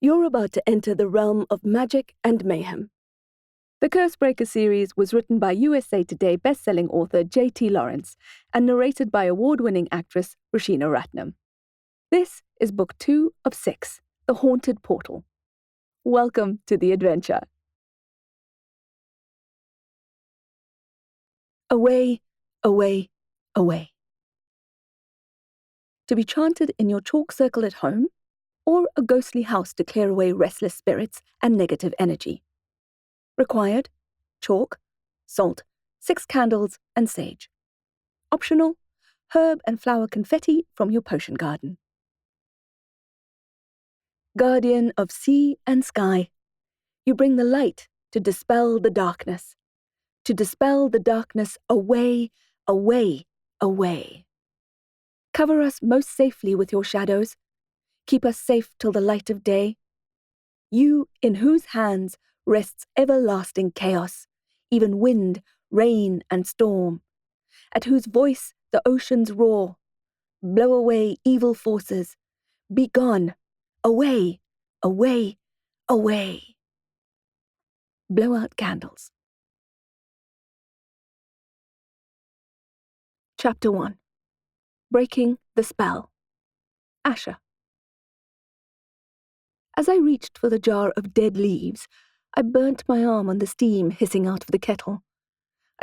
You're about to enter the realm of magic and mayhem. The Cursebreaker series was written by USA Today best-selling author J.T. Lawrence and narrated by award-winning actress Rashina Ratnam. This is Book 2 of 6, The Haunted Portal. Welcome to the adventure. Away, away, away. To be chanted in your chalk circle at home, or a ghostly house to clear away restless spirits and negative energy. Required: chalk, salt, 6 candles, and sage. Optional: herb and flower confetti from your potion garden. Guardian of sea and sky, you bring the light to dispel the darkness. To dispel the darkness away, away, away. Cover us most safely with your shadows. Keep us safe till the light of day. You in whose hands rests everlasting chaos, even wind, rain, and storm, at whose voice the oceans roar. Blow away evil forces. Be gone. Away, away, away. Blow out candles. Chapter 1. Breaking the Spell. Asha. As I reached for the jar of dead leaves, I burnt my arm on the steam hissing out of the kettle.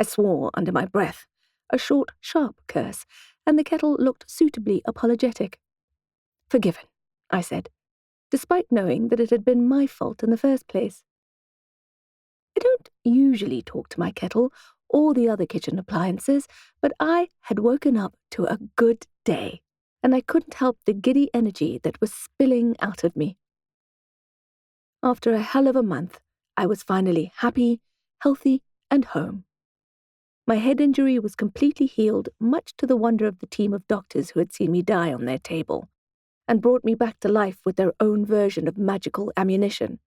I swore under my breath, a short, sharp curse, and the kettle looked suitably apologetic. Forgiven, I said, despite knowing that it had been my fault in the first place. I don't usually talk to my kettle or the other kitchen appliances, but I had woken up to a good day, and I couldn't help the giddy energy that was spilling out of me. After a hell of a month, I was finally happy, healthy, and home. My head injury was completely healed, much to the wonder of the team of doctors who had seen me die on their table, and brought me back to life with their own version of magical ammunition,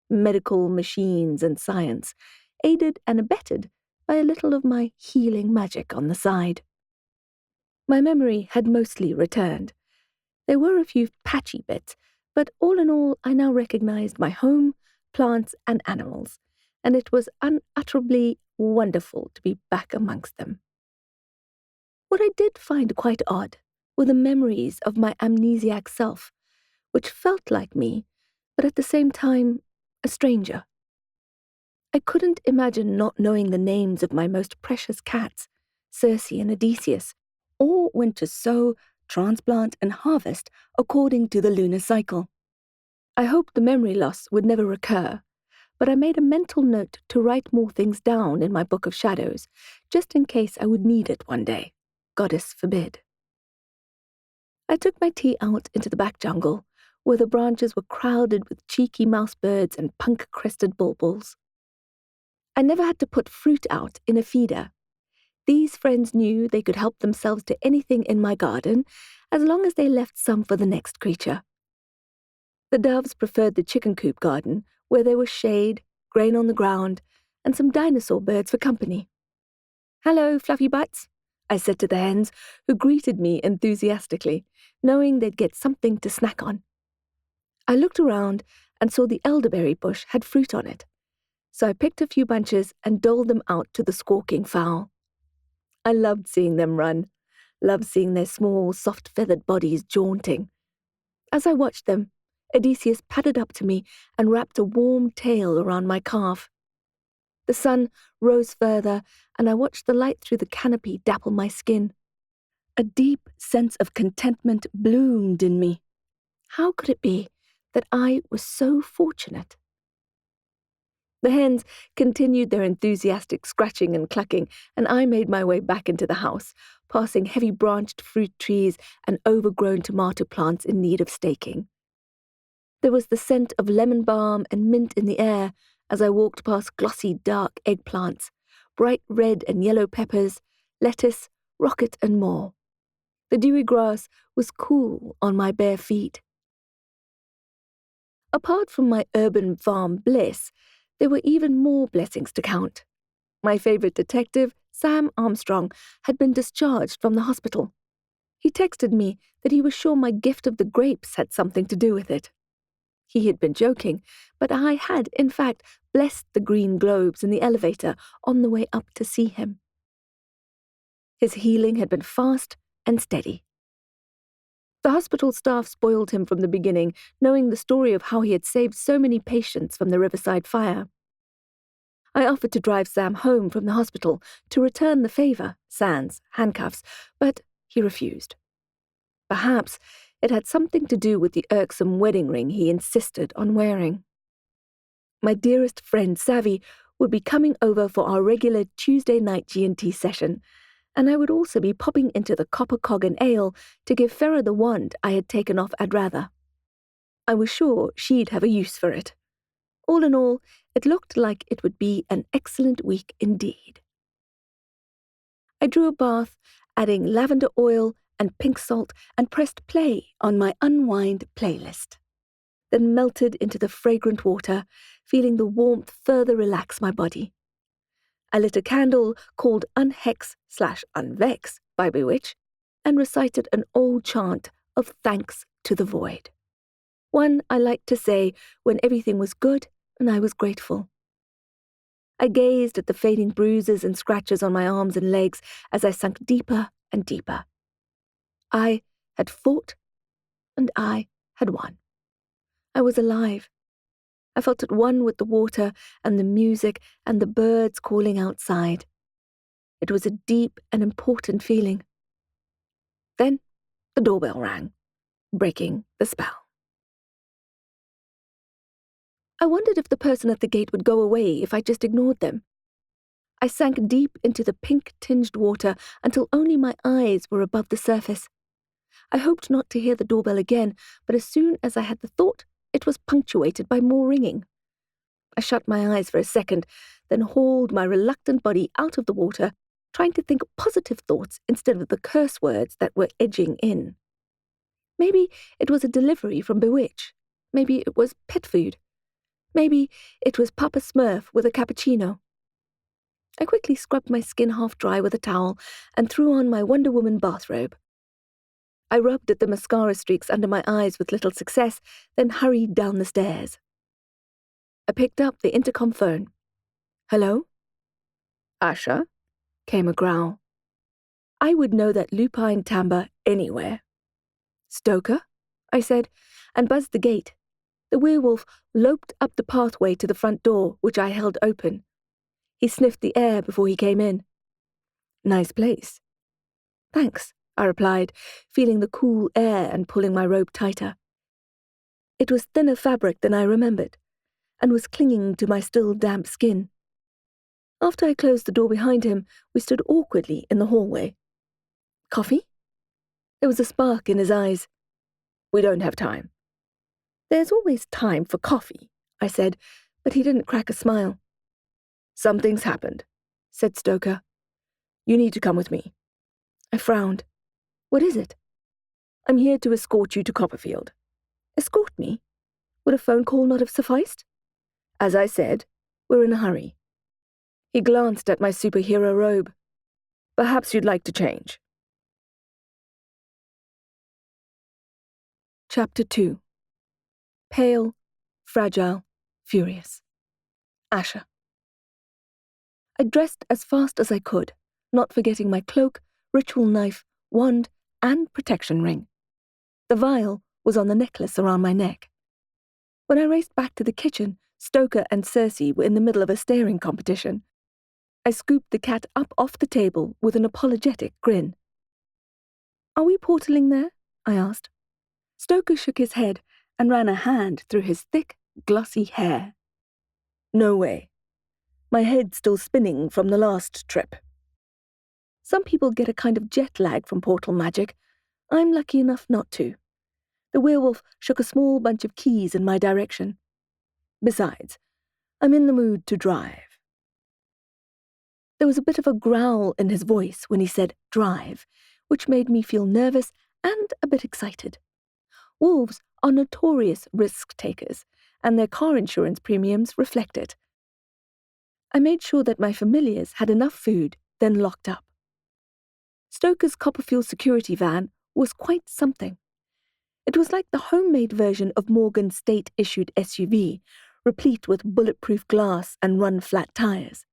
medical machines and science, aided and abetted by a little of my healing magic on the side. My memory had mostly returned. There were a few patchy bits, but all in all I now recognized my home, plants, and animals, and it was unutterably wonderful to be back amongst them. What I did find quite odd were the memories of my amnesiac self, which felt like me, but at the same time a stranger. I couldn't imagine not knowing the names of my most precious cats, Circe and Odysseus, or when to sow, transplant, and harvest according to the lunar cycle. I hoped the memory loss would never recur, but I made a mental note to write more things down in my book of shadows, just in case I would need it one day. Goddess forbid. I took my tea out into the back jungle, where the branches were crowded with cheeky mousebirds and punk-crested bulbuls. I never had to put fruit out in a feeder. These friends knew they could help themselves to anything in my garden, as long as they left some for the next creature. The doves preferred the chicken coop garden, where there was shade, grain on the ground, and some dinosaur birds for company. "Hello, fluffy butts," I said to the hens, who greeted me enthusiastically, knowing they'd get something to snack on. I looked around and saw the elderberry bush had fruit on it, so I picked a few bunches and doled them out to the squawking fowl. I loved seeing them run, loved seeing their small, soft-feathered bodies jaunting. As I watched them, Odysseus padded up to me and wrapped a warm tail around my calf. The sun rose further, and I watched the light through the canopy dapple my skin. A deep sense of contentment bloomed in me. How could it be that I was so fortunate? The hens continued their enthusiastic scratching and clucking, and I made my way back into the house, passing heavy-branched fruit trees and overgrown tomato plants in need of staking. There was the scent of lemon balm and mint in the air as I walked past glossy dark eggplants, bright red and yellow peppers, lettuce, rocket, and more. The dewy grass was cool on my bare feet. Apart from my urban farm bliss, there were even more blessings to count. My favorite detective, Sam Armstrong, had been discharged from the hospital. He texted me that he was sure my gift of the grapes had something to do with it. He had been joking, but I had, in fact, blessed the green globes in the elevator on the way up to see him. His healing had been fast and steady. The hospital staff spoiled him from the beginning, knowing the story of how he had saved so many patients from the Riverside fire. I offered to drive Sam home from the hospital to return the favor, sans handcuffs, but he refused. Perhaps it had something to do with the irksome wedding ring he insisted on wearing. My dearest friend Savvy would be coming over for our regular Tuesday night G&T session, and I would also be popping into the Copper Cog and Ale to give Farah the wand I had taken off Adratha. I was sure she'd have a use for it. All in all, it looked like it would be an excellent week indeed. I drew a bath, adding lavender oil and pink salt, and pressed play on my Unwind playlist. Then melted into the fragrant water, feeling the warmth further relax my body. I lit a candle called Unhex/Unvex by Bewitch, and recited an old chant of thanks to the void. One I liked to say when everything was good and I was grateful. I gazed at the fading bruises and scratches on my arms and legs as I sunk deeper and deeper. I had fought, and I had won. I was alive. I felt at one with the water and the music and the birds calling outside. It was a deep and important feeling. Then the doorbell rang, breaking the spell. I wondered if the person at the gate would go away if I just ignored them. I sank deep into the pink-tinged water until only my eyes were above the surface. I hoped not to hear the doorbell again, but as soon as I had the thought, it was punctuated by more ringing. I shut my eyes for a second, then hauled my reluctant body out of the water, trying to think positive thoughts instead of the curse words that were edging in. Maybe it was a delivery from Bewitch. Maybe it was pet food. Maybe it was Papa Smurf with a cappuccino. I quickly scrubbed my skin half dry with a towel and threw on my Wonder Woman bathrobe. I rubbed at the mascara streaks under my eyes with little success, then hurried down the stairs. I picked up the intercom phone. "Hello?" "Asha?" came a growl. I would know that lupine timbre anywhere. "Stoker?" I said, and buzzed the gate. The werewolf loped up the pathway to the front door, which I held open. He sniffed the air before he came in. "Nice place." "Thanks," I replied, feeling the cool air and pulling my robe tighter. It was thinner fabric than I remembered, and was clinging to my still damp skin. After I closed the door behind him, we stood awkwardly in the hallway. "Coffee?" There was a spark in his eyes. "We don't have time." "There's always time for coffee," I said, but he didn't crack a smile. "Something's happened," said Stoker. "You need to come with me." I frowned. "What is it?" "I'm here to escort you to Copperfield." "Escort me? Would a phone call not have sufficed?" "As I said, we're in a hurry." He glanced at my superhero robe. "Perhaps you'd like to change." Chapter 2. Pale, fragile, furious. Asha. I dressed as fast as I could, not forgetting my cloak, ritual knife, wand, and protection ring. The vial was on the necklace around my neck. When I raced back to the kitchen, Stoker and Cersei were in the middle of a staring competition. I scooped the cat up off the table with an apologetic grin. "Are we portaling there?" I asked. Stoker shook his head and ran a hand through his thick, glossy hair. "No way. My head's still spinning from the last trip." Some people get a kind of jet lag from portal magic. I'm lucky enough not to. The werewolf shook a small bunch of keys in my direction. "Besides, I'm in the mood to drive." There was a bit of a growl in his voice when he said drive, which made me feel nervous and a bit excited. Wolves are notorious risk-takers, and their car insurance premiums reflect it. I made sure that my familiars had enough food, then locked up. Stoker's Copperfield security van was quite something. It was like the homemade version of Morgan's state-issued SUV, replete with bulletproof glass and run-flat tires.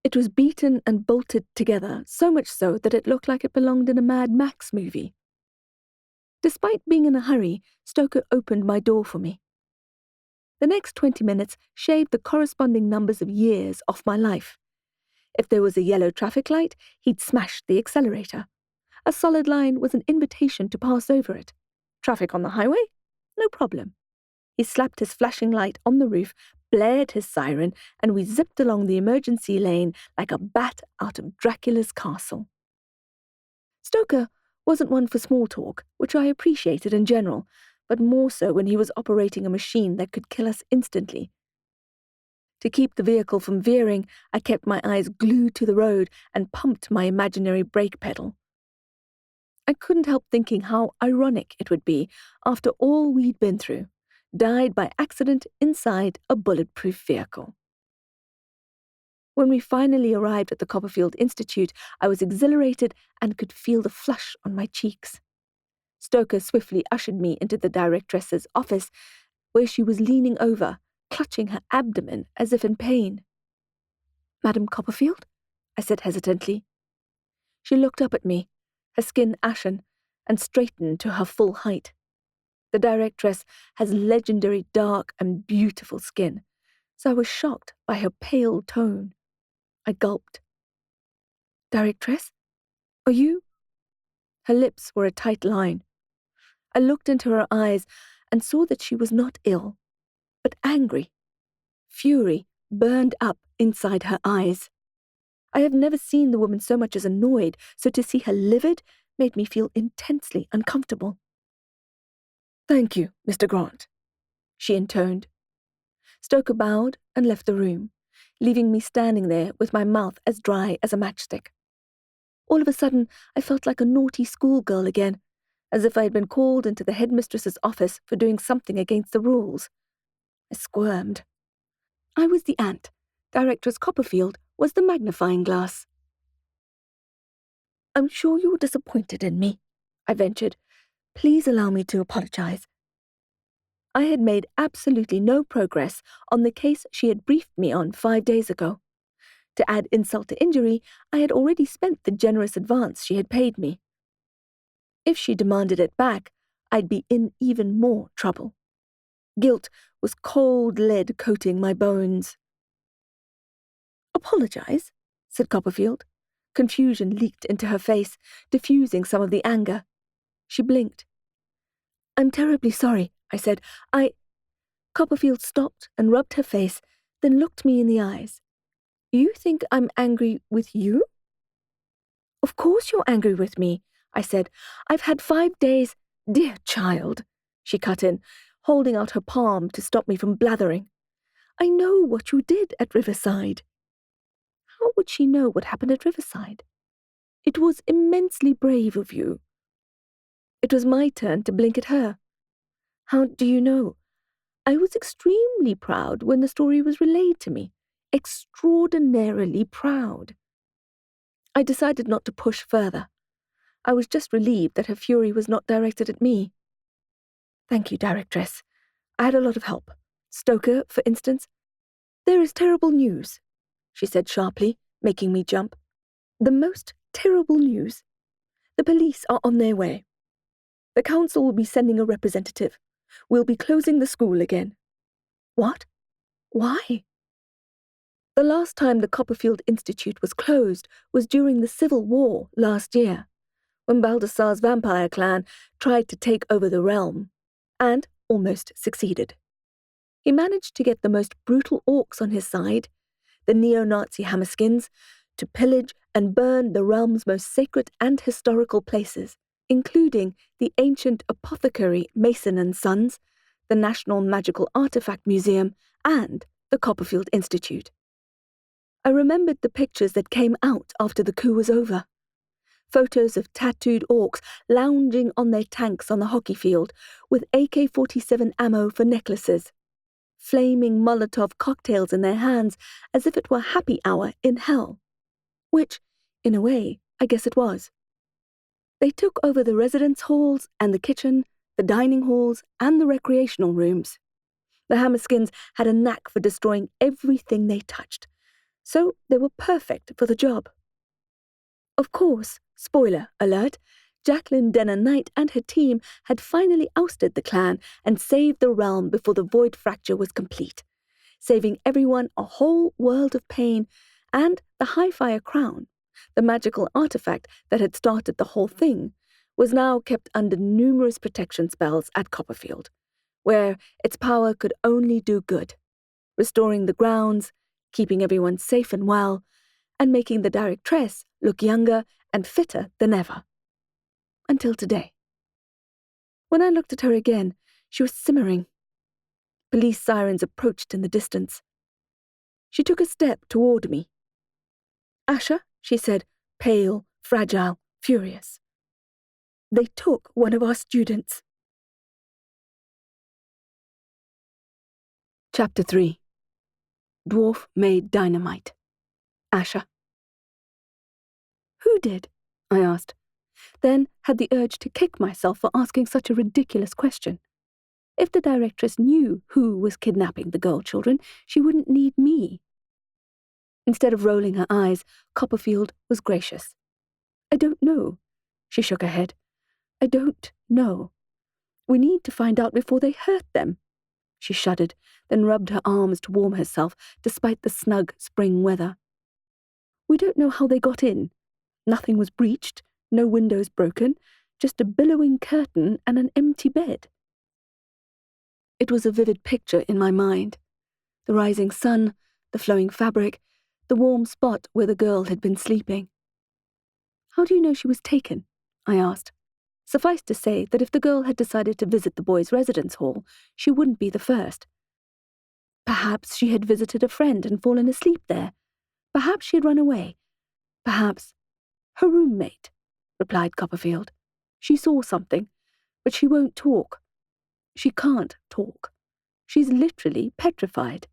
It was beaten and bolted together, so much so that it looked like it belonged in a Mad Max movie. Despite being in a hurry, Stoker opened my door for me. The next 20 minutes shaved the corresponding numbers of years off my life. If there was a yellow traffic light, he'd smashed the accelerator. A solid line was an invitation to pass over it. Traffic on the highway? No problem. He slapped his flashing light on the roof, blared his siren, and we zipped along the emergency lane like a bat out of Dracula's castle. Stoker wasn't one for small talk, which I appreciated in general, but more so when he was operating a machine that could kill us instantly. To keep the vehicle from veering, I kept my eyes glued to the road and pumped my imaginary brake pedal. I couldn't help thinking how ironic it would be, after all we'd been through, died by accident inside a bulletproof vehicle. When we finally arrived at the Copperfield Institute, I was exhilarated and could feel the flush on my cheeks. Stoker swiftly ushered me into the directress's office, where she was leaning over, clutching her abdomen as if in pain. "Madam Copperfield?" I said hesitantly. She looked up at me, her skin ashen, and straightened to her full height. The directress has legendary dark and beautiful skin, so I was shocked by her pale tone. I gulped. "Directress? Are you?" Her lips were a tight line. I looked into her eyes and saw that she was not ill, but angry. Fury burned up inside her eyes. I have never seen the woman so much as annoyed, so to see her livid made me feel intensely uncomfortable. "Thank you, Mr. Grant," she intoned. Stoker bowed and left the room, leaving me standing there with my mouth as dry as a matchstick. All of a sudden, I felt like a naughty schoolgirl again, as if I had been called into the headmistress's office for doing something against the rules. I squirmed. I was the ant. Directress Copperfield was the magnifying glass. "I'm sure you're disappointed in me," I ventured. "Please allow me to apologize." I had made absolutely no progress on the case she had briefed me on 5 days ago. To add insult to injury, I had already spent the generous advance she had paid me. If she demanded it back, I'd be in even more trouble. Guilt was cold lead coating my bones. "Apologize?" said Copperfield. Confusion leaked into her face, diffusing some of the anger. She blinked. "I'm terribly sorry," I said. Copperfield stopped and rubbed her face, then looked me in the eyes. "You think I'm angry with you?" "Of course you're angry with me," I said. "I've had 5 days—" "Dear child," she cut in, holding out her palm to stop me from blathering. "I know what you did at Riverside." How would she know what happened at Riverside? "It was immensely brave of you." It was my turn to blink at her. "How do you know?" "I was extremely proud when the story was relayed to me. Extraordinarily proud." I decided not to push further. I was just relieved that her fury was not directed at me. "Thank you, Directress. I had a lot of help. Stoker, for instance." "There is terrible news," she said sharply, making me jump. "The most terrible news. The police are on their way. The council will be sending a representative. We'll be closing the school again." "What? Why?" "The last time the Copperfield Institute was closed was during the Civil War last year, when Baldassar's vampire clan tried to take over the realm, and almost succeeded. He managed to get the most brutal orcs on his side, the neo-Nazi Hammerskins, to pillage and burn the realm's most sacred and historical places, including the ancient apothecary Mason and Sons, the National Magical Artifact Museum, and the Copperfield Institute. I remembered the pictures that came out after the coup was over. Photos of tattooed orcs lounging on their tanks on the hockey field with AK-47 ammo for necklaces, flaming Molotov cocktails in their hands as if it were happy hour in hell. Which, in a way, I guess it was. They took over the residence halls and the kitchen, the dining halls and the recreational rooms. The Hammerskins had a knack for destroying everything they touched, so they were perfect for the job. Of course, spoiler alert, Jacqueline Denner Knight and her team had finally ousted the clan and saved the realm before the void fracture was complete, saving everyone a whole world of pain and the Highfire Crown, the magical artifact that had started the whole thing, was now kept under numerous protection spells at Copperfield, where its power could only do good, restoring the grounds, keeping everyone safe and well, and making the directress look younger and fitter than ever. Until today. When I looked at her again, she was simmering. Police sirens approached in the distance. She took a step toward me. "Asha," she said, pale, fragile, furious. "They took one of our students." Chapter 3. Dwarf-Made Dynamite. Asha. "Who did?" I asked, then had the urge to kick myself for asking such a ridiculous question. If the directress knew who was kidnapping the girl children, she wouldn't need me. Instead of rolling her eyes, Copperfield was gracious. "I don't know." She shook her head. "I don't know. We need to find out before they hurt them." She shuddered, then rubbed her arms to warm herself despite the snug spring weather. "We don't know how they got in. Nothing was breached, no windows broken, just a billowing curtain and an empty bed." It was a vivid picture in my mind. The rising sun, the flowing fabric, the warm spot where the girl had been sleeping. "How do you know she was taken?" I asked. Suffice to say that if the girl had decided to visit the boys' residence hall, she wouldn't be the first. Perhaps she had visited a friend and fallen asleep there. Perhaps she had run away. Perhaps her roommate, replied Copperfield. "She saw something, but she won't talk. She can't talk. She's literally petrified."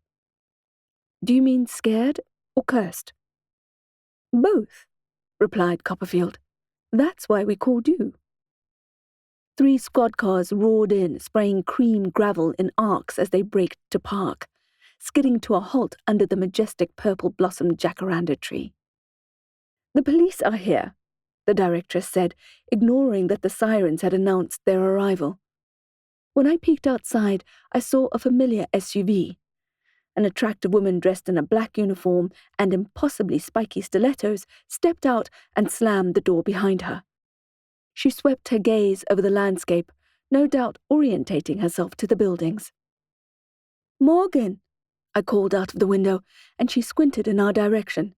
"Do you mean scared or cursed?" "Both," replied Copperfield. "That's why we called you." 3 squad cars roared in, spraying cream gravel in arcs as they braked to park, skidding to a halt under the majestic purple-blossomed jacaranda tree. "The police are here," the directress said, ignoring that the sirens had announced their arrival. When I peeked outside, I saw a familiar SUV. An attractive woman dressed in a black uniform and impossibly spiky stilettos stepped out and slammed the door behind her. She swept her gaze over the landscape, no doubt orientating herself to the buildings. "Morgan," I called out of the window, and she squinted in our direction,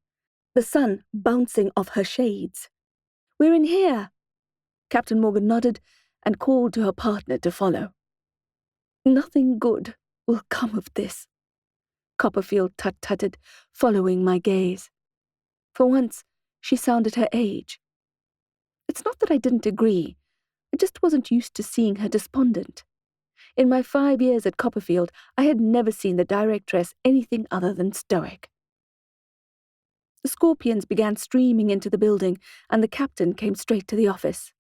the sun bouncing off her shades. "We're in here." Captain Morgan nodded and called to her partner to follow. "Nothing good will come of this," Copperfield tut-tutted, following my gaze. For once, she sounded her age. It's not that I didn't agree. I just wasn't used to seeing her despondent. In my 5 years at Copperfield, I had never seen the directress anything other than stoic. The scorpions began streaming into the building, and the captain came straight to the office.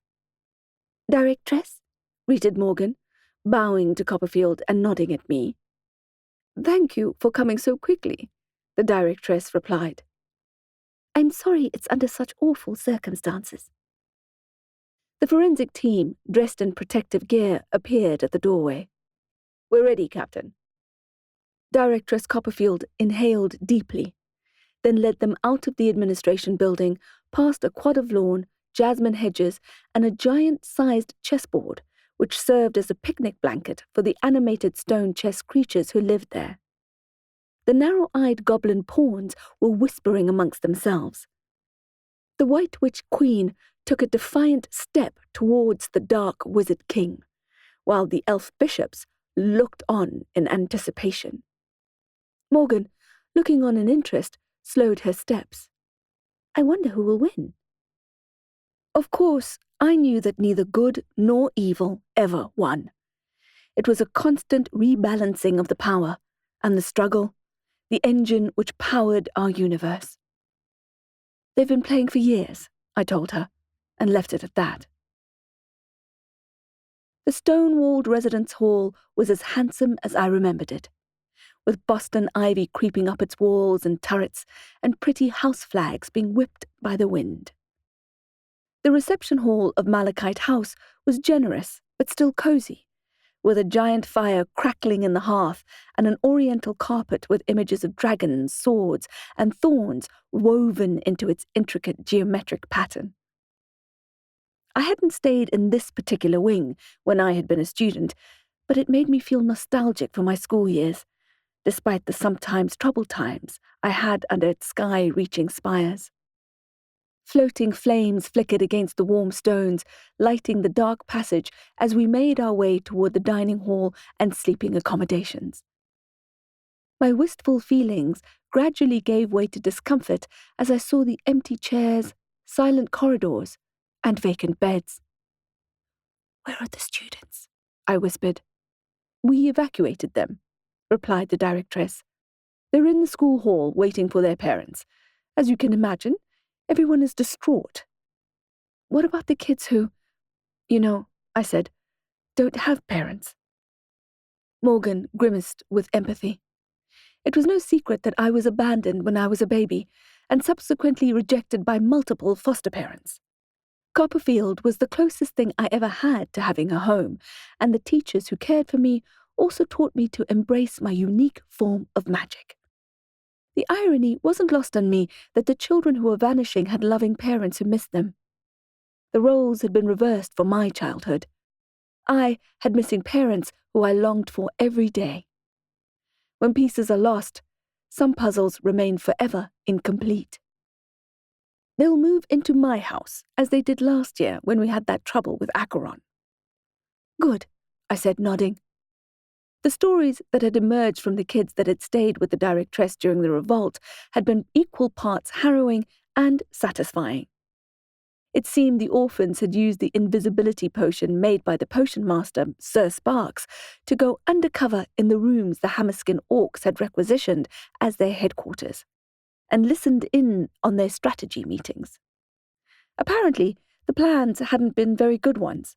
"Directress?" greeted Morgan, bowing to Copperfield and nodding at me. "Thank you for coming so quickly," the directress replied. "I'm sorry it's under such awful circumstances." The forensic team, dressed in protective gear, appeared at the doorway. "We're ready, Captain." Directress Copperfield inhaled deeply, then led them out of the administration building, past a quad of lawn, jasmine hedges, and a giant-sized chessboard, which served as a picnic blanket for the animated stone chess creatures who lived there. The narrow-eyed goblin pawns were whispering amongst themselves. The White Witch Queen took a defiant step towards the Dark Wizard King, while the elf bishops looked on in anticipation. Morgan, looking on in interest, slowed her steps. "I wonder who will win." Of course, I knew that neither good nor evil ever won. It was a constant rebalancing of the power, and the struggle, the engine which powered our universe. "They've been playing for years," I told her, and left it at that. The stone-walled residence hall was as handsome as I remembered it, with Boston ivy creeping up its walls and turrets, and pretty house flags being whipped by the wind. The reception hall of Malachite House was generous, but still cosy, with a giant fire crackling in the hearth and an oriental carpet with images of dragons, swords, and thorns woven into its intricate geometric pattern. I hadn't stayed in this particular wing when I had been a student, but it made me feel nostalgic for my school years, despite the sometimes troubled times I had under its sky-reaching spires. Floating flames flickered against the warm stones, lighting the dark passage as we made our way toward the dining hall and sleeping accommodations. My wistful feelings gradually gave way to discomfort as I saw the empty chairs, silent corridors, and vacant beds. "Where are the students?" I whispered. "We evacuated them," replied the directress. "They're in the school hall waiting for their parents. As you can imagine, everyone is distraught." "What about the kids who, I said, don't have parents?" Morgan grimaced with empathy. It was no secret that I was abandoned when I was a baby, and subsequently rejected by multiple foster parents. Copperfield was the closest thing I ever had to having a home, and the teachers who cared for me also taught me to embrace my unique form of magic. The irony wasn't lost on me that the children who were vanishing had loving parents who missed them. The roles had been reversed for my childhood. I had missing parents who I longed for every day. When pieces are lost, some puzzles remain forever incomplete. "They'll move into my house, as they did last year when we had that trouble with Acheron." "Good," I said, nodding. The stories that had emerged from the kids that had stayed with the directress during the revolt had been equal parts harrowing and satisfying. It seemed the orphans had used the invisibility potion made by the potion master, Sir Sparks, to go undercover in the rooms the Hammerskin Orcs had requisitioned as their headquarters, and listened in on their strategy meetings. Apparently, the plans hadn't been very good ones.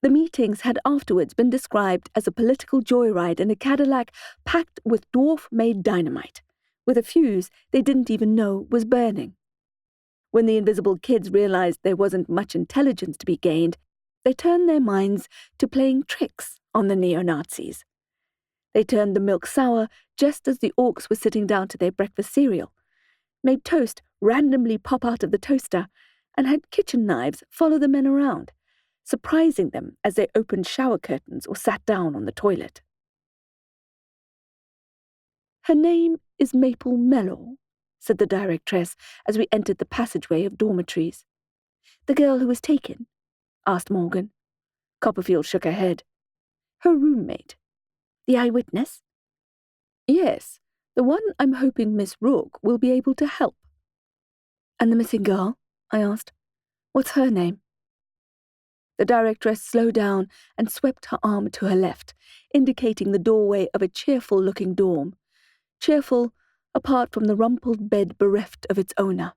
The meetings had afterwards been described as a political joyride in a Cadillac packed with Dwarf-Made Dynamite, with a fuse they didn't even know was burning. When the invisible kids realized there wasn't much intelligence to be gained, they turned their minds to playing tricks on the neo-Nazis. They turned the milk sour just as the orcs were sitting down to their breakfast cereal, made toast randomly pop out of the toaster, and had kitchen knives follow the men around, surprising them as they opened shower curtains or sat down on the toilet. "Her name is Maple Mellow," said the directress as we entered the passageway of dormitories. "The girl who was taken?" asked Morgan. Copperfield shook her head. "Her roommate." "The eyewitness?" "Yes, the one I'm hoping Miss Rourke will be able to help." "And the missing girl?" I asked. "What's her name?" The directress slowed down and swept her arm to her left, indicating the doorway of a cheerful-looking dorm. Cheerful, apart from the rumpled bed bereft of its owner.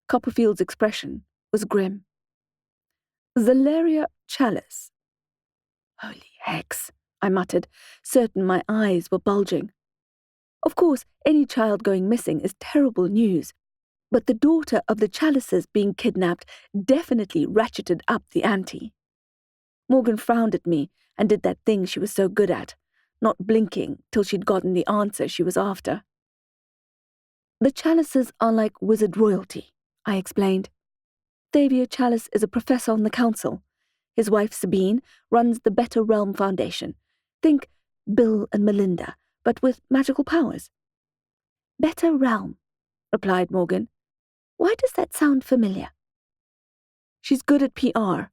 Copperfield's expression was grim. "Zalaria Chalice." "Holy hex," I muttered, certain my eyes were bulging. Of course, any child going missing is terrible news, but the daughter of the Chalices being kidnapped definitely ratcheted up the ante. Morgan frowned at me and did that thing she was so good at, not blinking till she'd gotten the answer she was after. "The Chalices are like wizard royalty," I explained. "Xavier Chalice is a professor on the council. His wife Sabine runs the Better Realm Foundation. Think Bill and Melinda, but with magical powers." "Better Realm," replied Morgan. "Why does that sound familiar?" "She's good at PR.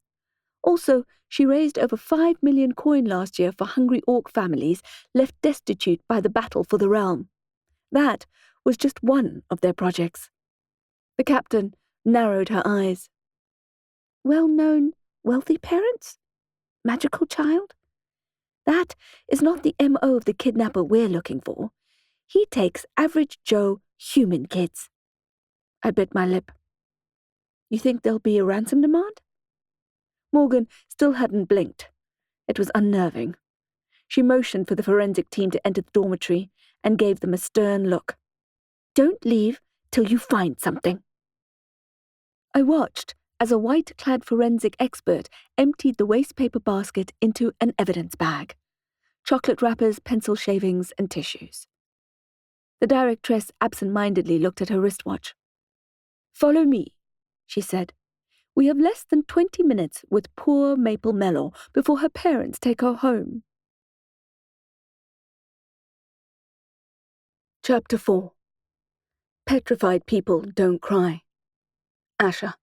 Also, she raised over 5 million coin last year for hungry orc families left destitute by the battle for the realm. That was just one of their projects." The captain narrowed her eyes. "Well-known, wealthy parents? Magical child? That is not the MO of the kidnapper we're looking for. He takes average Joe human kids." I bit my lip. "You think there'll be a ransom demand?" Morgan still hadn't blinked. It was unnerving. She motioned for the forensic team to enter the dormitory and gave them a stern look. "Don't leave till you find something." I watched as a white-clad forensic expert emptied the waste paper basket into an evidence bag. Chocolate wrappers, pencil shavings, and tissues. The directress absent-mindedly looked at her wristwatch. "Follow me," she said. "We have less than 20 minutes with poor Maple Mellow before her parents take her home." Chapter 4. Petrified people don't cry. Asha.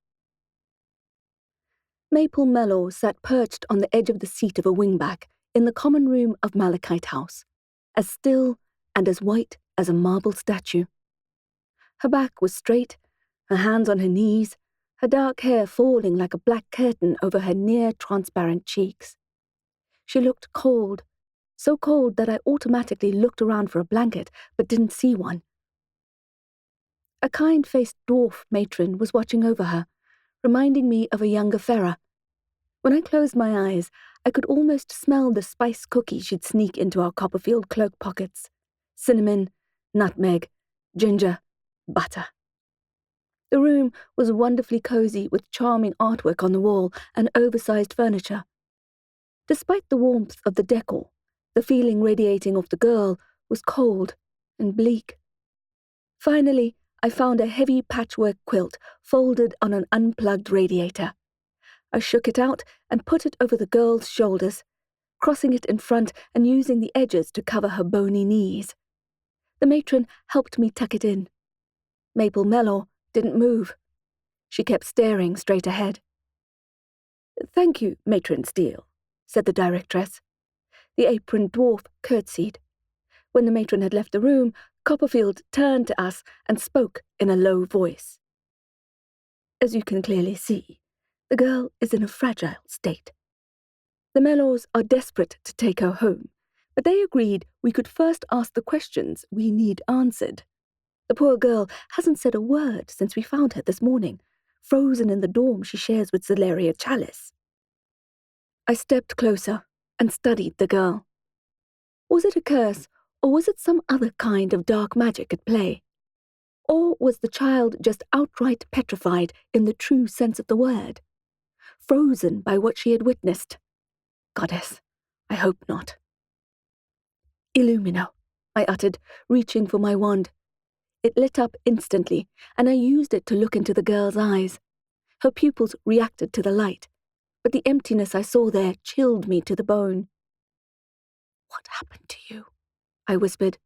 Maple Mellow sat perched on the edge of the seat of a wingback in the common room of Malachite House, as still and as white as a marble statue. Her back was straight, her hands on her knees, her dark hair falling like a black curtain over her near-transparent cheeks. She looked cold, so cold that I automatically looked around for a blanket, but didn't see one. A kind-faced dwarf matron was watching over her, reminding me of a younger Farah. When I closed my eyes, I could almost smell the spice cookie she'd sneak into our Copperfield cloak pockets. Cinnamon, nutmeg, ginger, butter. The room was wonderfully cozy with charming artwork on the wall and oversized furniture. Despite the warmth of the decor, the feeling radiating off the girl was cold and bleak. Finally, I found a heavy patchwork quilt folded on an unplugged radiator. I shook it out and put it over the girl's shoulders, crossing it in front and using the edges to cover her bony knees. The matron helped me tuck it in. Maple Mellow didn't move. She kept staring straight ahead. "Thank you, Matron Steele," said the directress. The aproned dwarf curtsied. When the matron had left the room, Copperfield turned to us and spoke in a low voice. "As you can clearly see, the girl is in a fragile state. The Mellows are desperate to take her home, but they agreed we could first ask the questions we need answered. The poor girl hasn't said a word since we found her this morning, frozen in the dorm she shares with Zelaria Chalice." I stepped closer and studied the girl. Was it a curse, or was it some other kind of dark magic at play? Or was the child just outright petrified in the true sense of the word? Frozen by what she had witnessed? Goddess, I hope not. "Illumino," I uttered, reaching for my wand. It lit up instantly, and I used it to look into the girl's eyes. Her pupils reacted to the light, but the emptiness I saw there chilled me to the bone. "What happened to you?" I whispered.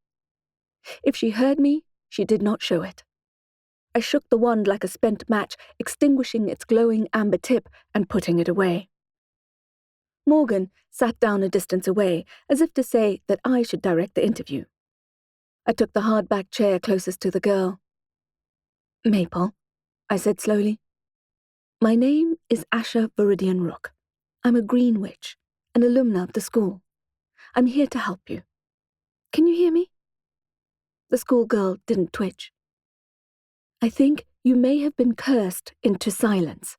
If she heard me, she did not show it. I shook the wand like a spent match, extinguishing its glowing amber tip and putting it away. Morgan sat down a distance away, as if to say that I should direct the interview. I took the hardback chair closest to the girl. "Maple," I said slowly. "My name is Asha Viridian Rook. I'm a green witch, an alumna of the school. I'm here to help you. Can you hear me?" The schoolgirl didn't twitch. "I think you may have been cursed into silence."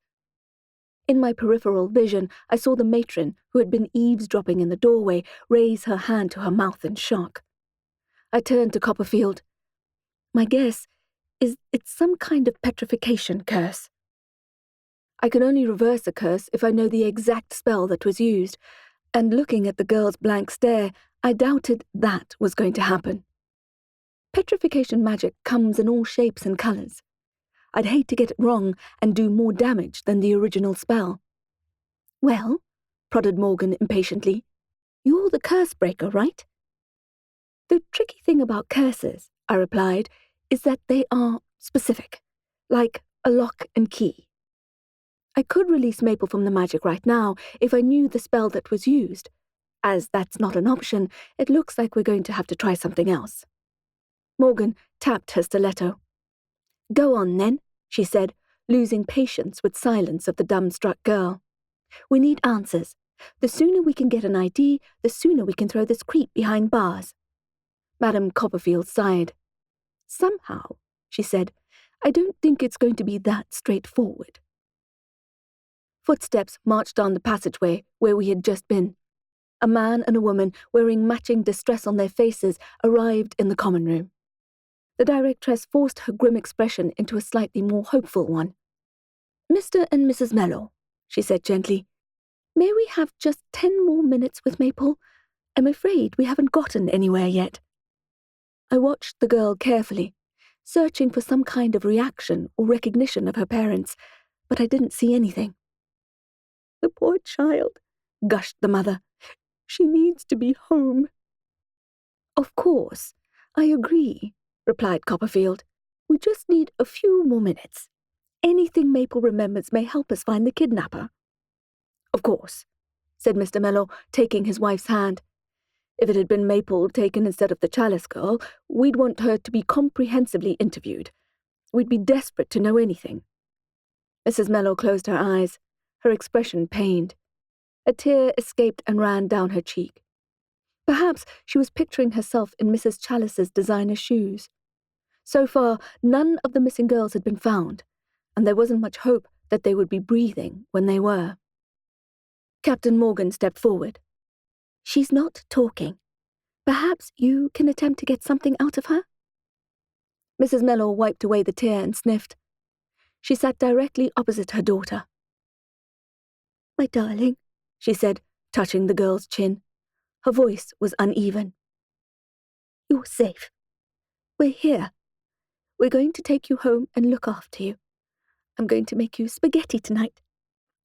In my peripheral vision, I saw the matron, who had been eavesdropping in the doorway, raise her hand to her mouth in shock. I turned to Copperfield. "My guess is it's some kind of petrification curse. I can only reverse a curse if I know the exact spell that was used, and looking at the girl's blank stare, I doubted that was going to happen. Petrification magic comes in all shapes and colors. I'd hate to get it wrong and do more damage than the original spell." "Well," prodded Morgan impatiently, "you're the Cursebreaker, right?" "The tricky thing about curses," I replied, "is that they are specific, like a lock and key. I could release Maple from the magic right now if I knew the spell that was used. As that's not an option, it looks like we're going to have to try something else." Morgan tapped her stiletto. "Go on, then," she said, losing patience with silence of the dumbstruck girl. "We need answers. The sooner we can get an ID, the sooner we can throw this creep behind bars." Madame Copperfield sighed. "Somehow," she said, "I don't think it's going to be that straightforward." Footsteps marched down the passageway where we had just been. A man and a woman wearing matching distress on their faces arrived in the common room. The directress forced her grim expression into a slightly more hopeful one. "Mr. and Mrs. Mello," she said gently, "may we have just 10 more minutes with Maple? I'm afraid we haven't gotten anywhere yet." I watched the girl carefully, searching for some kind of reaction or recognition of her parents, but I didn't see anything. "The poor child," gushed the mother. "She needs to be home." "Of course, I agree," replied Copperfield. "We just need a few more minutes. Anything Maple remembers may help us find the kidnapper." "Of course," said Mr. Mello, taking his wife's hand. "If it had been Maple taken instead of the Chalice girl, we'd want her to be comprehensively interviewed. We'd be desperate to know anything." Mrs. Mello closed her eyes, her expression pained. A tear escaped and ran down her cheek. Perhaps she was picturing herself in Mrs. Chalice's designer shoes. So far, none of the missing girls had been found, and there wasn't much hope that they would be breathing when they were. Captain Morgan stepped forward. "She's not talking. Perhaps you can attempt to get something out of her?" Mrs. Mello wiped away the tear and sniffed. She sat directly opposite her daughter. "My darling," she said, touching the girl's chin. Her voice was uneven. "You're safe. We're here. We're going to take you home and look after you. I'm going to make you spaghetti tonight.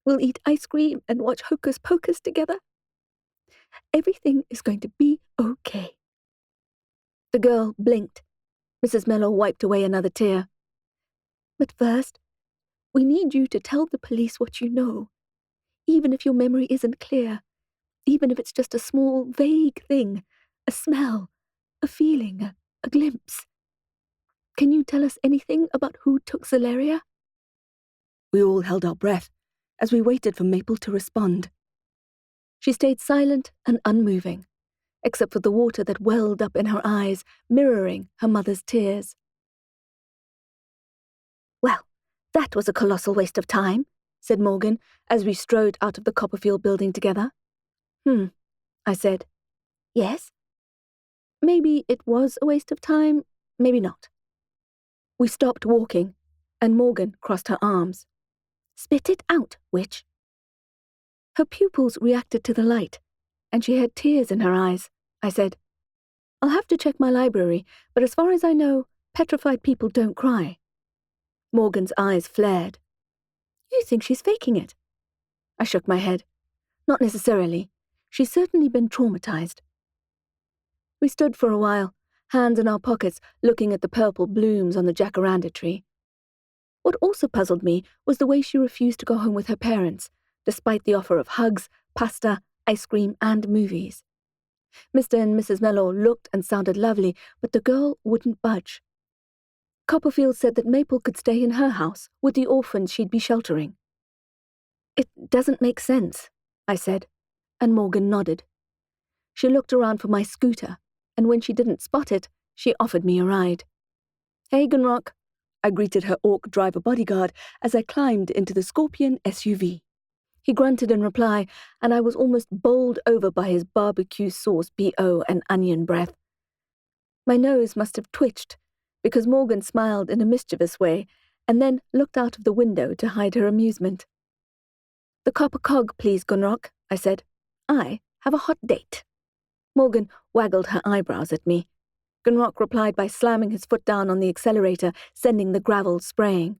We'll eat ice cream and watch Hocus Pocus together. Everything is going to be okay." The girl blinked. Mrs. Mello wiped away another tear. "But first, we need you to tell the police what you know, even if your memory isn't clear, even if it's just a small, vague thing, a smell, a feeling, a glimpse. Can you tell us anything about who took Zaleria?" We all held our breath as we waited for Maple to respond. She stayed silent and unmoving, except for the water that welled up in her eyes, mirroring her mother's tears. "Well, that was a colossal waste of time," said Morgan, as we strode out of the Copperfield building together. I said. "Yes? Maybe it was a waste of time, maybe not." We stopped walking, and Morgan crossed her arms. "Spit it out, witch." Her pupils reacted to the light, and she had tears in her eyes, I said. "I'll have to check my library, but as far as I know, petrified people don't cry." Morgan's eyes flared. "You think she's faking it?" I shook my head. "Not necessarily. She's certainly been traumatized." We stood for a while, hands in our pockets, looking at the purple blooms on the jacaranda tree. What also puzzled me was the way she refused to go home with her parents, despite the offer of hugs, pasta, ice cream, and movies. Mr. and Mrs. Mello looked and sounded lovely, but the girl wouldn't budge. Copperfield said that Maple could stay in her house with the orphans she'd be sheltering. "It doesn't make sense," I said, and Morgan nodded. She looked around for my scooter, and when she didn't spot it, she offered me a ride. "Hey, Gunrock," I greeted her orc driver bodyguard as I climbed into the Scorpion SUV. He grunted in reply, and I was almost bowled over by his barbecue sauce BO and onion breath. My nose must have twitched, because Morgan smiled in a mischievous way, and then looked out of the window to hide her amusement. "The copper cog, please, Gunrock," I said. "I have a hot date." Morgan waggled her eyebrows at me. Gunrock replied by slamming his foot down on the accelerator, sending the gravel spraying.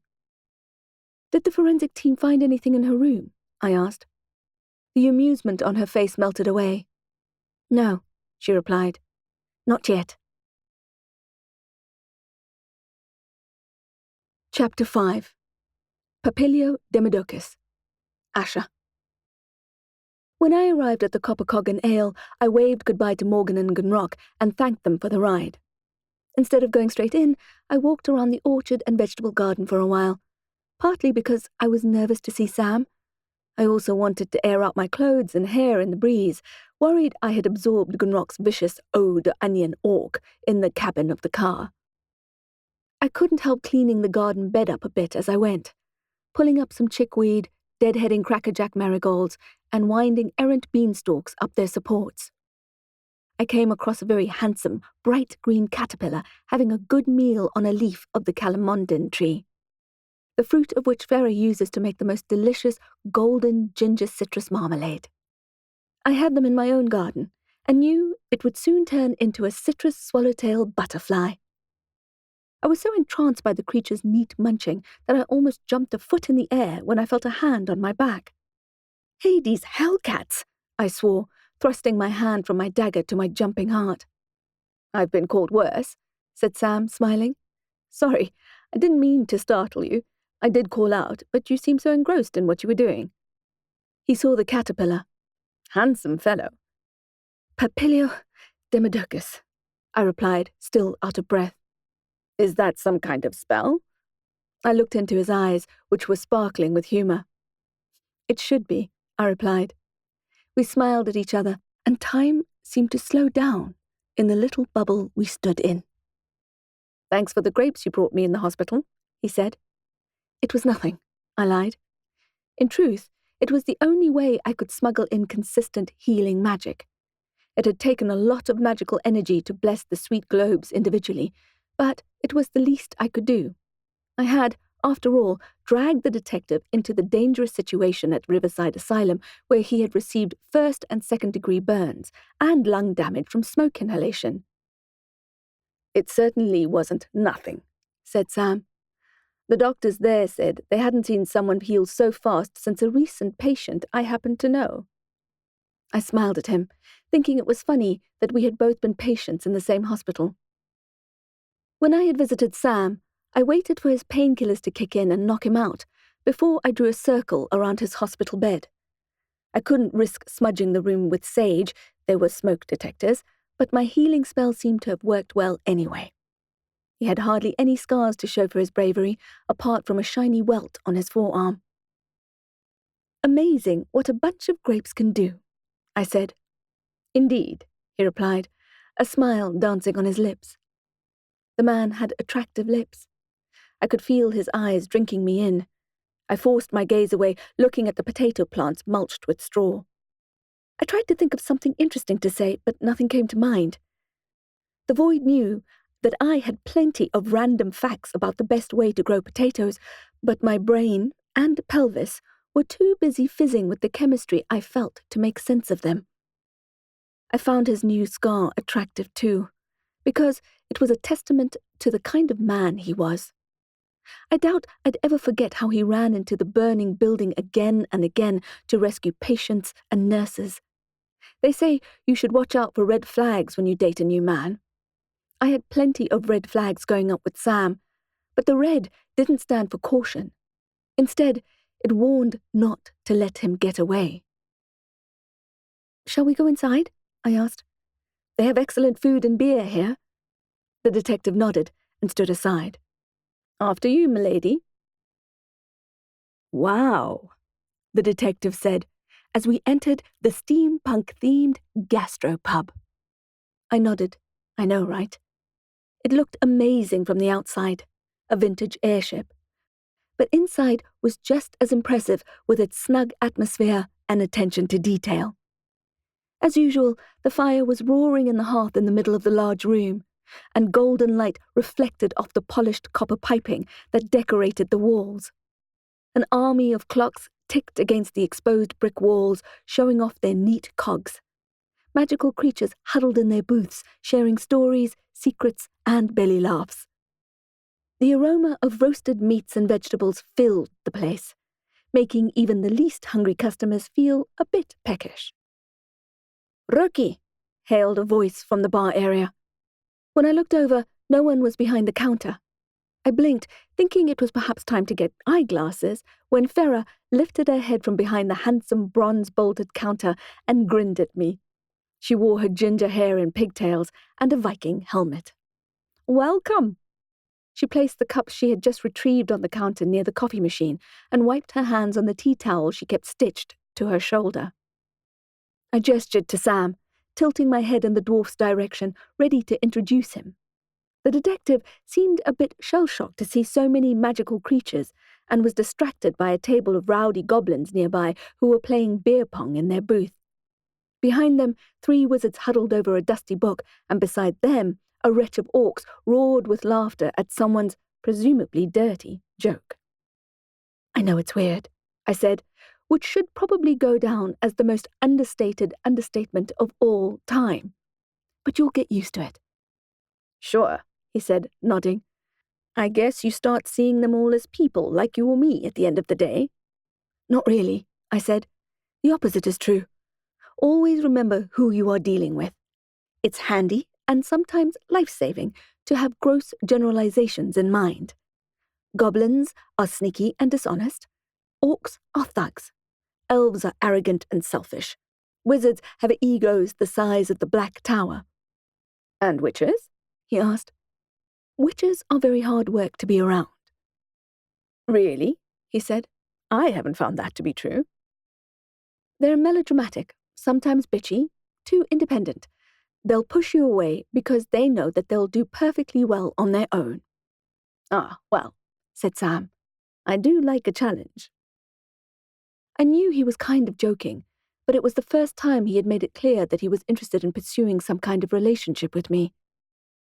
"Did the forensic team find anything in her room?" I asked. The amusement on her face melted away. "No," she replied. "Not yet." Chapter 5. Papilio Demodocus. Asha. When I arrived at the Copper Cog and Ale, I waved goodbye to Morgan and Gunrock and thanked them for the ride. Instead of going straight in, I walked around the orchard and vegetable garden for a while, partly because I was nervous to see Sam. I also wanted to air out my clothes and hair in the breeze, worried I had absorbed Gunrock's vicious eau d'onion orc in the cabin of the car. I couldn't help cleaning the garden bed up a bit as I went, pulling up some chickweed, deadheading crackerjack marigolds, and winding errant beanstalks up their supports. I came across a very handsome, bright green caterpillar having a good meal on a leaf of the calamondin tree, the fruit of which Vera uses to make the most delicious golden ginger citrus marmalade. I had them in my own garden, and knew it would soon turn into a citrus swallowtail butterfly. I was so entranced by the creature's neat munching that I almost jumped a foot in the air when I felt a hand on my back. Hades hellcats, I swore, thrusting my hand from my dagger to my jumping heart. I've been called worse, said Sam, smiling. Sorry, I didn't mean to startle you. I did call out, but you seemed so engrossed in what you were doing. He saw the caterpillar. Handsome fellow. Papilio Demodocus, I replied, still out of breath. Is that some kind of spell? I looked into his eyes, which were sparkling with humour. It should be, I replied. We smiled at each other, and time seemed to slow down in the little bubble we stood in. Thanks for the grapes you brought me in the hospital, he said. It was nothing, I lied. In truth, it was the only way I could smuggle in consistent healing magic. It had taken a lot of magical energy to bless the sweet globes individually, but it was the least I could do. I had, after all, dragged the detective into the dangerous situation at Riverside Asylum, where he had received first and second-degree burns and lung damage from smoke inhalation. It certainly wasn't nothing, said Sam. The doctors there said they hadn't seen someone heal so fast since a recent patient I happened to know. I smiled at him, thinking it was funny that we had both been patients in the same hospital. When I had visited Sam, I waited for his painkillers to kick in and knock him out before I drew a circle around his hospital bed. I couldn't risk smudging the room with sage, there were smoke detectors, but my healing spell seemed to have worked well anyway. He had hardly any scars to show for his bravery, apart from a shiny welt on his forearm. Amazing what a bunch of grapes can do, I said. Indeed, he replied, a smile dancing on his lips. The man had attractive lips. I could feel his eyes drinking me in. I forced my gaze away, looking at the potato plants mulched with straw. I tried to think of something interesting to say, but nothing came to mind. The void knew that I had plenty of random facts about the best way to grow potatoes, but my brain and pelvis were too busy fizzing with the chemistry I felt to make sense of them. I found his new scar attractive too, because it was a testament to the kind of man he was. I doubt I'd ever forget how he ran into the burning building again and again to rescue patients and nurses. They say you should watch out for red flags when you date a new man. I had plenty of red flags going up with Sam, but the red didn't stand for caution. Instead, it warned not to let him get away. Shall we go inside? I asked. They have excellent food and beer here. The detective nodded and stood aside. After you, milady. Wow, the detective said, as we entered the steampunk-themed gastropub. I nodded. I know, right? It looked amazing from the outside, a vintage airship. But inside was just as impressive with its snug atmosphere and attention to detail. As usual, the fire was roaring in the hearth in the middle of the large room, and golden light reflected off the polished copper piping that decorated the walls. An army of clocks ticked against the exposed brick walls, showing off their neat cogs. Magical creatures huddled in their booths, sharing stories, secrets, and belly laughs. The aroma of roasted meats and vegetables filled the place, making even the least hungry customers feel a bit peckish. "Rookie," hailed a voice from the bar area. When I looked over, no one was behind the counter. I blinked, thinking it was perhaps time to get eyeglasses, when Farah lifted her head from behind the handsome bronze-bolted counter and grinned at me. She wore her ginger hair in pigtails and a Viking helmet. "Welcome." She placed the cups she had just retrieved on the counter near the coffee machine and wiped her hands on the tea towel she kept stitched to her shoulder. I gestured to Sam, tilting my head in the dwarf's direction, ready to introduce him. The detective seemed a bit shell-shocked to see so many magical creatures, and was distracted by a table of rowdy goblins nearby who were playing beer pong in their booth. Behind them, 3 wizards huddled over a dusty book, and beside them, a wretch of orcs roared with laughter at someone's, presumably dirty, joke. "I know it's weird," I said, which should probably go down as the most understated understatement of all time. "But you'll get used to it." "Sure," he said, nodding. "I guess you start seeing them all as people like you or me at the end of the day." "Not really," I said. "The opposite is true. Always remember who you are dealing with. It's handy and sometimes life-saving to have gross generalizations in mind. Goblins are sneaky and dishonest. Orcs are thugs. Elves are arrogant and selfish. Wizards have egos the size of the Black Tower." "And witches?" he asked. "Witches are very hard work to be around." "Really?" he said. "I haven't found that to be true." "They're melodramatic, sometimes bitchy, too independent. They'll push you away because they know that they'll do perfectly well on their own." "Ah, well," said Sam. "I do like a challenge." I knew he was kind of joking, but it was the first time he had made it clear that he was interested in pursuing some kind of relationship with me.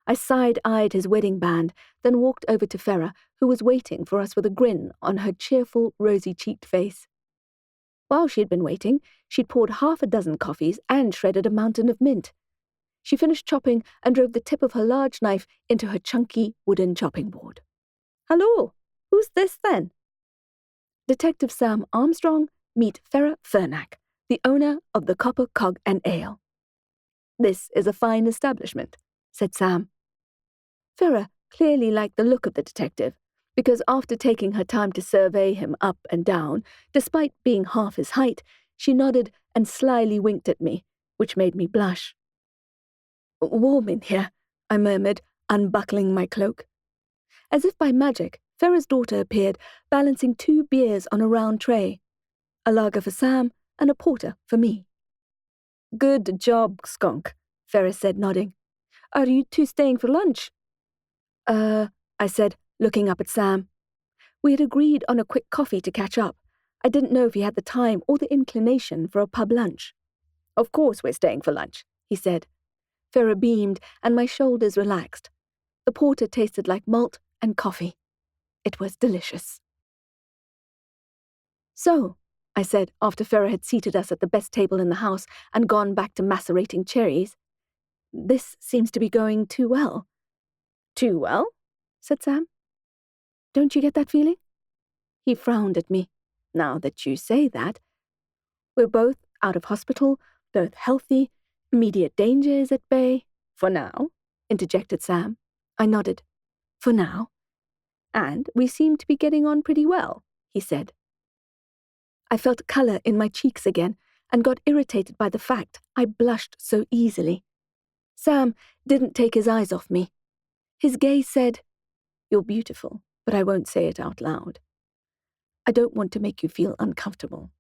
I side-eyed his wedding band, then walked over to Farah, who was waiting for us with a grin on her cheerful, rosy-cheeked face. While she had been waiting, she'd poured 6 coffees and shredded a mountain of mint. She finished chopping and drove the tip of her large knife into her chunky wooden chopping board. "Hello, who's this then?" "Detective Sam Armstrong, meet Farah Fernack, the owner of the Copper Cog and Ale." "This is a fine establishment," said Sam. Farah clearly liked the look of the detective, because after taking her time to survey him up and down, despite being half his height, she nodded and slyly winked at me, which made me blush. "Warm in here," I murmured, unbuckling my cloak. As if by magic, Farah's daughter appeared, balancing 2 beers on a round tray, a lager for Sam and a porter for me. "Good job, skunk," Farah said, nodding. "Are you 2 staying for lunch?" I said, looking up at Sam. We had agreed on a quick coffee to catch up. I didn't know if he had the time or the inclination for a pub lunch. "Of course we're staying for lunch," he said. Farah beamed, and my shoulders relaxed. The porter tasted like malt and coffee. It was delicious. "So," I said after Farah had seated us at the best table in the house and gone back to macerating cherries, "this seems to be going too well." "Too well?" said Sam. "Don't you get that feeling?" He frowned at me. "Now that you say that, we're both out of hospital, both healthy, immediate danger is at bay." "For now," interjected Sam. I nodded. "For now." "And we seem to be getting on pretty well," he said. I felt colour in my cheeks again and got irritated by the fact I blushed so easily. Sam didn't take his eyes off me. His gaze said, "You're beautiful, but I won't say it out loud. I don't want to make you feel uncomfortable.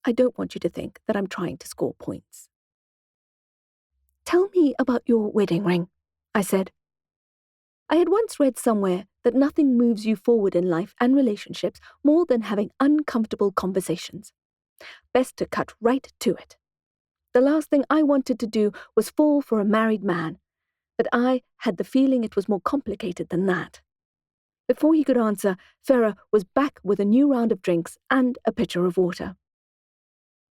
I don't want you to think that I'm trying to score points." "Tell me about your wedding ring," I said. I had once read somewhere that nothing moves you forward in life and relationships more than having uncomfortable conversations. Best to cut right to it. The last thing I wanted to do was fall for a married man, but I had the feeling it was more complicated than that. Before he could answer, Farah was back with a new round of drinks and a pitcher of water.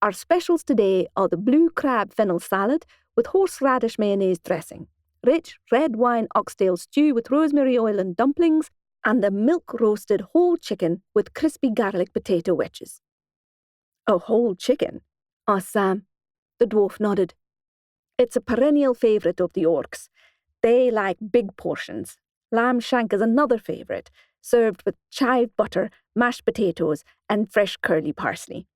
"Our specials today are the blue crab fennel salad with horseradish mayonnaise dressing, rich red wine oxtail stew with rosemary oil and dumplings, and the milk-roasted whole chicken with crispy garlic potato wedges." "A whole chicken?" asked Sam. The dwarf nodded. "It's a perennial favourite of the orcs. They like big portions. Lamb shank is another favourite, served with chive butter, mashed potatoes, and fresh curly parsley."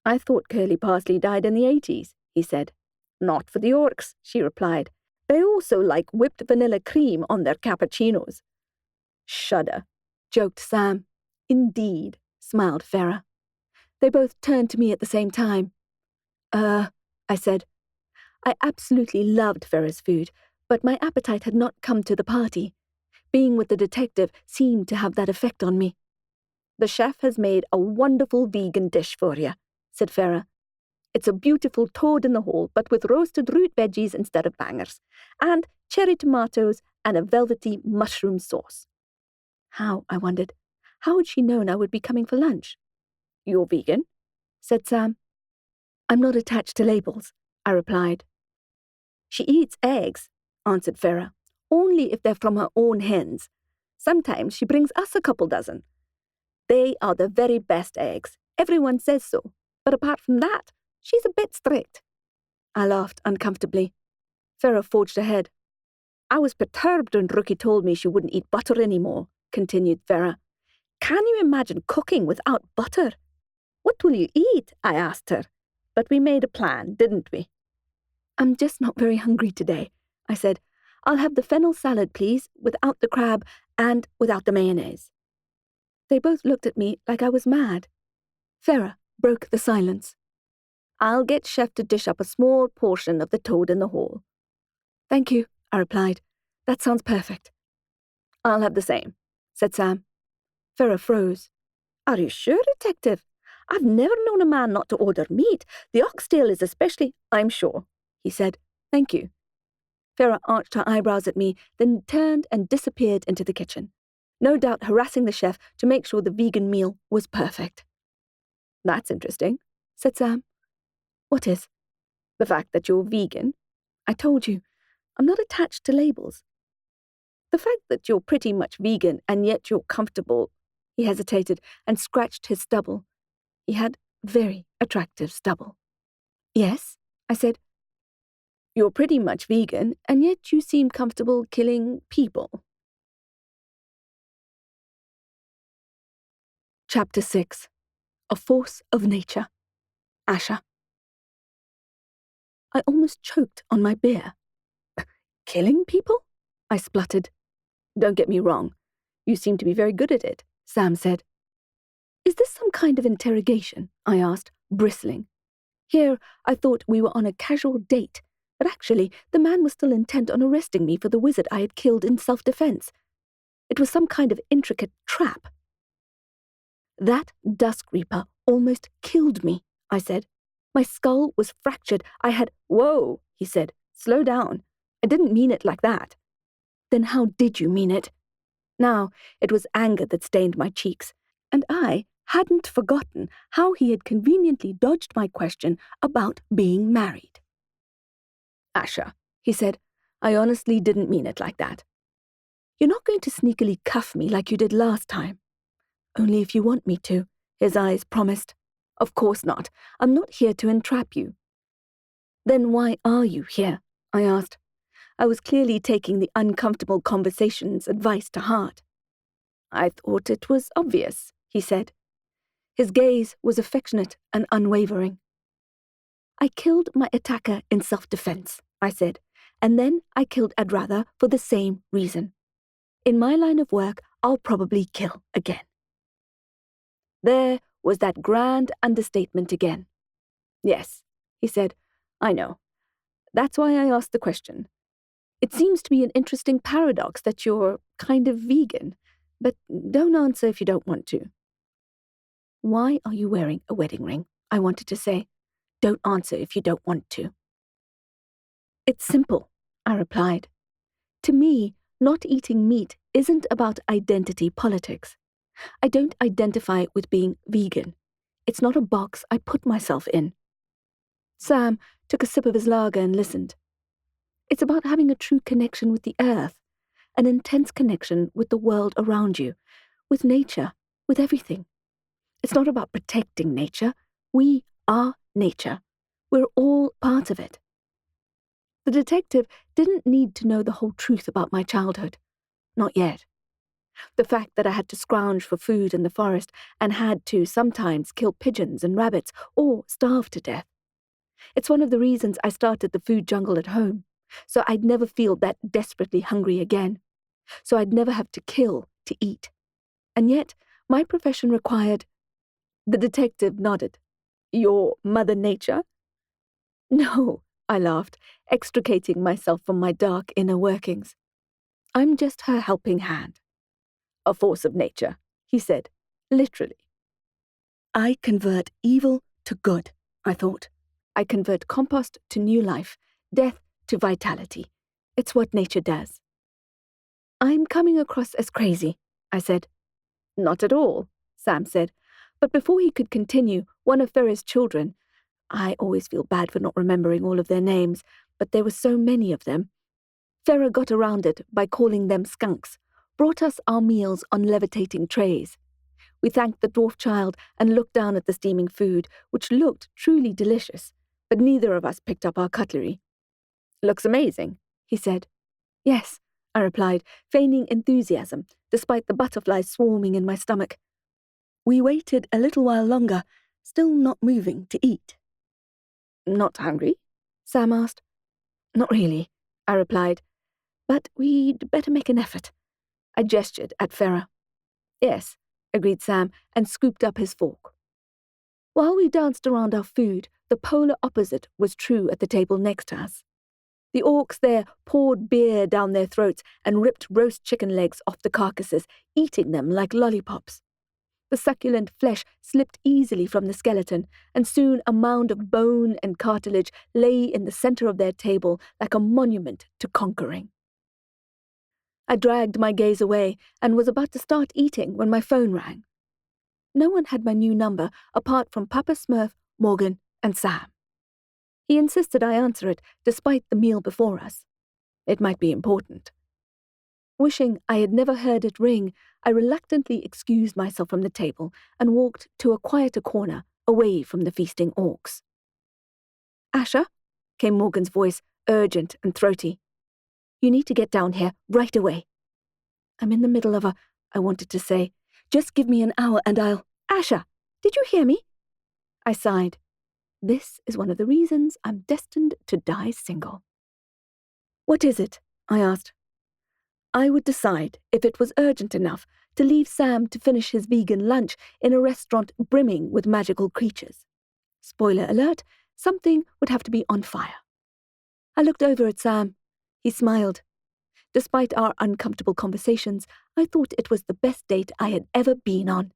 "I thought curly parsley died in the 80s, he said. "Not for the orcs," she replied. "They also like whipped vanilla cream on their cappuccinos." "Shudder," joked Sam. "Indeed," smiled Farah. They both turned to me at the same time. I said. I absolutely loved Farah's food, but my appetite had not come to the party. Being with the detective seemed to have that effect on me. "The chef has made a wonderful vegan dish for you," said Farah. "It's a beautiful toad in the hole, but with roasted root veggies instead of bangers, and cherry tomatoes and a velvety mushroom sauce." How, I wondered, how had she known I would be coming for lunch? "You're vegan?" said Sam. "I'm not attached to labels," I replied. "She eats eggs," answered Farah, "only if they're from her own hens. Sometimes she brings us a couple dozen. They are the very best eggs. Everyone says so. But apart from that, she's a bit strict." I laughed uncomfortably. Farah forged ahead. "I was perturbed when Rookie told me she wouldn't eat butter anymore," continued Farah. "Can you imagine cooking without butter?" "What will you eat?" I asked her. But we made a plan, didn't we? "I'm just not very hungry today," I said. "I'll have the fennel salad, please, without the crab and without the mayonnaise." They both looked at me like I was mad. Farah broke the silence. "I'll get Chef to dish up a small portion of the toad in the hole." "Thank you," I replied. "That sounds perfect." "I'll have the same," said Sam. Farah froze. "Are you sure, Detective? I've never known a man not to order meat. The oxtail is especially—" "I'm sure," he said. "Thank you." Farah arched her eyebrows at me, then turned and disappeared into the kitchen, no doubt harassing the chef to make sure the vegan meal was perfect. "That's interesting," said Sam. "What is?" "The fact that you're vegan." "I told you, I'm not attached to labels." "The fact that you're pretty much vegan and yet you're comfortable—" He hesitated and scratched his stubble. He had very attractive stubble. "Yes," I said. "You're pretty much vegan and yet you seem comfortable killing people." Chapter 6. A Force of Nature. Asha. I almost choked on my beer. "Killing people?" I spluttered. "Don't get me wrong. You seem to be very good at it," Sam said. "Is this some kind of interrogation?" I asked, bristling. Here, I thought we were on a casual date, but actually the man was still intent on arresting me for the wizard I had killed in self-defense. It was some kind of intricate trap. "That Dusk Reaper almost killed me," I said. "My skull was fractured. I had—" "Whoa," he said. "Slow down. I didn't mean it like that." "Then how did you mean it?" Now it was anger that stained my cheeks, and I hadn't forgotten how he had conveniently dodged my question about being married. "Asha," he said, "I honestly didn't mean it like that." "You're not going to sneakily cuff me like you did last time." "Only if you want me to," his eyes promised. "Of course not. I'm not here to entrap you." "Then why are you here?" I asked. I was clearly taking the uncomfortable conversation's advice to heart. "I thought it was obvious," he said. His gaze was affectionate and unwavering. "I killed my attacker in self-defense," I said, "and then I killed Adratha for the same reason. In my line of work, I'll probably kill again." There was that grand understatement again. "Yes," he said, "I know. That's why I asked the question. It seems to be an interesting paradox that you're kind of vegan, but don't answer if you don't want to." "Why are you wearing a wedding ring?" I wanted to say. "Don't answer if you don't want to." "It's simple," I replied. "To me, not eating meat isn't about identity politics. I don't identify with being vegan. It's not a box I put myself in." Sam took a sip of his lager and listened. "It's about having a true connection with the earth, an intense connection with the world around you, with nature, with everything. It's not about protecting nature. We are nature. We're all part of it." The detective didn't need to know the whole truth about my childhood. Not yet. The fact that I had to scrounge for food in the forest and had to sometimes kill pigeons and rabbits or starve to death. It's one of the reasons I started the food jungle at home, so I'd never feel that desperately hungry again, so I'd never have to kill to eat. And yet, my profession required— The detective nodded. "Your Mother Nature?" "No," I laughed, extricating myself from my dark inner workings. "I'm just her helping hand." "A force of nature," he said. Literally. I convert evil to good, I thought. I convert compost to new life, death to vitality. It's what nature does. I'm coming across as crazy, I said. Not at all, Sam said. But before he could continue, one of Ferra's children, I always feel bad for not remembering all of their names, but there were so many of them. Ferra got around it by calling them skunks, brought us our meals on levitating trays. We thanked the dwarf child and looked down at the steaming food, which looked truly delicious, but neither of us picked up our cutlery. Looks amazing, he said. Yes, I replied, feigning enthusiasm, despite the butterflies swarming in my stomach. We waited a little while longer, still not moving to eat. Not hungry? Sam asked. Not really, I replied, but we'd better make an effort. I gestured at Ferra. Yes, agreed Sam, and scooped up his fork. While we danced around our food, the polar opposite was true at the table next to us. The orcs there poured beer down their throats and ripped roast chicken legs off the carcasses, eating them like lollipops. The succulent flesh slipped easily from the skeleton, and soon a mound of bone and cartilage lay in the center of their table like a monument to conquering. I dragged my gaze away and was about to start eating when my phone rang. No one had my new number apart from Papa Smurf, Morgan, and Sam. He insisted I answer it despite the meal before us. It might be important. Wishing I had never heard it ring, I reluctantly excused myself from the table and walked to a quieter corner, away from the feasting orcs. Asha, came Morgan's voice, urgent and throaty. You need to get down here right away. I'm in the middle of I wanted to say, just give me an hour and I'll... Asha, did you hear me? I sighed. This is one of the reasons I'm destined to die single. What is it? I asked. I would decide, if it was urgent enough, to leave Sam to finish his vegan lunch in a restaurant brimming with magical creatures. Spoiler alert, something would have to be on fire. I looked over at Sam. He smiled. Despite our uncomfortable conversations, I thought it was the best date I had ever been on.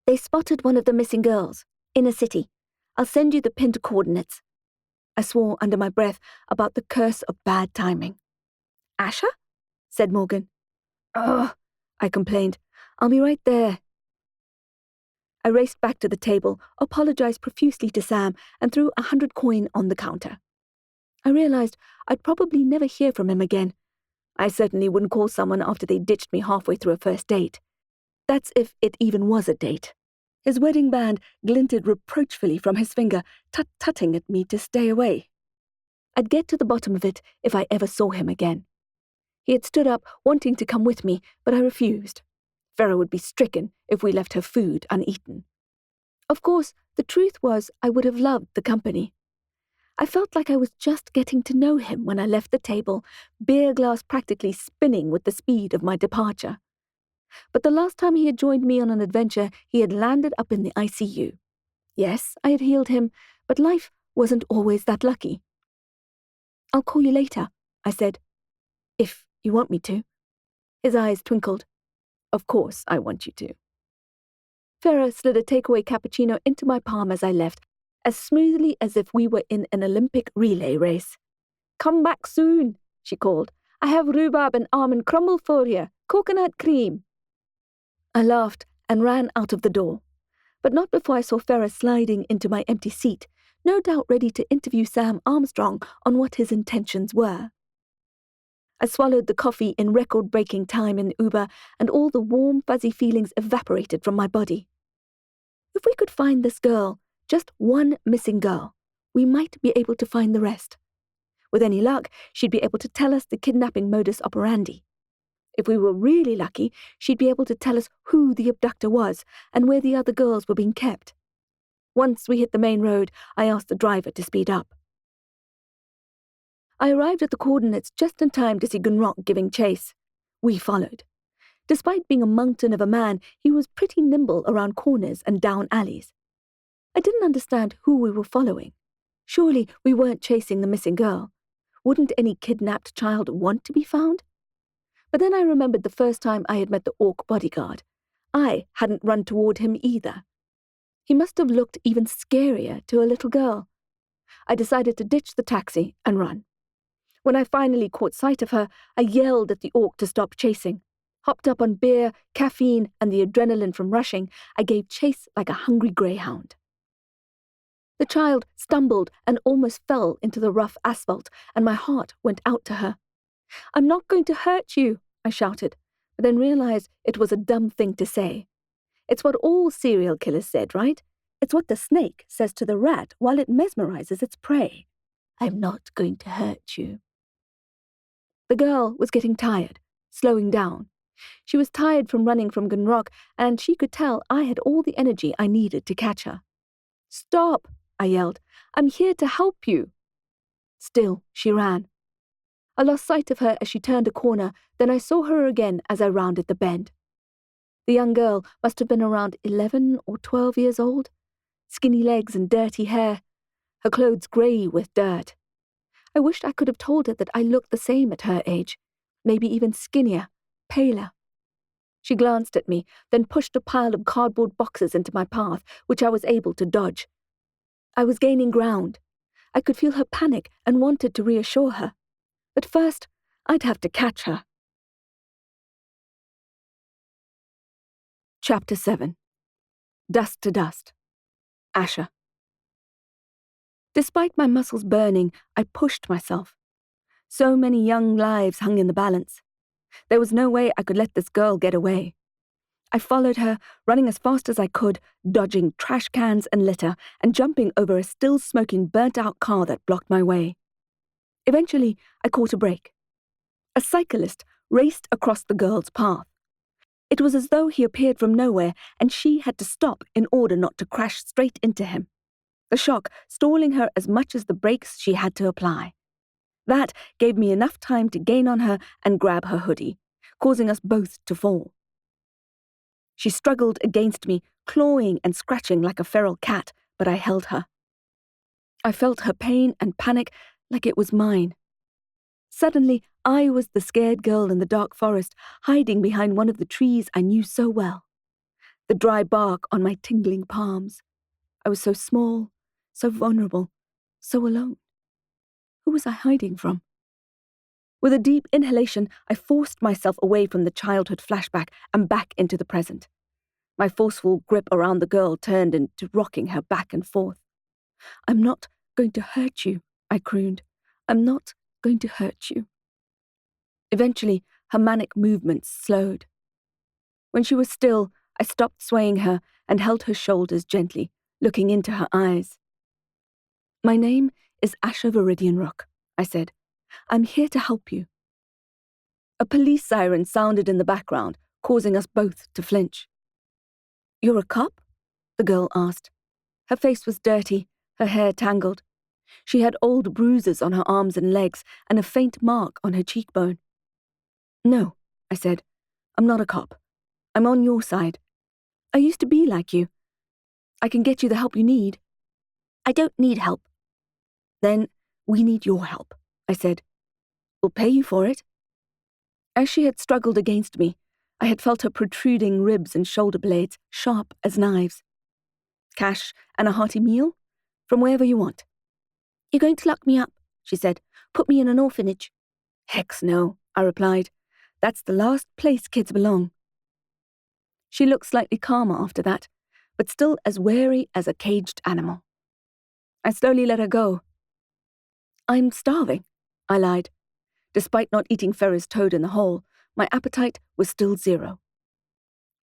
They spotted one of the missing girls, in a city. I'll send you the pinned coordinates. I swore under my breath about the curse of bad timing. Asha? Said Morgan. Ugh, I complained. I'll be right there. I raced back to the table, apologized profusely to Sam, and threw 100 coin on the counter. I realized I'd probably never hear from him again. I certainly wouldn't call someone after they ditched me halfway through a first date. That's if it even was a date. His wedding band glinted reproachfully from his finger, tut-tutting at me to stay away. I'd get to the bottom of it if I ever saw him again. He had stood up, wanting to come with me, but I refused. Ferra would be stricken if we left her food uneaten. Of course, the truth was I would have loved the company. I felt like I was just getting to know him when I left the table, beer glass practically spinning with the speed of my departure. But the last time he had joined me on an adventure, he had landed up in the ICU. Yes, I had healed him, but life wasn't always that lucky. I'll call you later, I said. If you want me to. His eyes twinkled. Of course I want you to. Ferra slid a takeaway cappuccino into my palm as I left, as smoothly as if we were in an Olympic relay race. Come back soon, she called. I have rhubarb and almond crumble for you, coconut cream. I laughed and ran out of the door, but not before I saw Ferra sliding into my empty seat, no doubt ready to interview Sam Armstrong on what his intentions were. I swallowed the coffee in record-breaking time in Uber, and all the warm, fuzzy feelings evaporated from my body. If we could find this girl, just one missing girl, we might be able to find the rest. With any luck, she'd be able to tell us the kidnapping modus operandi. If we were really lucky, she'd be able to tell us who the abductor was and where the other girls were being kept. Once we hit the main road, I asked the driver to speed up. I arrived at the coordinates just in time to see Gunrock giving chase. We followed. Despite being a mountain of a man, he was pretty nimble around corners and down alleys. I didn't understand who we were following. Surely we weren't chasing the missing girl. Wouldn't any kidnapped child want to be found? But then I remembered the first time I had met the orc bodyguard. I hadn't run toward him either. He must have looked even scarier to a little girl. I decided to ditch the taxi and run. When I finally caught sight of her, I yelled at the orc to stop chasing. Hopped up on beer, caffeine, and the adrenaline from rushing, I gave chase like a hungry greyhound. The child stumbled and almost fell into the rough asphalt, and my heart went out to her. "I'm not going to hurt you," I shouted, but then realized it was a dumb thing to say. It's what all serial killers said, right? It's what the snake says to the rat while it mesmerizes its prey. "I'm not going to hurt you." The girl was getting tired, slowing down. She was tired from running from Gunrock, and she could tell I had all the energy I needed to catch her. "Stop," I yelled. "I'm here to help you." Still, she ran. I lost sight of her as she turned a corner, then I saw her again as I rounded the bend. The young girl must have been around 11 or 12 years old. Skinny legs and dirty hair, her clothes grey with dirt. I wished I could have told her that I looked the same at her age, maybe even skinnier, paler. She glanced at me, then pushed a pile of cardboard boxes into my path, which I was able to dodge. I was gaining ground. I could feel her panic and wanted to reassure her. But first, I'd have to catch her. Chapter 7. Dust to Dust. Asha. Despite my muscles burning, I pushed myself. So many young lives hung in the balance. There was no way I could let this girl get away. I followed her, running as fast as I could, dodging trash cans and litter, and jumping over a still-smoking burnt-out car that blocked my way. Eventually, I caught a break. A cyclist raced across the girl's path. It was as though he appeared from nowhere, and she had to stop in order not to crash straight into him. The shock stalling her as much as the brakes she had to apply. That gave me enough time to gain on her and grab her hoodie, causing us both to fall. She struggled against me, clawing and scratching like a feral cat, but I held her. I felt her pain and panic like it was mine. Suddenly, I was the scared girl in the dark forest, hiding behind one of the trees I knew so well. The dry bark on my tingling palms. I was so small, so vulnerable, so alone. Who was I hiding from? With a deep inhalation, I forced myself away from the childhood flashback and back into the present. My forceful grip around the girl turned into rocking her back and forth. "I'm not going to hurt you," I crooned. "I'm not going to hurt you." Eventually, her manic movements slowed. When she was still, I stopped swaying her and held her shoulders gently, looking into her eyes. "My name is Asha Viridian-Rook," I said. "I'm here to help you." A police siren sounded in the background, causing us both to flinch. "You're a cop?" the girl asked. Her face was dirty, her hair tangled. She had old bruises on her arms and legs and a faint mark on her cheekbone. "No," I said. "I'm not a cop. I'm on your side. I used to be like you. I can get you the help you need." "I don't need help." "Then we need your help," I said. "We'll pay you for it." As she had struggled against me, I had felt her protruding ribs and shoulder blades, sharp as knives. "Cash and a hearty meal? From wherever you want." "You're going to lock me up," she said. "Put me in an orphanage." "Hex no," I replied. "That's the last place kids belong." She looked slightly calmer after that, but still as wary as a caged animal. I slowly let her go. "I'm starving," I lied. Despite not eating Ferris toad in the hole, my appetite was still 0.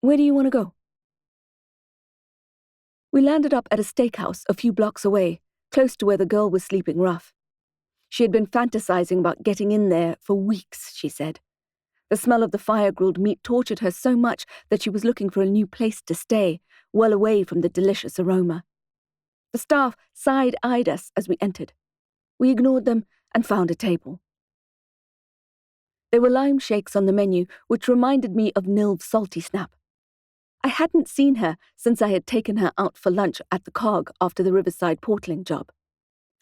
"Where do you want to go?" We landed up at a steakhouse a few blocks away, close to where the girl was sleeping rough. She had been fantasizing about getting in there for weeks, she said. The smell of the fire-grilled meat tortured her so much that she was looking for a new place to stay, well away from the delicious aroma. The staff side-eyed us as we entered. We ignored them and found a table. There were lime shakes on the menu, which reminded me of Nilv's salty snap. I hadn't seen her since I had taken her out for lunch at the Cog after the Riverside portling job.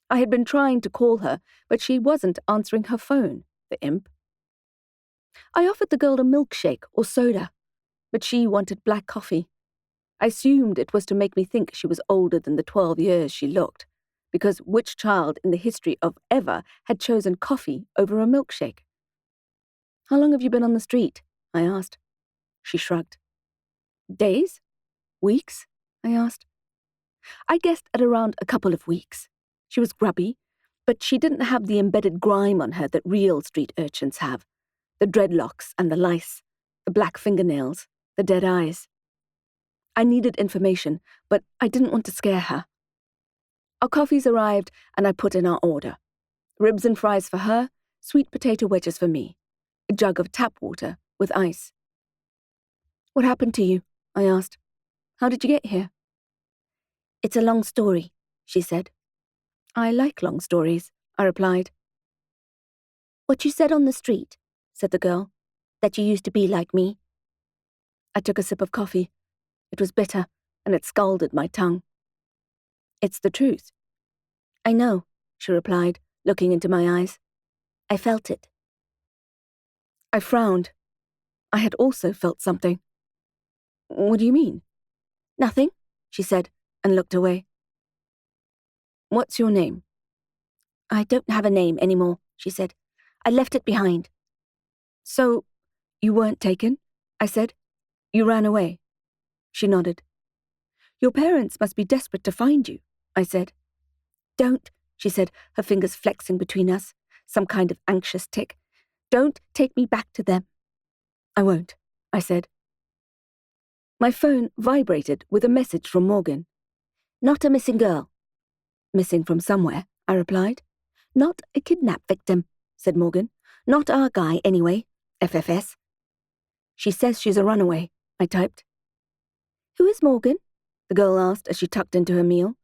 I had been trying to call her, but she wasn't answering her phone, the imp. I offered the girl a milkshake or soda. But she wanted black coffee. I assumed it was to make me think she was older than the 12 years she looked, because which child in the history of ever had chosen coffee over a milkshake? "How long have you been on the street?" I asked. She shrugged. "Days? Weeks?" I asked. I guessed at around a couple of weeks. She was grubby, but she didn't have the embedded grime on her that real street urchins have. The dreadlocks and the lice, the black fingernails, the dead eyes. I needed information, but I didn't want to scare her. Our coffees arrived, and I put in our order. Ribs and fries for her, sweet potato wedges for me, a jug of tap water with ice. "What happened to you?" I asked. "How did you get here?" "It's a long story," she said. "I like long stories," I replied. "What you said on the street," said the girl, "that you used to be like me." I took a sip of coffee. It was bitter, and it scalded my tongue. "It's the truth." "I know," she replied, looking into my eyes. "I felt it." I frowned. I had also felt something. "What do you mean?" "Nothing," she said, and looked away. "What's your name?" "I don't have a name anymore," she said. "I left it behind." "So, you weren't taken?" I said. "You ran away?" She nodded. "Your parents must be desperate to find you," I said. "Don't," she said, her fingers flexing between us, some kind of anxious tic. "Don't take me back to them." "I won't," I said. My phone vibrated with a message from Morgan. "Not a missing girl." "Missing from somewhere," I replied. "Not a kidnap victim," said Morgan. "Not our guy, anyway. FFS." "She says she's a runaway," I typed. "Who is Morgan?" the girl asked as she tucked into her meal.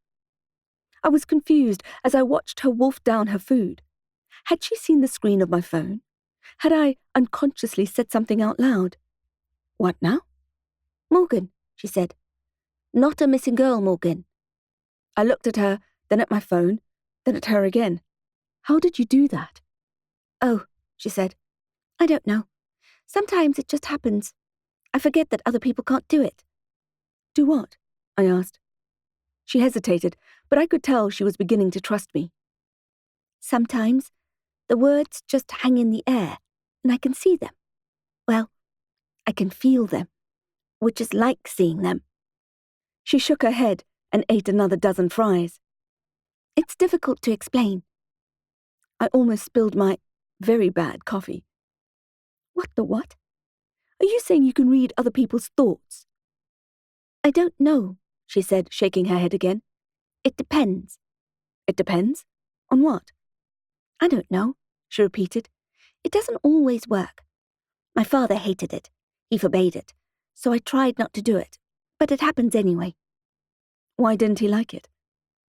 I was confused as I watched her wolf down her food. Had she seen the screen of my phone? Had I unconsciously said something out loud? "What now?" "Morgan," she said. "Not a missing girl, Morgan." I looked at her, then at my phone, then at her again. "How did you do that?" "Oh," she said. "I don't know. Sometimes it just happens. I forget that other people can't do it." "Do what?" I asked. She hesitated, but I could tell she was beginning to trust me. "Sometimes the words just hang in the air, and I can see them. Well, I can feel them, which is like seeing them." She shook her head and ate another dozen fries. "It's difficult to explain." I almost spilled my very bad coffee. "What the what? Are you saying you can read other people's thoughts?" "I don't know," she said, shaking her head again. "It depends." "It depends? On what?" "I don't know," she repeated. "It doesn't always work. My father hated it. He forbade it. So I tried not to do it. But it happens anyway." "Why didn't he like it?"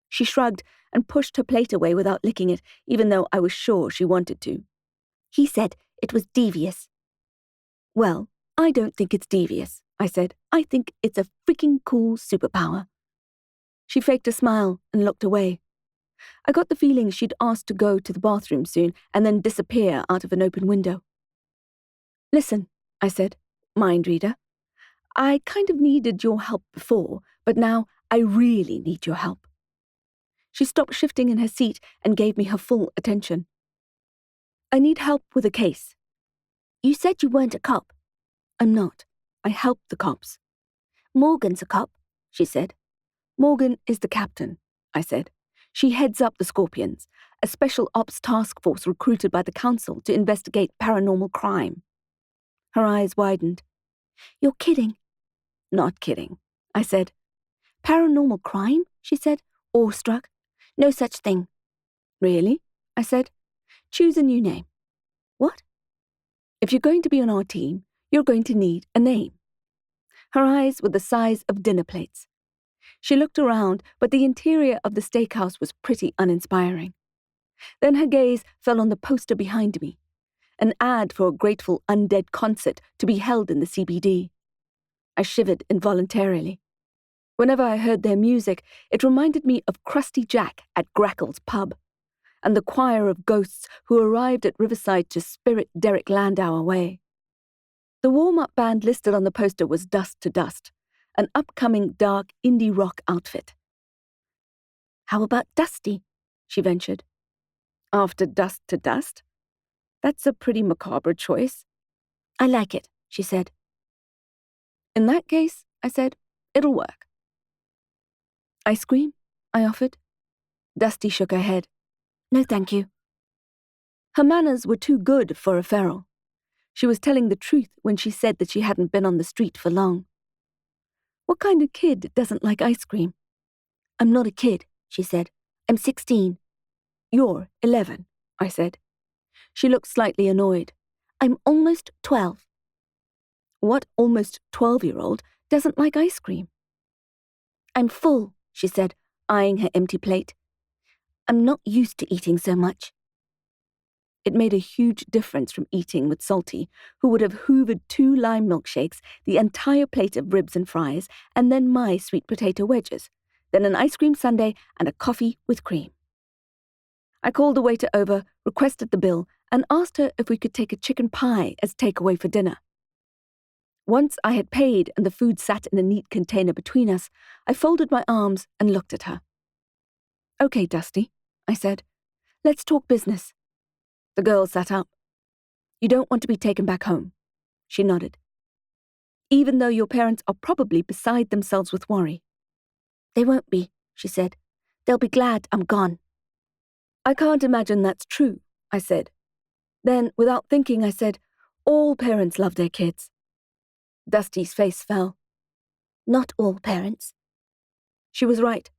She shrugged and pushed her plate away without licking it, even though I was sure she wanted to. "He said it was devious." "Well, I don't think it's devious," I said. "I think it's a freaking cool superpower." She faked a smile and looked away. I got the feeling she'd asked to go to the bathroom soon and then disappear out of an open window. "Listen," I said, mind reader. "I kind of needed your help before, but now I really need your help." She stopped shifting in her seat and gave me her full attention. "I need help with a case." "You said you weren't a cop." "I'm not. I help the cops." "Morgan's a cop," she said. "Morgan is the captain," I said. "She heads up the Scorpions, a special ops task force recruited by the council to investigate paranormal crime." Her eyes widened. "You're kidding." "Not kidding," I said. "Paranormal crime?" she said, awestruck. "No such thing." "Really?" I said. "Choose a new name." "What?" "If you're going to be on our team, you're going to need a name." Her eyes were the size of dinner plates. She looked around, but the interior of the steakhouse was pretty uninspiring. Then her gaze fell on the poster behind me, an ad for a Grateful Undead concert to be held in the CBD. I shivered involuntarily. Whenever I heard their music, it reminded me of Krusty Jack at Grackle's pub, and the choir of ghosts who arrived at Riverside to spirit Derek Landau away. The warm-up band listed on the poster was Dust to Dust, an upcoming dark indie rock outfit. "How about Dusty?" she ventured. "After Dust to Dust? That's a pretty macabre choice." "I like it," she said. "In that case," I said, "it'll work." "Ice cream?" I offered. Dusty shook her head. "No, thank you." Her manners were too good for a feral. She was telling the truth when she said that she hadn't been on the street for long. What kind of kid doesn't like ice cream? "I'm not a kid," she said. "I'm 16. "You're 11, I said. She looked slightly annoyed. "I'm almost 12. "What almost 12-year-old doesn't like ice cream?" "I'm full," she said, eyeing her empty plate. "I'm not used to eating so much." It made a huge difference from eating with Salty, who would have hoovered 2 lime milkshakes, the entire plate of ribs and fries, and then my sweet potato wedges, then an ice cream sundae and a coffee with cream. I called the waiter over, requested the bill, and asked her if we could take a chicken pie as takeaway for dinner. Once I had paid and the food sat in a neat container between us, I folded my arms and looked at her. "Okay, Dusty," I said. "Let's talk business." The girl sat up. "You don't want to be taken back home." She nodded. "Even though your parents are probably beside themselves with worry." "They won't be," she said. "They'll be glad I'm gone." "I can't imagine that's true," I said. Then, without thinking, I said, "All parents love their kids." Dusty's face fell. "Not all parents." She was right.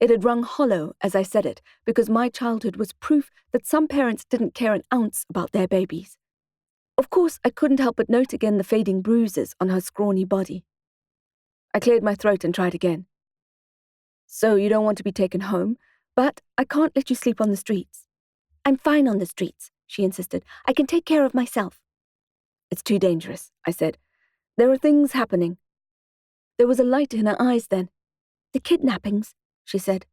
It had rung hollow as I said it, because my childhood was proof that some parents didn't care an ounce about their babies. Of course, I couldn't help but note again the fading bruises on her scrawny body. I cleared my throat and tried again. "So you don't want to be taken home, but I can't let you sleep on the streets." "I'm fine on the streets," she insisted. "I can take care of myself." "It's too dangerous," I said. "There are things happening." There was a light in her eyes then. "The kidnappings," she said.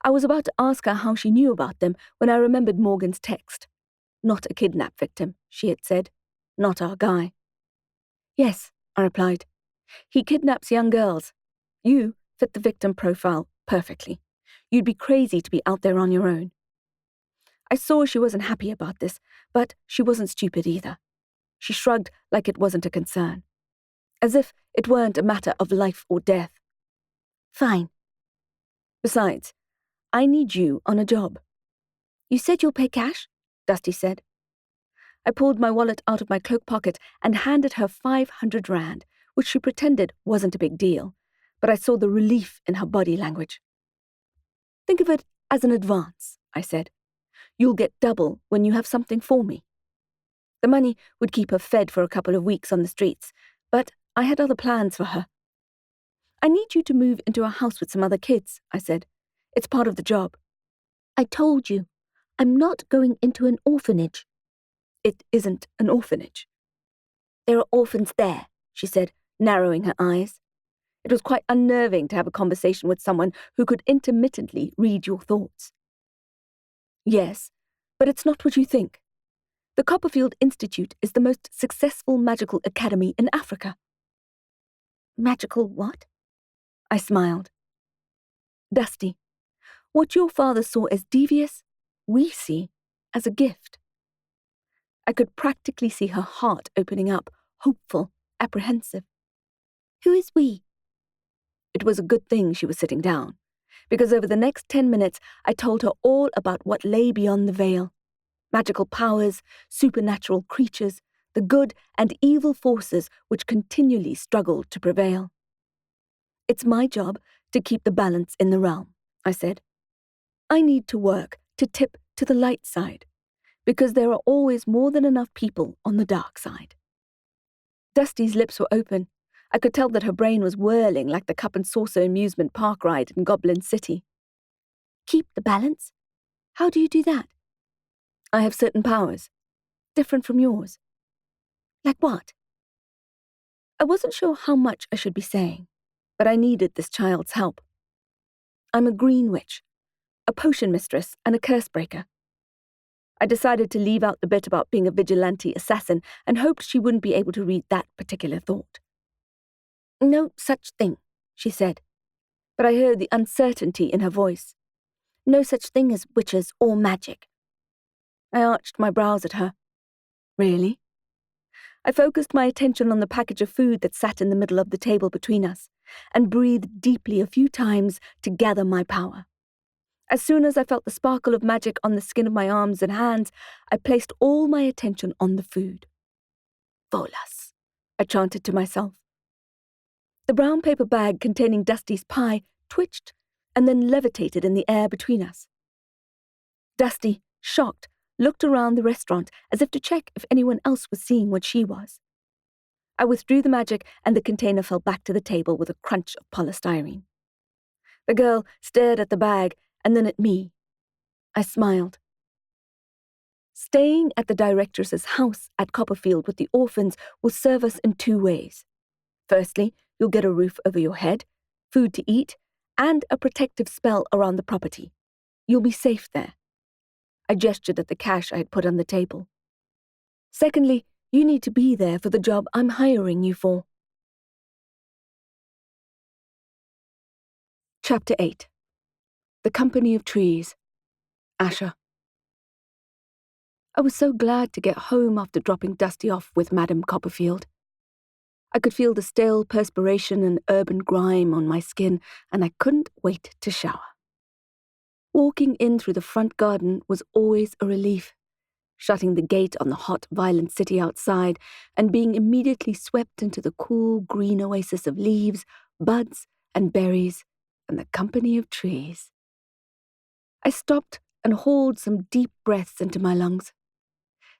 I was about to ask her how she knew about them when I remembered Morgan's text. "Not a kidnap victim," she had said. "Not our guy." "Yes," I replied. "He kidnaps young girls. You fit the victim profile perfectly. You'd be crazy to be out there on your own." I saw she wasn't happy about this, but she wasn't stupid either. She shrugged like it wasn't a concern, as if it weren't a matter of life or death. "Fine. Besides, I need you on a job." "You said you'll pay cash?" Dusty said. I pulled my wallet out of my cloak pocket and handed her 500 rand, which she pretended wasn't a big deal, but I saw the relief in her body language. "Think of it as an advance," I said. "You'll get double when you have something for me." The money would keep her fed for a couple of weeks on the streets, but I had other plans for her. "I need you to move into a house with some other kids," I said. "It's part of the job." "I told you, I'm not going into an orphanage." "It isn't an orphanage." "There are orphans there," she said, narrowing her eyes. It was quite unnerving to have a conversation with someone who could intermittently read your thoughts. "Yes, but it's not what you think. The Copperfield Institute is the most successful magical academy in Africa." "Magical what?" I smiled. "Dusty, what your father saw as devious, we see as a gift." I could practically see her heart opening up, hopeful, apprehensive. "Who is we?" It was a good thing she was sitting down, because over the next 10 minutes I told her all about what lay beyond the veil. Magical powers, supernatural creatures, the good and evil forces which continually struggled to prevail. "It's my job to keep the balance in the realm," I said. "I need to work to tip to the light side, because there are always more than enough people on the dark side." Dusty's lips were open. I could tell that her brain was whirling like the cup and saucer amusement park ride in Goblin City. "Keep the balance? How do you do that?" "I have certain powers, different from yours." "Like what?" I wasn't sure how much I should be saying, but I needed this child's help. "I'm a green witch, a potion mistress, and a Cursebreaker." I decided to leave out the bit about being a vigilante assassin and hoped she wouldn't be able to read that particular thought. "No such thing," she said, but I heard the uncertainty in her voice. "No such thing as witches or magic." I arched my brows at her. Really? I focused my attention on the package of food that sat in the middle of the table between us, and breathed deeply a few times to gather my power. As soon as I felt the sparkle of magic on the skin of my arms and hands, I placed all my attention on the food. "Volas," I chanted to myself. The brown paper bag containing Dusty's pie twitched and then levitated in the air between us. Dusty, shocked, looked around the restaurant as if to check if anyone else was seeing what she was. I withdrew the magic and the container fell back to the table with a crunch of polystyrene. The girl stared at the bag and then at me. I smiled. Staying at the directress's house at Copperfield with the orphans will serve us in 2 ways. Firstly, you'll get a roof over your head, food to eat, and a protective spell around the property. You'll be safe there. I gestured at the cash I had put on the table. Secondly, you need to be there for the job I'm hiring you for. Chapter 8. The Company of Trees. Asha. I was so glad to get home after dropping Dusty off with Madame Copperfield. I could feel the stale perspiration and urban grime on my skin, and I couldn't wait to shower. Walking in through the front garden was always a relief, shutting the gate on the hot, violent city outside and being immediately swept into the cool green oasis of leaves, buds, and berries, and the company of trees. I stopped and hauled some deep breaths into my lungs.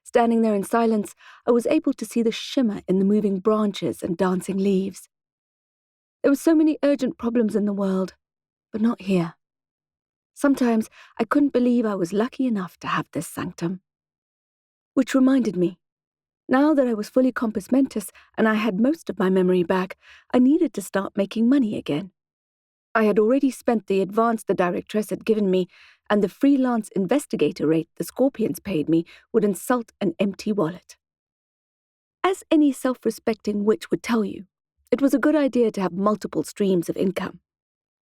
Standing there in silence, I was able to see the shimmer in the moving branches and dancing leaves. There were so many urgent problems in the world, but not here. Sometimes I couldn't believe I was lucky enough to have this sanctum. Which reminded me, now that I was fully compos mentis and I had most of my memory back, I needed to start making money again. I had already spent the advance the directress had given me, and the freelance investigator rate the Scorpions paid me would insult an empty wallet. As any self-respecting witch would tell you, it was a good idea to have multiple streams of income.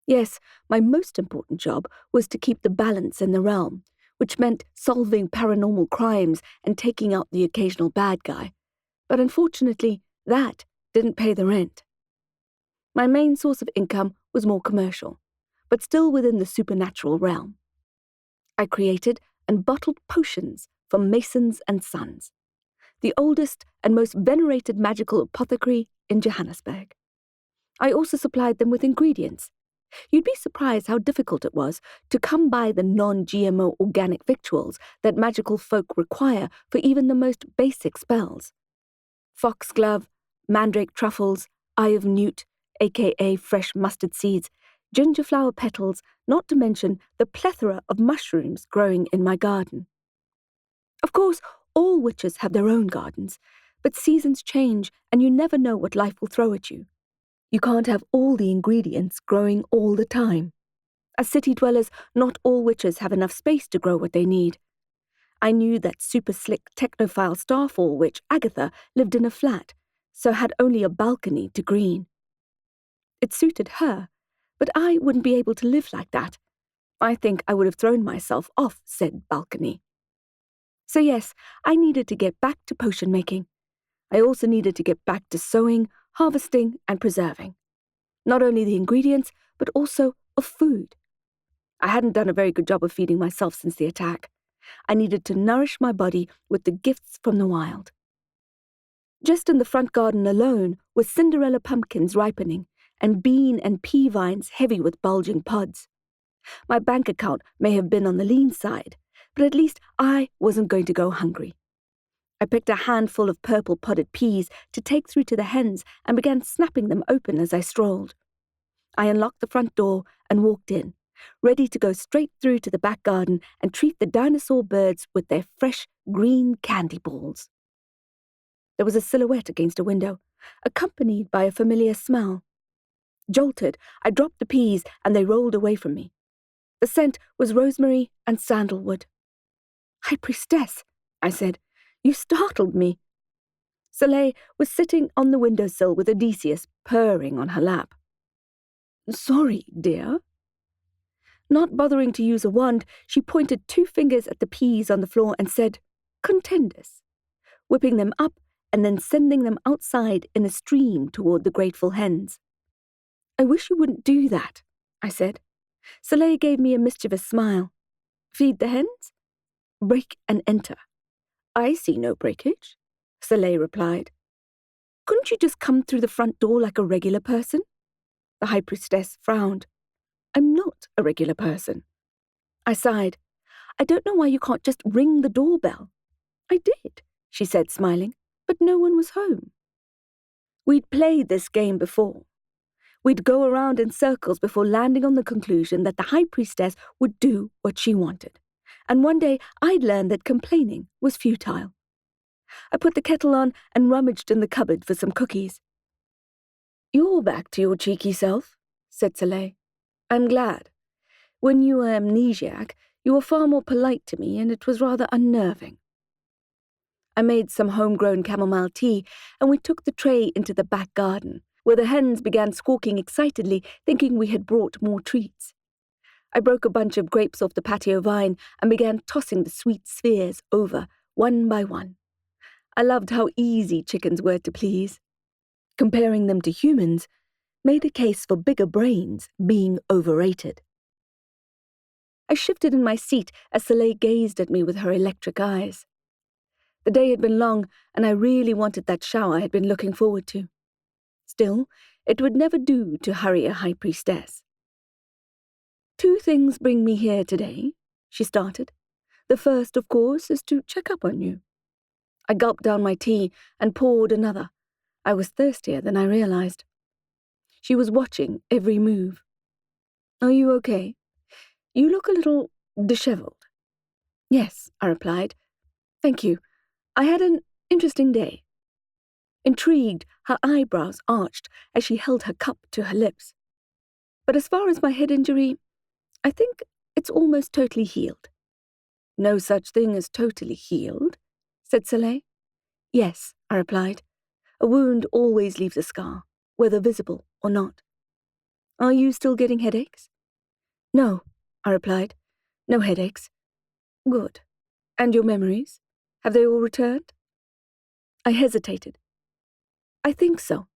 Yes, my most important job was to keep the balance in the realm, which meant solving paranormal crimes and taking out the occasional bad guy. But unfortunately, that didn't pay the rent. My main source of income was more commercial, but still within the supernatural realm. I created and bottled potions for Masons and Sons, the oldest and most venerated magical apothecary in Johannesburg. I also supplied them with ingredients. You'd be surprised how difficult it was to come by the non-GMO organic victuals that magical folk require for even the most basic spells. Foxglove, mandrake truffles, eye of newt, aka fresh mustard seeds, gingerflower petals, not to mention the plethora of mushrooms growing in my garden. Of course, all witches have their own gardens, but seasons change and you never know what life will throw at you. You can't have all the ingredients growing all the time. As city dwellers, not all witches have enough space to grow what they need. I knew that super slick technophile starfall witch Agatha lived in a flat, so had only a balcony to green. It suited her, but I wouldn't be able to live like that. I think I would have thrown myself off said balcony. So yes, I needed to get back to potion making. I also needed to get back to sowing, harvesting, and preserving. Not only the ingredients, but also of food. I hadn't done a very good job of feeding myself since the attack. I needed to nourish my body with the gifts from the wild. Just in the front garden alone were Cinderella pumpkins ripening, and bean and pea vines heavy with bulging pods. My bank account may have been on the lean side, but at least I wasn't going to go hungry. I picked a handful of purple podded peas to take through to the hens and began snapping them open as I strolled. I unlocked the front door and walked in, ready to go straight through to the back garden and treat the dinosaur birds with their fresh green candy balls. There was a silhouette against a window, accompanied by a familiar smell. Jolted, I dropped the peas and they rolled away from me. The scent was rosemary and sandalwood. High Priestess, I said. You startled me. Soleil was sitting on the windowsill with Odysseus purring on her lap. Sorry, dear. Not bothering to use a wand, she pointed 2 fingers at the peas on the floor and said, Contenders, whipping them up and then sending them outside in a stream toward the grateful hens. I wish you wouldn't do that, I said. Soleil gave me a mischievous smile. Feed the hens? Break and enter. I see no breakage, Soleil replied. Couldn't you just come through the front door like a regular person? The High Priestess frowned. I'm not a regular person. I sighed. I don't know why you can't just ring the doorbell. I did, she said, smiling, but no one was home. We'd played this game before. We'd go around in circles before landing on the conclusion that the High Priestess would do what she wanted. And one day I'd learned that complaining was futile. I put the kettle on and rummaged in the cupboard for some cookies. You're back to your cheeky self, said Soleil. I'm glad. When you were amnesiac, you were far more polite to me, and it was rather unnerving. I made some homegrown chamomile tea, and we took the tray into the back garden, where the hens began squawking excitedly, thinking we had brought more treats. I broke a bunch of grapes off the patio vine and began tossing the sweet spheres over, one by one. I loved how easy chickens were to please. Comparing them to humans made a case for bigger brains being overrated. I shifted in my seat as Soleil gazed at me with her electric eyes. The day had been long, and I really wanted that shower I had been looking forward to. Still, it would never do to hurry a High Priestess. 2 things bring me here today, she started. The first, of course, is to check up on you. I gulped down my tea and poured another. I was thirstier than I realized. She was watching every move. Are you okay? You look a little disheveled. Yes, I replied. Thank you. I had an interesting day. Intrigued, her eyebrows arched as she held her cup to her lips. But as far as my head injury, I think it's almost totally healed. No such thing as totally healed, said Soleil. Yes, I replied. A wound always leaves a scar, whether visible or not. Are you still getting headaches? No, I replied. No headaches. Good. And your memories? Have they all returned? I hesitated. I think so.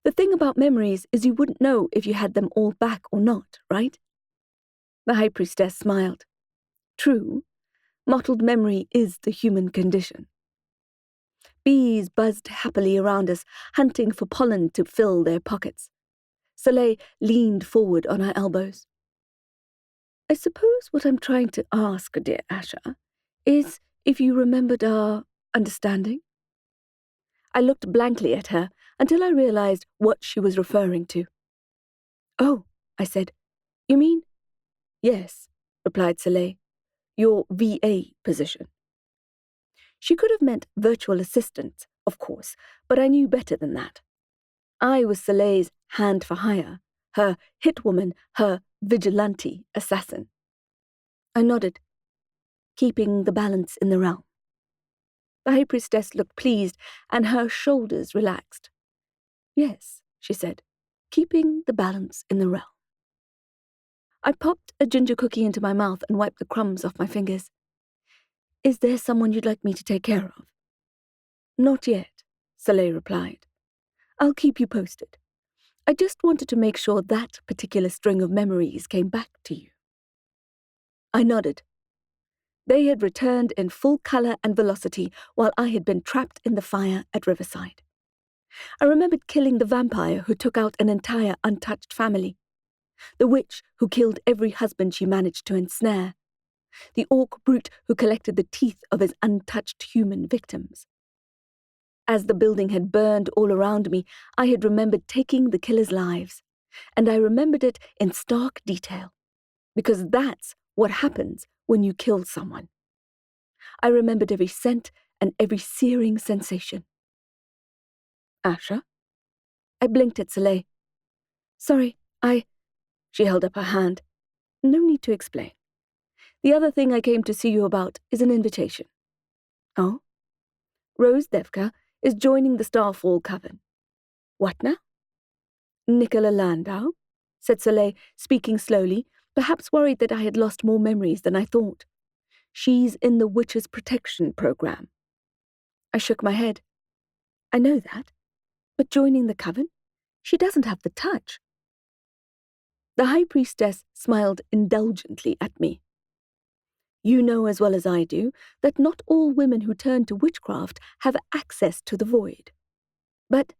The thing about memories is you wouldn't know if you had them all back or not, right? The High Priestess smiled. True. Mottled memory is the human condition. Bees buzzed happily around us, hunting for pollen to fill their pockets. Soleil leaned forward on her elbows. I suppose what I'm trying to ask, dear Asha, is if you remembered our understanding? I looked blankly at her until I realized what she was referring to. Oh, I said. You mean? Yes, replied Soleil. Your VA position. She could have meant virtual assistant, of course, but I knew better than that. I was Soleil's hand for hire, her hitwoman, her vigilante assassin. I nodded, keeping the balance in the realm. The High Priestess looked pleased, and her shoulders relaxed. Yes, she said, keeping the balance in the realm. I popped a ginger cookie into my mouth and wiped the crumbs off my fingers. Is there someone you'd like me to take care of? Not yet, Soleil replied. I'll keep you posted. I just wanted to make sure that particular string of memories came back to you. I nodded. They had returned in full colour and velocity while I had been trapped in the fire at Riverside. I remembered killing the vampire who took out an entire untouched family, the witch who killed every husband she managed to ensnare, the orc brute who collected the teeth of his untouched human victims. As the building had burned all around me, I had remembered taking the killers' lives, and I remembered it in stark detail, because that's what happens when you kill someone. I remembered every scent and every searing sensation. Asha? I blinked at Soleil. Sorry, She held up her hand. No need to explain. The other thing I came to see you about is an invitation. Oh? Rose Devka is joining the Starfall Coven. What now? Nicola Landau, said Soleil, speaking slowly, perhaps worried that I had lost more memories than I thought. She's in the Witches' Protection Program. I shook my head. I know that, but joining the coven? She doesn't have the touch. The High Priestess smiled indulgently at me. You know as well as I do that not all women who turn to witchcraft have access to the void. But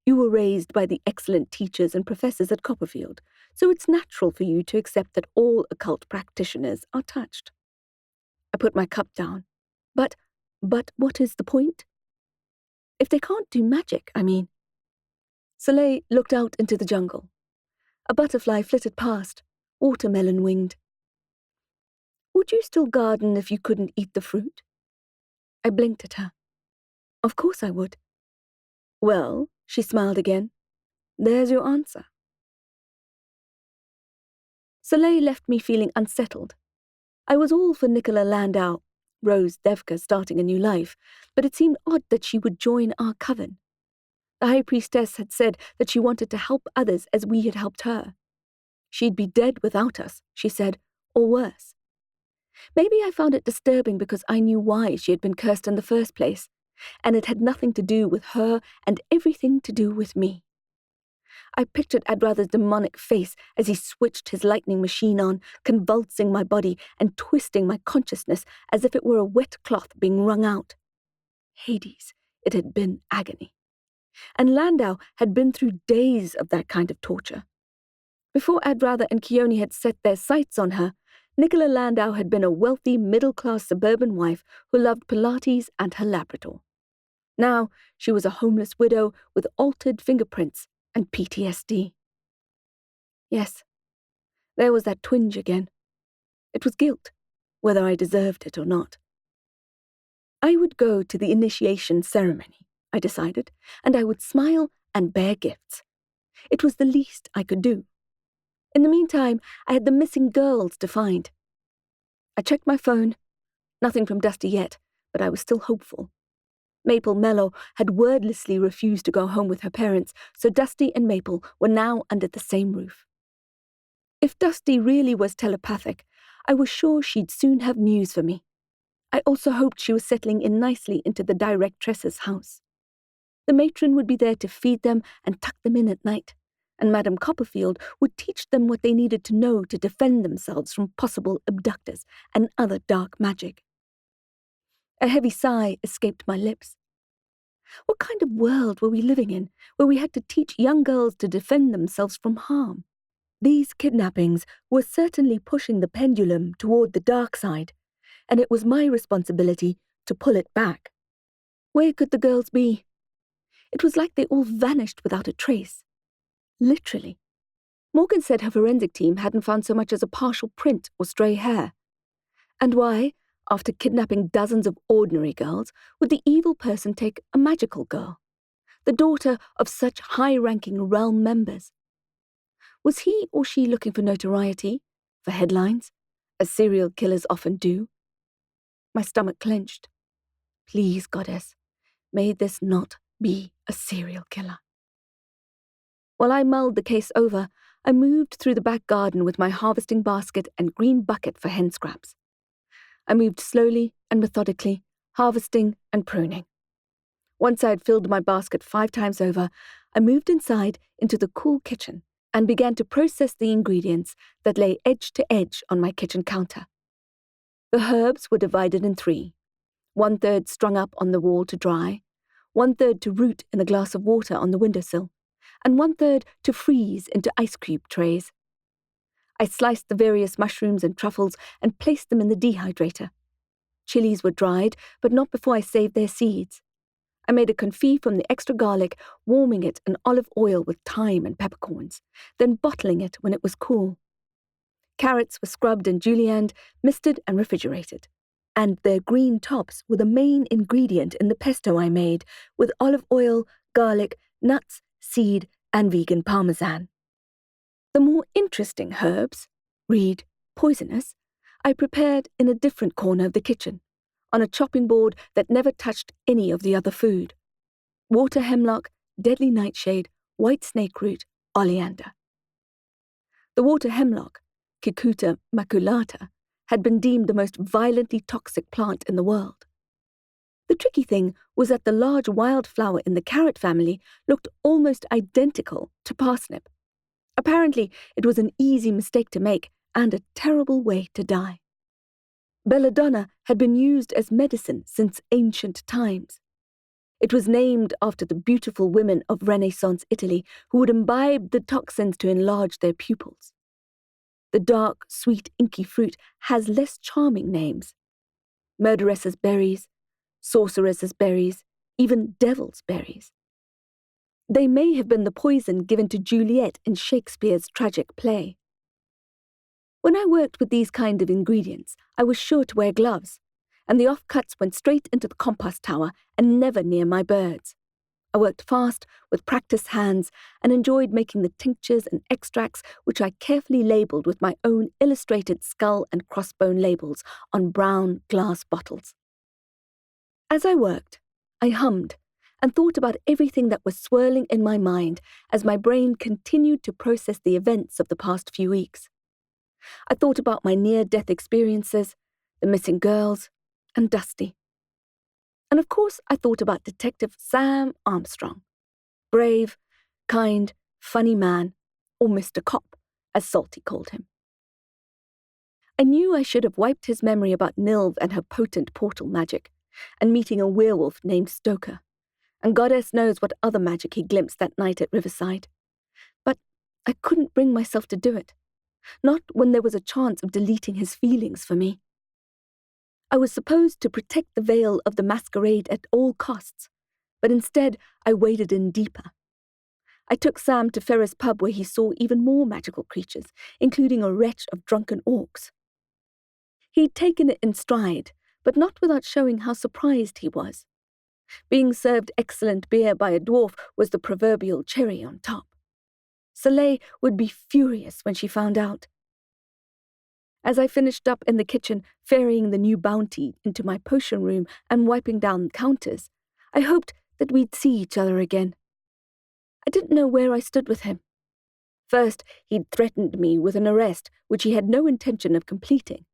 you were raised by the excellent teachers and professors at Copperfield, so it's natural for you to accept that all occult practitioners are touched. I put my cup down. But what is the point? If they can't do magic, I mean. Soleil looked out into the jungle. A butterfly flitted past, watermelon-winged. Would you still garden if you couldn't eat the fruit? I blinked at her. Of course I would. Well, she smiled again. There's your answer. Soleil left me feeling unsettled. I was all for Nicola Landau, Rose Devka starting a new life, but it seemed odd that she would join our coven. The High Priestess had said that she wanted to help others as we had helped her. She'd be dead without us, she said, or worse. Maybe I found it disturbing because I knew why she had been cursed in the first place, and it had nothing to do with her and everything to do with me. I pictured Adratha's demonic face as he switched his lightning machine on, convulsing my body and twisting my consciousness as if it were a wet cloth being wrung out. Hades, it had been agony. And Landau had been through days of that kind of torture. Before Adratha and Keone had set their sights on her, Nicola Landau had been a wealthy, middle-class suburban wife who loved Pilates and her Labrador. Now she was a homeless widow with altered fingerprints and PTSD. Yes, there was that twinge again. It was guilt, whether I deserved it or not. I would go to the initiation ceremony, I decided, and I would smile and bear gifts. It was the least I could do. In the meantime, I had the missing girls to find. I checked my phone. Nothing from Dusty yet, but I was still hopeful. Maple Mellow had wordlessly refused to go home with her parents, so Dusty and Maple were now under the same roof. If Dusty really was telepathic, I was sure she'd soon have news for me. I also hoped she was settling in nicely into the directress's house. The matron would be there to feed them and tuck them in at night, and Madame Copperfield would teach them what they needed to know to defend themselves from possible abductors and other dark magic. A heavy sigh escaped my lips. What kind of world were we living in, where we had to teach young girls to defend themselves from harm? These kidnappings were certainly pushing the pendulum toward the dark side, and it was my responsibility to pull it back. Where could the girls be? It was like they all vanished without a trace. Literally. Morgan said her forensic team hadn't found so much as a partial print or stray hair. And why, after kidnapping dozens of ordinary girls, would the evil person take a magical girl, the daughter of such high-ranking realm members? Was he or she looking for notoriety, for headlines, as serial killers often do? My stomach clenched. Please, Goddess, may this not be a serial killer. While I mulled the case over, I moved through the back garden with my harvesting basket and green bucket for hen scraps. I moved slowly and methodically, harvesting and pruning. Once I had filled my basket 5 times over, I moved inside into the cool kitchen and began to process the ingredients that lay edge to edge on my kitchen counter. The herbs were divided in 3, 1/3 strung up on the wall to dry, 1/3 to root in a glass of water on the windowsill, and 1/3 to freeze into ice cube trays. I sliced the various mushrooms and truffles and placed them in the dehydrator. Chilies were dried, but not before I saved their seeds. I made a confit from the extra garlic, warming it in olive oil with thyme and peppercorns, then bottling it when it was cool. Carrots were scrubbed and julienned, misted and refrigerated. And their green tops were the main ingredient in the pesto I made, with olive oil, garlic, nuts, seed, and vegan parmesan. The more interesting herbs, read poisonous, I prepared in a different corner of the kitchen, on a chopping board that never touched any of the other food. Water hemlock, deadly nightshade, white snake root, oleander. The water hemlock, Cicuta maculata, had been deemed the most violently toxic plant in the world. The tricky thing was that the large wildflower in the carrot family looked almost identical to parsnip. Apparently, it was an easy mistake to make and a terrible way to die. Belladonna had been used as medicine since ancient times. It was named after the beautiful women of Renaissance Italy who would imbibe the toxins to enlarge their pupils. The dark, sweet, inky fruit has less charming names. Murderess's berries, sorceress's berries, even devil's berries. They may have been the poison given to Juliet in Shakespeare's tragic play. When I worked with these kind of ingredients, I was sure to wear gloves, and the offcuts went straight into the compost tower and never near my birds. I worked fast, with practiced hands, and enjoyed making the tinctures and extracts which I carefully labelled with my own illustrated skull and crossbone labels on brown glass bottles. As I worked, I hummed and thought about everything that was swirling in my mind as my brain continued to process the events of the past few weeks. I thought about my near-death experiences, the missing girls, and Dusty. And of course I thought about Detective Sam Armstrong. Brave, kind, funny man, or Mr. Cop, as Salty called him. I knew I should have wiped his memory about Nilv and her potent portal magic, and meeting a werewolf named Stoker, and goddess knows what other magic he glimpsed that night at Riverside. But I couldn't bring myself to do it, not when there was a chance of deleting his feelings for me. I was supposed to protect the veil of the masquerade at all costs, but instead I waded in deeper. I took Sam to Ferris' pub where he saw even more magical creatures, including a wretch of drunken orcs. He'd taken it in stride, but not without showing how surprised he was. Being served excellent beer by a dwarf was the proverbial cherry on top. Soleil would be furious when she found out. As I finished up in the kitchen, ferrying the new bounty into my potion room and wiping down counters, I hoped that we'd see each other again. I didn't know where I stood with him. First, he'd threatened me with an arrest which he had no intention of completing.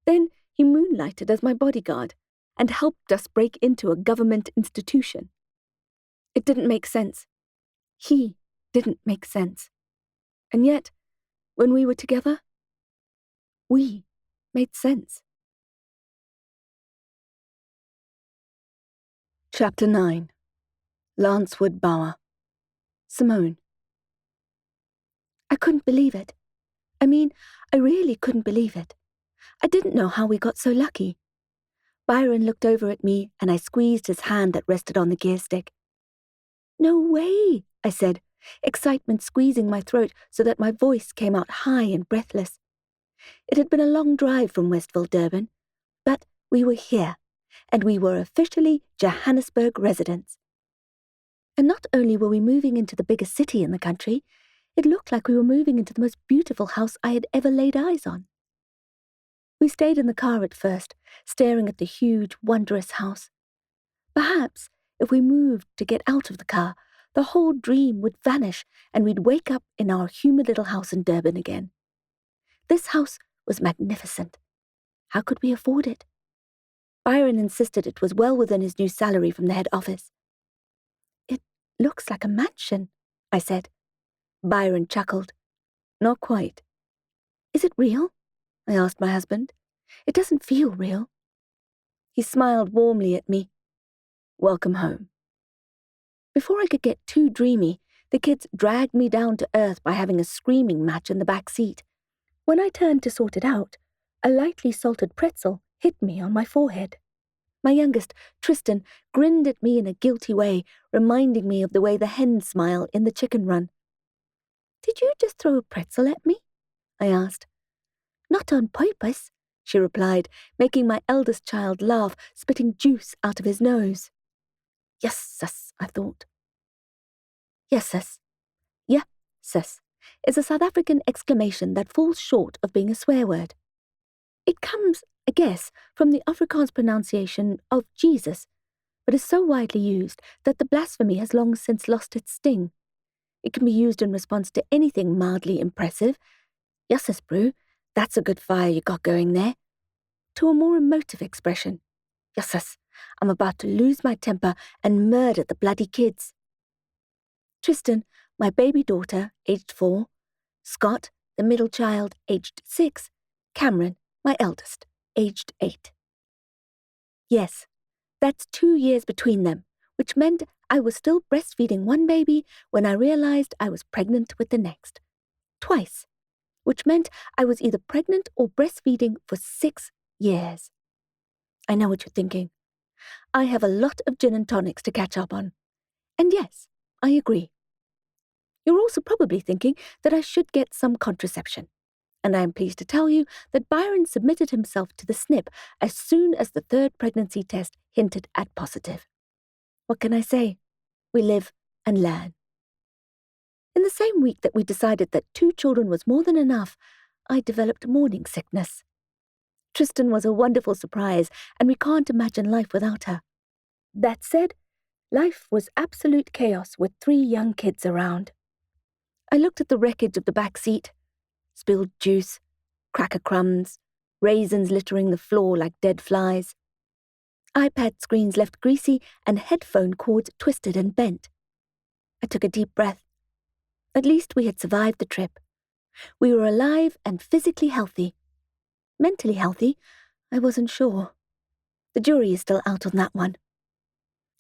Then he moonlighted as my bodyguard and helped us break into a government institution. It didn't make sense. He didn't make sense. And yet, when we were together, we made sense. Chapter 9. Lacewood Bower. Simone. I couldn't believe it. I really couldn't believe it. I didn't know how we got so lucky. Byron looked over at me and I squeezed his hand that rested on the gear stick. No way, I said, excitement squeezing my throat so that my voice came out high and breathless. It had been a long drive from Westville, Durban, but we were here, and we were officially Johannesburg residents. And not only were we moving into the biggest city in the country, it looked like we were moving into the most beautiful house I had ever laid eyes on. We stayed in the car at first, staring at the huge, wondrous house. Perhaps, if we moved to get out of the car, the whole dream would vanish and we'd wake up in our humid little house in Durban again. This house was magnificent. How could we afford it? Byron insisted it was well within his new salary from the head office. It looks like a mansion, I said. Byron chuckled. Not quite. Is it real? I asked my husband. It doesn't feel real. He smiled warmly at me. Welcome home. Before I could get too dreamy, the kids dragged me down to earth by having a screaming match in the back seat. When I turned to sort it out, a lightly salted pretzel hit me on my forehead. My youngest, Tristan, grinned at me in a guilty way, reminding me of the way the hens smile in the chicken run. Did you just throw a pretzel at me? I asked. Not on purpose, she replied, making my eldest child laugh, spitting juice out of his nose. Yes, sis, I thought. Yes, sis. Yeah, sis, is a South African exclamation that falls short of being a swear word. It comes, I guess, from the Afrikaans pronunciation of Jesus, but is so widely used that the blasphemy has long since lost its sting. It can be used in response to anything mildly impressive. "Yussus, brew, that's a good fire you got going there." To a more emotive expression. "Yussus, I'm about to lose my temper and murder the bloody kids." Tristan, my baby daughter, aged 4, Scott, the middle child, aged 6, Cameron, my eldest, aged 8. Yes, that's 2 years between them, which meant I was still breastfeeding one baby when I realized I was pregnant with the next. Twice, which meant I was either pregnant or breastfeeding for 6 years. I know what you're thinking. I have a lot of gin and tonics to catch up on. And yes, I agree. You're also probably thinking that I should get some contraception. And I am pleased to tell you that Byron submitted himself to the SNP as soon as the 3rd pregnancy test hinted at positive. What can I say? We live and learn. In the same week that we decided that 2 children was more than enough, I developed morning sickness. Tristan was a wonderful surprise, and we can't imagine life without her. That said, life was absolute chaos with 3 young kids around. I looked at the wreckage of the back seat. Spilled juice, cracker crumbs, raisins littering the floor like dead flies. iPad screens left greasy and headphone cords twisted and bent. I took a deep breath. At least we had survived the trip. We were alive and physically healthy. Mentally healthy, I wasn't sure. The jury is still out on that one.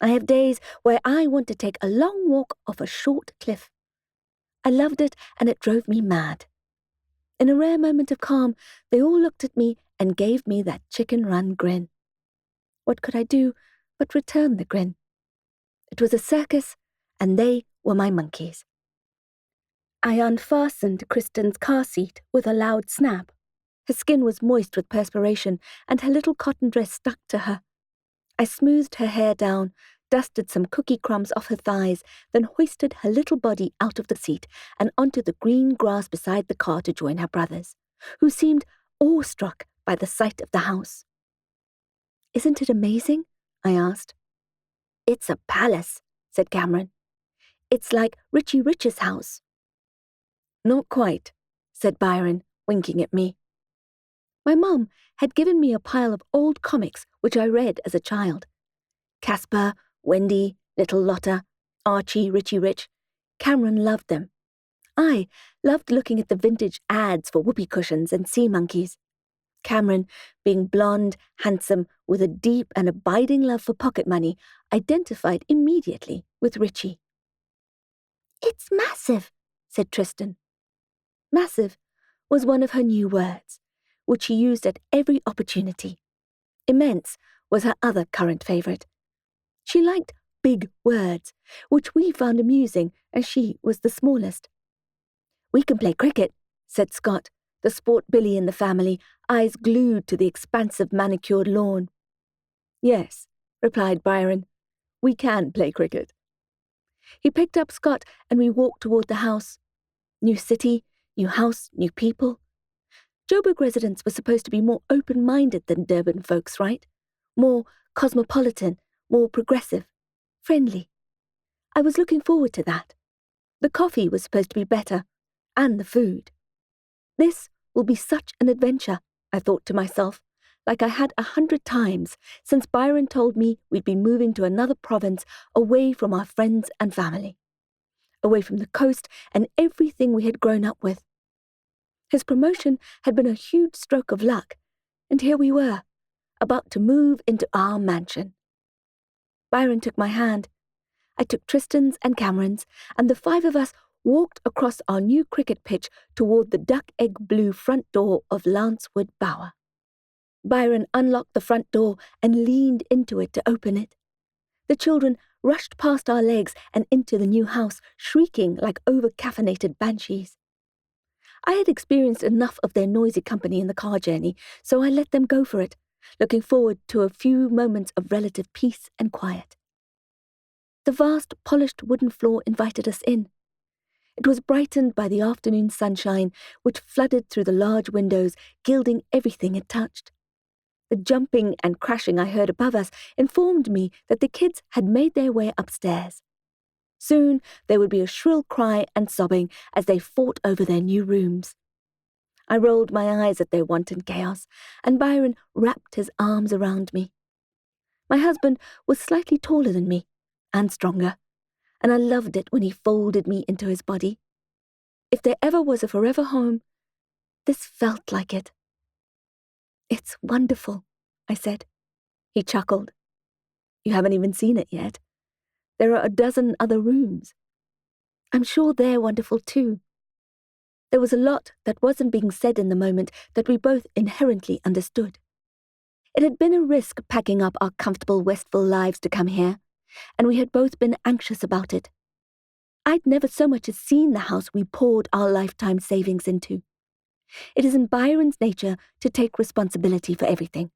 I have days where I want to take a long walk off a short cliff. I loved it and it drove me mad. In a rare moment of calm, they all looked at me and gave me that chicken run grin. What could I do but return the grin? It was a circus, and they were my monkeys. I unfastened Kristen's car seat with a loud snap. Her skin was moist with perspiration, and her little cotton dress stuck to her. I smoothed her hair down, dusted some cookie crumbs off her thighs, then hoisted her little body out of the seat and onto the green grass beside the car to join her brothers, who seemed awestruck by the sight of the house. "Isn't it amazing?" I asked. "It's a palace," said Cameron. "It's like Richie Rich's house." "Not quite," said Byron, winking at me. My mum had given me a pile of old comics which I read as a child. Casper, Wendy, Little Lotta, Archie, Richie Rich. Cameron loved them. I loved looking at the vintage ads for whoopee cushions and sea monkeys. Cameron, being blonde, handsome, with a deep and abiding love for pocket money, identified immediately with Richie. "It's massive," said Tristan. Massive was one of her new words, which she used at every opportunity. Immense was her other current favourite. She liked big words, which we found amusing as she was the smallest. "We can play cricket," said Scott, the sport billy in the family, eyes glued to the expansive manicured lawn. "Yes," replied Byron, "we can play cricket." He picked up Scott and we walked toward the house. New city, new house, new people. Joburg residents were supposed to be more open-minded than Durban folks, right? More cosmopolitan, more progressive, friendly. I was looking forward to that. The coffee was supposed to be better, and the food. This will be such an adventure, I thought to myself, like I had 100 times since Byron told me we'd be moving to another province away from our friends and family. Away from the coast and everything we had grown up with. His promotion had been a huge stroke of luck, and here we were, about to move into our mansion. Byron took my hand. I took Tristan's and Cameron's, and the 5 of us walked across our new cricket pitch toward the duck-egg blue front door of Lacewood Bower. Byron unlocked the front door and leaned into it to open it. The children rushed past our legs and into the new house, shrieking like over-caffeinated banshees. I had experienced enough of their noisy company in the car journey, so I let them go for it, looking forward to a few moments of relative peace and quiet. The vast, polished wooden floor invited us in. It was brightened by the afternoon sunshine, which flooded through the large windows, gilding everything it touched. The jumping and crashing I heard above us informed me that the kids had made their way upstairs. Soon there would be a shrill cry and sobbing as they fought over their new rooms. I rolled my eyes at their wanton chaos, and Byron wrapped his arms around me. My husband was slightly taller than me, and stronger, and I loved it when he folded me into his body. If there ever was a forever home, this felt like it. "It's wonderful," I said. He chuckled. "You haven't even seen it yet. There are a dozen other rooms. I'm sure they're wonderful too." There was a lot that wasn't being said in the moment that we both inherently understood. It had been a risk packing up our comfortable Westville lives to come here, and we had both been anxious about it. I'd never so much as seen the house we poured our lifetime savings into. It is in Byron's nature to take responsibility for everything,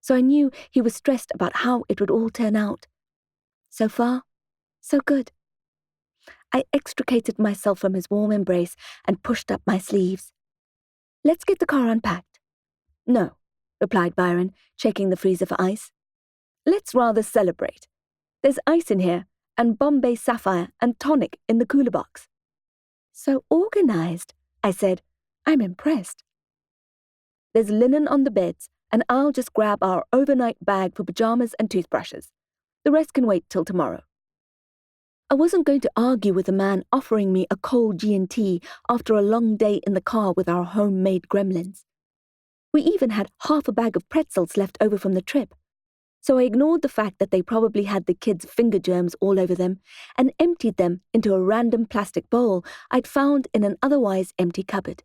so I knew he was stressed about how it would all turn out. So far, so good. I extricated myself from his warm embrace and pushed up my sleeves. "Let's get the car unpacked." "No," replied Byron, checking the freezer for ice. "Let's rather celebrate. There's ice in here, and Bombay Sapphire and tonic in the cooler box." "So organized," I said. "I'm impressed." "There's linen on the beds, and I'll just grab our overnight bag for pajamas and toothbrushes. The rest can wait till tomorrow." I wasn't going to argue with a man offering me a cold G&T after a long day in the car with our homemade gremlins. We even had half a bag of pretzels left over from the trip, so I ignored the fact that they probably had the kids' finger germs all over them and emptied them into a random plastic bowl I'd found in an otherwise empty cupboard.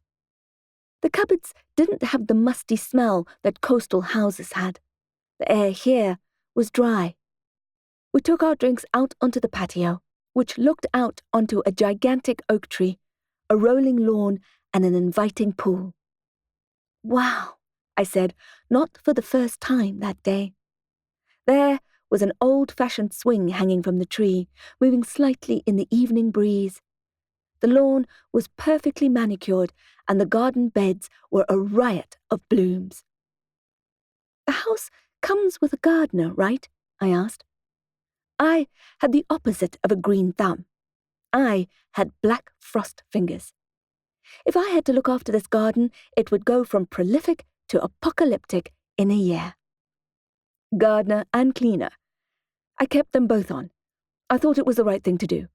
The cupboards didn't have the musty smell that coastal houses had. The air here was dry. We took our drinks out onto the patio, which looked out onto a gigantic oak tree, a rolling lawn, and an inviting pool. "Wow," I said, not for the first time that day. There was an old-fashioned swing hanging from the tree, moving slightly in the evening breeze. The lawn was perfectly manicured, and the garden beds were a riot of blooms. "The house comes with a gardener, right?" I asked. I had the opposite of a green thumb. I had black frost fingers. If I had to look after this garden, it would go from prolific to apocalyptic in a year. Gardener and cleaner. I kept them both on. I thought it was the right thing to do.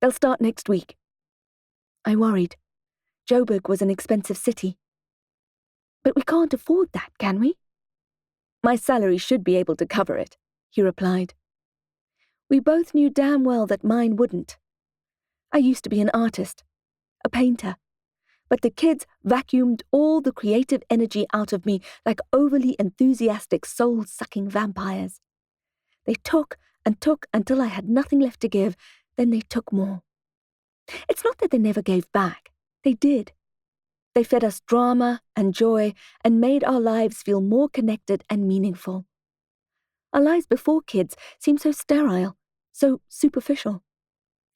They'll start next week. I worried. Joburg was an expensive city. "But we can't afford that, can we?" "My salary should be able to cover it," he replied. We both knew damn well that mine wouldn't. I used to be an artist, a painter, but the kids vacuumed all the creative energy out of me like overly enthusiastic soul-sucking vampires. They took and took until I had nothing left to give, then they took more. It's not that they never gave back. They did. They fed us drama and joy and made our lives feel more connected and meaningful. Our lives before kids seemed so sterile, so superficial.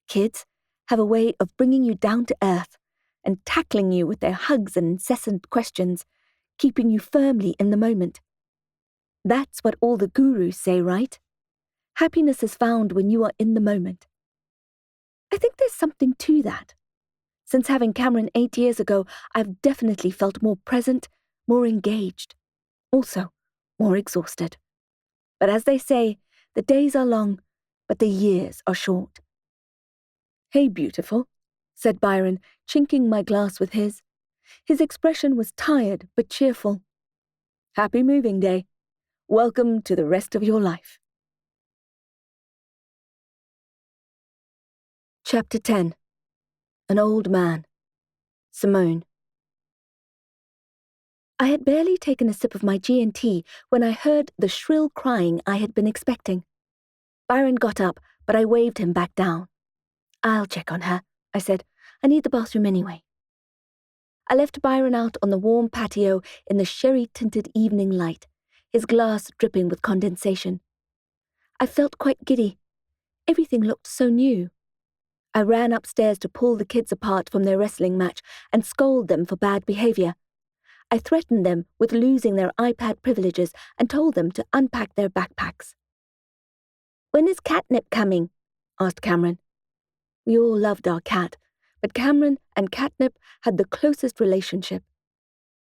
Kids have a way of bringing you down to earth and tackling you with their hugs and incessant questions, keeping you firmly in the moment. That's what all the gurus say, right? Happiness is found when you are in the moment. I think there's something to that. Since having Cameron 8 years ago, I've definitely felt more present, more engaged, also more exhausted. But as they say, the days are long, but the years are short. "Hey, beautiful," said Byron, chinking my glass with his. His expression was tired but cheerful. "Happy moving day. Welcome to the rest of your life." Chapter 10. An Old Man. Simone. I had barely taken a sip of my G&T when I heard the shrill crying I had been expecting. Byron got up, but I waved him back down. "I'll check on her," I said. "I need the bathroom anyway." I left Byron out on the warm patio in the sherry-tinted evening light, his glass dripping with condensation. I felt quite giddy. Everything looked so new. I ran upstairs to pull the kids apart from their wrestling match and scold them for bad behavior. I threatened them with losing their iPad privileges and told them to unpack their backpacks. "When is Catnip coming?" asked Cameron. We all loved our cat, but Cameron and Catnip had the closest relationship.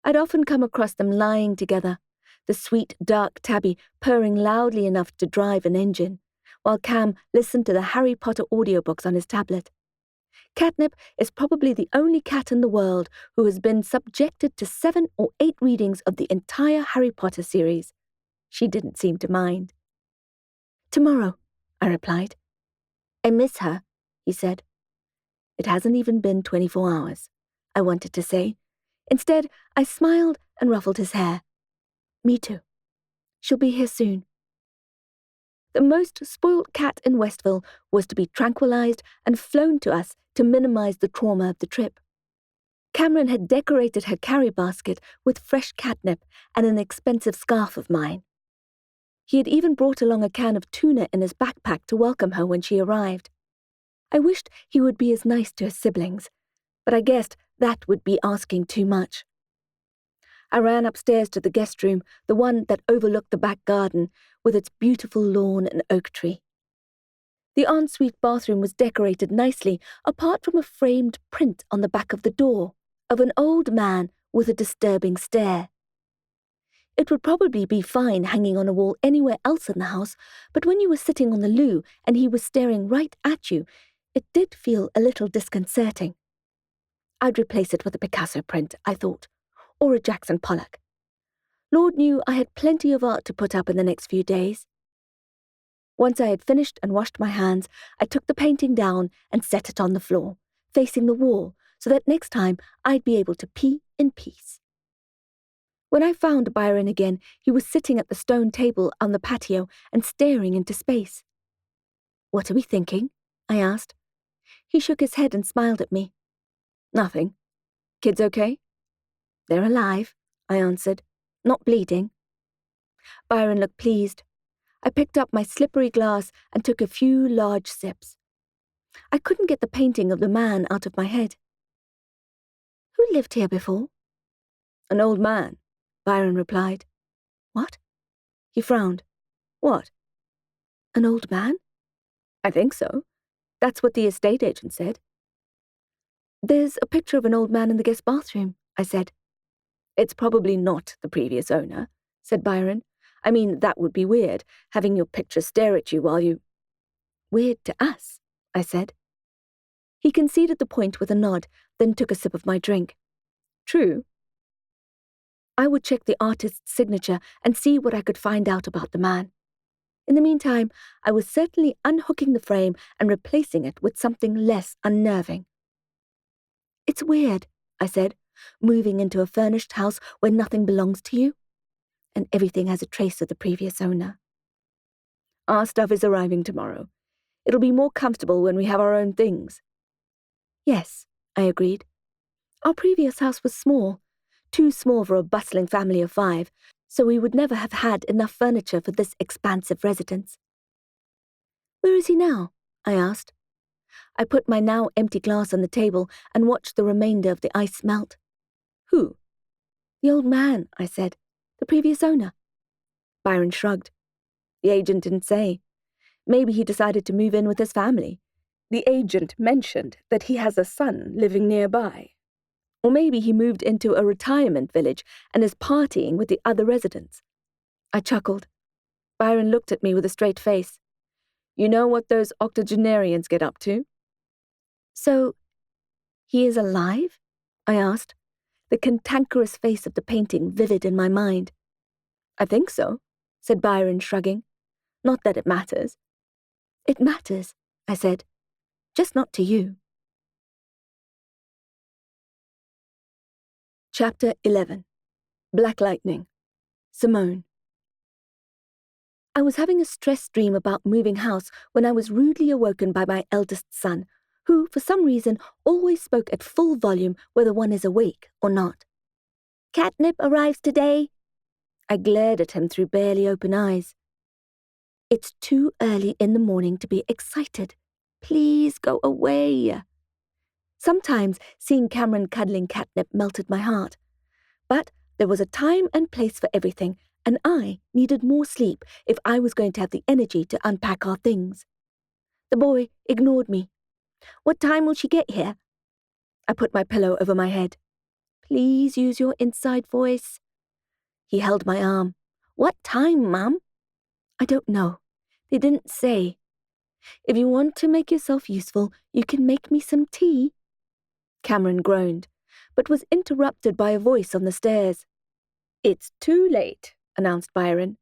I'd often come across them lying together, the sweet, dark tabby purring loudly enough to drive an engine, while Cam listened to the Harry Potter audiobooks on his tablet. Catnip is probably the only cat in the world who has been subjected to 7 or 8 readings of the entire Harry Potter series. She didn't seem to mind. "Tomorrow," I replied. "I miss her," he said. "It hasn't even been 24 hours, I wanted to say. Instead, I smiled and ruffled his hair. "Me too. She'll be here soon." The most spoilt cat in Westville was to be tranquilized and flown to us to minimize the trauma of the trip. Cameron had decorated her carry basket with fresh catnip and an expensive scarf of mine. He had even brought along a can of tuna in his backpack to welcome her when she arrived. I wished he would be as nice to his siblings, but I guessed that would be asking too much. I ran upstairs to the guest room, the one that overlooked the back garden, with its beautiful lawn and oak tree. The ensuite bathroom was decorated nicely, apart from a framed print on the back of the door, of an old man with a disturbing stare. It would probably be fine hanging on a wall anywhere else in the house, but when you were sitting on the loo and he was staring right at you, it did feel a little disconcerting. I'd replace it with a Picasso print, I thought, or a Jackson Pollock. Lord knew I had plenty of art to put up in the next few days. Once I had finished and washed my hands, I took the painting down and set it on the floor, facing the wall, so that next time I'd be able to pee in peace. When I found Byron again, he was sitting at the stone table on the patio and staring into space. "What are we thinking?" I asked. He shook his head and smiled at me. "Nothing. Kids okay?" "They're alive," I answered. "Not bleeding." Byron looked pleased. I picked up my slippery glass and took a few large sips. I couldn't get the painting of the man out of my head. "Who lived here before?" "An old man," Byron replied. "What?" He frowned. "What?" "An old man?" "I think so. That's what the estate agent said." "There's a picture of an old man in the guest bathroom," I said. "It's probably not the previous owner," said Byron. "I mean, that would be weird, having your picture stare at you while you—" "Weird to us," I said. He conceded the point with a nod, then took a sip of my drink. "True." I would check the artist's signature and see what I could find out about the man. In the meantime, I was certainly unhooking the frame and replacing it with something less unnerving. "It's weird," I said, "moving into a furnished house where nothing belongs to you, and everything has a trace of the previous owner." "Our stuff is arriving tomorrow. It'll be more comfortable when we have our own things." "Yes," I agreed. Our previous house was small, too small for a bustling family of 5, so we would never have had enough furniture for this expansive residence. "Where is he now?" I asked. I put my now empty glass on the table and watched the remainder of the ice melt. "Who?" "The old man," I said. "The previous owner." Byron shrugged. "The agent didn't say. Maybe he decided to move in with his family. The agent mentioned that he has a son living nearby. Or maybe he moved into a retirement village and is partying with the other residents." I chuckled. Byron looked at me with a straight face. "You know what those octogenarians get up to?" "So, he is alive?" I asked, the cantankerous face of the painting vivid in my mind. "I think so," said Byron, shrugging. "Not that it matters." "It matters," I said. "Just not to you." Chapter 11. Black Lightning. Simone. I was having a stress dream about moving house when I was rudely awoken by my eldest son, who, for some reason, always spoke at full volume whether one is awake or not. "Catnip arrives today." I glared at him through barely open eyes. "It's too early in the morning to be excited," Please go away. Sometimes seeing Cameron cuddling catnip melted my heart. But there was a time and place for everything, and I needed more sleep if I was going to have the energy to unpack our things. The boy ignored me. What time will she get here? I put my pillow over my head. Please use your inside voice. He held my arm. What time, Mum? I don't know. They didn't say. If you want to make yourself useful, you can make me some tea. Cameron groaned, but was interrupted by a voice on the stairs. It's too late, announced Byron.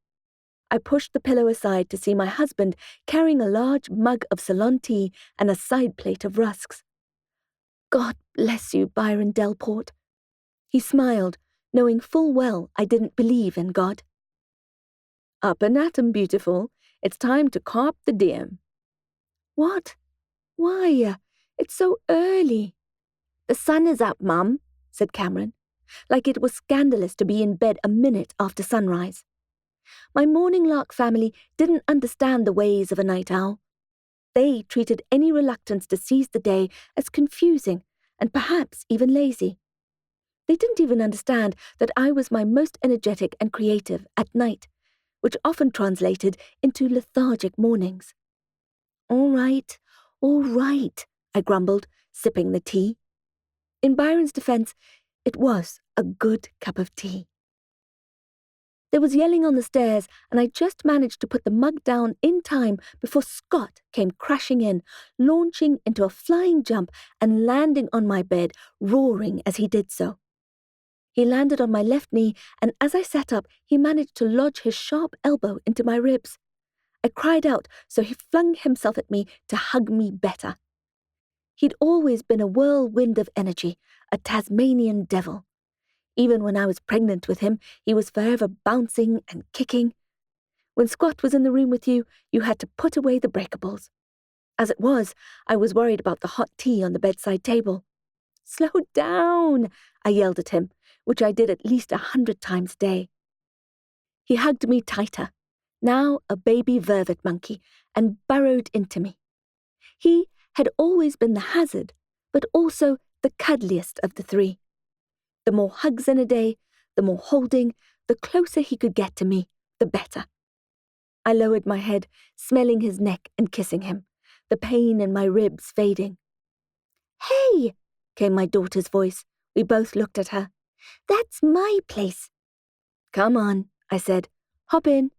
I pushed the pillow aside to see my husband carrying a large mug of Ceylon tea and a side plate of rusks. God bless you, Byron Delport. He smiled, knowing full well I didn't believe in God. Up and at 'em, beautiful. It's time to carp the diem. What? Why? It's so early. The sun is up, Mum, said Cameron, like it was scandalous to be in bed a minute after sunrise. My morning lark family didn't understand the ways of a night owl. They treated any reluctance to seize the day as confusing and perhaps even lazy. They didn't even understand that I was my most energetic and creative at night, which often translated into lethargic mornings. All right, I grumbled, sipping the tea. In Byron's defense, it was a good cup of tea. There was yelling on the stairs, and I just managed to put the mug down in time before Scott came crashing in, launching into a flying jump and landing on my bed, roaring as he did so. He landed on my left knee, and as I sat up, he managed to lodge his sharp elbow into my ribs. I cried out, so he flung himself at me to hug me better. He'd always been a whirlwind of energy, a Tasmanian devil. Even when I was pregnant with him, he was forever bouncing and kicking. When Scott was in the room with you, you had to put away the breakables. As it was, I was worried about the hot tea on the bedside table. Slow down, I yelled at him, which I did at least 100 times a day. He hugged me tighter, now a baby vervet monkey, and burrowed into me. He had always been the hazard, but also the cuddliest of the three. The more hugs in a day, the more holding, the closer he could get to me, the better. I lowered my head, smelling his neck and kissing him, the pain in my ribs fading. Hey, came my daughter's voice. We both looked at her. That's my place. Come on, I said. Hop in.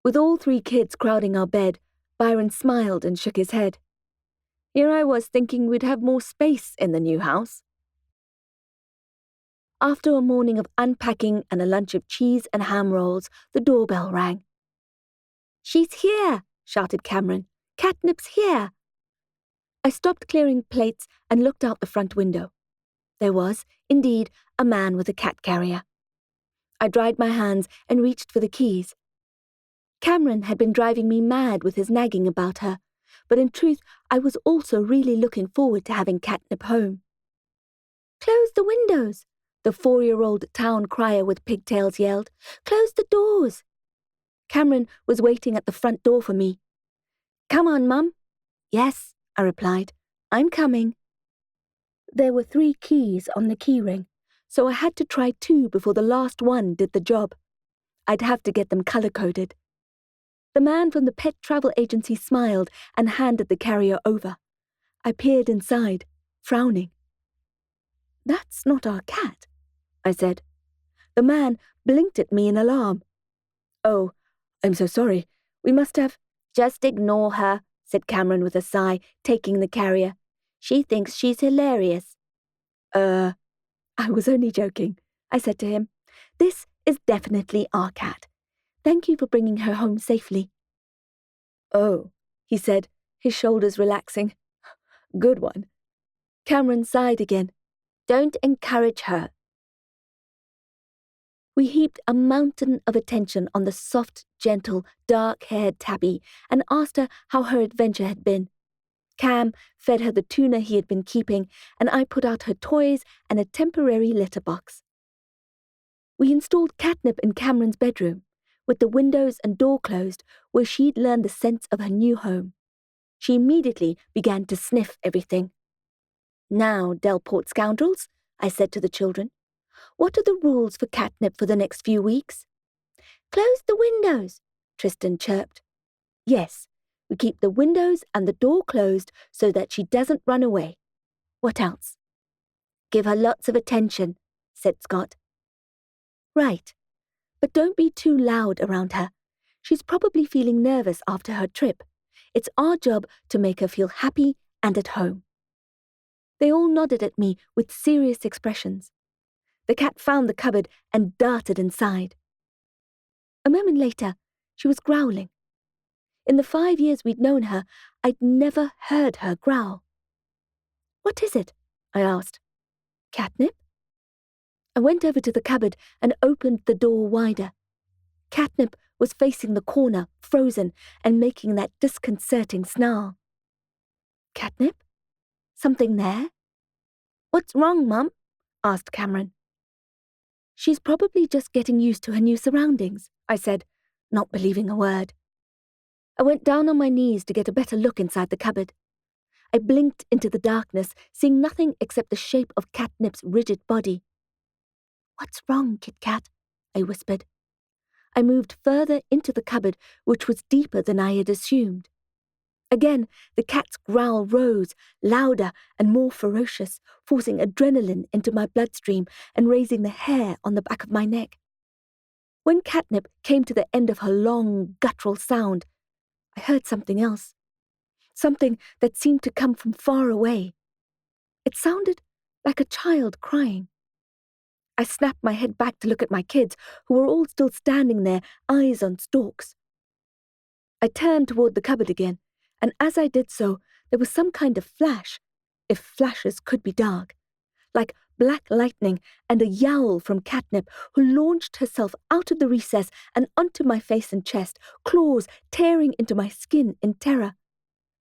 With all three kids crowding our bed, Byron smiled and shook his head. Here I was thinking we'd have more space in the new house. After a morning of unpacking and a lunch of cheese and ham rolls, the doorbell rang. She's here, shouted Cameron. Catnip's here. I stopped clearing plates and looked out the front window. There was, indeed, a man with a cat carrier. I dried my hands and reached for the keys. Cameron had been driving me mad with his nagging about her, but in truth I was also really looking forward to having Catnip home. Close the windows, the 4-year-old town crier with pigtails yelled. Close the doors. Cameron was waiting at the front door for me. Come on, Mum. Yes, I replied. I'm coming. There were 3 keys on the keyring, so I had to try 2 before the last one did the job. I'd have to get them color-coded. The man from the pet travel agency smiled and handed the carrier over. I peered inside, frowning. That's not our cat, I said. The man blinked at me in alarm. Oh, I'm so sorry. We must have... Just ignore her, said Cameron with a sigh, taking the carrier. She thinks she's hilarious. I was only joking, I said to him. This is definitely our cat. Thank you for bringing her home safely. Oh, he said, his shoulders relaxing. Good one. Cameron sighed again. Don't encourage her. We heaped a mountain of attention on the soft, gentle, dark-haired tabby and asked her how her adventure had been. Cam fed her the tuna he had been keeping, and I put out her toys and a temporary litter box. We installed Catnip in Cameron's bedroom, with the windows and door closed, where she'd learned the sense of her new home. She immediately began to sniff everything. "Now, Delport scoundrels," I said to the children, "what are the rules for catnip for the next few weeks?" "Close the windows," Tristan chirped. "Yes, we keep the windows and the door closed so that she doesn't run away. What else?" "Give her lots of attention," said Scott. "Right, but don't be too loud around her. She's probably feeling nervous after her trip. It's our job to make her feel happy and at home." They all nodded at me with serious expressions. The cat found the cupboard and darted inside. A moment later, she was growling. In the 5 years we'd known her, I'd never heard her growl. "What is it?" I asked. "Catnip?" I went over to the cupboard and opened the door wider. Catnip was facing the corner, frozen, and making that disconcerting snarl. "Catnip? Something there?" "What's wrong, Mum?" asked Cameron. "She's probably just getting used to her new surroundings," I said, not believing a word. I went down on my knees to get a better look inside the cupboard. I blinked into the darkness, seeing nothing except the shape of Catnip's rigid body. "What's wrong, Kit Kat?" I whispered. I moved further into the cupboard, which was deeper than I had assumed. Again, the cat's growl rose, louder and more ferocious, forcing adrenaline into my bloodstream and raising the hair on the back of my neck. When Catnip came to the end of her long, guttural sound, I heard something else. Something that seemed to come from far away. It sounded like a child crying. I snapped my head back to look at my kids, who were all still standing there, eyes on stalks. I turned toward the cupboard again, and as I did so, there was some kind of flash, if flashes could be dark, like black lightning, and a yowl from Catnip, who launched herself out of the recess and onto my face and chest, claws tearing into my skin in terror.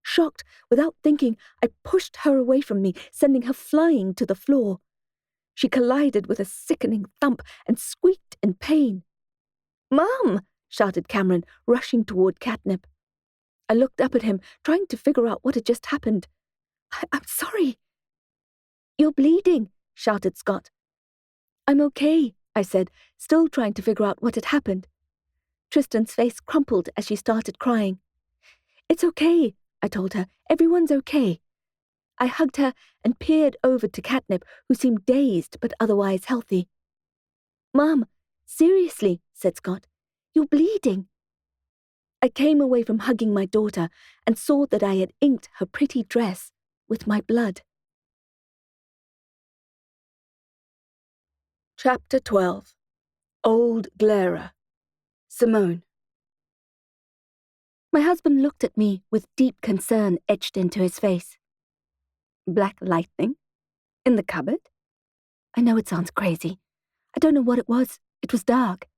Shocked, without thinking, I pushed her away from me, sending her flying to the floor. She collided with a sickening thump and squeaked in pain. "Mum!" shouted Cameron, rushing toward Catnip. I looked up at him, trying to figure out what had just happened. I'm sorry." "You're bleeding," shouted Scott. "I'm okay," I said, still trying to figure out what had happened. Tristan's face crumpled as she started crying. "It's okay," I told her. "Everyone's okay." I hugged her and peered over to Catnip, who seemed dazed but otherwise healthy. "Mum, seriously," said Scott, "you're bleeding." I came away from hugging my daughter and saw that I had inked her pretty dress with my blood. Chapter 12. Old Glarer. Simone. My husband looked at me with deep concern etched into his face. "Black lightning? In the cupboard?" I know it sounds crazy. I don't know what it was. It was dark.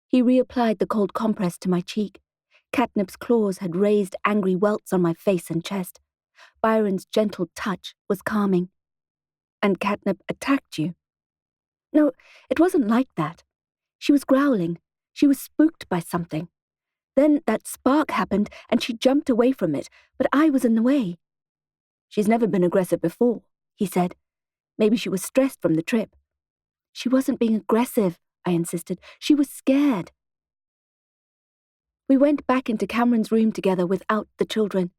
He reapplied the cold compress to my cheek. Catnip's claws had raised angry welts on my face and chest. Byron's gentle touch was calming. "And Catnip attacked you?" "No, it wasn't like that. She was growling. She was spooked by something. Then that spark happened and she jumped away from it, but I was in the way." "She's never been aggressive before," he said. "Maybe she was stressed from the trip." "She wasn't being aggressive," I insisted. "She was scared." We went back into Cameron's room together without the children.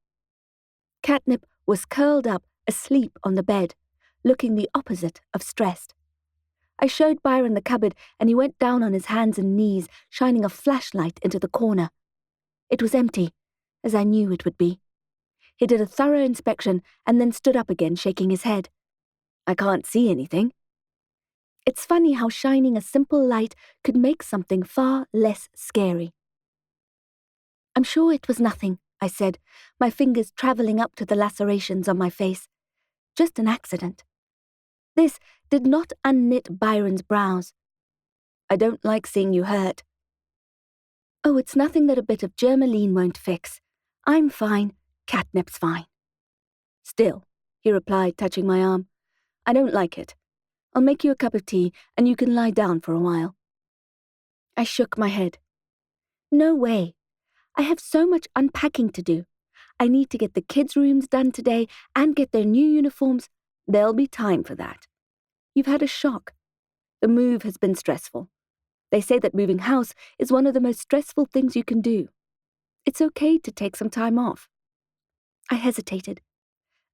Catnip was curled up, asleep on the bed, looking the opposite of stressed. I showed Byron the cupboard, and he went down on his hands and knees, shining a flashlight into the corner. It was empty, as I knew it would be. He did a thorough inspection and then stood up again, shaking his head. "I can't see anything." It's funny how shining a simple light could make something far less scary. "I'm sure it was nothing," I said, my fingers traveling up to the lacerations on my face. "Just an accident." This did not unknit Byron's brows. "I don't like seeing you hurt." "Oh, it's nothing that a bit of Germaline won't fix. I'm fine. Catnip's fine." "Still," he replied, touching my arm, "I don't like it. I'll make you a cup of tea, and you can lie down for a while." I shook my head. "No way. I have so much unpacking to do. I need to get the kids' rooms done today and get their new uniforms. There'll be time for that. You've had a shock. The move has been stressful. They say that moving house is one of the most stressful things you can do. It's okay to take some time off. I hesitated.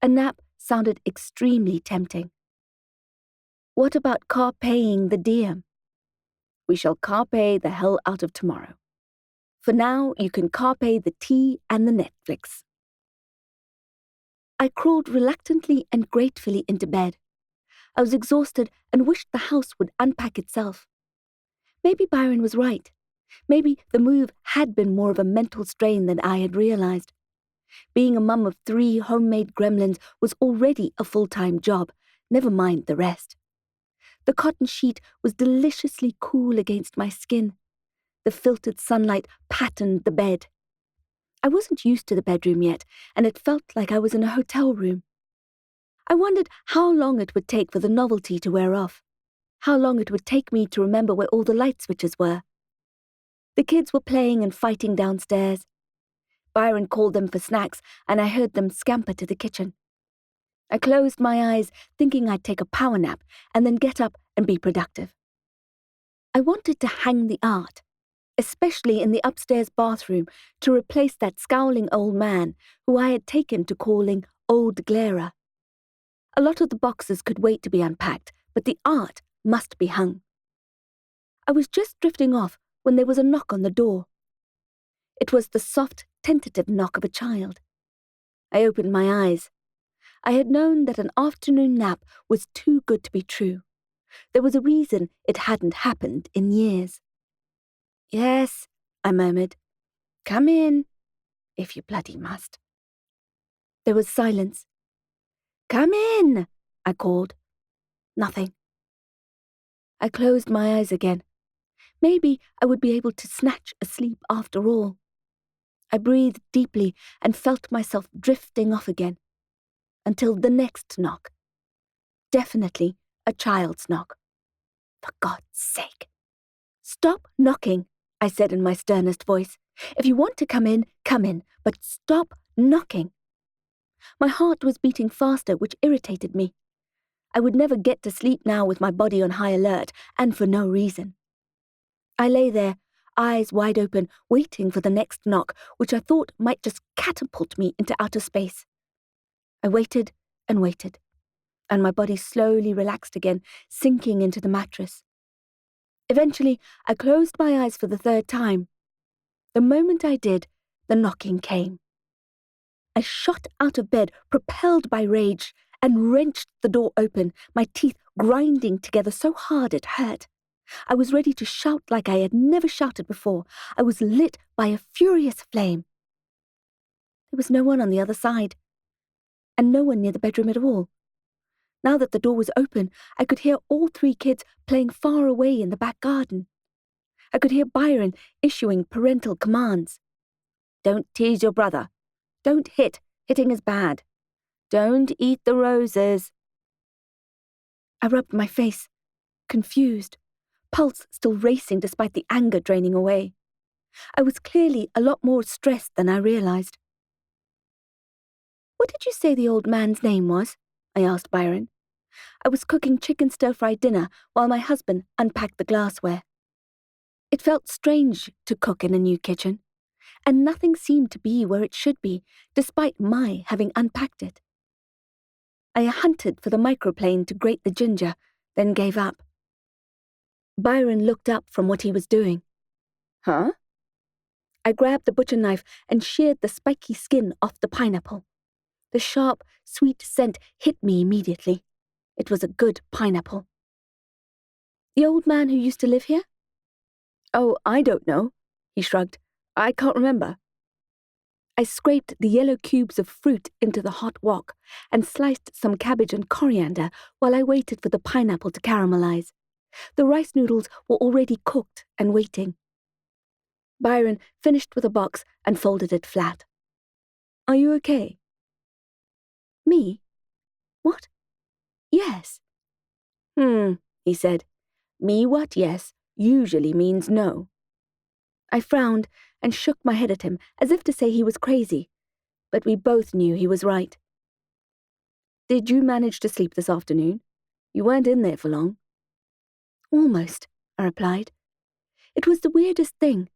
A nap sounded extremely tempting. What about carping the diem? We shall carpe the hell out of tomorrow. For now, you can carpe the tea and the Netflix. I crawled reluctantly and gratefully into bed. I was exhausted and wished the house would unpack itself. Maybe Byron was right. Maybe the move had been more of a mental strain than I had realized. Being a mum of 3 homemade gremlins was already a full-time job, never mind the rest. The cotton sheet was deliciously cool against my skin. The filtered sunlight patterned the bed. I wasn't used to the bedroom yet, and it felt like I was in a hotel room. I wondered how long it would take for the novelty to wear off, how long it would take me to remember where all the light switches were. The kids were playing and fighting downstairs. Byron called them for snacks, and I heard them scamper to the kitchen. I closed my eyes, thinking I'd take a power nap and then get up and be productive. I wanted to hang the art, especially in the upstairs bathroom, to replace that scowling old man who I had taken to calling Old Glarer. A lot of the boxes could wait to be unpacked, but the art must be hung. I was just drifting off when there was a knock on the door. It was the soft, tentative knock of a child. I opened my eyes. I had known that an afternoon nap was too good to be true. There was a reason it hadn't happened in years. "Yes," I murmured. "Come in, if you bloody must." There was silence. "Come in," I called. Nothing. I closed my eyes again. Maybe I would be able to snatch a sleep after all. I breathed deeply and felt myself drifting off again. Until the next knock. Definitely a child's knock. For God's sake. "Stop knocking," I said in my sternest voice. "If you want to come in, but stop knocking." My heart was beating faster, which irritated me. I would never get to sleep now with my body on high alert, and for no reason. I lay there, eyes wide open, waiting for the next knock, which I thought might just catapult me into outer space. I waited and waited, and my body slowly relaxed again, sinking into the mattress. Eventually, I closed my eyes for the 3rd time. The moment I did, the knocking came. I shot out of bed, propelled by rage, and wrenched the door open, my teeth grinding together so hard it hurt. I was ready to shout like I had never shouted before. I was lit by a furious flame. There was no one on the other side, and no one near the bedroom at all. Now that the door was open, I could hear all 3 kids playing far away in the back garden. I could hear Byron issuing parental commands. "Don't tease your brother. Don't hit. Hitting is bad. Don't eat the roses." I rubbed my face, confused, pulse still racing despite the anger draining away. I was clearly a lot more stressed than I realized. "What did you say the old man's name was?" I asked Byron. I was cooking chicken stir-fried dinner while my husband unpacked the glassware. It felt strange to cook in a new kitchen, and nothing seemed to be where it should be, despite my having unpacked it. I hunted for the microplane to grate the ginger, then gave up. Byron looked up from what he was doing. "Huh?" I grabbed the butcher knife and sheared the spiky skin off the pineapple. The sharp, sweet scent hit me immediately. It was a good pineapple. "The old man who used to live here?" "Oh, I don't know," he shrugged. "I can't remember." I scraped the yellow cubes of fruit into the hot wok and sliced some cabbage and coriander while I waited for the pineapple to caramelize. The rice noodles were already cooked and waiting. Byron finished with a box and folded it flat. "Are you okay?" "Me? What? Yes." He said. "Me what yes usually means no." I frowned and shook my head at him as if to say he was crazy. but we both knew he was right. "Did you manage to sleep this afternoon? You weren't in there for long." "Almost," I replied. "It was the weirdest thing.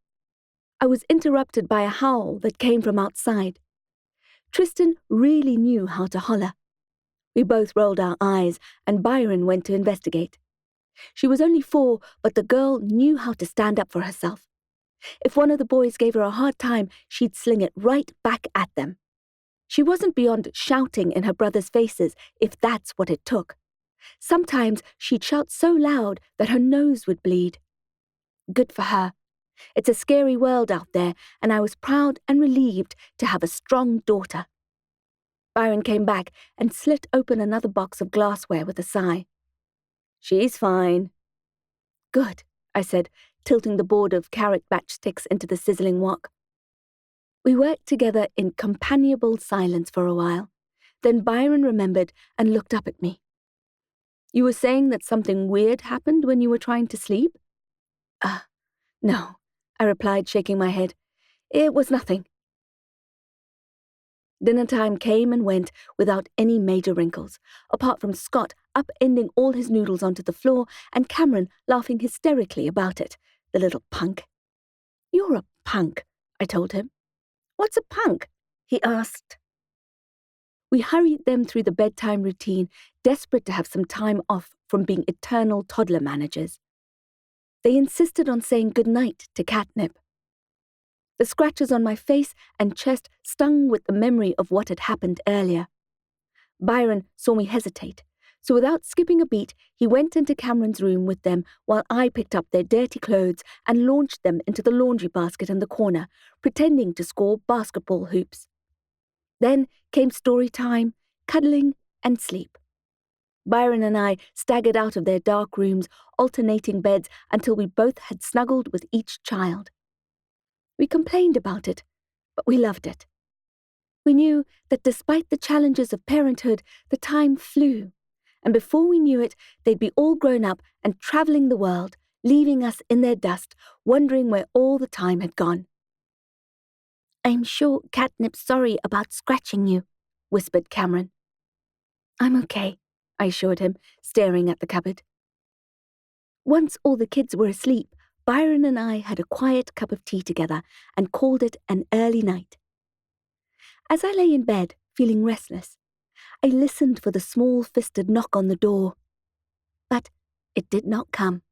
I was interrupted by a howl that came from outside. Tristan really knew how to holler. We both rolled our eyes, and Byron went to investigate. She was only 4, but the girl knew how to stand up for herself. If one of the boys gave her a hard time, she'd sling it right back at them. She wasn't beyond shouting in her brothers' faces, if that's what it took. Sometimes she'd shout so loud that her nose would bleed. Good for her. It's a scary world out there, and I was proud and relieved to have a strong daughter." Byron came back and slit open another box of glassware with a sigh. "She's fine." "Good," I said, tilting the board of carrot matchsticks into the sizzling wok. We worked together in companionable silence for a while. Then Byron remembered and looked up at me. "You were saying that something weird happened when you were trying to sleep?" No," I replied, shaking my head. "It was nothing." Dinner time came and went without any major wrinkles, apart from Scott upending all his noodles onto the floor and Cameron laughing hysterically about it, the little punk. "You're a punk," I told him. "What's a punk?" he asked. We hurried them through the bedtime routine, desperate to have some time off from being eternal toddler managers. They insisted on saying goodnight to Catnip. The scratches on my face and chest stung with the memory of what had happened earlier. Byron saw me hesitate, so without skipping a beat, he went into Cameron's room with them while I picked up their dirty clothes and launched them into the laundry basket in the corner, pretending to score basketball hoops. Then came story time, cuddling, and sleep. Byron and I staggered out of their dark rooms, alternating beds until we both had snuggled with each child. We complained about it, but we loved it. We knew that despite the challenges of parenthood, the time flew, and before we knew it, they'd be all grown up and travelling the world, leaving us in their dust, wondering where all the time had gone. "I'm sure Catnip's sorry about scratching you," whispered Cameron. "I'm okay," I assured him, staring at the cupboard. Once all the kids were asleep, Byron and I had a quiet cup of tea together and called it an early night. As I lay in bed, feeling restless, I listened for the small-fisted knock on the door. But it did not come.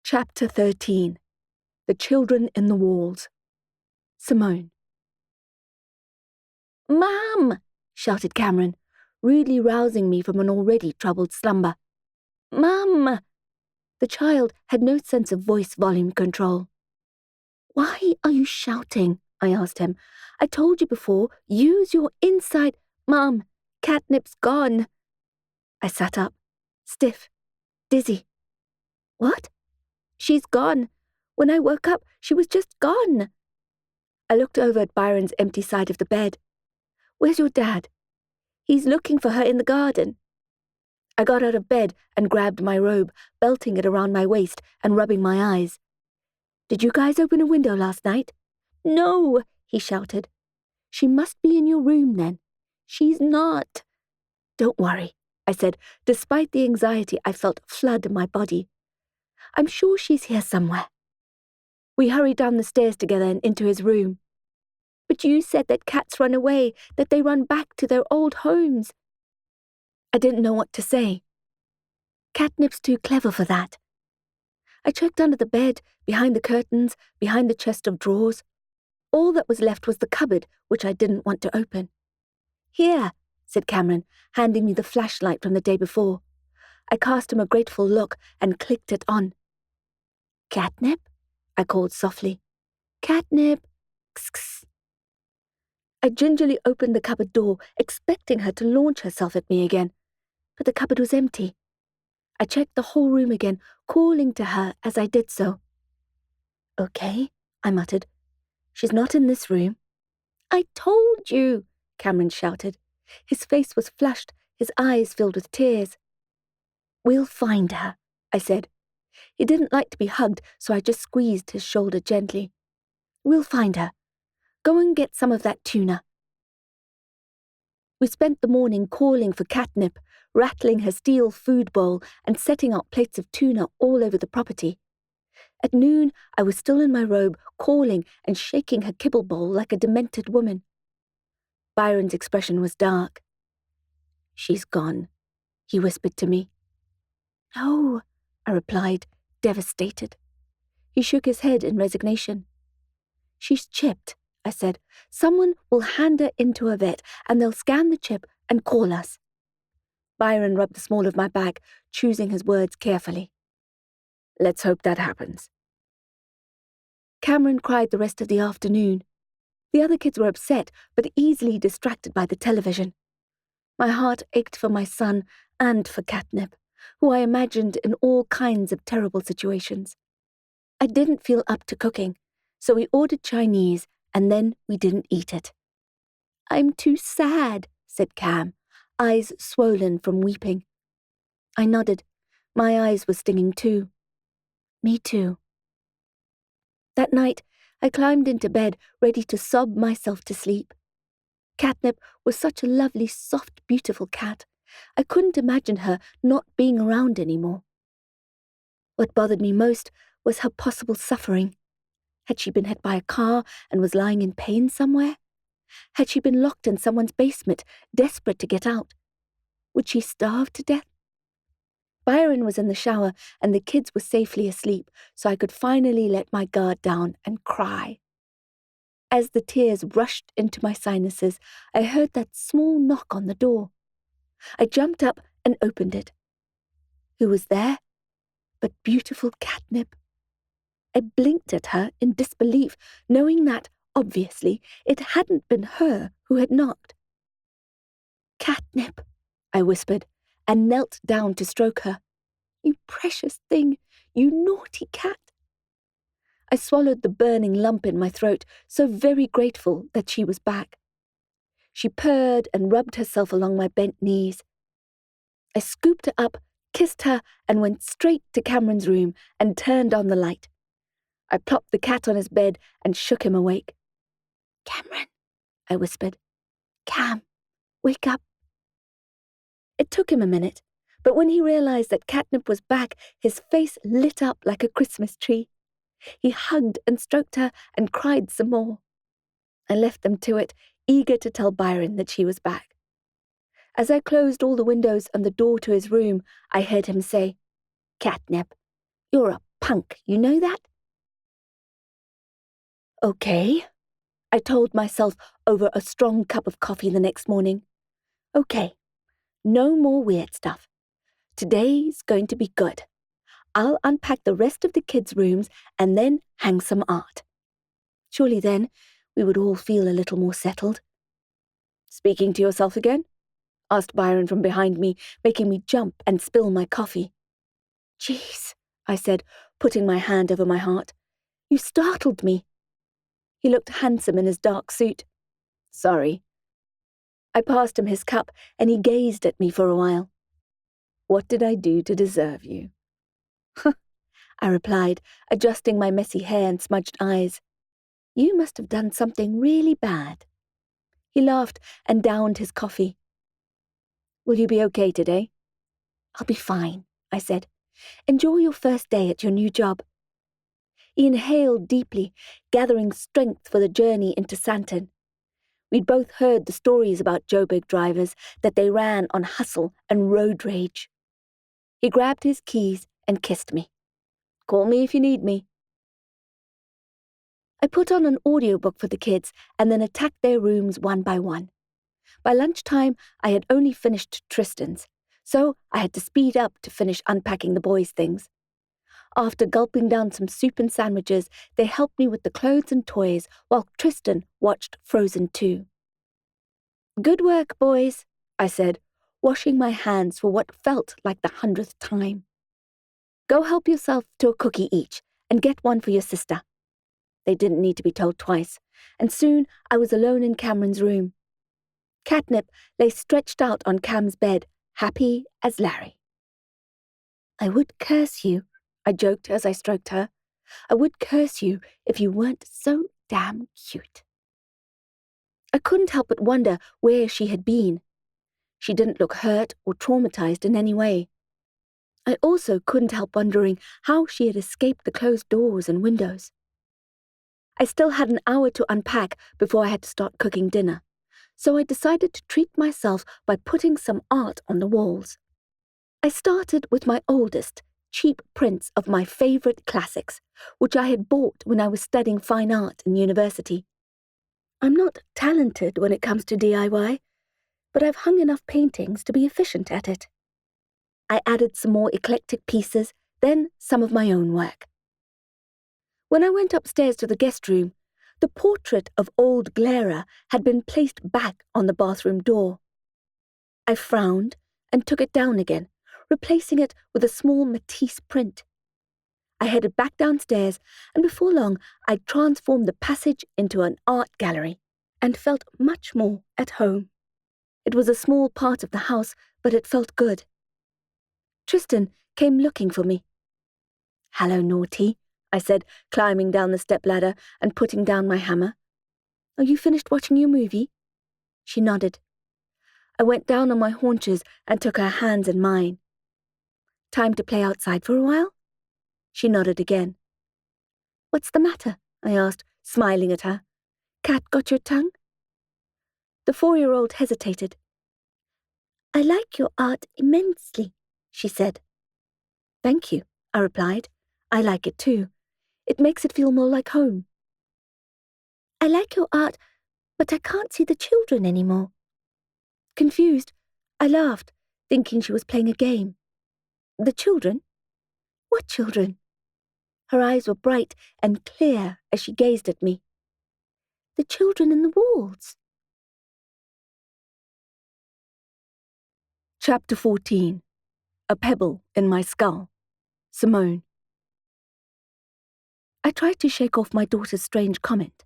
Chapter 13. The Children in the Walls. Simone. "Mum!" shouted Cameron, rudely rousing me from an already troubled slumber. "Mum!" The child had no sense of voice volume control. "Why are you shouting?" I asked him. "I told you before, use your inside—" "Mum, Catnip's gone." I sat up, stiff, dizzy. "What?" "She's gone. When I woke up, she was just gone." I looked over at Byron's empty side of the bed. "Where's your dad?" "He's looking for her in the garden." I got out of bed and grabbed my robe, belting it around my waist and rubbing my eyes. "Did you guys open a window last night?" "No," he shouted. "She must be in your room then." "She's not." "Don't worry," I said, despite the anxiety I felt flood my body. "I'm sure she's here somewhere." We hurried down the stairs together and into his room. "But you said that cats run away, that they run back to their old homes." I didn't know what to say. Catnip's too clever for that. I checked under the bed, behind the curtains, behind the chest of drawers. All that was left was the cupboard, which I didn't want to open. "Here," said Cameron, handing me the flashlight from the day before. I cast him a grateful look and clicked it on. "Catnip?" I called softly. "Catnip!" Kss. I gingerly opened the cupboard door, expecting her to launch herself at me again, but the cupboard was empty. I checked the whole room again, calling to her as I did so. "Okay," I muttered. "She's not in this room." "I told you," Cameron shouted. His face was flushed, his eyes filled with tears. "We'll find her," I said. He didn't like to be hugged, so I just squeezed his shoulder gently. We'll find her. Go and get some of that tuna." We spent the morning calling for Catnip, rattling her steel food bowl and setting out plates of tuna all over the property. At noon, I was still in my robe, calling and shaking her kibble bowl like a demented woman. Byron's expression was dark. "She's gone," he whispered to me. "No," I replied, devastated. He shook his head in resignation. "She's chipped," I said. "Someone will hand her into a vet, and they'll scan the chip and call us." Byron rubbed the small of my back, choosing his words carefully. "Let's hope that happens." Cameron cried the rest of the afternoon. The other kids were upset, but easily distracted by the television. My heart ached for my son and for Catnip, who I imagined in all kinds of terrible situations. I didn't feel up to cooking, so we ordered Chinese, and then we didn't eat it. "I'm too sad," said Cam, eyes swollen from weeping. I nodded. My eyes were stinging too. Me too. That night, I climbed into bed, ready to sob myself to sleep. Catnip was such a lovely, soft, beautiful cat. I couldn't imagine her not being around anymore. What bothered me most was her possible suffering. Had she been hit by a car and was lying in pain somewhere? Had she been locked in someone's basement, desperate to get out? Would she starve to death? Byron was in the shower and the kids were safely asleep, so I could finally let my guard down and cry. As the tears rushed into my sinuses, I heard that small knock on the door. I jumped up and opened it. Who was there but beautiful Catnip? I blinked at her in disbelief, knowing that, obviously, it hadn't been her who had knocked. "Catnip," I whispered, and knelt down to stroke her. "You precious thing, you naughty cat." I swallowed the burning lump in my throat, so very grateful that she was back. She purred and rubbed herself along my bent knees. I scooped her up, kissed her, and went straight to Cameron's room and turned on the light. I plopped the cat on his bed and shook him awake. "Cameron," I whispered. "Cam, wake up." It took him a minute, but when he realized that Catnip was back, his face lit up like a Christmas tree. He hugged and stroked her and cried some more. I left them to it, eager to tell Byron that she was back. As I closed all the windows and the door to his room, I heard him say, "Catnip, you're a punk, you know that?" "Okay," I told myself over a strong cup of coffee the next morning. "Okay, no more weird stuff. Today's going to be good. I'll unpack the rest of the kids' rooms and then hang some art. Surely then we would all feel a little more settled." "Speaking to yourself again?" asked Byron from behind me, making me jump and spill my coffee. "Jeez," I said, putting my hand over my heart. "You startled me." He looked handsome in his dark suit. "Sorry." I passed him his cup, and he gazed at me for a while. "What did I do to deserve you?" I replied, adjusting my messy hair and smudged eyes. "You must have done something really bad." He laughed and downed his coffee. "Will you be okay today?" "I'll be fine," I said. "Enjoy your first day at your new job." He inhaled deeply, gathering strength for the journey into Santon. We'd both heard the stories about Joburg drivers, that they ran on hustle and road rage. He grabbed his keys and kissed me. "Call me if you need me." I put on an audiobook for the kids and then attacked their rooms one by one. By lunchtime, I had only finished Tristan's, so I had to speed up to finish unpacking the boys' things. After gulping down some soup and sandwiches, they helped me with the clothes and toys while Tristan watched Frozen 2. "Good work, boys," I said, washing my hands for what felt like the 100th time. "Go help yourself to a cookie each, and get one for your sister." They didn't need to be told twice, and soon I was alone in Cameron's room. Catnip lay stretched out on Cam's bed, happy as Larry. "I would curse you," I joked as I stroked her. "I would curse you if you weren't so damn cute. I couldn't help but wonder where she had been. She didn't look hurt or traumatized in any way. I also couldn't help wondering how she had escaped the closed doors and windows. I still had an hour to unpack before I had to start cooking dinner, so I decided to treat myself by putting some art on the walls. I started with my oldest, cheap prints of my favorite classics, which I had bought when I was studying fine art in university. I'm not talented when it comes to DIY, but I've hung enough paintings to be efficient at it. I added some more eclectic pieces, then some of my own work. When I went upstairs to the guest room, the portrait of old Glera had been placed back on the bathroom door. I frowned and took it down again, replacing it with a small Matisse print. I headed back downstairs, and before long I transformed the passage into an art gallery and felt much more at home. It was a small part of the house, but it felt good. Tristan came looking for me. "Hello, naughty," I said, climbing down the stepladder and putting down my hammer. "Are you finished watching your movie?" She nodded. I went down on my haunches and took her hands in mine. "Time to play outside for a while?" She nodded again. "What's the matter?" I asked, smiling at her. "Cat got your tongue?" The 4-year-old hesitated. "I like your art immensely," she said. "Thank you," I replied. "I like it too. It makes it feel more like home." "I like your art, but I can't see the children anymore." Confused, I laughed, thinking she was playing a game. "The children? What children?" Her eyes were bright and clear as she gazed at me. "The children in the walls." Chapter 14. A Pebble in My Skull. Simone. I tried to shake off my daughter's strange comment,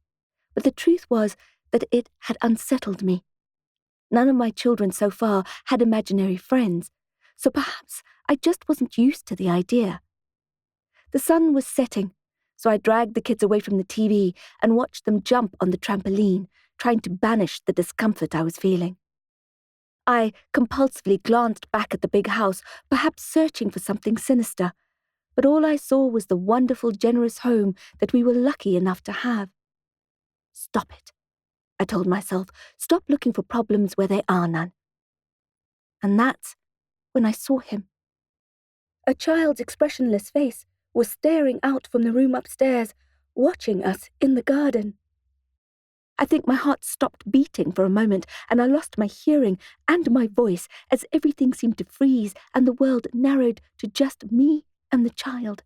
but the truth was that it had unsettled me. None of my children so far had imaginary friends, so perhaps I just wasn't used to the idea. The sun was setting, so I dragged the kids away from the TV and watched them jump on the trampoline, trying to banish the discomfort I was feeling. I compulsively glanced back at the big house, perhaps searching for something sinister, but all I saw was the wonderful, generous home that we were lucky enough to have. "Stop it," I told myself. "Stop looking for problems where there are none." And that's when I saw him. A child's expressionless face was staring out from the room upstairs, watching us in the garden. I think my heart stopped beating for a moment, and I lost my hearing and my voice as everything seemed to freeze and the world narrowed to just me and the child.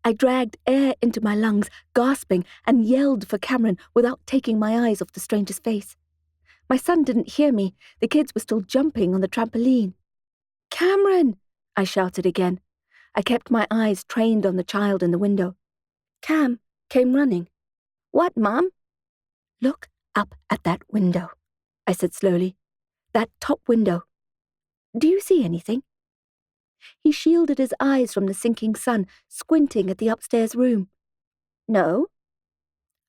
I dragged air into my lungs, gasping, and yelled for Cameron without taking my eyes off the stranger's face. My son didn't hear me. The kids were still jumping on the trampoline. "Cameron!" I shouted again. I kept my eyes trained on the child in the window. Cam came running. "What, Mom?" "Look up at that window," I said slowly. "That top window. Do you see anything?" He shielded his eyes from the sinking sun, squinting at the upstairs room. "No."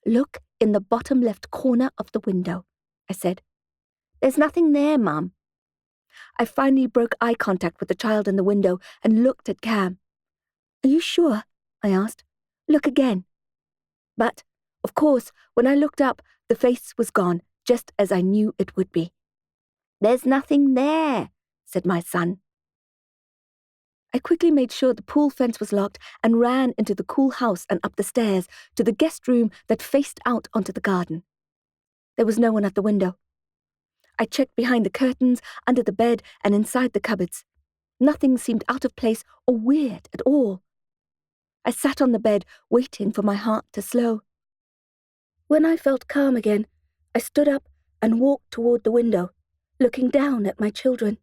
"Look in the bottom left corner of the window," I said. "There's nothing there, Mum." I finally broke eye contact with the child in the window and looked at Cam. "Are you sure?" I asked. "Look again." But, of course, when I looked up, the face was gone, just as I knew it would be. "There's nothing there," said my son. I quickly made sure the pool fence was locked and ran into the cool house and up the stairs to the guest room that faced out onto the garden. There was no one at the window. I checked behind the curtains, under the bed, and inside the cupboards. Nothing seemed out of place or weird at all. I sat on the bed, waiting for my heart to slow. When I felt calm again, I stood up and walked toward the window, looking down at my children.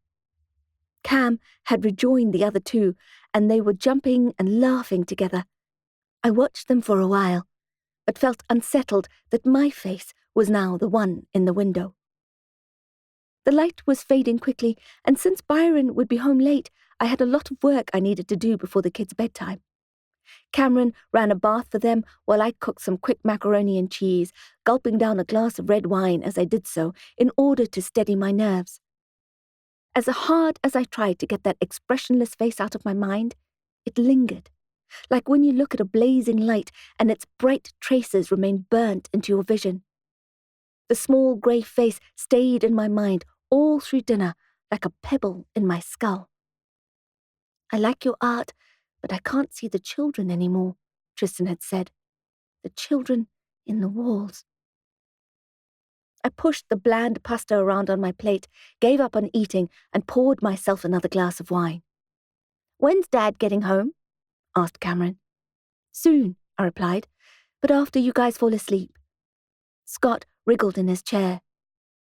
Cam had rejoined the other two, and they were jumping and laughing together. I watched them for a while, but felt unsettled that my face was now the one in the window. The light was fading quickly, and since Byron would be home late, I had a lot of work I needed to do before the kids' bedtime. Cameron ran a bath for them while I cooked some quick macaroni and cheese, gulping down a glass of red wine as I did so in order to steady my nerves. As hard as I tried to get that expressionless face out of my mind, it lingered, like when you look at a blazing light and its bright traces remain burnt into your vision. The small grey face stayed in my mind all through dinner, like a pebble in my skull. "I like your art, but I can't see the children anymore," Tristan had said. "The children in the walls." I pushed the bland pasta around on my plate, gave up on eating, and poured myself another glass of wine. "When's Dad getting home?" asked Cameron. "Soon," I replied, "but after you guys fall asleep." Scott wriggled in his chair.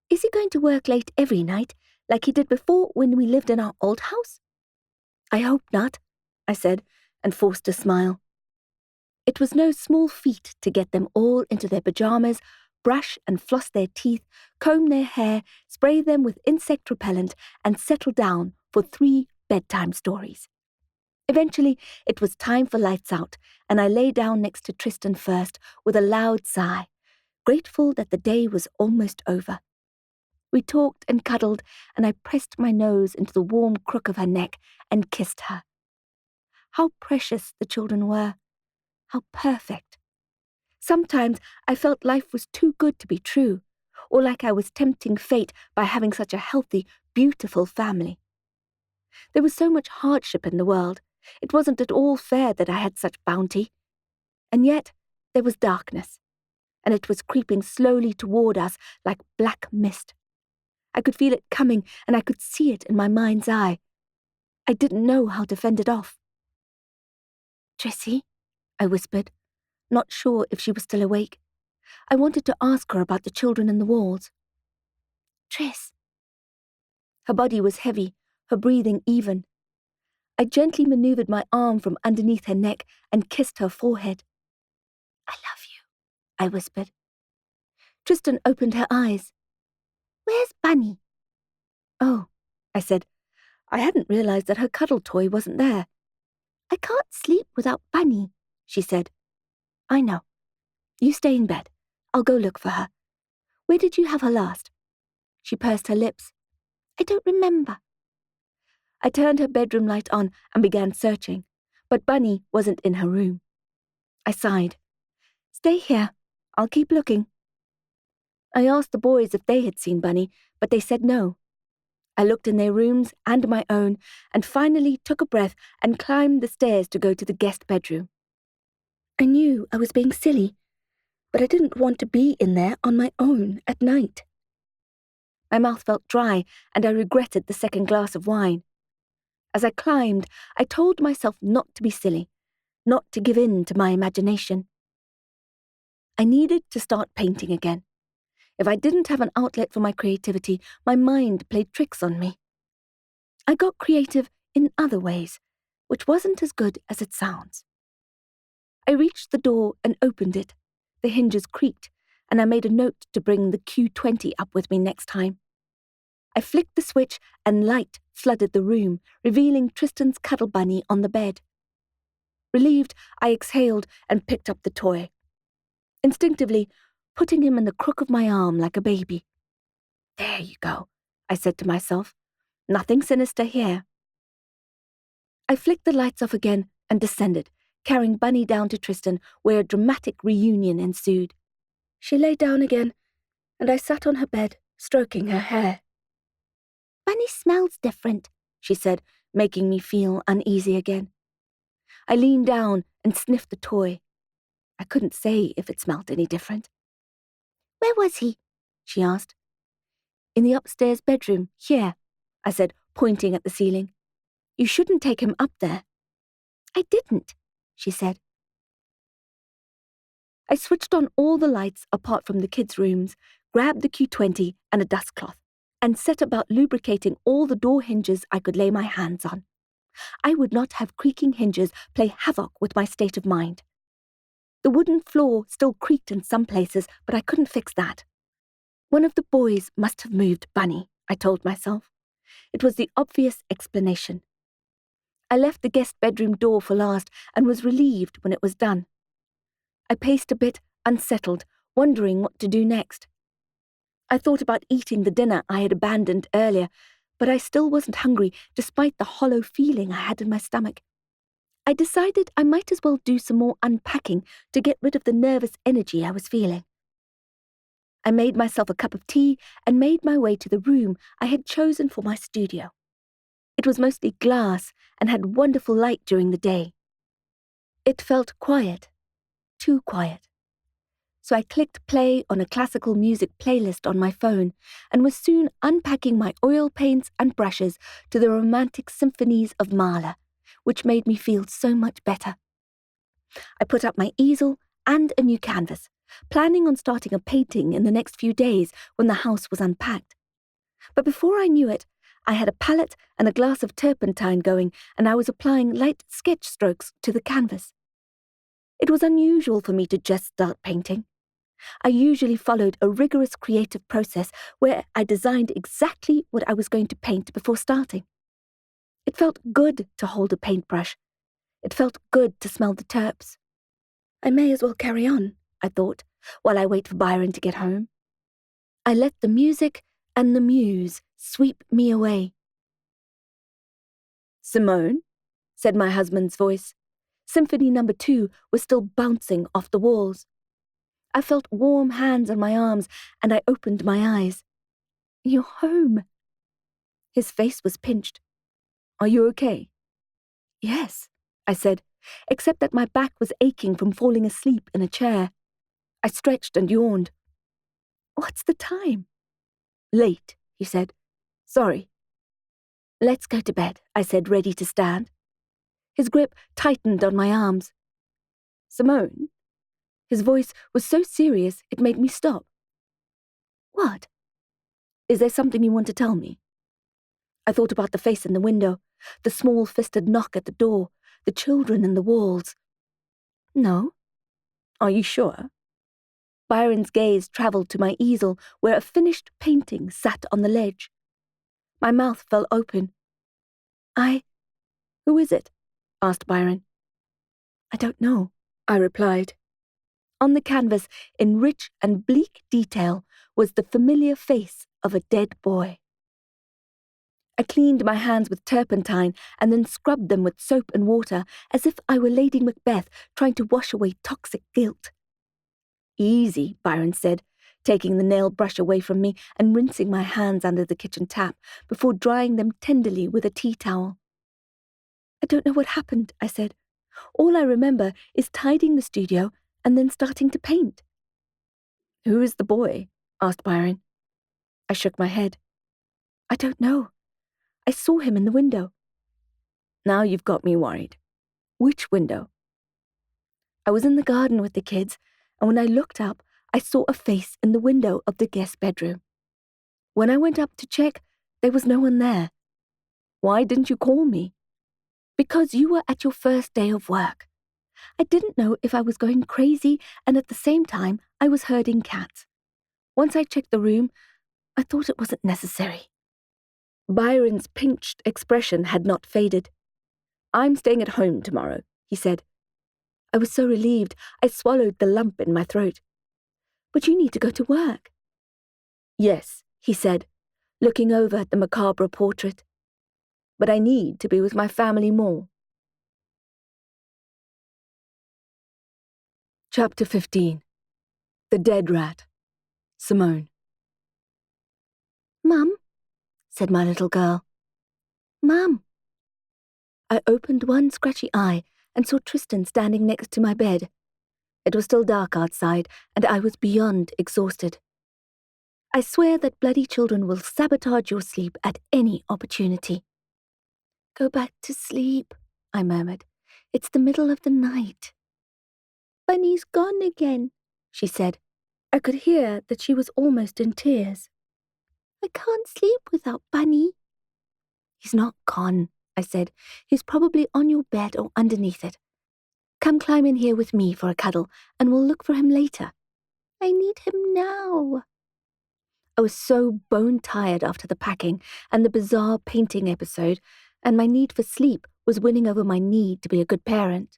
"Is he going to work late every night, like he did before when we lived in our old house?" "I hope not," I said, and forced a smile. It was no small feat to get them all into their pajamas, brush and floss their teeth, comb their hair, spray them with insect repellent, and settle down for 3 bedtime stories. Eventually, it was time for lights out, and I lay down next to Tristan first with a loud sigh, grateful that the day was almost over. We talked and cuddled, and I pressed my nose into the warm crook of her neck and kissed her. How precious the children were. How perfect. Sometimes I felt life was too good to be true, or like I was tempting fate by having such a healthy, beautiful family. There was so much hardship in the world. It wasn't at all fair that I had such bounty. And yet there was darkness, and it was creeping slowly toward us like black mist. I could feel it coming, and I could see it in my mind's eye. I didn't know how to fend it off. "Trissie," I whispered, not sure if she was still awake. I wanted to ask her about the children in the walls. "Tris." Her body was heavy, her breathing even. I gently maneuvered my arm from underneath her neck and kissed her forehead. "I love you," I whispered. Tristan opened her eyes. "Where's Bunny?" "Oh," I said. I hadn't realized that her cuddle toy wasn't there. "I can't sleep without Bunny," she said. "I know. You stay in bed. I'll go look for her. Where did you have her last?" She pursed her lips. "I don't remember." I turned her bedroom light on and began searching, but Bunny wasn't in her room. I sighed. "Stay here. I'll keep looking." I asked the boys if they had seen Bunny, but they said no. I looked in their rooms and my own, and finally took a breath and climbed the stairs to go to the guest bedroom. I knew I was being silly, but I didn't want to be in there on my own at night. My mouth felt dry, and I regretted the second glass of wine. As I climbed, I told myself not to be silly, not to give in to my imagination. I needed to start painting again. If I didn't have an outlet for my creativity, my mind played tricks on me. I got creative in other ways, which wasn't as good as it sounds. I reached the door and opened it. The hinges creaked, and I made a note to bring the Q20 up with me next time. I flicked the switch, and light flooded the room, revealing Tristan's cuddle bunny on the bed. Relieved, I exhaled and picked up the toy, instinctively putting him in the crook of my arm like a baby. "There you go," I said to myself. "Nothing sinister here." I flicked the lights off again and descended, carrying Bunny down to Tristan, where a dramatic reunion ensued. She lay down again, and I sat on her bed, stroking her hair. "Bunny smells different," she said, making me feel uneasy again. I leaned down and sniffed the toy. I couldn't say if it smelled any different. "Where was he?" she asked. "In the upstairs bedroom, here," I said, pointing at the ceiling. "You shouldn't take him up there." "I didn't," she said. I switched on all the lights apart from the kids' rooms, grabbed the Q20 and a dustcloth, and set about lubricating all the door hinges I could lay my hands on. I would not have creaking hinges play havoc with my state of mind. The wooden floor still creaked in some places, but I couldn't fix that. One of the boys must have moved Bunny, I told myself. It was the obvious explanation. I left the guest bedroom door for last and was relieved when it was done. I paced a bit, unsettled, wondering what to do next. I thought about eating the dinner I had abandoned earlier, but I still wasn't hungry despite the hollow feeling I had in my stomach. I decided I might as well do some more unpacking to get rid of the nervous energy I was feeling. I made myself a cup of tea and made my way to the room I had chosen for my studio. It was mostly glass and had wonderful light during the day. It felt quiet, too quiet. So I clicked play on a classical music playlist on my phone and was soon unpacking my oil paints and brushes to the romantic symphonies of Mahler, which made me feel so much better. I put up my easel and a new canvas, planning on starting a painting in the next few days when the house was unpacked. But before I knew it, I had a palette and a glass of turpentine going, and I was applying light sketch strokes to the canvas. It was unusual for me to just start painting. I usually followed a rigorous creative process where I designed exactly what I was going to paint before starting. It felt good to hold a paintbrush. It felt good to smell the terps. I may as well carry on, I thought, while I wait for Byron to get home. I let the music and the muse sweep me away. "Simone," said my husband's voice. Symphony No. 2 was still bouncing off the walls. I felt warm hands on my arms, and I opened my eyes. "You're home." His face was pinched. "Are you okay?" "Yes," I said, except that my back was aching from falling asleep in a chair. I stretched and yawned. "What's the time?" "Late," he said. "Sorry." "Let's go to bed," I said, ready to stand. His grip tightened on my arms. "Simone?" His voice was so serious it made me stop. "What?" "Is there something you want to tell me?" I thought about the face in the window, the small-fisted knock at the door, the children in the walls. "No." "Are you sure?" Byron's gaze travelled to my easel where a finished painting sat on the ledge. My mouth fell open. "Who is it?" asked Byron. "I don't know," I replied. On the canvas, in rich and bleak detail, was the familiar face of a dead boy. I cleaned my hands with turpentine and then scrubbed them with soap and water as if I were Lady Macbeth trying to wash away toxic guilt. "Easy," Byron said, taking the nail brush away from me and rinsing my hands under the kitchen tap before drying them tenderly with a tea towel. "I don't know what happened," I said. "All I remember is tidying the studio and then starting to paint." "Who is the boy?" asked Byron. I shook my head. "I don't know. I saw him in the window." "Now you've got me worried." "Which window?" "I was in the garden with the kids, and when I looked up, I saw a face in the window of the guest bedroom. When I went up to check, there was no one there." "Why didn't you call me?" "Because you were at your first day of work. I didn't know if I was going crazy, and at the same time, I was herding cats. Once I checked the room, I thought it wasn't necessary." Byron's pinched expression had not faded. "I'm staying at home tomorrow," he said. I was so relieved, I swallowed the lump in my throat. "But you need to go to work." "Yes," he said, looking over at the macabre portrait. "But I need to be with my family more." Chapter 15. The Dead Rat. Simone. "Mum," said my little girl. "Mum." I opened one scratchy eye and saw Tristan standing next to my bed. It was still dark outside, and I was beyond exhausted. "I swear that bloody children will sabotage your sleep at any opportunity." "Go back to sleep," I murmured. "It's the middle of the night." "Bunny's gone again," she said. I could hear that she was almost in tears. "I can't sleep without Bunny." "He's not gone," I said. "He's probably on your bed or underneath it. Come climb in here with me for a cuddle, and we'll look for him later." "I need him now." I was so bone-tired after the packing and the bizarre painting episode, and my need for sleep was winning over my need to be a good parent.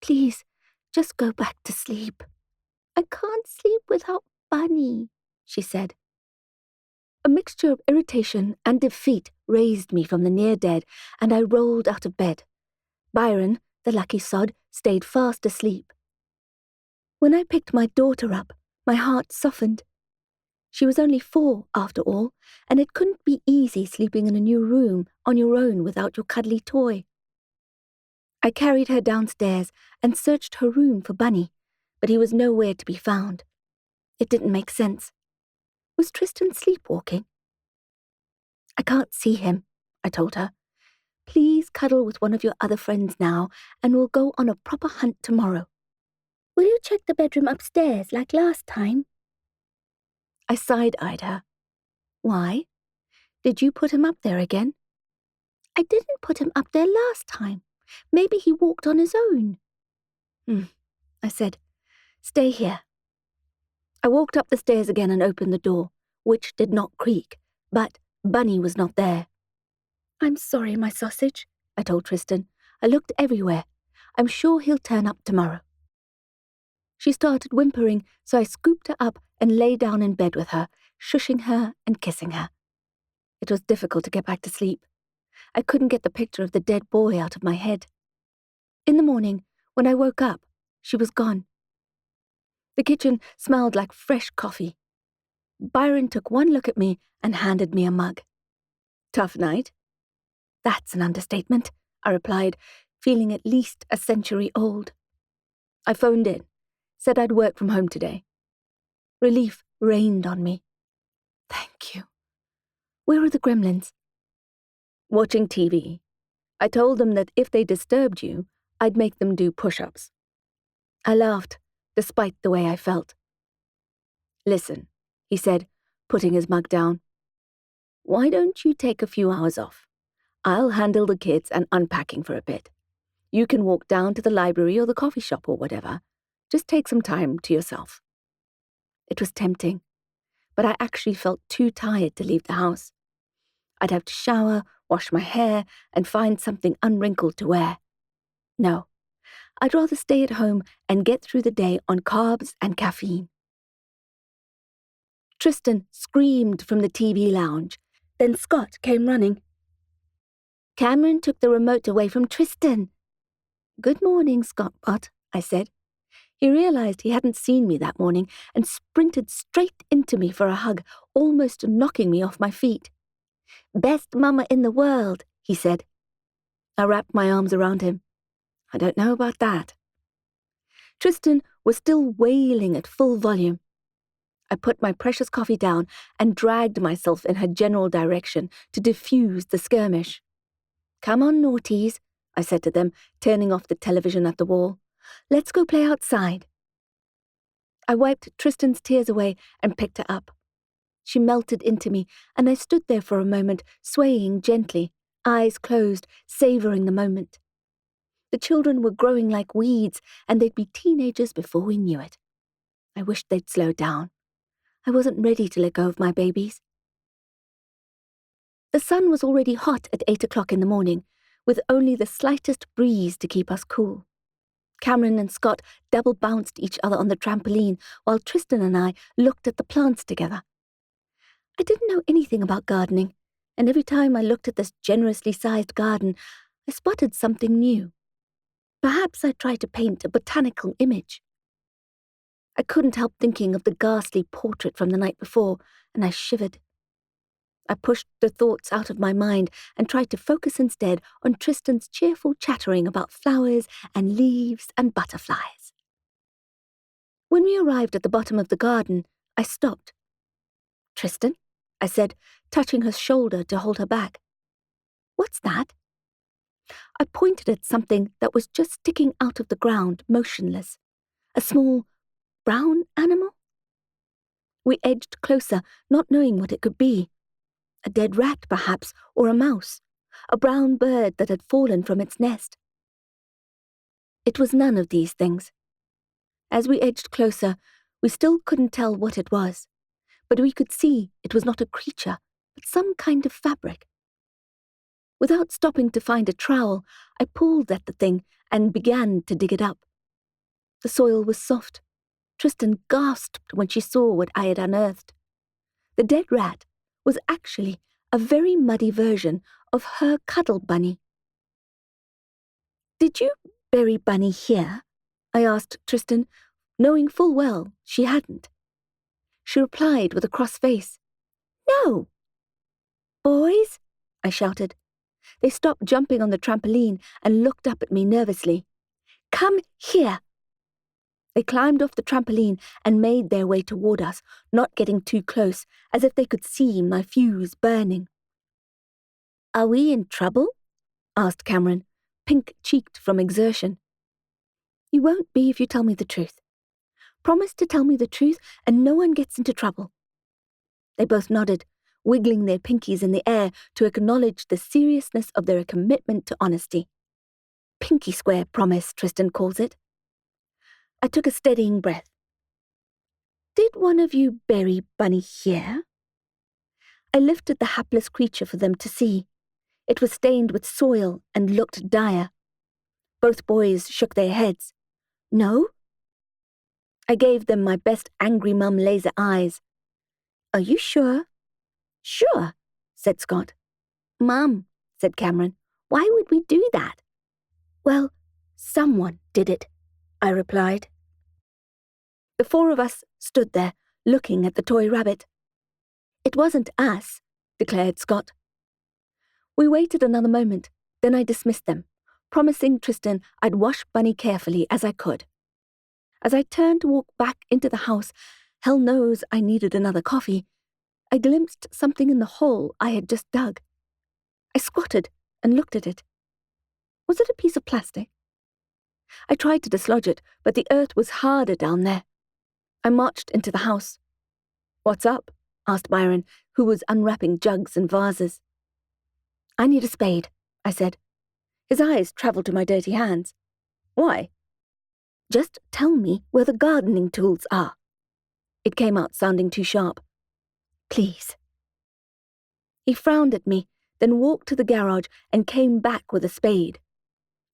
"Please, just go back to sleep." "I can't sleep without Bunny," she said. A mixture of irritation and defeat raised me from the near dead, and I rolled out of bed. Byron, the lucky sod, stayed fast asleep. When I picked my daughter up, my heart softened. She was only 4, after all, and it couldn't be easy sleeping in a new room on your own without your cuddly toy. I carried her downstairs and searched her room for Bunny, but he was nowhere to be found. It didn't make sense. Was Tristan sleepwalking? "I can't see him," I told her. "Please cuddle with one of your other friends now, and we'll go on a proper hunt tomorrow." "Will you check the bedroom upstairs like last time?" I side-eyed her. "Why? Did you put him up there again?" "I didn't put him up there last time. Maybe he walked on his own." I said. "Stay here." I walked up the stairs again and opened the door, which did not creak, but Bunny was not there. "I'm sorry, my sausage," I told Tristan. "I looked everywhere. I'm sure he'll turn up tomorrow." She started whimpering, so I scooped her up and lay down in bed with her, shushing her and kissing her. It was difficult to get back to sleep. I couldn't get the picture of the dead boy out of my head. In the morning, when I woke up, she was gone. The kitchen smelled like fresh coffee. Byron took one look at me and handed me a mug. "Tough night?" "That's an understatement," I replied, feeling at least a century old. I phoned in, said I'd work from home today. Relief rained on me. Thank you. "Where are the gremlins?" "Watching TV. I told them that if they disturbed you, I'd make them do push-ups." I laughed, despite the way I felt. "Listen," he said, putting his mug down. "Why don't you take a few hours off? I'll handle the kids and unpacking for a bit. You can walk down to the library or the coffee shop or whatever. Just take some time to yourself." It was tempting, but I actually felt too tired to leave the house. I'd have to shower, wash my hair, and find something unwrinkled to wear. No, I'd rather stay at home and get through the day on carbs and caffeine. Tristan screamed from the TV lounge. Then Scott came running. "Cameron took the remote away from Tristan." "Good morning, Scottbot," I said. He realized he hadn't seen me that morning and sprinted straight into me for a hug, almost knocking me off my feet. "Best mama in the world," he said. I wrapped my arms around him. "I don't know about that." Tristan was still wailing at full volume. I put my precious coffee down and dragged myself in her general direction to diffuse the skirmish. "Come on, naughties," I said to them, turning off the television at the wall. "Let's go play outside." I wiped Tristan's tears away and picked her up. She melted into me, and I stood there for a moment, swaying gently, eyes closed, savoring the moment. The children were growing like weeds, and they'd be teenagers before we knew it. I wished they'd slow down. I wasn't ready to let go of my babies. The sun was already hot at 8 o'clock in the morning, with only the slightest breeze to keep us cool. Cameron and Scott double-bounced each other on the trampoline, while Tristan and I looked at the plants together. I didn't know anything about gardening, and every time I looked at this generously sized garden, I spotted something new. Perhaps I'd try to paint a botanical image. I couldn't help thinking of the ghastly portrait from the night before, and I shivered. I pushed the thoughts out of my mind and tried to focus instead on Tristan's cheerful chattering about flowers and leaves and butterflies. When we arrived at the bottom of the garden, I stopped. "Tristan?" I said, touching her shoulder to hold her back. "What's that?" I pointed at something that was just sticking out of the ground, motionless. A small, brown animal? We edged closer, not knowing what it could be. A dead rat, perhaps, or a mouse. A brown bird that had fallen from its nest. It was none of these things. As we edged closer, we still couldn't tell what it was, but we could see it was not a creature, but some kind of fabric. Without stopping to find a trowel, I pulled at the thing and began to dig it up. The soil was soft. Tristan gasped when she saw what I had unearthed. The dead rat was actually a very muddy version of her cuddle bunny. "Did you bury Bunny here?" I asked Tristan, knowing full well she hadn't. She replied with a cross face. "No." "Boys," I shouted. They stopped jumping on the trampoline and looked up at me nervously. "Come here." They climbed off the trampoline and made their way toward us, not getting too close, as if they could see my fuse burning. "Are we in trouble?" asked Cameron, pink-cheeked from exertion. "You won't be if you tell me the truth. Promise to tell me the truth and no one gets into trouble." They both nodded, wiggling their pinkies in the air to acknowledge the seriousness of their commitment to honesty. Pinky square promise, Tristan calls it. I took a steadying breath. "Did one of you bury Bunny here?" I lifted the hapless creature for them to see. It was stained with soil and looked dire. Both boys shook their heads. "No?" I gave them my best angry mum laser eyes. "Are you sure?" "Sure," said Scott. "Mum," said Cameron, "why would we do that?" "Well, someone did it," I replied. The four of us stood there, looking at the toy rabbit. "It wasn't us," declared Scott. We waited another moment, then I dismissed them, promising Tristan I'd wash Bunny carefully as I could. As I turned to walk back into the house, hell knows I needed another coffee, I glimpsed something in the hole I had just dug. I squatted and looked at it. Was it a piece of plastic? I tried to dislodge it, but the earth was harder down there. I marched into the house. "What's up?" asked Byron, who was unwrapping jugs and vases. "I need a spade," I said. His eyes travelled to my dirty hands. "Why?" "Just tell me where the gardening tools are." It came out sounding too sharp. "Please." He frowned at me, then walked to the garage and came back with a spade.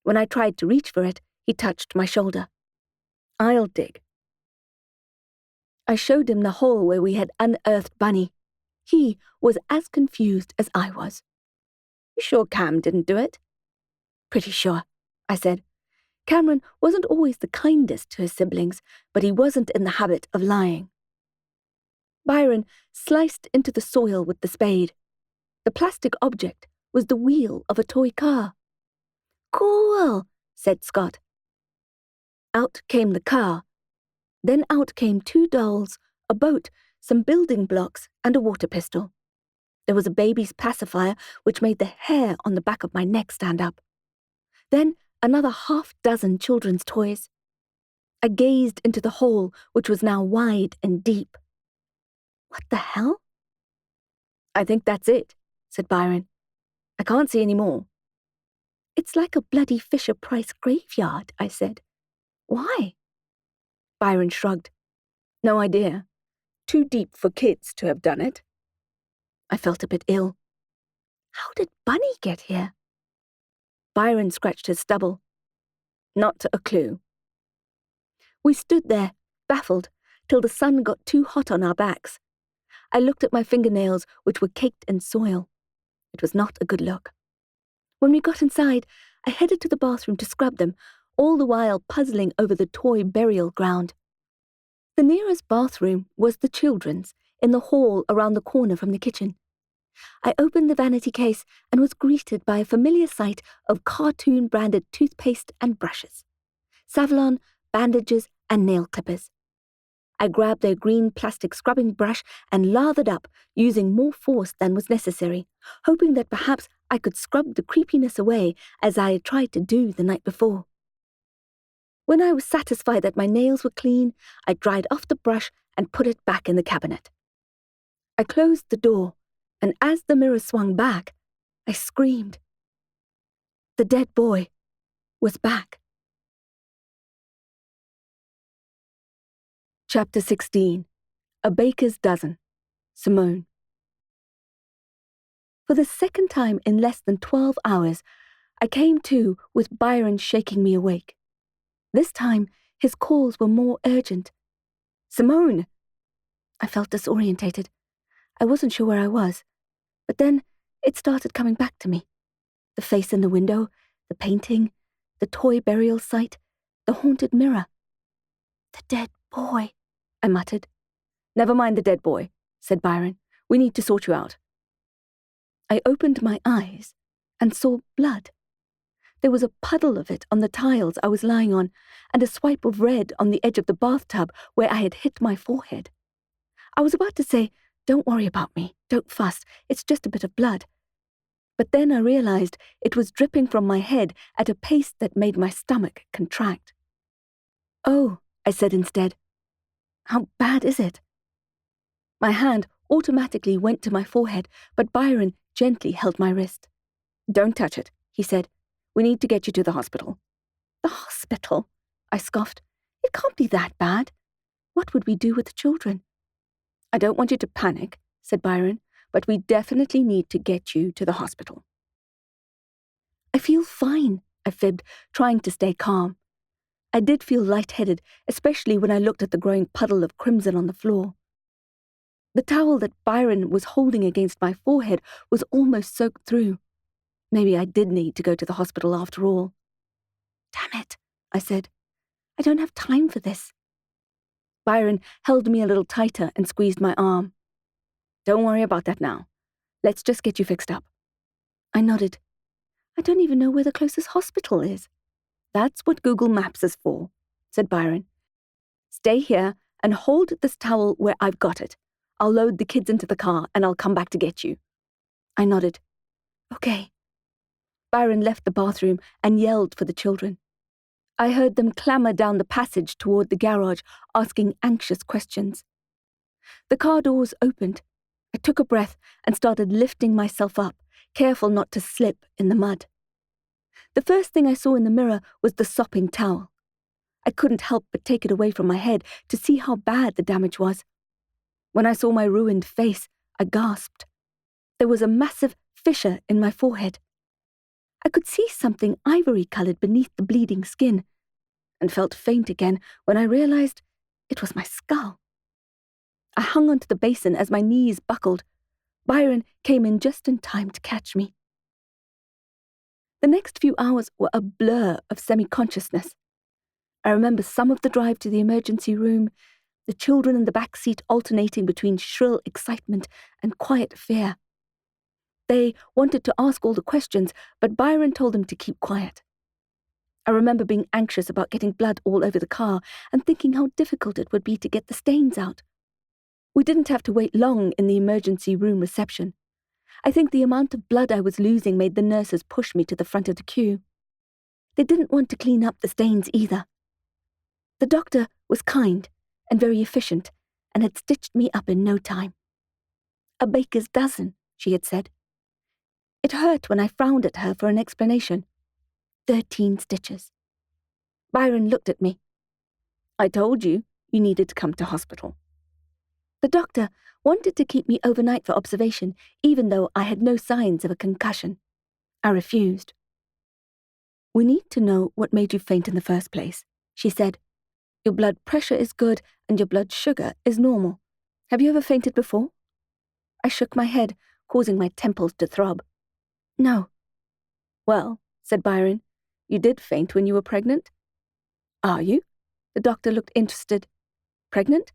When I tried to reach for it, he touched my shoulder. "I'll dig." I showed him the hole where we had unearthed Bunny. He was as confused as I was. "You sure Cam didn't do it?" "Pretty sure," I said. Cameron wasn't always the kindest to his siblings, but he wasn't in the habit of lying. Byron sliced into the soil with the spade. The plastic object was the wheel of a toy car. "Cool," said Scott. Out came the car. Then out came 2 dolls, a boat, some building blocks, and a water pistol. There was a baby's pacifier, which made the hair on the back of my neck stand up. Then another 6 children's toys. I gazed into the hole, which was now wide and deep. "What the hell?" "I think that's it," said Byron. "I can't see any more." "It's like a bloody Fisher-Price graveyard," I said. "Why?" Byron shrugged. "No idea. Too deep for kids to have done it." I felt a bit ill. "How did Bunny get here?" Byron scratched his stubble. "Not a clue." We stood there, baffled, till the sun got too hot on our backs. I looked at my fingernails, which were caked in soil. It was not a good look. When we got inside, I headed to the bathroom to scrub them, all the while puzzling over the toy burial ground. The nearest bathroom was the children's, in the hall around the corner from the kitchen. I opened the vanity case and was greeted by a familiar sight of cartoon-branded toothpaste and brushes, Savlon, bandages, and nail clippers. I grabbed their green plastic scrubbing brush and lathered up, using more force than was necessary, hoping that perhaps I could scrub the creepiness away as I had tried to do the night before. When I was satisfied that my nails were clean, I dried off the brush and put it back in the cabinet. I closed the door, and as the mirror swung back, I screamed. The dead boy was back. Chapter 16. A Baker's Dozen. Simone. For the second time in less than 12 hours, I came to with Byron shaking me awake. This time, his calls were more urgent. "Simone!" I felt disorientated. I wasn't sure where I was. But then, it started coming back to me. The face in the window, the painting, the toy burial site, the haunted mirror. "The dead boy," I muttered. "Never mind the dead boy," said Byron. "We need to sort you out." I opened my eyes and saw blood. There was a puddle of it on the tiles I was lying on, and a swipe of red on the edge of the bathtub where I had hit my forehead. I was about to say, "Don't worry about me, don't fuss, it's just a bit of blood." But then I realized it was dripping from my head at a pace that made my stomach contract. "Oh," I said instead. "How bad is it?" My hand automatically went to my forehead, but Byron gently held my wrist. "Don't touch it," he said. "We need to get you to the hospital." "The hospital?" I scoffed. "It can't be that bad. What would we do with the children?" "I don't want you to panic," said Byron, "but we definitely need to get you to the hospital." "I feel fine," I fibbed, trying to stay calm. I did feel lightheaded, especially when I looked at the growing puddle of crimson on the floor. The towel that Byron was holding against my forehead was almost soaked through. Maybe I did need to go to the hospital after all. "Damn it," I said. "I don't have time for this." Byron held me a little tighter and squeezed my arm. "Don't worry about that now. Let's just get you fixed up." I nodded. "I don't even know where the closest hospital is." "That's what Google Maps is for," said Byron. "Stay here and hold this towel where I've got it. I'll load the kids into the car and I'll come back to get you." I nodded. "Okay." Byron left the bathroom and yelled for the children. I heard them clamor down the passage toward the garage, asking anxious questions. The car doors opened. I took a breath and started lifting myself up, careful not to slip in the mud. The first thing I saw in the mirror was the sopping towel. I couldn't help but take it away from my head to see how bad the damage was. When I saw my ruined face, I gasped. There was a massive fissure in my forehead. I could see something ivory-colored beneath the bleeding skin, and felt faint again when I realized it was my skull. I hung onto the basin as my knees buckled. Byron came in just in time to catch me. The next few hours were a blur of semi-consciousness. I remember some of the drive to the emergency room, the children in the back seat alternating between shrill excitement and quiet fear. They wanted to ask all the questions, but Byron told them to keep quiet. I remember being anxious about getting blood all over the car and thinking how difficult it would be to get the stains out. We didn't have to wait long in the emergency room reception. I think the amount of blood I was losing made the nurses push me to the front of the queue. They didn't want to clean up the stains either. The doctor was kind and very efficient and had stitched me up in no time. "A baker's dozen," she had said. It hurt when I frowned at her for an explanation. 13 stitches. Byron looked at me. "I told you you needed to come to hospital." The doctor wanted to keep me overnight for observation, even though I had no signs of a concussion. I refused. "We need to know what made you faint in the first place," she said. "Your blood pressure is good and your blood sugar is normal. Have you ever fainted before?" I shook my head, causing my temples to throb. "No." "Well," said Byron, "you did faint when you were pregnant?" "Are you?" The doctor looked interested. "Pregnant?"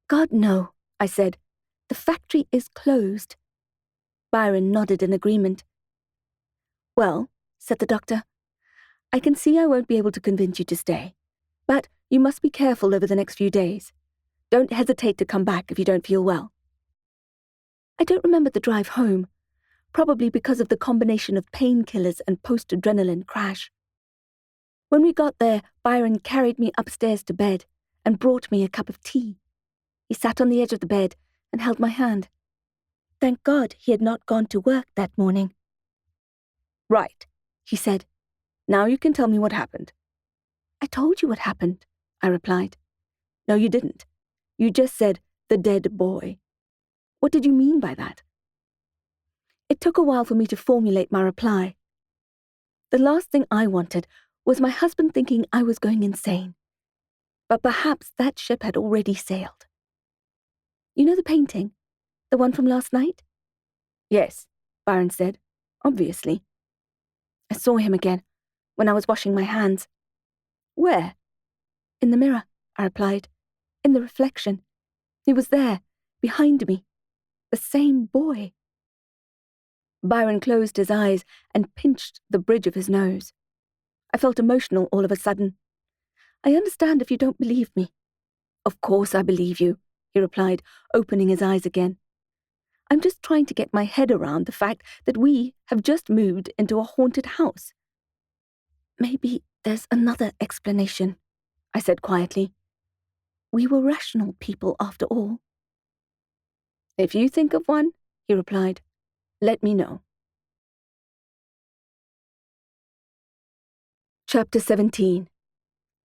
"God, no," I said. "The factory is closed." Byron nodded in agreement. "Well," said the doctor, "I can see I won't be able to convince you to stay, but you must be careful over the next few days. Don't hesitate to come back if you don't feel well." I don't remember the drive home, probably because of the combination of painkillers and post-adrenaline crash. When we got there, Byron carried me upstairs to bed and brought me a cup of tea. He sat on the edge of the bed and held my hand. Thank God he had not gone to work that morning. "Right," he said. "Now you can tell me what happened." "I told you what happened," I replied. "No, you didn't. You just said, 'the dead boy.' What did you mean by that?" took a while for me to formulate my reply. The last thing I wanted was my husband thinking I was going insane. But perhaps that ship had already sailed. You know the painting? The one from last night? Yes, Byron said, obviously. I saw him again, when I was washing my hands. Where? In the mirror, I replied. In the reflection. He was there, behind me. The same boy. Byron closed his eyes and pinched the bridge of his nose. I felt emotional all of a sudden. I understand if you don't believe me. Of course I believe you, he replied, opening his eyes again. I'm just trying to get my head around the fact that we have just moved into a haunted house. Maybe there's another explanation, I said quietly. We were rational people after all. If you think of one, he replied, let me know. Chapter 17.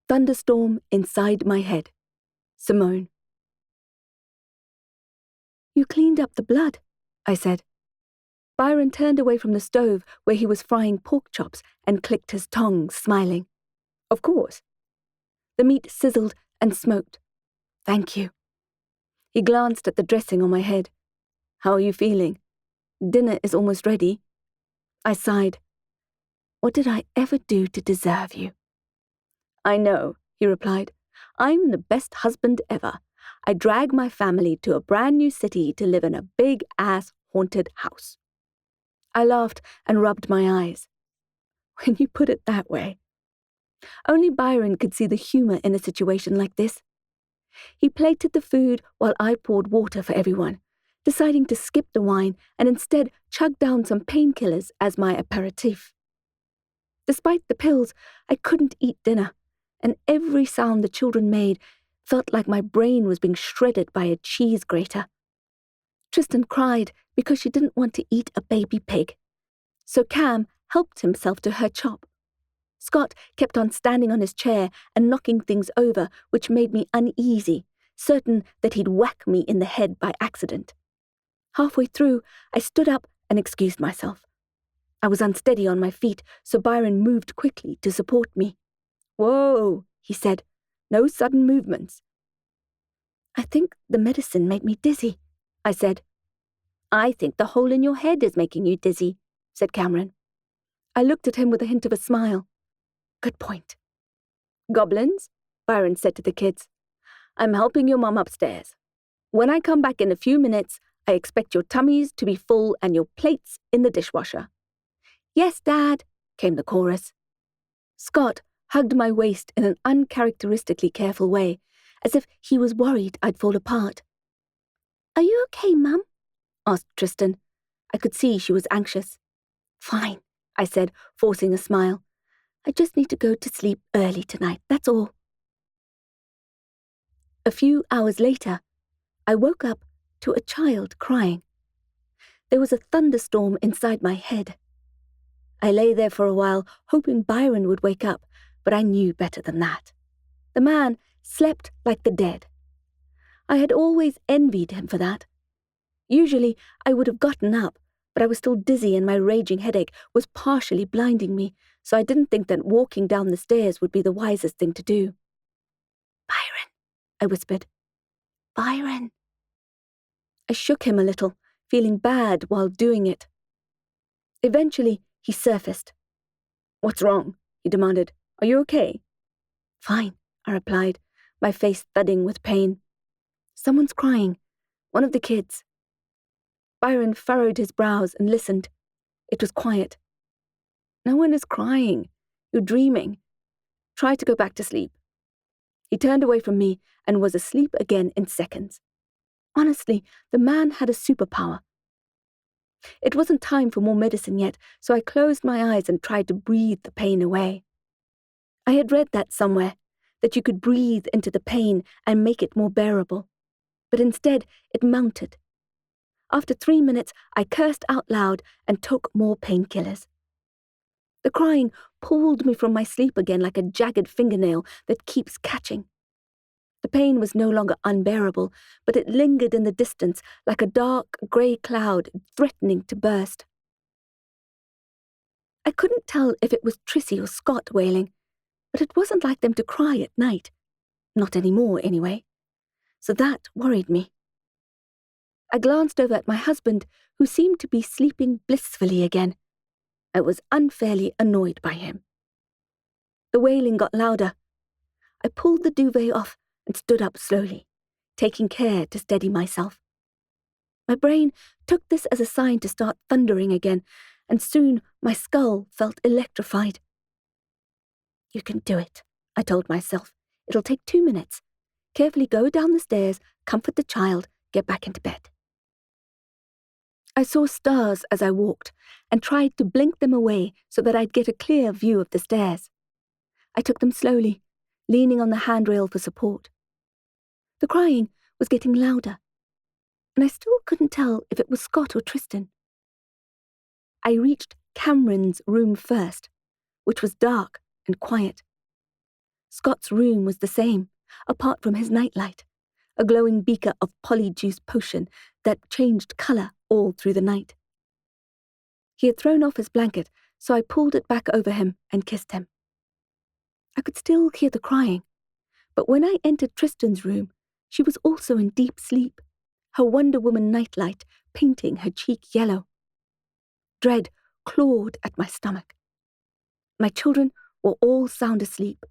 Thunderstorm Inside My Head. Simone. You cleaned up the blood, I said. Byron turned away from the stove where he was frying pork chops and clicked his tongue, smiling. Of course. The meat sizzled and smoked. Thank you. He glanced at the dressing on my head. How are you feeling? Dinner is almost ready. I sighed. What did I ever do to deserve you? I know, he replied. I'm the best husband ever. I drag my family to a brand new city to live in a big-ass haunted house. I laughed and rubbed my eyes. When you put it that way. Only Byron could see the humor in a situation like this. He plated the food while I poured water for everyone, deciding to skip the wine and instead chug down some painkillers as my aperitif. Despite the pills, I couldn't eat dinner, and every sound the children made felt like my brain was being shredded by a cheese grater. Tristan cried because she didn't want to eat a baby pig, so Cam helped himself to her chop. Scott kept on standing on his chair and knocking things over, which made me uneasy, certain that he'd whack me in the head by accident. Halfway through, I stood up and excused myself. I was unsteady on my feet, so Byron moved quickly to support me. Whoa, he said. No sudden movements. I think the medicine made me dizzy, I said. I think the hole in your head is making you dizzy, said Cameron. I looked at him with a hint of a smile. Good point. Goblins, Byron said to the kids. I'm helping your mum upstairs. When I come back in a few minutes, I expect your tummies to be full and your plates in the dishwasher. Yes, Dad, came the chorus. Scott hugged my waist in an uncharacteristically careful way, as if he was worried I'd fall apart. Are you okay, Mum? Asked Tristan. I could see she was anxious. Fine, I said, forcing a smile. I just need to go to sleep early tonight, that's all. A few hours later, I woke up to a child crying. There was a thunderstorm inside my head. I lay there for a while, hoping Byron would wake up, but I knew better than that. The man slept like the dead. I had always envied him for that. Usually, I would have gotten up, but I was still dizzy and my raging headache was partially blinding me, so I didn't think that walking down the stairs would be the wisest thing to do. Byron, I whispered. Byron. I shook him a little, feeling bad while doing it. Eventually, he surfaced. What's wrong? He demanded. Are you okay? Fine, I replied, my face thudding with pain. Someone's crying. One of the kids. Byron furrowed his brows and listened. It was quiet. No one is crying. You're dreaming. Try to go back to sleep. He turned away from me and was asleep again in seconds. Honestly, the man had a superpower. It wasn't time for more medicine yet, so I closed my eyes and tried to breathe the pain away. I had read that somewhere, that you could breathe into the pain and make it more bearable. But instead, it mounted. After 3 minutes, I cursed out loud and took more painkillers. The crying pulled me from my sleep again like a jagged fingernail that keeps catching. The pain was no longer unbearable, but it lingered in the distance like a dark, grey cloud threatening to burst. I couldn't tell if it was Trissy or Scott wailing, but it wasn't like them to cry at night. Not anymore, anyway. So that worried me. I glanced over at my husband, who seemed to be sleeping blissfully again. I was unfairly annoyed by him. The wailing got louder. I pulled the duvet off and stood up slowly, taking care to steady myself. My brain took this as a sign to start thundering again, and soon my skull felt electrified. You can do it, I told myself. It'll take 2 minutes. Carefully go down the stairs, comfort the child, get back into bed. I saw stars as I walked and tried to blink them away so that I'd get a clear view of the stairs. I took them slowly, leaning on the handrail for support. The crying was getting louder, and I still couldn't tell if it was Scott or Tristan. I reached Cameron's room first, which was dark and quiet. Scott's room was the same, apart from his nightlight, a glowing beaker of polyjuice potion that changed colour all through the night. He had thrown off his blanket, so I pulled it back over him and kissed him. I could still hear the crying, but when I entered Tristan's room, she was also in deep sleep, her Wonder Woman nightlight painting her cheek yellow. Dread clawed at my stomach. My children were all sound asleep.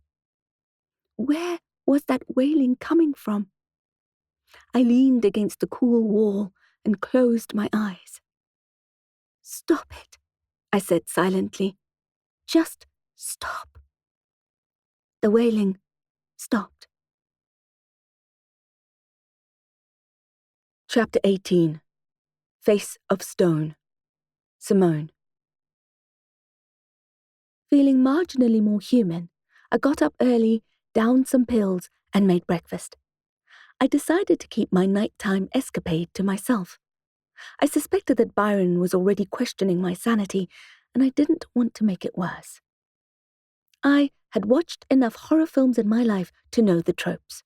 Where was that wailing coming from? I leaned against the cool wall and closed my eyes. Stop it, I said silently. Just stop. The wailing stopped. Chapter 18. Face of Stone. Simone. Feeling marginally more human, I got up early, downed some pills, and made breakfast. I decided to keep my nighttime escapade to myself. I suspected that Byron was already questioning my sanity, and I didn't want to make it worse. I had watched enough horror films in my life to know the tropes.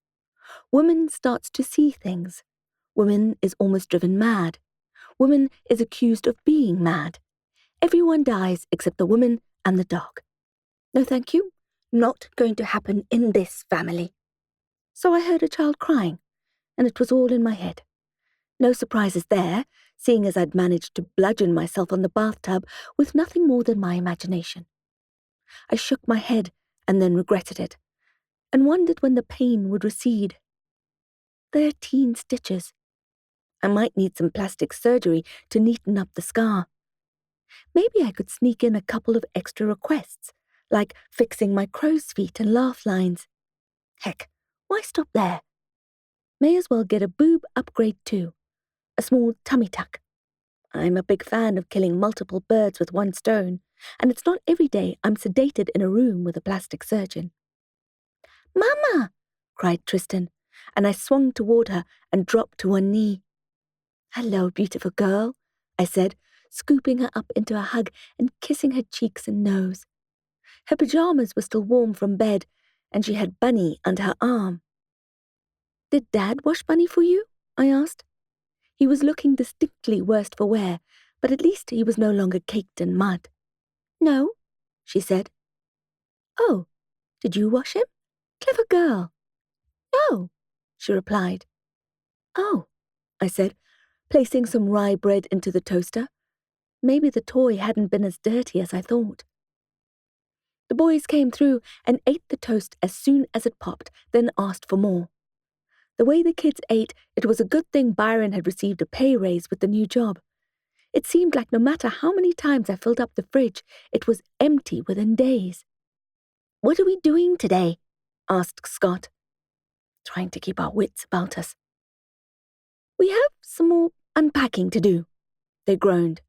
Woman starts to see things. Woman is almost driven mad. Woman is accused of being mad. Everyone dies except the woman and the dog. No thank you, not going to happen in this family. So I heard a child crying, and it was all in my head. No surprises there, seeing as I'd managed to bludgeon myself on the bathtub with nothing more than my imagination. I shook my head and then regretted it, and wondered when the pain would recede. 13 stitches. I might need some plastic surgery to neaten up the scar. Maybe I could sneak in a couple of extra requests, like fixing my crow's feet and laugh lines. Heck, why stop there? May as well get a boob upgrade too. A small tummy tuck. I'm a big fan of killing multiple birds with one stone, and it's not every day I'm sedated in a room with a plastic surgeon. Mama! Cried Tristan, and I swung toward her and dropped to one knee. Hello, beautiful girl, I said, scooping her up into a hug and kissing her cheeks and nose. Her pajamas were still warm from bed, and she had Bunny under her arm. Did Dad wash Bunny for you? I asked. He was looking distinctly worse for wear, but at least he was no longer caked in mud. No, she said. Oh, did you wash him? Clever girl. No, she replied. Oh, I said, placing some rye bread into the toaster. Maybe the toy hadn't been as dirty as I thought. The boys came through and ate the toast as soon as it popped, then asked for more. The way the kids ate, it was a good thing Byron had received a pay raise with the new job. It seemed like no matter how many times I filled up the fridge, it was empty within days. What are we doing today? Asked Scott, trying to keep our wits about us. We have some more unpacking to do, they groaned.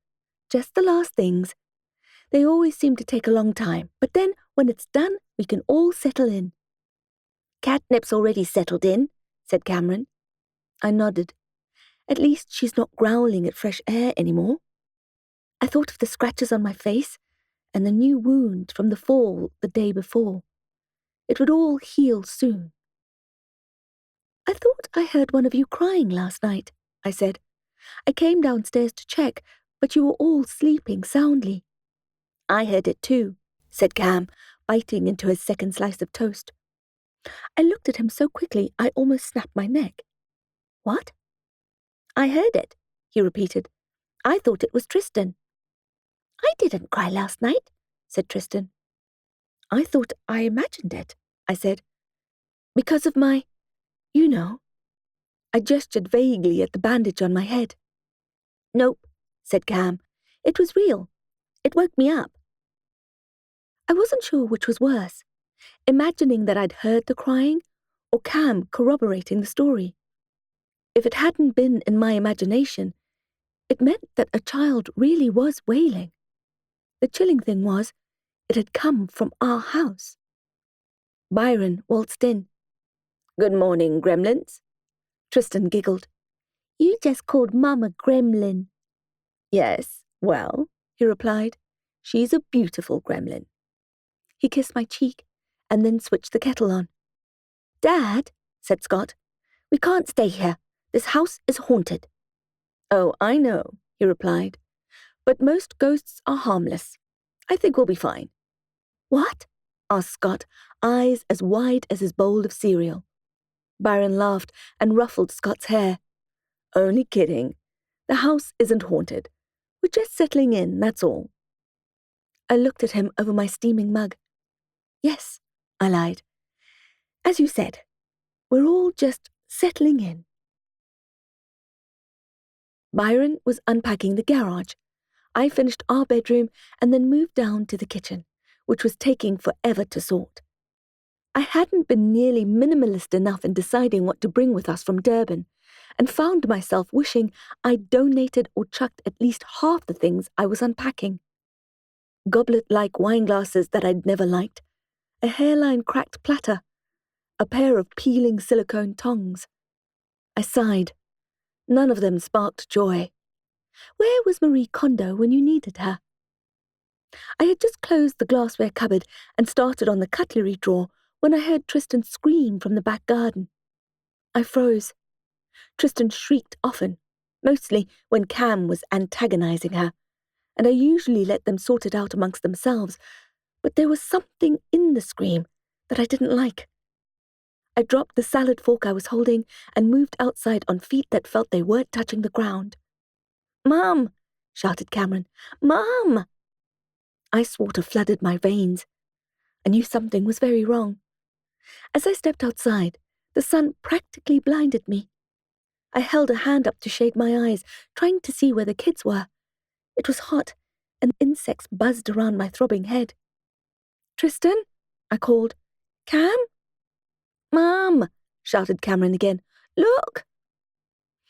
Just the last things. They always seem to take a long time, but then when it's done, we can all settle in. Catnip's already settled in, said Cameron. I nodded. At least she's not growling at fresh air anymore. I thought of the scratches on my face and the new wound from the fall the day before. It would all heal soon. I thought I heard one of you crying last night, I said. I came downstairs to check, but you were all sleeping soundly. I heard it too, said Cam, biting into his second slice of toast. I looked at him so quickly I almost snapped my neck. What? I heard it, he repeated. I thought it was Tristan. I didn't cry last night, said Tristan. I thought I imagined it, I said. Because of my, you know. I gestured vaguely at the bandage on my head. Nope, said Cam. It was real. It woke me up. I wasn't sure which was worse, imagining that I'd heard the crying, or Cam corroborating the story. If it hadn't been in my imagination, it meant that a child really was wailing. The chilling thing was, it had come from our house. Byron waltzed in. Good morning, gremlins. Tristan giggled. You just called Mama gremlin. Yes, well, he replied, she's a beautiful gremlin. He kissed my cheek and then switched the kettle on. Dad, said Scott, we can't stay here. This house is haunted. Oh, I know, he replied, but most ghosts are harmless. I think we'll be fine. What? Asked Scott, eyes as wide as his bowl of cereal. Byron laughed and ruffled Scott's hair. Only kidding. The house isn't haunted. We're just settling in, that's all. I looked at him over my steaming mug. Yes, I lied. As you said, we're all just settling in. Byron was unpacking the garage. I finished our bedroom and then moved down to the kitchen, which was taking forever to sort. I hadn't been nearly minimalist enough in deciding what to bring with us from Durban, and found myself wishing I'd donated or chucked at least half the things I was unpacking. Goblet-like wine glasses that I'd never liked, a hairline-cracked platter, a pair of peeling silicone tongs. I sighed. None of them sparked joy. Where was Marie Kondo when you needed her? I had just closed the glassware cupboard and started on the cutlery drawer when I heard Tristan scream from the back garden. I froze. Tristan shrieked often, mostly when Cam was antagonizing her, and I usually let them sort it out amongst themselves, but there was something in the scream that I didn't like. I dropped the salad fork I was holding and moved outside on feet that felt they weren't touching the ground. Mom! Shouted Cameron. Mom! Ice water flooded my veins. I knew something was very wrong. As I stepped outside, the sun practically blinded me. I held a hand up to shade my eyes, trying to see where the kids were. It was hot, and insects buzzed around my throbbing head. Tristan? I called. Cam? Mom! Shouted Cameron again. Look!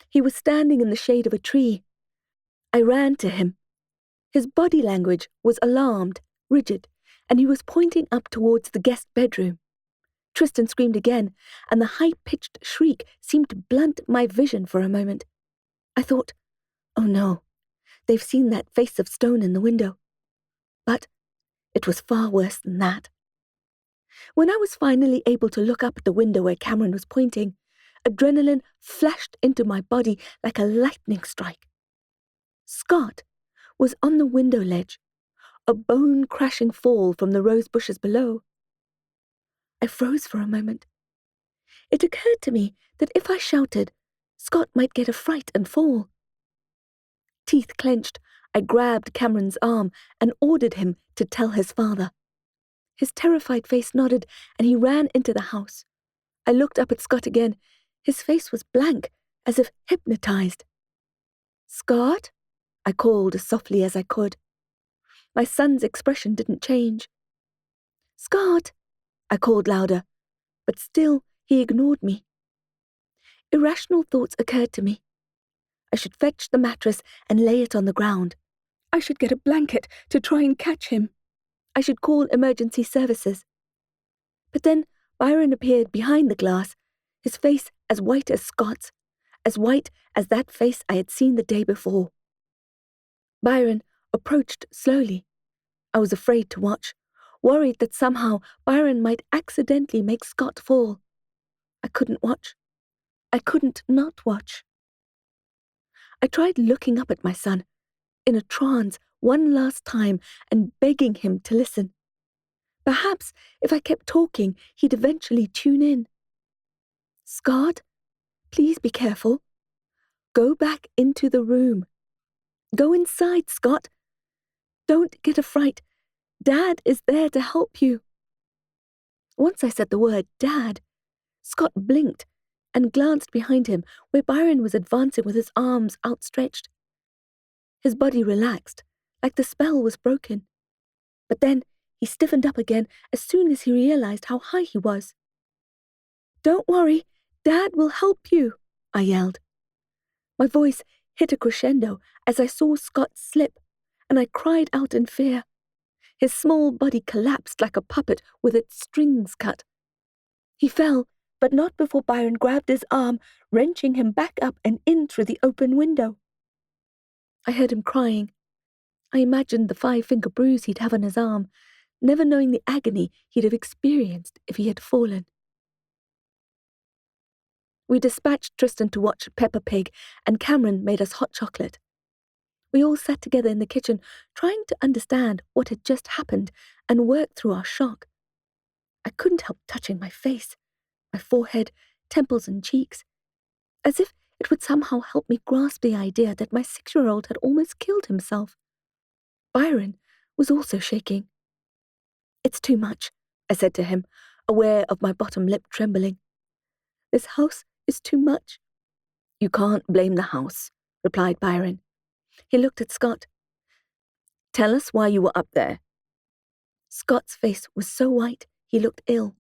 He was standing in the shade of a tree. I ran to him. His body language was alarmed, rigid, and he was pointing up towards the guest bedroom. Tristan screamed again, and the high-pitched shriek seemed to blunt my vision for a moment. I thought, oh no, they've seen that face of stone in the window. But it was far worse than that. When I was finally able to look up at the window where Cameron was pointing, adrenaline flashed into my body like a lightning strike. Scott was on the window ledge, a bone-crashing fall from the rose bushes below. I froze for a moment. It occurred to me that if I shouted, Scott might get a fright and fall. Teeth clenched, I grabbed Cameron's arm and ordered him to tell his father. His terrified face nodded, and he ran into the house. I looked up at Scott again. His face was blank, as if hypnotized. Scott? I called as softly as I could. My son's expression didn't change. Scott! I called louder, but still he ignored me. Irrational thoughts occurred to me. I should fetch the mattress and lay it on the ground. I should get a blanket to try and catch him. I should call emergency services. But then Byron appeared behind the glass, his face as white as Scott's, as white as that face I had seen the day before. Byron approached slowly. I was afraid to watch, worried that somehow Byron might accidentally make Scott fall. I couldn't watch. I couldn't not watch. I tried looking up at my son, in a trance, one last time and begging him to listen. Perhaps if I kept talking, he'd eventually tune in. Scott, please be careful. Go back into the room. Go inside, Scott. Don't get a fright. Dad is there to help you. Once I said the word Dad, Scott blinked and glanced behind him where Byron was advancing with his arms outstretched. His body relaxed, like the spell was broken. But then he stiffened up again as soon as he realized how high he was. Don't worry, Dad will help you, I yelled. My voice hit a crescendo as I saw Scott slip, and I cried out in fear. His small body collapsed like a puppet with its strings cut. He fell, but not before Byron grabbed his arm, wrenching him back up and in through the open window. I heard him crying. I imagined the 5-finger bruise he'd have on his arm, never knowing the agony he'd have experienced if he had fallen. We dispatched Tristan to watch Peppa Pig, and Cameron made us hot chocolate. We all sat together in the kitchen, trying to understand what had just happened and work through our shock. I couldn't help touching my face, my forehead, temples and cheeks, as if it would somehow help me grasp the idea that my 6-year-old had almost killed himself. Byron was also shaking. It's too much, I said to him, aware of my bottom lip trembling. This house is too much. You can't blame the house, replied Byron. He looked at Scott. Tell us why you were up there. Scott's face was so white he looked ill.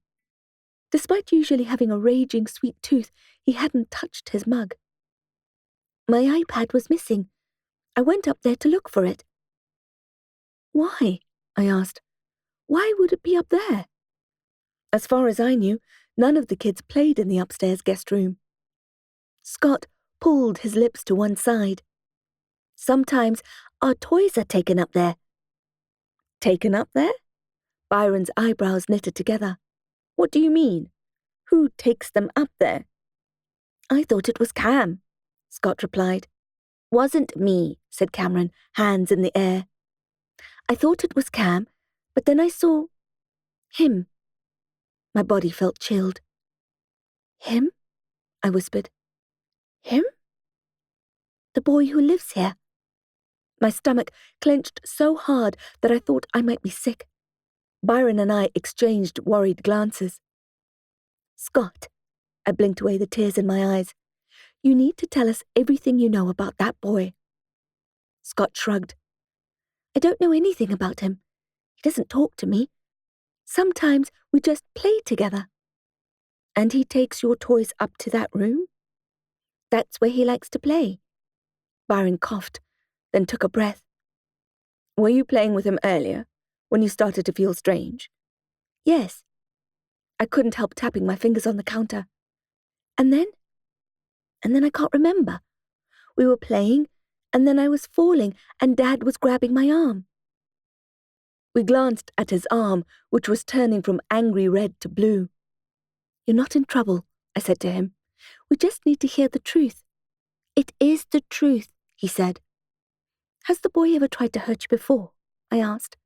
Despite usually having a raging sweet tooth, he hadn't touched his mug. My iPad was missing. I went up there to look for it. Why? I asked. Why would it be up there? As far as I knew, none of the kids played in the upstairs guest room. Scott pulled his lips to one side. Sometimes our toys are taken up there. Taken up there? Byron's eyebrows knitted together. What do you mean? Who takes them up there? I thought it was Cam, Scott replied. Wasn't me, said Cameron, hands in the air. I thought it was Cam, but then I saw him. My body felt chilled. Him? I whispered. Him? The boy who lives here. My stomach clenched so hard that I thought I might be sick. Byron and I exchanged worried glances. Scott, I blinked away the tears in my eyes. You need to tell us everything you know about that boy. Scott shrugged. I don't know anything about him. He doesn't talk to me. Sometimes we just play together. And he takes your toys up to that room? That's where he likes to play. Byron coughed, then took a breath. Were you playing with him earlier, when you started to feel strange? Yes. I couldn't help tapping my fingers on the counter. And then I can't remember. We were playing, and then I was falling, and Dad was grabbing my arm. We glanced at his arm, which was turning from angry red to blue. You're not in trouble, I said to him. We just need to hear the truth. It is the truth, he said. Has the boy ever tried to hurt you before? I asked.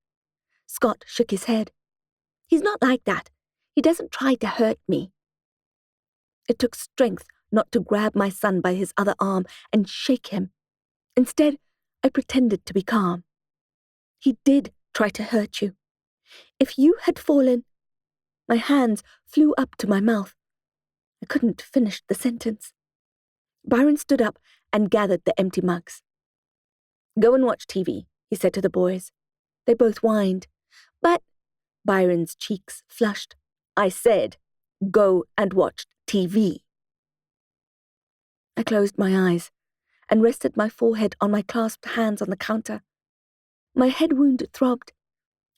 Scott shook his head. He's not like that. He doesn't try to hurt me. It took strength not to grab my son by his other arm and shake him. Instead, I pretended to be calm. He did try to hurt you. If you had fallen... My hands flew up to my mouth. I couldn't finish the sentence. Byron stood up and gathered the empty mugs. Go and watch TV, he said to the boys. They both whined. But... Byron's cheeks flushed. I said, go and watch TV. I closed my eyes and rested my forehead on my clasped hands on the counter. My head wound throbbed.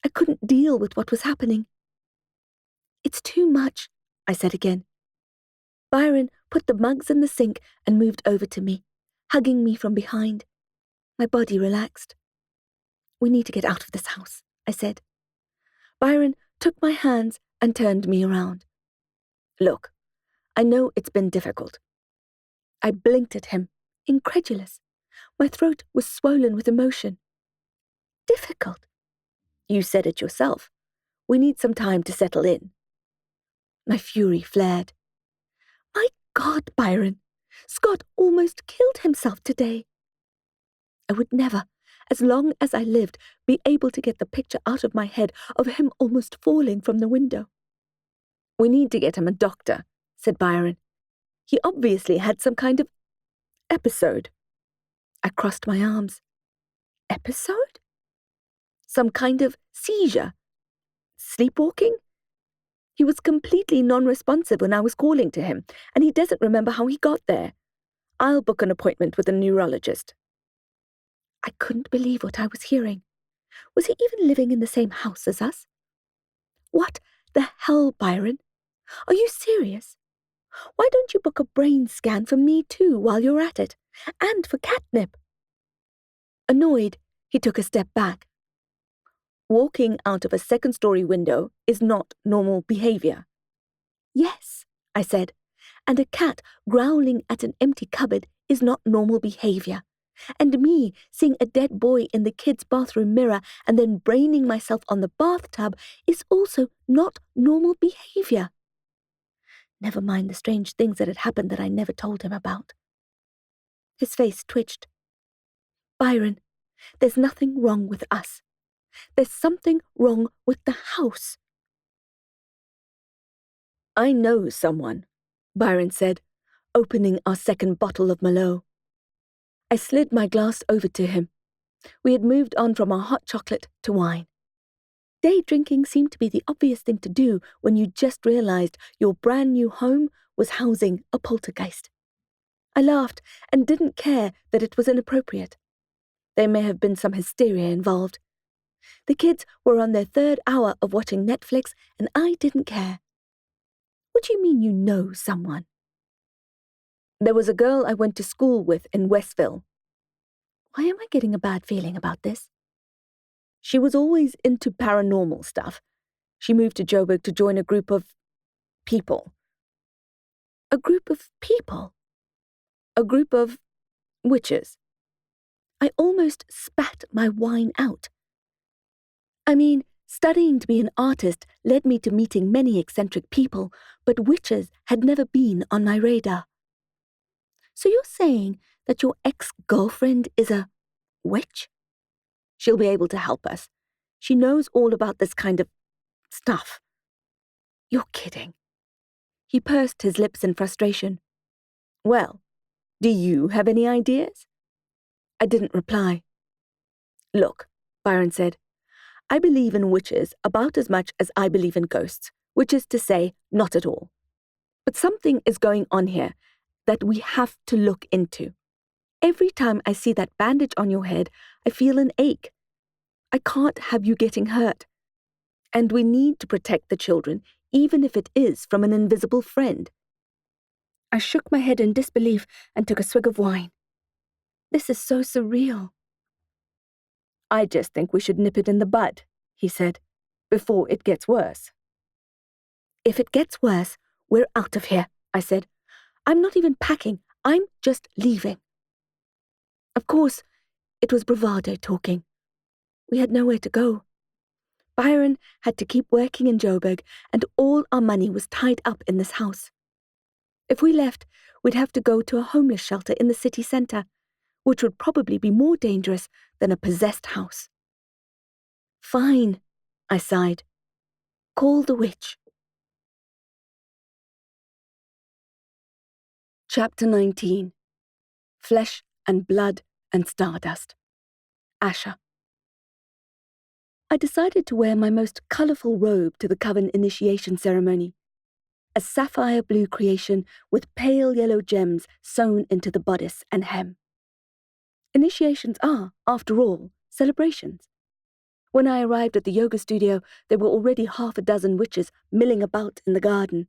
I couldn't deal with what was happening. It's too much, I said again. Byron put the mugs in the sink and moved over to me, hugging me from behind. My body relaxed. We need to get out of this house, I said. Byron took my hands and turned me around. Look, I know it's been difficult. I blinked at him, incredulous. My throat was swollen with emotion. difficult. You said it yourself. We need some time to settle in. My fury flared. My God, Byron! Scott almost killed himself today. I would never, as long as I lived, be able to get the picture out of my head of him almost falling from the window. We need to get him a doctor, said Byron. He obviously had some kind of episode. I crossed my arms. Episode? Some kind of seizure? Sleepwalking? He was completely non-responsive when I was calling to him, and he doesn't remember how he got there. I'll book an appointment with a neurologist. I couldn't believe what I was hearing. Was he even living in the same house as us? What the hell, Byron? Are you serious? Why don't you book a brain scan for me too while you're at it? And for catnip? Annoyed, he took a step back. Walking out of a second-story window is not normal behavior. Yes, I said, and a cat growling at an empty cupboard is not normal behavior. And me seeing a dead boy in the kids' bathroom mirror and then braining myself on the bathtub is also not normal behavior. Never mind the strange things that had happened that I never told him about. His face twitched. Byron, there's nothing wrong with us. There's something wrong with the house. I know someone, Byron said, opening our second bottle of Merlot. I slid my glass over to him. We had moved on from our hot chocolate to wine. Day drinking seemed to be the obvious thing to do when you just realized your brand new home was housing a poltergeist. I laughed and didn't care that it was inappropriate. There may have been some hysteria involved. The kids were on their third hour of watching Netflix, and I didn't care. What do you mean you know someone? There was a girl I went to school with in Westville. Why am I getting a bad feeling about this? She was always into paranormal stuff. She moved to Joburg to join a group of people. A group of people? A group of witches. I almost spat my wine out. I mean, studying to be an artist led me to meeting many eccentric people, but witches had never been on my radar. So you're saying that your ex-girlfriend is a witch? She'll be able to help us. She knows all about this kind of stuff. You're kidding. He pursed his lips in frustration. Well, do you have any ideas? I didn't reply. Look, Byron said, I believe in witches about as much as I believe in ghosts, which is to say, not at all. But something is going on here that we have to look into. Every time I see that bandage on your head, I feel an ache. I can't have you getting hurt. And we need to protect the children, even if it is from an invisible friend. I shook my head in disbelief and took a swig of wine. This is so surreal. I just think we should nip it in the bud, he said, before it gets worse. If it gets worse, we're out of here, I said. I'm not even packing. I'm just leaving. Of course, it was bravado talking. We had nowhere to go. Byron had to keep working in Joburg, and all our money was tied up in this house. If we left, we'd have to go to a homeless shelter in the city centre, which would probably be more dangerous than a possessed house. Fine, I sighed. Call the witch. Chapter 19. Flesh and blood and stardust. Asha. I decided to wear my most colourful robe to the coven initiation ceremony, a sapphire blue creation with pale yellow gems sewn into the bodice and hem. Initiations are, after all, celebrations. When I arrived at the yoga studio, there were already half a dozen witches milling about in the garden.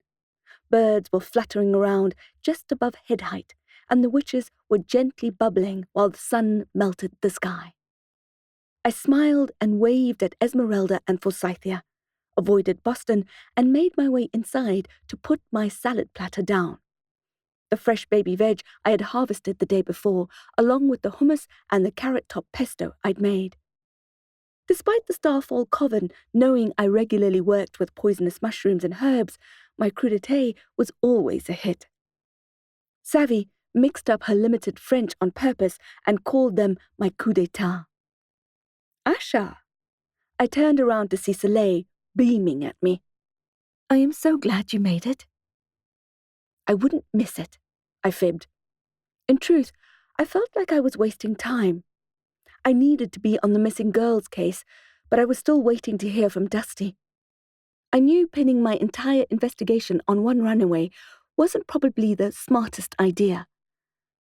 Birds were fluttering around just above head height, and the witches were gently bubbling while the sun melted the sky. I smiled and waved at Esmeralda and Forsythia, avoided Boston, and made my way inside to put my salad platter down. The fresh baby veg I had harvested the day before, along with the hummus and the carrot-top pesto I'd made. Despite the Starfall Coven knowing I regularly worked with poisonous mushrooms and herbs, my crudité was always a hit. Savvy mixed up her limited French on purpose and called them my coup d'etat. Asha! I turned around to see Soleil beaming at me. I am so glad you made it. I wouldn't miss it, I fibbed. In truth, I felt like I was wasting time. I needed to be on the missing girls case, but I was still waiting to hear from Dusty. I knew pinning my entire investigation on one runaway wasn't probably the smartest idea.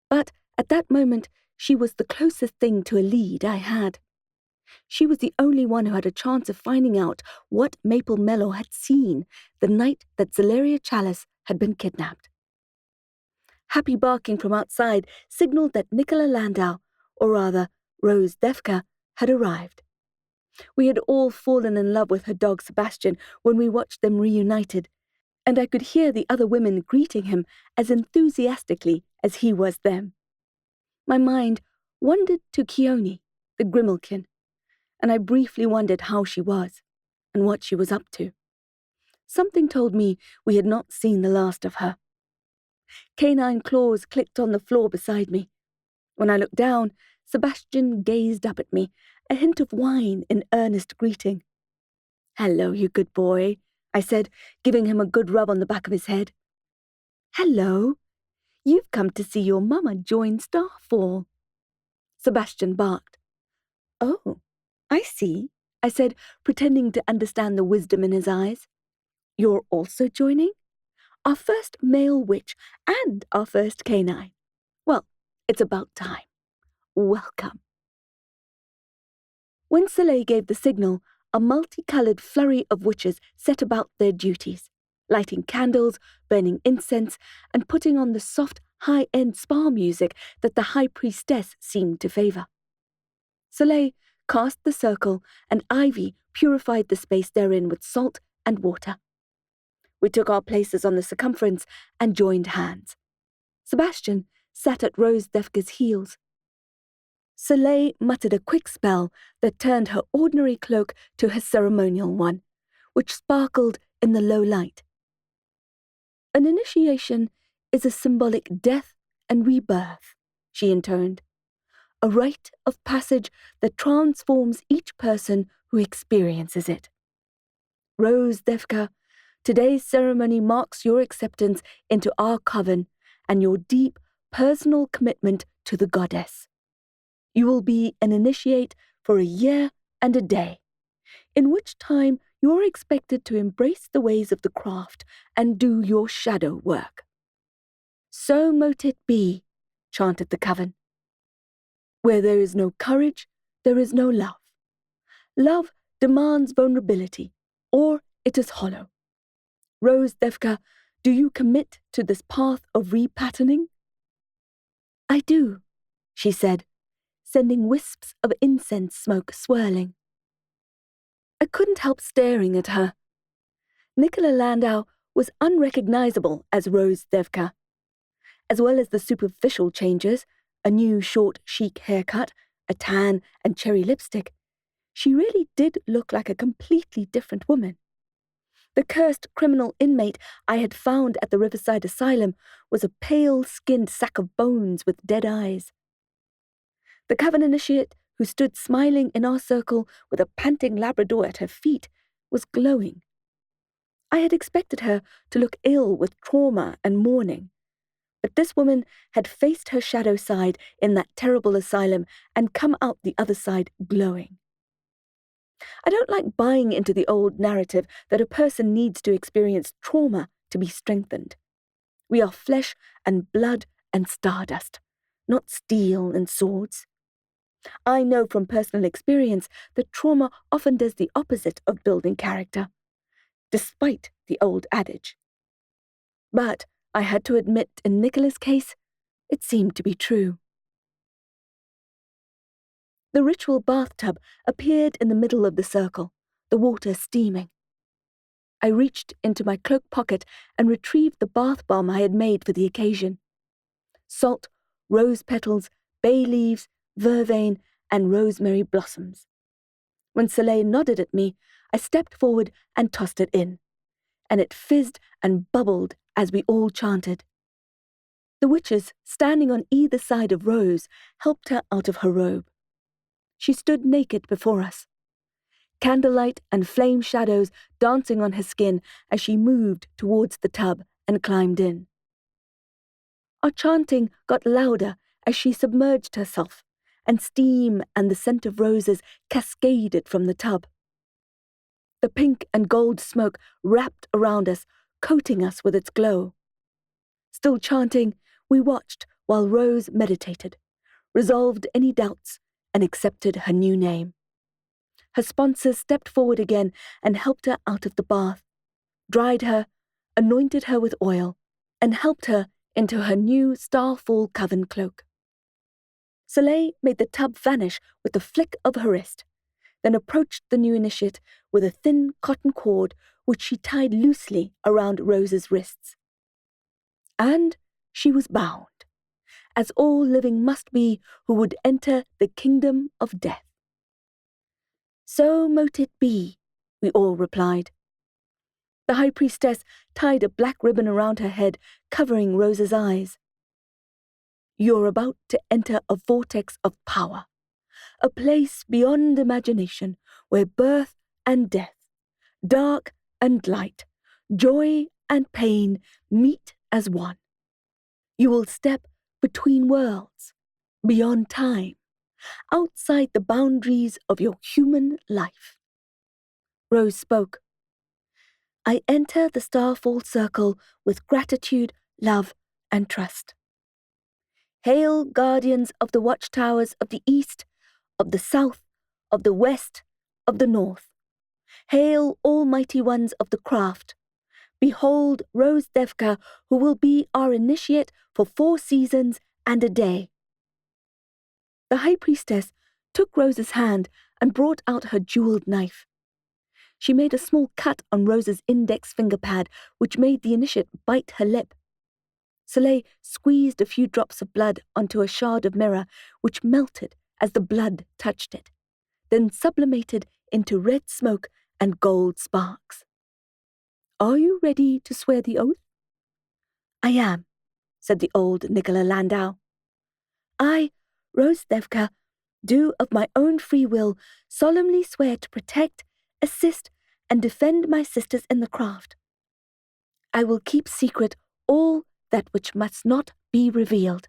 But at that moment, she was the closest thing to a lead I had. She was the only one who had a chance of finding out what Maple Mellow had seen the night that Zaleria Chalice had been kidnapped. Happy barking from outside signaled that Nicola Landau, or rather Rose Defka, had arrived. We had all fallen in love with her dog Sebastian when we watched them reunited, and I could hear the other women greeting him as enthusiastically as he was them. My mind wandered to Keone, the Grimalkin, and I briefly wondered how she was and what she was up to. Something told me we had not seen the last of her. Canine claws clicked on the floor beside me. When I looked down, Sebastian gazed up at me, a hint of whine in earnest greeting. "Hello, you good boy," I said, giving him a good rub on the back of his head. "Hello. You've come to see your mama join Starfall." Sebastian barked. "Oh, I see," I said, pretending to understand the wisdom in his eyes. "You're also joining? Our first male witch and our first canine. Well, it's about time. Welcome." When Soleil gave the signal, a multicolored flurry of witches set about their duties, lighting candles, burning incense, and putting on the soft, high-end spa music that the High Priestess seemed to favor. Soleil cast the circle, and Ivy purified the space therein with salt and water. We took our places on the circumference and joined hands. Sebastian sat at Rose Defka's heels. Soleil muttered a quick spell that turned her ordinary cloak to her ceremonial one, which sparkled in the low light. "An initiation is a symbolic death and rebirth," she intoned. "A rite of passage that transforms each person who experiences it. Rose Defka, today's ceremony marks your acceptance into our coven and your deep personal commitment to the goddess. You will be an initiate for a year and a day, in which time you are expected to embrace the ways of the craft and do your shadow work." "So mote it be," chanted the coven. "Where there is no courage, there is no love. Love demands vulnerability, or it is hollow. Rose Defka, do you commit to this path of repatterning?" "I do," she said, sending wisps of incense smoke swirling. I couldn't help staring at her. Nicola Landau was unrecognizable as Rose Defka. As well as the superficial changes, a new short chic haircut, a tan and cherry lipstick, she really did look like a completely different woman. The cursed criminal inmate I had found at the Riverside Asylum was a pale-skinned sack of bones with dead eyes. The coven initiate, who stood smiling in our circle with a panting Labrador at her feet, was glowing. I had expected her to look ill with trauma and mourning, but this woman had faced her shadow side in that terrible asylum and come out the other side glowing. I don't like buying into the old narrative that a person needs to experience trauma to be strengthened. We are flesh and blood and stardust, not steel and swords. I know from personal experience that trauma often does the opposite of building character, despite the old adage. But I had to admit in Nicola's case, it seemed to be true. The ritual bathtub appeared in the middle of the circle, the water steaming. I reached into my cloak pocket and retrieved the bath bomb I had made for the occasion. Salt, rose petals, bay leaves, vervain, and rosemary blossoms. When Soleil nodded at me, I stepped forward and tossed it in, and it fizzed and bubbled as we all chanted. The witches, standing on either side of Rose, helped her out of her robe. She stood naked before us, candlelight and flame shadows dancing on her skin as she moved towards the tub and climbed in. Our chanting got louder as she submerged herself, and steam and the scent of roses cascaded from the tub. The pink and gold smoke wrapped around us, coating us with its glow. Still chanting, we watched while Rose meditated, resolved any doubts, and accepted her new name. Her sponsors stepped forward again and helped her out of the bath, dried her, anointed her with oil, and helped her into her new Starfall Coven cloak. Soleil made the tub vanish with a flick of her wrist, then approached the new initiate with a thin cotton cord which she tied loosely around Rose's wrists. And she was bound, as all living must be who would enter the kingdom of death. So mote it be, we all replied. The high priestess tied a black ribbon around her head, covering Rose's eyes. You're about to enter a vortex of power, a place beyond imagination where birth and death, dark and light, joy and pain meet as one. You will step between worlds, beyond time, outside the boundaries of your human life. Rose spoke. I enter the Starfall Circle with gratitude, love, and trust. Hail, guardians of the watchtowers of the east, of the south, of the west, of the north. Hail, almighty ones of the craft. Behold Rose Devka, who will be our initiate for 4 seasons and a day. The high priestess took Rose's hand and brought out her jeweled knife. She made a small cut on Rose's index finger pad, which made the initiate bite her lip. Soleil squeezed a few drops of blood onto a shard of mirror, which melted as the blood touched it, then sublimated into red smoke and gold sparks. Are you ready to swear the oath? I am, said the old Nicola Landau. I, Rose Devka, do of my own free will solemnly swear to protect, assist, and defend my sisters in the craft. I will keep secret all that which must not be revealed.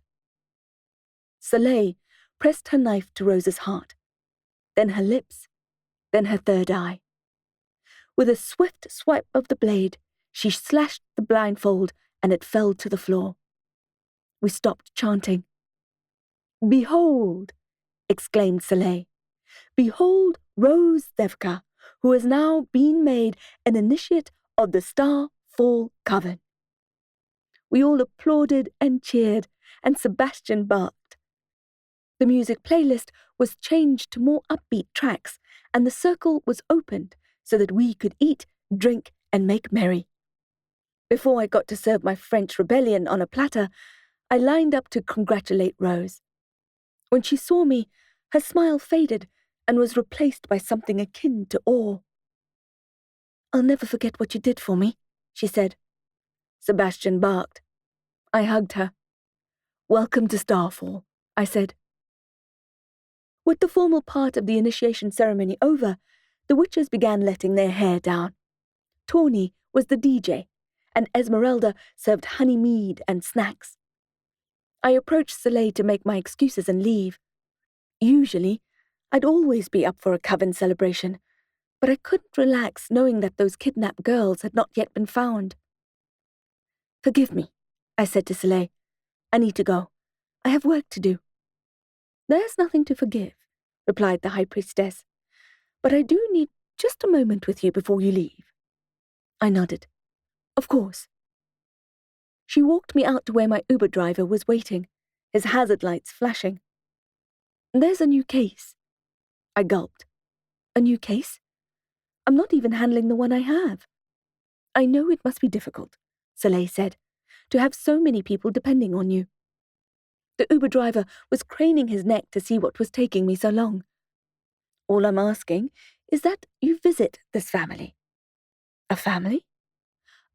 Soleil pressed her knife to Rose's heart, then her lips, then her third eye. With a swift swipe of the blade, she slashed the blindfold and it fell to the floor. We stopped chanting. Behold, exclaimed Soleil. Behold Rose Devka, who has now been made an initiate of the Starfall Coven. We all applauded and cheered, and Sebastian barked. The music playlist was changed to more upbeat tracks, and the circle was opened so that we could eat, drink, and make merry. Before I got to serve my French rebellion on a platter, I lined up to congratulate Rose. When she saw me, her smile faded and was replaced by something akin to awe. I'll never forget what you did for me, she said. Sebastian barked. I hugged her. Welcome to Starfall, I said. With the formal part of the initiation ceremony over, the witches began letting their hair down. Tawny was the DJ, and Esmeralda served honey mead and snacks. I approached Soleil to make my excuses and leave. Usually, I'd always be up for a coven celebration, but I couldn't relax knowing that those kidnapped girls had not yet been found. Forgive me, I said to Soleil. I need to go. I have work to do. There's nothing to forgive, replied the high priestess, but I do need just a moment with you before you leave. I nodded. Of course. She walked me out to where my Uber driver was waiting, his hazard lights flashing. There's a new case. I gulped. A new case? I'm not even handling the one I have. I know it must be difficult, Soleil said, to have so many people depending on you. The Uber driver was craning his neck to see what was taking me so long. All I'm asking is that you visit this family. A family?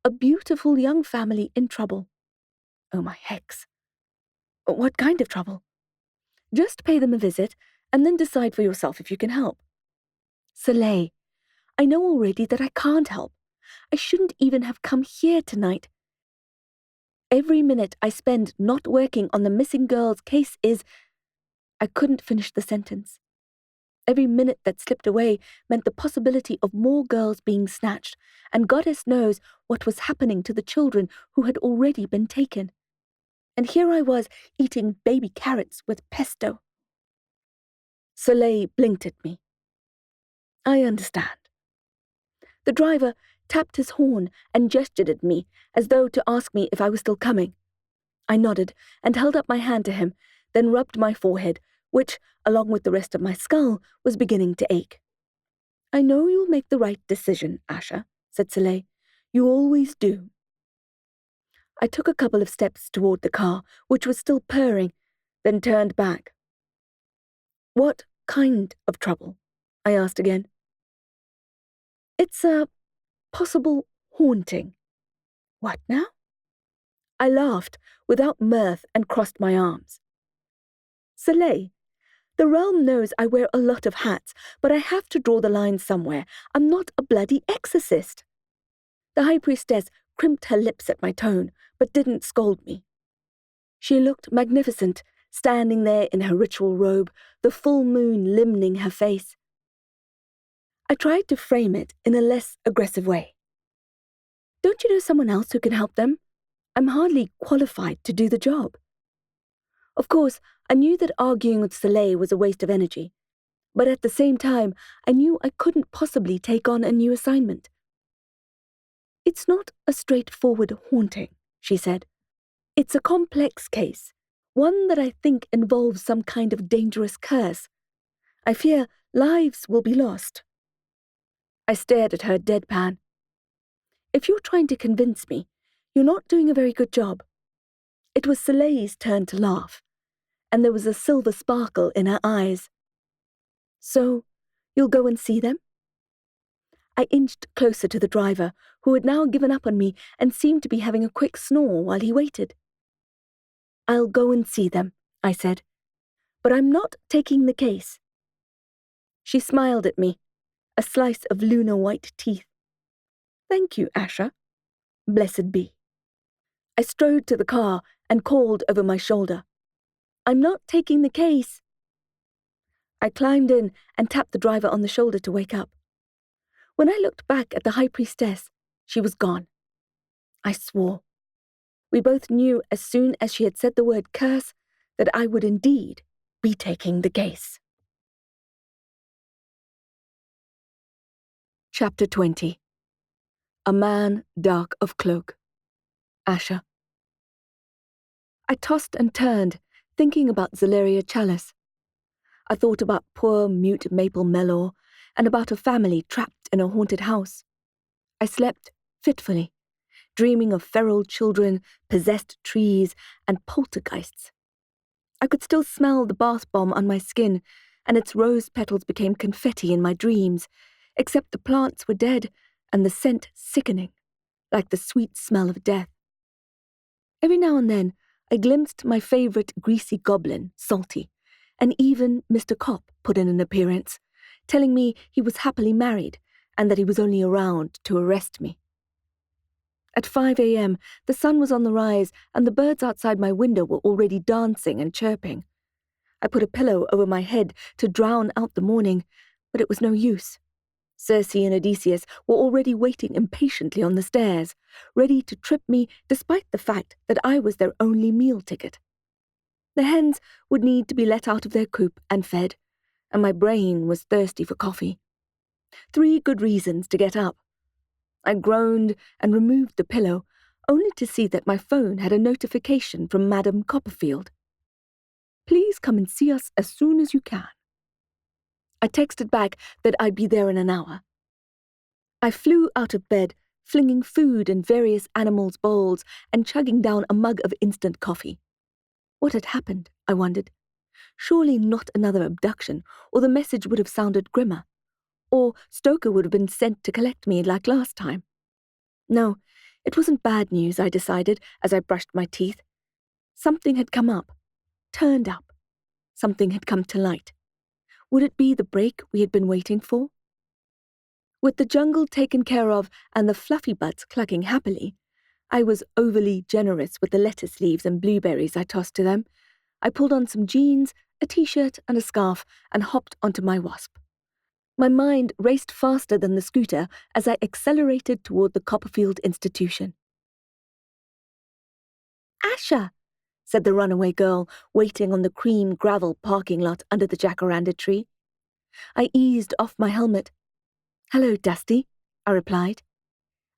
A beautiful young family in trouble. Oh, my hex. What kind of trouble? Just pay them a visit, and then decide for yourself if you can help. Soleil, I know already that I can't help. I shouldn't even have come here tonight. Every minute I spend not working on the missing girl's case is... I couldn't finish the sentence. Every minute that slipped away meant the possibility of more girls being snatched, and goddess knows what was happening to the children who had already been taken. And here I was, eating baby carrots with pesto. Soleil blinked at me. I understand. The driver tapped his horn and gestured at me, as though to ask me if I was still coming. I nodded and held up my hand to him, then rubbed my forehead, which, along with the rest of my skull, was beginning to ache. I know you'll make the right decision, Asha, said Soleil. You always do. I took a couple of steps toward the car, which was still purring, then turned back. What kind of trouble? I asked again. It's a possible haunting. What now? I laughed without mirth and crossed my arms. Soleil, the realm knows I wear a lot of hats, but I have to draw the line somewhere. I'm not a bloody exorcist. The high priestess crimped her lips at my tone, but didn't scold me. She looked magnificent, standing there in her ritual robe, the full moon limning her face. I tried to frame it in a less aggressive way. Don't you know someone else who can help them? I'm hardly qualified to do the job. Of course, I knew that arguing with Soleil was a waste of energy, but at the same time, I knew I couldn't possibly take on a new assignment. It's not a straightforward haunting, she said. It's a complex case, one that I think involves some kind of dangerous curse. I fear lives will be lost. I stared at her deadpan. If you're trying to convince me, you're not doing a very good job. It was Soleil's turn to laugh, and there was a silver sparkle in her eyes. So, you'll go and see them? I inched closer to the driver, who had now given up on me and seemed to be having a quick snore while he waited. I'll go and see them, I said, but I'm not taking the case. She smiled at me, a slice of lunar white teeth. Thank you, Asha. Blessed be. I strode to the car and called over my shoulder. I'm not taking the case. I climbed in and tapped the driver on the shoulder to wake up. When I looked back at the high priestess, she was gone. I swore. We both knew as soon as she had said the word curse that I would indeed be taking the case. Chapter 20. A Man Dark of Cloak. Asha. I tossed and turned, thinking about Zaleria Chalice. I thought about poor mute Maple Mellor and about a family trapped in a haunted house. I slept fitfully, dreaming of feral children, possessed trees, and poltergeists. I could still smell the bath bomb on my skin, and its rose petals became confetti in my dreams, except the plants were dead and the scent sickening, like the sweet smell of death. Every now and then, I glimpsed my favourite greasy goblin, Salty, and even Mr. Cop put in an appearance, telling me he was happily married and that he was only around to arrest me. At 5 a.m., the sun was on the rise and the birds outside my window were already dancing and chirping. I put a pillow over my head to drown out the morning, but it was no use. Circe and Odysseus were already waiting impatiently on the stairs, ready to trip me despite the fact that I was their only meal ticket. The hens would need to be let out of their coop and fed, and my brain was thirsty for coffee. 3 good reasons to get up. I groaned and removed the pillow, only to see that my phone had a notification from Madam Copperfield. Please come and see us as soon as you can. I texted back that I'd be there in an hour. I flew out of bed, flinging food in various animals' bowls and chugging down a mug of instant coffee. What had happened, I wondered? Surely not another abduction, or the message would have sounded grimmer. or Stoker would have been sent to collect me like last time. No, it wasn't bad news, I decided as I brushed my teeth. Something had come up, turned up. Something had come to light. Would it be the break we had been waiting for? With the jungle taken care of and the fluffy buds clucking happily, I was overly generous with the lettuce leaves and blueberries I tossed to them. I pulled on some jeans, a t-shirt and a scarf and hopped onto my wasp. My mind raced faster than the scooter as I accelerated toward the Copperfield Institution. "Asha," said the runaway girl, waiting on the cream gravel parking lot under the jacaranda tree. I eased off my helmet. "Hello, Dusty," I replied.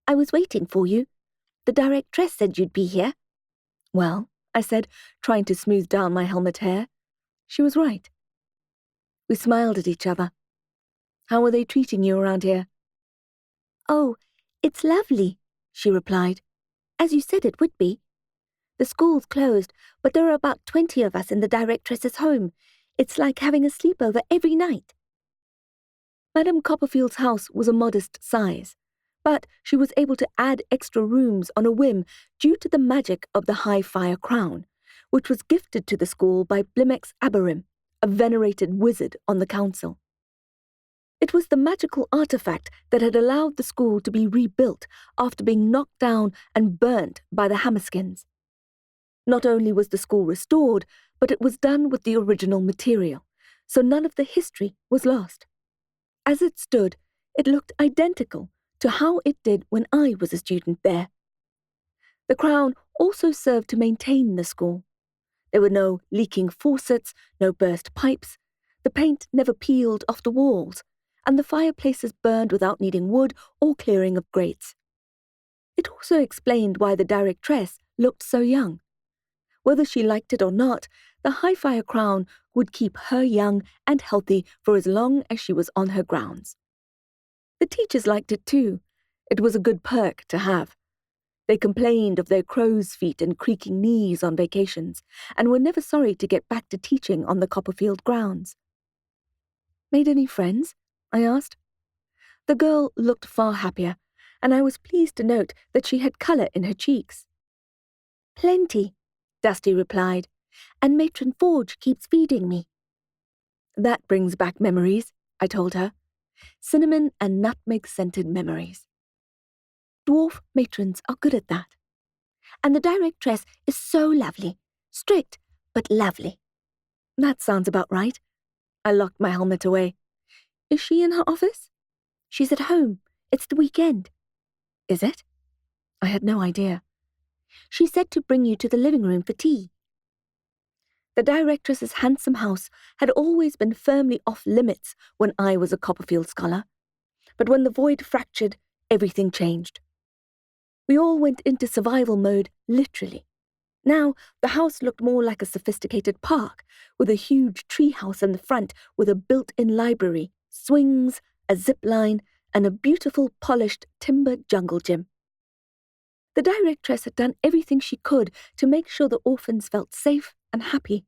"I was waiting for you. The directress said you'd be here." "Well," I said, trying to smooth down my helmet hair. She was right. We smiled at each other. "How are they treating you around here?" "Oh, it's lovely," she replied. "As you said it would be. The school's closed, but there are about 20 of us in the directress's home. It's like having a sleepover every night." Madame Copperfield's house was a modest size, but she was able to add extra rooms on a whim due to the magic of the high-fire crown, which was gifted to the school by Blimex Aberim, a venerated wizard on the council. It was the magical artifact that had allowed the school to be rebuilt after being knocked down and burnt by the Hammerskins. Not only was the school restored, but it was done with the original material, so none of the history was lost. As it stood, it looked identical to how it did when I was a student there. The crown also served to maintain the school. There were no leaking faucets, no burst pipes, the paint never peeled off the walls, and the fireplaces burned without needing wood or clearing of grates. It also explained why the directress looked so young. Whether she liked it or not, the high-fire crown would keep her young and healthy for as long as she was on her grounds. The teachers liked it too. It was a good perk to have. They complained of their crow's feet and creaking knees on vacations, and were never sorry to get back to teaching on the Copperfield grounds. "Made any friends?" I asked. The girl looked far happier, and I was pleased to note that she had colour in her cheeks. "Plenty," Dusty replied, "and Matron Forge keeps feeding me." "That brings back memories," I told her. "Cinnamon and nutmeg-scented memories." Dwarf matrons are good at that. "And the directress is so lovely. Strict, but lovely." "That sounds about right." I locked my helmet away. "Is she in her office?" "She's at home. It's the weekend." "Is it?" I had no idea. "She said to bring you to the living room for tea." The directress's handsome house had always been firmly off-limits when I was a Copperfield scholar. But when the void fractured, everything changed. We all went into survival mode, literally. Now, the house looked more like a sophisticated park, with a huge treehouse in the front with a built-in library, swings, a zip line, and a beautiful polished timber jungle gym. The directress had done everything she could to make sure the orphans felt safe and happy.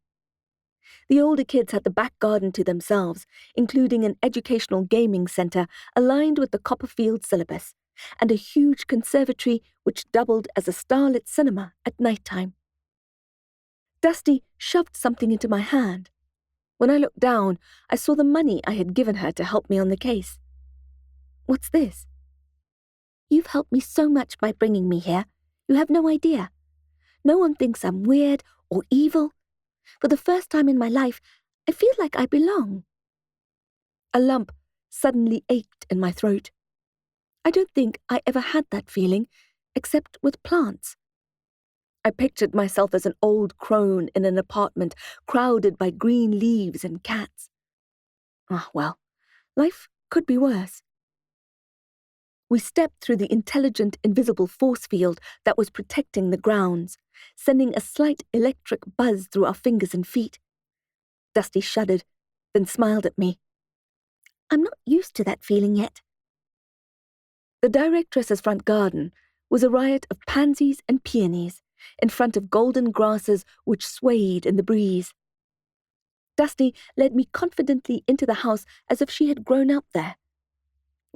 The older kids had the back garden to themselves, including an educational gaming center aligned with the Copperfield syllabus, and a huge conservatory which doubled as a starlit cinema at nighttime. Dusty shoved something into my hand. When I looked down, I saw the money I had given her to help me on the case. "What's this?" "You've helped me so much by bringing me here. You have no idea. No one thinks I'm weird or evil. For the first time in my life, I feel like I belong." A lump suddenly ached in my throat. I don't think I ever had that feeling, except with plants. I pictured myself as an old crone in an apartment crowded by green leaves and cats. Ah, well, life could be worse. We stepped through the intelligent invisible force field that was protecting the grounds, sending a slight electric buzz through our fingers and feet. Dusty shuddered, then smiled at me. "I'm not used to that feeling yet." The directress's front garden was a riot of pansies and peonies, in front of golden grasses which swayed in the breeze. Dusty led me confidently into the house as if she had grown up there.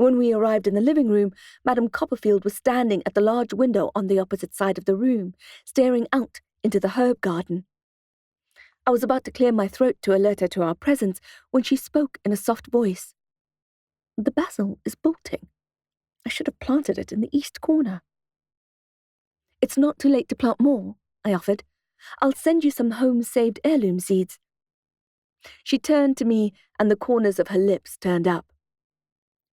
When we arrived in the living room, Madame Copperfield was standing at the large window on the opposite side of the room, staring out into the herb garden. I was about to clear my throat to alert her to our presence when she spoke in a soft voice. "The basil is bolting. I should have planted it in the east corner." "It's not too late to plant more," I offered. "I'll send you some home-saved heirloom seeds." She turned to me, and the corners of her lips turned up.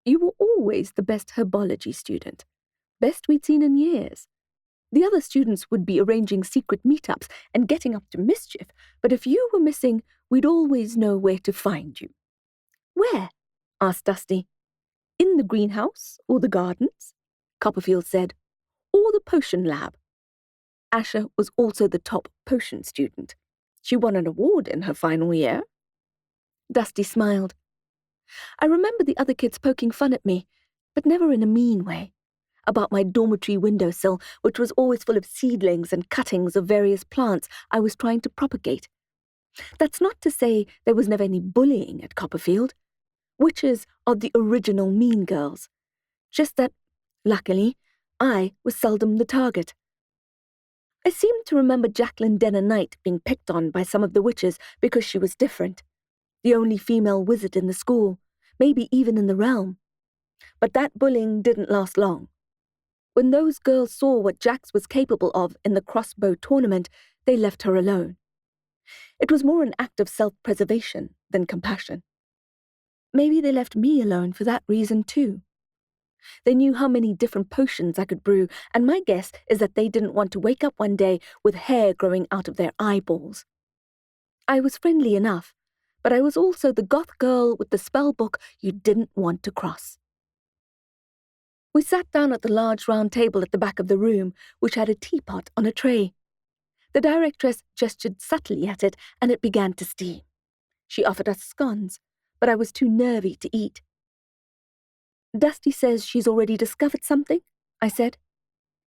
"You were always the best herbology student. Best we'd seen in years. The other students would be arranging secret meetups and getting up to mischief, but if you were missing, we'd always know where to find you." "Where?" asked Dusty. "In the greenhouse or the gardens," Copperfield said, "or the potion lab." Asha was also the top potion student. She won an award in her final year. Dusty smiled. I remember the other kids poking fun at me, but never in a mean way, about my dormitory windowsill, which was always full of seedlings and cuttings of various plants I was trying to propagate. That's not to say there was never any bullying at Copperfield. Witches are the original mean girls. Just that, luckily, I was seldom the target. I seem to remember Jacqueline Denner Knight being picked on by some of the witches because she was different. The only female wizard in the school, maybe even in the realm. But that bullying didn't last long. When those girls saw what Jax was capable of in the crossbow tournament, they left her alone. It was more an act of self-preservation than compassion. Maybe they left me alone for that reason too. They knew how many different potions I could brew, and my guess is that they didn't want to wake up one day with hair growing out of their eyeballs. I was friendly enough, but I was also the goth girl with the spell book you didn't want to cross. We sat down at the large round table at the back of the room, which had a teapot on a tray. The directress gestured subtly at it, and it began to steam. She offered us scones, but I was too nervy to eat. "Dusty says she's already discovered something," I said.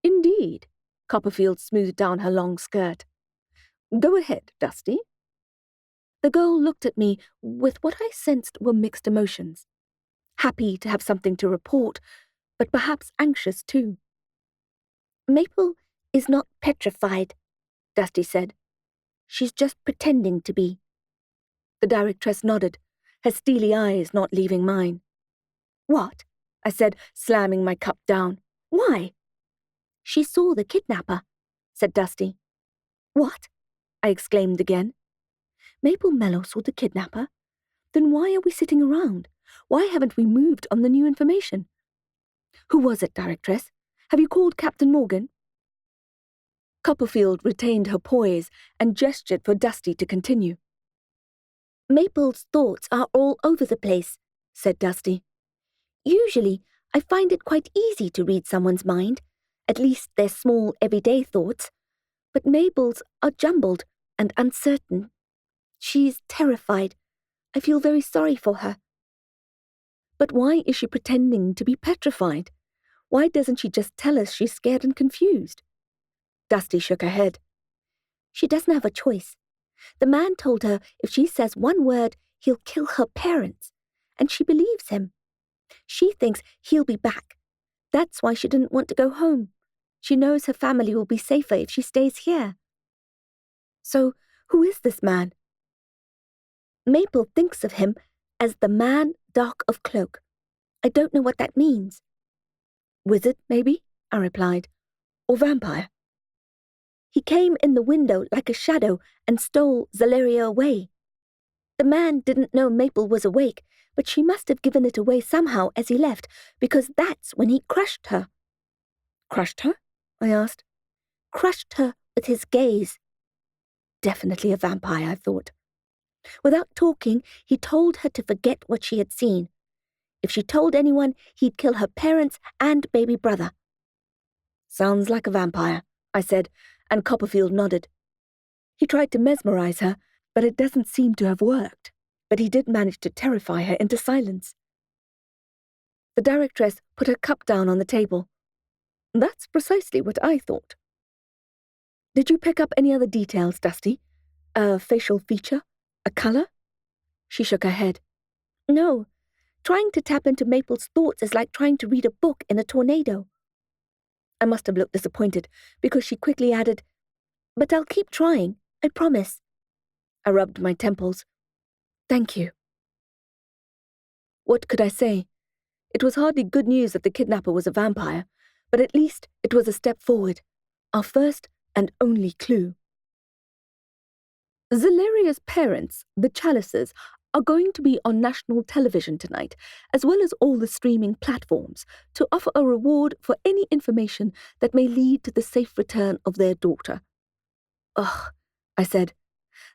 "Indeed," Copperfield smoothed down her long skirt. "Go ahead, Dusty." The girl looked at me with what I sensed were mixed emotions. Happy to have something to report, but perhaps anxious too. "Maple is not petrified," Dusty said. "She's just pretending to be." The directress nodded, her steely eyes not leaving mine. "What?" I said, slamming my cup down. "Why?" "She saw the kidnapper," said Dusty. "What?" I exclaimed again. "Maple Mellow saw the kidnapper? Then why are we sitting around? Why haven't we moved on the new information?" "Who was it, Directress? Have you called Captain Morgan?" Copperfield retained her poise and gestured for Dusty to continue. "Maple's thoughts are all over the place," said Dusty. "Usually, I find it quite easy to read someone's mind, at least their small, everyday thoughts. But Mabel's are jumbled and uncertain. She's terrified. I feel very sorry for her." "But why is she pretending to be petrified? Why doesn't she just tell us she's scared and confused?" Dusty shook her head. "She doesn't have a choice. The man told her if she says one word, he'll kill her parents, and she believes him. She thinks he'll be back. That's why she didn't want to go home. She knows her family will be safer if she stays here." "So, who is this man?" "Maple thinks of him as the Man Dark of Cloak. I don't know what that means." "Wizard, maybe?" I replied. "Or vampire?" "He came in the window like a shadow and stole Zaleria away. The man didn't know Maple was awake, but she must have given it away somehow as he left, because that's when he crushed her." "Crushed her?" I asked. "Crushed her with his gaze." Definitely a vampire, I thought. Without talking, he told her to forget what she had seen. If she told anyone, he'd kill her parents and baby brother. "Sounds like a vampire," I said, and Copperfield nodded. "He tried to mesmerize her, but it doesn't seem to have worked. But he did manage to terrify her into silence." The directress put her cup down on the table. "That's precisely what I thought." "Did you pick up any other details, Dusty? A facial feature? A color?" She shook her head. "No, Trying to tap into Maple's thoughts is like trying to read a book in a tornado. I must have looked disappointed, because she quickly added, "But I'll keep trying, I promise." I rubbed my temples. "Thank you." What could I say? It was hardly good news that the kidnapper was a vampire, but at least it was a step forward, our first and only clue. Zaleria's parents, the Chalices, are going to be on national television tonight, as well as all the streaming platforms, to offer a reward for any information that may lead to the safe return of their daughter. Ugh, I said.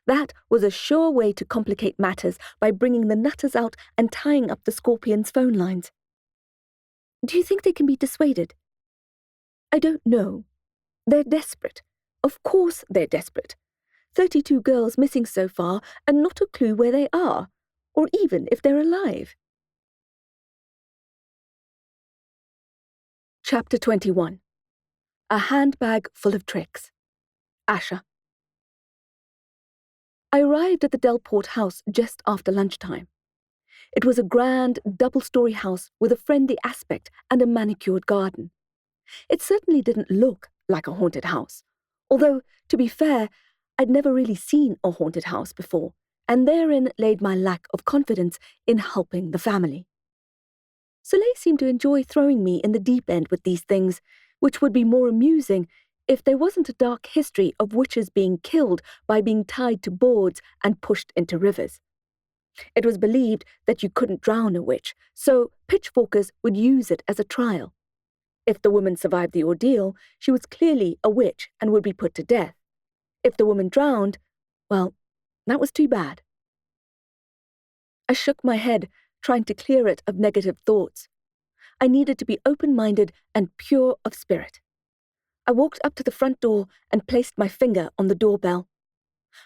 That was a sure way to complicate matters by bringing the nutters out and tying up the Scorpion's phone lines. Do you think they can be dissuaded? I don't know. They're desperate. Of course they're desperate. 32 girls missing so far and not a clue where they are, or even if they're alive. Chapter 21. A Handbag Full of Tricks. Asha. I arrived at the Delport house just after lunchtime. It was a grand, double-story house with a friendly aspect and a manicured garden. It certainly didn't look like a haunted house, although, to be fair, I'd never really seen a haunted house before, and therein laid my lack of confidence in helping the family. Soleil seemed to enjoy throwing me in the deep end with these things, which would be more amusing if there wasn't a dark history of witches being killed by being tied to boards and pushed into rivers. It was believed that you couldn't drown a witch, so pitchforkers would use it as a trial. If the woman survived the ordeal, she was clearly a witch and would be put to death. If the woman drowned, well, that was too bad. I shook my head, trying to clear it of negative thoughts. I needed to be open-minded and pure of spirit. I walked up to the front door and placed my finger on the doorbell.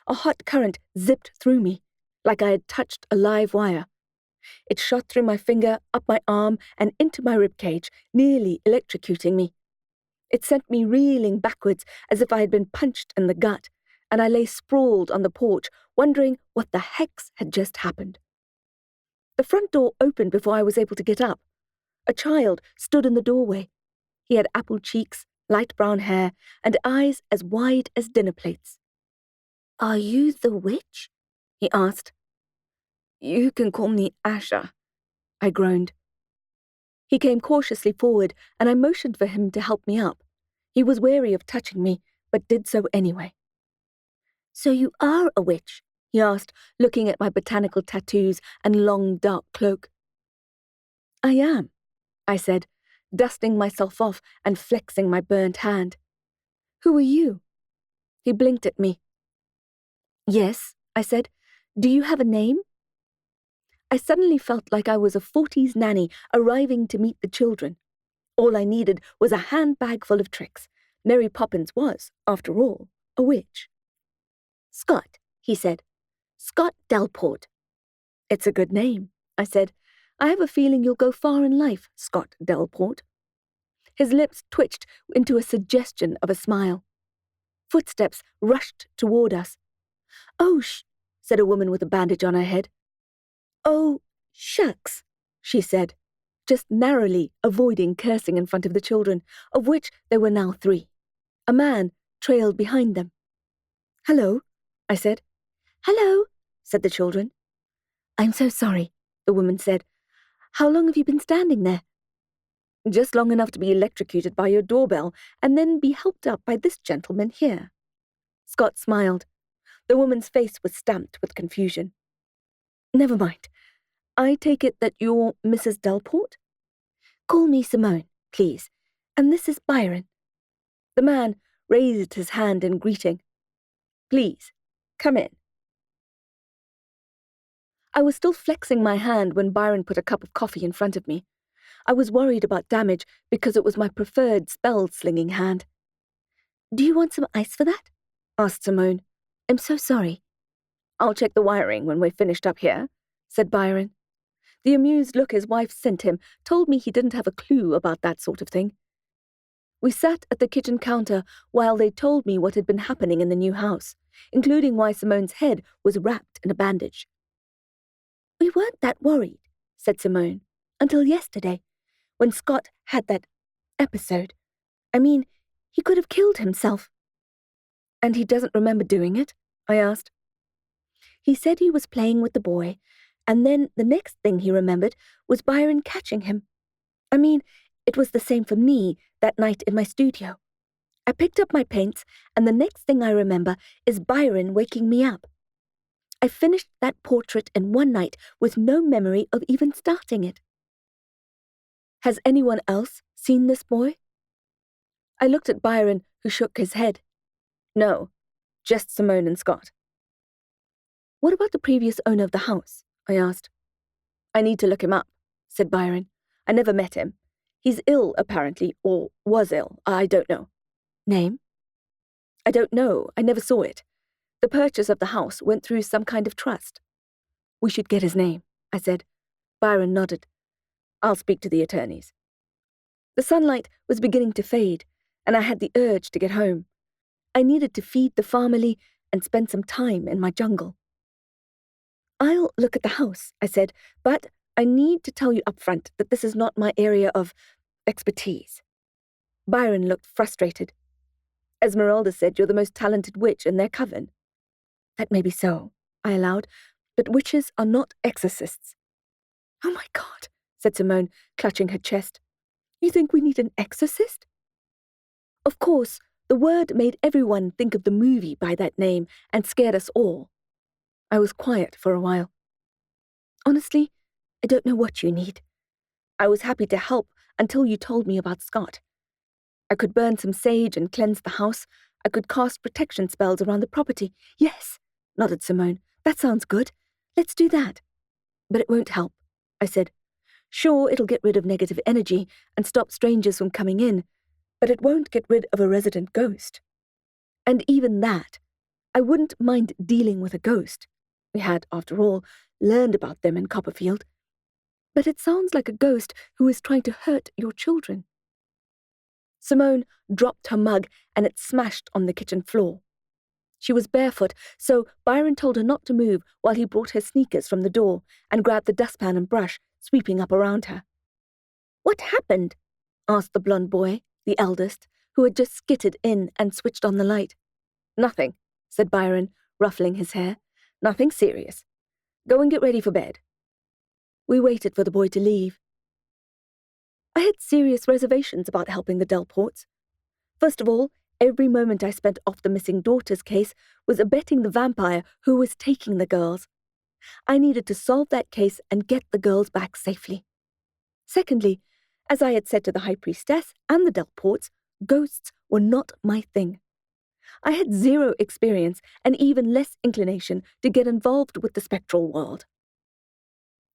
A hot current zipped through me, like I had touched a live wire. It shot through my finger, up my arm, and into my ribcage, nearly electrocuting me. It sent me reeling backwards as if I had been punched in the gut, and I lay sprawled on the porch, wondering what the hex had just happened. The front door opened before I was able to get up. A child stood in the doorway. He had apple cheeks, light brown hair, and eyes as wide as dinner plates. "Are you the witch?" he asked. "You can call me Asha," I groaned. He came cautiously forward, and I motioned for him to help me up. He was wary of touching me, but did so anyway. "So you are a witch?" he asked, looking at my botanical tattoos and long dark cloak. "I am," I said, dusting myself off and flexing my burnt hand. "Who are you?" He blinked at me. "Yes," I said. "Do you have a name?" I suddenly felt like I was a 40s nanny arriving to meet the children. All I needed was a handbag full of tricks. Mary Poppins was, after all, a witch. "Scott," he said. "Scott Delport." "It's a good name," I said. "I have a feeling you'll go far in life, Scott Delport." His lips twitched into a suggestion of a smile. Footsteps rushed toward us. "Oh, said a woman with a bandage on her head. "Oh, shucks," she said, just narrowly avoiding cursing in front of the children, of which there were now 3. A man trailed behind them. "Hello," I said. "Hello," said the children. "I'm so sorry," the woman said. "How long have you been standing there?" "Just long enough to be electrocuted by your doorbell and then be helped up by this gentleman here." Scott smiled. The woman's face was stamped with confusion. "Never mind. I take it that you're Mrs. Delport?" "Call me Simone, please. And this is Byron." The man raised his hand in greeting. "Please, come in." I was still flexing my hand when Byron put a cup of coffee in front of me. I was worried about damage because it was my preferred spell-slinging hand. "Do you want some ice for that?" asked Simone. "I'm so sorry." "I'll check the wiring when we're finished up here," said Byron. The amused look his wife sent him told me he didn't have a clue about that sort of thing. We sat at the kitchen counter while they told me what had been happening in the new house, including why Simone's head was wrapped in a bandage. "We weren't that worried," said Simone, until yesterday, when Scott had that episode. I mean, he could have killed himself. And he doesn't remember doing it? I asked. He said he was playing with the boy, and then the next thing he remembered was Byron catching him. I mean, it was the same for me that night in my studio. I picked up my paints, and the next thing I remember is Byron waking me up. I finished that portrait in one night with no memory of even starting it. Has anyone else seen this boy? I looked at Byron, who shook his head. No, just Simone and Scott. What about the previous owner of the house? I asked. I need to look him up, said Byron. I never met him. He's ill, apparently, or was ill. I don't know. Name? I don't know. I never saw it. The purchase of the house went through some kind of trust. We should get his name, I said. Byron nodded. I'll speak to the attorneys. The sunlight was beginning to fade, and I had the urge to get home. I needed to feed the family and spend some time in my jungle. I'll look at the house, I said, but I need to tell you up front that this is not my area of expertise. Byron looked frustrated. Esmeralda said you're the most talented witch in their coven. That may be so, I allowed, but witches are not exorcists. Oh my God, said Simone, clutching her chest. You think we need an exorcist? Of course, the word made everyone think of the movie by that name and scared us all. I was quiet for a while. Honestly, I don't know what you need. I was happy to help until you told me about Scott. I could burn some sage and cleanse the house. I could cast protection spells around the property. Yes, nodded Simone. That sounds good. Let's do that. But it won't help, I said. Sure, it'll get rid of negative energy and stop strangers from coming in, but it won't get rid of a resident ghost. And even that, I wouldn't mind dealing with a ghost. We had, after all, learned about them in Copperfield. But it sounds like a ghost who is trying to hurt your children. Simone dropped her mug and it smashed on the kitchen floor. She was barefoot, so Byron told her not to move while he brought her sneakers from the door and grabbed the dustpan and brush, sweeping up around her. What happened? Asked the blonde boy, the eldest, who had just skittered in and switched on the light. Nothing, said Byron, ruffling his hair. Nothing serious. Go and get ready for bed. We waited for the boy to leave. I had serious reservations about helping the Delports. First of all, every moment I spent off the missing daughter's case was abetting the vampire who was taking the girls. I needed to solve that case and get the girls back safely. Secondly, as I had said to the High Priestess and the Delports, ghosts were not my thing. I had zero experience and even less inclination to get involved with the spectral world.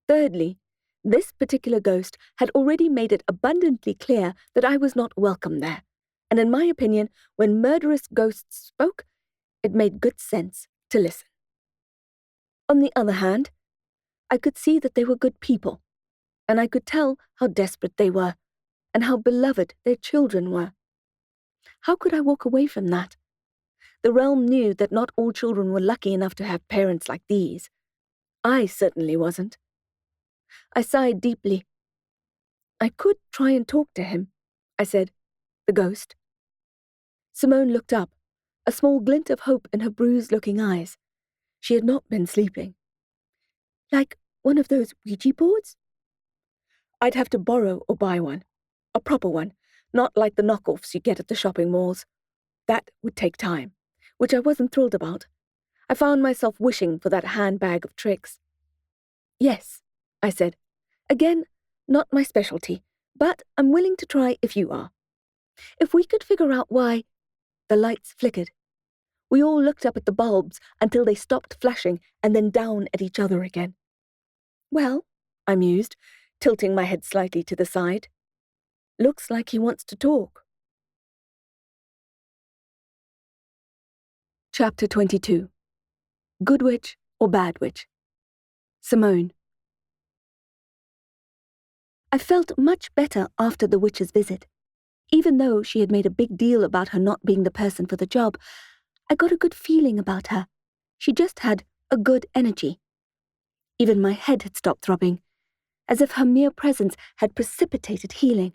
Thirdly, this particular ghost had already made it abundantly clear that I was not welcome there, and in my opinion, when murderous ghosts spoke, it made good sense to listen. On the other hand, I could see that they were good people, and I could tell how desperate they were, and how beloved their children were. How could I walk away from that? The realm knew that not all children were lucky enough to have parents like these. I certainly wasn't. I sighed deeply. I could try and talk to him, I said. The ghost. Simone looked up, a small glint of hope in her bruised-looking eyes. She had not been sleeping. Like one of those Ouija boards? I'd have to borrow or buy one. A proper one, not like the knockoffs you get at the shopping malls. That would take time, which I wasn't thrilled about. I found myself wishing for that handbag of tricks. Yes, I said. Again, not my specialty, but I'm willing to try if you are. If we could figure out why... The lights flickered. We all looked up at the bulbs until they stopped flashing and then down at each other again. Well, I mused, tilting my head slightly to the side. Looks like he wants to talk. Chapter 22. Good Witch or Bad Witch? Simone. I felt much better after the witch's visit. Even though she had made a big deal about her not being the person for the job, I got a good feeling about her. She just had a good energy. Even my head had stopped throbbing. as if her mere presence had precipitated healing.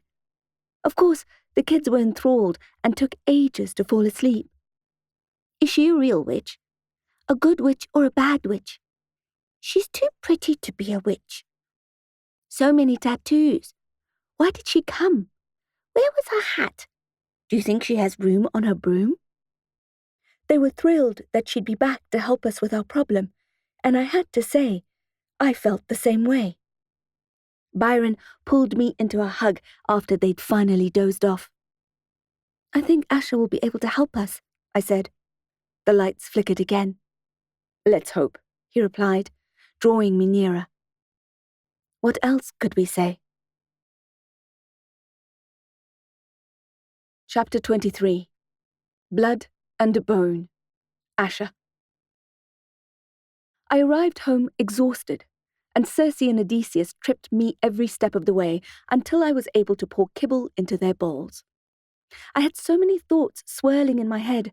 Of course, the kids were enthralled and took ages to fall asleep. Is she a real witch? A good witch or a bad witch? She's too pretty to be a witch. So many tattoos. Why did she come? Where was her hat? Do you think she has room on her broom? They were thrilled that she'd be back to help us with our problem, and I had to say, I felt the same way. Byron pulled me into a hug after they'd finally dozed off. I think Asha will be able to help us, I said. The lights flickered again. Let's hope, he replied, drawing me nearer. What else could we say? Chapter 23. Blood and Bone. Asha. I arrived home exhausted, and Circe and Odysseus tripped me every step of the way until I was able to pour kibble into their bowls. I had so many thoughts swirling in my head.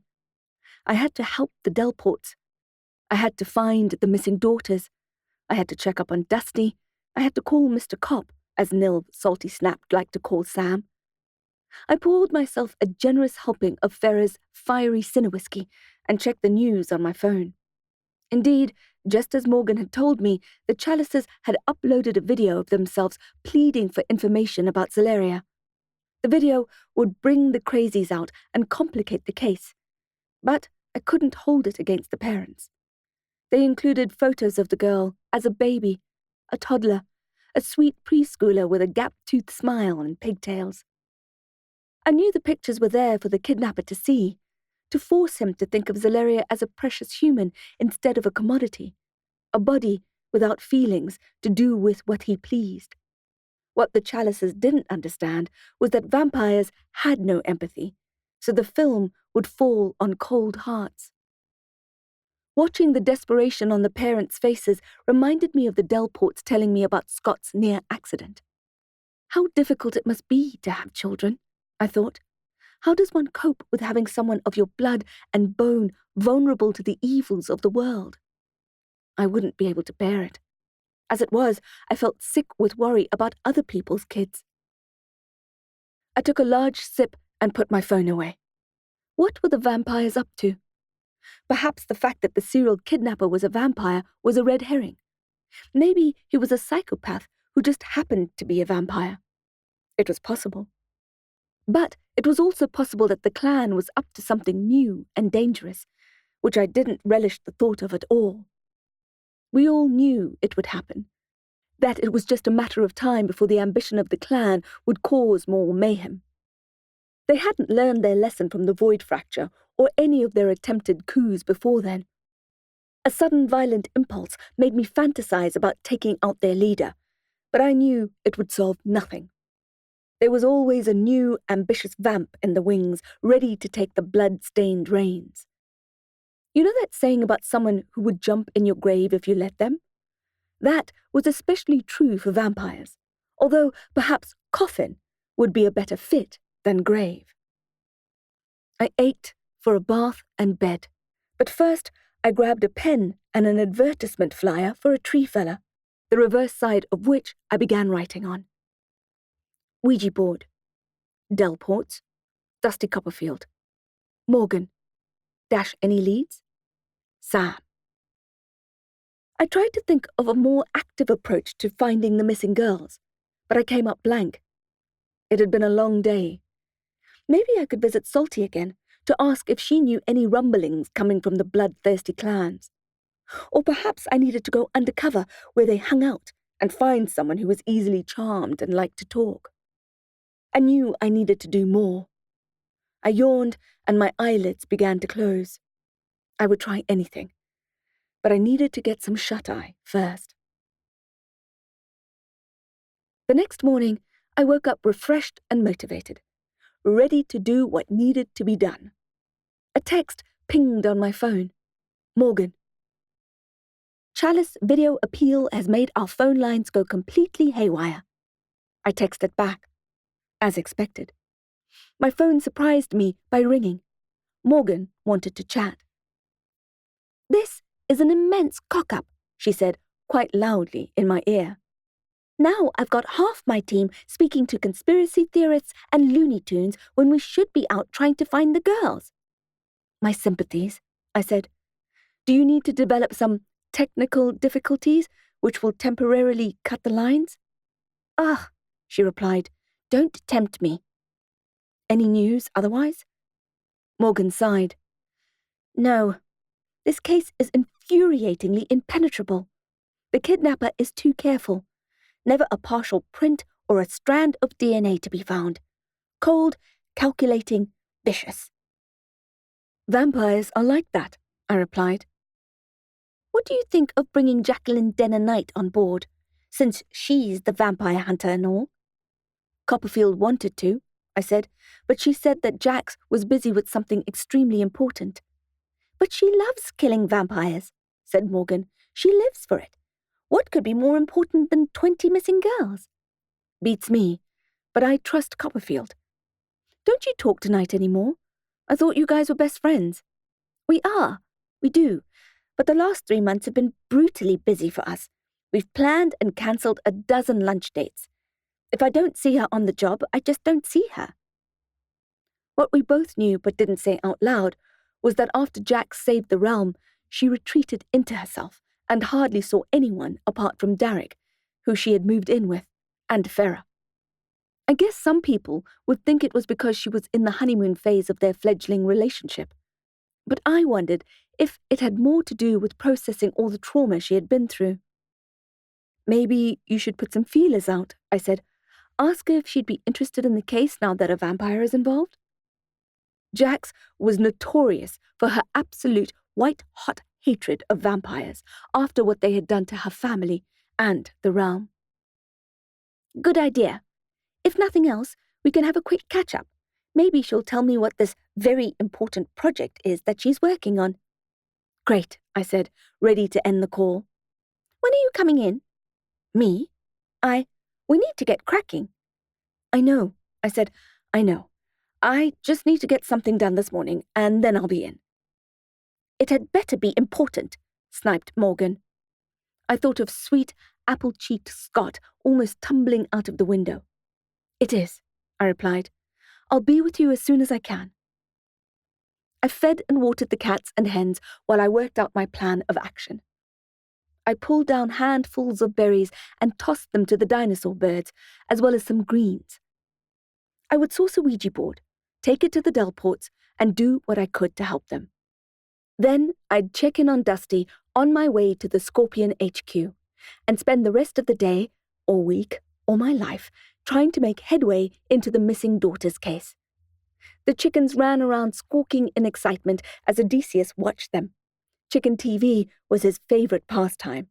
I had to help the Delports. I had to find the missing daughters. I had to check up on Dusty. I had to call Mr. Cop, as Nil Salty Snapped liked to call Sam. I poured myself a generous helping of Farrah's fiery Cinnawhisky and checked the news on my phone. Indeed, just as Morgan had told me, the Chalices had uploaded a video of themselves pleading for information about Zelaria. The video would bring the crazies out and complicate the case, but I couldn't hold it against the parents. They included photos of the girl as a baby, a toddler, a sweet preschooler with a gap-toothed smile and pigtails. I knew the pictures were there for the kidnapper to see, to force him to think of Zelaria as a precious human instead of a commodity, a body without feelings to do with what he pleased. What the Chalices didn't understand was that vampires had no empathy, so the film would fall on cold hearts. Watching the desperation on the parents' faces reminded me of the Delports telling me about Scott's near accident. How difficult it must be to have children, I thought. How does one cope with having someone of your blood and bone vulnerable to the evils of the world? I wouldn't be able to bear it. As it was, I felt sick with worry about other people's kids. I took a large sip and put my phone away. What were the vampires up to? Perhaps the fact that the serial kidnapper was a vampire was a red herring. Maybe he was a psychopath who just happened to be a vampire. It was possible. But it was also possible that the clan was up to something new and dangerous, which I didn't relish the thought of at all. We all knew it would happen, that it was just a matter of time before the ambition of the clan would cause more mayhem. They hadn't learned their lesson from the Void Fracture or any of their attempted coups before then. A sudden violent impulse made me fantasize about taking out their leader, but I knew it would solve nothing. There was always a new, ambitious vamp in the wings, ready to take the blood-stained reins. You know that saying about someone who would jump in your grave if you let them? That was especially true for vampires, although perhaps coffin would be a better fit than grave. I ached for a bath and bed, but first I grabbed a pen and an advertisement flyer for a tree fella, the reverse side of which I began writing on. Ouija board. Delport. Dusty Copperfield. Morgan. Dash any leads? Sam. I tried to think of a more active approach to finding the missing girls, but I came up blank. It had been a long day. Maybe I could visit Salty again to ask if she knew any rumblings coming from the bloodthirsty clans. Or perhaps I needed to go undercover where they hung out and find someone who was easily charmed and liked to talk. I knew I needed to do more. I yawned and my eyelids began to close. I would try anything, but I needed to get some shut-eye first. The next morning, I woke up refreshed and motivated, ready to do what needed to be done. A text pinged on my phone. Morgan. Chalice video appeal has made our phone lines go completely haywire. I texted back, as expected. My phone surprised me by ringing. Morgan wanted to chat. This is an immense cock-up, she said quite loudly in my ear. Now I've got half my team speaking to conspiracy theorists and Looney Tunes when we should be out trying to find the girls. My sympathies, I said. Do you need to develop some technical difficulties which will temporarily cut the lines? Ugh, she replied. Don't tempt me. Any news otherwise? Morgan sighed. No. This case is infuriatingly impenetrable. The kidnapper is too careful. Never a partial print or a strand of DNA to be found. Cold, calculating, vicious. Vampires are like that, I replied. What do you think of bringing Jacqueline Denner Knight on board, since she's the vampire hunter and all? Copperfield wanted to, I said, but she said that Jax was busy with something extremely important. But she loves killing vampires, said Morgan. She lives for it. What could be more important than 20 missing girls? Beats me, but I trust Copperfield. Don't you talk tonight anymore? I thought you guys were best friends. We are. We do. But the last 3 months have been brutally busy for us. We've planned and cancelled a dozen lunch dates. If I don't see her on the job, I just don't see her. What we both knew but didn't say out loud was that after Jax saved the realm, she retreated into herself and hardly saw anyone apart from Derek, who she had moved in with, and Farah. I guess some people would think it was because she was in the honeymoon phase of their fledgling relationship. But I wondered if it had more to do with processing all the trauma she had been through. Maybe you should put some feelers out, I said. Ask her if she'd be interested in the case now that a vampire is involved. Jax was notorious for her absolute white-hot hatred of vampires after what they had done to her family and the realm. Good idea. If nothing else, we can have a quick catch-up. Maybe she'll tell me what this very important project is that she's working on. Great, I said, ready to end the call. When are you coming in? Me? We need to get cracking. I know, I said, I know. I just need to get something done this morning, and then I'll be in. It had better be important, sniped Morgan. I thought of sweet, apple-cheeked Scott almost tumbling out of the window. It is, I replied. I'll be with you as soon as I can. I fed and watered the cats and hens while I worked out my plan of action. I pulled down handfuls of berries and tossed them to the dinosaur birds, as well as some greens. I would source a Ouija board, take it to the Delports, and do what I could to help them. Then I'd check in on Dusty on my way to the Scorpion HQ, and spend the rest of the day, or week, or my life, trying to make headway into the missing daughter's case. The chickens ran around squawking in excitement as Odysseus watched them. Chicken TV was his favorite pastime,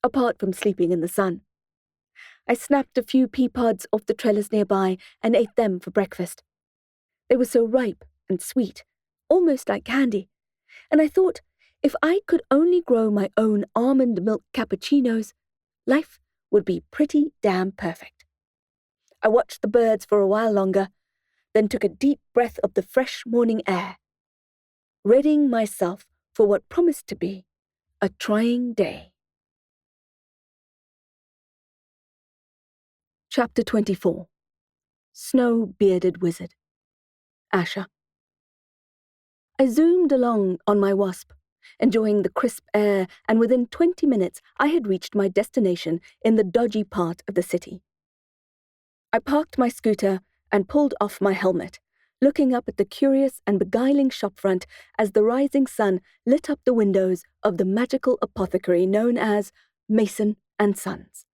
apart from sleeping in the sun. I snapped a few pea pods off the trellis nearby and ate them for breakfast. They were so ripe and sweet, almost like candy, and I thought if I could only grow my own almond milk cappuccinos, life would be pretty damn perfect. I watched the birds for a while longer, then took a deep breath of the fresh morning air, readying myself for what promised to be a trying day. Chapter 24. Snow-Bearded Wizard. Asha. I zoomed along on my wasp, enjoying the crisp air, and within 20 minutes I had reached my destination in the dodgy part of the city. I parked my scooter and pulled off my helmet, looking up at the curious and beguiling shopfront as the rising sun lit up the windows of the magical apothecary known as Mason and Sons.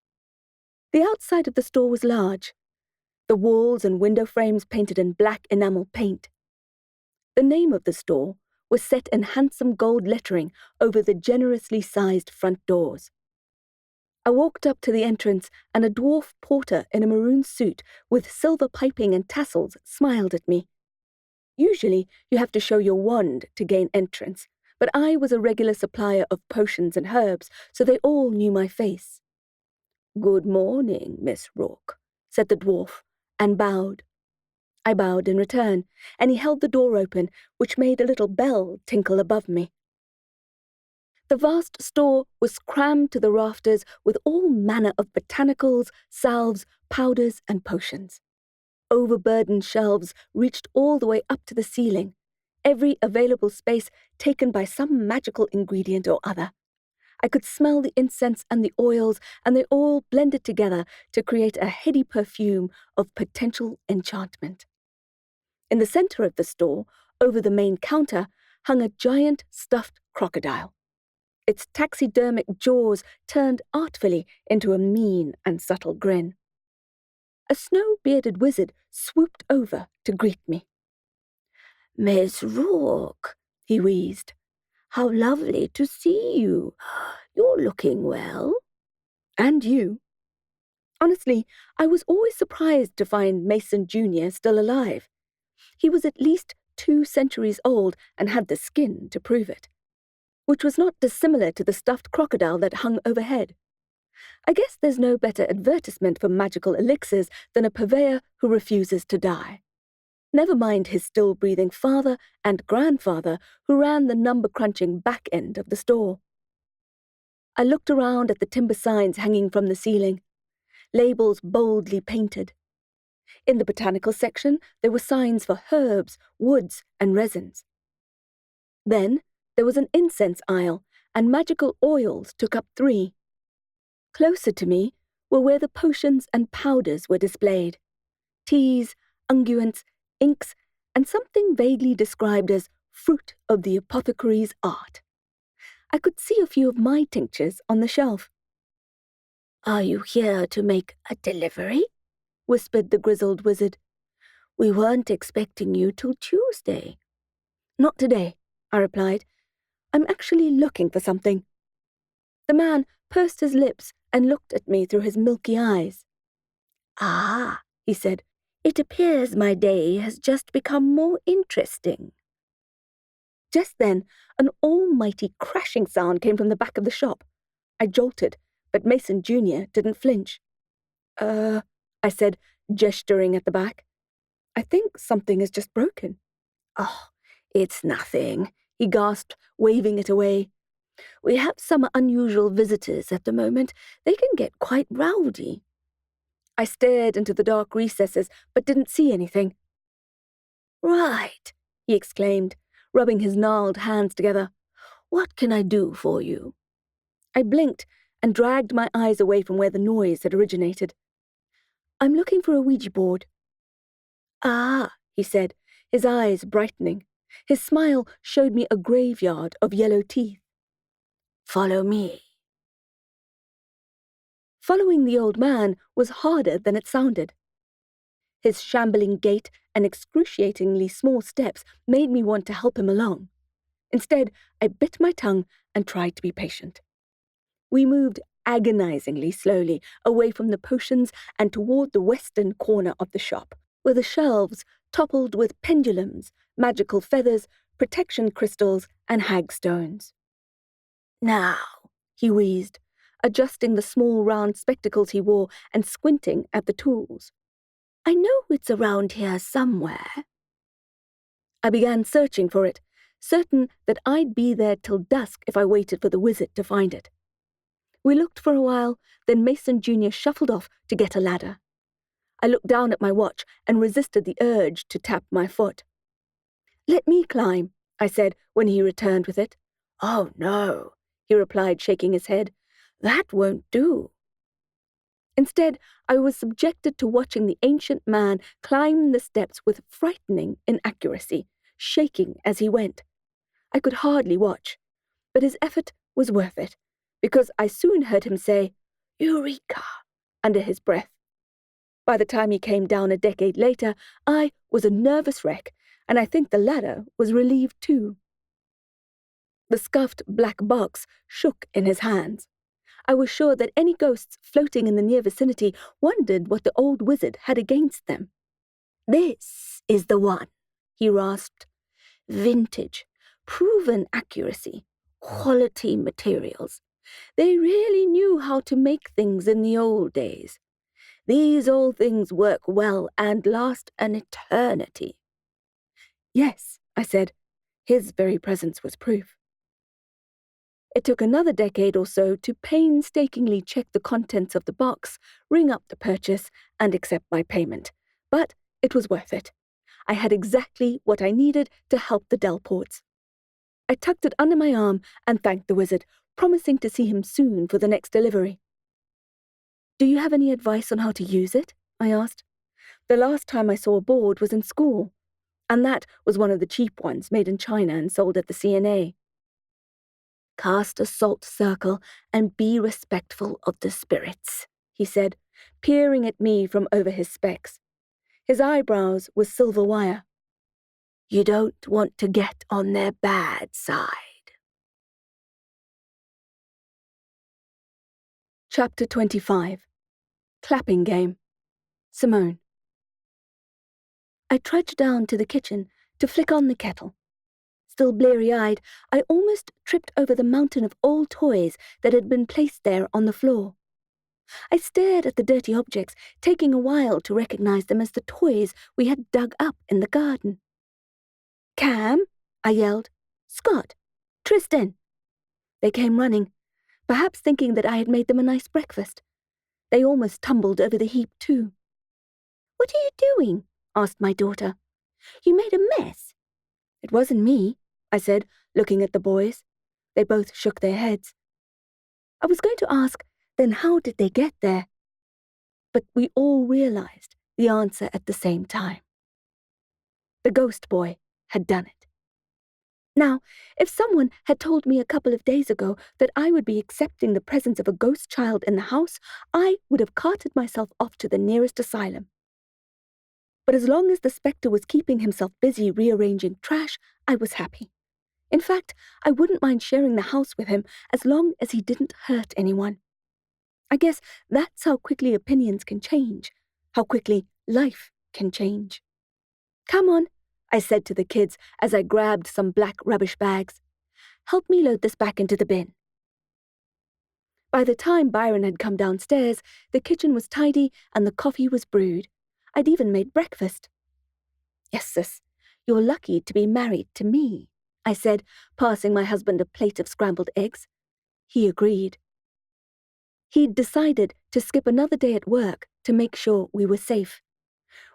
The outside of the store was large, the walls and window frames painted in black enamel paint. The name of the store was set in handsome gold lettering over the generously sized front doors. I walked up to the entrance, and a dwarf porter in a maroon suit with silver piping and tassels smiled at me. Usually, you have to show your wand to gain entrance, but I was a regular supplier of potions and herbs, so they all knew my face. "Good morning, Miss Rourke," said the dwarf, and bowed. I bowed in return, and he held the door open, which made a little bell tinkle above me. The vast store was crammed to the rafters with all manner of botanicals, salves, powders, and potions. Overburdened shelves reached all the way up to the ceiling, every available space taken by some magical ingredient or other. I could smell the incense and the oils, and they all blended together to create a heady perfume of potential enchantment. In the center of the store, over the main counter, hung a giant stuffed crocodile. Its taxidermic jaws turned artfully into a mean and subtle grin. A snow-bearded wizard swooped over to greet me. "Miss Rourke," he wheezed. "How lovely to see you. You're looking well." "And you." Honestly, I was always surprised to find Mason Jr. still alive. He was at least 2 centuries old and had the skin to prove it, which was not dissimilar to the stuffed crocodile that hung overhead. I guess there's no better advertisement for magical elixirs than a purveyor who refuses to die. Never mind his still-breathing father and grandfather who ran the number-crunching back end of the store. I looked around at the timber signs hanging from the ceiling, labels boldly painted. In the botanical section, there were signs for herbs, woods, and resins. Then there was an incense aisle, and magical oils took up 3. Closer to me were where the potions and powders were displayed. Teas, unguents, inks, and something vaguely described as fruit of the apothecary's art. I could see a few of my tinctures on the shelf. "Are you here to make a delivery?" whispered the grizzled wizard. "We weren't expecting you till Tuesday." "Not today," I replied. "I'm actually looking for something." The man pursed his lips and looked at me through his milky eyes. "Ah," he said, "it appears my day has just become more interesting." Just then, an almighty crashing sound came from the back of the shop. I jolted, but Mason Jr. didn't flinch. I said, gesturing at the back. "I think something is just broken." "Oh, it's nothing," he gasped, waving it away. "We have some unusual visitors at the moment. They can get quite rowdy." I stared into the dark recesses, but didn't see anything. "Right," he exclaimed, rubbing his gnarled hands together. "What can I do for you?" I blinked and dragged my eyes away from where the noise had originated. "I'm looking for a Ouija board." "Ah," he said, his eyes brightening. His smile showed me a graveyard of yellow teeth. "Follow me." Following the old man was harder than it sounded. His shambling gait and excruciatingly small steps made me want to help him along. Instead, I bit my tongue and tried to be patient. We moved agonizingly slowly away from the potions and toward the western corner of the shop, where the shelves toppled with pendulums, magical feathers, protection crystals, and hagstones. "Now," he wheezed, adjusting the small round spectacles he wore and squinting at the tools. "I know it's around here somewhere." I began searching for it, certain that I'd be there till dusk if I waited for the wizard to find it. We looked for a while, then Mason Jr. shuffled off to get a ladder. I looked down at my watch and resisted the urge to tap my foot. "Let me climb," I said when he returned with it. "Oh, no," he replied, shaking his head. "That won't do." Instead, I was subjected to watching the ancient man climb the steps with frightening inaccuracy, shaking as he went. I could hardly watch, but his effort was worth it, because I soon heard him say, "Eureka," under his breath. By the time he came down a decade later, I was a nervous wreck, and I think the ladder was relieved too. The scuffed black box shook in his hands. I was sure that any ghosts floating in the near vicinity wondered what the old wizard had against them. "This is the one," he rasped. "Vintage, proven accuracy, quality materials. They really knew how to make things in the old days. These old things work well and last an eternity." "Yes," I said. His very presence was proof. It took another decade or so to painstakingly check the contents of the box, ring up the purchase, and accept my payment. But it was worth it. I had exactly what I needed to help the Delports. I tucked it under my arm and thanked the wizard, promising to see him soon for the next delivery. "Do you have any advice on how to use it?" I asked. "The last time I saw a board was in school, and that was one of the cheap ones made in China and sold at the C&A. "Cast a salt circle and be respectful of the spirits," he said, peering at me from over his specs. His eyebrows were silver wire. "You don't want to get on their bad side." Chapter 25. Clapping Game. Simone. I trudged down to the kitchen to flick on the kettle. Still bleary-eyed, I almost tripped over the mountain of old toys that had been placed there on the floor. I stared at the dirty objects, taking a while to recognize them as the toys we had dug up in the garden. "Cam," I yelled. "Scott! Tristan!" They came running, perhaps thinking that I had made them a nice breakfast. They almost tumbled over the heap, too. "What are you doing?" asked my daughter. "You made a mess." "It wasn't me," I said, looking at the boys. They both shook their heads. I was going to ask, then how did they get there? But we all realized the answer at the same time. The ghost boy had done it. Now, if someone had told me a couple of days ago that I would be accepting the presence of a ghost child in the house, I would have carted myself off to the nearest asylum. But as long as the spectre was keeping himself busy rearranging trash, I was happy. In fact, I wouldn't mind sharing the house with him as long as he didn't hurt anyone. I guess that's how quickly opinions can change, how quickly life can change. "Come on," I said to the kids as I grabbed some black rubbish bags. "Help me load this back into the bin." By the time Byron had come downstairs, the kitchen was tidy and the coffee was brewed. I'd even made breakfast. "Yes, sis, you're lucky to be married to me," I said, passing my husband a plate of scrambled eggs. He agreed. He'd decided to skip another day at work to make sure we were safe.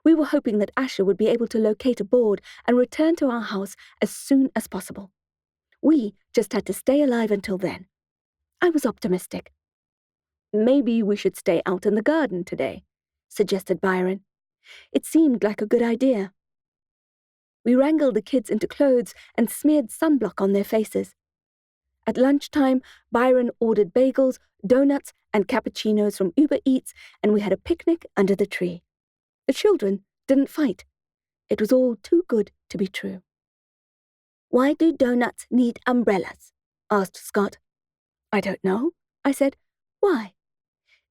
We were hoping that Asha would be able to locate a board and return to our house as soon as possible. We just had to stay alive until then. I was optimistic. "Maybe we should stay out in the garden today," suggested Byron. It seemed like a good idea. We wrangled the kids into clothes and smeared sunblock on their faces. At lunchtime, Byron ordered bagels, donuts, and cappuccinos from Uber Eats, and we had a picnic under the tree. The children didn't fight. It was all too good to be true. "Why do donuts need umbrellas?" asked Scott. "I don't know," I said. "Why?"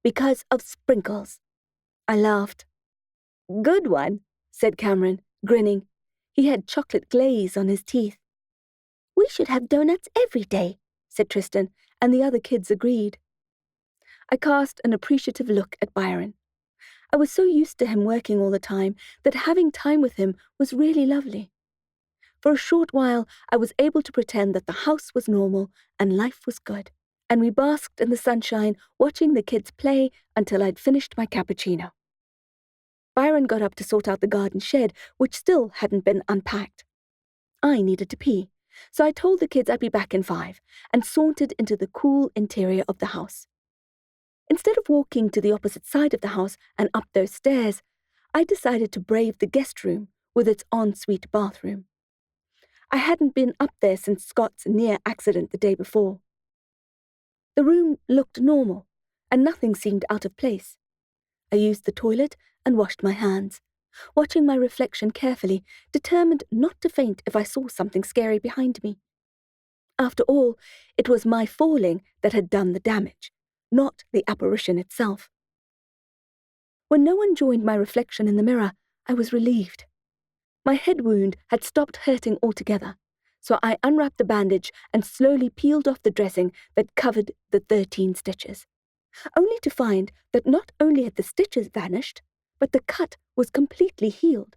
"Because of sprinkles." I laughed. "Good one," said Cameron, grinning. He had chocolate glaze on his teeth. "We should have donuts every day," said Tristan, and the other kids agreed. I cast an appreciative look at Byron. I was so used to him working all the time that having time with him was really lovely. For a short while, I was able to pretend that the house was normal and life was good, and we basked in the sunshine, watching the kids play until I'd finished my cappuccino. Byron got up to sort out the garden shed, which still hadn't been unpacked. I needed to pee, so I told the kids I'd be back in 5, and sauntered into the cool interior of the house. Instead of walking to the opposite side of the house and up those stairs, I decided to brave the guest room with its ensuite bathroom. I hadn't been up there since Scott's near accident the day before. The room looked normal, and nothing seemed out of place. I used the toilet and washed my hands, watching my reflection carefully, determined not to faint if I saw something scary behind me. After all, it was my falling that had done the damage, not the apparition itself. When no one joined my reflection in the mirror, I was relieved. My head wound had stopped hurting altogether, so I unwrapped the bandage and slowly peeled off the dressing that covered the 13 stitches, only to find that not only had the stitches vanished, but the cut was completely healed.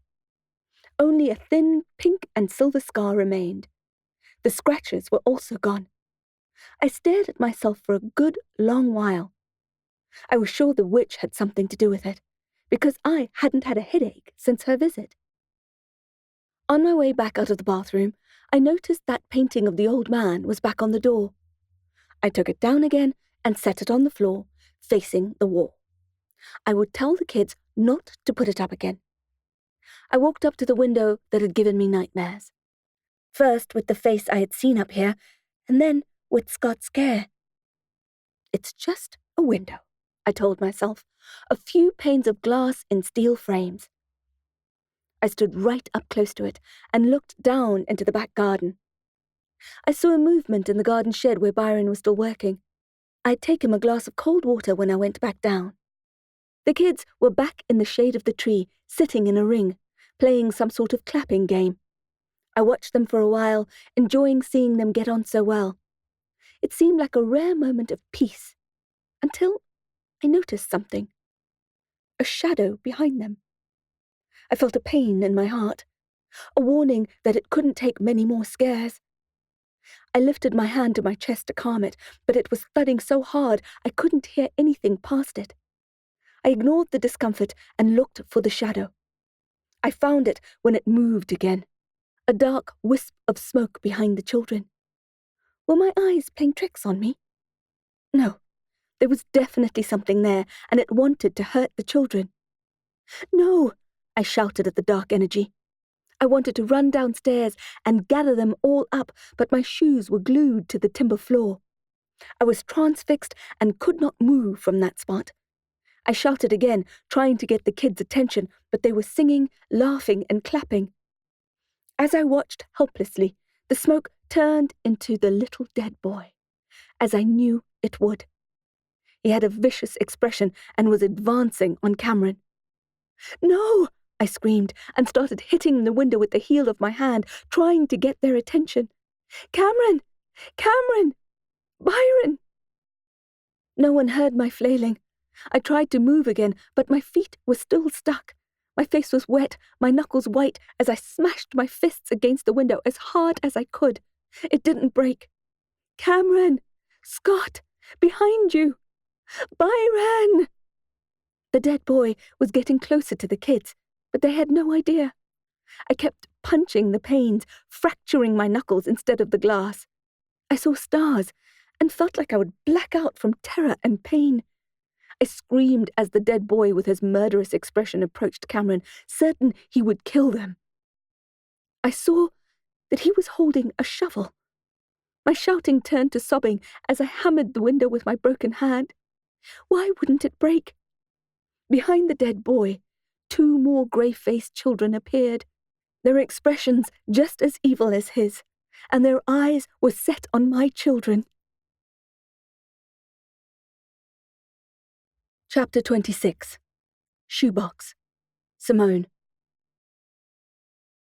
Only a thin pink and silver scar remained. The scratches were also gone. I stared at myself for a good long while. I was sure the witch had something to do with it, because I hadn't had a headache since her visit. On my way back out of the bathroom, I noticed that painting of the old man was back on the door. I took it down again and set it on the floor, facing the wall. I would tell the kids not to put it up again. I walked up to the window that had given me nightmares. First with the face I had seen up here, and then with Scott's scare. It's just a window, I told myself, a few panes of glass in steel frames. I stood right up close to it and looked down into the back garden. I saw a movement in the garden shed where Byron was still working. I'd take him a glass of cold water when I went back down. The kids were back in the shade of the tree, sitting in a ring, playing some sort of clapping game. I watched them for a while, enjoying seeing them get on so well. It seemed like a rare moment of peace, until I noticed something. A shadow behind them. I felt a pain in my heart, a warning that it couldn't take many more scares. I lifted my hand to my chest to calm it, but it was thudding so hard I couldn't hear anything past it. I ignored the discomfort and looked for the shadow. I found it when it moved again, a dark wisp of smoke behind the children. Were my eyes playing tricks on me? No, there was definitely something there, and it wanted to hurt the children. No, I shouted at the dark energy. I wanted to run downstairs and gather them all up, but my shoes were glued to the timber floor. I was transfixed and could not move from that spot. I shouted again, trying to get the kids' attention, but they were singing, laughing, and clapping. As I watched helplessly, the smoke turned into the little dead boy, as I knew it would. He had a vicious expression and was advancing on Cameron. "No!" I screamed and started hitting the window with the heel of my hand, trying to get their attention. "Cameron! Cameron! Byron!" No one heard my flailing. I tried to move again, but my feet were still stuck. My face was wet, my knuckles white, as I smashed my fists against the window as hard as I could. It didn't break. "Cameron! Scott! Behind you! Byron!" The dead boy was getting closer to the kids, but they had no idea. I kept punching the panes, fracturing my knuckles instead of the glass. I saw stars and felt like I would black out from terror and pain. I screamed as the dead boy with his murderous expression approached Cameron, certain he would kill them. I saw that he was holding a shovel. My shouting turned to sobbing as I hammered the window with my broken hand. Why wouldn't it break? Behind the dead boy, 2 more grey-faced children appeared, their expressions just as evil as his, and their eyes were set on my children. Chapter 26. Shoebox. Simone.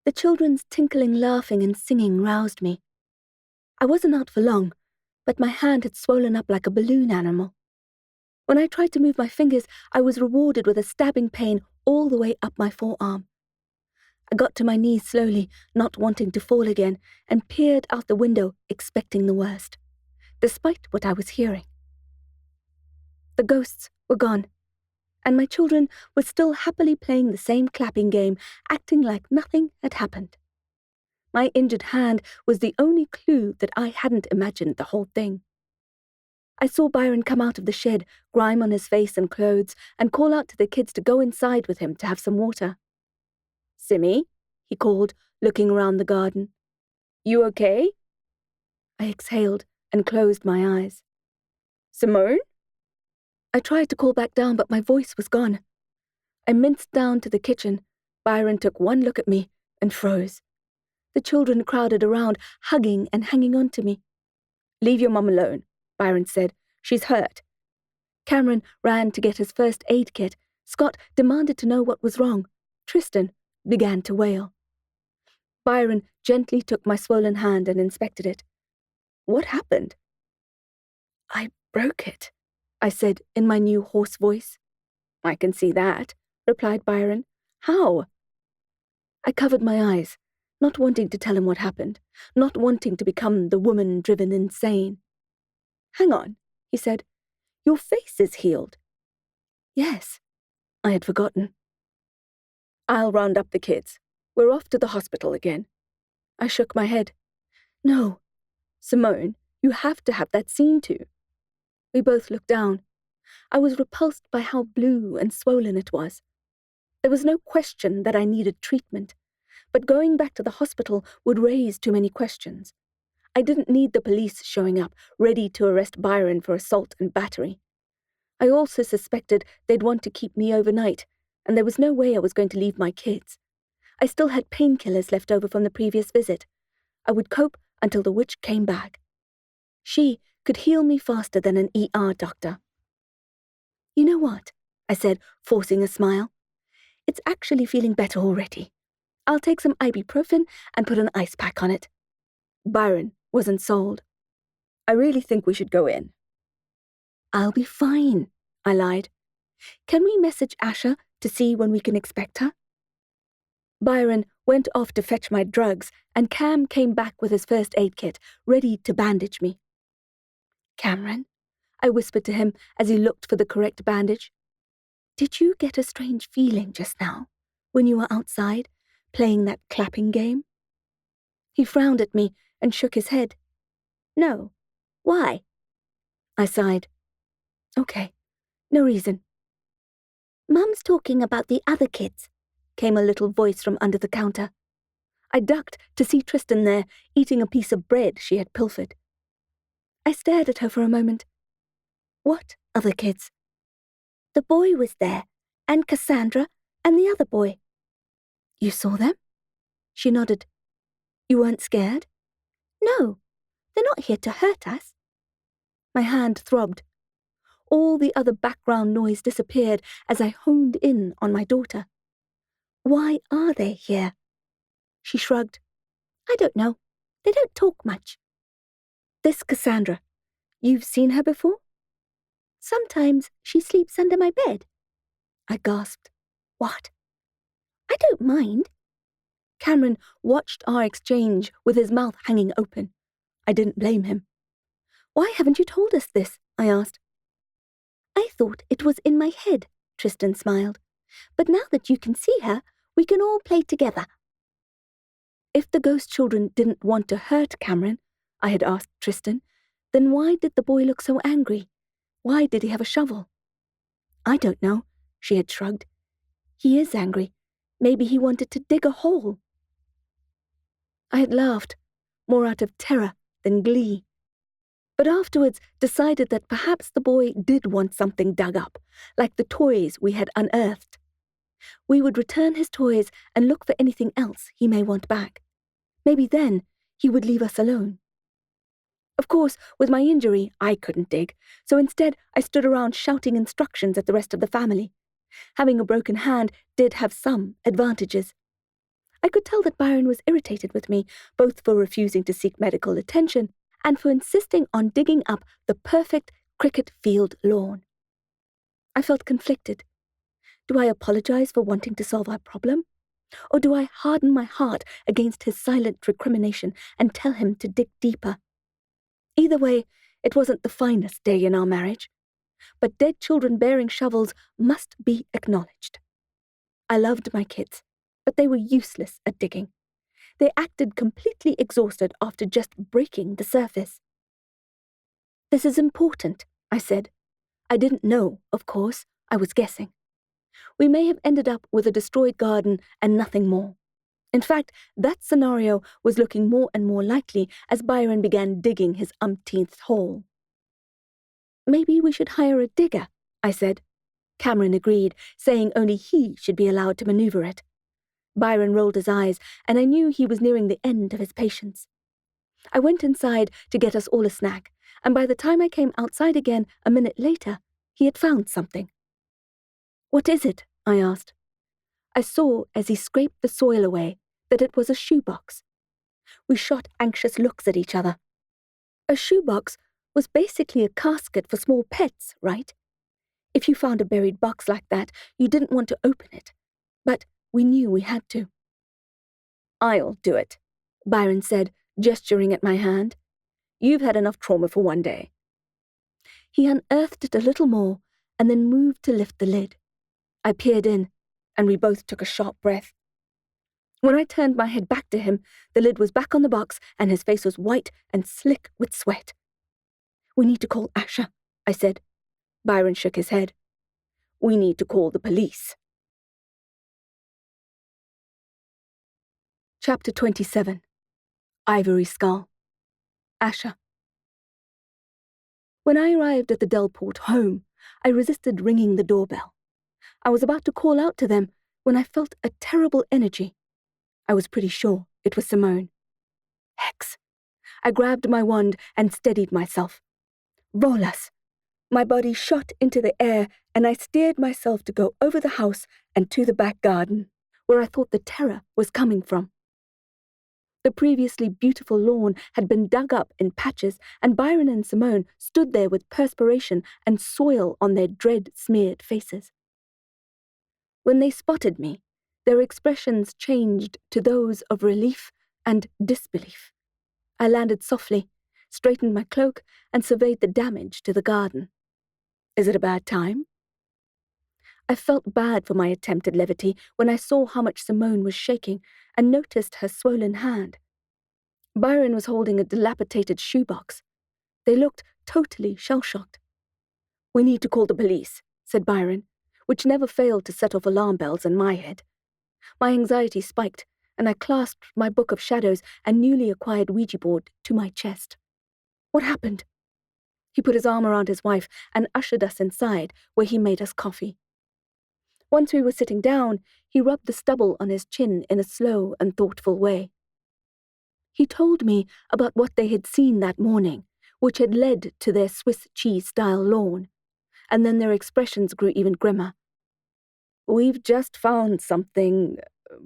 The children's tinkling, laughing, and singing roused me. I wasn't out for long, but my hand had swollen up like a balloon animal. When I tried to move my fingers, I was rewarded with a stabbing pain all the way up my forearm. I got to my knees slowly, not wanting to fall again, and peered out the window, expecting the worst, despite what I was hearing. The ghosts were gone, and my children were still happily playing the same clapping game, acting like nothing had happened. My injured hand was the only clue that I hadn't imagined the whole thing. I saw Byron come out of the shed, grime on his face and clothes, and call out to the kids to go inside with him to have some water. "Simmy," he called, looking around the garden. "You okay?" I exhaled and closed my eyes. "Simone?" I tried to call back down, but my voice was gone. I minced down to the kitchen. Byron took one look at me and froze. The children crowded around, hugging and hanging on to me. "Leave your mum alone," Byron said. "She's hurt." Cameron ran to get his first aid kit. Scott demanded to know what was wrong. Tristan began to wail. Byron gently took my swollen hand and inspected it. "What happened?" "I broke it," I said in my new hoarse voice. "I can see that," replied Byron. "How?" I covered my eyes, not wanting to tell him what happened, not wanting to become the woman driven insane. "Hang on," he said. "Your face is healed." "Yes," I had forgotten. "I'll round up the kids. We're off to the hospital again." I shook my head. "No. Simone, you have to have that seen to." We both looked down. I was repulsed by how blue and swollen it was. There was no question that I needed treatment, but going back to the hospital would raise too many questions. I didn't need the police showing up, ready to arrest Byron for assault and battery. I also suspected they'd want to keep me overnight, and there was no way I was going to leave my kids. I still had painkillers left over from the previous visit. I would cope until the witch came back. She could heal me faster than an ER doctor. "You know what?" I said, forcing a smile. "It's actually feeling better already. I'll take some ibuprofen and put an ice pack on it." Byron wasn't sold. "I really think we should go in." "I'll be fine," I lied. "Can we message Asha to see when we can expect her?" Byron went off to fetch my drugs, and Cam came back with his first aid kit, ready to bandage me. "Cameron," I whispered to him as he looked for the correct bandage, "did you get a strange feeling just now, when you were outside, playing that clapping game?" He frowned at me and shook his head. "No. Why?" I sighed. "Okay, no reason." "Mum's talking about the other kids," came a little voice from under the counter. I ducked to see Tristan there, eating a piece of bread she had pilfered. I stared at her for a moment. "What other kids?" "The boy was there, and Cassandra, and the other boy." "You saw them?" She nodded. "You weren't scared?" "No, they're not here to hurt us." My hand throbbed. All the other background noise disappeared as I honed in on my daughter. "Why are they here?" She shrugged. "I don't know. They don't talk much." "This Cassandra, you've seen her before?" "Sometimes she sleeps under my bed." I gasped. "What?" "I don't mind." Cameron watched our exchange with his mouth hanging open. I didn't blame him. "Why haven't you told us this?" I asked. "I thought it was in my head," Tristan smiled. "But now that you can see her, we can all play together." If the ghost children didn't want to hurt Cameron, I had asked Tristan, then why did the boy look so angry? Why did he have a shovel? "I don't know," she had shrugged. "He is angry. Maybe he wanted to dig a hole." I had laughed, more out of terror than glee. But afterwards decided that perhaps the boy did want something dug up, like the toys we had unearthed. We would return his toys and look for anything else he may want back. Maybe then he would leave us alone. Of course, with my injury, I couldn't dig, so instead I stood around shouting instructions at the rest of the family. Having a broken hand did have some advantages. I could tell that Byron was irritated with me, both for refusing to seek medical attention and for insisting on digging up the perfect cricket field lawn. I felt conflicted. Do I apologize for wanting to solve our problem? Or do I harden my heart against his silent recrimination and tell him to dig deeper? Either way, it wasn't the finest day in our marriage. But dead children bearing shovels must be acknowledged. I loved my kids, but they were useless at digging. They acted completely exhausted after just breaking the surface. "This is important," I said. I didn't know, of course. I was guessing. We may have ended up with a destroyed garden and nothing more. In fact, that scenario was looking more and more likely as Byron began digging his umpteenth hole. "Maybe we should hire a digger," I said. Cameron agreed, saying only he should be allowed to maneuver it. Byron rolled his eyes, and I knew he was nearing the end of his patience. I went inside to get us all a snack, and by the time I came outside again a minute later, he had found something. "What is it?" I asked. I saw, as he scraped the soil away, that it was a shoebox. We shot anxious looks at each other. A shoebox was basically a casket for small pets, right? If you found a buried box like that, you didn't want to open it. But we knew we had to. "I'll do it," Byron said, gesturing at my hand. "You've had enough trauma for one day." He unearthed it a little more and then moved to lift the lid. I peered in, and we both took a sharp breath. When I turned my head back to him, the lid was back on the box and his face was white and slick with sweat. "We need to call Asha," I said. Byron shook his head. "We need to call the police." Chapter 27. Ivory Skull. Asha. When I arrived at the Delport home, I resisted ringing the doorbell. I was about to call out to them when I felt a terrible energy. I was pretty sure it was Simone. Hex. I grabbed my wand and steadied myself. Volas. My body shot into the air and I steered myself to go over the house and to the back garden, where I thought the terror was coming from. The previously beautiful lawn had been dug up in patches, and Byron and Simone stood there with perspiration and soil on their dread-smeared faces. When they spotted me, their expressions changed to those of relief and disbelief. I landed softly, straightened my cloak, and surveyed the damage to the garden. Is it a bad time? I felt bad for my attempt at levity when I saw how much Simone was shaking and noticed her swollen hand. Byron was holding a dilapidated shoebox. They looked totally shell-shocked. "We need to call the police," said Byron, which never failed to set off alarm bells in my head. My anxiety spiked, and I clasped my book of shadows and newly acquired Ouija board to my chest. "What happened?" He put his arm around his wife and ushered us inside, where he made us coffee. Once we were sitting down, he rubbed the stubble on his chin in a slow and thoughtful way. He told me about what they had seen that morning, which had led to their Swiss cheese-style lawn, and then their expressions grew even grimmer. "We've just found something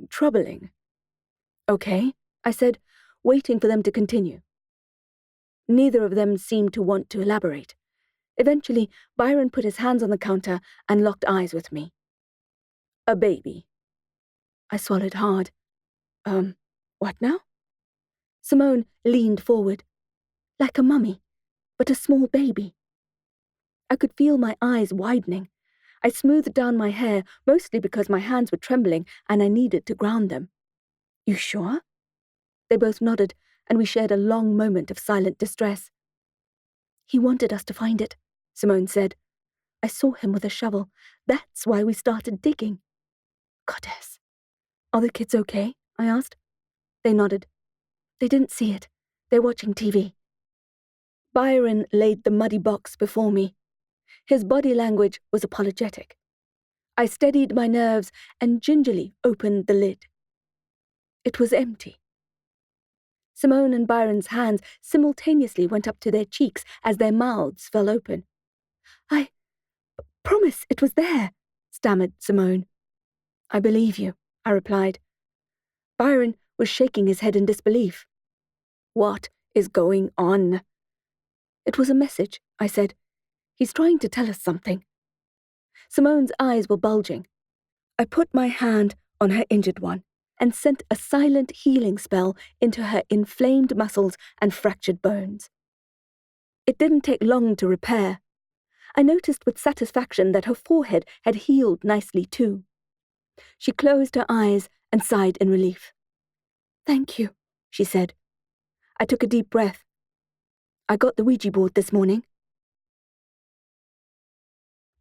troubling." "Okay," I said, waiting for them to continue. Neither of them seemed to want to elaborate. Eventually, Byron put his hands on the counter and locked eyes with me. "A baby." I swallowed hard. What now?" Simone leaned forward. "Like a mummy, but a small baby." I could feel my eyes widening. I smoothed down my hair, mostly because my hands were trembling and I needed to ground them. "You sure?" They both nodded, and we shared a long moment of silent distress. "He wanted us to find it," Simone said. "I saw him with a shovel. That's why we started digging." "Goddess. Are the kids okay?" I asked. They nodded. "They didn't see it. They're watching TV." Byron laid the muddy box before me. His body language was apologetic. I steadied my nerves and gingerly opened the lid. It was empty. Simone and Byron's hands simultaneously went up to their cheeks as their mouths fell open. "I promise it was there," stammered Simone. "I believe you," I replied. Byron was shaking his head in disbelief. "What is going on?" "It was a message," I said. "He's trying to tell us something." Simone's eyes were bulging. I put my hand on her injured one and sent a silent healing spell into her inflamed muscles and fractured bones. It didn't take long to repair. I noticed with satisfaction that her forehead had healed nicely too. She closed her eyes and sighed in relief. "Thank you," she said. I took a deep breath. "I got the Ouija board this morning."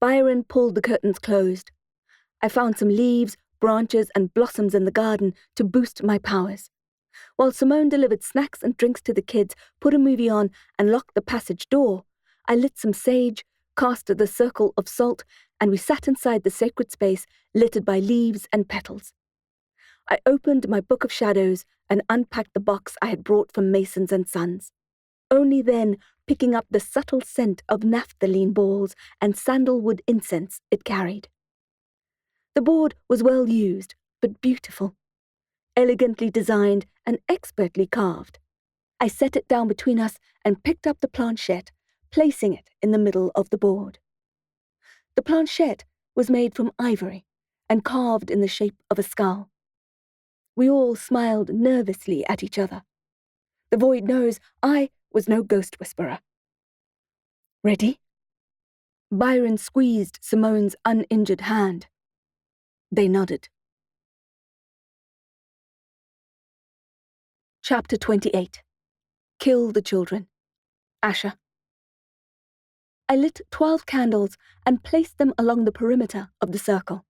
Byron pulled the curtains closed. I found some leaves, branches, and blossoms in the garden to boost my powers. While Simone delivered snacks and drinks to the kids, put a movie on, and locked the passage door, I lit some sage, cast the circle of salt, and we sat inside the sacred space littered by leaves and petals. I opened my book of shadows and unpacked the box I had brought from Masons and Sons. Only then, picking up the subtle scent of naphthalene balls and sandalwood incense it carried. The board was well used, but beautiful, elegantly designed and expertly carved. I set it down between us and picked up the planchette, placing it in the middle of the board. The planchette was made from ivory and carved in the shape of a skull. We all smiled nervously at each other. The void knows I was no ghost whisperer. "Ready?" Byron squeezed Simone's uninjured hand. They nodded. Chapter 28. Kill the Children. Asha. I lit 12 candles and placed them along the perimeter of the circle.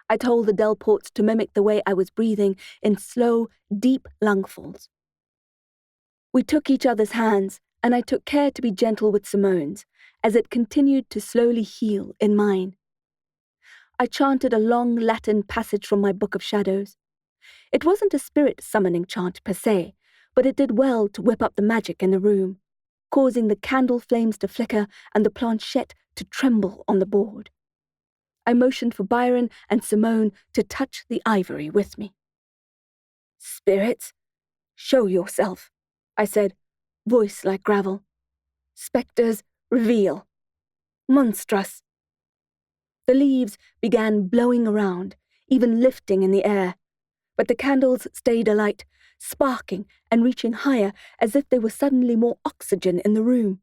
I told the Delports to mimic the way I was breathing in slow, deep lungfuls. We took each other's hands, and I took care to be gentle with Simone's, as it continued to slowly heal in mine. I chanted a long Latin passage from my Book of Shadows. It wasn't a spirit-summoning chant per se, but it did well to whip up the magic in the room, causing the candle flames to flicker and the planchette to tremble on the board. I motioned for Byron and Simone to touch the ivory with me. "Spirits, show yourself," I said, voice like gravel. "Spectres, reveal. Monstrous." The leaves began blowing around, even lifting in the air, but the candles stayed alight, sparking and reaching higher as if there was suddenly more oxygen in the room.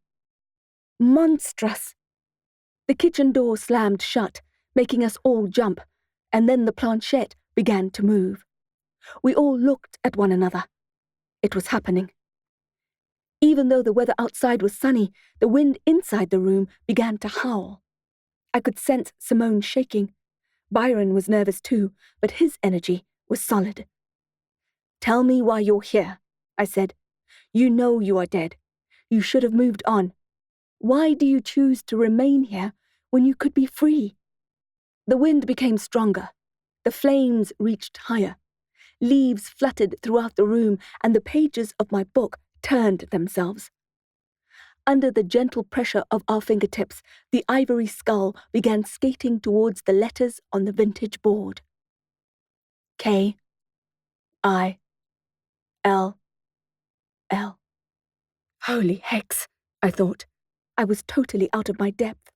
Monstrous! The kitchen door slammed shut, making us all jump, and then the planchette began to move. We all looked at one another. It was happening. Even though the weather outside was sunny, the wind inside the room began to howl. I could sense Simone shaking. Byron was nervous too, but his energy was solid. "Tell me why you're here," I said. "You know you are dead. You should have moved on. Why do you choose to remain here when you could be free?" The wind became stronger. The flames reached higher. Leaves fluttered throughout the room, and the pages of my book turned themselves. Under the gentle pressure of our fingertips, the Ivory Skull began skating towards the letters on the vintage board. K. I. L. L. Holy hex, I thought. I was totally out of my depth.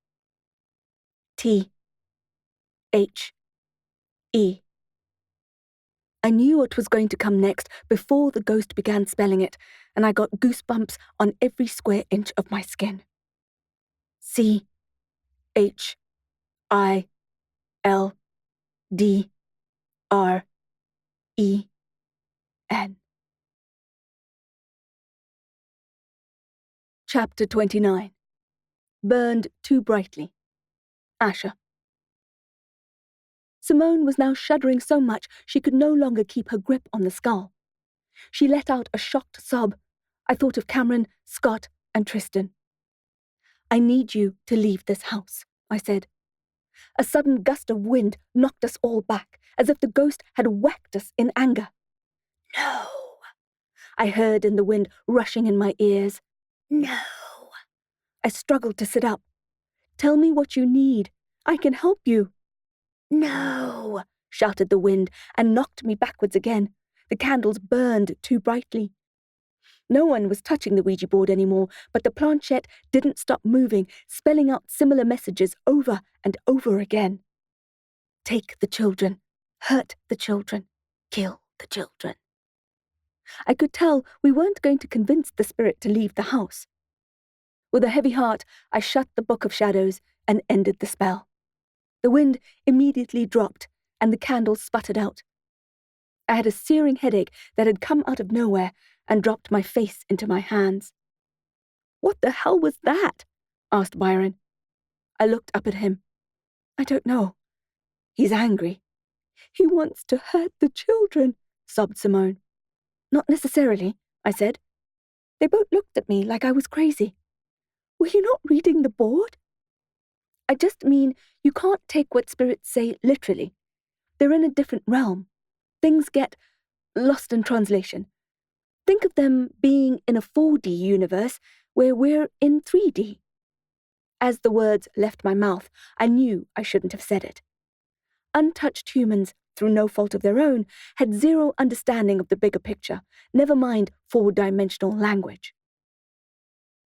T. H. E. I knew what was going to come next before the ghost began spelling it, and I got goosebumps on every square inch of my skin. C. H. I. L. D. R. E. N. Chapter 29. Burned too brightly. Asha. Simone was now shuddering so much she could no longer keep her grip on the skull. She let out a shocked sob. I thought of Cameron, Scott, and Tristan. "I need you to leave this house," I said. A sudden gust of wind knocked us all back, as if the ghost had whacked us in anger. "No," I heard in the wind rushing in my ears. "No." I struggled to sit up. "Tell me what you need. I can help you." "No," shouted the wind and knocked me backwards again. The candles burned too brightly. No one was touching the Ouija board anymore, but the planchette didn't stop moving, spelling out similar messages over and over again. Take the children, hurt the children, kill the children. I could tell we weren't going to convince the spirit to leave the house. With a heavy heart, I shut the Book of Shadows and ended the spell. The wind immediately dropped, and the candles sputtered out. I had a searing headache that had come out of nowhere and dropped my face into my hands. "What the hell was that?" asked Byron. I looked up at him. "I don't know. He's angry." "He wants to hurt the children," sobbed Simone. "Not necessarily," I said. They both looked at me like I was crazy. "Were you not reading the board?" "I just mean you can't take what spirits say literally. They're in a different realm. Things get lost in translation. Think of them being in a 4D universe where we're in 3D. As the words left my mouth, I knew I shouldn't have said it. Untouched humans, through no fault of their own, had zero understanding of the bigger picture, never mind 4-dimensional language.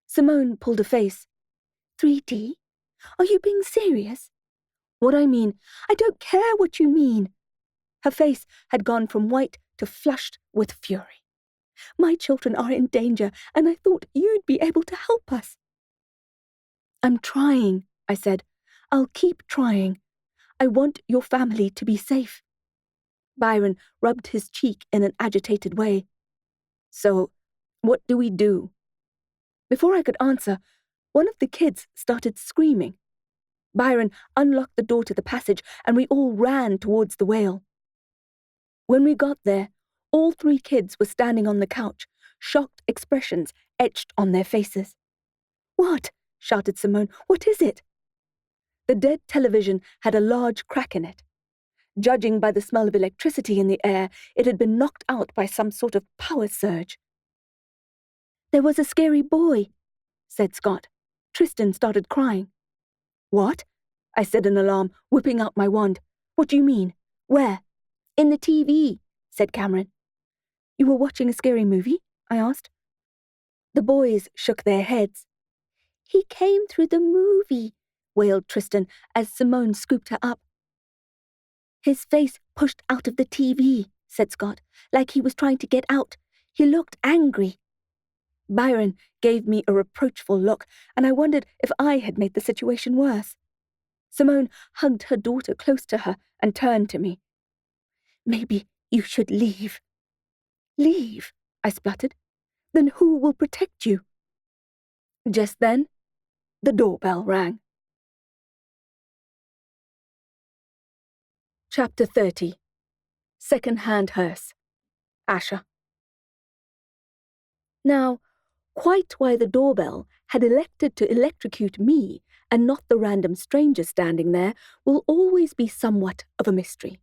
Simone pulled a face. 3D? Are you being serious? What I mean, I don't care what you mean. Her face had gone from white to flushed with fury. My children are in danger, and I thought you'd be able to help us. I'm trying, I said. I'll keep trying. I want your family to be safe. Byron rubbed his cheek in an agitated way. So, what do we do? Before I could answer, one of the kids started screaming. Byron unlocked the door to the passage, and we all ran towards the whale. When we got there, all 3 kids were standing on the couch, shocked expressions etched on their faces. "What?" shouted Simone. "What is it?" The dead television had a large crack in it. Judging by the smell of electricity in the air, it had been knocked out by some sort of power surge. "There was a scary boy," said Scott. Tristan started crying. "What?" I said in alarm, whipping out my wand. "What do you mean? Where?" "In the TV," said Cameron. "You were watching a scary movie?" I asked. The boys shook their heads. "He came through the movie," wailed Tristan as Simone scooped her up. "His face pushed out of the TV," said Scott, "like he was trying to get out. He looked angry." Byron gave me a reproachful look, and I wondered if I had made the situation worse. Simone hugged her daughter close to her and turned to me. "Maybe you should leave." "Leave?" I spluttered. "Then who will protect you?" Just then, the doorbell rang. Chapter 30. Secondhand Hearse. Asha. Now, quite why the doorbell had elected to electrocute me and not the random stranger standing there will always be somewhat of a mystery.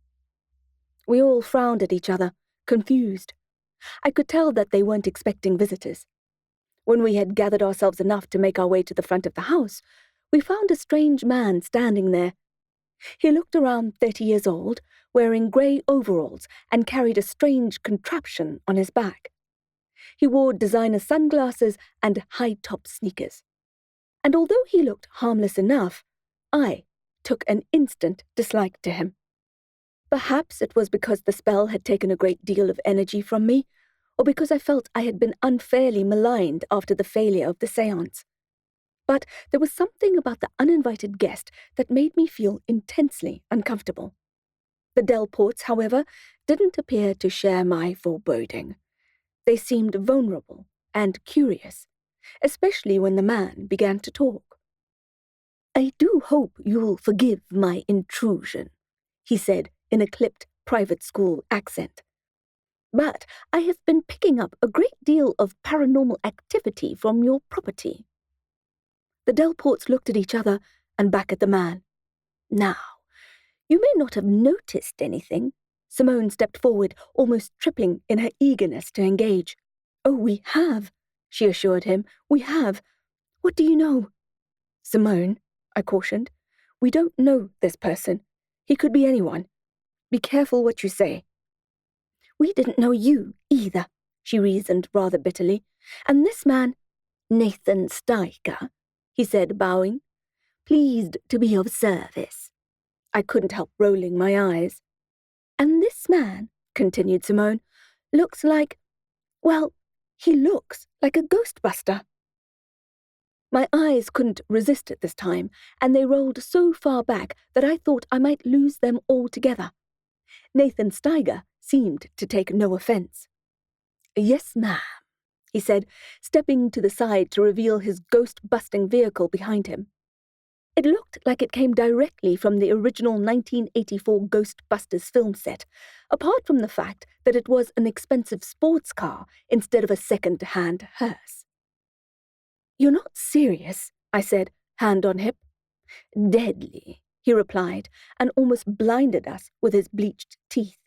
We all frowned at each other, confused. I could tell that they weren't expecting visitors. When we had gathered ourselves enough to make our way to the front of the house, we found a strange man standing there. He looked around 30 years old, wearing grey overalls and carried a strange contraption on his back. He wore designer sunglasses and high-top sneakers. And although he looked harmless enough, I took an instant dislike to him. Perhaps it was because the spell had taken a great deal of energy from me, or because I felt I had been unfairly maligned after the failure of the séance. But there was something about the uninvited guest that made me feel intensely uncomfortable. The Delports, however, didn't appear to share my foreboding. They seemed vulnerable and curious, especially when the man began to talk. "I do hope you'll forgive my intrusion," he said in a clipped private school accent. "But I have been picking up a great deal of paranormal activity from your property." The Delports looked at each other and back at the man. "Now, you may not have noticed anything." Simone stepped forward, almost tripping in her eagerness to engage. "Oh, we have," she assured him. "We have. What do you know?" "Simone," I cautioned, "we don't know this person. He could be anyone. Be careful what you say." "We didn't know you, either," she reasoned rather bitterly. "And this man—" "Nathan Steiger," he said, bowing. "Pleased to be of service." I couldn't help rolling my eyes. "And this man," continued Simone, "looks like— well, he looks like a ghostbuster." My eyes couldn't resist it this time, and they rolled so far back that I thought I might lose them altogether. Nathan Steiger seemed to take no offense. "Yes, ma'am," he said, stepping to the side to reveal his ghost-busting vehicle behind him. It looked like it came directly from the original 1984 Ghostbusters film set, apart from the fact that it was an expensive sports car instead of a second-hand hearse. "You're not serious," I said, hand on hip. "Deadly," he replied, and almost blinded us with his bleached teeth.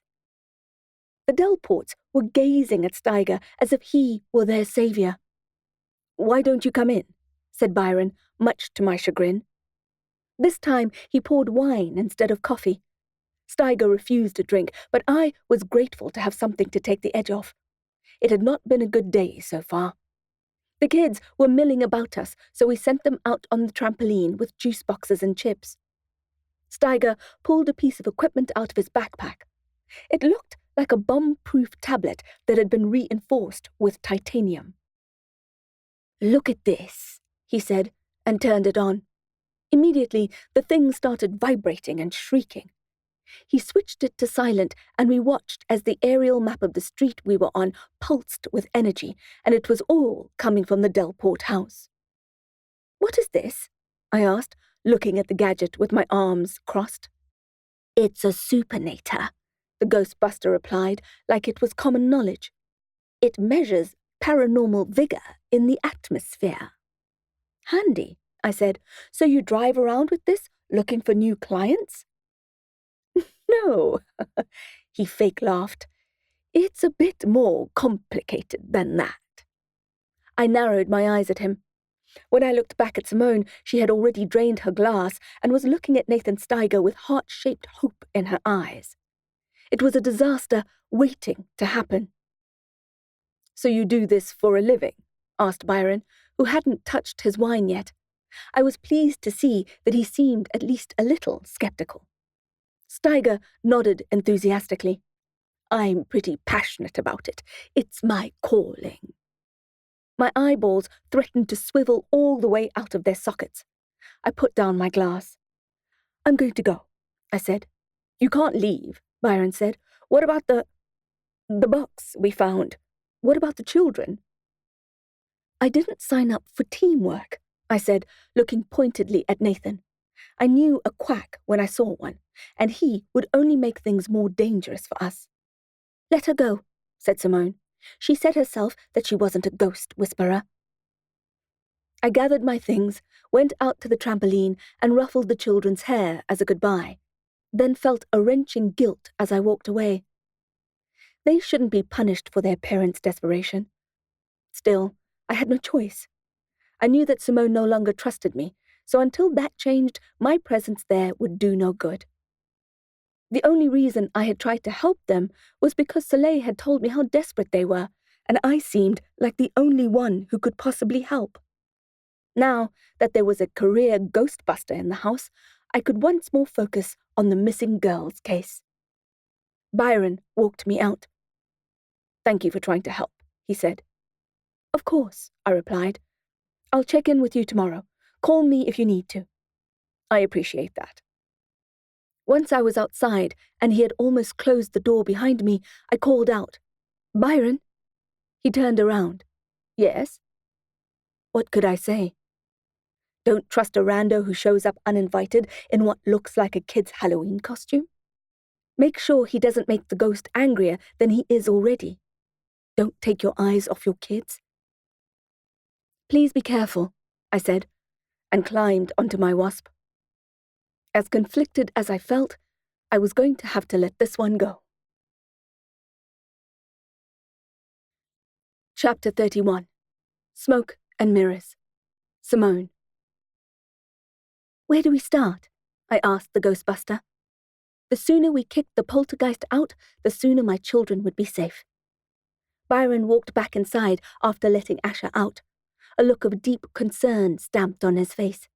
The Delports were gazing at Steiger as if he were their savior. "Why don't you come in?" said Byron, much to my chagrin. This time he poured wine instead of coffee. Steiger refused to drink, but I was grateful to have something to take the edge off. It had not been a good day so far. The kids were milling about us, so we sent them out on the trampoline with juice boxes and chips. Steiger pulled a piece of equipment out of his backpack. It looked like a bomb-proof tablet that had been reinforced with titanium. "Look at this," he said, and turned it on. Immediately, the thing started vibrating and shrieking. He switched it to silent, and we watched as the aerial map of the street we were on pulsed with energy, and it was all coming from the Delport house. "What is this?" I asked, looking at the gadget with my arms crossed. "It's a supernator," the ghostbuster replied, like it was common knowledge. "It measures paranormal vigor in the atmosphere." "Handy," I said. "So you drive around with this, looking for new clients?" "No," he fake laughed. "It's a bit more complicated than that." I narrowed my eyes at him. When I looked back at Simone, she had already drained her glass and was looking at Nathan Steiger with heart-shaped hope in her eyes. It was a disaster waiting to happen. "So you do this for a living?" asked Byron, who hadn't touched his wine yet. I was pleased to see that he seemed at least a little skeptical. Steiger nodded enthusiastically. "I'm pretty passionate about it. It's my calling." My eyeballs threatened to swivel all the way out of their sockets. I put down my glass. "I'm going to go," I said. "You can't leave," Byron said. "What about the box we found? What about the children?" "I didn't sign up for teamwork," I said, looking pointedly at Nathan. I knew a quack when I saw one, and he would only make things more dangerous for us. "Let her go," said Simone. "She said herself that she wasn't a ghost whisperer." I gathered my things, went out to the trampoline, and ruffled the children's hair as a goodbye, then felt a wrenching guilt as I walked away. They shouldn't be punished for their parents' desperation. Still, I had no choice. I knew that Simone no longer trusted me, so until that changed, my presence there would do no good. The only reason I had tried to help them was because Soleil had told me how desperate they were, and I seemed like the only one who could possibly help. Now that there was a career ghostbuster in the house, I could once more focus on the missing girls case. Byron walked me out. "Thank you for trying to help," he said. "Of course," I replied. "I'll check in with you tomorrow. Call me if you need to." "I appreciate that." Once I was outside, and he had almost closed the door behind me, I called out, "Byron?" He turned around. "Yes?" What could I say? Don't trust a rando who shows up uninvited in what looks like a kid's Halloween costume? Make sure he doesn't make the ghost angrier than he is already. Don't take your eyes off your kids. "Please be careful," I said, and climbed onto my wasp. As conflicted as I felt, I was going to have to let this one go. Chapter 31. Smoke and Mirrors. Simone. "Where do we start?" I asked the ghostbuster. The sooner we kicked the poltergeist out, the sooner my children would be safe. Byron walked back inside after letting Asha out, a look of deep concern stamped on his face.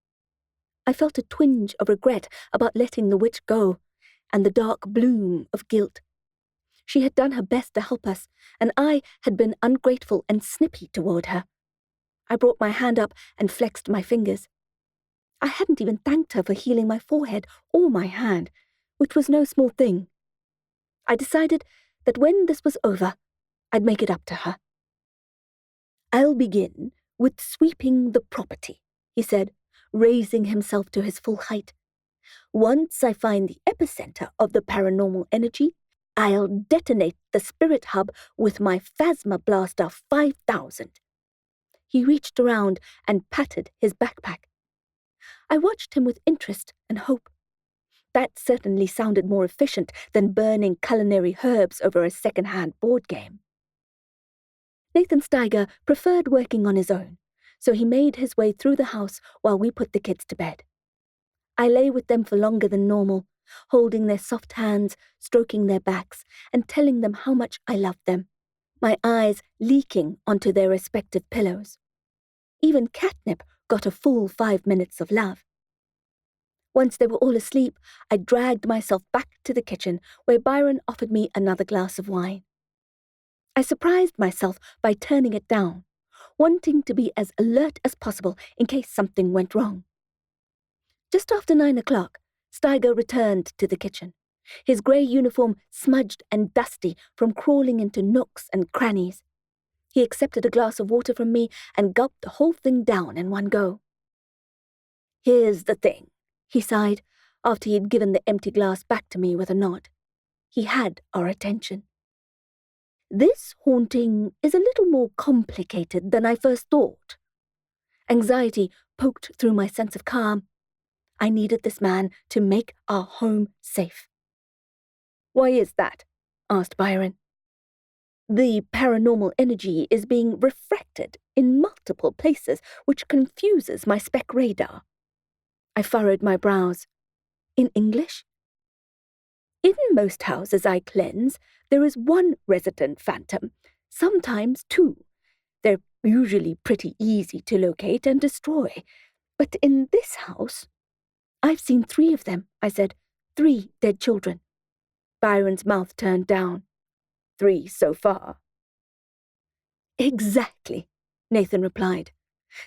I felt a twinge of regret about letting the witch go, and the dark bloom of guilt. She had done her best to help us, and I had been ungrateful and snippy toward her. I brought my hand up and flexed my fingers. I hadn't even thanked her for healing my forehead or my hand, which was no small thing. I decided that when this was over, I'd make it up to her. "I'll begin with sweeping the property," he said, raising himself to his full height. "Once I find the epicenter of the paranormal energy, I'll detonate the spirit hub with my Phasma Blaster 5000. He reached around and patted his backpack. I watched him with interest and hope. That certainly sounded more efficient than burning culinary herbs over a second-hand board game. Nathan Steiger preferred working on his own, so he made his way through the house while we put the kids to bed. I lay with them for longer than normal, holding their soft hands, stroking their backs, and telling them how much I loved them, my eyes leaking onto their respective pillows. Even Catnip got a full 5 minutes of love. Once they were all asleep, I dragged myself back to the kitchen, where Byron offered me another glass of wine. I surprised myself by turning it down, wanting to be as alert as possible in case something went wrong. Just after 9 o'clock, Steiger returned to the kitchen, his grey uniform smudged and dusty from crawling into nooks and crannies. He accepted a glass of water from me and gulped the whole thing down in one go. "Here's the thing," he sighed, after he'd given the empty glass back to me with a nod. He had our attention. "This haunting is a little more complicated than I first thought." Anxiety poked through my sense of calm. I needed this man to make our home safe. "Why is that?" asked Byron. "The paranormal energy is being refracted in multiple places, which confuses my spec radar." I furrowed my brows. "In English?" "In most houses I cleanse, there is one resident phantom, sometimes two. They're usually pretty easy to locate and destroy. But in this house—" "I've seen 3 of them," I said. 3 dead children." Byron's mouth turned down. "3 so far." "Exactly," Nathan replied.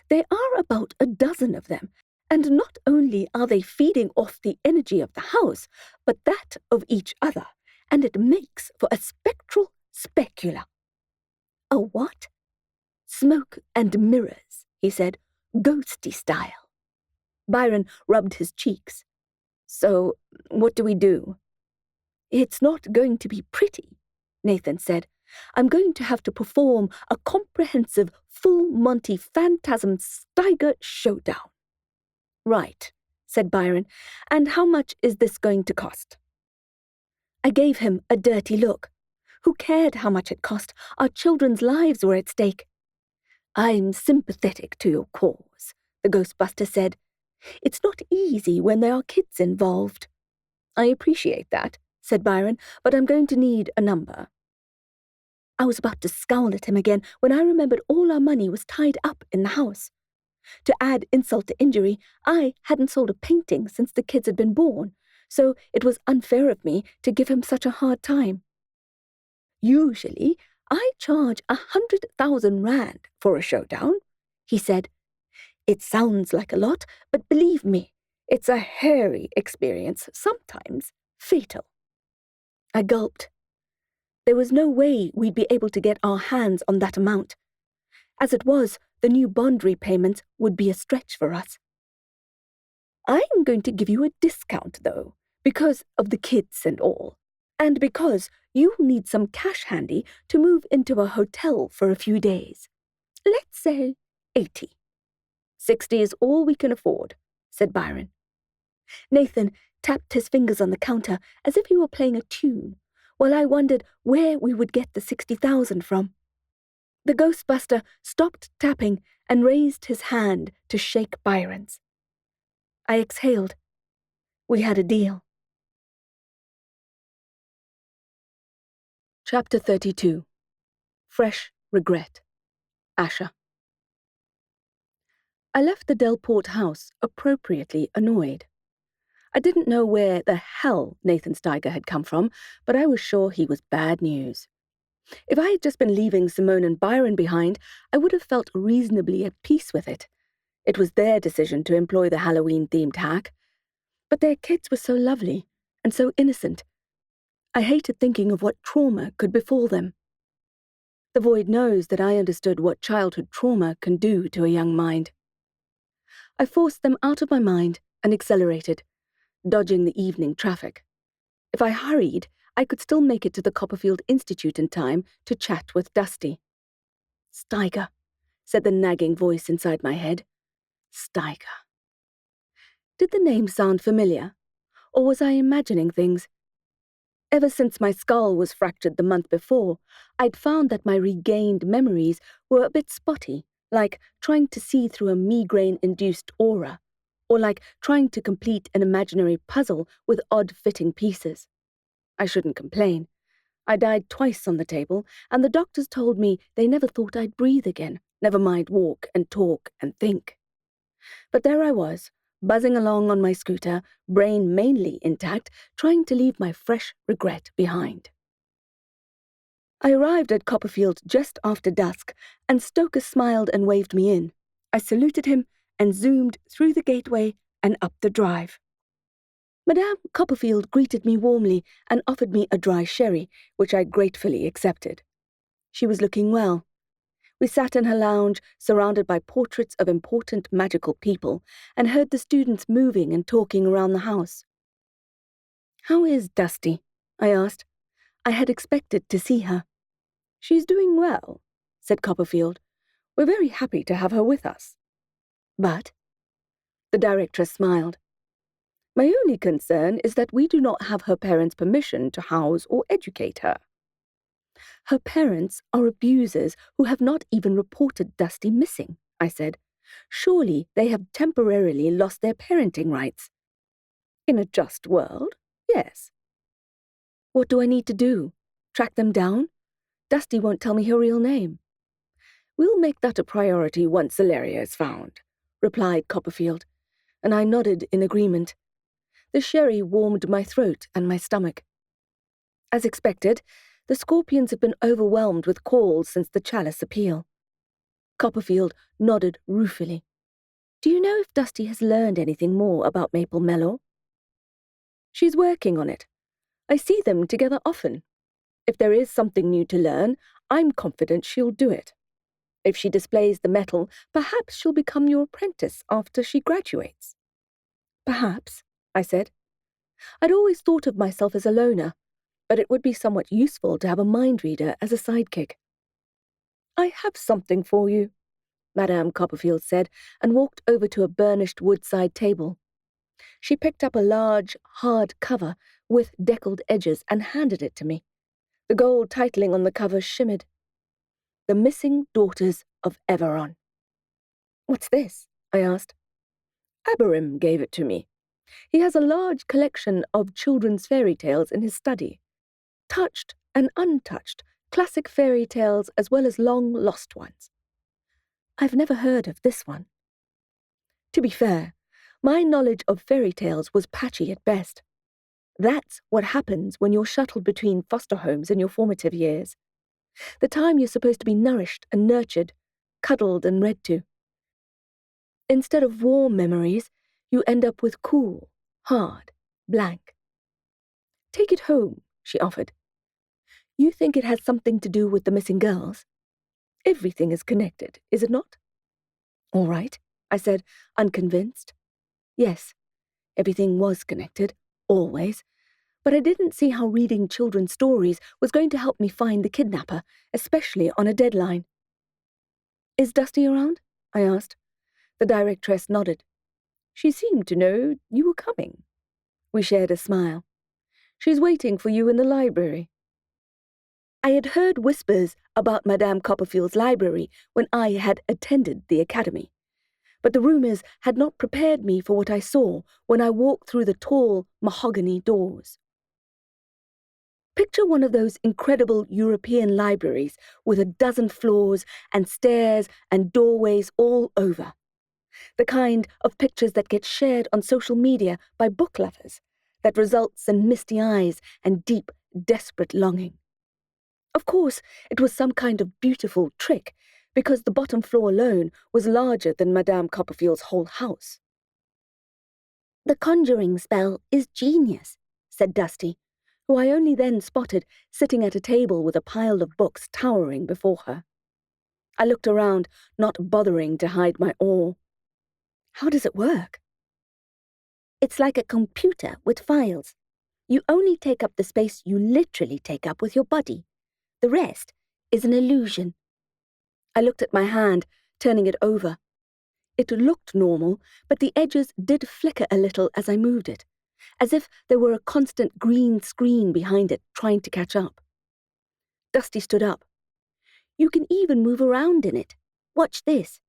"There are about a dozen of them, and not only are they feeding off the energy of the house, but that of each other, and it makes for a spectral specula." "A what?" "Smoke and mirrors," he said, "ghosty style." Byron rubbed his cheeks. "So, what do we do?" "It's not going to be pretty," Nathan said. "I'm going to have to perform a comprehensive full Monty Phantasm Steiger showdown." "Right," said Byron. "And how much is this going to cost?" I gave him a dirty look. Who cared how much it cost? Our children's lives were at stake. "I'm sympathetic to your cause," the ghostbuster said. "It's not easy when there are kids involved." "I appreciate that," said Byron, "but I'm going to need a number." I was about to scowl at him again when I remembered all our money was tied up in the house. To add insult to injury, I hadn't sold a painting since the kids had been born, so it was unfair of me to give him such a hard time. "Usually, I charge 100,000 rand for a showdown," he said. "It sounds like a lot, but believe me, it's a hairy experience, sometimes fatal." I gulped. There was no way we'd be able to get our hands on that amount. As it was, the new bond repayment would be a stretch for us. "I'm going to give you a discount, though, because of the kids and all, and because you'll need some cash handy to move into a hotel for a few days. Let's say 80. 60 is all we can afford," said Byron. Nathan tapped his fingers on the counter as if he were playing a tune, while I wondered where we would get the 60,000 from. The ghostbuster stopped tapping and raised his hand to shake Byron's. I exhaled. We had a deal. Chapter 32. Fresh Regret. Asha. I left the Delport house appropriately annoyed. I didn't know where the hell Nathan Steiger had come from, but I was sure he was bad news. If I had just been leaving Simone and Byron behind, I would have felt reasonably at peace with it. It was their decision to employ the Halloween-themed hack. But their kids were so lovely and so innocent. I hated thinking of what trauma could befall them. The void knows that I understood what childhood trauma can do to a young mind. I forced them out of my mind and accelerated, dodging the evening traffic. If I hurried, I could still make it to the Copperfield Institute in time to chat with Dusty. "Steiger," said the nagging voice inside my head. Steiger. Did the name sound familiar, or was I imagining things? Ever since my skull was fractured the month before, I'd found that my regained memories were a bit spotty, like trying to see through a migraine-induced aura, or like trying to complete an imaginary puzzle with odd-fitting pieces. I shouldn't complain. I died twice on the table, and the doctors told me they never thought I'd breathe again, never mind walk and talk and think. But there I was, buzzing along on my scooter, brain mainly intact, trying to leave my fresh regret behind. I arrived at Copperfield just after dusk, and Stoker smiled and waved me in. I saluted him and zoomed through the gateway and up the drive. Madame Copperfield greeted me warmly and offered me a dry sherry, which I gratefully accepted. She was looking well. We sat in her lounge, surrounded by portraits of important magical people, and heard the students moving and talking around the house. "How is Dusty?" I asked. I had expected to see her. "She's doing well," said Copperfield. "We're very happy to have her with us." "But?" The directress smiled. "My only concern is that we do not have her parents' permission to house or educate her." "Her parents are abusers who have not even reported Dusty missing," I said. "Surely they have temporarily lost their parenting rights." "In a just world, yes." "What do I need to do? Track them down? Dusty won't tell me her real name." "We'll make that a priority once Celeria is found," replied Copperfield, and I nodded in agreement. The sherry warmed my throat and my stomach. As expected, the Scorpions have been overwhelmed with calls since the Chalice appeal. Copperfield nodded ruefully. "Do you know if Dusty has learned anything more about Maple Mellow?" "She's working on it. I see them together often. If there is something new to learn, I'm confident she'll do it. If she displays the mettle, perhaps she'll become your apprentice after she graduates." "Perhaps," I said. I'd always thought of myself as a loner, but it would be somewhat useful to have a mind reader as a sidekick. "I have something for you," Madame Copperfield said, and walked over to a burnished woodside table. She picked up a large, hard cover with deckled edges and handed it to me. The gold titling on the cover shimmered. "The Missing Daughters of Everon." "What's this?" I asked. "Aberim gave it to me. He has a large collection of children's fairy tales in his study. Touched and untouched, classic fairy tales as well as long-lost ones." "I've never heard of this one." To be fair, my knowledge of fairy tales was patchy at best. That's what happens when you're shuttled between foster homes in your formative years. The time you're supposed to be nourished and nurtured, cuddled and read to. Instead of warm memories, you end up with cool, hard, blank. "Take it home," she offered. "You think it has something to do with the missing girls? Everything is connected, is it not?" "All right," I said, unconvinced. Yes, everything was connected, always, but I didn't see how reading children's stories was going to help me find the kidnapper, especially on a deadline. "Is Dusty around?" I asked. The directress nodded. "She seemed to know you were coming." We shared a smile. "She's waiting for you in the library." I had heard whispers about Madame Copperfield's library when I had attended the academy, but the rumors had not prepared me for what I saw when I walked through the tall mahogany doors. Picture one of those incredible European libraries with a dozen floors and stairs and doorways all over. The kind of pictures that get shared on social media by book lovers, that results in misty eyes and deep, desperate longing. Of course, it was some kind of beautiful trick, because the bottom floor alone was larger than Madame Copperfield's whole house. "The conjuring spell is genius," said Dusty, who I only then spotted sitting at a table with a pile of books towering before her. I looked around, not bothering to hide my awe. "How does it work?" "It's like a computer with files. You only take up the space you literally take up with your body. The rest is an illusion." I looked at my hand, turning it over. It looked normal, but the edges did flicker a little as I moved it, as if there were a constant green screen behind it trying to catch up. Dusty stood up. "You can even move around in it. Watch this."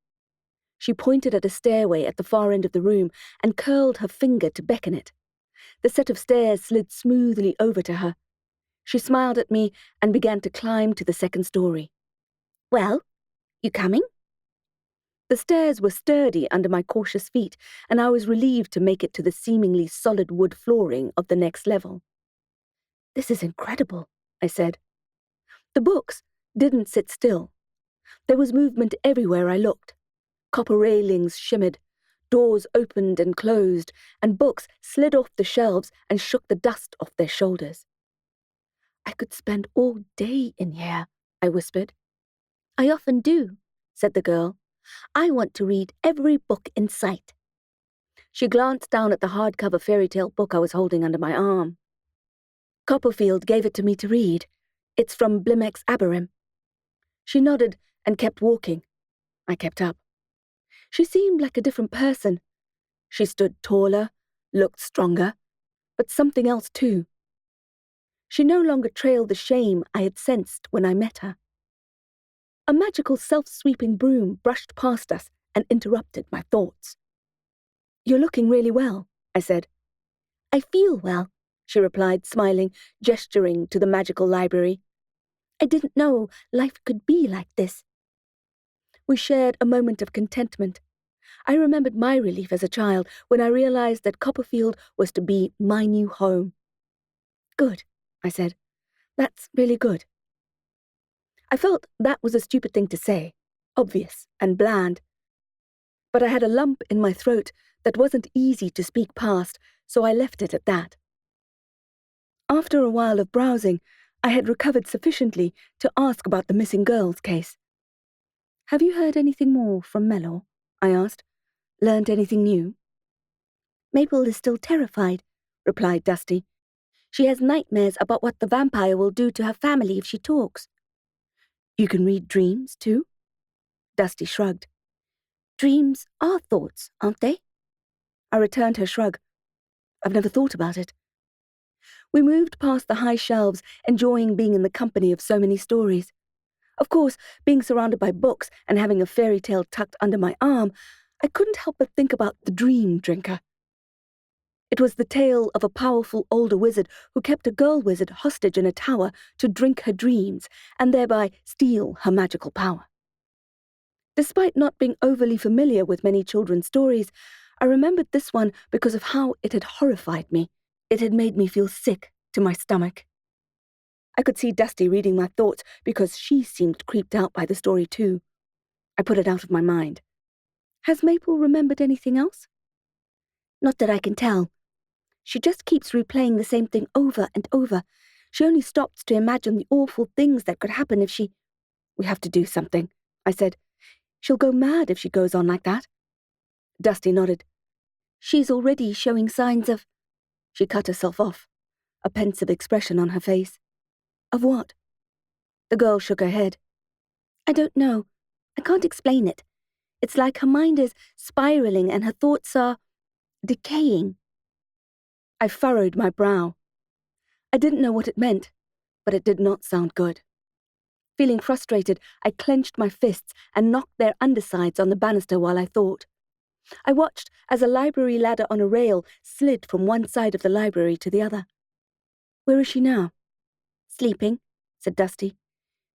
She pointed at a stairway at the far end of the room and curled her finger to beckon it. The set of stairs slid smoothly over to her. She smiled at me and began to climb to the second story. "Well, you coming?" The stairs were sturdy under my cautious feet, and I was relieved to make it to the seemingly solid wood flooring of the next level. "This is incredible," I said. The books didn't sit still. There was movement everywhere I looked. Copper railings shimmered. Doors opened and closed, and books slid off the shelves and shook the dust off their shoulders. "I could spend all day in here," I whispered. "I often do," said the girl. "I want to read every book in sight." She glanced down at the hardcover fairy tale book I was holding under my arm. "Copperfield gave it to me to read. It's from Blimex Aberim." She nodded and kept walking. I kept up. She seemed like a different person. She stood taller, looked stronger, but something else too. She no longer trailed the shame I had sensed when I met her. A magical self-sweeping broom brushed past us and interrupted my thoughts. "You're looking really well," I said. "I feel well," she replied, smiling, gesturing to the magical library. "I didn't know life could be like this." We shared a moment of contentment. I remembered my relief as a child when I realized that Copperfield was to be my new home. "Good," I said. "That's really good." I felt that was a stupid thing to say, obvious and bland. But I had a lump in my throat that wasn't easy to speak past, so I left it at that. After a while of browsing, I had recovered sufficiently to ask about the missing girls case. "Have you heard anything more from Mellor?" I asked. "Learned anything new?" "Maple is still terrified," replied Dusty. "She has nightmares about what the vampire will do to her family if she talks." "You can read dreams, too?" Dusty shrugged. "Dreams are thoughts, aren't they?" I returned her shrug. "I've never thought about it." We moved past the high shelves, enjoying being in the company of so many stories. Of course, being surrounded by books and having a fairy tale tucked under my arm, I couldn't help but think about the Dream Drinker. It was the tale of a powerful older wizard who kept a girl wizard hostage in a tower to drink her dreams and thereby steal her magical power. Despite not being overly familiar with many children's stories, I remembered this one because of how it had horrified me. It had made me feel sick to my stomach. I could see Dusty reading my thoughts because she seemed creeped out by the story too. I put it out of my mind. "Has Maple remembered anything else?" "Not that I can tell. She just keeps replaying the same thing over and over. She only stops to imagine the awful things that could happen if she—" "We have to do something," I said. "She'll go mad if she goes on like that." Dusty nodded. "She's already showing signs of—" She cut herself off, a pensive expression on her face. "Of what?" The girl shook her head. "I don't know. I can't explain it. It's like her mind is spiraling and her thoughts are decaying." I furrowed my brow. I didn't know what it meant, but it did not sound good. Feeling frustrated, I clenched my fists and knocked their undersides on the banister while I thought. I watched as a library ladder on a rail slid from one side of the library to the other. "Where is she now?" "Sleeping," said Dusty.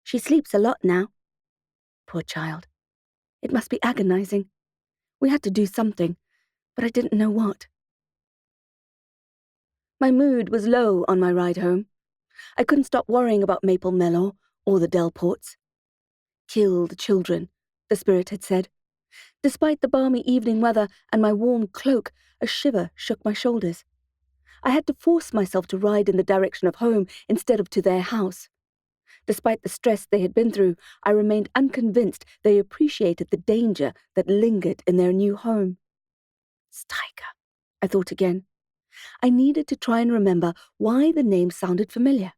"She sleeps a lot now." Poor child. It must be agonizing. We had to do something, but I didn't know what. My mood was low on my ride home. I couldn't stop worrying about Maple Mellor or the Delports. "Kill the children," the spirit had said. Despite the balmy evening weather and my warm cloak, a shiver shook my shoulders. I had to force myself to ride in the direction of home instead of to their house. Despite the stress they had been through, I remained unconvinced they appreciated the danger that lingered in their new home. Steiger, I thought again. I needed to try and remember why the name sounded familiar.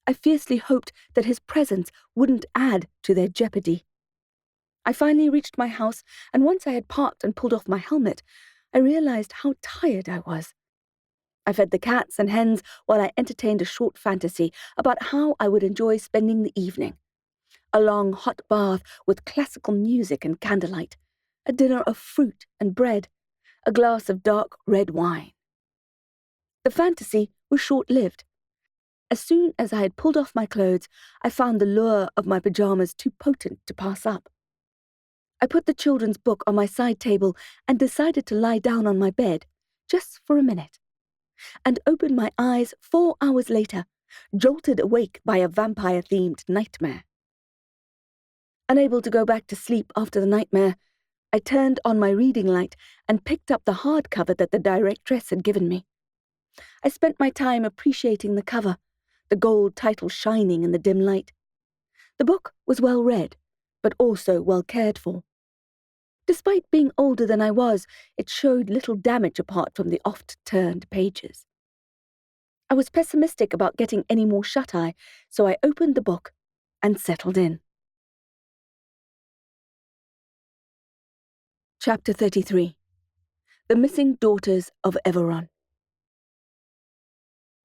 I fiercely hoped that his presence wouldn't add to their jeopardy. I finally reached my house, and once I had parked and pulled off my helmet, I realized how tired I was. I fed the cats and hens while I entertained a short fantasy about how I would enjoy spending the evening. A long hot bath with classical music and candlelight, a dinner of fruit and bread, a glass of dark red wine. The fantasy was short-lived. As soon as I had pulled off my clothes, I found the lure of my pajamas too potent to pass up. I put the children's book on my side table and decided to lie down on my bed, just for a minute, and opened my eyes 4 hours later, jolted awake by a vampire-themed nightmare. Unable to go back to sleep after the nightmare, I turned on my reading light and picked up the hardcover that the directress had given me. I spent my time appreciating the cover, the gold title shining in the dim light. The book was well read, but also well cared for. Despite being older than I was, it showed little damage apart from the oft-turned pages. I was pessimistic about getting any more shut-eye, so I opened the book and settled in. Chapter 33. The Missing Daughters of Everon.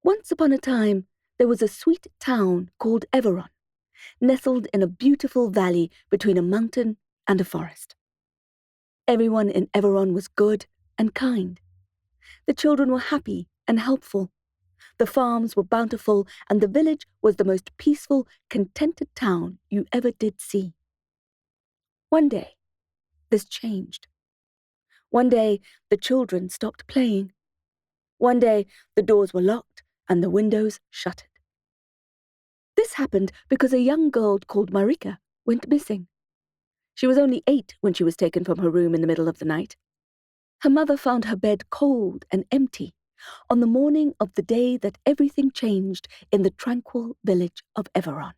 Once upon a time, there was a sweet town called Everon, nestled in a beautiful valley between a mountain and a forest. Everyone in Everon was good and kind. The children were happy and helpful. The farms were bountiful, and the village was the most peaceful, contented town you ever did see. One day, this changed. One day, the children stopped playing. One day, the doors were locked and the windows shuttered. This happened because a young girl called Marika went missing. She was only 8 when she was taken from her room in the middle of the night. Her mother found her bed cold and empty on the morning of the day that everything changed in the tranquil village of Everon.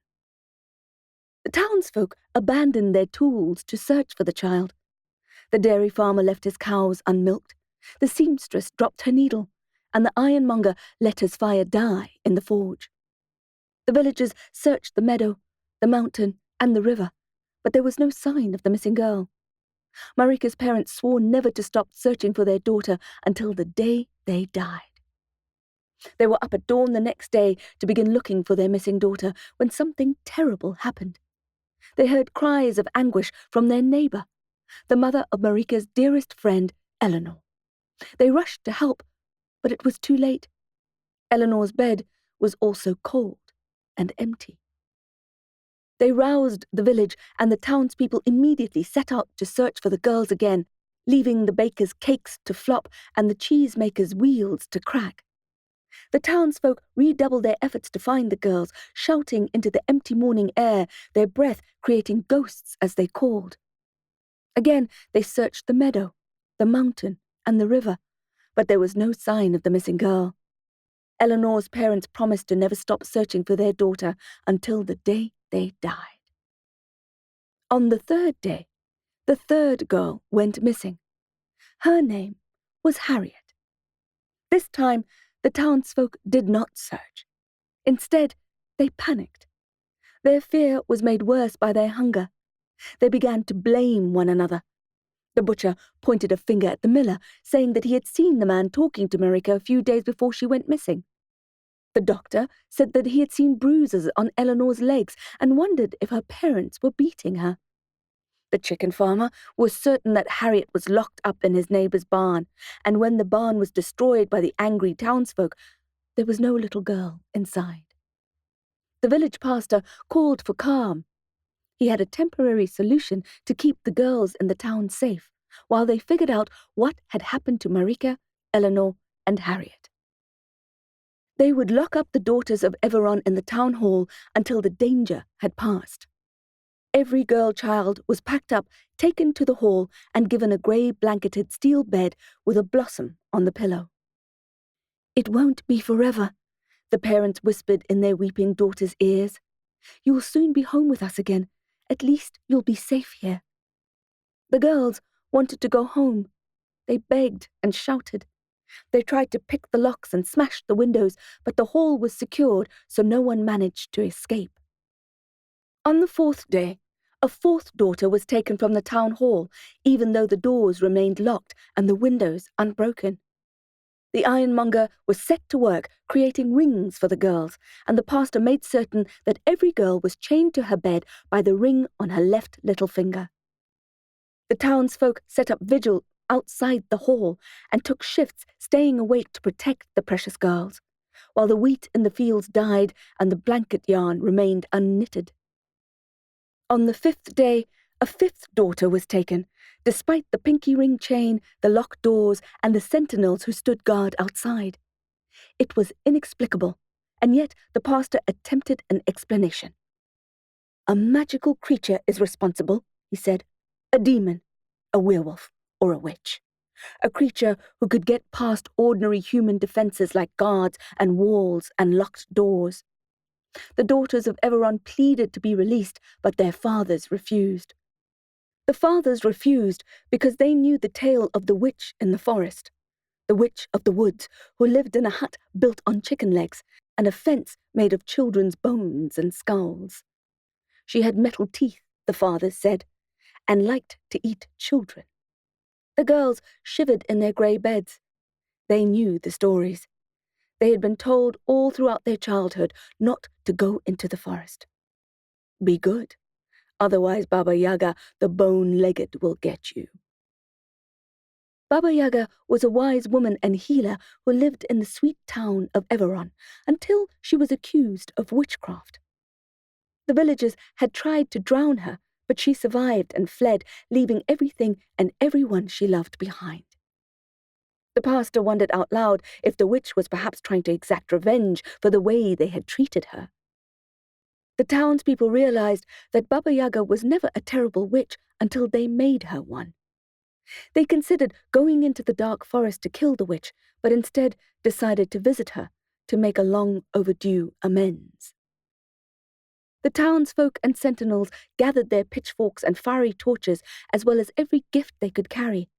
The townsfolk abandoned their tools to search for the child. The dairy farmer left his cows unmilked, the seamstress dropped her needle, and the ironmonger let his fire die in the forge. The villagers searched the meadow, the mountain, and the river, but there was no sign of the missing girl. Marika's parents swore never to stop searching for their daughter until the day they died. They were up at dawn the next day to begin looking for their missing daughter when something terrible happened. They heard cries of anguish from their neighbor, the mother of Marika's dearest friend, Eleanor. They rushed to help, but it was too late. Eleanor's bed was also cold and empty. They roused the village, and the townspeople immediately set out to search for the girls again, leaving the baker's cakes to flop and the cheesemaker's wheels to crack. The townsfolk redoubled their efforts to find the girls, shouting into the empty morning air, their breath creating ghosts as they called. Again, they searched the meadow, the mountain, and the river, but there was no sign of the missing girl. Eleanor's parents promised to never stop searching for their daughter until the day they died. On the 3rd day, the 3rd girl went missing. Her name was Harriet. This time, the townsfolk did not search. Instead, they panicked. Their fear was made worse by their hunger. They began to blame one another. The butcher pointed a finger at the miller, saying that he had seen the man talking to Marika a few days before she went missing. The doctor said that he had seen bruises on Eleanor's legs and wondered if her parents were beating her. The chicken farmer was certain that Harriet was locked up in his neighbor's barn, and when the barn was destroyed by the angry townsfolk, there was no little girl inside. The village pastor called for calm. He had a temporary solution to keep the girls in the town safe, while they figured out what had happened to Marika, Eleanor, and Harriet. They would lock up the daughters of Everon in the town hall until the danger had passed. Every girl child was packed up, taken to the hall, and given a grey-blanketed steel bed with a blossom on the pillow. "It won't be forever," the parents whispered in their weeping daughter's ears. "You'll soon be home with us again. At least you'll be safe here." The girls wanted to go home. They begged and shouted. They tried to pick the locks and smash the windows, but the hall was secured, so no one managed to escape. On the 4th day, a 4th daughter was taken from the town hall, even though the doors remained locked and the windows unbroken. The ironmonger was set to work creating rings for the girls, and the pastor made certain that every girl was chained to her bed by the ring on her left little finger. The townsfolk set up vigil outside the hall and took shifts staying awake to protect the precious girls, while the wheat in the fields died and the blanket yarn remained unknitted. On the 5th day, a 5th daughter was taken, despite the pinky ring chain, the locked doors, and the sentinels who stood guard outside. It was inexplicable, and yet the pastor attempted an explanation. "A magical creature is responsible," he said. "A demon. a werewolf or a witch. A creature who could get past ordinary human defenses like guards and walls and locked doors. The daughters of Everon pleaded to be released, but their fathers refused. The fathers refused because they knew the tale of the witch in the forest, the witch of the woods, who lived in a hut built on chicken legs and a fence made of children's bones and skulls. She had metal teeth, the fathers said, and liked to eat children. The girls shivered in their grey beds. They knew the stories. They had been told all throughout their childhood not to go into the forest. Be good, otherwise Baba Yaga, the bone-legged, will get you. Baba Yaga was a wise woman and healer who lived in the sweet town of Everon until she was accused of witchcraft. The villagers had tried to drown her, but she survived and fled, leaving everything and everyone she loved behind. The pastor wondered out loud if the witch was perhaps trying to exact revenge for the way they had treated her. The townspeople realized that Baba Yaga was never a terrible witch until they made her one. They considered going into the dark forest to kill the witch, but instead decided to visit her to make a long-overdue amends. The townsfolk and sentinels gathered their pitchforks and fiery torches as well as every gift they could carry,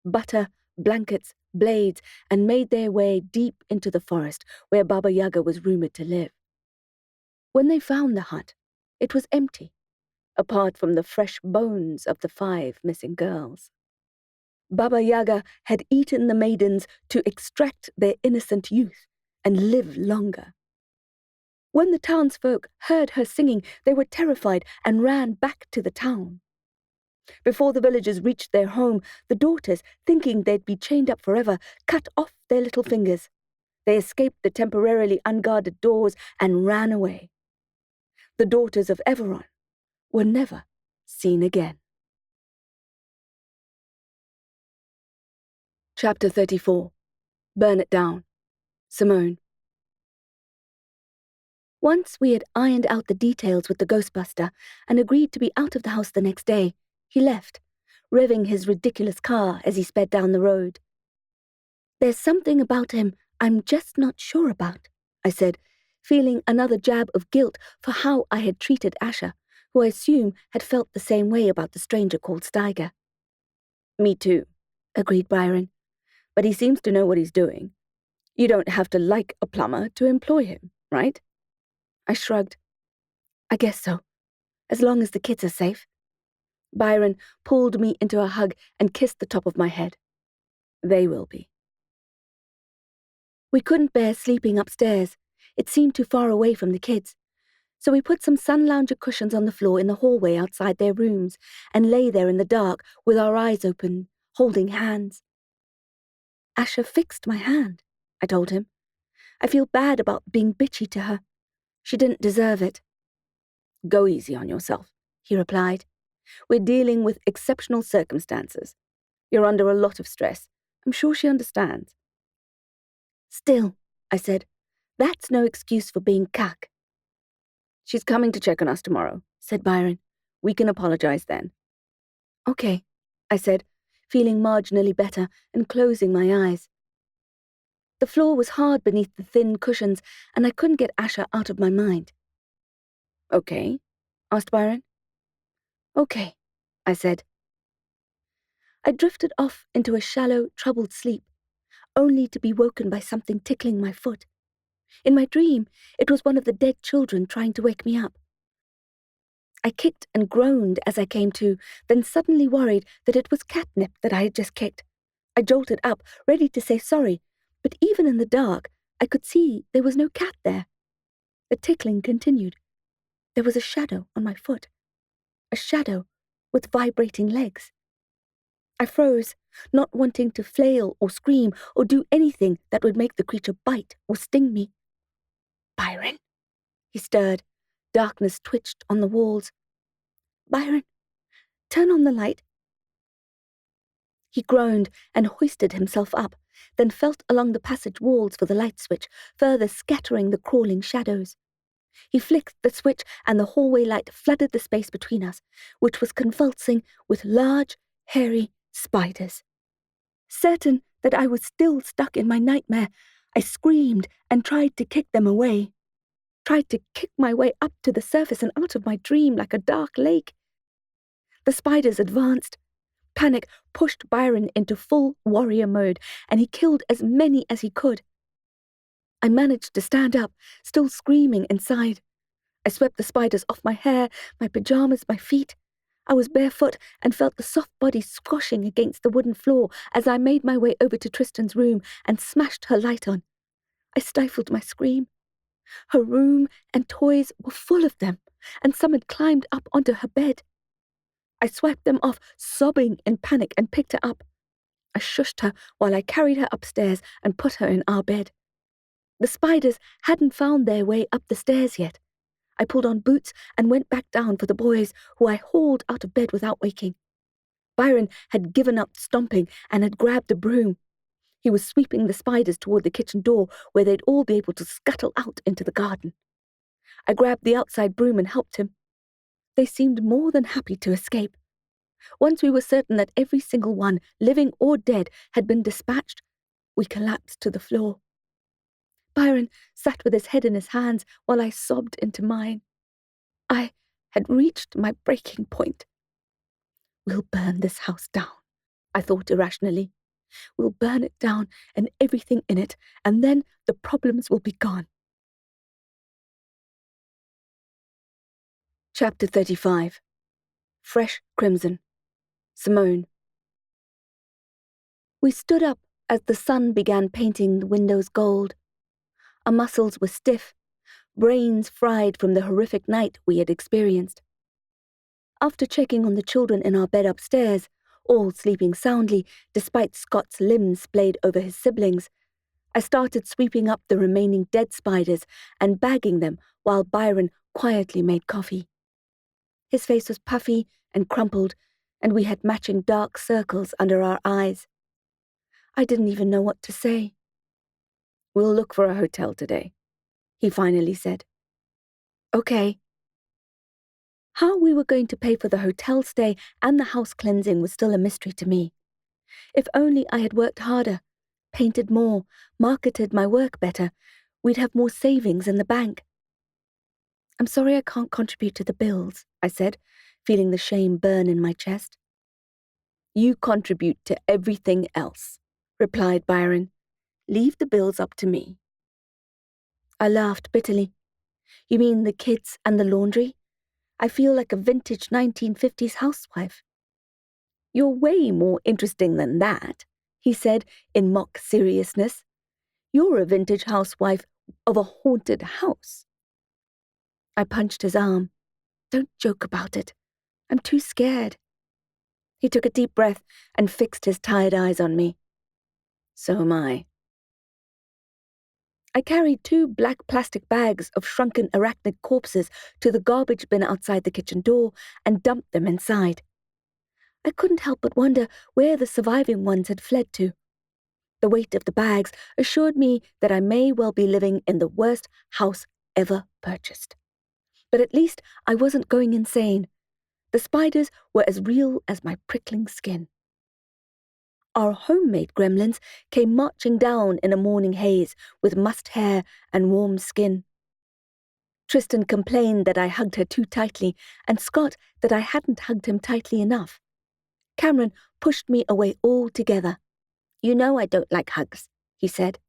butter, blankets, blades, and made their way deep into the forest where Baba Yaga was rumored to live. When they found the hut, it was empty, apart from the fresh bones of the 5 missing girls. Baba Yaga had eaten the maidens to extract their innocent youth and live longer. When the townsfolk heard her singing, they were terrified and ran back to the town. Before the villagers reached their home, the daughters, thinking they'd be chained up forever, cut off their little fingers. They escaped the temporarily unguarded doors and ran away. The daughters of Everon were never seen again. Chapter 34. Burn It Down. Simone. Once we had ironed out the details with the ghostbuster and agreed to be out of the house the next day, he left, revving his ridiculous car as he sped down the road. There's something about him I'm just not sure about, I said, feeling another jab of guilt for how I had treated Asha, who I assume had felt the same way about the stranger called Steiger. Me too, agreed Byron, but he seems to know what he's doing. You don't have to like a plumber to employ him, right? I shrugged. I guess so, as long as the kids are safe. Byron pulled me into a hug and kissed the top of my head. They will be. We couldn't bear sleeping upstairs. It seemed too far away from the kids. So we put some sun lounger cushions on the floor in the hallway outside their rooms and lay there in the dark with our eyes open, holding hands. Asha fixed my hand, I told him. I feel bad about being bitchy to her. She didn't deserve it. Go easy on yourself, he replied. We're dealing with exceptional circumstances. You're under a lot of stress. I'm sure she understands. Still, I said, that's no excuse for being cack. She's coming to check on us tomorrow, said Byron. We can apologize then. Okay, I said, feeling marginally better and closing my eyes. The floor was hard beneath the thin cushions, and I couldn't get Asha out of my mind. Okay, asked Byron. Okay, I said. I drifted off into a shallow, troubled sleep, only to be woken by something tickling my foot. In my dream, it was one of the dead children trying to wake me up. I kicked and groaned as I came to, then suddenly worried that it was catnip that I had just kicked. I jolted up, ready to say sorry, but even in the dark, I could see there was no cat there. The tickling continued. There was a shadow on my foot. A shadow with vibrating legs. I froze, not wanting to flail or scream or do anything that would make the creature bite or sting me. Byron, he stirred. Darkness twitched on the walls. Byron, turn on the light. He groaned and hoisted himself up, then felt along the passage walls for the light switch, further scattering the crawling shadows. He flicked the switch and the hallway light flooded the space between us, which was convulsing with large, hairy spiders. Certain that I was still stuck in my nightmare, I screamed and tried to kick them away. Tried to kick my way up to the surface and out of my dream like a dark lake. The spiders advanced. Panic pushed Byron into full warrior mode, and he killed as many as he could. I managed to stand up, still screaming inside. I swept the spiders off my hair, my pajamas, my feet. I was barefoot and felt the soft body squashing against the wooden floor as I made my way over to Tristan's room and smashed her light on. I stifled my scream. Her room and toys were full of them, and some had climbed up onto her bed. I swiped them off, sobbing in panic, and picked her up. I shushed her while I carried her upstairs and put her in our bed. The spiders hadn't found their way up the stairs yet. I pulled on boots and went back down for the boys, who I hauled out of bed without waking. Byron had given up stomping and had grabbed a broom. He was sweeping the spiders toward the kitchen door, where they'd all be able to scuttle out into the garden. I grabbed the outside broom and helped him. They seemed more than happy to escape. Once we were certain that every single one, living or dead, had been dispatched, we collapsed to the floor. Byron sat with his head in his hands while I sobbed into mine. I had reached my breaking point. We'll burn this house down, I thought irrationally. We'll burn it down and everything in it, and then the problems will be gone. Chapter 35. Fresh Crimson. Simone. We stood up as the sun began painting the windows gold. Our muscles were stiff, brains fried from the horrific night we had experienced. After checking on the children in our bed upstairs, all sleeping soundly despite Scott's limbs splayed over his siblings, I started sweeping up the remaining dead spiders and bagging them while Byron quietly made coffee. His face was puffy and crumpled, and we had matching dark circles under our eyes. I didn't even know what to say. "We'll look for a hotel today," he finally said. "Okay." How we were going to pay for the hotel stay and the house cleansing was still a mystery to me. If only I had worked harder, painted more, marketed my work better, we'd have more savings in the bank. "I'm sorry I can't contribute to the bills," I said, feeling the shame burn in my chest. "You contribute to everything else," replied Byron. "Leave the bills up to me." I laughed bitterly. "You mean the kids and the laundry? I feel like a vintage 1950s housewife." "You're way more interesting than that," he said in mock seriousness. "You're a vintage housewife of a haunted house." I punched his arm. "Don't joke about it. I'm too scared." He took a deep breath and fixed his tired eyes on me. "So am I." I carried 2 black plastic bags of shrunken arachnid corpses to the garbage bin outside the kitchen door and dumped them inside. I couldn't help but wonder where the surviving ones had fled to. The weight of the bags assured me that I may well be living in the worst house ever purchased. But at least I wasn't going insane. The spiders were as real as my prickling skin. Our homemade gremlins came marching down in a morning haze with mussed hair and warm skin. Tristan complained that I hugged her too tightly, and Scott that I hadn't hugged him tightly enough. Cameron pushed me away altogether. "You know I don't like hugs," he said.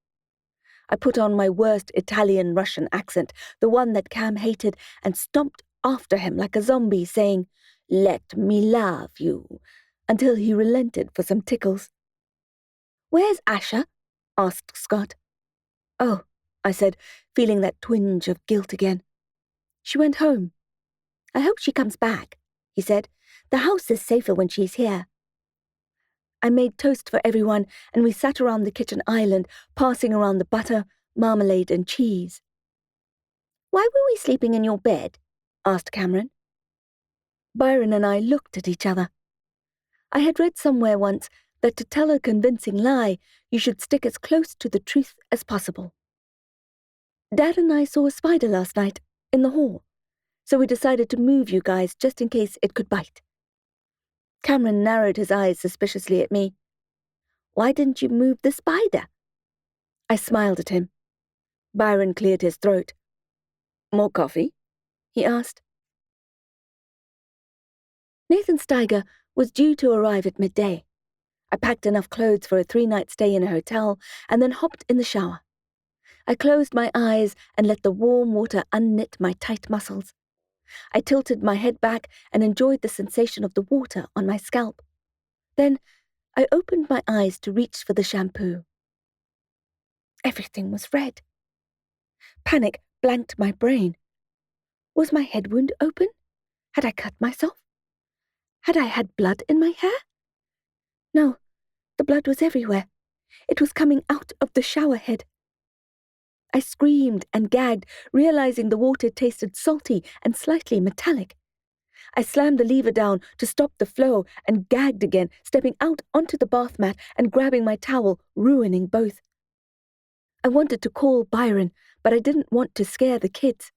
I put on my worst Italian-Russian accent, the one that Cam hated, and stomped after him like a zombie, saying, "Let me love you," until he relented for some tickles. "Where's Asha?" asked Scott. "Oh," I said, feeling that twinge of guilt again. "She went home." "I hope she comes back," he said. "The house is safer when she's here." I made toast for everyone, and we sat around the kitchen island, passing around the butter, marmalade, and cheese. "Why were we sleeping in your bed?" asked Cameron. Byron and I looked at each other. I had read somewhere once that to tell a convincing lie, you should stick as close to the truth as possible. Dad and I saw a spider last night, in the hall, so we decided to move you guys just in case it could bite. Cameron narrowed his eyes suspiciously at me. Why didn't you move the spider? I smiled at him. Byron cleared his throat. More coffee? He asked. Nathan Steiger was due to arrive at midday. I packed enough clothes for a 3-night stay in a hotel and then hopped in the shower. I closed my eyes and let the warm water unknit my tight muscles. I tilted my head back and enjoyed the sensation of the water on my scalp. Then I opened my eyes to reach for the shampoo. Everything was red. Panic blanked my brain. Was my head wound open? Had I cut myself? Had I had blood in my hair? No, the blood was everywhere. It was coming out of the shower head. I screamed and gagged, realizing the water tasted salty and slightly metallic. I slammed the lever down to stop the flow and gagged again, stepping out onto the bath mat and grabbing my towel, ruining both. I wanted to call Byron, but I didn't want to scare the kids.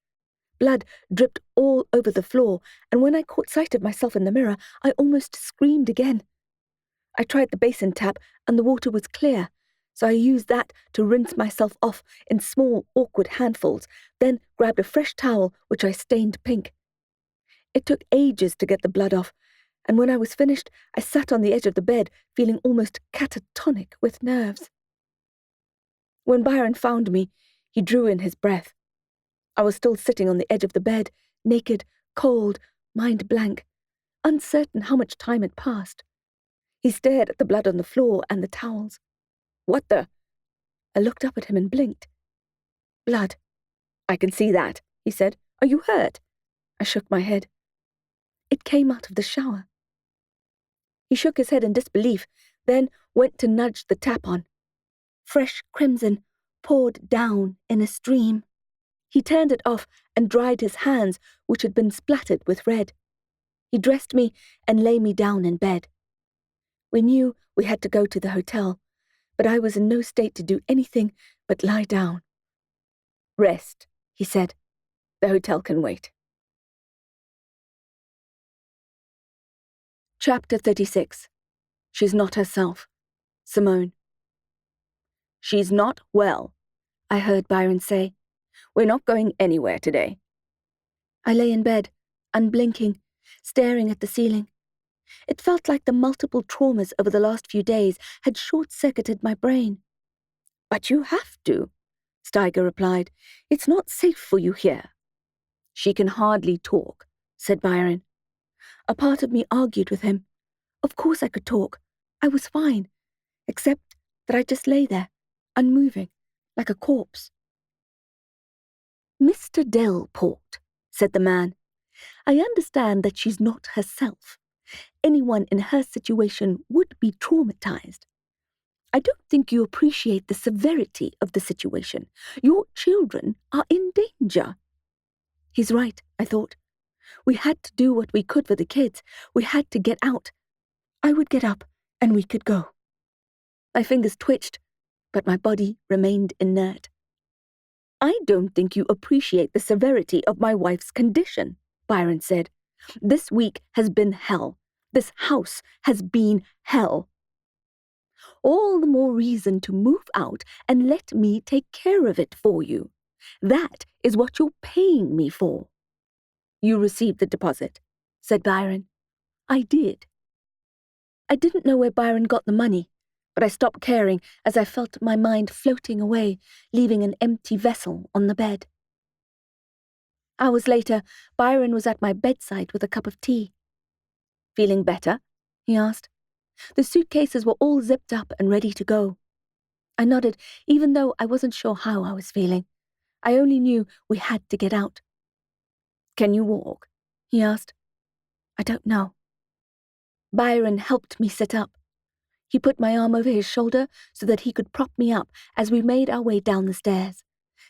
Blood dripped all over the floor, and when I caught sight of myself in the mirror, I almost screamed again. I tried the basin tap, and the water was clear, so I used that to rinse myself off in small, awkward handfuls, then grabbed a fresh towel, which I stained pink. It took ages to get the blood off, and when I was finished, I sat on the edge of the bed, feeling almost catatonic with nerves. When Byron found me, he drew in his breath. I was still sitting on the edge of the bed, naked, cold, mind blank, uncertain how much time had passed. He stared at the blood on the floor and the towels. What the? I looked up at him and blinked. Blood. I can see that, he said. Are you hurt? I shook my head. It came out of the shower. He shook his head in disbelief, then went to nudge the tap on. Fresh crimson poured down in a stream. He turned it off and dried his hands, which had been splattered with red. He dressed me and lay me down in bed. We knew we had to go to the hotel, but I was in no state to do anything but lie down. Rest, he said. The hotel can wait. Chapter 36. She's not herself. Simone. She's not well, I heard Byron say. We're not going anywhere today. I lay in bed, unblinking, staring at the ceiling. It felt like the multiple traumas over the last few days had short-circuited my brain. But you have to, Steiger replied. It's not safe for you here. She can hardly talk, said Byron. A part of me argued with him. Of course I could talk. I was fine, except that I just lay there, unmoving, like a corpse. Mr. Delport, said the man, I understand that she's not herself. Anyone in her situation would be traumatized. I don't think you appreciate the severity of the situation. Your children are in danger. He's right, I thought. We had to do what we could for the kids. We had to get out. I would get up, and we could go. My fingers twitched, but my body remained inert. I don't think you appreciate the severity of my wife's condition, Byron said. This week has been hell. This house has been hell. All the more reason to move out and let me take care of it for you. That is what you're paying me for. You received the deposit, said Byron. I did. I didn't know where Byron got the money, but I stopped caring as I felt my mind floating away, leaving an empty vessel on the bed. Hours later, Byron was at my bedside with a cup of tea. Feeling better? He asked. The suitcases were all zipped up and ready to go. I nodded, even though I wasn't sure how I was feeling. I only knew we had to get out. Can you walk? He asked. I don't know. Byron helped me sit up. He put my arm over his shoulder so that he could prop me up as we made our way down the stairs,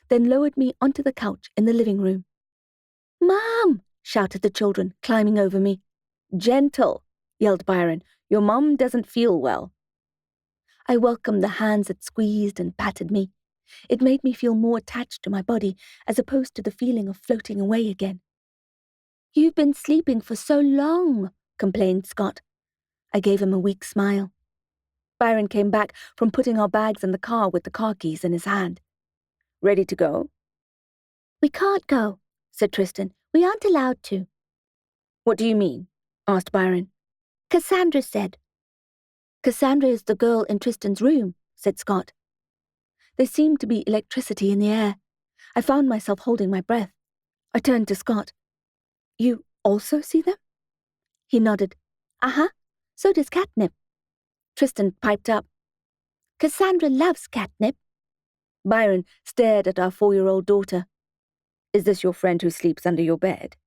then lowered me onto the couch in the living room. Mom! Shouted the children, climbing over me. Gentle, yelled Byron. Your mom doesn't feel well. I welcomed the hands that squeezed and patted me. It made me feel more attached to my body as opposed to the feeling of floating away again. You've been sleeping for so long, complained Scott. I gave him a weak smile. Byron came back from putting our bags in the car with the car keys in his hand. Ready to go? We can't go, said Tristan. We aren't allowed to. What do you mean? Asked Byron. Cassandra said. Cassandra is the girl in Tristan's room, said Scott. There seemed to be electricity in the air. I found myself holding my breath. I turned to Scott. You also see them? He nodded. Uh-huh. So does Catnip. Tristan piped up. Cassandra loves Catnip. Byron stared at our 4-year-old daughter. Is this your friend who sleeps under your bed?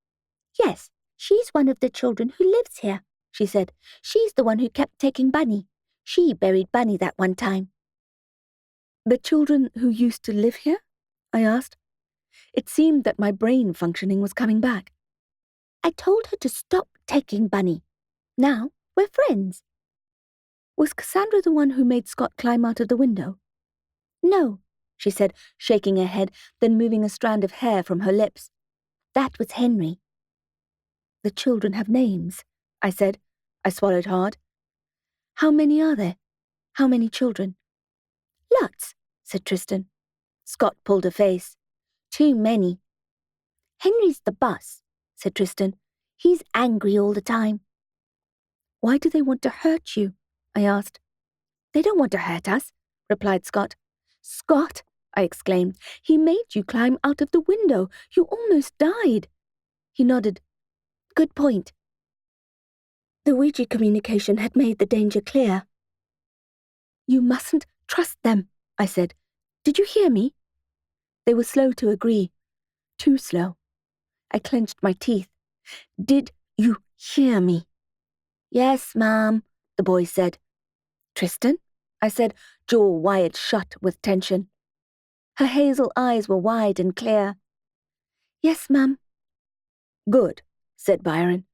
Yes, she's one of the children who lives here, she said. She's the one who kept taking Bunny. She buried Bunny that one time. The children who used to live here? I asked. It seemed that my brain functioning was coming back. I told her to stop taking Bunny. Now we're friends. Was Cassandra the one who made Scott climb out of the window? No, she said, shaking her head, then moving a strand of hair from her lips. That was Henry. The children have names, I said. I swallowed hard. How many are there? How many children? Lots, said Tristan. Scott pulled a face. Too many. Henry's the boss, said Tristan. He's angry all the time. Why do they want to hurt you? I asked. They don't want to hurt us, replied Scott. Scott, I exclaimed. He made you climb out of the window. You almost died. He nodded. Good point. The Ouija communication had made the danger clear. You mustn't trust them, I said. Did you hear me? They were slow to agree. Too slow. I clenched my teeth. Did you hear me? Yes, Mom, the boy said. Tristan? I said, jaw wired shut with tension. Her hazel eyes were wide and clear. Yes, Mum. Good, said Byron.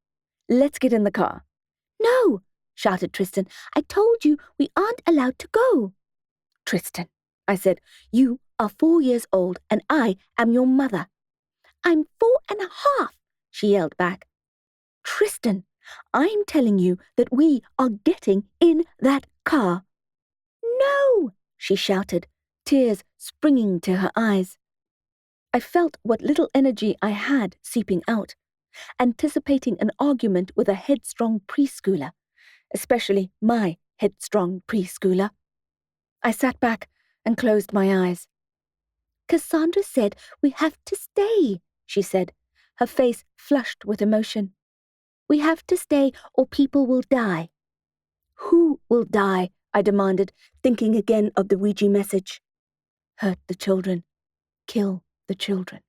Let's get in the car. No, shouted Tristan. I told you we aren't allowed to go. Tristan, I said, you are 4 years old and I am your mother. I'm 4.5, she yelled back. Tristan, I'm telling you that we are getting in that car. No, she shouted, tears springing to her eyes. I felt what little energy I had seeping out, anticipating an argument with a headstrong preschooler, especially my headstrong preschooler. I sat back and closed my eyes. Cassandra said we have to stay, she said, her face flushed with emotion. We have to stay or people will die. Who will die? I demanded, thinking again of the Ouija message. Hurt the children. Kill the children.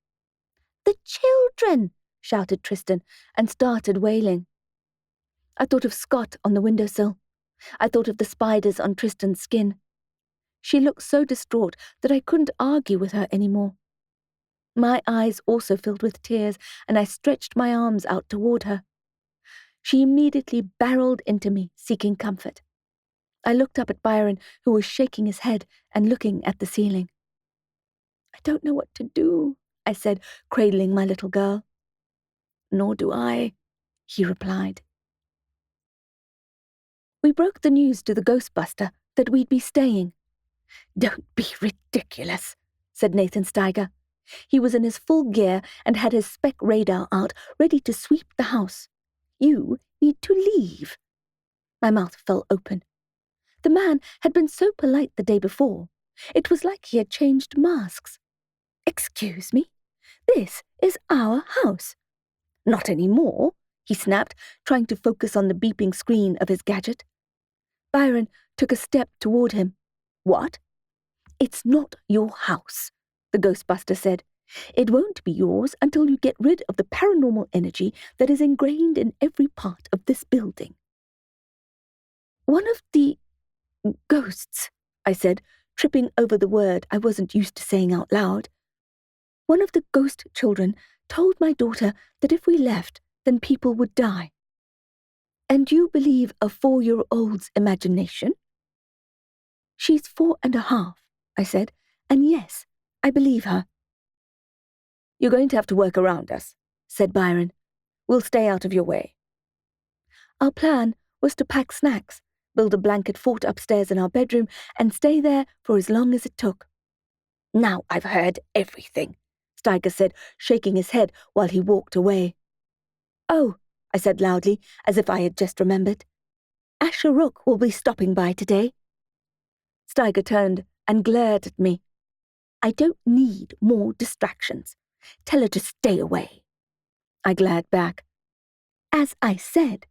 The children! Shouted Tristan, and started wailing. I thought of Scott on the windowsill. I thought of the spiders on Tristan's skin. She looked so distraught that I couldn't argue with her anymore. My eyes also filled with tears, and I stretched my arms out toward her. She immediately barreled into me, seeking comfort. I looked up at Byron, who was shaking his head and looking at the ceiling. I don't know what to do, I said, cradling my little girl. Nor do I, he replied. We broke the news to the ghostbuster that we'd be staying. Don't be ridiculous, said Nathan Steiger. He was in his full gear and had his spec radar out, ready to sweep the house. You need to leave. My mouth fell open. The man had been so polite the day before. It was like he had changed masks. Excuse me? This is our house. Not anymore, he snapped, trying to focus on the beeping screen of his gadget. Byron took a step toward him. What? It's not your house, the ghostbuster said. It won't be yours until you get rid of the paranormal energy that is ingrained in every part of this building. One of the ghosts, I said, tripping over the word I wasn't used to saying out loud. One of the ghost children told my daughter that if we left, then people would die. And you believe a 4-year-old's imagination? She's 4.5, I said, and yes, I believe her. You're going to have to work around us, said Byron. We'll stay out of your way. Our plan was to pack snacks, build a blanket fort upstairs in our bedroom, and stay there for as long as it took. "Now I've heard everything," Steiger said, shaking his head while he walked away. "Oh," I said loudly, as if I had just remembered. "Asha Rook will be stopping by today." Steiger turned and glared at me. "I don't need more distractions. Tell her to stay away." I glared back. "As I said,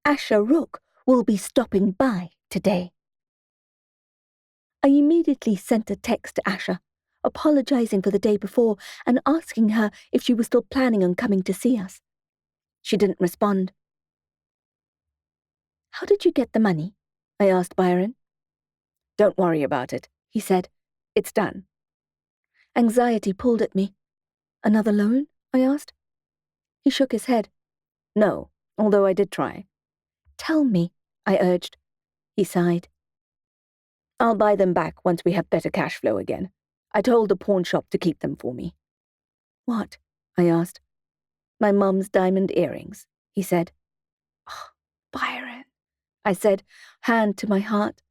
Asha Rook will be stopping by today." I immediately sent a text to Asha, apologizing for the day before and asking her if she was still planning on coming to see us. She didn't respond. "How did you get the money?" I asked Byron. "Don't worry about it," he said. "It's done." Anxiety pulled at me. "Another loan?" I asked. He shook his head. "No, although I did try." "Tell me," I urged. He sighed. "I'll buy them back once we have better cash flow again. I told the pawn shop to keep them for me." "What?" I asked. "My mum's diamond earrings," he said. "Oh, Byron," I said, hand to my heart.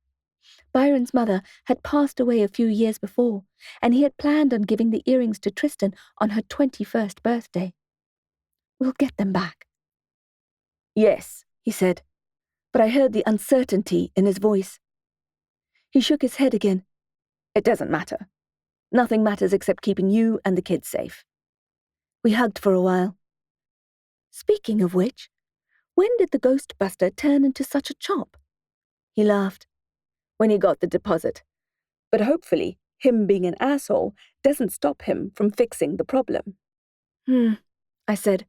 Byron's mother had passed away a few years before, and he had planned on giving the earrings to Tristan on her 21st birthday. "We'll get them back." "Yes," he said, but I heard the uncertainty in his voice. He shook his head again. "It doesn't matter. Nothing matters except keeping you and the kids safe." We hugged for a while. "Speaking of which, when did the ghostbuster turn into such a chop?" He laughed. "When he got the deposit. But hopefully, him being an asshole doesn't stop him from fixing the problem." I said.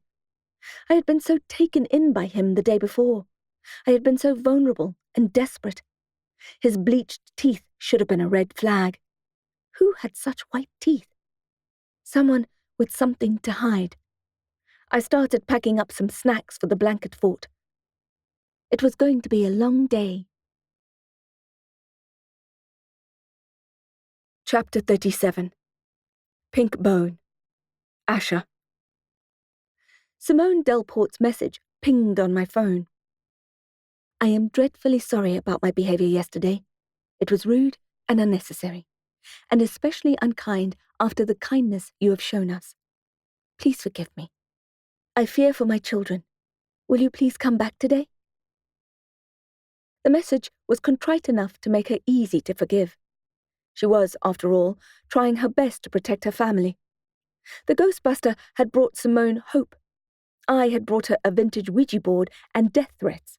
I had been so taken in by him the day before. I had been so vulnerable and desperate. His bleached teeth should have been a red flag. Who had such white teeth? Someone with something to hide. I started packing up some snacks for the blanket fort. It was going to be a long day. Chapter 37. Pink Bone. Asha. Simone Delport's message pinged on my phone. "I am dreadfully sorry about my behavior yesterday. It was rude and unnecessary, and especially unkind after the kindness you have shown us. Please forgive me. I fear for my children. Will you please come back today?" The message was contrite enough to make her easy to forgive. She was, after all, trying her best to protect her family. The ghostbuster had brought Simone hope. I had brought her a vintage Ouija board and death threats.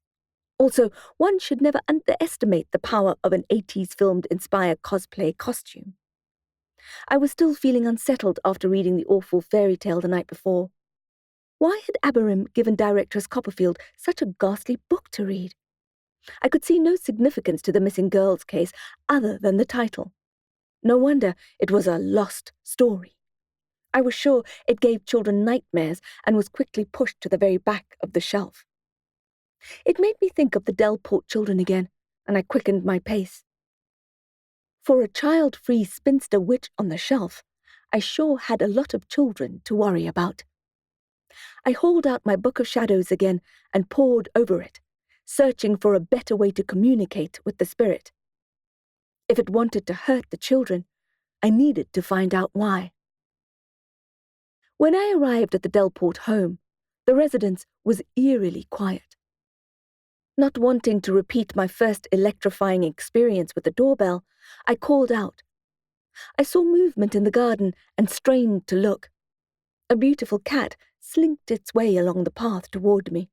Also, one should never underestimate the power of an 80s film-inspired cosplay costume. I was still feeling unsettled after reading the awful fairy tale the night before. Why had Aberim given Directress Copperfield such a ghastly book to read? I could see no significance to the missing girls case other than the title. No wonder it was a lost story. I was sure it gave children nightmares and was quickly pushed to the very back of the shelf. It made me think of the Delport children again, and I quickened my pace. For a child-free spinster witch on the shelf, I sure had a lot of children to worry about. I hauled out my Book of Shadows again and pored over it, searching for a better way to communicate with the spirit. If it wanted to hurt the children, I needed to find out why. When I arrived at the Delport home, the residence was eerily quiet. Not wanting to repeat my first electrifying experience with the doorbell, I called out. I saw movement in the garden and strained to look. A beautiful cat slinked its way along the path toward me.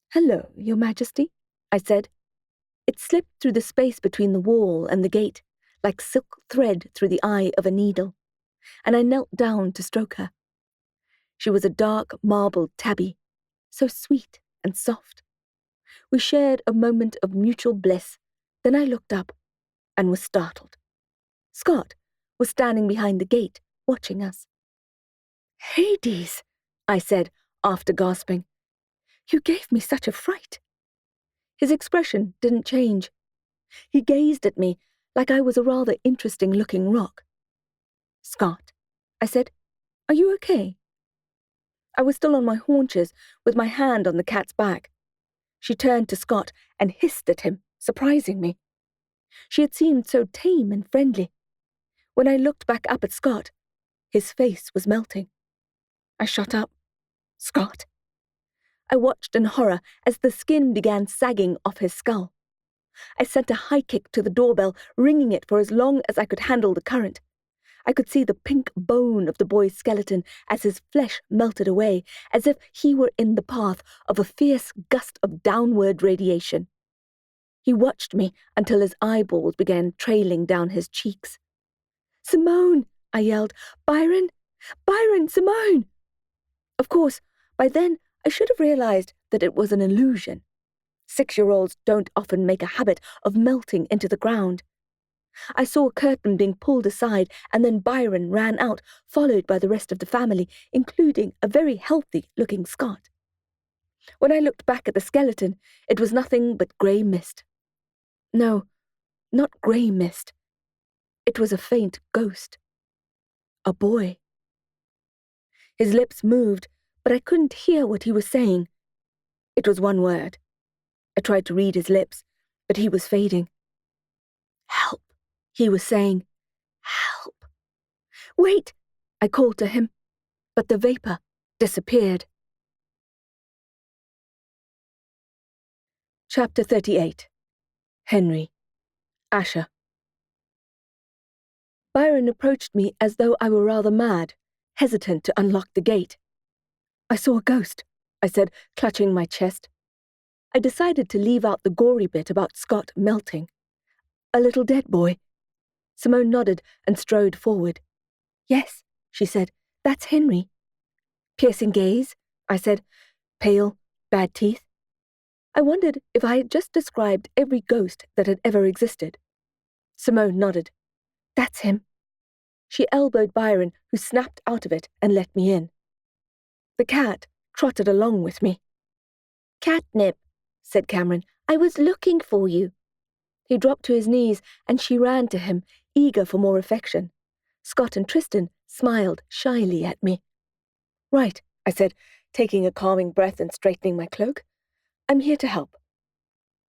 "Hello, Your Majesty," I said. It slipped through the space between the wall and the gate, like silk thread through the eye of a needle, and I knelt down to stroke her. She was a dark marbled tabby, so sweet and soft. We shared a moment of mutual bliss, then I looked up and was startled. Scott was standing behind the gate, watching us. "Hades," I said, after gasping. "You gave me such a fright." His expression didn't change. He gazed at me like I was a rather interesting-looking rock. "Scott," I said, "are you okay?" I was still on my haunches, with my hand on the cat's back. She turned to Scott and hissed at him, surprising me. She had seemed so tame and friendly. When I looked back up at Scott, his face was melting. I shut up. Scott? I watched in horror as the skin began sagging off his skull. I sent a high kick to the doorbell, ringing it for as long as I could handle the current. I could see the pink bone of the boy's skeleton as his flesh melted away, as if he were in the path of a fierce gust of downward radiation. He watched me until his eyeballs began trailing down his cheeks. "Simone!" I yelled. "Byron! Byron! Simone!" Of course, by then I should have realized that it was an illusion. 6-year-olds don't often make a habit of melting into the ground. I saw a curtain being pulled aside, and then Byron ran out, followed by the rest of the family, including a very healthy-looking Scott. When I looked back at the skeleton, it was nothing but grey mist. No, not grey mist. It was a faint ghost. A boy. His lips moved, but I couldn't hear what he was saying. It was one word. I tried to read his lips, but he was fading. "Help," he was saying. "Help." "Wait," I called to him, but the vapor disappeared. Chapter 38. Henry. Asha. Byron approached me as though I were rather mad, hesitant to unlock the gate. "I saw a ghost," I said, clutching my chest. I decided to leave out the gory bit about Scott melting. "A little dead boy." Simone nodded and strode forward. "Yes," she said, "that's Henry." "Piercing gaze," I said. "Pale, bad teeth." I wondered if I had just described every ghost that had ever existed. Simone nodded. "That's him." She elbowed Byron, who snapped out of it and let me in. The cat trotted along with me. "Catnip," said Cameron. "I was looking for you." He dropped to his knees, and she ran to him, eager for more affection. Scott and Tristan smiled shyly at me. "Right," I said, taking a calming breath and straightening my cloak. "I'm here to help."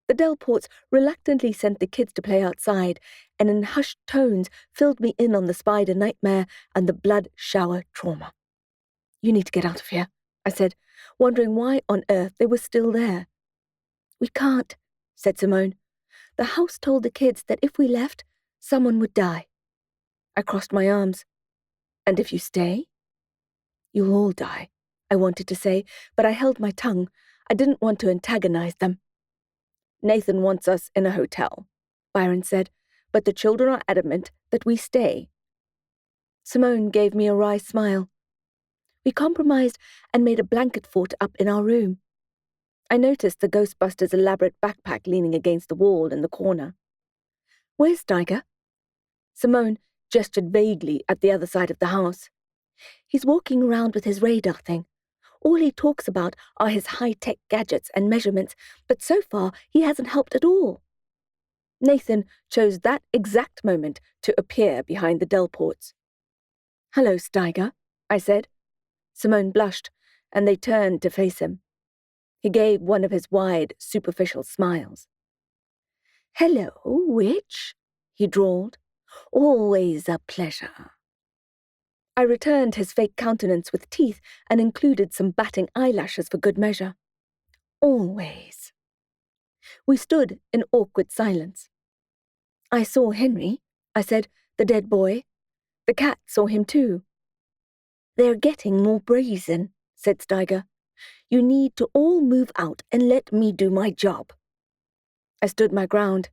The Delports reluctantly sent the kids to play outside, and in hushed tones filled me in on the spider nightmare and the blood shower trauma. "You need to get out of here," I said, wondering why on earth they were still there. "We can't," said Simone. "The house told the kids that if we left, someone would die." I crossed my arms. "And if you stay?" "You'll all die," I wanted to say, but I held my tongue. I didn't want to antagonize them. "Nathan wants us in a hotel," Byron said, "but the children are adamant that we stay." Simone gave me a wry smile. We compromised and made a blanket fort up in our room. I noticed the ghostbuster's elaborate backpack leaning against the wall in the corner. "Where's Steiger?" Simone gestured vaguely at the other side of the house. "He's walking around with his radar thing. All he talks about are his high-tech gadgets and measurements, but so far he hasn't helped at all." Nathan chose that exact moment to appear behind the Delports. "Hello, Steiger," I said. Simone blushed, and they turned to face him. He gave one of his wide, superficial smiles. "Hello, witch," he drawled. "Always a pleasure." I returned his fake countenance with teeth and included some batting eyelashes for good measure. "Always." We stood in awkward silence. "I saw Henry," I said, "the dead boy. The cat saw him too." "They're getting more brazen," said Steiger. "You need to all move out and let me do my job." I stood my ground.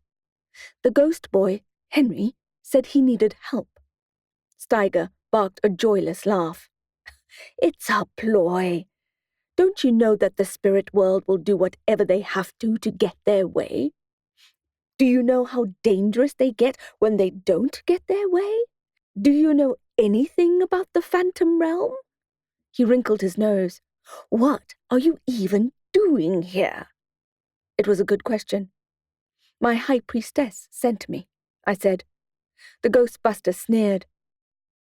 The ghost boy, Henry, said he needed help. Steiger barked a joyless laugh. "It's a ploy. Don't you know that the spirit world will do whatever they have to get their way? Do you know how dangerous they get when they don't get their way? Do you know anything about the phantom realm?" He wrinkled his nose. "What are you even doing here?" It was a good question. "My high priestess sent me," I said. The ghostbuster sneered.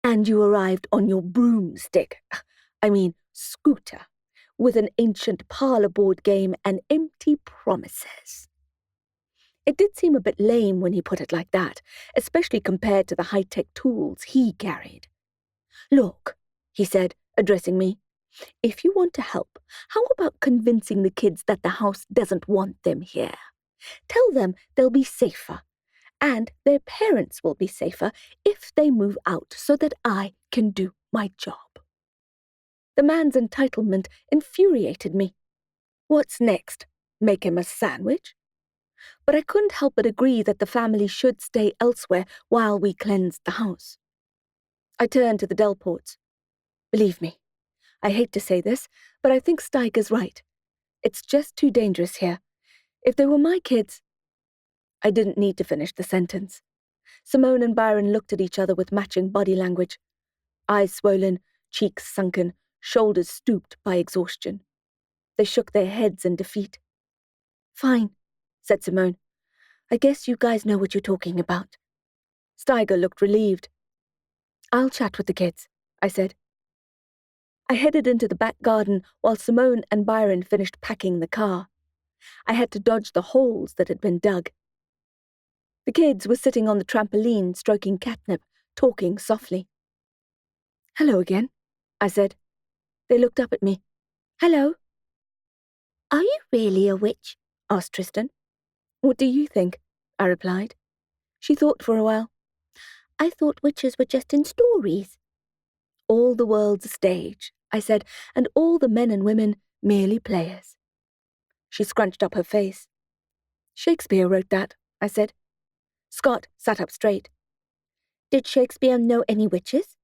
"And you arrived on your broomstick, scooter, with an ancient parlour board game and empty promises. It did seem a bit lame when he put it like that, especially compared to the high-tech tools he carried. "Look," he said, addressing me, "if you want to help, how about convincing the kids that the house doesn't want them here? Tell them they'll be safer, and their parents will be safer if they move out so that I can do my job." The man's entitlement infuriated me. What's next? Make him a sandwich? But I couldn't help but agree that the family should stay elsewhere while we cleansed the house. I turned to the Delports. Believe me, I hate to say this, but I think Steiger's right. It's just too dangerous here. If they were my kids... I didn't need to finish the sentence. Simone and Byron looked at each other with matching body language. Eyes swollen, cheeks sunken, shoulders stooped by exhaustion. They shook their heads in defeat. "Fine," said Simone. "I guess you guys know what you're talking about." Steiger looked relieved. "I'll chat with the kids," I said. I headed into the back garden while Simone and Byron finished packing the car. I had to dodge the holes that had been dug. The kids were sitting on the trampoline, stroking catnip, talking softly. "Hello again," I said. They looked up at me. "Hello." "Are you really a witch?" asked Tristan. "What do you think?" I replied. She thought for a while. "I thought witches were just in stories." "All the world's a stage," I said, "and all the men and women merely players." She scrunched up her face. "Shakespeare wrote that," I said. Scott sat up straight. "Did Shakespeare know any witches?"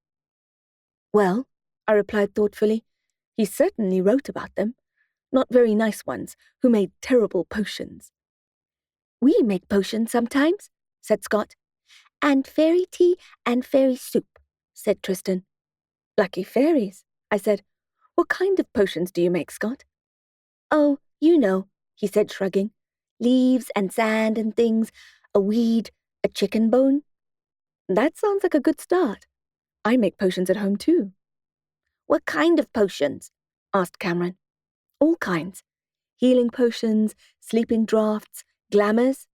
"Well," I replied thoughtfully, "he certainly wrote about them. Not very nice ones, who made terrible potions." "We make potions sometimes," said Scott. "And fairy tea and fairy soup," said Tristan. "Lucky fairies," I said. "What kind of potions do you make, Scott?" "Oh, you know," he said, shrugging. "Leaves and sand and things, a weed, a chicken bone." "That sounds like a good start. I make potions at home too." "What kind of potions?" asked Cameron. "All kinds. Healing potions, sleeping draughts, glamours."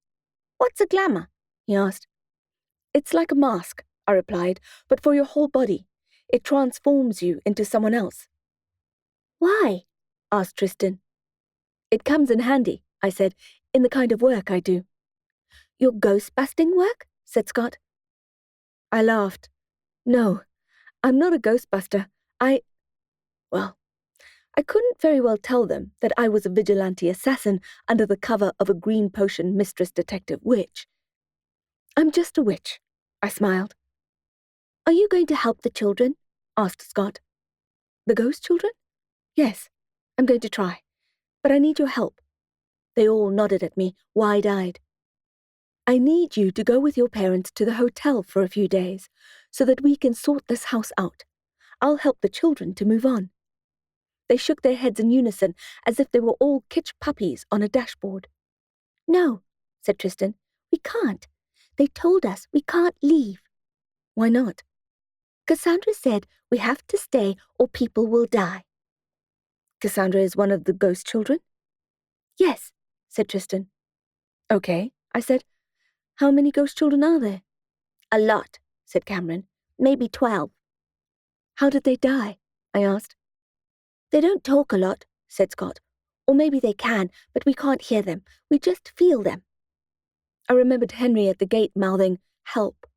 "What's a glamour?" he asked. "It's like a mask," I replied, "but for your whole body. It transforms you into someone else." "Why?" asked Tristan. "It comes in handy," I said, "in the kind of work I do." "Your ghost-busting work?" said Scott. I laughed. "No, I'm not a ghostbuster. Well, I couldn't very well tell them that I was a vigilante assassin under the cover of a green potion mistress detective witch. I'm just a witch," I smiled. "Are you going to help the children?" asked Scott. "The ghost children? Yes, I'm going to try, but I need your help." They all nodded at me, wide-eyed. "I need you to go with your parents to the hotel for a few days, so that we can sort this house out. I'll help the children to move on." They shook their heads in unison, as if they were all kitsch puppies on a dashboard. "No," said Tristan. "We can't. They told us we can't leave." "Why not?" "Cassandra said we have to stay or people will die." "Cassandra is one of the ghost children?" "Yes," said Tristan. "Okay," I said. "How many ghost children are there?" "A lot," said Cameron. "Maybe 12. "How did they die?" I asked. "They don't talk a lot," said Scott. "Or maybe they can, but we can't hear them. We just feel them." I remembered Henry at the gate mouthing, "Help."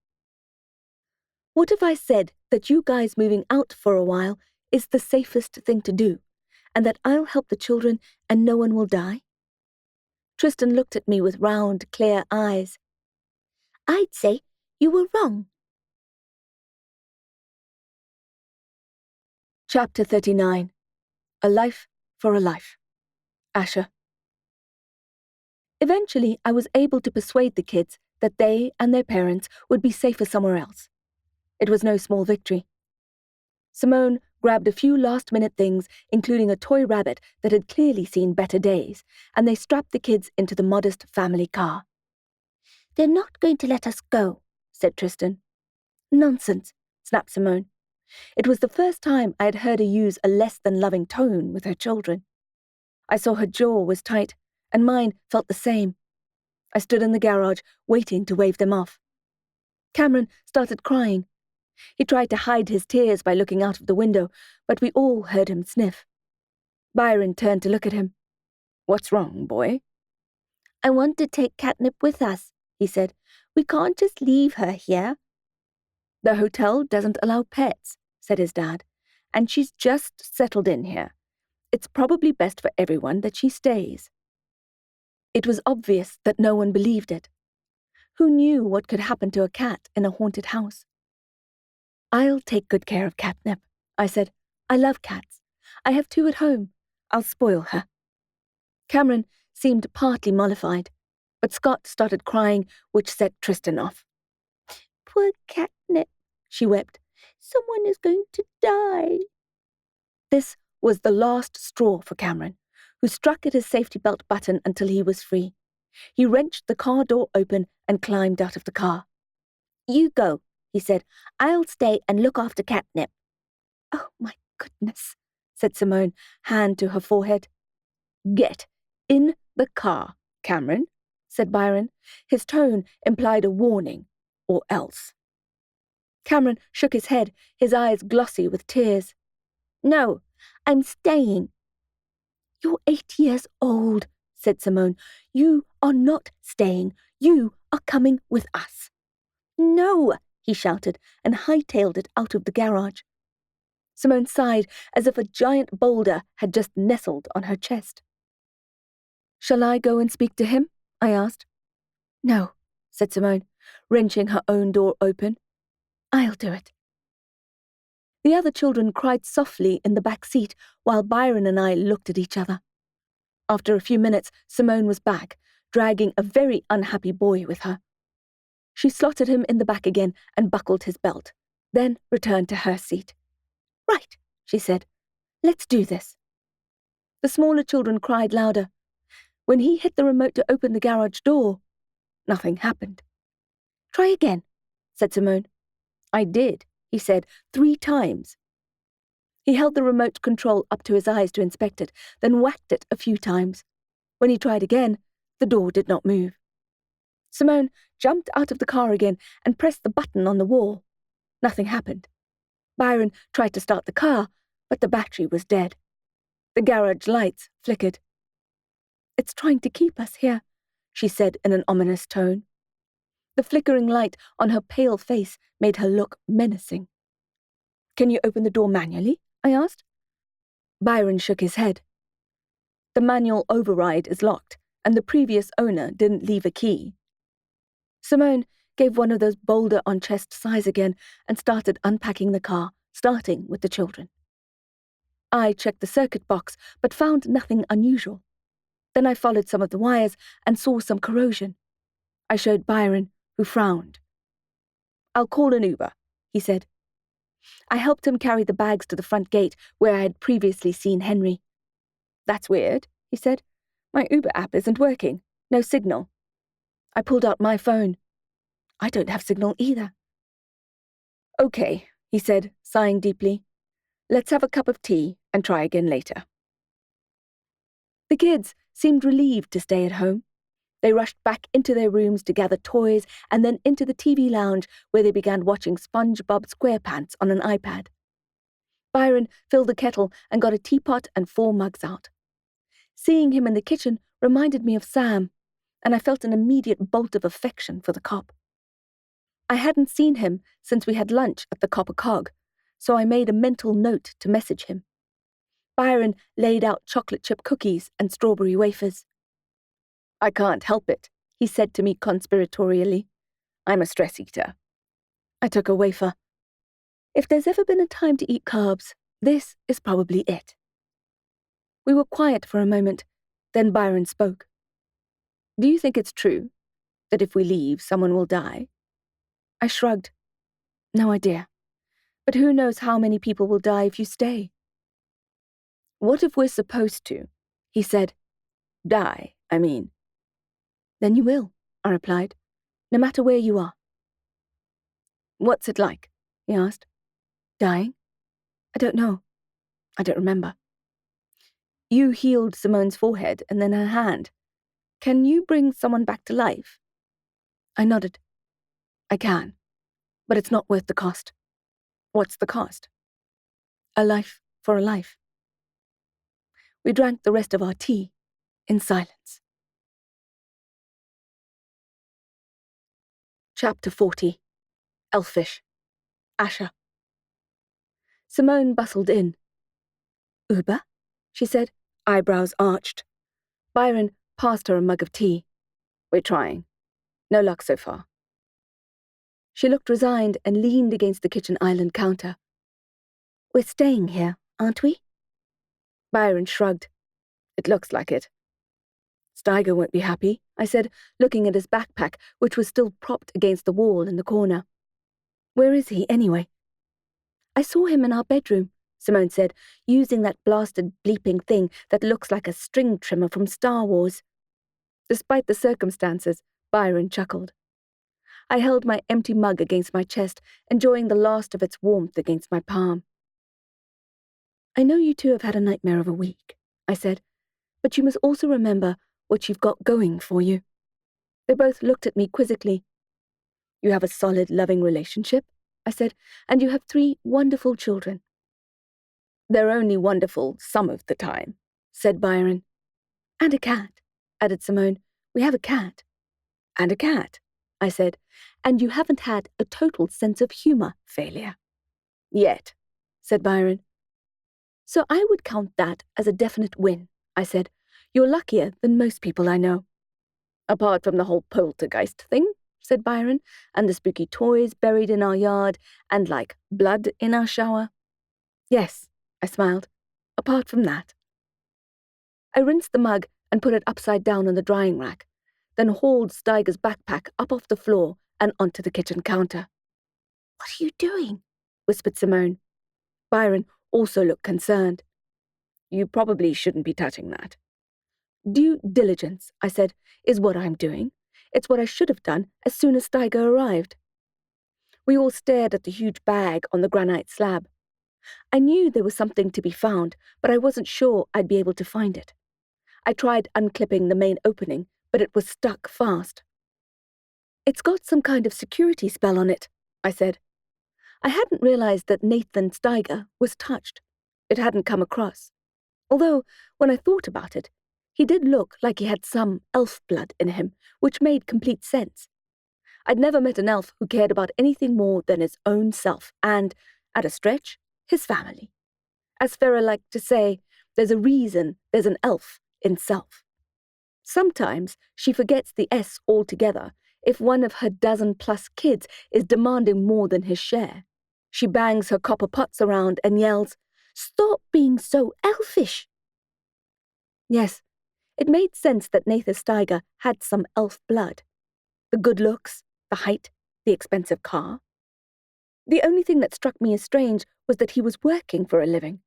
"What if I said that you guys moving out for a while is the safest thing to do, and that I'll help the children and no one will die?" Tristan looked at me with round, clear eyes. "I'd say you were wrong." Chapter 39. A Life for a Life. Asha. Eventually, I was able to persuade the kids that they and their parents would be safer somewhere else. It was no small victory. Simone grabbed a few last-minute things, including a toy rabbit that had clearly seen better days, and they strapped the kids into the modest family car. "They're not going to let us go," said Tristan. "Nonsense," snapped Simone. It was the first time I had heard her use a less-than-loving tone with her children. I saw her jaw was tight, and mine felt the same. I stood in the garage, waiting to wave them off. Cameron started crying. He tried to hide his tears by looking out of the window, but we all heard him sniff. Byron turned to look at him. "What's wrong, boy?" "I want to take Catnip with us," he said. "We can't just leave her here." "The hotel doesn't allow pets," said his dad, "and she's just settled in here. It's probably best for everyone that she stays." It was obvious that no one believed it. Who knew what could happen to a cat in a haunted house? "I'll take good care of Catnip," I said. "I love cats. I have 2 at home. I'll spoil her." Cameron seemed partly mollified, but Scott started crying, which set Tristan off. "Poor Catnip," she wept. "Someone is going to die." This was the last straw for Cameron, who struck at his safety belt button until he was free. He wrenched the car door open and climbed out of the car. "You go," he said. "I'll stay and look after Catnip." "Oh, my goodness," said Simone, hand to her forehead. "Get in the car, Cameron," said Byron. His tone implied a warning, or else. Cameron shook his head, his eyes glossy with tears. "No, I'm staying." "You're 8 years old," said Simone. "You are not staying. You are coming with us." "No," he shouted, and hightailed it out of the garage. Simone sighed as if a giant boulder had just nestled on her chest. "Shall I go and speak to him?" I asked. "No," said Simone, wrenching her own door open. "I'll do it." The other children cried softly in the back seat while Byron and I looked at each other. After a few minutes, Simone was back, dragging a very unhappy boy with her. She slotted him in the back again and buckled his belt, then returned to her seat. "Right," she said. "Let's do this." The smaller children cried louder. When he hit the remote to open the garage door, nothing happened. "Try again," said Simone. "I did," he said, 3 times. He held the remote control up to his eyes to inspect it, then whacked it a few times. When he tried again, the door did not move. Simone jumped out of the car again and pressed the button on the wall. Nothing happened. Byron tried to start the car, but the battery was dead. The garage lights flickered. "It's trying to keep us here," she said in an ominous tone. The flickering light on her pale face made her look menacing. "Can you open the door manually?" I asked. Byron shook his head. "The manual override is locked, and the previous owner didn't leave a key." Simone gave one of those boulder-on-chest sighs again and started unpacking the car, starting with the children. I checked the circuit box, but found nothing unusual. Then I followed some of the wires and saw some corrosion. I showed Byron, who frowned. "I'll call an Uber," he said. I helped him carry the bags to the front gate where I had previously seen Henry. "That's weird," he said. "My Uber app isn't working. No signal." I pulled out my phone. "I don't have signal either." "Okay," he said, sighing deeply. "Let's have a cup of tea and try again later." The kids seemed relieved to stay at home. They rushed back into their rooms to gather toys and then into the TV lounge where they began watching SpongeBob SquarePants on an iPad. Byron filled the kettle and got a teapot and 4 mugs out. Seeing him in the kitchen reminded me of Sam, and I felt an immediate bolt of affection for the cop. I hadn't seen him since we had lunch at the Copper Cog, so I made a mental note to message him. Byron laid out chocolate chip cookies and strawberry wafers. "I can't help it," he said to me conspiratorially. "I'm a stress eater." I took a wafer. If there's ever been a time to eat carbs, this is probably it. We were quiet for a moment, then Byron spoke. "Do you think it's true that if we leave, someone will die?" I shrugged. "No idea. But who knows how many people will die if you stay?" "What if we're supposed to?" he said. "Die, I mean." "Then you will," I replied, "no matter where you are." "What's it like?" he asked. "Dying?" I don't know. I don't remember. You healed Simone's forehead and then her hand. Can you bring someone back to life? I nodded. I can, but it's not worth the cost. What's the cost? A life for a life. We drank the rest of our tea in silence. Chapter 40. Elfish. Asha. Simone bustled in. Uber? She said, eyebrows arched. Byron passed her a mug of tea. We're trying. No luck so far. She looked resigned and leaned against the kitchen island counter. We're staying here, aren't we? Byron shrugged. It looks like it. Steiger won't be happy, I said, looking at his backpack, which was still propped against the wall in the corner. Where is he, anyway? I saw him in our bedroom, Simone said, using that blasted bleeping thing that looks like a string trimmer from Star Wars. Despite the circumstances, Byron chuckled. I held my empty mug against my chest, enjoying the last of its warmth against my palm. I know you two have had a nightmare of a week, I said, but you must also remember what you've got going for you. They both looked at me quizzically. You have a solid, loving relationship, I said, and you have 3 wonderful children. They're only wonderful some of the time, said Byron. And a cat, added Simone. We have a cat. And a cat, I said, and you haven't had a total sense of humour failure. Yet, said Byron. So I would count that as a definite win, I said. You're luckier than most people I know. Apart from the whole poltergeist thing, said Byron, and the spooky toys buried in our yard, and like blood in our shower. Yes, I smiled. Apart from that. I rinsed the mug and put it upside down on the drying rack, then hauled Steiger's backpack up off the floor and onto the kitchen counter. What are you doing? Whispered Simone. Byron also looked concerned. You probably shouldn't be touching that. Due diligence, I said, is what I'm doing. It's what I should have done as soon as Steiger arrived. We all stared at the huge bag on the granite slab. I knew there was something to be found, but I wasn't sure I'd be able to find it. I tried unclipping the main opening, but it was stuck fast. It's got some kind of security spell on it, I said. I hadn't realized that Nathan Steiger was touched. It hadn't come across. Although, when I thought about it, he did look like he had some elf blood in him, which made complete sense. I'd never met an elf who cared about anything more than his own self and, at a stretch, his family. As Farah liked to say, there's a reason there's an elf in self. Sometimes she forgets the S altogether if one of her 12+ kids is demanding more than his share. She bangs her copper pots around and yells, "Stop being so elfish!" Yes, it made sense that Nathan Steiger had some elf blood. The good looks, the height, the expensive car. The only thing that struck me as strange was that he was working for a living.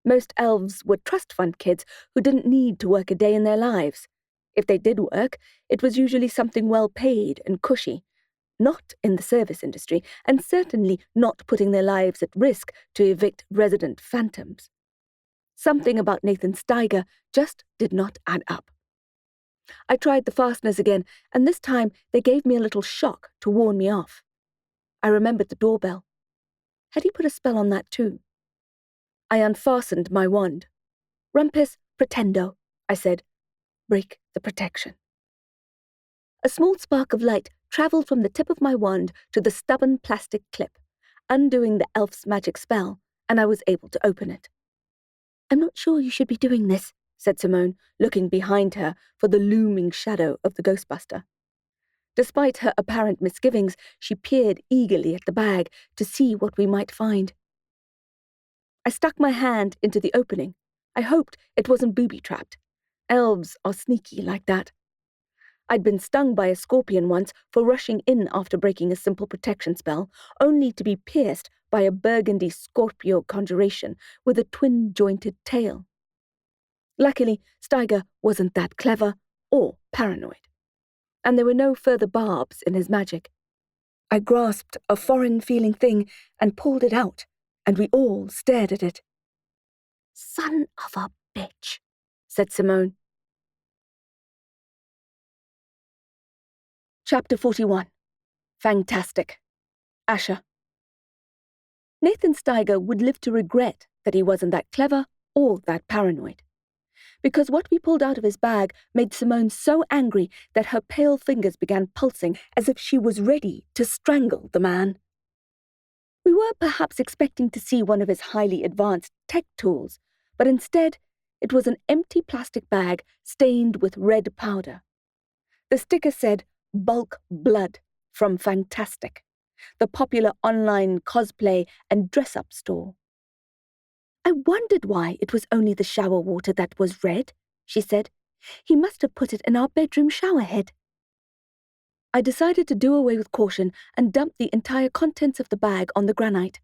Most elves were trust fund kids who didn't need to work a day in their lives. If they did work, it was usually something well paid and cushy, not in the service industry, and certainly not putting their lives at risk to evict resident phantoms. Something about Nathan Steiger just did not add up. I tried the fasteners again, and this time they gave me a little shock to warn me off. I remembered the doorbell. Had he put a spell on that too? I unfastened my wand. Rumpus pretendo, I said. Break the protection. A small spark of light travelled from the tip of my wand to the stubborn plastic clip, undoing the elf's magic spell, and I was able to open it. I'm not sure you should be doing this, said Simone, looking behind her for the looming shadow of the ghostbuster. Despite her apparent misgivings, she peered eagerly at the bag to see what we might find. I stuck my hand into the opening. I hoped it wasn't booby-trapped. Elves are sneaky like that. I'd been stung by a scorpion once for rushing in after breaking a simple protection spell, only to be pierced by a burgundy Scorpio conjuration with a twin-jointed tail. Luckily, Steiger wasn't that clever or paranoid, and there were no further barbs in his magic. I grasped a foreign-feeling thing and pulled it out, and we all stared at it. "Son of a bitch," said Simone. Chapter 41. Fantastic. Asha. Nathan Steiger would live to regret that he wasn't that clever or that paranoid, because what we pulled out of his bag made Simone so angry that her pale fingers began pulsing as if she was ready to strangle the man. We were perhaps expecting to see one of his highly advanced tech tools, but instead it was an empty plastic bag stained with red powder. The sticker said, "Bulk Blood from Fantastic," the popular online cosplay and dress-up store. "I wondered why it was only the shower water that was red," she said. "He must have put it in our bedroom shower head." I decided to do away with caution and dump the entire contents of the bag on the granite.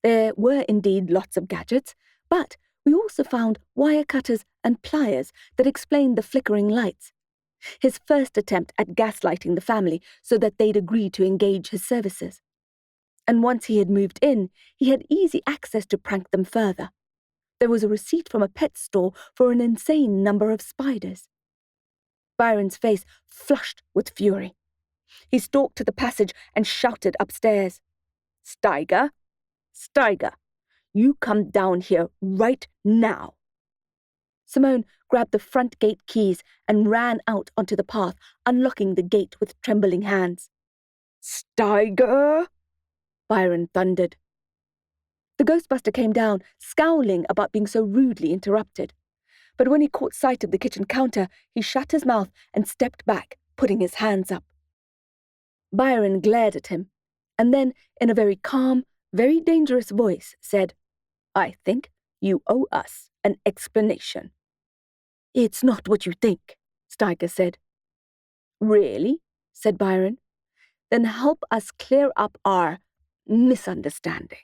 There were indeed lots of gadgets, but we also found wire cutters and pliers that explained the flickering lights. His first attempt at gaslighting the family so that they'd agree to engage his services. And once he had moved in, he had easy access to prank them further. There was a receipt from a pet store for an insane number of spiders. Byron's face flushed with fury. He stalked to the passage and shouted upstairs, "Steiger! Steiger! You come down here right now!" Simone grabbed the front gate keys and ran out onto the path, unlocking the gate with trembling hands. "Steiger!" Byron thundered. The ghostbuster came down, scowling about being so rudely interrupted. But when he caught sight of the kitchen counter, he shut his mouth and stepped back, putting his hands up. Byron glared at him, and then, in a very calm, very dangerous voice, said, "I think you owe us an explanation." "It's not what you think," Steiger said. "Really?" said Byron. "Then help us clear up our misunderstanding."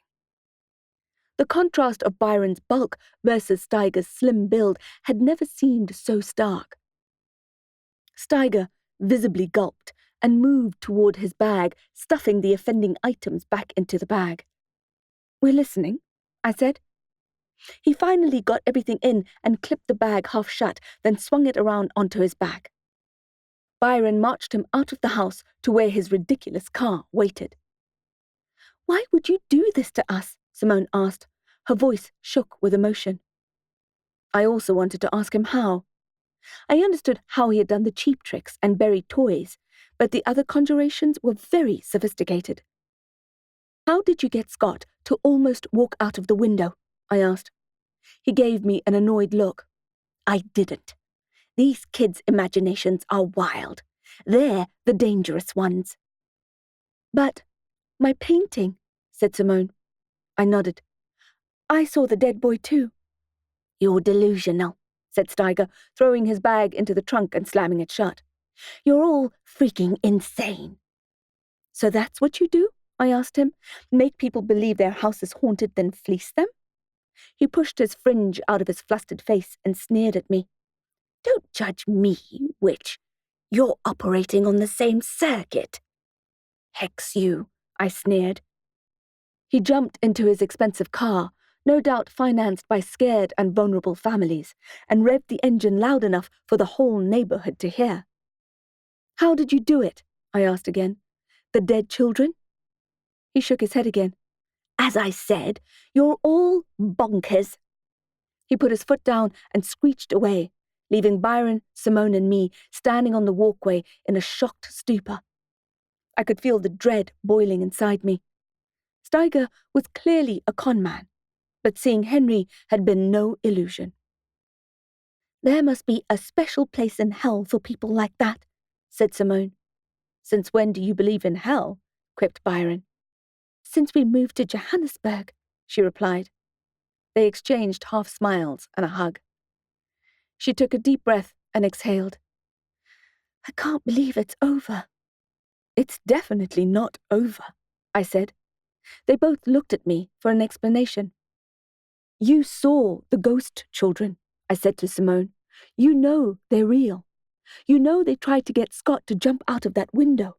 The contrast of Byron's bulk versus Steiger's slim build had never seemed so stark. Steiger visibly gulped and moved toward his bag, stuffing the offending items back into the bag. "We're listening," I said. He finally got everything in and clipped the bag half shut, then swung it around onto his back. Byron marched him out of the house to where his ridiculous car waited. "Why would you do this to us?" Simone asked. Her voice shook with emotion. I also wanted to ask him how. I understood how he had done the cheap tricks and buried toys, but the other conjurations were very sophisticated. "How did you get Scott to almost walk out of the window?" I asked. He gave me an annoyed look. "I didn't. These kids' imaginations are wild. They're the dangerous ones." "But my painting," said Simone. I nodded. "I saw the dead boy too." "You're delusional," said Steiger, throwing his bag into the trunk and slamming it shut. "You're all freaking insane." "So that's what you do?" I asked him. "Make people believe their house is haunted, then fleece them?" He pushed his fringe out of his flustered face and sneered at me. "Don't judge me, witch. You're operating on the same circuit." "Hex you," I sneered. He jumped into his expensive car, no doubt financed by scared and vulnerable families, and revved the engine loud enough for the whole neighborhood to hear. "How did you do it?" I asked again. "The dead children?" He shook his head again. "As I said, you're all bonkers." He put his foot down and screeched away, leaving Byron, Simone, and me standing on the walkway in a shocked stupor. I could feel the dread boiling inside me. Steiger was clearly a con man, but seeing Henry had been no illusion. "There must be a special place in hell for people like that," said Simone. "Since when do you believe in hell?" quipped Byron. "Since we moved to Johannesburg," she replied. They exchanged half smiles and a hug. She took a deep breath and exhaled. "I can't believe it's over." "It's definitely not over," I said. They both looked at me for an explanation. "You saw the ghost children," I said to Simone. "You know they're real. You know they tried to get Scott to jump out of that window."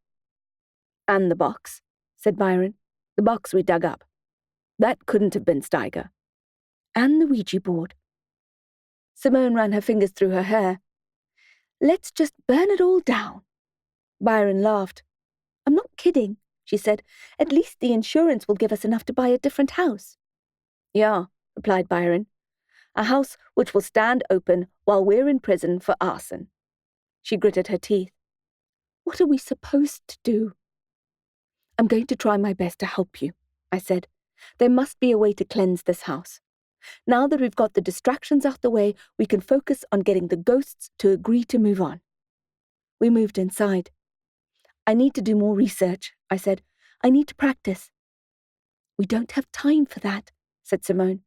"And the box," said Byron. "The box we dug up." That couldn't have been Steiger. And the Ouija board. Simone ran her fingers through her hair. Let's just burn it all down. Byron laughed. I'm not kidding, she said. At least the insurance will give us enough to buy a different house. Yeah, replied Byron. A house which will stand open while we're in prison for arson. She gritted her teeth. What are we supposed to do? I'm going to try my best to help you, I said. There must be a way to cleanse this house. Now that we've got the distractions out the way, we can focus on getting the ghosts to agree to move on. We moved inside. I need to do more research, I said. I need to practice. We don't have time for that, said Simone.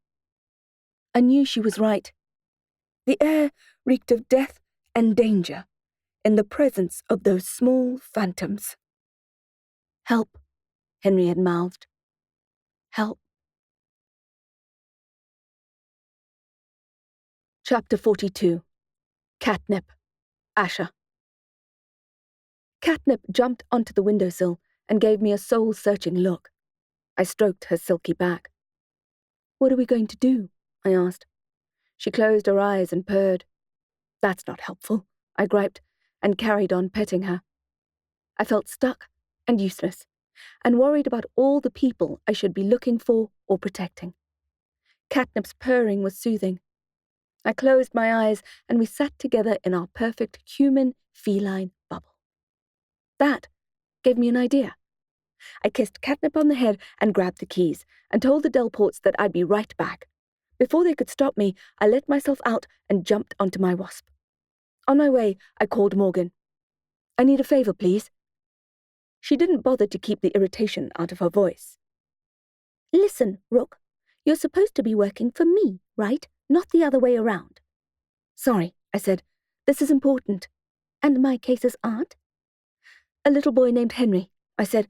I knew she was right. The air reeked of death and danger in the presence of those small phantoms. Help, Henry had mouthed. Help. Chapter 42. Catnip. Asha. Catnip jumped onto the windowsill and gave me a soul-searching look. I stroked her silky back. What are we going to do? I asked. She closed her eyes and purred. That's not helpful, I griped, and carried on petting her. I felt stuck and useless, and worried about all the people I should be looking for or protecting. Catnip's purring was soothing. I closed my eyes, and we sat together in our perfect human-feline bubble. That gave me an idea. I kissed Catnip on the head and grabbed the keys, and told the Delports that I'd be right back. Before they could stop me, I let myself out and jumped onto my wasp. On my way, I called Morgan. I need a favor, please. She didn't bother to keep the irritation out of her voice. Listen, Rook, you're supposed to be working for me, right? Not the other way around. Sorry, I said. This is important. And my cases aren't? A little boy named Henry, I said.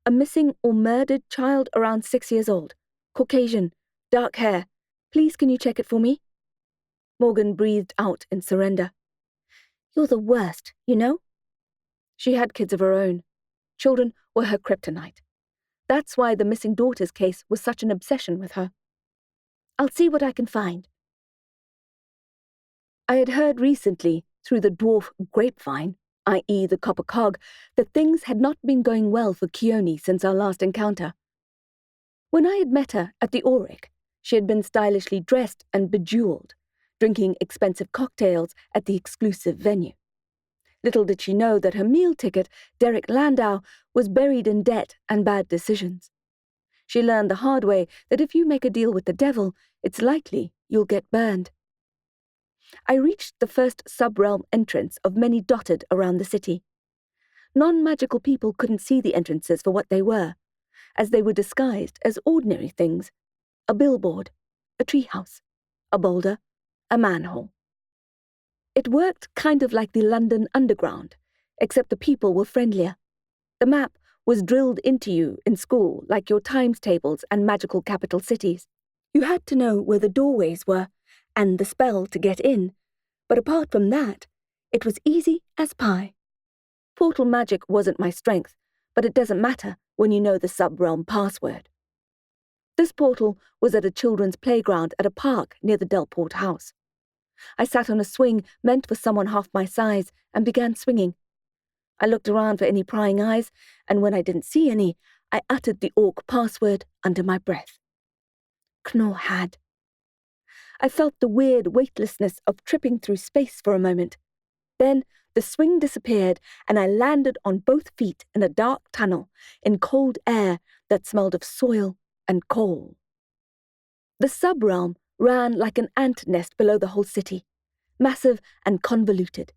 A missing or murdered child around 6 years old. Caucasian, dark hair. Please can you check it for me? Morgan breathed out in surrender. You're the worst, you know? She had kids of her own. Children were her kryptonite. That's why the missing daughters case was such an obsession with her. I'll see what I can find. I had heard recently, through the dwarf grapevine, i.e. the copper cog, that things had not been going well for Keone since our last encounter. When I had met her at the Auric, she had been stylishly dressed and bejeweled, drinking expensive cocktails at the exclusive venue. Little did she know that her meal ticket, Derek Landau, was buried in debt and bad decisions. She learned the hard way that if you make a deal with the devil, it's likely you'll get burned. I reached the first sub-realm entrance of many dotted around the city. Non-magical people couldn't see the entrances for what they were, as they were disguised as ordinary things. A billboard, a treehouse, a boulder, a manhole. It worked kind of like the London Underground, except the people were friendlier. The map was drilled into you in school like your times tables and magical capital cities. You had to know where the doorways were and the spell to get in, but apart from that, it was easy as pie. Portal magic wasn't my strength, but it doesn't matter when you know the sub-realm password. This portal was at a children's playground at a park near the Delport house. I sat on a swing meant for someone half my size and began swinging. I looked around for any prying eyes, and when I didn't see any, I uttered the orc password under my breath. Knorr-had. I felt the weird weightlessness of tripping through space for a moment. Then the swing disappeared, and I landed on both feet in a dark tunnel in cold air that smelled of soil and coal. The sub-realm ran like an ant nest below the whole city, massive and convoluted.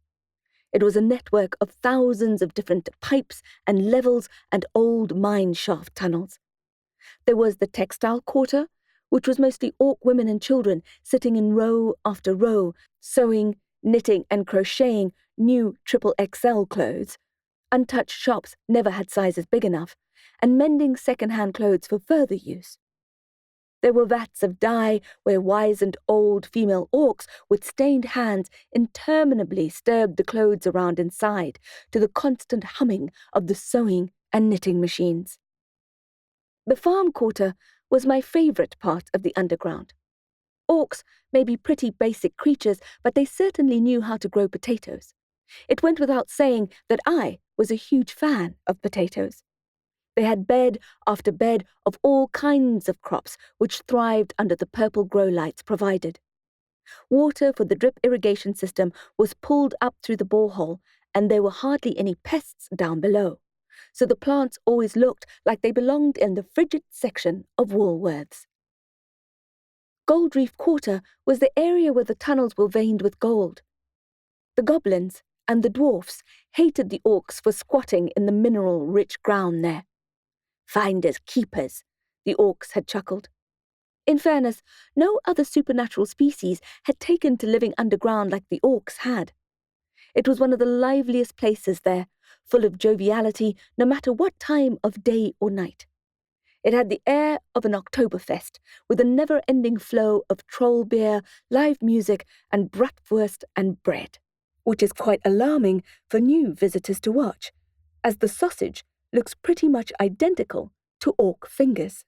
It was a network of thousands of different pipes and levels and old mine shaft tunnels. There was the textile quarter, which was mostly orc women and children sitting in row after row, sewing, knitting and crocheting new XXL clothes. Untouched shops never had sizes big enough, and mending second-hand clothes for further use. There were vats of dye where wizened old female orcs with stained hands interminably stirred the clothes around inside to the constant humming of the sewing and knitting machines. The farm quarter was my favourite part of the underground. Orcs may be pretty basic creatures, but they certainly knew how to grow potatoes. It went without saying that I was a huge fan of potatoes. They had bed after bed of all kinds of crops which thrived under the purple grow lights provided. Water for the drip irrigation system was pulled up through the borehole, and there were hardly any pests down below, so the plants always looked like they belonged in the frigid section of Woolworths. Gold Reef Quarter was the area where the tunnels were veined with gold. The goblins and the dwarfs hated the orcs for squatting in the mineral-rich ground there. Finders keepers, the orcs had chuckled. In fairness, no other supernatural species had taken to living underground like the orcs had. It was one of the liveliest places there, full of joviality no matter what time of day or night. It had the air of an Oktoberfest, with a never-ending flow of troll beer, live music, and bratwurst and bread, which is quite alarming for new visitors to watch, as the sausage looks pretty much identical to orc fingers.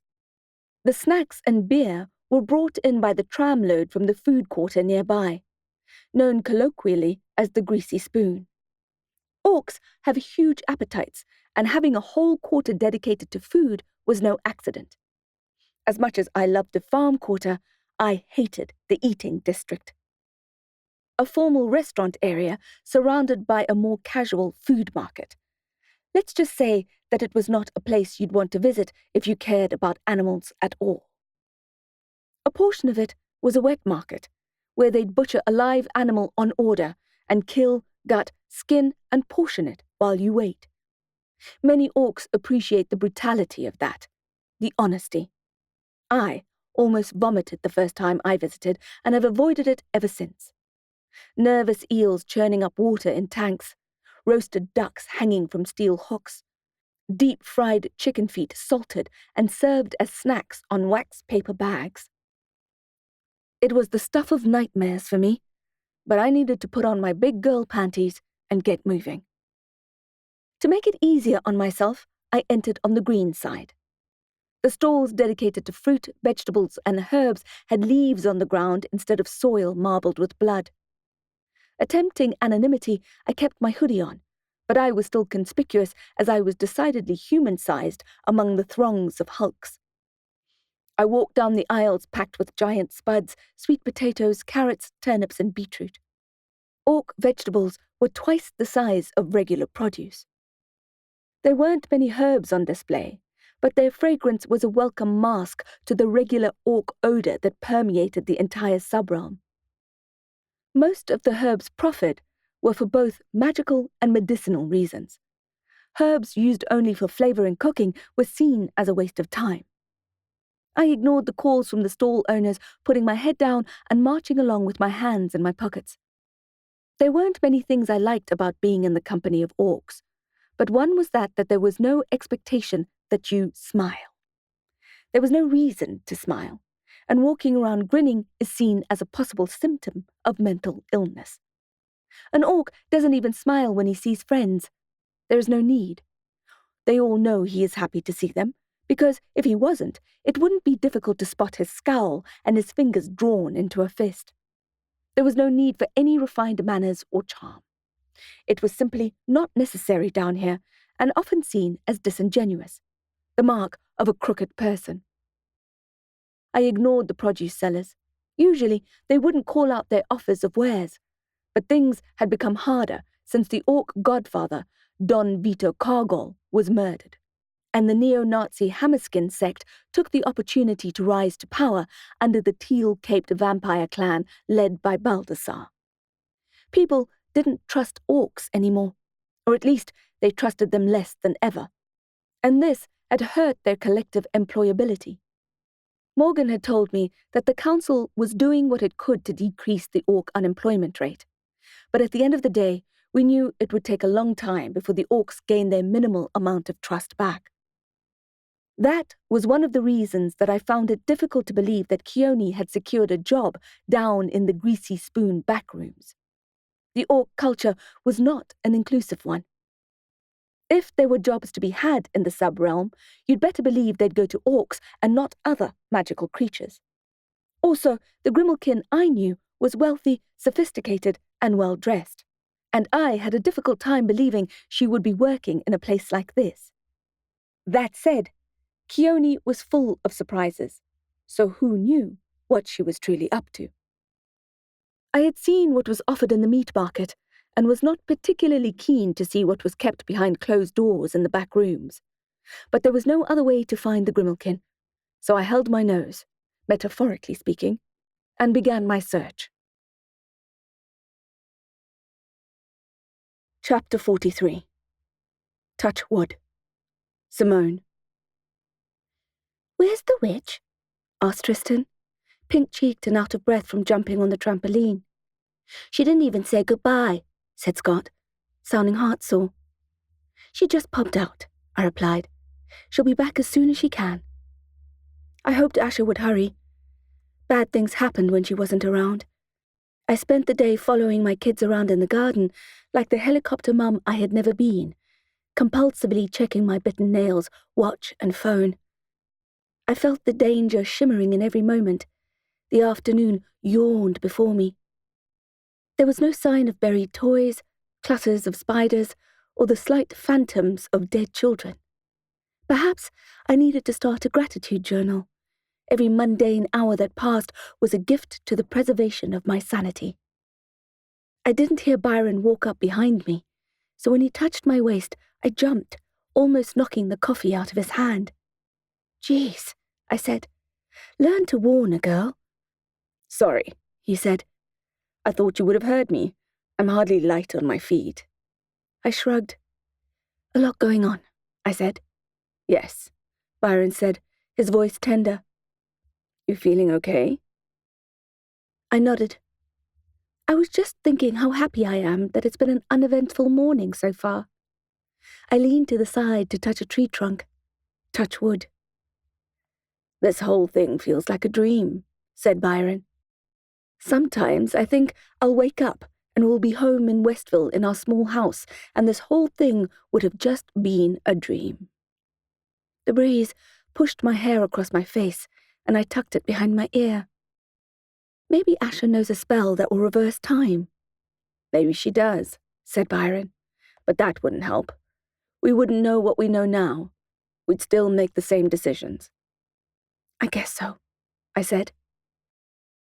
The snacks and beer were brought in by the tramload from the food quarter nearby, known colloquially as the greasy spoon. Orcs have huge appetites, and having a whole quarter dedicated to food was no accident. As much as I loved the farm quarter, I hated the eating district. A formal restaurant area surrounded by a more casual food market. Let's just say that it was not a place you'd want to visit if you cared about animals at all. A portion of it was a wet market, where they'd butcher a live animal on order and kill, gut, skin, and portion it while you wait. Many orcs appreciate the brutality of that, the honesty. I almost vomited the first time I visited, and have avoided it ever since. Nervous eels churning up water in tanks, roasted ducks hanging from steel hooks, deep-fried chicken feet salted and served as snacks on wax paper bags. It was the stuff of nightmares for me, but I needed to put on my big girl panties and get moving. To make it easier on myself, I entered on the green side. The stalls dedicated to fruit, vegetables, and herbs had leaves on the ground instead of soil marbled with blood. Attempting anonymity, I kept my hoodie on, but I was still conspicuous as I was decidedly human-sized among the throngs of hulks. I walked down the aisles packed with giant spuds, sweet potatoes, carrots, turnips, and beetroot. Orc vegetables were twice the size of regular produce. There weren't many herbs on display, but their fragrance was a welcome mask to the regular orc odor that permeated the entire subrealm. Most of the herbs proffered were for both magical and medicinal reasons. Herbs used only for flavor and cooking were seen as a waste of time. I ignored the calls from the stall owners, putting my head down and marching along with my hands in my pockets. There weren't many things I liked about being in the company of orcs, but one was that there was no expectation that you smile. There was no reason to smile, and walking around grinning is seen as a possible symptom of mental illness. An orc doesn't even smile when he sees friends. There is no need. They all know he is happy to see them, because if he wasn't, it wouldn't be difficult to spot his scowl and his fingers drawn into a fist. There was no need for any refined manners or charm. It was simply not necessary down here, and often seen as disingenuous, the mark of a crooked person. I ignored the produce sellers. Usually, they wouldn't call out their offers of wares, but things had become harder since the orc godfather, Don Vito Cargol, was murdered, and the neo-Nazi Hammerskin sect took the opportunity to rise to power under the teal-caped vampire clan led by Baldassar. People didn't trust orcs anymore, or at least they trusted them less than ever, and this had hurt their collective employability. Morgan had told me that the council was doing what it could to decrease the orc unemployment rate, but at the end of the day, we knew it would take a long time before the orcs gained their minimal amount of trust back. That was one of the reasons that I found it difficult to believe that Keone had secured a job down in the greasy spoon backrooms. The orc culture was not an inclusive one. If there were jobs to be had in the sub-realm, you'd better believe they'd go to orcs and not other magical creatures. Also, the Grimalkin I knew was wealthy, sophisticated, and well-dressed, and I had a difficult time believing she would be working in a place like this. That said, Keone was full of surprises, so who knew what she was truly up to? I had seen what was offered in the meat market, and was not particularly keen to see what was kept behind closed doors in the back rooms. But there was no other way to find the Grimalkin, so I held my nose, metaphorically speaking, and began my search. Chapter 43. Touch Wood. Simone. "Where's the witch?" asked Tristan, pink-cheeked and out of breath from jumping on the trampoline. "She didn't even say goodbye," said Scott, sounding heartsore. "She just popped out," I replied. "She'll be back as soon as she can." I hoped Asha would hurry. Bad things happened when she wasn't around. I spent the day following my kids around in the garden like the helicopter mum I had never been, compulsively checking my bitten nails, watch, and phone. I felt the danger shimmering in every moment. The afternoon yawned before me. There was no sign of buried toys, clutters of spiders, or the slight phantoms of dead children. Perhaps I needed to start a gratitude journal. Every mundane hour that passed was a gift to the preservation of my sanity. I didn't hear Byron walk up behind me, so when he touched my waist, I jumped, almost knocking the coffee out of his hand. "Geez," I said. "Learn to warn a girl." "Sorry," he said. "I thought you would have heard me. I'm hardly light on my feet." I shrugged. "A lot going on," I said. "Yes," Byron said, his voice tender. "You feeling okay?" I nodded. I was just thinking how happy I am that it's been an uneventful morning so far. I leaned to the side to touch a tree trunk. Touch wood. "This whole thing feels like a dream," said Byron. "Sometimes I think I'll wake up and we'll be home in Westville in our small house, and this whole thing would have just been a dream." The breeze pushed my hair across my face, and I tucked it behind my ear. "Maybe Asha knows a spell that will reverse time." "Maybe she does," said Byron. "But that wouldn't help. We wouldn't know what we know now. We'd still make the same decisions." "I guess so," I said.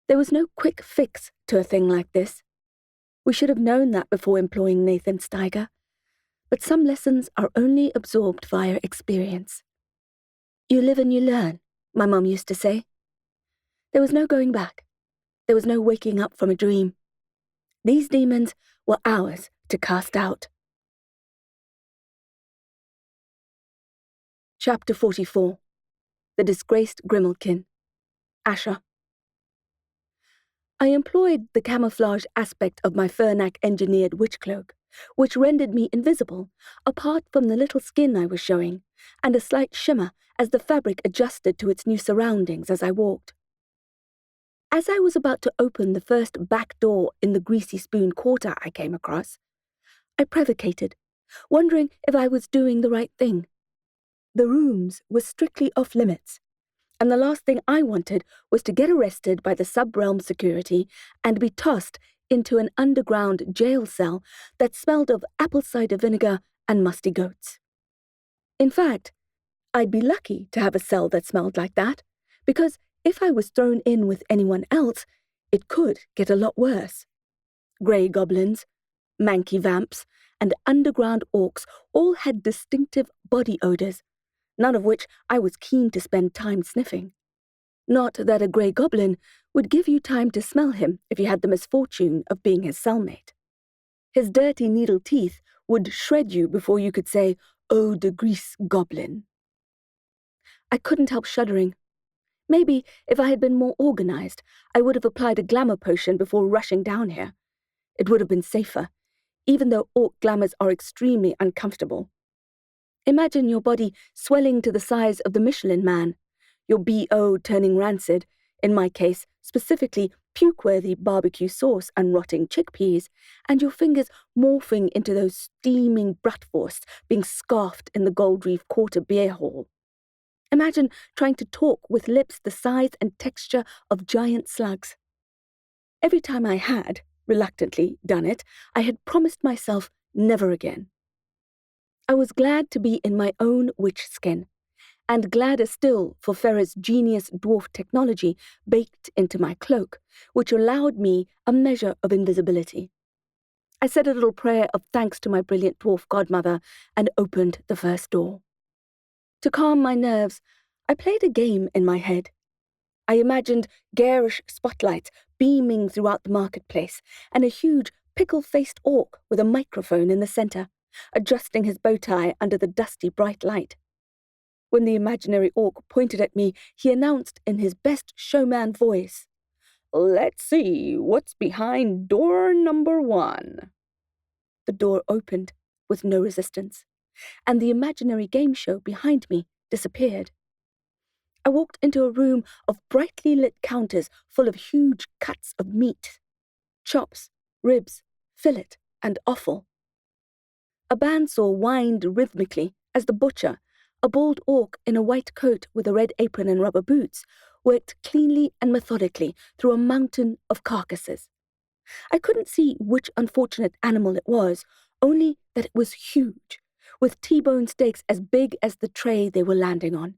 There was no quick fix to a thing like this. We should have known that before employing Nathan Steiger. But some lessons are only absorbed via experience. "You live and you learn," my mum used to say. There was no going back. There was no waking up from a dream. These demons were ours to cast out. Chapter 44. The Disgraced Grimalkin. Asha. I employed the camouflage aspect of my Fernac-engineered witch cloak, which rendered me invisible, apart from the little skin I was showing, and a slight shimmer as the fabric adjusted to its new surroundings as I walked. As I was about to open the first back door in the Greasy Spoon Quarter I came across, I prevocated, wondering if I was doing the right thing. The rooms were strictly off-limits, and the last thing I wanted was to get arrested by the sub-realm security and be tossed into an underground jail cell that smelled of apple cider vinegar and musty goats. In fact, I'd be lucky to have a cell that smelled like that, because if I was thrown in with anyone else, it could get a lot worse. Grey goblins, manky vamps, and underground orcs all had distinctive body odours, none of which I was keen to spend time sniffing. Not that a grey goblin would give you time to smell him if you had the misfortune of being his cellmate. His dirty needle teeth would shred you before you could say, "Eau de Gris goblin." I couldn't help shuddering. Maybe if I had been more organised, I would have applied a glamour potion before rushing down here. It would have been safer, even though orc glamours are extremely uncomfortable. Imagine your body swelling to the size of the Michelin Man, your BO turning rancid, in my case, specifically puke-worthy barbecue sauce and rotting chickpeas, and your fingers morphing into those steaming bratwursts being scarfed in the Gold Reef Quarter beer hall. Imagine trying to talk with lips the size and texture of giant slugs. Every time I had, reluctantly, done it, I had promised myself never again. I was glad to be in my own witch skin, and gladder still for Ferret's genius dwarf technology baked into my cloak, which allowed me a measure of invisibility. I said a little prayer of thanks to my brilliant dwarf godmother and opened the first door. To calm my nerves, I played a game in my head. I imagined garish spotlights beaming throughout the marketplace, and a huge pickle-faced orc with a microphone in the center, adjusting his bow tie under the dusty bright light. When the imaginary orc pointed at me, he announced in his best showman voice, "Let's see what's behind door number 1. The door opened with no resistance, and the imaginary game show behind me disappeared. I walked into a room of brightly lit counters full of huge cuts of meat, chops, ribs, fillet, and offal. A bandsaw whined rhythmically as the butcher, a bald orc in a white coat with a red apron and rubber boots, worked cleanly and methodically through a mountain of carcasses. I couldn't see which unfortunate animal it was, only that it was huge, with T-bone steaks as big as the tray they were landing on.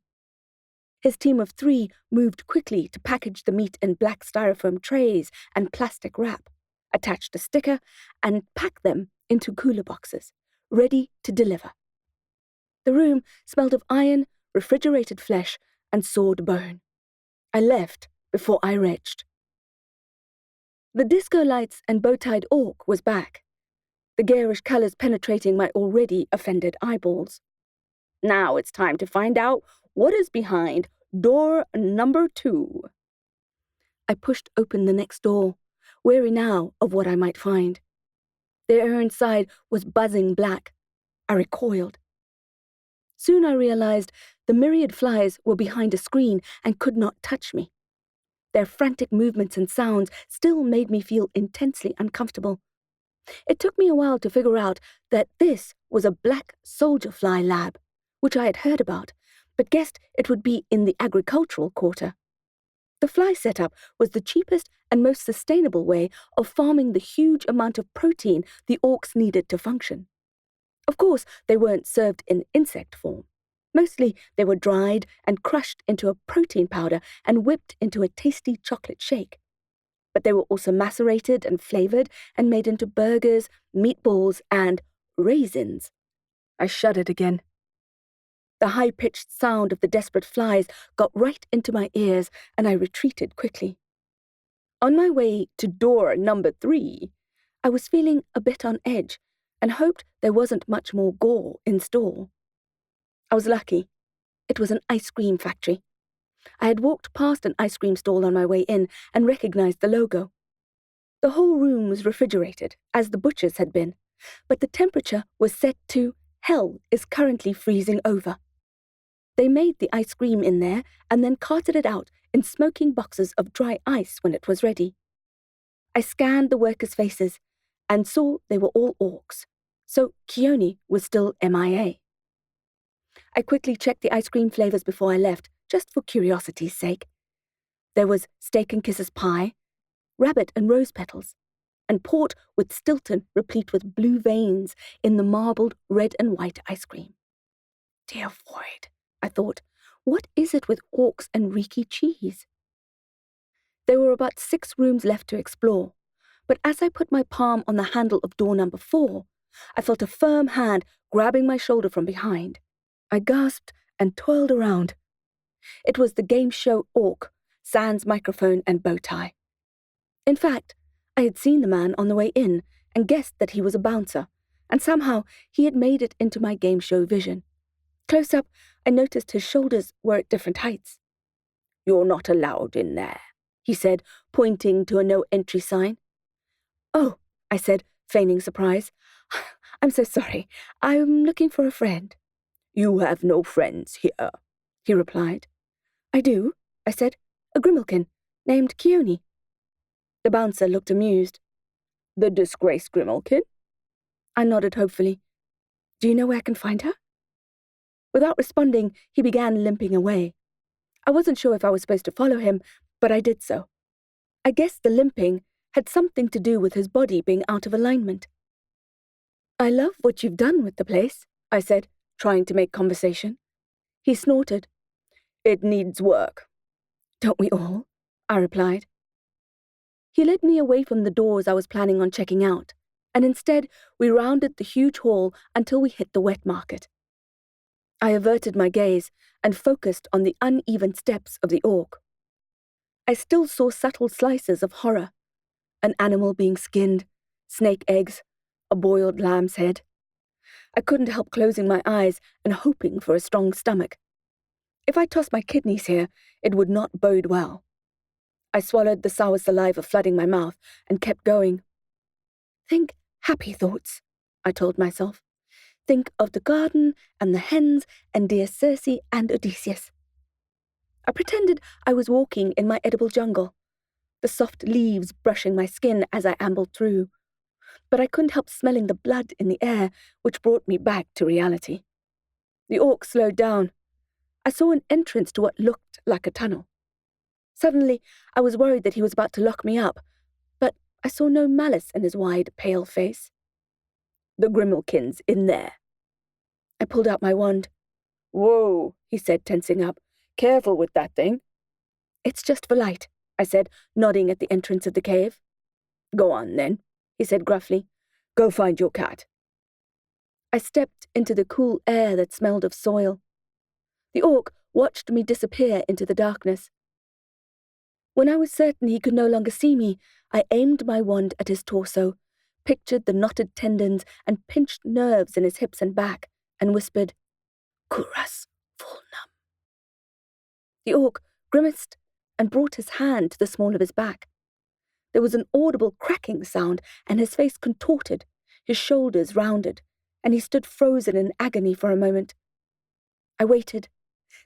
His team of 3 moved quickly to package the meat in black styrofoam trays and plastic wrap, attached a sticker, and pack them into cooler boxes, ready to deliver. The room smelled of iron, refrigerated flesh, and sawed bone. I left before I retched. The disco lights and bow-tied orc was back, the garish colours penetrating my already offended eyeballs. Now it's time to find out what is behind door number 2. I pushed open the next door, wary now of what I might find. The air inside was buzzing black. I recoiled. Soon I realized the myriad flies were behind a screen and could not touch me. Their frantic movements and sounds still made me feel intensely uncomfortable. It took me a while to figure out that this was a black soldier fly lab, which I had heard about, but guessed it would be in the agricultural quarter. The fly setup was the cheapest and most sustainable way of farming the huge amount of protein the orcs needed to function. Of course, they weren't served in insect form. Mostly, they were dried and crushed into a protein powder and whipped into a tasty chocolate shake. But they were also macerated and flavored and made into burgers, meatballs, and raisins. I shuddered again. The high-pitched sound of the desperate flies got right into my ears, and I retreated quickly. On my way to door number 3, I was feeling a bit on edge and hoped there wasn't much more gore in store. I was lucky. It was an ice cream factory. I had walked past an ice cream stall on my way in and recognized the logo. The whole room was refrigerated, as the butcher's had been, but the temperature was set to "Hell is currently freezing over." They made the ice cream in there and then carted it out in smoking boxes of dry ice when it was ready. I scanned the workers' faces and saw they were all orcs, so Keone was still MIA. I quickly checked the ice cream flavors before I left, just for curiosity's sake. There was steak and kisses pie, rabbit and rose petals, and port with Stilton replete with blue veins in the marbled red and white ice cream. Dear void, I thought, what is it with orcs and reeky cheese? There were about 6 rooms left to explore, but as I put my palm on the handle of door number 4, I felt a firm hand grabbing my shoulder from behind. I gasped and twirled around. It was the game show orc, sans microphone and bow tie. In fact, I had seen the man on the way in and guessed that he was a bouncer, and somehow he had made it into my game show vision. Close up, I noticed his shoulders were at different heights. "You're not allowed in there," he said, pointing to a no-entry sign. "Oh," I said, feigning surprise. "I'm so sorry. I'm looking for a friend." "You have no friends here," he replied. "I do," I said. "A Grimalkin, named Keone." The bouncer looked amused. The Disgraced Grimalkin? I nodded hopefully. Do you know where I can find her? Without responding, he began limping away. I wasn't sure if I was supposed to follow him, but I did so. I guess the limping had something to do with his body being out of alignment. I love what you've done with the place, I said, trying to make conversation. He snorted. It needs work. Don't we all? I replied. He led me away from the doors I was planning on checking out, and instead we rounded the huge hall until we hit the wet market. I averted my gaze and focused on the uneven steps of the orc. I still saw subtle slices of horror. An animal being skinned, snake eggs, a boiled lamb's head. I couldn't help closing my eyes and hoping for a strong stomach. If I tossed my kidneys here, it would not bode well. I swallowed the sour saliva flooding my mouth and kept going. Think happy thoughts, I told myself. Think of the garden and the hens and dear Circe and Odysseus. I pretended I was walking in my edible jungle, the soft leaves brushing my skin as I ambled through. But I couldn't help smelling the blood in the air, which brought me back to reality. The orc slowed down. I saw an entrance to what looked like a tunnel. Suddenly, I was worried that he was about to lock me up, but I saw no malice in his wide, pale face. The Grimalkin's in there. I pulled out my wand. Whoa, he said, tensing up. Careful with that thing. It's just for light, I said, nodding at the entrance of the cave. Go on, then, he said gruffly. Go find your cat. I stepped into the cool air that smelled of soil. The orc watched me disappear into the darkness. When I was certain he could no longer see me, I aimed my wand at his torso, pictured the knotted tendons and pinched nerves in his hips and back, and whispered, Kuras Volnam. The orc grimaced and brought his hand to the small of his back. There was an audible cracking sound, and his face contorted, his shoulders rounded, and he stood frozen in agony for a moment. I waited,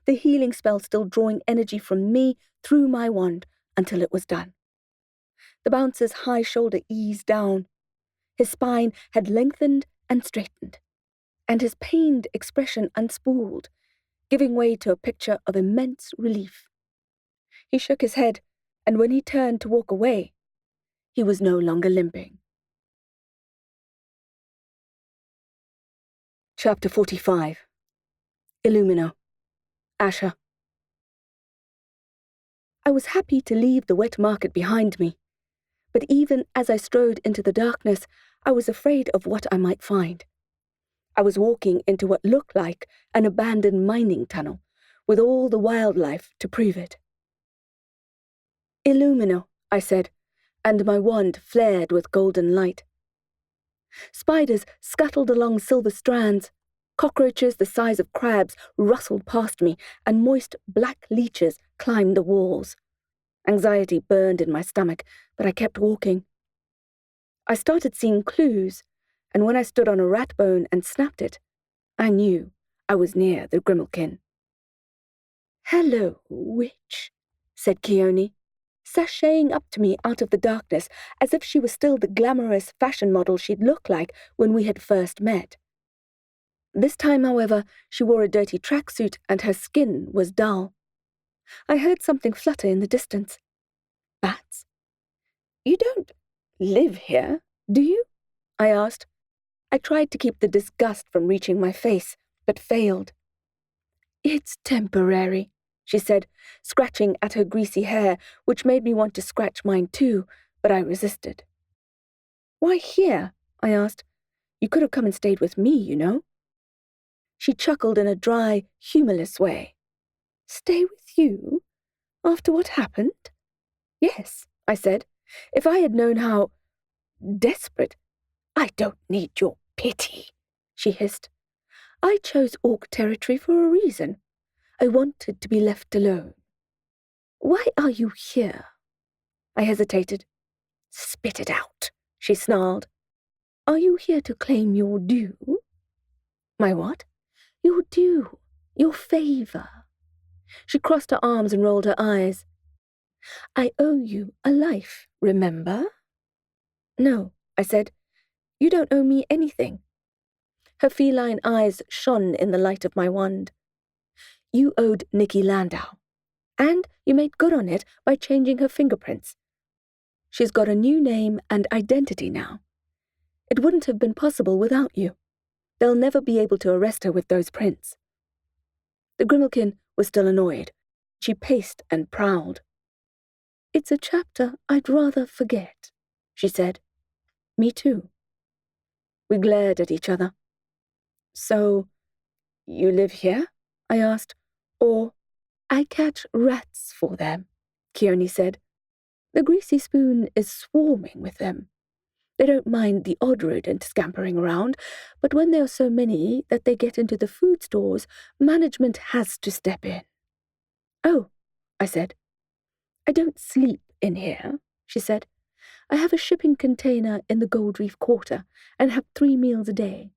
the healing spell still drawing energy from me through my wand until it was done. The bouncer's high shoulder eased down. His spine had lengthened and straightened, and his pained expression unspooled, giving way to a picture of immense relief. He shook his head, and when he turned to walk away, he was no longer limping. Chapter 45. Illumino. Asha. I was happy to leave the wet market behind me, but even as I strode into the darkness, I was afraid of what I might find. I was walking into what looked like an abandoned mining tunnel, with all the wildlife to prove it. Illumino, I said, and my wand flared with golden light. Spiders scuttled along silver strands, cockroaches the size of crabs rustled past me, and moist black leeches climbed the walls. Anxiety burned in my stomach, but I kept walking. I started seeing clues, and when I stood on a rat bone and snapped it, I knew I was near the Grimalkin. Hello, witch, said Keone, sashaying up to me out of the darkness as if she was still the glamorous fashion model she'd looked like when we had first met. This time, however, she wore a dirty tracksuit and her skin was dull. I heard something flutter in the distance. Bats? You don't live here, do you? I asked. I tried to keep the disgust from reaching my face, but failed. It's temporary, she said, scratching at her greasy hair, which made me want to scratch mine too, but I resisted. Why here? I asked. You could have come and stayed with me, you know. She chuckled in a dry, humorless way. Stay with you? After what happened? Yes, I said. If I had known how desperate. I don't need your pity, she hissed. I chose orc territory for a reason. I wanted to be left alone. Why are you here? I hesitated. Spit it out, she snarled. Are you here to claim your due? My what? Your due, your favor. She crossed her arms and rolled her eyes. I owe you a life, remember? No, I said. You don't owe me anything. Her feline eyes shone in the light of my wand. You owed Nikki Landau, and you made good on it by changing her fingerprints. She's got a new name and identity now. It wouldn't have been possible without you. They'll never be able to arrest her with those prints. The Grimalkin was still annoyed. She paced and prowled. It's a chapter I'd rather forget, she said. Me too. We glared at each other. So, you live here? I asked. Or, I catch rats for them, Keone said. The greasy spoon is swarming with them. They don't mind the odd rodent scampering around, but when there are so many that they get into the food stores, management has to step in. Oh, I said. I don't sleep in here, she said. I have a shipping container in the Gold Reef Quarter and have 3 meals a day.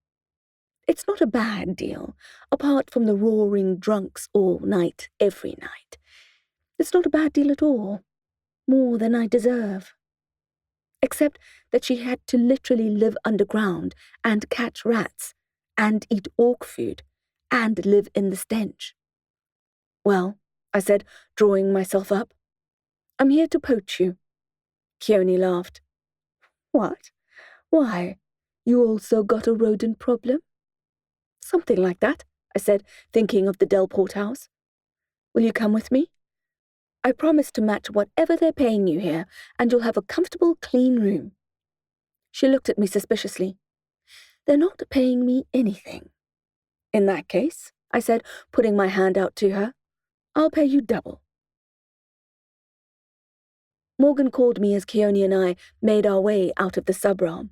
It's not a bad deal, apart from the roaring drunks all night, every night. It's not a bad deal at all. More than I deserve. Except that she had to literally live underground and catch rats and eat orc food and live in the stench. Well, I said, drawing myself up, I'm here to poach you. Keone laughed. What? Why? You also got a rodent problem? Something like that, I said, thinking of the Delport house. Will you come with me? I promise to match whatever they're paying you here, and you'll have a comfortable, clean room. She looked at me suspiciously. They're not paying me anything. In that case, I said, putting my hand out to her, I'll pay you double. Morgan called me as Keone and I made our way out of the sub-realm.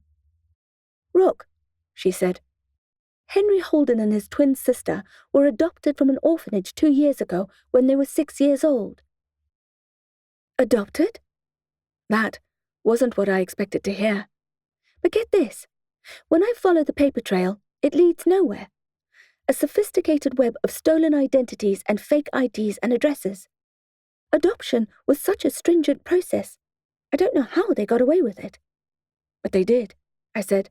Rook, she said. Henry Holden and his twin sister were adopted from an orphanage 2 years ago when they were 6 years old. Adopted? That wasn't what I expected to hear. But get this. When I follow the paper trail, it leads nowhere. A sophisticated web of stolen identities and fake IDs and addresses. Adoption was such a stringent process. I don't know how they got away with it. But they did, I said.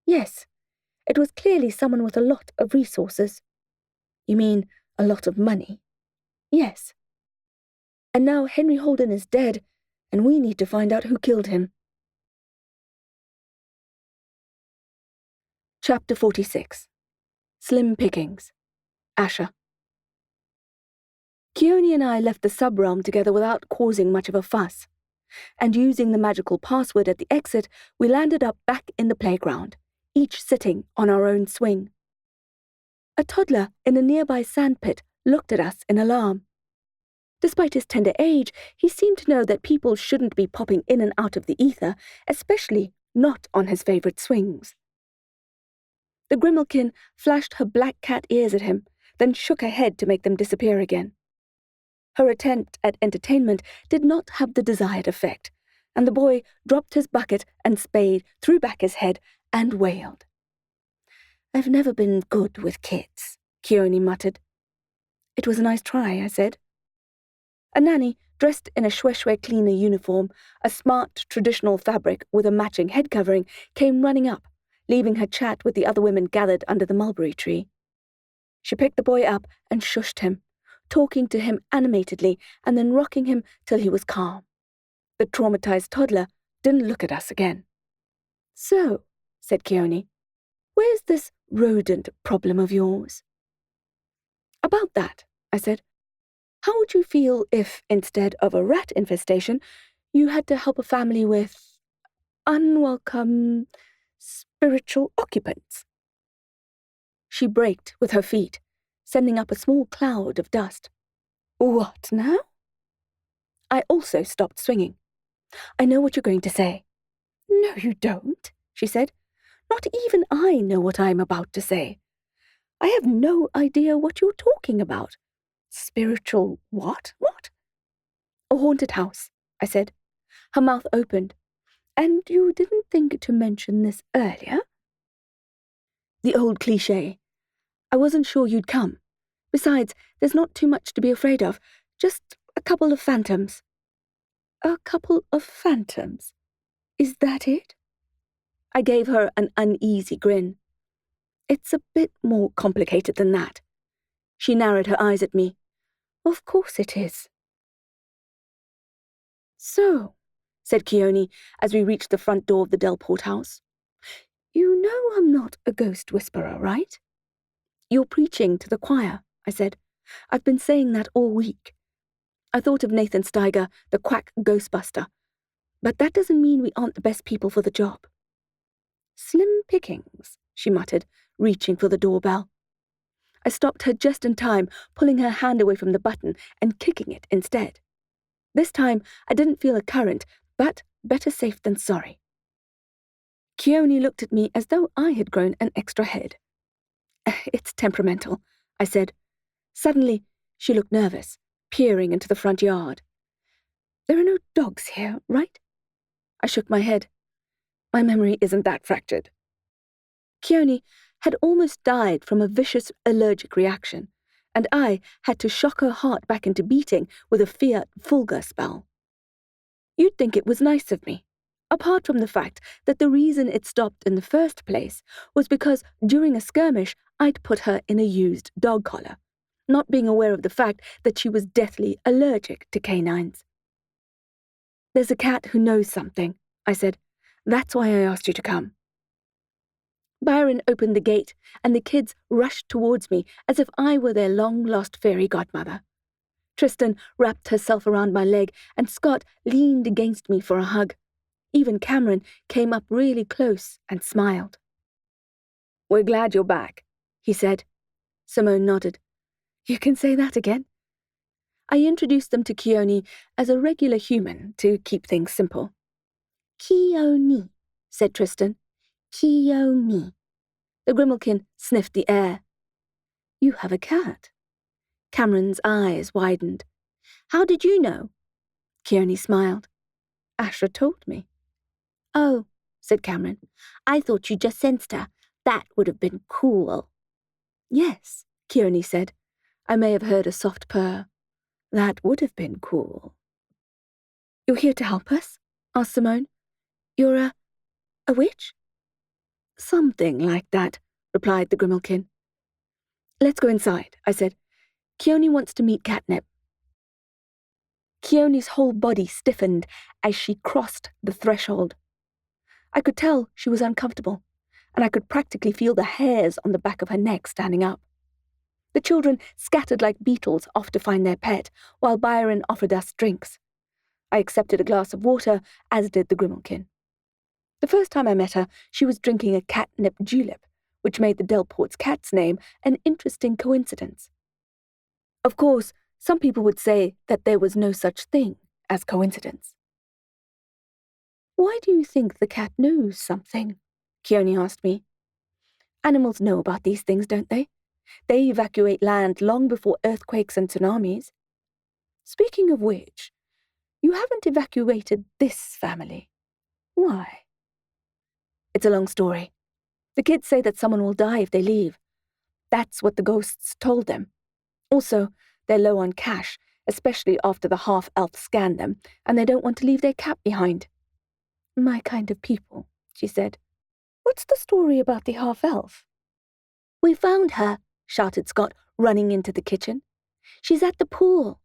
Yes, it was clearly someone with a lot of resources. You mean a lot of money? Yes. And now Henry Holden is dead, and we need to find out who killed him. Chapter 46. Slim Pickings. Asha. Keone and I left the sub-realm together without causing much of a fuss, and using the magical password at the exit, we landed up back in the playground, each sitting on our own swing. A toddler in a nearby sandpit looked at us in alarm. Despite his tender age, he seemed to know that people shouldn't be popping in and out of the ether, especially not on his favourite swings. The Grimalkin flashed her black cat ears at him, then shook her head to make them disappear again. Her attempt at entertainment did not have the desired effect, and the boy dropped his bucket and spade, threw back his head, and wailed. I've never been good with kids, Keone muttered. It was a nice try, I said. A nanny, dressed in a shwe cleaner uniform, a smart traditional fabric with a matching head covering, came running up, leaving her chat with the other women gathered under the mulberry tree. She picked the boy up and shushed him, talking to him animatedly and then rocking him till he was calm. The traumatized toddler didn't look at us again. So, said Keone, where's this rodent problem of yours? About that, I said. How would you feel if, instead of a rat infestation, you had to help a family with unwelcome spiritual occupants? She braked with her feet, sending up a small cloud of dust. What now? I also stopped swinging. I know what you're going to say. No, you don't, she said. Not even I know what I'm about to say. I have no idea what you're talking about. Spiritual what? What? A haunted house, I said. Her mouth opened. And you didn't think to mention this earlier? The old cliché. I wasn't sure you'd come. Besides, there's not too much to be afraid of. Just a couple of phantoms. A couple of phantoms. Is that it? I gave her an uneasy grin. It's a bit more complicated than that. She narrowed her eyes at me. Of course it is. So, said Keone as we reached the front door of the Delport house. You know I'm not a ghost whisperer, right? You're preaching to the choir, I said. I've been saying that all week. I thought of Nathan Steiger, the quack ghostbuster. But that doesn't mean we aren't the best people for the job. Slim pickings, she muttered, reaching for the doorbell. I stopped her just in time, pulling her hand away from the button and kicking it instead. This time, I didn't feel a current, but better safe than sorry. Keone looked at me as though I had grown an extra head. It's temperamental, I said. Suddenly, she looked nervous, peering into the front yard. There are no dogs here, right? I shook my head. My memory isn't that fractured. Keone had almost died from a vicious allergic reaction, and I had to shock her heart back into beating with a Fiat Fulgur spell. You'd think it was nice of me, apart from the fact that the reason it stopped in the first place was because during a skirmish I'd put her in a used dog collar, not being aware of the fact that she was deathly allergic to canines. There's a cat who knows something, I said. That's why I asked you to come. Byron opened the gate, and the kids rushed towards me as if I were their long-lost fairy godmother. Tristan wrapped herself around my leg, and Scott leaned against me for a hug. Even Cameron came up really close and smiled. We're glad you're back, he said. Simone nodded. You can say that again. I introduced them to Keone as a regular human to keep things simple. Keone, said Tristan. Keone. The Grimalkin sniffed the air. You have a cat. Cameron's eyes widened. How did you know? Keone smiled. Asha told me. Oh, said Cameron. I thought you just sensed her. That would have been cool. Yes, Keone said. I may have heard a soft purr. That would have been cool. You're here to help us? Asked Simone. You're a witch? Something like that, replied the Grimalkin. Let's go inside, I said. Keone wants to meet Catnip. Keone's whole body stiffened as she crossed the threshold. I could tell she was uncomfortable, and I could practically feel the hairs on the back of her neck standing up. The children scattered like beetles off to find their pet, while Byron offered us drinks. I accepted a glass of water, as did the Grimalkin. The first time I met her, she was drinking a catnip julep, which made the Delport's cat's name an interesting coincidence. Of course, some people would say that there was no such thing as coincidence. Why do you think the cat knows something? Keone asked me. Animals know about these things, don't they? They evacuate land long before earthquakes and tsunamis. Speaking of which, you haven't evacuated this family. Why? It's a long story. The kids say that someone will die if they leave. That's what the ghosts told them. Also, they're low on cash, especially after the half-elf scanned them, and they don't want to leave their cat behind. My kind of people, she said. What's the story about the half-elf? We found her, shouted Scott, running into the kitchen. She's at the pool.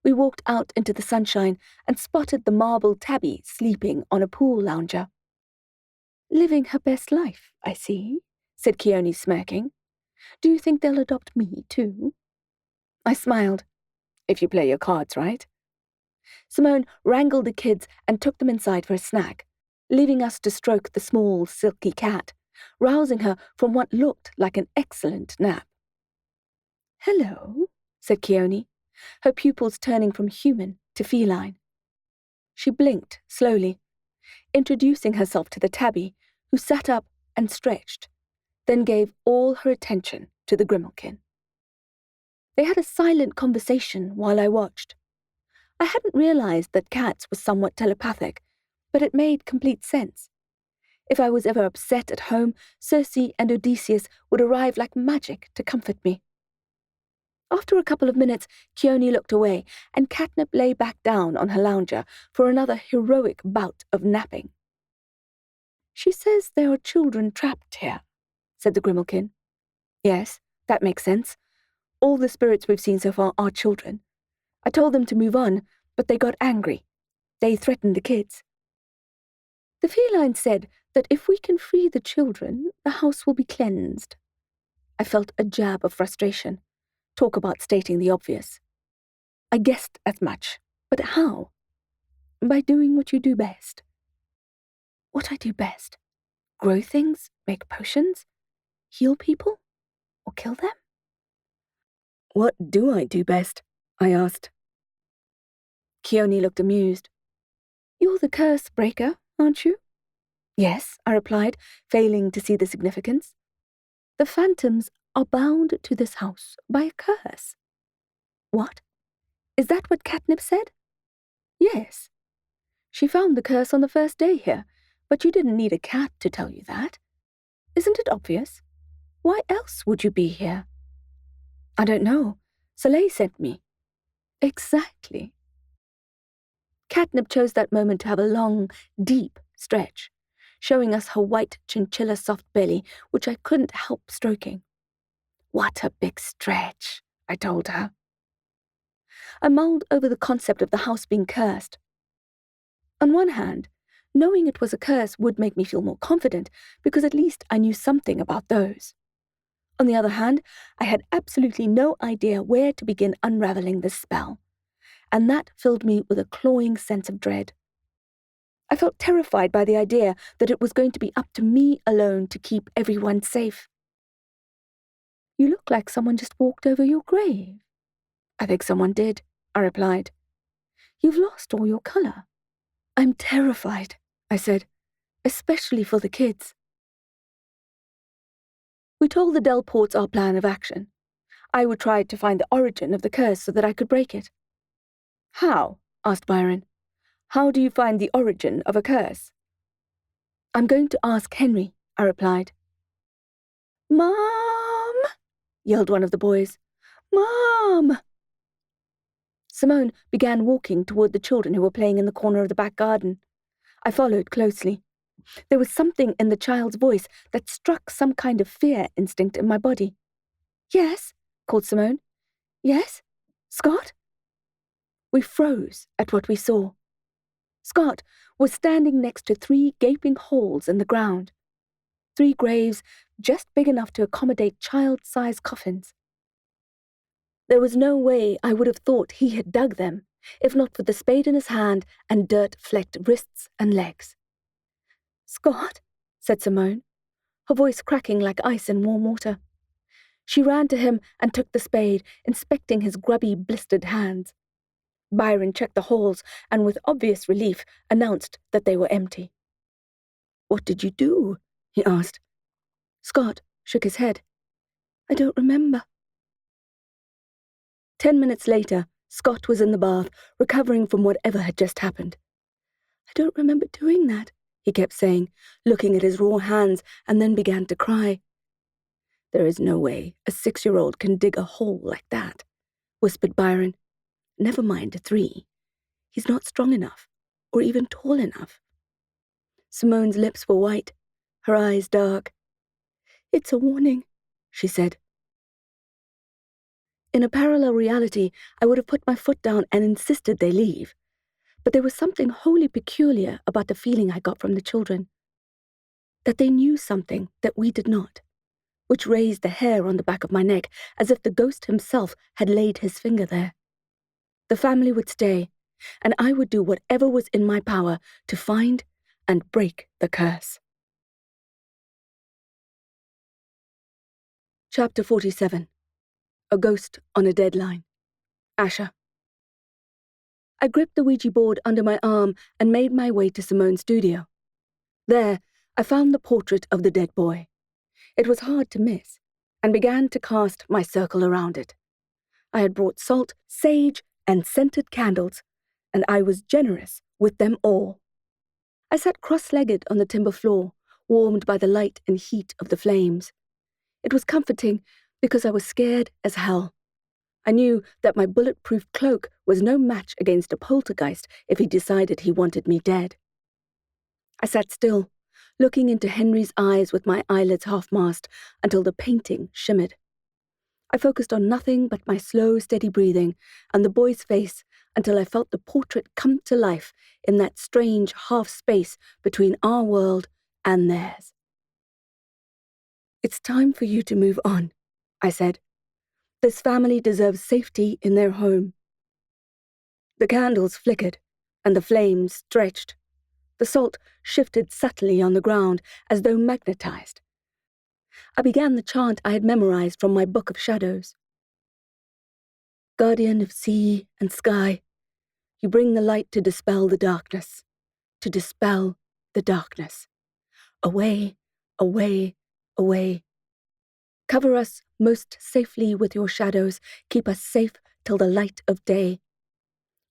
We walked out into the sunshine and spotted the marble tabby sleeping on a pool lounger. Living her best life, I see, said Keone, smirking. Do you think they'll adopt me, too? I smiled. If you play your cards right. Simone wrangled the kids and took them inside for a snack, leaving us to stroke the small, silky cat, rousing her from what looked like an excellent nap. Hello, said Keone, her pupils turning from human to feline. She blinked slowly, introducing herself to the tabby, who sat up and stretched, then gave all her attention to the Grimalkin. They had a silent conversation while I watched. I hadn't realized that cats were somewhat telepathic, but it made complete sense. If I was ever upset at home, Circe and Odysseus would arrive like magic to comfort me. After a couple of minutes, Keone looked away, and Catnip lay back down on her lounger for another heroic bout of napping. "She says there are children trapped here," said the Grimalkin. "Yes, that makes sense. All the spirits we've seen so far are children. I told them to move on, but they got angry. They threatened the kids. The feline said that if we can free the children, the house will be cleansed." I felt a jab of frustration. Talk about stating the obvious. I guessed as much, but how? By doing what you do best. What I do best? Grow things? Make potions? Heal people? Or kill them? "What do I do best?" I asked. Keone looked amused. "You're the Cursebreaker, aren't you?" "Yes," I replied, failing to see the significance. "The phantoms are bound to this house by a curse." "What? Is that what Catnip said?" "Yes. She found the curse on the first day here, but you didn't need a cat to tell you that. Isn't it obvious? Why else would you be here?" "I don't know. Soleil sent me." "Exactly." Catnip chose that moment to have a long, deep stretch, showing us her white chinchilla soft belly, which I couldn't help stroking. "What a big stretch," I told her. I mulled over the concept of the house being cursed. On one hand, knowing it was a curse would make me feel more confident, because at least I knew something about those. On the other hand, I had absolutely no idea where to begin unraveling this spell, and that filled me with a clawing sense of dread. I felt terrified by the idea that it was going to be up to me alone to keep everyone safe. "You look like someone just walked over your grave." "I think someone did," I replied. "You've lost all your colour." "I'm terrified," I said, "especially for the kids." We told the Delports our plan of action. I would try to find the origin of the curse so that I could break it. "How?" asked Byron. "How do you find the origin of a curse?" "I'm going to ask Henry," I replied. "Mom!" yelled one of the boys. "Mom!" Simone began walking toward the children who were playing in the corner of the back garden. I followed closely. There was something in the child's voice that struck some kind of fear instinct in my body. "Yes," called Simone. "Yes? Scott?" We froze at what we saw. Scott was standing next to 3 gaping holes in the ground. 3 graves just big enough to accommodate child-sized coffins. There was no way I would have thought he had dug them, if not for the spade in his hand and dirt-flecked wrists and legs. "Scott," said Simone, her voice cracking like ice in warm water. She ran to him and took the spade, inspecting his grubby, blistered hands. Byron checked the holes and, with obvious relief, announced that they were empty. "What did you do?" he asked. Scott shook his head. "I don't remember." 10 minutes later, Scott was in the bath, recovering from whatever had just happened. "I don't remember doing that," he kept saying, looking at his raw hands, and then began to cry. "There is no way a 6-year-old can dig a hole like that," whispered Byron. "Never mind a 3. He's not strong enough, or even tall enough." Simone's lips were white, her eyes dark. "It's a warning," she said. In a parallel reality, I would have put my foot down and insisted they leave. But there was something wholly peculiar about the feeling I got from the children. That they knew something that we did not, which raised the hair on the back of my neck as if the ghost himself had laid his finger there. The family would stay, and I would do whatever was in my power to find and break the curse. Chapter 47. A Ghost on a Deadline. Asha. I gripped the Ouija board under my arm and made my way to Simone's studio. There, I found the portrait of the dead boy. It was hard to miss, and began to cast my circle around it. I had brought salt, sage, and scented candles, and I was generous with them all. I sat cross-legged on the timber floor, warmed by the light and heat of the flames. It was comforting because I was scared as hell. I knew that my bulletproof cloak was no match against a poltergeist if he decided he wanted me dead. I sat still, looking into Henry's eyes with my eyelids half-masked until the painting shimmered. I focused on nothing but my slow, steady breathing and the boy's face until I felt the portrait come to life in that strange half-space between our world and theirs. "It's time for you to move on," I said. "This family deserves safety in their home." The candles flickered, and the flames stretched. The salt shifted subtly on the ground as though magnetized. I began the chant I had memorized from my book of shadows. "Guardian of sea and sky, you bring the light to dispel the darkness, to dispel the darkness. Away, away, away. Cover us most safely with your shadows, keep us safe till the light of day.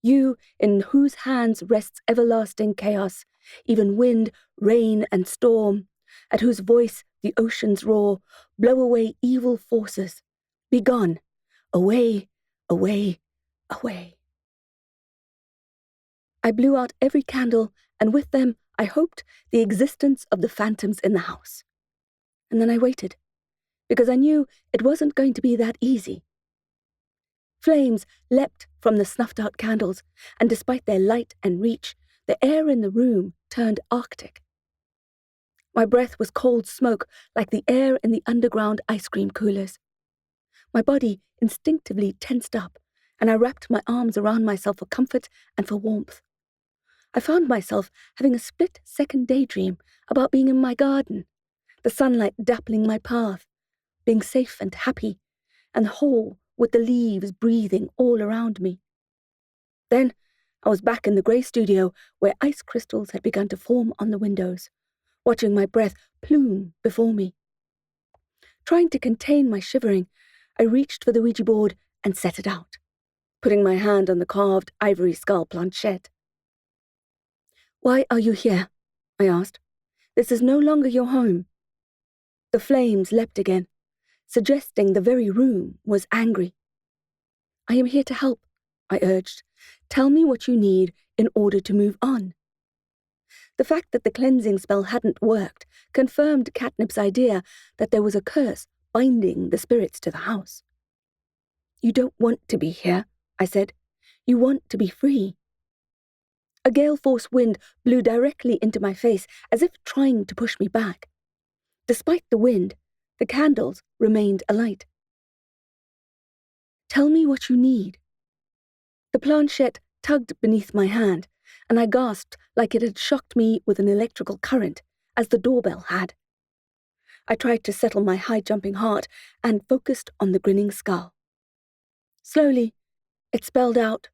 You, in whose hands rests everlasting chaos, even wind, rain, and storm, at whose voice the oceans roar, blow away evil forces. Be gone, away, away, away." I blew out every candle, and with them, I hoped, the existence of the phantoms in the house. And then I waited, because I knew it wasn't going to be that easy. Flames leapt from the snuffed-out candles, and despite their light and reach, the air in the room turned arctic. My breath was cold smoke like the air in the underground ice cream coolers. My body instinctively tensed up, and I wrapped my arms around myself for comfort and for warmth. I found myself having a split-second daydream about being in my garden, the sunlight dappling my path, being safe and happy, and whole with the leaves breathing all around me. Then I was back in the grey studio where ice crystals had begun to form on the windows, watching my breath plume before me. Trying to contain my shivering, I reached for the Ouija board and set it out, putting my hand on the carved Ivory Skull planchette. "Why are you here?" I asked. "This is no longer your home." The flames leapt again, suggesting the very room was angry. "I am here to help," I urged. "Tell me what you need in order to move on." The fact that the cleansing spell hadn't worked confirmed Catnip's idea that there was a curse binding the spirits to the house. "You don't want to be here," I said. "You want to be free." A gale-force wind blew directly into my face as if trying to push me back. Despite the wind, the candles remained alight. "Tell me what you need." The planchette tugged beneath my hand, and I gasped like it had shocked me with an electrical current, as the doorbell had. I tried to settle my high-jumping heart and focused on the grinning skull. Slowly, it spelled out,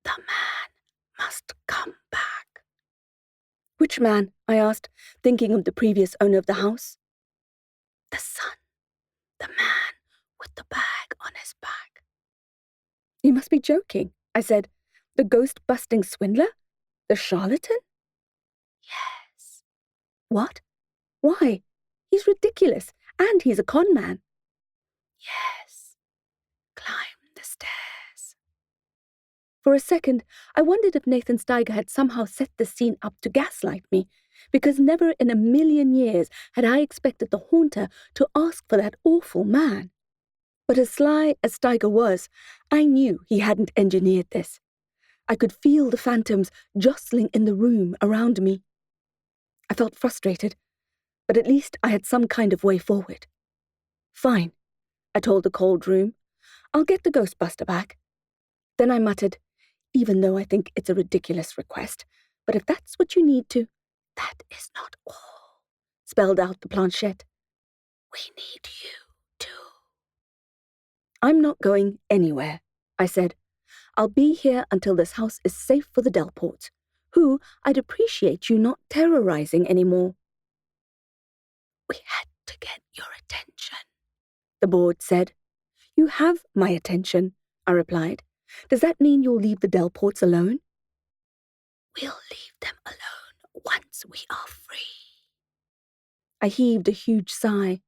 "The man must come back." "Which man?" I asked, thinking of the previous owner of the house. "The son, the man with the bag on his back." "You must be joking," I said. "The ghost-busting swindler? The charlatan?" "Yes." "What? Why? He's ridiculous, and he's a con man." "Yes. Climb the stairs." For a second, I wondered if Nathan Steiger had somehow set the scene up to gaslight me, because never in a million years had I expected the haunter to ask for that awful man. But as sly as Steiger was, I knew he hadn't engineered this. I could feel the phantoms jostling in the room around me. I felt frustrated, but at least I had some kind of way forward. "Fine," I told the cold room. "I'll get the ghostbuster back." Then I muttered, "Even though I think it's a ridiculous request, but if that's what you need to—" "That is not all," spelled out the planchette. "We need you, too." "I'm not going anywhere," I said. "I'll be here until this house is safe for the Delports, who I'd appreciate you not terrorizing anymore." "We had to get your attention," the board said. "You have my attention," I replied. "Does that mean you'll leave the Delports alone?" "We'll leave them alone once we are free." I heaved a huge sigh.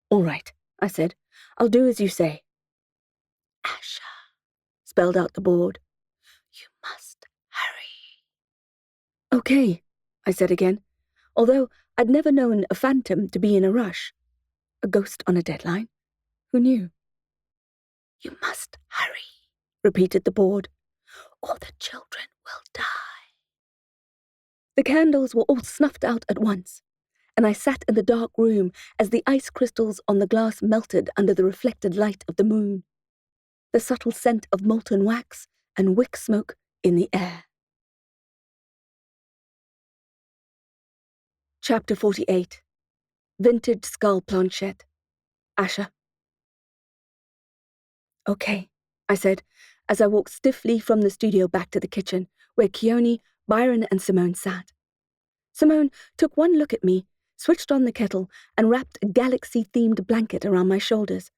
"All right," I said. "I'll do as you say." spelled out the board. You must hurry. Okay, I said again, although I'd never known a phantom to be in a rush. A ghost on a deadline? Who knew? You must hurry, repeated the board, or the children will die. The candles were all snuffed out at once, and I sat in the dark room as the ice crystals on the glass melted under the reflected light of the moon, the subtle scent of molten wax and wick smoke in the air. Chapter 48. Vintage Skull Planchette. Asha. Okay, I said, as I walked stiffly from the studio back to the kitchen, where Keone, Byron and Simone sat. Simone took one look at me, switched on the kettle, and wrapped a galaxy-themed blanket around my shoulders.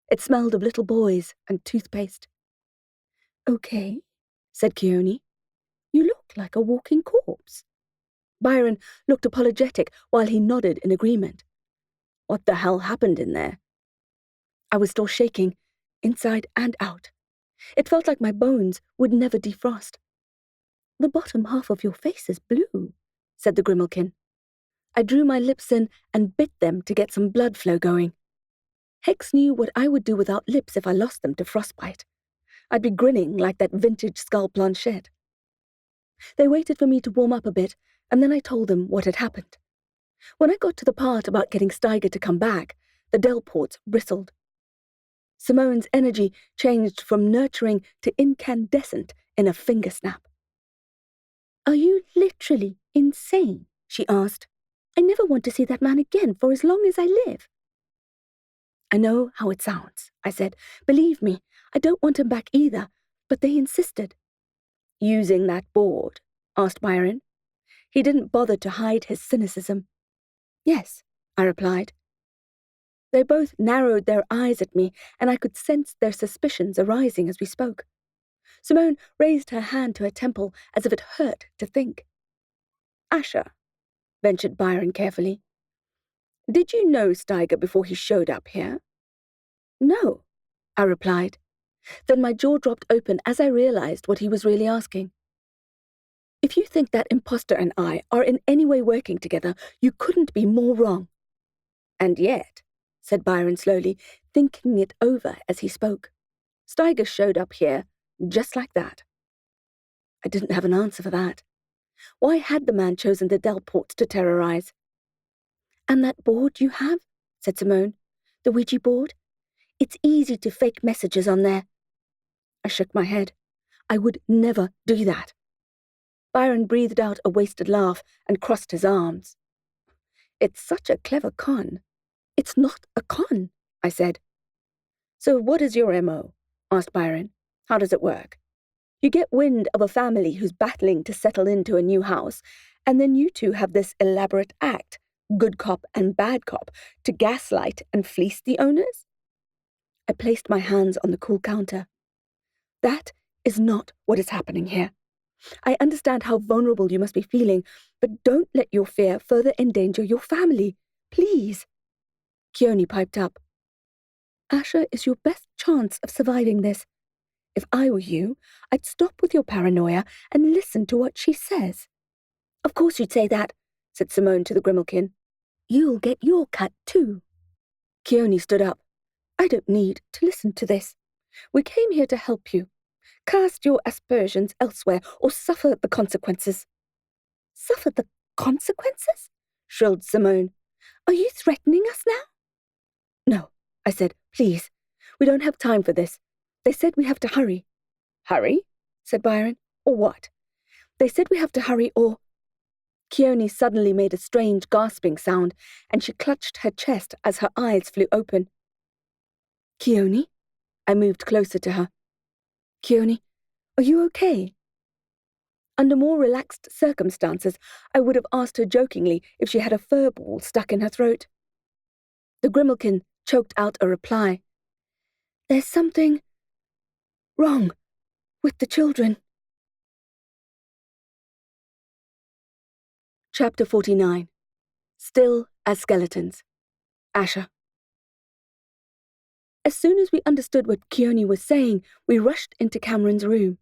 It smelled of little boys and toothpaste. Okay, said Keone. You look like a walking corpse. Byron looked apologetic while he nodded in agreement. What the hell happened in there? I was still shaking, inside and out. It felt like my bones would never defrost. The bottom half of your face is blue, said the Grimalkin. I drew my lips in and bit them to get some blood flow going. Hex knew what I would do without lips if I lost them to frostbite. I'd be grinning like that vintage skull planchette. They waited for me to warm up a bit, and then I told them what had happened. When I got to the part about getting Steiger to come back, the Delports bristled. Simone's energy changed from nurturing to incandescent in a finger snap. Are you literally insane? She asked. I never want to see that man again for as long as I live. I know how it sounds, I said. Believe me, I don't want him back either, but they insisted. Using that board? Asked Byron. He didn't bother to hide his cynicism. Yes, I replied. They both narrowed their eyes at me, and I could sense their suspicions arising as we spoke. Simone raised her hand to her temple as if it hurt to think. Asha, ventured Byron carefully. Did you know Steiger before he showed up here? No, I replied. Then my jaw dropped open as I realized what he was really asking. If you think that imposter and I are in any way working together, you couldn't be more wrong. And yet, said Byron slowly, thinking it over as he spoke, Steiger showed up here just like that. I didn't have an answer for that. Why had the man chosen the Delports to terrorize? And that board you have, said Simone, the Ouija board? It's easy to fake messages on there. I shook my head. I would never do that. Byron breathed out a wasted laugh and crossed his arms. It's such a clever con. It's not a con, I said. So what is your MO? Asked Byron. How does it work? You get wind of a family who's battling to settle into a new house, and then you two have this elaborate act, good cop and bad cop, to gaslight and fleece the owners? I placed my hands on the cool counter. That is not what is happening here. I understand how vulnerable you must be feeling, but don't let your fear further endanger your family. Please. Keone piped up. Asha is your best chance of surviving this. If I were you, I'd stop with your paranoia and listen to what she says. Of course you'd say that, said Simone to the Grimalkin. You'll get your cut too. Keone stood up. I don't need to listen to this. We came here to help you. Cast your aspersions elsewhere or suffer the consequences. Suffer the consequences? Shrilled Simone. Are you threatening us now? No, I said, please. We don't have time for this. They said we have to hurry. Hurry? Said Byron. Or what? They said we have to hurry or... Keone suddenly made a strange gasping sound, and she clutched her chest as her eyes flew open. Keone? I moved closer to her. Keone, are you okay? Under more relaxed circumstances, I would have asked her jokingly if she had a fur ball stuck in her throat. The Grimalkin choked out a reply. There's something wrong with the children. Chapter 49. Still as Skeletons. Asha. As soon as we understood what Keone was saying, we rushed into Cameron's room.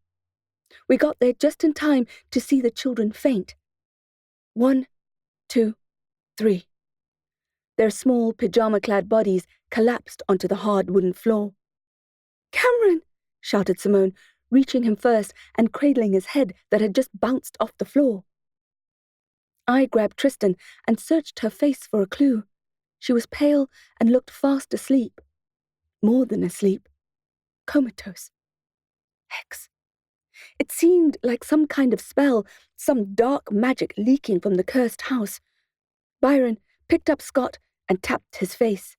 We got there just in time to see the children faint. 1, 2, 3. Their small, pyjama-clad bodies collapsed onto the hard wooden floor. "Cameron!" shouted Simone, reaching him first and cradling his head that had just bounced off the floor. I grabbed Tristan and searched her face for a clue. She was pale and looked fast asleep. More than asleep. Comatose. Hex. It seemed like some kind of spell, some dark magic leaking from the cursed house. Byron picked up Scott and tapped his face.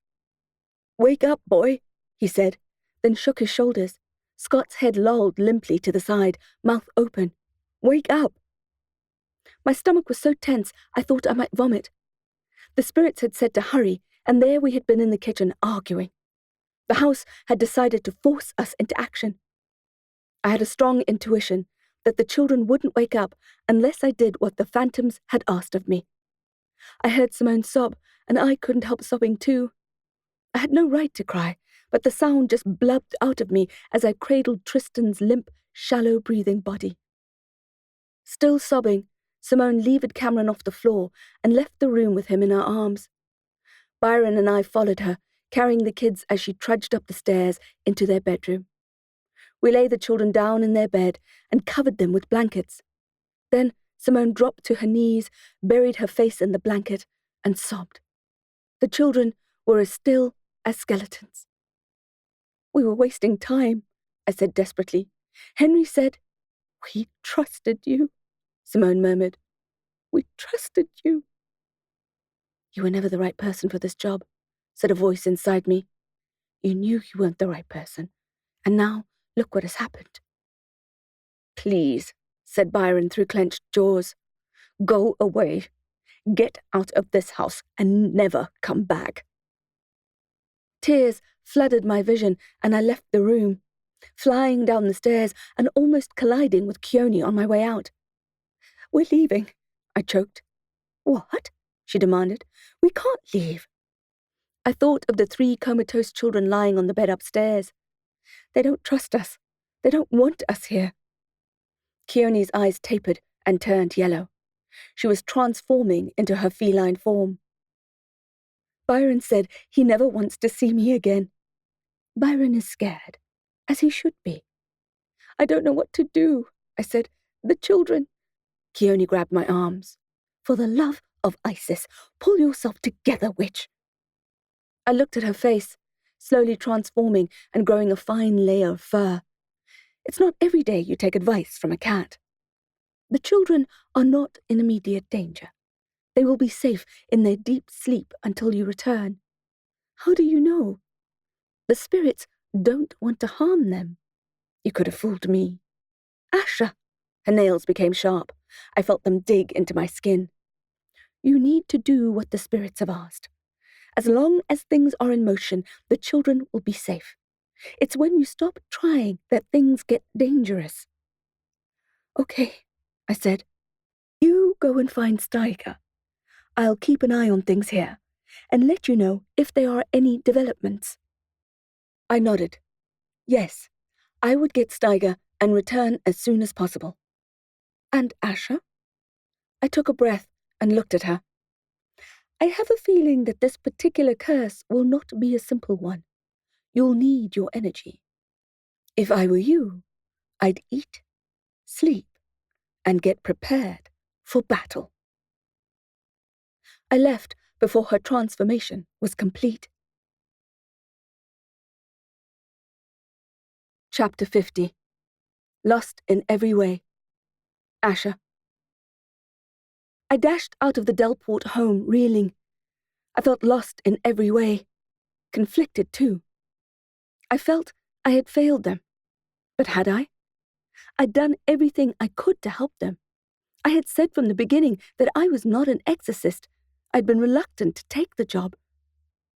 "Wake up, boy," he said, then shook his shoulders. Scott's head lolled limply to the side, mouth open. "Wake up." My stomach was so tense I thought I might vomit. The spirits had said to hurry, and there we had been in the kitchen arguing. The house had decided to force us into action. I had a strong intuition that the children wouldn't wake up unless I did what the phantoms had asked of me. I heard Simone sob, and I couldn't help sobbing too. I had no right to cry, but the sound just blubbed out of me as I cradled Tristan's limp, shallow-breathing body. Still sobbing, Simone levered Cameron off the floor and left the room with him in her arms. Byron and I followed her, carrying the kids as she trudged up the stairs into their bedroom. We laid the children down in their bed and covered them with blankets. Then Simone dropped to her knees, buried her face in the blanket, and sobbed. The children were as still as skeletons. "We were wasting time," I said desperately. "Henry said—" "We trusted you," Simone murmured. "We trusted you." "You were never the right person for this job," said a voice inside me. "You knew you weren't the right person, and now look what has happened." "Please," said Byron through clenched jaws. "Go away. Get out of this house and never come back." Tears flooded my vision, and I left the room, flying down the stairs and almost colliding with Keone on my way out. "We're leaving," I choked. "What?" she demanded. "We can't leave." I thought of the 3 comatose children lying on the bed upstairs. They don't trust us. They don't want us here. Keone's eyes tapered and turned yellow. She was transforming into her feline form. "Byron said he never wants to see me again." "Byron is scared, as he should be." "I don't know what to do," I said. "The children—" Keone grabbed my arms. "For the love of Isis, pull yourself together, witch." I looked at her face, slowly transforming and growing a fine layer of fur. It's not every day you take advice from a cat. "The children are not in immediate danger. They will be safe in their deep sleep until you return." "How do you know?" "The spirits don't want to harm them." "You could have fooled me." "Asha!" Her nails became sharp. I felt them dig into my skin. "You need to do what the spirits have asked. As long as things are in motion, the children will be safe. It's when you stop trying that things get dangerous." "Okay," I said. "You go and find Steiger. I'll keep an eye on things here, and let you know if there are any developments." I nodded. Yes, I would get Steiger and return as soon as possible. "And Asha?" I took a breath and looked at her. "I have a feeling that this particular curse will not be a simple one. You'll need your energy. If I were you, I'd eat, sleep, and get prepared for battle." I left before her transformation was complete. Chapter 50. Lost in every way. Asha. I dashed out of the Delport home, reeling. I felt lost in every way. Conflicted, too. I felt I had failed them. But had I? I'd done everything I could to help them. I had said from the beginning that I was not an exorcist. I'd been reluctant to take the job.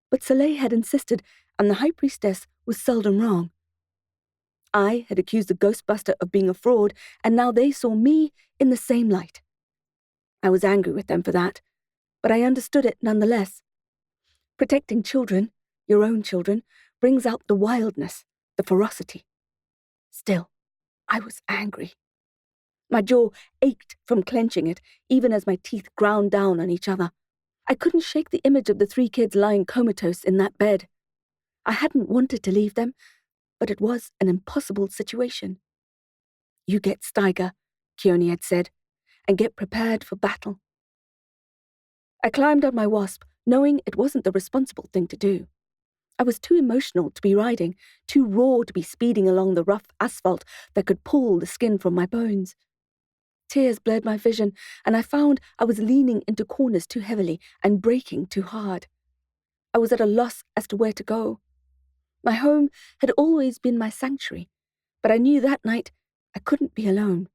But Soleil had insisted, and the High Priestess was seldom wrong. I had accused the ghostbuster of being a fraud, and now they saw me in the same light. I was angry with them for that, but I understood it nonetheless. Protecting children, your own children, brings out the wildness, the ferocity. Still, I was angry. My jaw ached from clenching it, even as my teeth ground down on each other. I couldn't shake the image of the 3 kids lying comatose in that bed. I hadn't wanted to leave them, but it was an impossible situation. "You get Steiger," Keone had said, "and get prepared for battle." I climbed on my wasp, knowing it wasn't the responsible thing to do. I was too emotional to be riding, too raw to be speeding along the rough asphalt that could pull the skin from my bones. Tears blurred my vision, and I found I was leaning into corners too heavily and braking too hard. I was at a loss as to where to go. My home had always been my sanctuary, but I knew that night I couldn't be alone.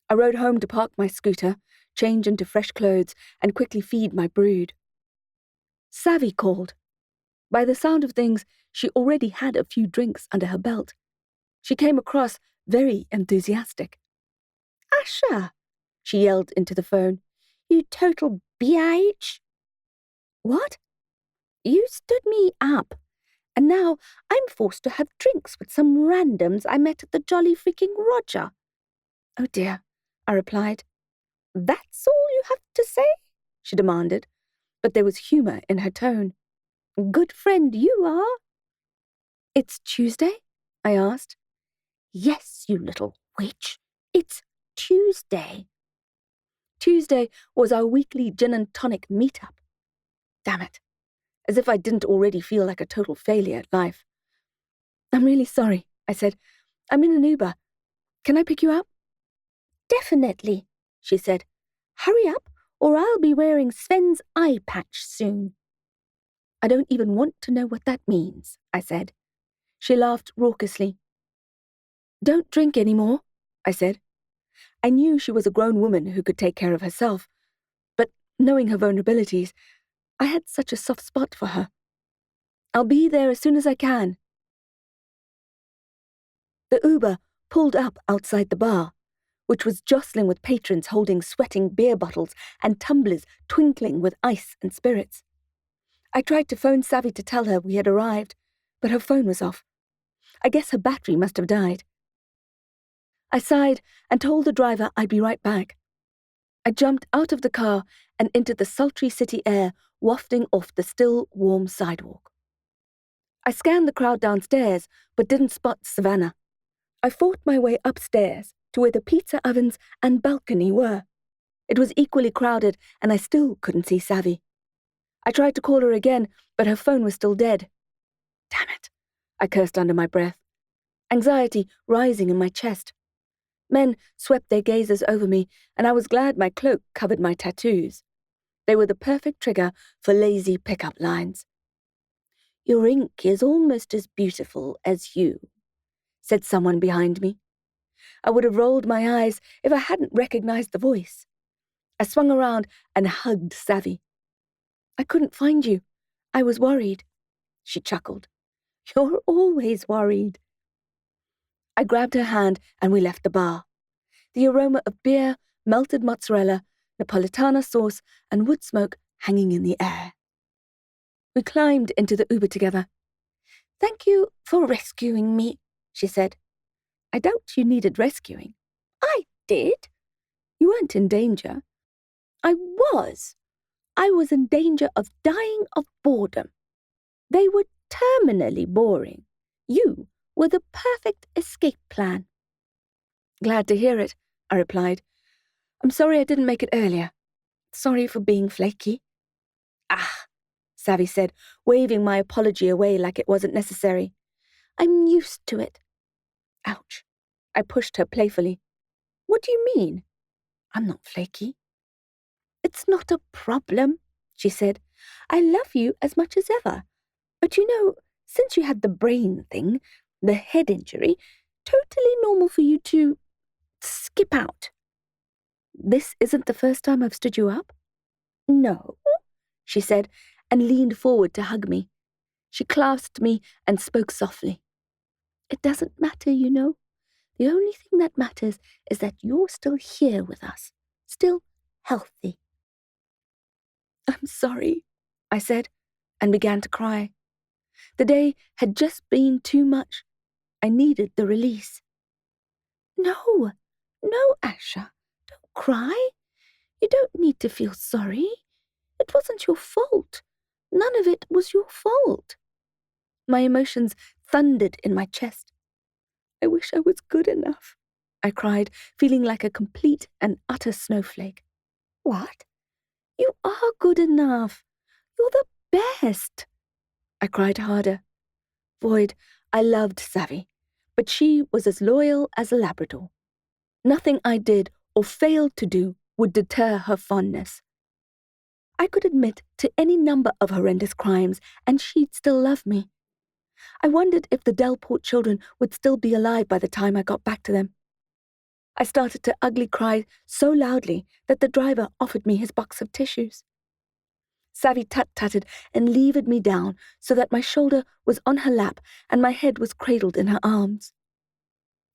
I rode home to park my scooter, change into fresh clothes, and quickly feed my brood. Savvy called. By the sound of things, she already had a few drinks under her belt. She came across very enthusiastic. "Asha," she yelled into the phone, "you total bitch." "What?" "You stood me up, and now I'm forced to have drinks with some randoms I met at the Jolly Freaking Roger." "Oh dear," I replied. "That's all you have to say?" she demanded, but there was humor in her tone. "Good friend you are." "It's Tuesday?" I asked. "Yes, you little witch. It's Tuesday." Tuesday was our weekly gin and tonic meetup. Damn it. As if I didn't already feel like a total failure at life. "I'm really sorry," I said. "I'm in an Uber. Can I pick you up?" "Definitely," she said. "Hurry up, or I'll be wearing Sven's eye patch soon." "I don't even want to know what that means," I said. She laughed raucously. "Don't drink anymore," I said. I knew she was a grown woman who could take care of herself, but knowing her vulnerabilities, I had such a soft spot for her. "I'll be there as soon as I can." The Uber pulled up outside the bar, which was jostling with patrons holding sweating beer bottles and tumblers twinkling with ice and spirits. I tried to phone Savvy to tell her we had arrived, but her phone was off. I guess her battery must have died. I sighed and told the driver I'd be right back. I jumped out of the car and into the sultry city air wafting off the still, warm sidewalk. I scanned the crowd downstairs, but didn't spot Savannah. I fought my way upstairs to where the pizza ovens and balcony were. It was equally crowded, and I still couldn't see Savvy. I tried to call her again, but her phone was still dead. Damn it, I cursed under my breath, anxiety rising in my chest. Men swept their gazes over me, and I was glad my cloak covered my tattoos. They were the perfect trigger for lazy pickup lines. "Your ink is almost as beautiful as you," said someone behind me. I would have rolled my eyes if I hadn't recognized the voice. I swung around and hugged Savvy. "I couldn't find you. I was worried." She chuckled. "You're always worried." I grabbed her hand and we left the bar. The aroma of beer, melted mozzarella, Napolitana sauce, and wood smoke hanging in the air. We climbed into the Uber together. "Thank you for rescuing me," she said. "I doubt you needed rescuing." "I did." "You weren't in danger." "I was. I was in danger of dying of boredom. They were terminally boring. You were the perfect escape plan." "Glad to hear it," I replied. "I'm sorry I didn't make it earlier. Sorry for being flaky." "Ah," Savvy said, waving my apology away like it wasn't necessary. "I'm used to it." Ouch. I pushed her playfully. "What do you mean?" "I'm not flaky." "It's not a problem," she said. "I love you as much as ever. But you know, since you had the brain thing, the head injury, totally normal for you to skip out." "This isn't the first time I've stood you up?" "No," she said, and leaned forward to hug me. She clasped me and spoke softly. "It doesn't matter, you know. The only thing that matters is that you're still here with us, still healthy." "I'm sorry," I said, and began to cry. The day had just been too much. I needed the release. No, Asha, don't cry. You don't need to feel sorry. It wasn't your fault. None of it was your fault. My emotions thundered in my chest. I wish I was good enough, I cried, feeling like a complete and utter snowflake. What? You are good enough. You're the best. I cried harder. Void, I loved Savvy, but she was as loyal as a Labrador. Nothing I did or failed to do would deter her fondness. I could admit to any number of horrendous crimes, and she'd still love me. I wondered if the Delport children would still be alive by the time I got back to them. I started to ugly cry so loudly that the driver offered me his box of tissues. Savvy tut-tutted and levered me down so that my shoulder was on her lap and my head was cradled in her arms.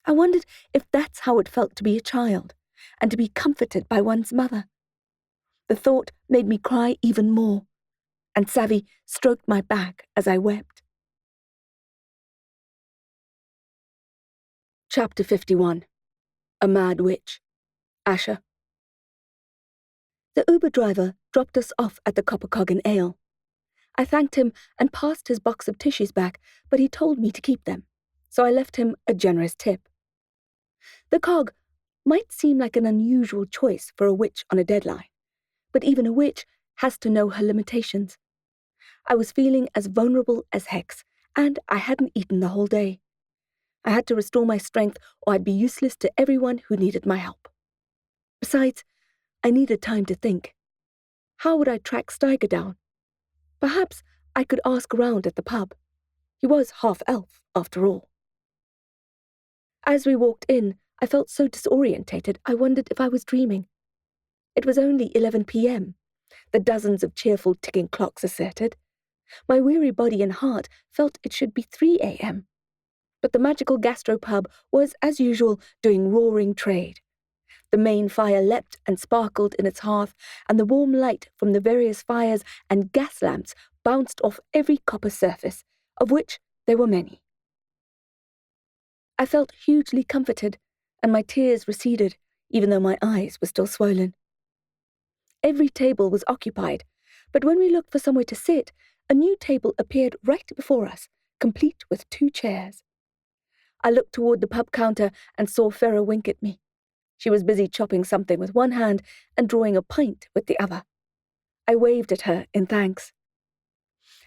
I wondered if that's how it felt to be a child and to be comforted by one's mother. The thought made me cry even more, and Savvy stroked my back as I wept. Chapter 51. A Mad Witch. Asha. The Uber driver dropped us off at the Coppercog and Ale. I thanked him and passed his box of tissues back, but he told me to keep them, so I left him a generous tip. The cog might seem like an unusual choice for a witch on a deadline, but even a witch has to know her limitations. I was feeling as vulnerable as Hex, and I hadn't eaten the whole day. I had to restore my strength or I'd be useless to everyone who needed my help. Besides, I needed time to think. How would I track Steiger down? Perhaps I could ask around at the pub. He was half-elf, after all. As we walked in, I felt so disorientated I wondered if I was dreaming. It was only 11 p.m., the dozens of cheerful ticking clocks asserted. My weary body and heart felt it should be 3 a.m., but the magical gastropub was, as usual, doing roaring trade. The main fire leapt and sparkled in its hearth, and the warm light from the various fires and gas lamps bounced off every copper surface, of which there were many. I felt hugely comforted, and my tears receded, even though my eyes were still swollen. Every table was occupied, but when we looked for somewhere to sit, a new table appeared right before us, complete with 2 chairs. I looked toward the pub counter and saw Farah wink at me. She was busy chopping something with one hand and drawing a pint with the other. I waved at her in thanks.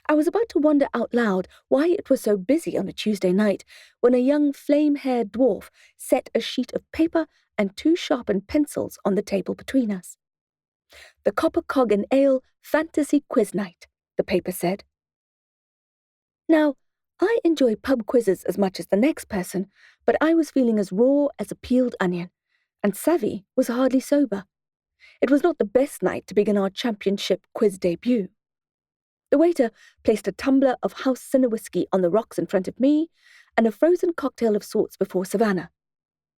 I was about to wonder out loud why it was so busy on a Tuesday night when a young flame-haired dwarf set a sheet of paper and 2 sharpened pencils on the table between us. The Coppercog and Ale Fantasy Quiz Night, the paper said. Now, I enjoy pub quizzes as much as the next person, but I was feeling as raw as a peeled onion, and Savvy was hardly sober. It was not the best night to begin our championship quiz debut. The waiter placed a tumbler of house cinnamon whiskey on the rocks in front of me and a frozen cocktail of sorts before Savannah.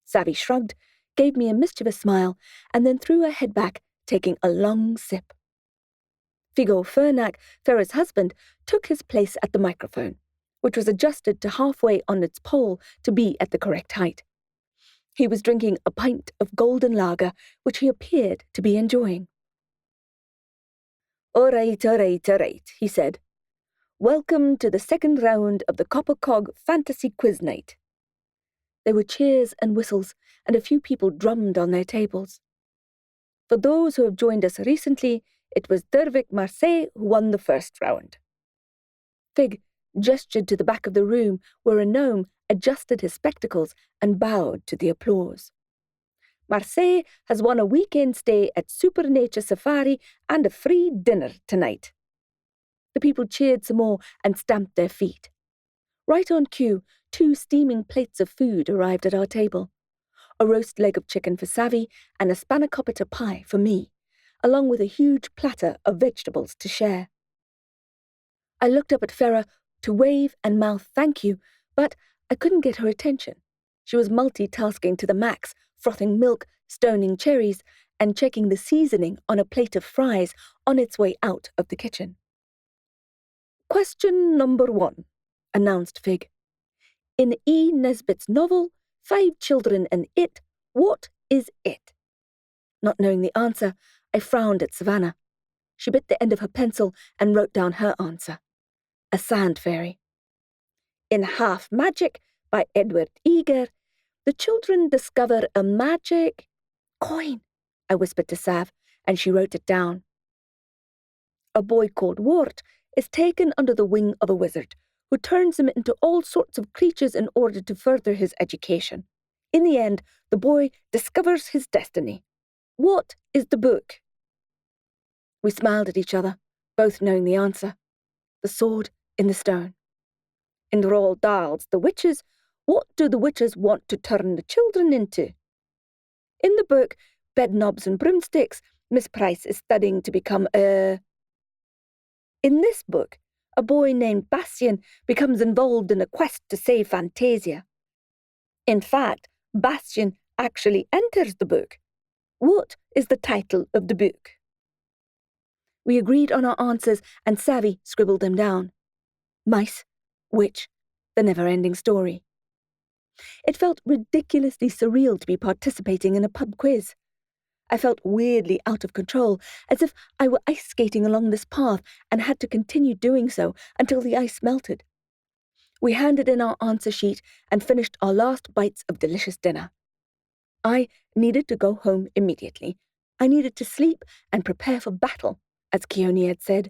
Savvy shrugged, gave me a mischievous smile, and then threw her head back, taking a long sip. Figo Fernac, Farah's husband, took his place at the microphone, which was adjusted to halfway on its pole to be at the correct height. He was drinking a pint of golden lager, which he appeared to be enjoying. All right, he said. Welcome to the second round of the Coppercog Fantasy Quiz Night. There were cheers and whistles, and a few people drummed on their tables. For those who have joined us recently, it was Dervic Marseille who won the first round. Fig gestured to the back of the room where a gnome adjusted his spectacles and bowed to the applause. Marseille has won a weekend stay at Supernature Safari and a free dinner tonight. The people cheered some more and stamped their feet. Right on cue, 2 steaming plates of food arrived at our table. A roast leg of chicken for Savvy and a spanakopita pie for me, along with a huge platter of vegetables to share. I looked up at Farah to wave and mouth thank you, but I couldn't get her attention. She was multitasking to the max, frothing milk, stoning cherries, and checking the seasoning on a plate of fries on its way out of the kitchen. Question number 1, announced Fig. In E. Nesbit's novel, 5 Children and It, what is it? Not knowing the answer, I frowned at Savannah. She bit the end of her pencil and wrote down her answer. A sand fairy. In Half Magic, by Edward Eager, the children discover a magic coin, I whispered to Sav, and she wrote it down. A boy called Wart is taken under the wing of a wizard, who turns him into all sorts of creatures in order to further his education. In the end, the boy discovers his destiny. What is the book? We smiled at each other, both knowing the answer. The Sword in the Stone. In Roald Dahl's The Witches, what do the witches want to turn the children into? In the book, Bedknobs and Broomsticks, Miss Price is studying to become a... In this book, a boy named Bastian becomes involved in a quest to save Fantasia. In fact, Bastian actually enters the book. What is the title of the book? We agreed on our answers, and Savvy scribbled them down. Mice, Witch, The Never-Ending Story. It felt ridiculously surreal to be participating in a pub quiz. I felt weirdly out of control, as if I were ice skating along this path and had to continue doing so until the ice melted. We handed in our answer sheet and finished our last bites of delicious dinner. I needed to go home immediately. I needed to sleep and prepare for battle, as Keone had said.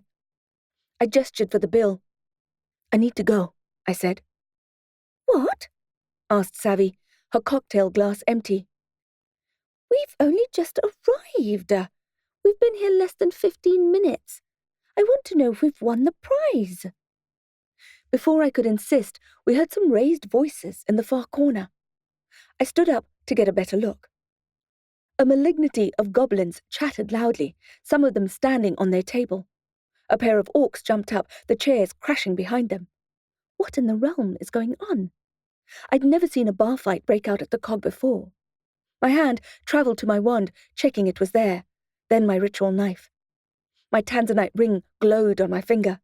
I gestured for the bill. I need to go, I said. What? Asked Savvy, her cocktail glass empty. We've only just arrived. We've been here less than 15 minutes. I want to know if we've won the prize. Before I could insist, we heard some raised voices in the far corner. I stood up to get a better look. A malignity of goblins chattered loudly, some of them standing on their table. A pair of orcs jumped up, the chairs crashing behind them. What in the realm is going on? I'd never seen a bar fight break out at the Cog before. My hand travelled to my wand, checking it was there, then my ritual knife. My tanzanite ring glowed on my finger.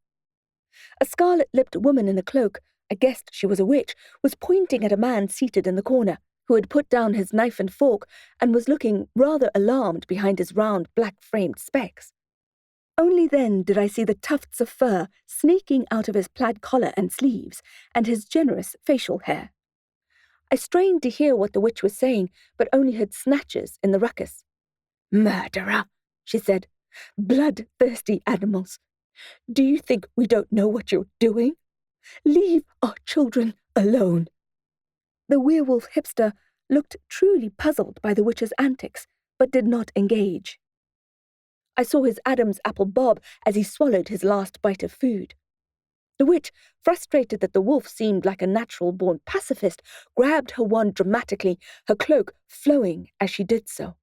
A scarlet-lipped woman in a cloak, I guessed she was a witch, was pointing at a man seated in the corner, who had put down his knife and fork and was looking rather alarmed behind his round, black-framed specs. Only then did I see the tufts of fur snaking out of his plaid collar and sleeves, and his generous facial hair. I strained to hear what the witch was saying, but only heard snatches in the ruckus. Murderer, she said. Bloodthirsty animals. Do you think we don't know what you're doing? Leave our children alone. The werewolf hipster looked truly puzzled by the witch's antics, but did not engage. I saw his Adam's apple bob as he swallowed his last bite of food. The witch, frustrated that the wolf seemed like a natural-born pacifist, grabbed her wand dramatically, her cloak flowing as she did so.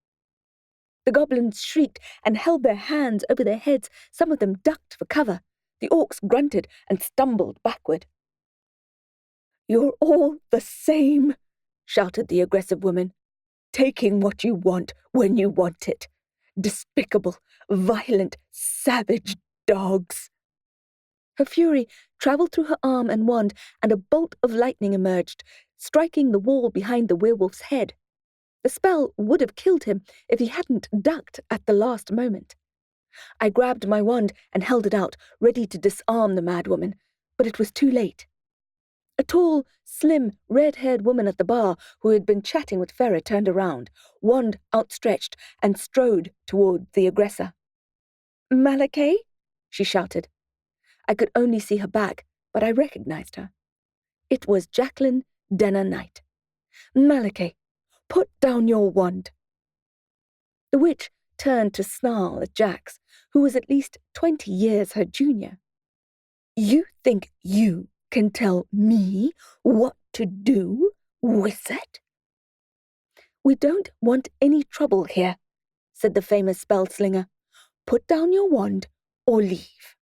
The goblins shrieked and held their hands over their heads, some of them ducked for cover. The orcs grunted and stumbled backward. You're all the same, shouted the aggressive woman, taking what you want when you want it. Despicable, violent, savage dogs. Her fury travelled through her arm and wand, and a bolt of lightning emerged, striking the wall behind the werewolf's head. The spell would have killed him if he hadn't ducked at the last moment. I grabbed my wand and held it out, ready to disarm the madwoman, but it was too late. A tall, slim, red-haired woman at the bar who had been chatting with Farah turned around, wand outstretched, and strode toward the aggressor. Malachi? She shouted. I could only see her back, but I recognized her. It was Jacqueline Denner Knight. Malachi, put down your wand. The witch turned to snarl at Jax, who was at least 20 years her junior. You think you can tell me what to do, wizard? We don't want any trouble here, said the famous spell slinger. Put down your wand or leave.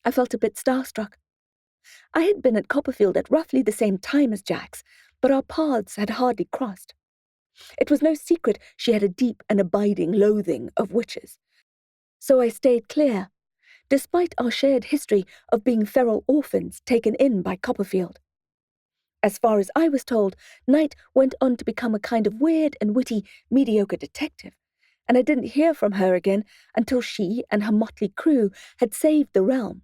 I felt a bit starstruck. I had been at Copperfield at roughly the same time as Jax, but our paths had hardly crossed. It was no secret she had a deep and abiding loathing of witches. So I stayed clear, despite our shared history of being feral orphans taken in by Copperfield. As far as I was told, Knight went on to become a kind of weird and witty, mediocre detective, and I didn't hear from her again until she and her motley crew had saved the realm.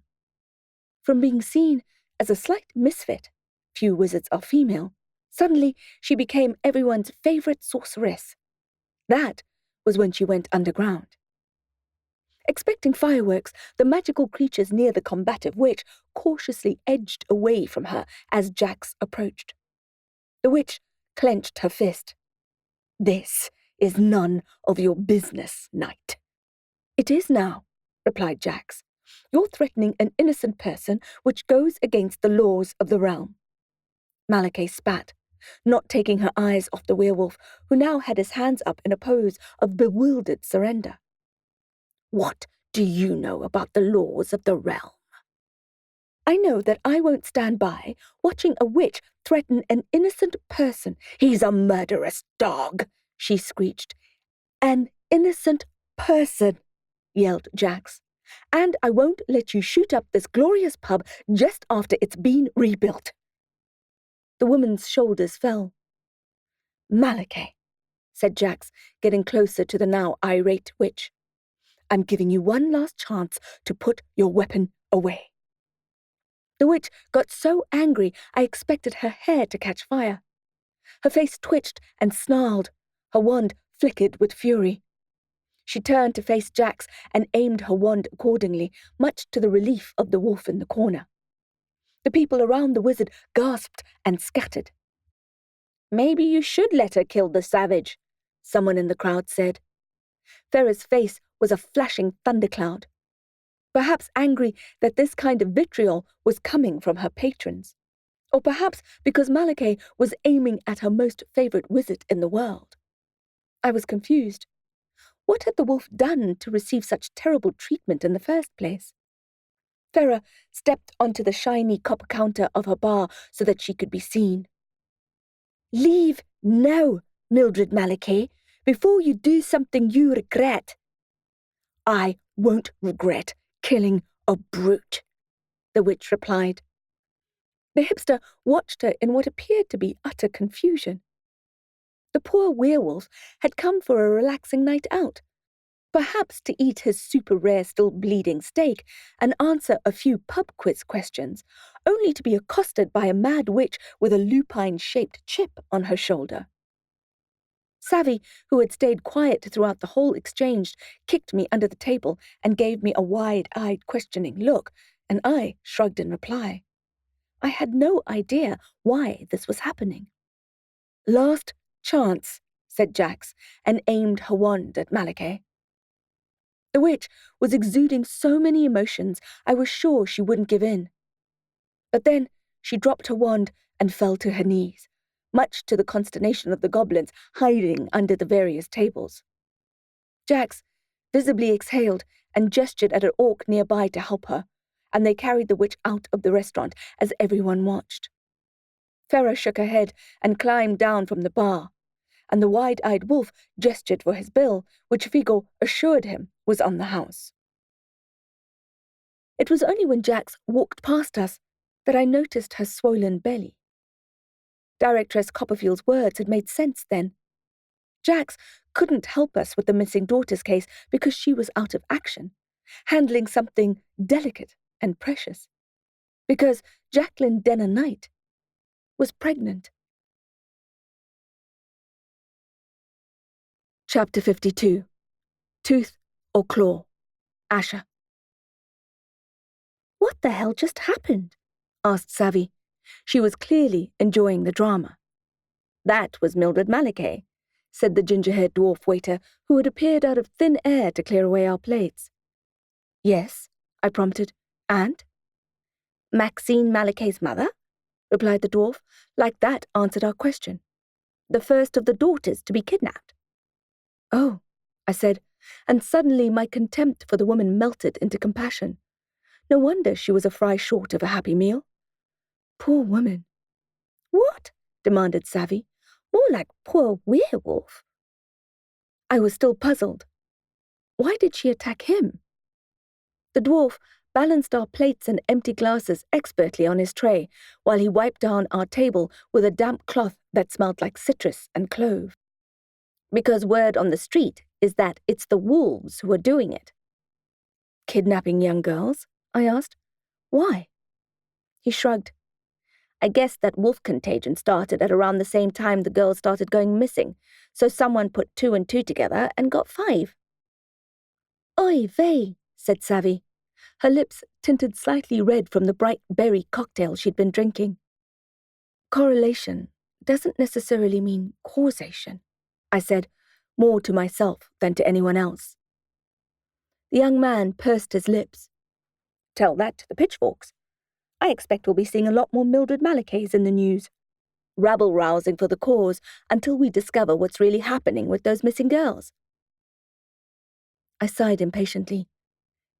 From being seen as a slight misfit, few wizards are female, suddenly she became everyone's favourite sorceress. That was when she went underground. Expecting fireworks, the magical creatures near the combative witch cautiously edged away from her as Jax approached. The witch clenched her fist. "This is none of your business, Knight." "It is now," replied Jax. "You're threatening an innocent person, which goes against the laws of the realm." Malachi spat, not taking her eyes off the werewolf, who now had his hands up in a pose of bewildered surrender. "What do you know about the laws of the realm?" "I know that I won't stand by watching a witch threaten an innocent person." "He's a murderous dog," she screeched. "An innocent person," yelled Jax. "And I won't let you shoot up this glorious pub just after it's been rebuilt." The woman's shoulders fell. "Malachi," said Jax, getting closer to the now irate witch, "I'm giving you one last chance to put your weapon away." The witch got so angry I expected her hair to catch fire. Her face twitched and snarled. Her wand flickered with fury. She turned to face Jax and aimed her wand accordingly, much to the relief of the wolf in the corner. The people around the wizard gasped and scattered. "Maybe you should let her kill the savage," someone in the crowd said. Farah's face was a flashing thundercloud, perhaps angry that this kind of vitriol was coming from her patrons, or perhaps because Malachi was aiming at her most favourite wizard in the world. I was confused. What had the wolf done to receive such terrible treatment in the first place? Farah stepped onto the shiny copper counter of her bar so that she could be seen. "Leave now, Mildred Malachi, before you do something you regret." "I won't regret killing a brute," the witch replied. The hipster watched her in what appeared to be utter confusion. The poor werewolf had come for a relaxing night out, perhaps to eat his super-rare still-bleeding steak and answer a few pub quiz questions, only to be accosted by a mad witch with a lupine-shaped chip on her shoulder. Savvy, who had stayed quiet throughout the whole exchange, kicked me under the table and gave me a wide-eyed questioning look, and I shrugged in reply. I had no idea why this was happening. "Last chance," said Jax, and aimed her wand at Malachi. The witch was exuding so many emotions I was sure she wouldn't give in. But then she dropped her wand and fell to her knees, much to the consternation of the goblins hiding under the various tables. Jax visibly exhaled and gestured at an orc nearby to help her, and they carried the witch out of the restaurant as everyone watched. Farah shook her head and climbed down from the bar, and the wide-eyed wolf gestured for his bill, which Figo assured him was on the house. It was only when Jax walked past us that I noticed her swollen belly. Directress Copperfield's words had made sense then. Jax couldn't help us with the missing daughter's case because she was out of action, handling something delicate and precious. Because Jacqueline Denner Knight was pregnant. Chapter 52. Tooth or Claw. Asha. "What the hell just happened?" asked Savvy. She was clearly enjoying the drama. "That was Mildred Malachi," said the ginger-haired dwarf waiter, who had appeared out of thin air to clear away our plates. "Yes," I prompted. "And?" "Maxine Malachi's mother," replied the dwarf, like that answered our question. "The first of the daughters to be kidnapped." "Oh," I said, and suddenly my contempt for the woman melted into compassion. No wonder she was a fry short of a happy meal. Poor woman. "What?" demanded Savvy. "More like poor werewolf." I was still puzzled. Why did she attack him? The dwarf balanced our plates and empty glasses expertly on his tray while he wiped down our table with a damp cloth that smelled like citrus and clove. Because word on the street is that it's the wolves who are doing it. Kidnapping young girls? I asked. Why? He shrugged. I guess that wolf contagion started at around the same time the girls started going missing, so someone put 2 and 2 together and got 5. Oy vey, said Savvy. Her lips tinted slightly red from the bright berry cocktail she'd been drinking. Correlation doesn't necessarily mean causation, I said, more to myself than to anyone else. The young man pursed his lips. Tell that to the pitchforks. I expect we'll be seeing a lot more Mildred Malacays in the news. Rabble-rousing for the cause until we discover what's really happening with those missing girls. I sighed impatiently.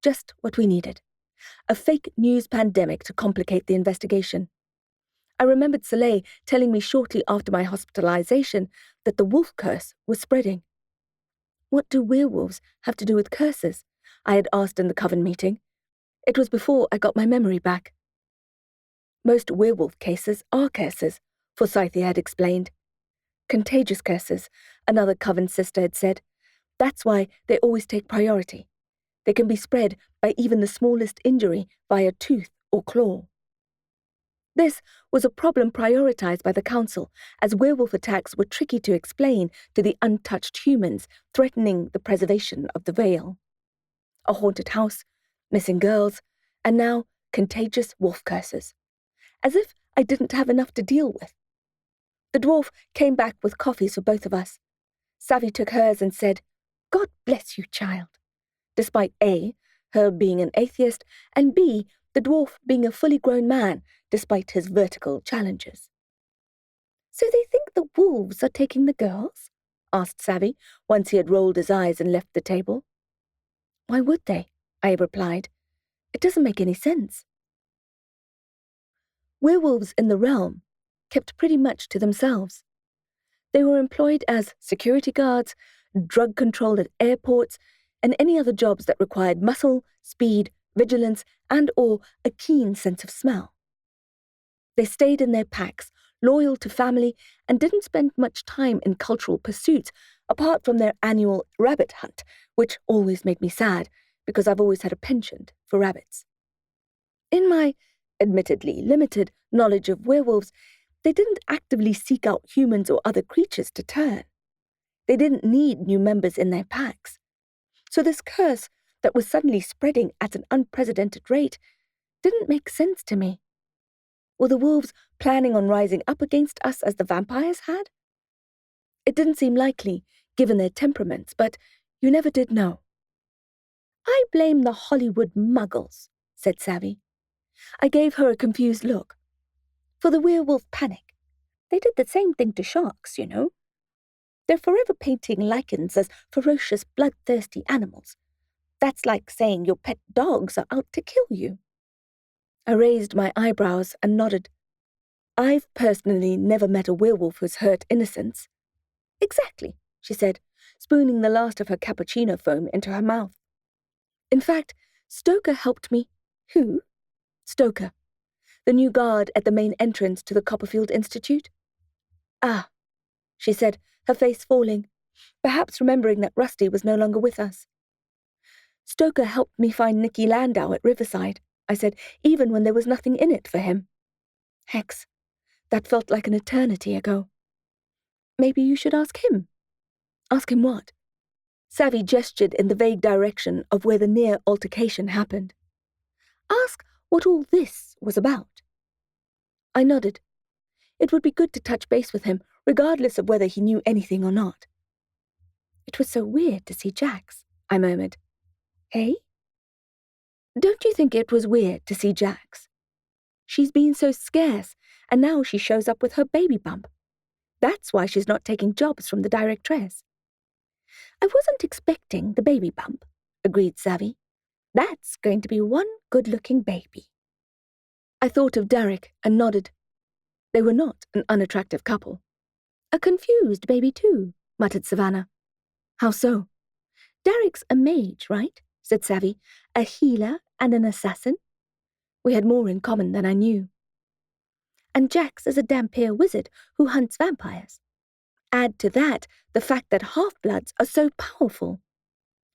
Just what we needed. A fake news pandemic to complicate the investigation. I remembered Soleil telling me shortly after my hospitalization that the wolf curse was spreading. What do werewolves have to do with curses? I had asked in the coven meeting. It was before I got my memory back. Most werewolf cases are curses, Forsythia had explained. Contagious curses, another coven sister had said. That's why they always take priority. They can be spread by even the smallest injury via tooth or claw. This was a problem prioritized by the council, as werewolf attacks were tricky to explain to the untouched humans threatening the preservation of the Vale. A haunted house, missing girls, and now contagious wolf curses. As if I didn't have enough to deal with. The dwarf came back with coffees for both of us. Savvy took hers and said, God bless you, child. Despite A, her being an atheist, and B, the dwarf being a fully grown man, despite his vertical challenges. So they think the wolves are taking the girls? Asked Savvy, once he had rolled his eyes and left the table. Why would they? I replied. It doesn't make any sense. Werewolves in the realm kept pretty much to themselves. They were employed as security guards, drug control at airports, and any other jobs that required muscle, speed, vigilance, and/or a keen sense of smell. They stayed in their packs, loyal to family, and didn't spend much time in cultural pursuits apart from their annual rabbit hunt, which always made me sad because I've always had a penchant for rabbits. In my admittedly limited knowledge of werewolves, they didn't actively seek out humans or other creatures to turn. They didn't need new members in their packs. So this curse that was suddenly spreading at an unprecedented rate didn't make sense to me. Were the wolves planning on rising up against us as the vampires had? It didn't seem likely, given their temperaments, but you never did know. I blame the Hollywood muggles, said Savvy. I gave her a confused look. For the werewolf panic. They did the same thing to sharks, you know. They're forever painting lichens as ferocious, bloodthirsty animals. That's like saying your pet dogs are out to kill you. I raised my eyebrows and nodded. I've personally never met a werewolf who's hurt innocents. Exactly, she said, spooning the last of her cappuccino foam into her mouth. In fact, Stoker helped me. Who? Stoker, the new guard at the main entrance to the Copperfield Institute. Ah, she said, her face falling, perhaps remembering that Rusty was no longer with us. Stoker helped me find Nicky Landau at Riverside, I said, even when there was nothing in it for him. Hex, that felt like an eternity ago. Maybe you should ask him. Ask him what? Savvy gestured in the vague direction of where the near altercation happened. Ask what all this was about. I nodded. It would be good to touch base with him, regardless of whether he knew anything or not. It was so weird to see Jax, I murmured. Hey? Don't you think it was weird to see Jax? She's been so scarce, and now she shows up with her baby bump. That's why she's not taking jobs from the directress. I wasn't expecting the baby bump, agreed Savvy. That's going to be one good-looking baby. I thought of Derek and nodded. They were not an unattractive couple. A confused baby too, muttered Savannah. How so? Derek's a mage, right? Said Savvy, a healer and an assassin. We had more in common than I knew. And Jax is a Dhampir wizard who hunts vampires. Add to that the fact that half-bloods are so powerful.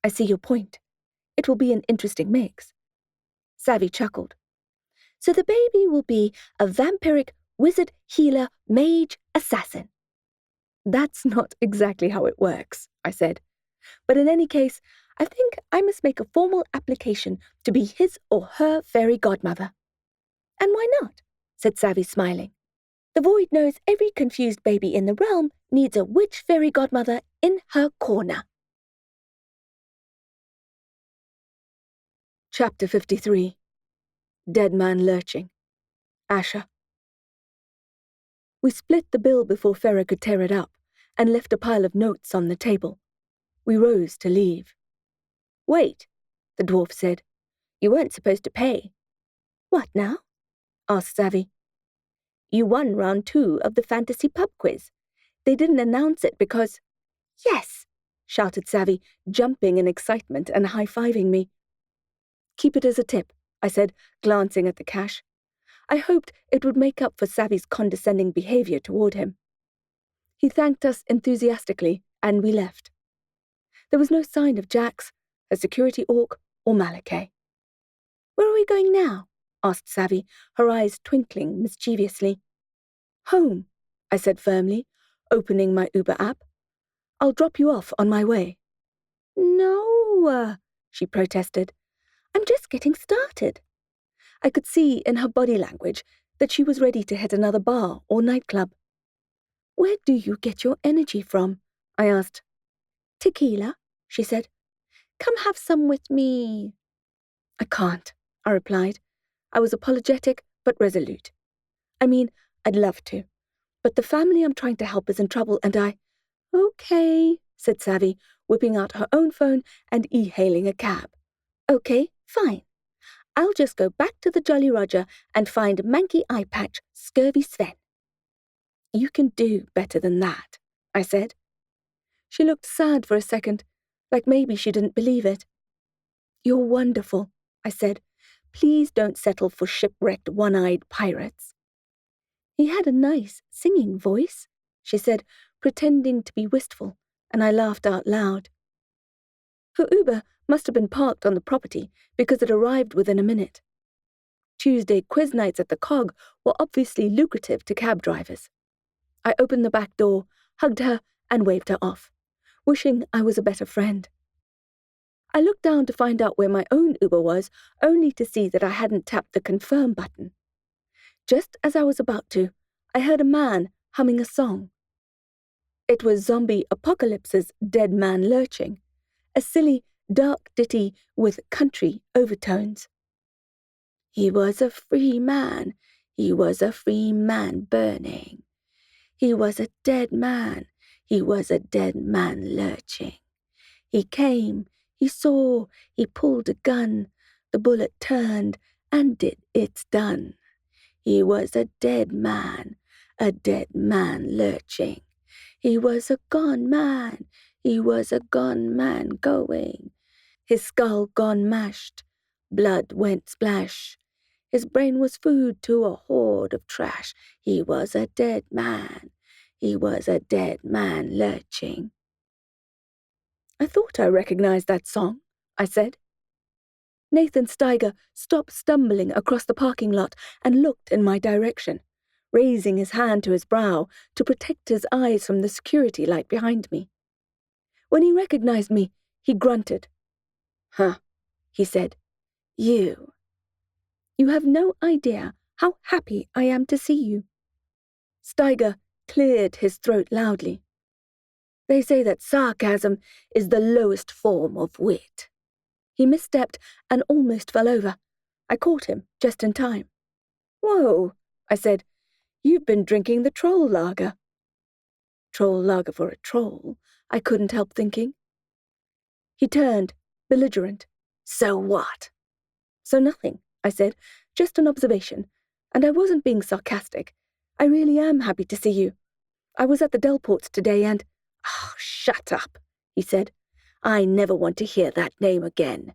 I see your point. It will be an interesting mix. Savvy chuckled. So the baby will be a vampiric wizard, healer, mage, assassin. That's not exactly how it works, I said. But in any case, I think I must make a formal application to be his or her fairy godmother. And why not? Said Savvy, smiling. The Void knows every confused baby in the realm needs a witch fairy godmother in her corner. Chapter 53. Dead Man Lurching. Asha. We split the bill before Farah could tear it up, and left a pile of notes on the table. We rose to leave. Wait, the dwarf said. You weren't supposed to pay. What now? Asked Savvy. You won round 2 of the fantasy pub quiz. They didn't announce it because... Yes, shouted Savvy, jumping in excitement and high-fiving me. Keep it as a tip, I said, glancing at the cash. I hoped it would make up for Savvy's condescending behavior toward him. He thanked us enthusiastically, and we left. There was no sign of Jax, a security orc, or Malachi. Where are we going now? Asked Savvy, her eyes twinkling mischievously. Home, I said firmly, opening my Uber app. I'll drop you off on my way. No, she protested. I'm just getting started. I could see in her body language that she was ready to hit another bar or nightclub. Where do you get your energy from? I asked. Tequila, she said. Come have some with me. I can't, I replied. I was apologetic but resolute. I mean, I'd love to, but the family I'm trying to help is in trouble and I... Okay, said Savvy, whipping out her own phone and e-hailing a cab. Okay, fine. I'll just go back to the Jolly Roger and find Manky Eye Patch, Scurvy Sven. You can do better than that, I said. She looked sad for a second, like maybe she didn't believe it. You're wonderful, I said. Please don't settle for shipwrecked one-eyed pirates. He had a nice singing voice, she said, pretending to be wistful, and I laughed out loud. Her Uber must have been parked on the property because it arrived within a minute. Tuesday quiz nights at the Cog were obviously lucrative to cab drivers. I opened the back door, hugged her, and waved her off, wishing I was a better friend. I looked down to find out where my own Uber was, only to see that I hadn't tapped the confirm button. Just as I was about to, I heard a man humming a song. It was Zombie Apocalypse's Dead Man Lurching, a silly, dark ditty with country overtones. He was a free man burning. He was a dead man lurching. He came, he saw, he pulled a gun, the bullet turned, and did its done. He was a dead man lurching. He was a gone man going. His skull gone mashed, blood went splash. His brain was food to a horde of trash. He was a dead man lurching. I thought I recognized that song, I said. Nathan Steiger stopped stumbling across the parking lot and looked in my direction, raising his hand to his brow to protect his eyes from the security light behind me. When he recognized me, he grunted. Huh, he said. You have no idea how happy I am to see you. Steiger cleared his throat loudly. They say that sarcasm is the lowest form of wit. He misstepped and almost fell over. I caught him just in time. Whoa, I said. You've been drinking the troll lager. Troll lager for a troll, I couldn't help thinking. He turned, belligerent. So what? So nothing, I said. Just an observation. And I wasn't being sarcastic. I really am happy to see you. I was at the Delports today and... Oh, shut up, he said. I never want to hear that name again.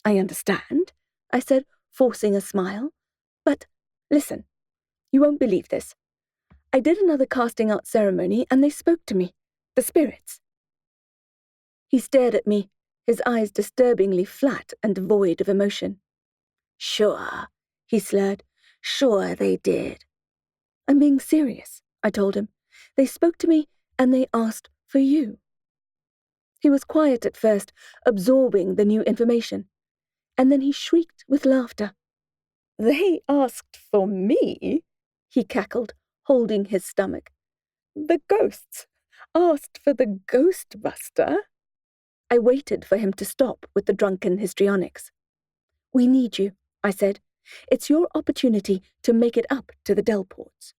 I understand, I said, forcing a smile. But, listen, you won't believe this. I did another casting out ceremony and they spoke to me. The spirits. He stared at me, his eyes disturbingly flat and devoid of emotion. Sure, he slurred. Sure they did. I'm being serious, I told him. They spoke to me and they asked for you. He was quiet at first, absorbing the new information, and then he shrieked with laughter. They asked for me? He cackled, holding his stomach. The ghosts asked for the ghostbuster? I waited for him to stop with the drunken histrionics. We need you, I said. It's your opportunity to make it up to the Delports.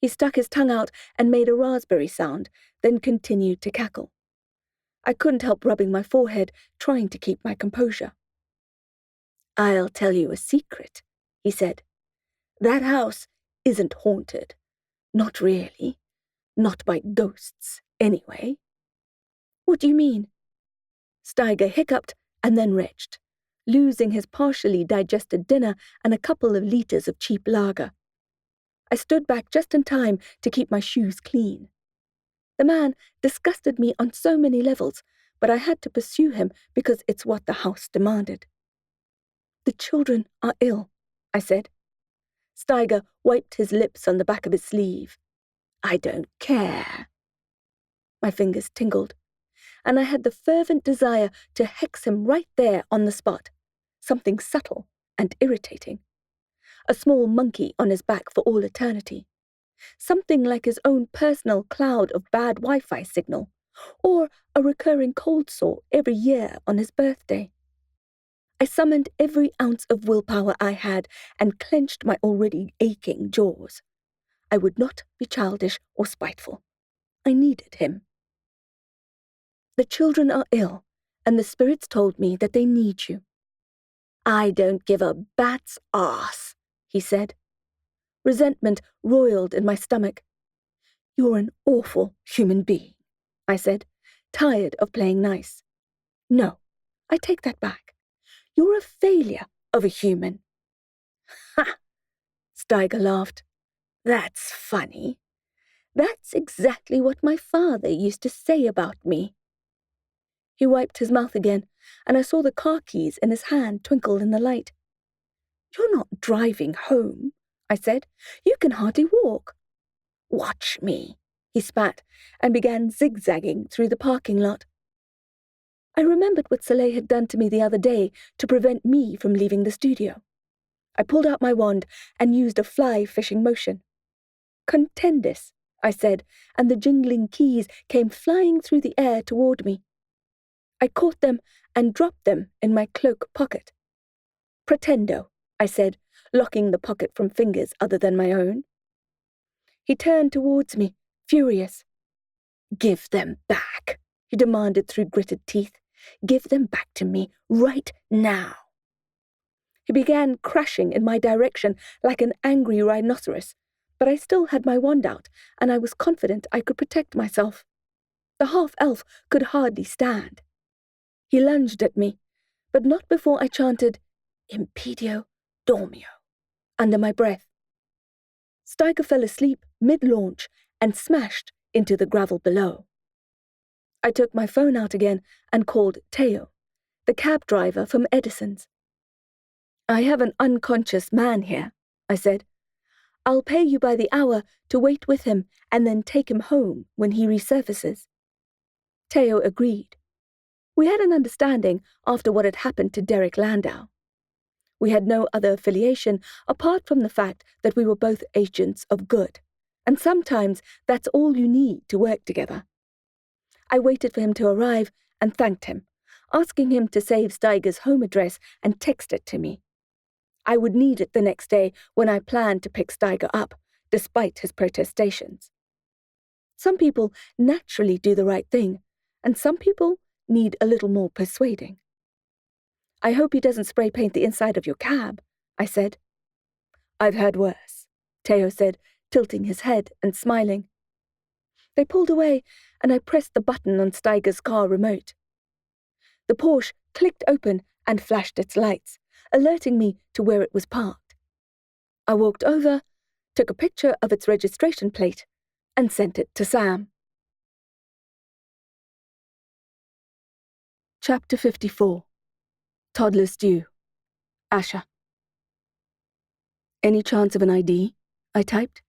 He stuck his tongue out and made a raspberry sound, then continued to cackle. I couldn't help rubbing my forehead, trying to keep my composure. I'll tell you a secret, he said. That house isn't haunted. Not really. Not by ghosts, anyway. What do you mean? Steiger hiccuped and then retched, losing his partially digested dinner and a couple of liters of cheap lager. I stood back just in time to keep my shoes clean. The man disgusted me on so many levels, but I had to pursue him because it's what the house demanded. The children are ill, I said. Steiger wiped his lips on the back of his sleeve. I don't care. My fingers tingled, and I had the fervent desire to hex him right there on the spot, something subtle and irritating. A small monkey on his back for all eternity. Something like his own personal cloud of bad Wi-Fi signal, or a recurring cold sore every year on his birthday. I summoned every ounce of willpower I had and clenched my already aching jaws. I would not be childish or spiteful. I needed him. The children are ill, and the spirits told me that they need you. I don't give a bat's arse, he said. Resentment roiled in my stomach. You're an awful human being, I said, tired of playing nice. No, I take that back. You're a failure of a human. Ha! Steiger laughed. That's funny. That's exactly what my father used to say about me. He wiped his mouth again, and I saw the car keys in his hand twinkle in the light. You're not driving home, I said. You can hardly walk. Watch me, he spat, and began zigzagging through the parking lot. I remembered what Soleil had done to me the other day to prevent me from leaving the studio. I pulled out my wand and used a fly-fishing motion. Contendis, I said, and the jingling keys came flying through the air toward me. I caught them and dropped them in my cloak pocket. Pretendo, I said, locking the pocket from fingers other than my own. He turned towards me, furious. Give them back, he demanded through gritted teeth. Give them back to me right now. He began crashing in my direction like an angry rhinoceros, but I still had my wand out, and I was confident I could protect myself. The half-elf could hardly stand. He lunged at me, but not before I chanted, Impedio Dormio, under my breath. Steiger fell asleep mid-launch and smashed into the gravel below. I took my phone out again and called Teo, the cab driver from Edison's. I have an unconscious man here, I said. I'll pay you by the hour to wait with him and then take him home when he resurfaces. Teo agreed. We had an understanding after what had happened to Derek Landau. We had no other affiliation apart from the fact that we were both agents of good, and sometimes that's all you need to work together. I waited for him to arrive and thanked him, asking him to save Steiger's home address and text it to me. I would need it the next day when I planned to pick Steiger up, despite his protestations. Some people naturally do the right thing, and some people need a little more persuading. I hope he doesn't spray paint the inside of your cab, I said. I've heard worse, Teo said, tilting his head and smiling. They pulled away, and I pressed the button on Steiger's car remote. The Porsche clicked open, and flashed its lights, alerting me to where it was parked. I walked over, took a picture of its registration plate, and sent it to Sam. Chapter 54. Toddler Stew. Asha. Any chance of an ID? I typed.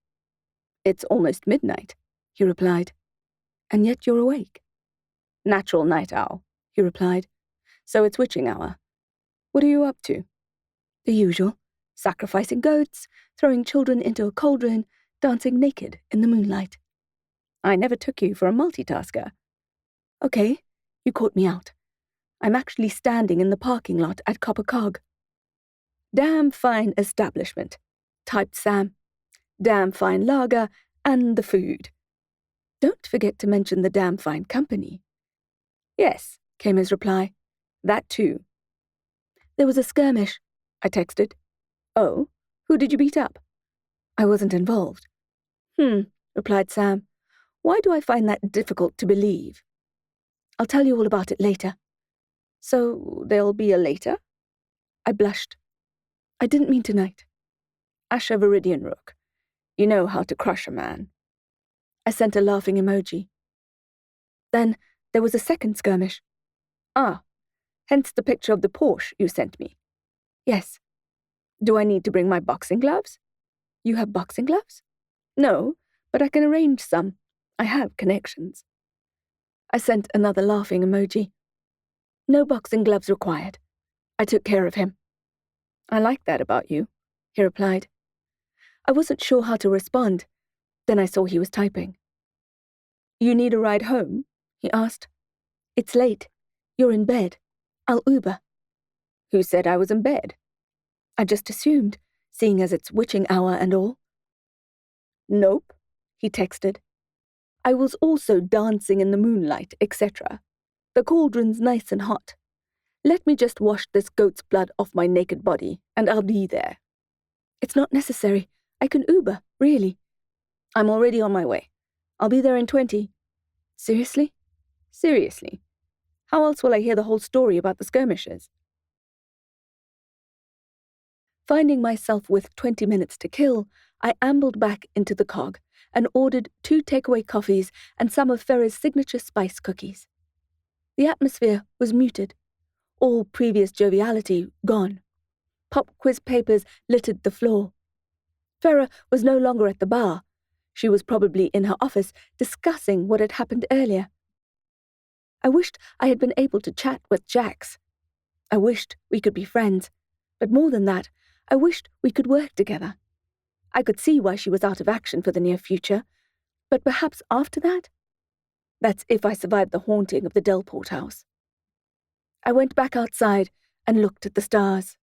It's almost midnight, he replied. And yet you're awake. Natural night owl, he replied. So it's witching hour. What are you up to? The usual. Sacrificing goats, throwing children into a cauldron, dancing naked in the moonlight. I never took you for a multitasker. Okay, you caught me out. I'm actually standing in the parking lot at Copper Cog. Damn fine establishment, typed Sam. Damn fine lager and the food. Don't forget to mention the damn fine company. Yes, came his reply. That too. There was a skirmish, I texted. Oh, who did you beat up? I wasn't involved. Replied Sam. Why do I find that difficult to believe? I'll tell you all about it later. So there'll be a later? I blushed. I didn't mean tonight. Asha Viridian Rook. You know how to crush a man. I sent a laughing emoji. Then there was a second skirmish. Ah, hence the picture of the Porsche you sent me. Yes. Do I need to bring my boxing gloves? You have boxing gloves? No, but I can arrange some. I have connections. I sent another laughing emoji. No boxing gloves required. I took care of him. I like that about you, he replied. I wasn't sure how to respond. Then I saw he was typing. You need a ride home? He asked. It's late. You're in bed. I'll Uber. Who said I was in bed? I just assumed, seeing as it's witching hour and all. Nope, he texted. I was also dancing in the moonlight, etc. The cauldron's nice and hot. Let me just wash this goat's blood off my naked body, and I'll be there. It's not necessary. I can Uber, really. I'm already on my way. I'll be there in 20. Seriously? Seriously. How else will I hear the whole story about the skirmishes? Finding myself with 20 minutes to kill, I ambled back into the cog and ordered 2 takeaway coffees and some of Farah's signature spice cookies. The atmosphere was muted. All previous joviality gone. Pop quiz papers littered the floor. Farah was no longer at the bar. She was probably in her office discussing what had happened earlier. I wished I had been able to chat with Jax. I wished we could be friends, but more than that, I wished we could work together. I could see why she was out of action for the near future, but perhaps after that? That's if I survived the haunting of the Delport house. I went back outside and looked at the stars.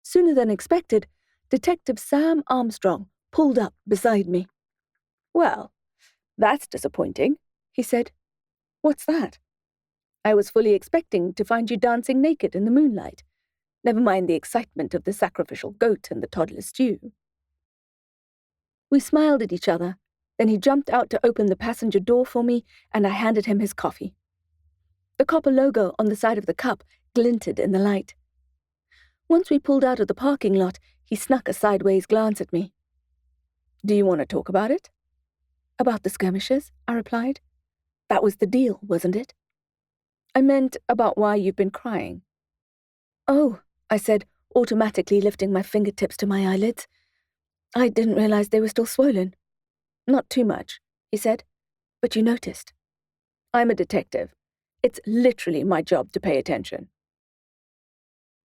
Sooner than expected, Detective Sam Armstrong pulled up beside me. Well, that's disappointing, he said. What's that? I was fully expecting to find you dancing naked in the moonlight. Never mind the excitement of the sacrificial goat and the toddler stew. We smiled at each other. Then he jumped out to open the passenger door for me, and I handed him his coffee. The copper logo on the side of the cup glinted in the light. Once we pulled out of the parking lot, he snuck a sideways glance at me. Do you want to talk about it? About the skirmishes, I replied. That was the deal, wasn't it? I meant about why you've been crying. Oh, I said, automatically lifting my fingertips to my eyelids. I didn't realize they were still swollen. Not too much, he said, but you noticed. I'm a detective. It's literally my job to pay attention.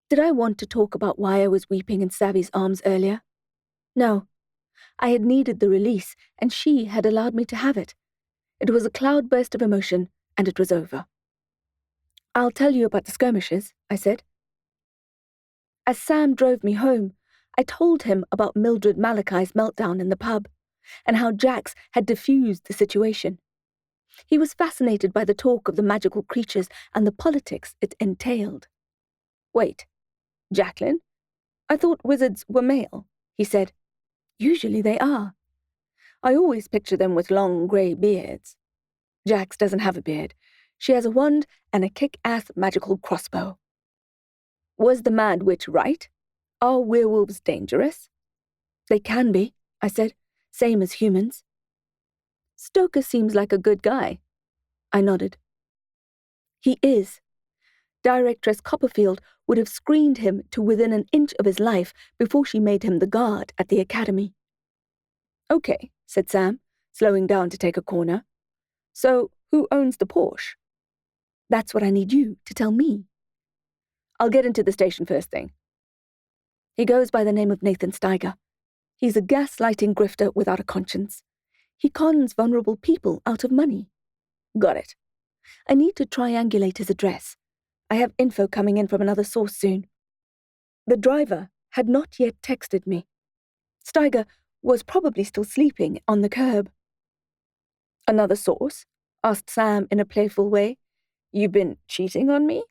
Did I want to talk about why I was weeping in Savvy's arms earlier? No. I had needed the release, and she had allowed me to have it. It was a cloudburst of emotion, and it was over. I'll tell you about the skirmishes, I said. As Sam drove me home, I told him about Mildred Malachi's meltdown in the pub, and how Jax had diffused the situation. He was fascinated by the talk of the magical creatures and the politics it entailed. Wait, Jacqueline? I thought wizards were male, he said. Usually they are. I always picture them with long grey beards. Jax doesn't have a beard. She has a wand and a kick-ass magical crossbow. Was the Mad Witch right? Are werewolves dangerous? They can be, I said, same as humans. Stoker seems like a good guy. I nodded. He is. Directress Copperfield would have screened him to within an inch of his life before she made him the guard at the academy. Okay, said Sam, slowing down to take a corner. So, who owns the Porsche? That's what I need you to tell me. I'll get into the station first thing. He goes by the name of Nathan Steiger. He's a gaslighting grifter without a conscience. He cons vulnerable people out of money. Got it. I need to triangulate his address. I have info coming in from another source soon. The driver had not yet texted me. Steiger was probably still sleeping on the curb. Another source? Asked Sam in a playful way. You've been cheating on me?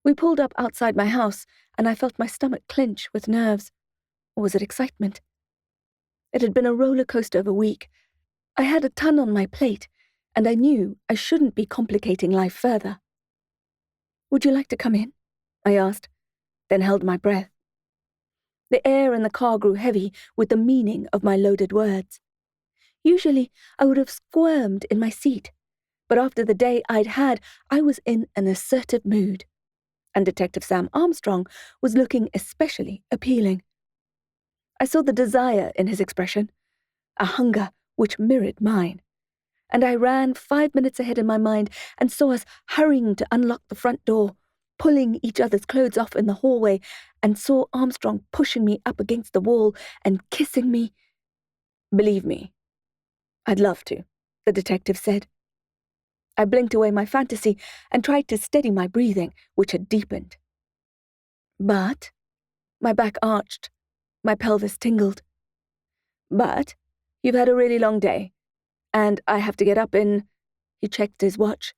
We pulled up outside my house, and I felt my stomach clench with nerves. Or was it excitement? It had been a roller coaster of a week. I had a ton on my plate, and I knew I shouldn't be complicating life further. Would you like to come in? I asked, then held my breath. The air in the car grew heavy with the meaning of my loaded words. Usually, I would have squirmed in my seat, but after the day I'd had, I was in an assertive mood, and Detective Sam Armstrong was looking especially appealing. I saw the desire in his expression, a hunger which mirrored mine, and I ran 5 minutes ahead in my mind and saw us hurrying to unlock the front door, pulling each other's clothes off in the hallway, and saw Armstrong pushing me up against the wall and kissing me. Believe me, I'd love to, the detective said. I blinked away my fantasy and tried to steady my breathing, which had deepened. But my back arched, my pelvis tingled. But you've had a really long day, and I have to get up in, he checked his watch,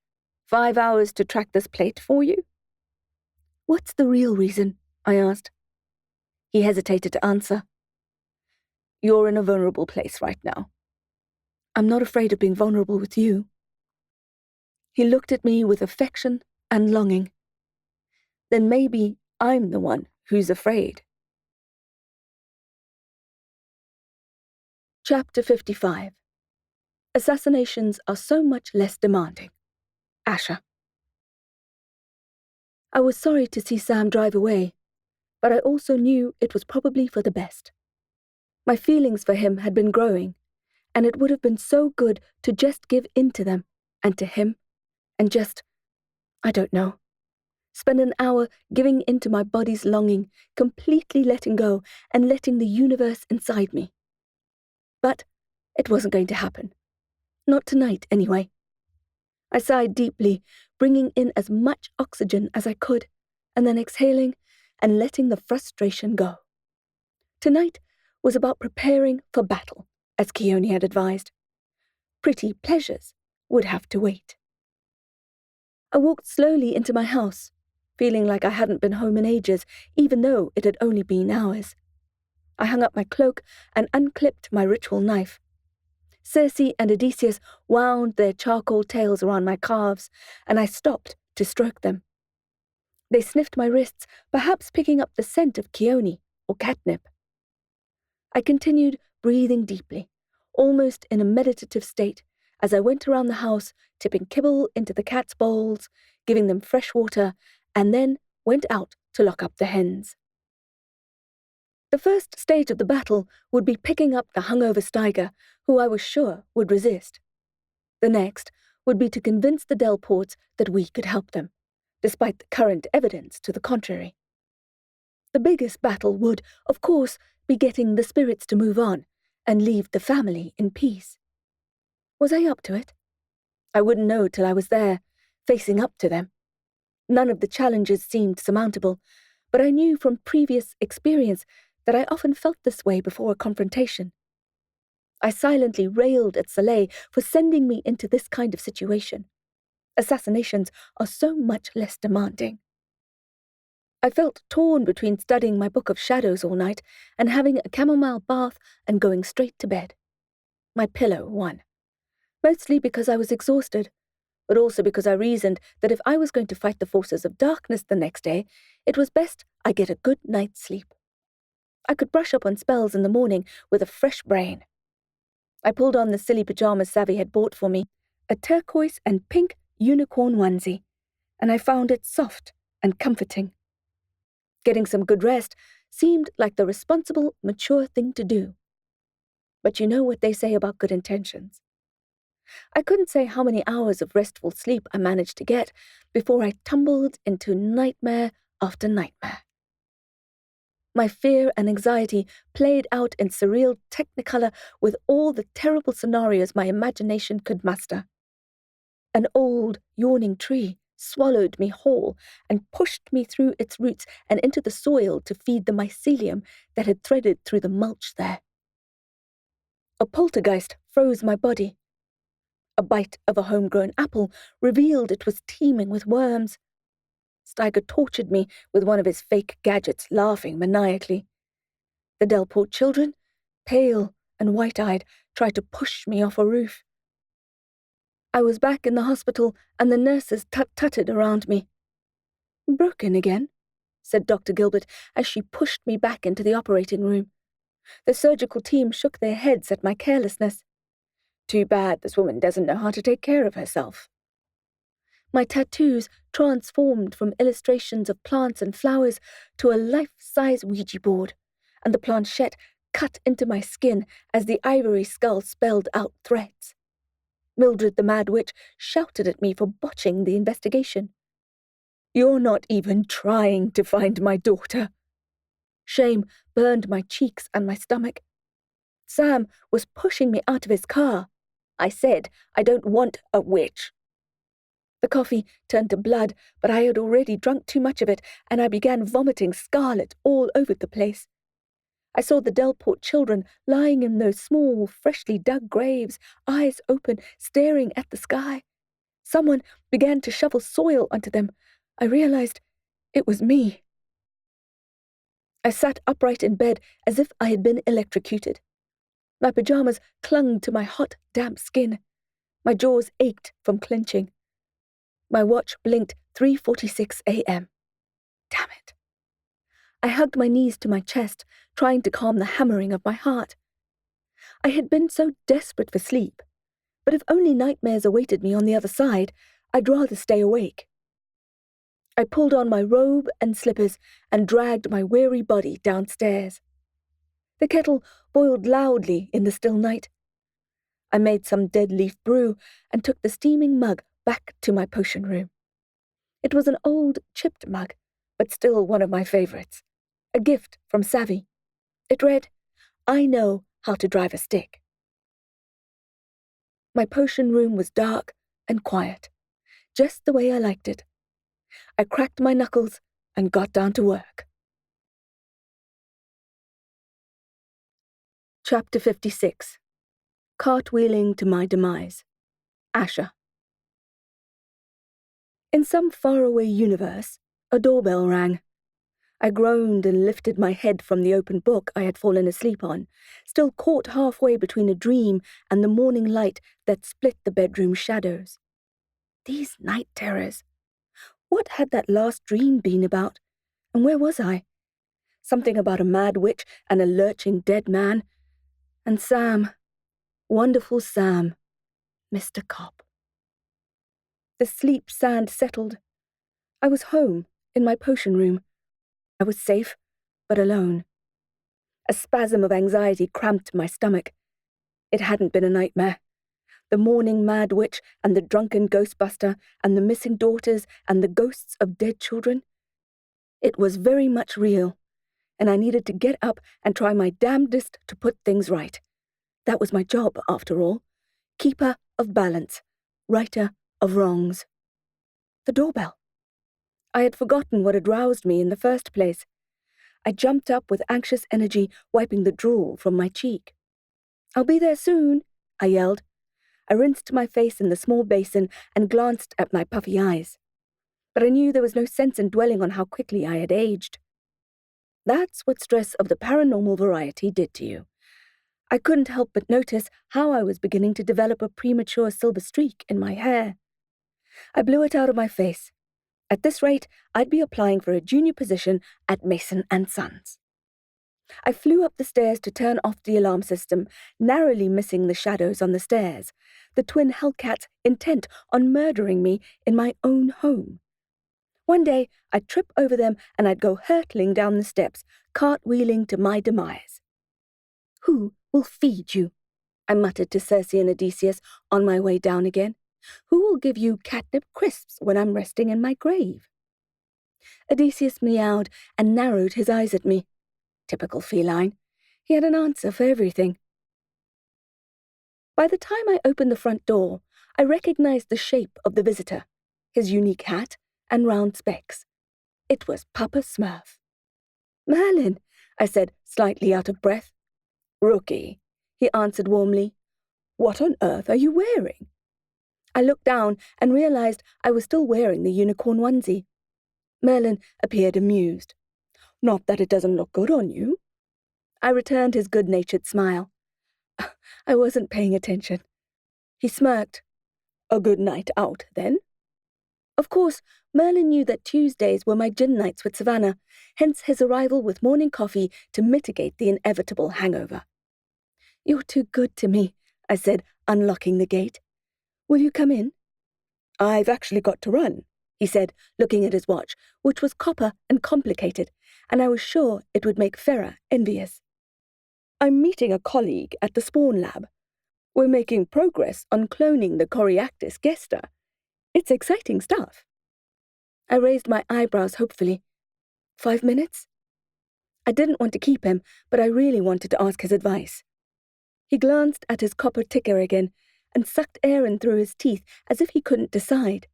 5 hours to track this plate for you? What's the real reason? I asked. He hesitated to answer. You're in a vulnerable place right now. I'm not afraid of being vulnerable with you. He looked at me with affection and longing. Then maybe I'm the one who's afraid. Chapter 55. Assassinations are so much less demanding. Asha. I was sorry to see Sam drive away, but I also knew it was probably for the best. My feelings for him had been growing, and it would have been so good to just give in to them, and to him, and just, I don't know, spend an hour giving in to my body's longing, completely letting go and letting the universe inside me. But it wasn't going to happen. Not tonight, anyway. I sighed deeply, bringing in as much oxygen as I could, and then exhaling and letting the frustration go. Tonight was about preparing for battle, as Keone had advised. Pretty pleasures would have to wait. I walked slowly into my house, feeling like I hadn't been home in ages, even though it had only been hours. I hung up my cloak and unclipped my ritual knife. Circe and Odysseus wound their charcoal tails around my calves, and I stopped to stroke them. They sniffed my wrists, perhaps picking up the scent of Keone or catnip. I continued breathing deeply, almost in a meditative state, as I went around the house, tipping kibble into the cats' bowls, giving them fresh water, and then went out to lock up the hens. The first stage of the battle would be picking up the hungover Steiger, who I was sure would resist. The next would be to convince the Delports that we could help them, despite the current evidence to the contrary. The biggest battle would, of course, be getting the spirits to move on and leave the family in peace. Was I up to it? I wouldn't know till I was there, facing up to them. None of the challenges seemed surmountable, but I knew from previous experience that I often felt this way before a confrontation. I silently railed at Soleil for sending me into this kind of situation. Assassinations are so much less demanding. I felt torn between studying my book of shadows all night and having a chamomile bath and going straight to bed. My pillow won. Mostly because I was exhausted, but also because I reasoned that if I was going to fight the forces of darkness the next day, it was best I get a good night's sleep. I could brush up on spells in the morning with a fresh brain. I pulled on the silly pajamas Savvy had bought for me, a turquoise and pink unicorn onesie, and I found it soft and comforting. Getting some good rest seemed like the responsible, mature thing to do. But you know what they say about good intentions. I couldn't say how many hours of restful sleep I managed to get before I tumbled into nightmare after nightmare. My fear and anxiety played out in surreal technicolor with all the terrible scenarios my imagination could master. An old, yawning tree swallowed me whole and pushed me through its roots and into the soil to feed the mycelium that had threaded through the mulch there. A poltergeist froze my body. A bite of a homegrown apple revealed it was teeming with worms. Steiger tortured me with one of his fake gadgets, laughing maniacally. The Delport children, pale and white-eyed, tried to push me off a roof. I was back in the hospital, and the nurses tut-tutted around me. "Broken again?" said Dr. Gilbert as she pushed me back into the operating room. The surgical team shook their heads at my carelessness. "Too bad this woman doesn't know how to take care of herself." My tattoos transformed from illustrations of plants and flowers to a life-size Ouija board, and the planchette cut into my skin as the Ivory Skull spelled out threats. Mildred the Mad Witch shouted at me for botching the investigation. "You're not even trying to find my daughter." Shame burned my cheeks and my stomach. Sam was pushing me out of his car. I said, "I don't want a witch." The coffee turned to blood, but I had already drunk too much of it, and I began vomiting scarlet all over the place. I saw the Delport children lying in those small, freshly dug graves, eyes open, staring at the sky. Someone began to shovel soil onto them. I realized it was me. I sat upright in bed as if I had been electrocuted. My pajamas clung to my hot, damp skin. My jaws ached from clenching. My watch blinked 3:46 a.m. Damn it. I hugged my knees to my chest, trying to calm the hammering of my heart. I had been so desperate for sleep, but if only nightmares awaited me on the other side, I'd rather stay awake. I pulled on my robe and slippers and dragged my weary body downstairs. The kettle boiled loudly in the still night. I made some dead leaf brew and took the steaming mug back to my potion room. It was an old, chipped mug, but still one of my favorites. A gift from Savvy. It read, "I know how to drive a stick." My potion room was dark and quiet, just the way I liked it. I cracked my knuckles and got down to work. Chapter 56. Cartwheeling to My Demise. Asha. In some faraway universe, a doorbell rang. I groaned and lifted my head from the open book I had fallen asleep on, still caught halfway between a dream and the morning light that split the bedroom shadows. These night terrors. What had that last dream been about? And where was I? Something about a mad witch and a lurching dead man. And Sam. Wonderful Sam. Mr. Cop. The sleep sand settled. I was home, in my potion room. I was safe, but alone. A spasm of anxiety cramped my stomach. It hadn't been a nightmare. The mourning mad witch and the drunken ghostbuster and the missing daughters and the ghosts of dead children. It was very much real, and I needed to get up and try my damnedest to put things right. That was my job, after all. Keeper of balance, righter of wrongs. The doorbell. I had forgotten what had roused me in the first place. I jumped up with anxious energy, wiping the drool from my cheek. "I'll be there soon," I yelled. I rinsed my face in the small basin and glanced at my puffy eyes. But I knew there was no sense in dwelling on how quickly I had aged. That's what stress of the paranormal variety did to you. I couldn't help but notice how I was beginning to develop a premature silver streak in my hair. I blew it out of my face. At this rate, I'd be applying for a junior position at Mason & Sons. I flew up the stairs to turn off the alarm system, narrowly missing the shadows on the stairs, the twin hellcats intent on murdering me in my own home. One day, I'd trip over them and I'd go hurtling down the steps, cartwheeling to my demise. "Who will feed you?" I muttered to Circe and Odysseus on my way down again. "Who will give you catnip crisps when I'm resting in my grave?" Odysseus meowed and narrowed his eyes at me. Typical feline. He had an answer for everything. By the time I opened the front door, I recognized the shape of the visitor, his unique hat and round specs. It was Papa Smurf. "Merlin," I said, slightly out of breath. "Rookie," he answered warmly. "What on earth are you wearing?" I looked down and realized I was still wearing the unicorn onesie. Merlin appeared amused. "Not that it doesn't look good on you." I returned his good-natured smile. I wasn't paying attention. He smirked. "A good night out, then?" Of course, Merlin knew that Tuesdays were my gin nights with Savannah, hence his arrival with morning coffee to mitigate the inevitable hangover. "You're too good to me," I said, unlocking the gate. "Will you come in?" "I've actually got to run," he said, looking at his watch, which was copper and complicated, and I was sure it would make Farah envious. "I'm meeting a colleague at the Spawn Lab. We're making progress on cloning the Coriactis gesta. It's exciting stuff." I raised my eyebrows hopefully. 5 minutes? I didn't want to keep him, but I really wanted to ask his advice. He glanced at his copper ticker again and sucked air in through his teeth as if he couldn't decide.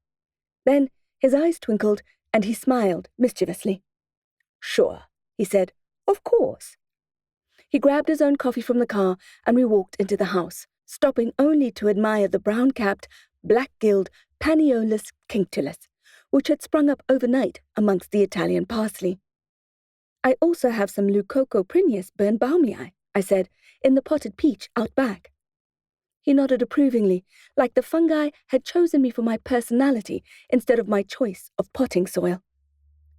Then his eyes twinkled and he smiled mischievously. "Sure," he said. "Of course." He grabbed his own coffee from the car and we walked into the house, stopping only to admire the brown-capped, black-gilled Paniolus cinctulus, which had sprung up overnight amongst the Italian parsley. "I also have some Leucocoprineus birnbaumii," I said, "in the potted peach out back." He nodded approvingly, like the fungi had chosen me for my personality instead of my choice of potting soil.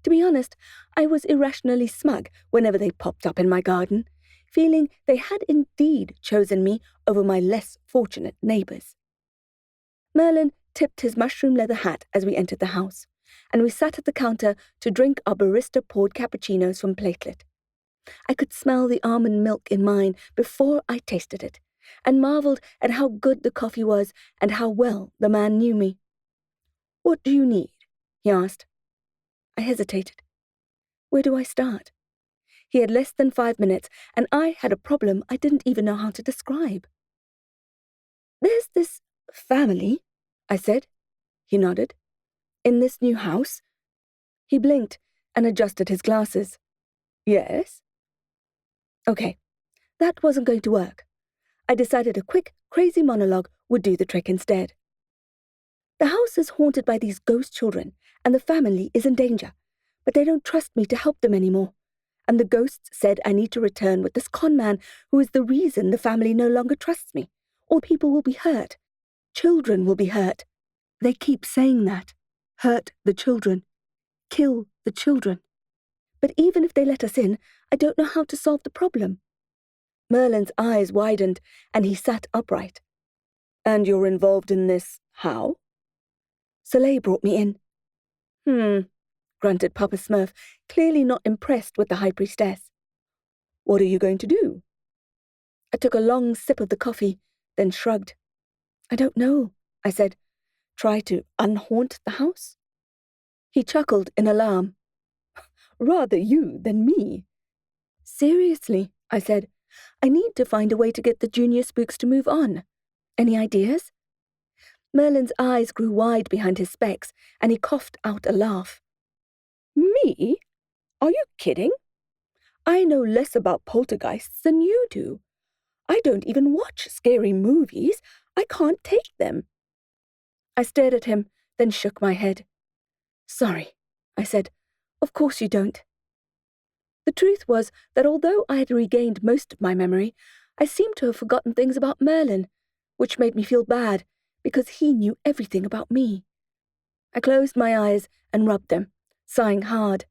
To be honest, I was irrationally smug whenever they popped up in my garden, feeling they had indeed chosen me over my less fortunate neighbours. Merlin tipped his mushroom leather hat as we entered the house, and we sat at the counter to drink our barista-poured cappuccinos from platelet. I could smell the almond milk in mine before I tasted it, and marvelled at how good the coffee was and how well the man knew me. "What do you need?" he asked. I hesitated. Where do I start? He had less than 5 minutes, and I had a problem I didn't even know how to describe. "There's this family," I said. He nodded. "In this new house?" He blinked and adjusted his glasses. "Yes?" Okay, that wasn't going to work. I decided a quick, crazy monologue would do the trick instead. "The house is haunted by these ghost children, and the family is in danger, but they don't trust me to help them anymore. And the ghosts said I need to return with this con man who is the reason the family no longer trusts me. All people will be hurt. Children will be hurt. They keep saying that. Hurt the children. Kill the children. But even if they let us in, I don't know how to solve the problem." Merlin's eyes widened, and he sat upright. "And you're involved in this how?" "Soleil brought me in." Grunted Papa Smurf, clearly not impressed with the High Priestess. "What are you going to do?" I took a long sip of the coffee, then shrugged. "I don't know," I said. "Try to unhaunt the house?" He chuckled in alarm. "Rather you than me." "Seriously," I said. "I need to find a way to get the junior spooks to move on. Any ideas?" Merlin's eyes grew wide behind his specs, and he coughed out a laugh. "Me? Are you kidding? I know less about poltergeists than you do. I don't even watch scary movies. I can't take them." I stared at him, then shook my head. "Sorry," I said. "Of course you don't." The truth was that although I had regained most of my memory, I seemed to have forgotten things about Merlin, which made me feel bad, because he knew everything about me. I closed my eyes and rubbed them, sighing hard.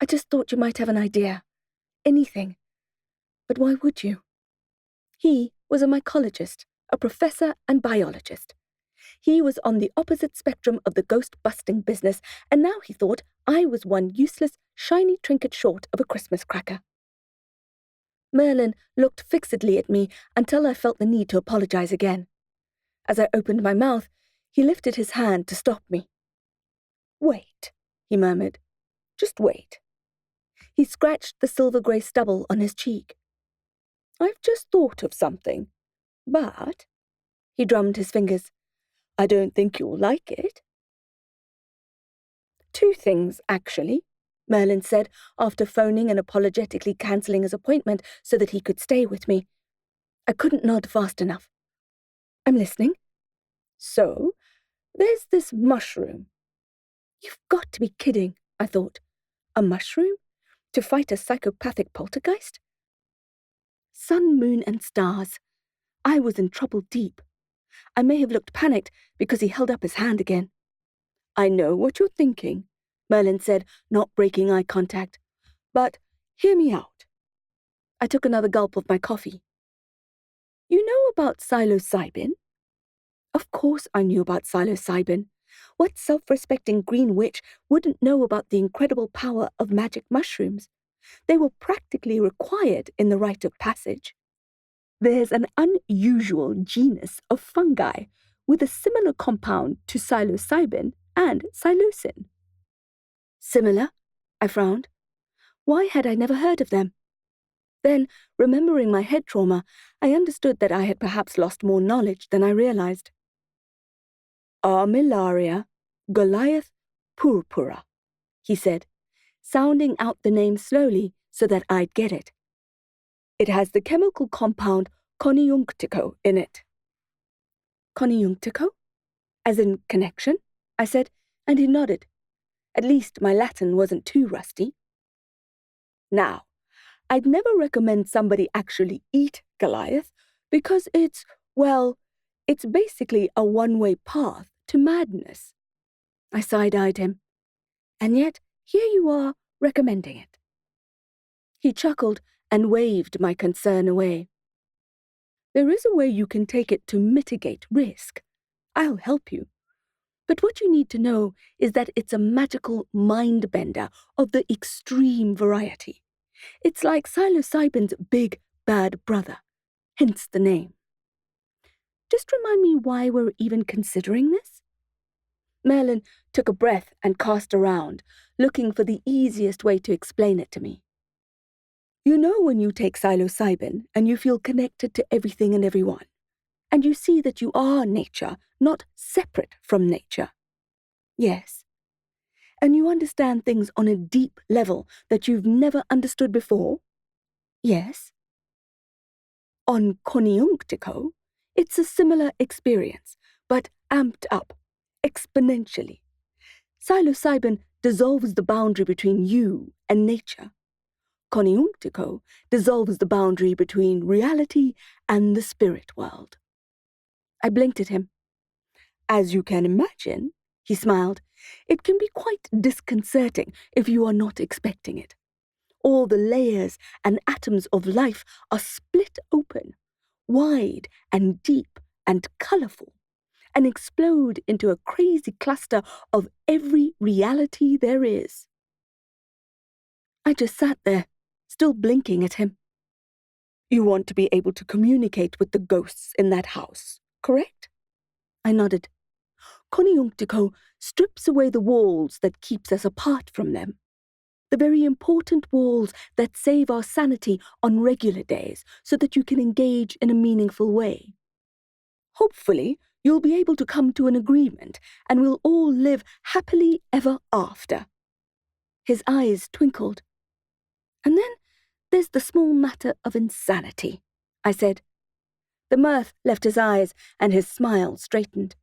I just thought you might have an idea. Anything. But why would you? He was a mycologist, a professor and biologist. He was on the opposite spectrum of the ghost-busting business, and now he thought I was one useless, shiny trinket short of a Christmas cracker. Merlin looked fixedly at me until I felt the need to apologize again. As I opened my mouth, he lifted his hand to stop me. "Wait," he murmured. "Just wait." He scratched the silver-grey stubble on his cheek. "I've just thought of something, but—" He drummed his fingers. "I don't think you'll like it." "Two things, actually," Merlin said, after phoning and apologetically cancelling his appointment so that he could stay with me. I couldn't nod fast enough. "I'm listening." "So, there's this mushroom." "You've got to be kidding," I thought. "A mushroom? To fight a psychopathic poltergeist?" Sun, moon, and stars. I was in trouble deep. I may have looked panicked because he held up his hand again. "I know what you're thinking," Merlin said, not breaking eye contact. "But hear me out." I took another gulp of my coffee. "You know about psilocybin?" Of course I knew about psilocybin. What self-respecting green witch wouldn't know about the incredible power of magic mushrooms? They were practically required in the rite of passage. There's an unusual genus of fungi with a similar compound to psilocybin and psilocin. Similar? I frowned. Why had I never heard of them? Then, remembering my head trauma, I understood that I had perhaps lost more knowledge than I realized. Armillaria Goliath purpura, he said, sounding out the name slowly so that I'd get it. It has the chemical compound coniunctico in it. Coniunctico? As in connection? I said, and he nodded. At least my Latin wasn't too rusty. Now, I'd never recommend somebody actually eat Goliath because it's basically a one-way path to madness. I side-eyed him. And yet, here you are recommending it. He chuckled and waved my concern away. There is a way you can take it to mitigate risk. I'll help you. But what you need to know is that it's a magical mind-bender of the extreme variety. It's like psilocybin's big, bad brother, hence the name. Just remind me why we're even considering this? Merlin took a breath and cast around, looking for the easiest way to explain it to me. You know when you take psilocybin and you feel connected to everything and everyone, and you see that you are nature, not separate from nature. Yes. And you understand things on a deep level that you've never understood before? Yes. On Coniunctico, it's a similar experience, but amped up, exponentially. Psilocybin dissolves the boundary between you and nature. Coniunctico dissolves the boundary between reality and the spirit world. I blinked at him. As you can imagine, he smiled, it can be quite disconcerting if you are not expecting it. All the layers and atoms of life are split open, wide and deep and colourful, and explode into a crazy cluster of every reality there is. I just sat there, still blinking at him. You want to be able to communicate with the ghosts in that house, correct? I nodded. Coniunctico strips away the walls that keeps us apart from them. The very important walls that save our sanity on regular days so that you can engage in a meaningful way. Hopefully, you'll be able to come to an agreement and we'll all live happily ever after. His eyes twinkled. And then there's the small matter of insanity, I said. The mirth left his eyes and his smile straightened.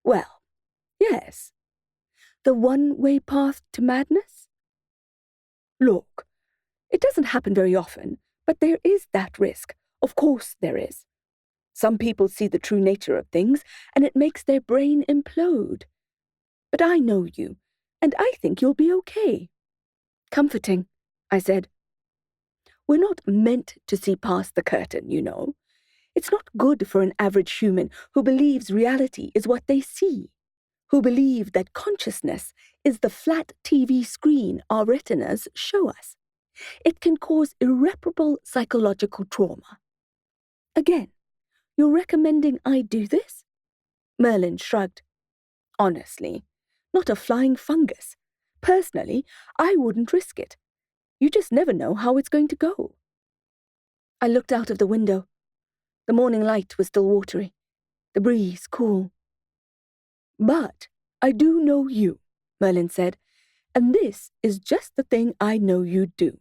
Well, yes. The one-way path to madness? Look, it doesn't happen very often, but there is that risk. Of course there is. Some people see the true nature of things, and it makes their brain implode. But I know you, and I think you'll be okay. Comforting, I said. We're not meant to see past the curtain, you know. It's not good for an average human who believes reality is what they see, who believe that consciousness is the flat TV screen our retinas show us. It can cause irreparable psychological trauma. Again, you're recommending I do this? Merlin shrugged. Honestly, not a flying fungus. Personally, I wouldn't risk it. You just never know how it's going to go. I looked out of the window. The morning light was still watery, the breeze cool. But I do know you, Merlin said, and this is just the thing I know you do.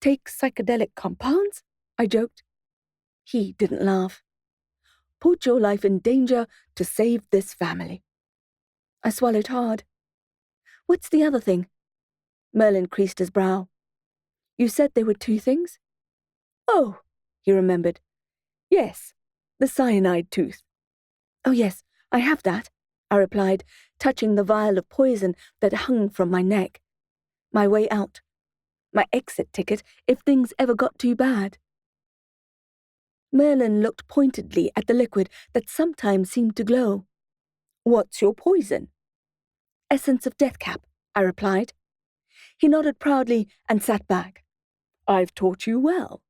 Take psychedelic compounds? I joked. He didn't laugh. Put your life in danger to save this family. I swallowed hard. What's the other thing? Merlin creased his brow. You said there were two things? Oh, he remembered. Yes, the cyanide tooth. Oh yes, I have that, I replied, touching the vial of poison that hung from my neck. My way out. My exit ticket if things ever got too bad. Merlin looked pointedly at the liquid that sometimes seemed to glow. What's your poison? Essence of deathcap, I replied. He nodded proudly and sat back. I've taught you well.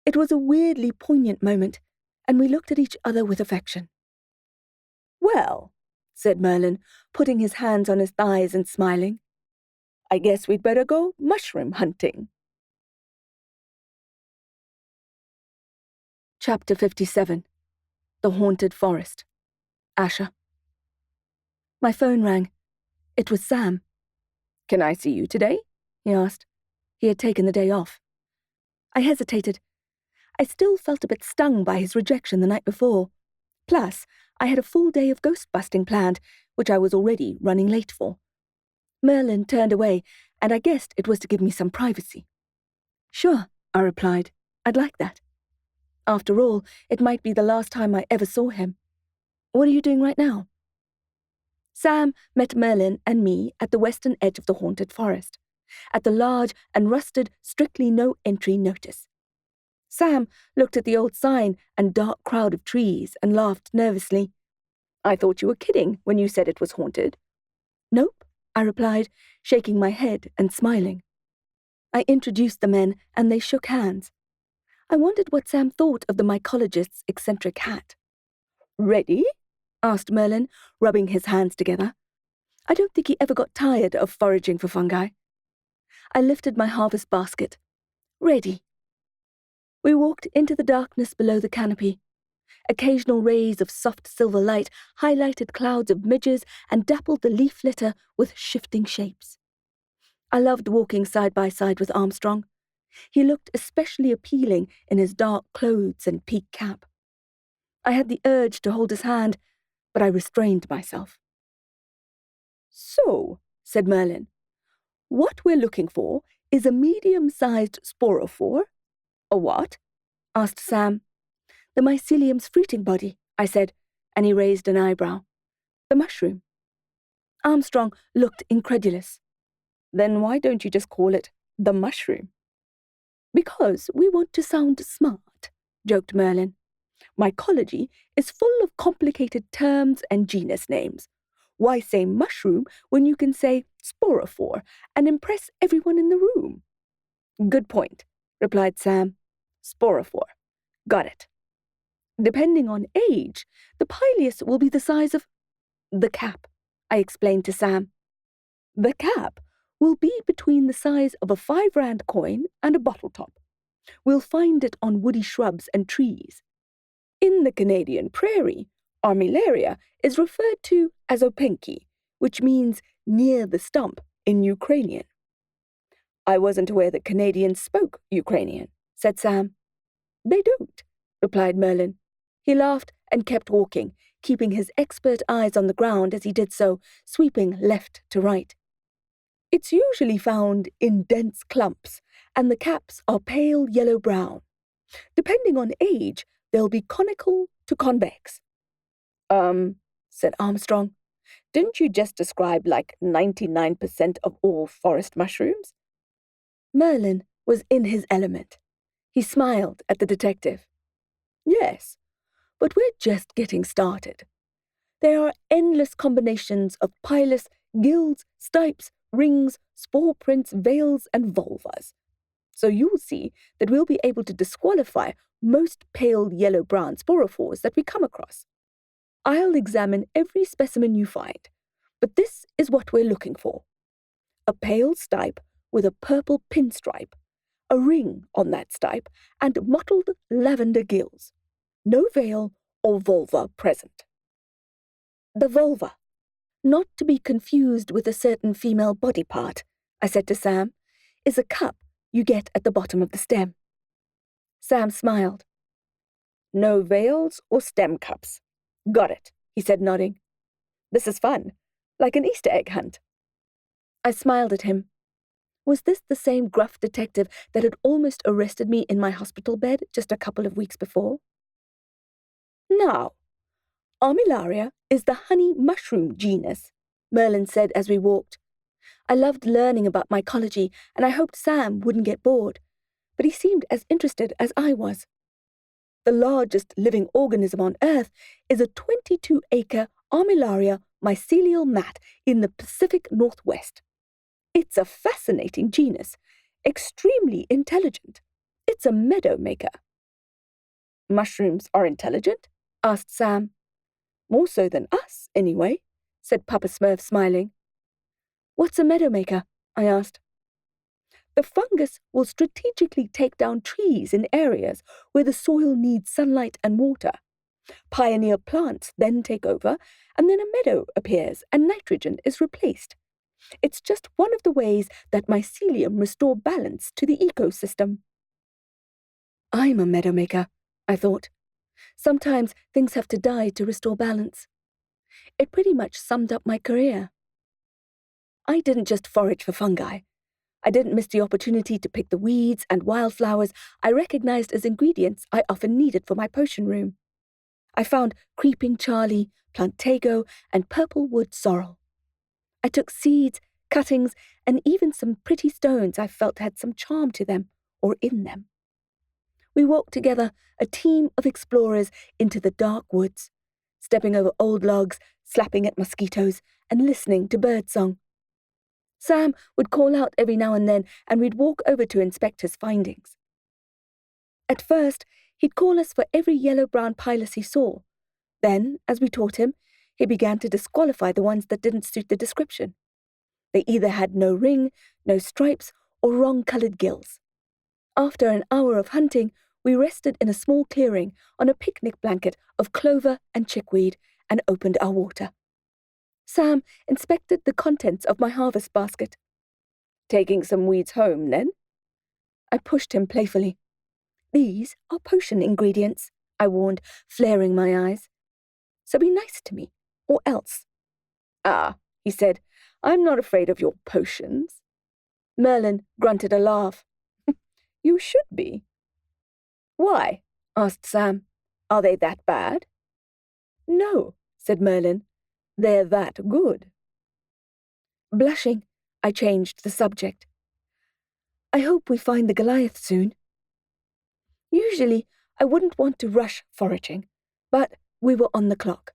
It was a weirdly poignant moment, and we looked at each other with affection. Well, said Merlin, putting his hands on his thighs and smiling, I guess we'd better go mushroom hunting. Chapter 57. The Haunted Forest. Asha. My phone rang. It was Sam. Can I see you today? He asked. He had taken the day off. I hesitated. I still felt a bit stung by his rejection the night before. Plus, I had a full day of ghostbusting planned, which I was already running late for. Merlin turned away, and I guessed it was to give me some privacy. Sure, I replied. I'd like that. After all, it might be the last time I ever saw him. What are you doing right now? Sam met Merlin and me at the western edge of the haunted forest, at the large and rusted strictly no entry notice. Sam looked at the old sign and dark crowd of trees and laughed nervously. I thought you were kidding when you said it was haunted. Nope, I replied, shaking my head and smiling. I introduced the men and they shook hands. I wondered what Sam thought of the mycologist's eccentric hat. Ready? Asked Merlin, rubbing his hands together. I don't think he ever got tired of foraging for fungi. I lifted my harvest basket. Ready. We walked into the darkness below the canopy. Occasional rays of soft silver light highlighted clouds of midges and dappled the leaf litter with shifting shapes. I loved walking side by side with Armstrong. He looked especially appealing in his dark clothes and peaked cap. I had the urge to hold his hand, but I restrained myself. So, said Merlin, what we're looking for is a medium-sized sporophore. A what? Asked Sam. The mycelium's fruiting body, I said, and he raised an eyebrow. The mushroom. Armstrong looked incredulous. Then why don't you just call it the mushroom? Because we want to sound smart, joked Merlin. Mycology is full of complicated terms and genus names. Why say mushroom when you can say sporophore and impress everyone in the room? Good point, replied Sam. Sporophore. Got it. Depending on age, the pileus will be the size of the cap, I explained to Sam. The cap will be between the size of a 5-rand coin and a bottle top. We'll find it on woody shrubs and trees. In the Canadian prairie, armillaria is referred to as openki, which means near the stump in Ukrainian. I wasn't aware that Canadians spoke Ukrainian, said Sam. They don't, replied Merlin. He laughed and kept walking, keeping his expert eyes on the ground as he did so, sweeping left to right. It's usually found in dense clumps, and the caps are pale yellow-brown. Depending on age, they'll be conical to convex. Said Armstrong. Didn't you just describe like 99% of all forest mushrooms? Merlin was in his element. He smiled at the detective. Yes, but we're just getting started. There are endless combinations of pilus, gills, stipes, rings, spore prints, veils, and vulvas. So you'll see that we'll be able to disqualify most pale yellow-brown sporophores that we come across. I'll examine every specimen you find, but this is what we're looking for. A pale stipe with a purple pinstripe, a ring on that stipe, and mottled lavender gills. No veil or vulva present. The vulva, not to be confused with a certain female body part, I said to Sam, is a cup you get at the bottom of the stem. Sam smiled. No veils or stem cups. Got it, he said, nodding. This is fun, like an Easter egg hunt. I smiled at him. Was this the same gruff detective that had almost arrested me in my hospital bed just a couple of weeks before? Now, Armillaria is the honey mushroom genus, Merlin said as we walked. I loved learning about mycology, and I hoped Sam wouldn't get bored, but he seemed as interested as I was. The largest living organism on Earth is a 22-acre Armillaria mycelial mat in the Pacific Northwest. It's a fascinating genus, extremely intelligent. It's a meadow maker. Mushrooms are intelligent? Asked Sam. More so than us, anyway, said Papa Smurf, smiling. What's a meadow maker? I asked. The fungus will strategically take down trees in areas where the soil needs sunlight and water. Pioneer plants then take over, and then a meadow appears and nitrogen is replaced. It's just one of the ways that mycelium restore balance to the ecosystem. I'm a meadow maker, I thought. Sometimes things have to die to restore balance. It pretty much summed up my career. I didn't just forage for fungi. I didn't miss the opportunity to pick the weeds and wildflowers I recognized as ingredients I often needed for my potion room. I found creeping Charlie, plantago, and purple wood sorrel. I took seeds, cuttings, and even some pretty stones I felt had some charm to them or in them. We walked together, a team of explorers, into the dark woods, stepping over old logs, slapping at mosquitoes, and listening to birdsong. Sam would call out every now and then, and we'd walk over to inspect his findings. At first, he'd call us for every yellow-brown pilus he saw. Then, as we taught him, he began to disqualify the ones that didn't suit the description. They either had no ring, no stripes, or wrong-coloured gills. After an hour of hunting, we rested in a small clearing on a picnic blanket of clover and chickweed and opened our water. Sam inspected the contents of my harvest basket. Taking some weeds home, then? I pushed him playfully. These are potion ingredients, I warned, flaring my eyes. So be nice to me, or else. Ah, he said, I'm not afraid of your potions. Merlin grunted a laugh. You should be. Why? Asked Sam. Are they that bad? No, said Merlin. They're that good. Blushing, I changed the subject. I hope we find the Goliath soon. Usually, I wouldn't want to rush foraging, but we were on the clock.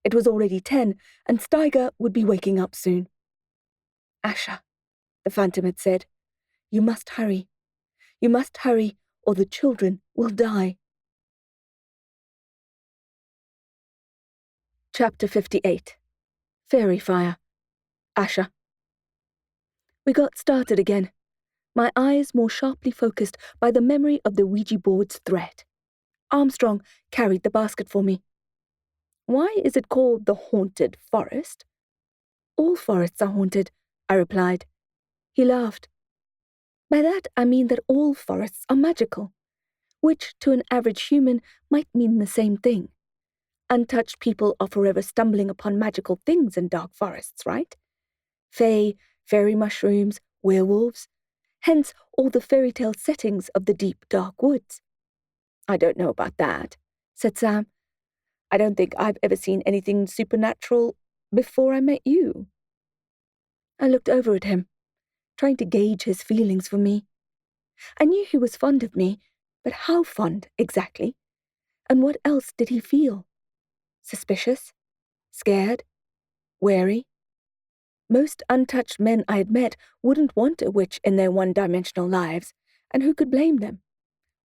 It was already 10, and Steiger would be waking up soon. Asha, the Phantom had said, you must hurry. You must hurry, or the children will die. Chapter 58. Fairy Fire. Asha. We got started again, my eyes more sharply focused by the memory of the Ouija board's threat. Armstrong carried the basket for me. Why is it called the Haunted Forest? All forests are haunted, I replied. He laughed. By that I mean that all forests are magical, which to an average human might mean the same thing. Untouched people are forever stumbling upon magical things in dark forests, right? Fae, fairy mushrooms, werewolves, hence all the fairy tale settings of the deep, dark woods. I don't know about that, said Sam. I don't think I've ever seen anything supernatural Before I met you. I looked over at him, trying to gauge his feelings for me. I knew he was fond of me, but how fond, exactly? And what else did he feel? Suspicious? Scared? Wary? Most untouched men I had met wouldn't want a witch in their one-dimensional lives, and who could blame them?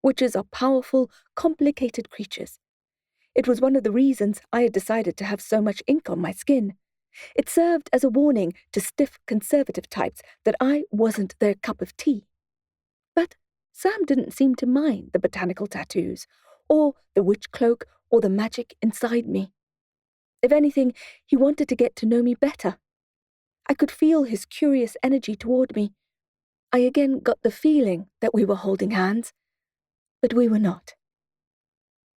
Witches are powerful, complicated creatures. It was one of the reasons I had decided to have so much ink on my skin. It served as a warning to stiff conservative types that I wasn't their cup of tea. But Sam didn't seem to mind the botanical tattoos, or the witch cloak, or the magic inside me. If anything, he wanted to get to know me better. I could feel his curious energy toward me. I again got the feeling that we were holding hands, but we were not.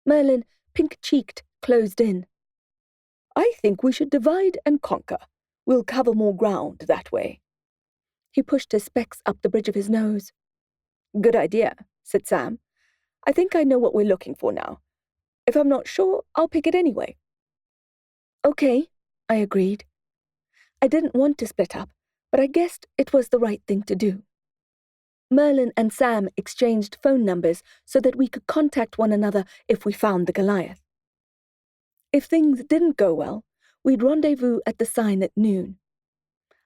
Merlin, pink-cheeked, closed in. I think we should divide and conquer. We'll cover more ground that way. He pushed his specs up the bridge of his nose. Good idea, said Sam. I think I know what we're looking for now. If I'm not sure, I'll pick it anyway. Okay, I agreed. I didn't want to split up, but I guessed it was the right thing to do. Merlin and Sam exchanged phone numbers so that we could contact one another if we found the Goliath. If things didn't go well, we'd rendezvous at the sign at noon.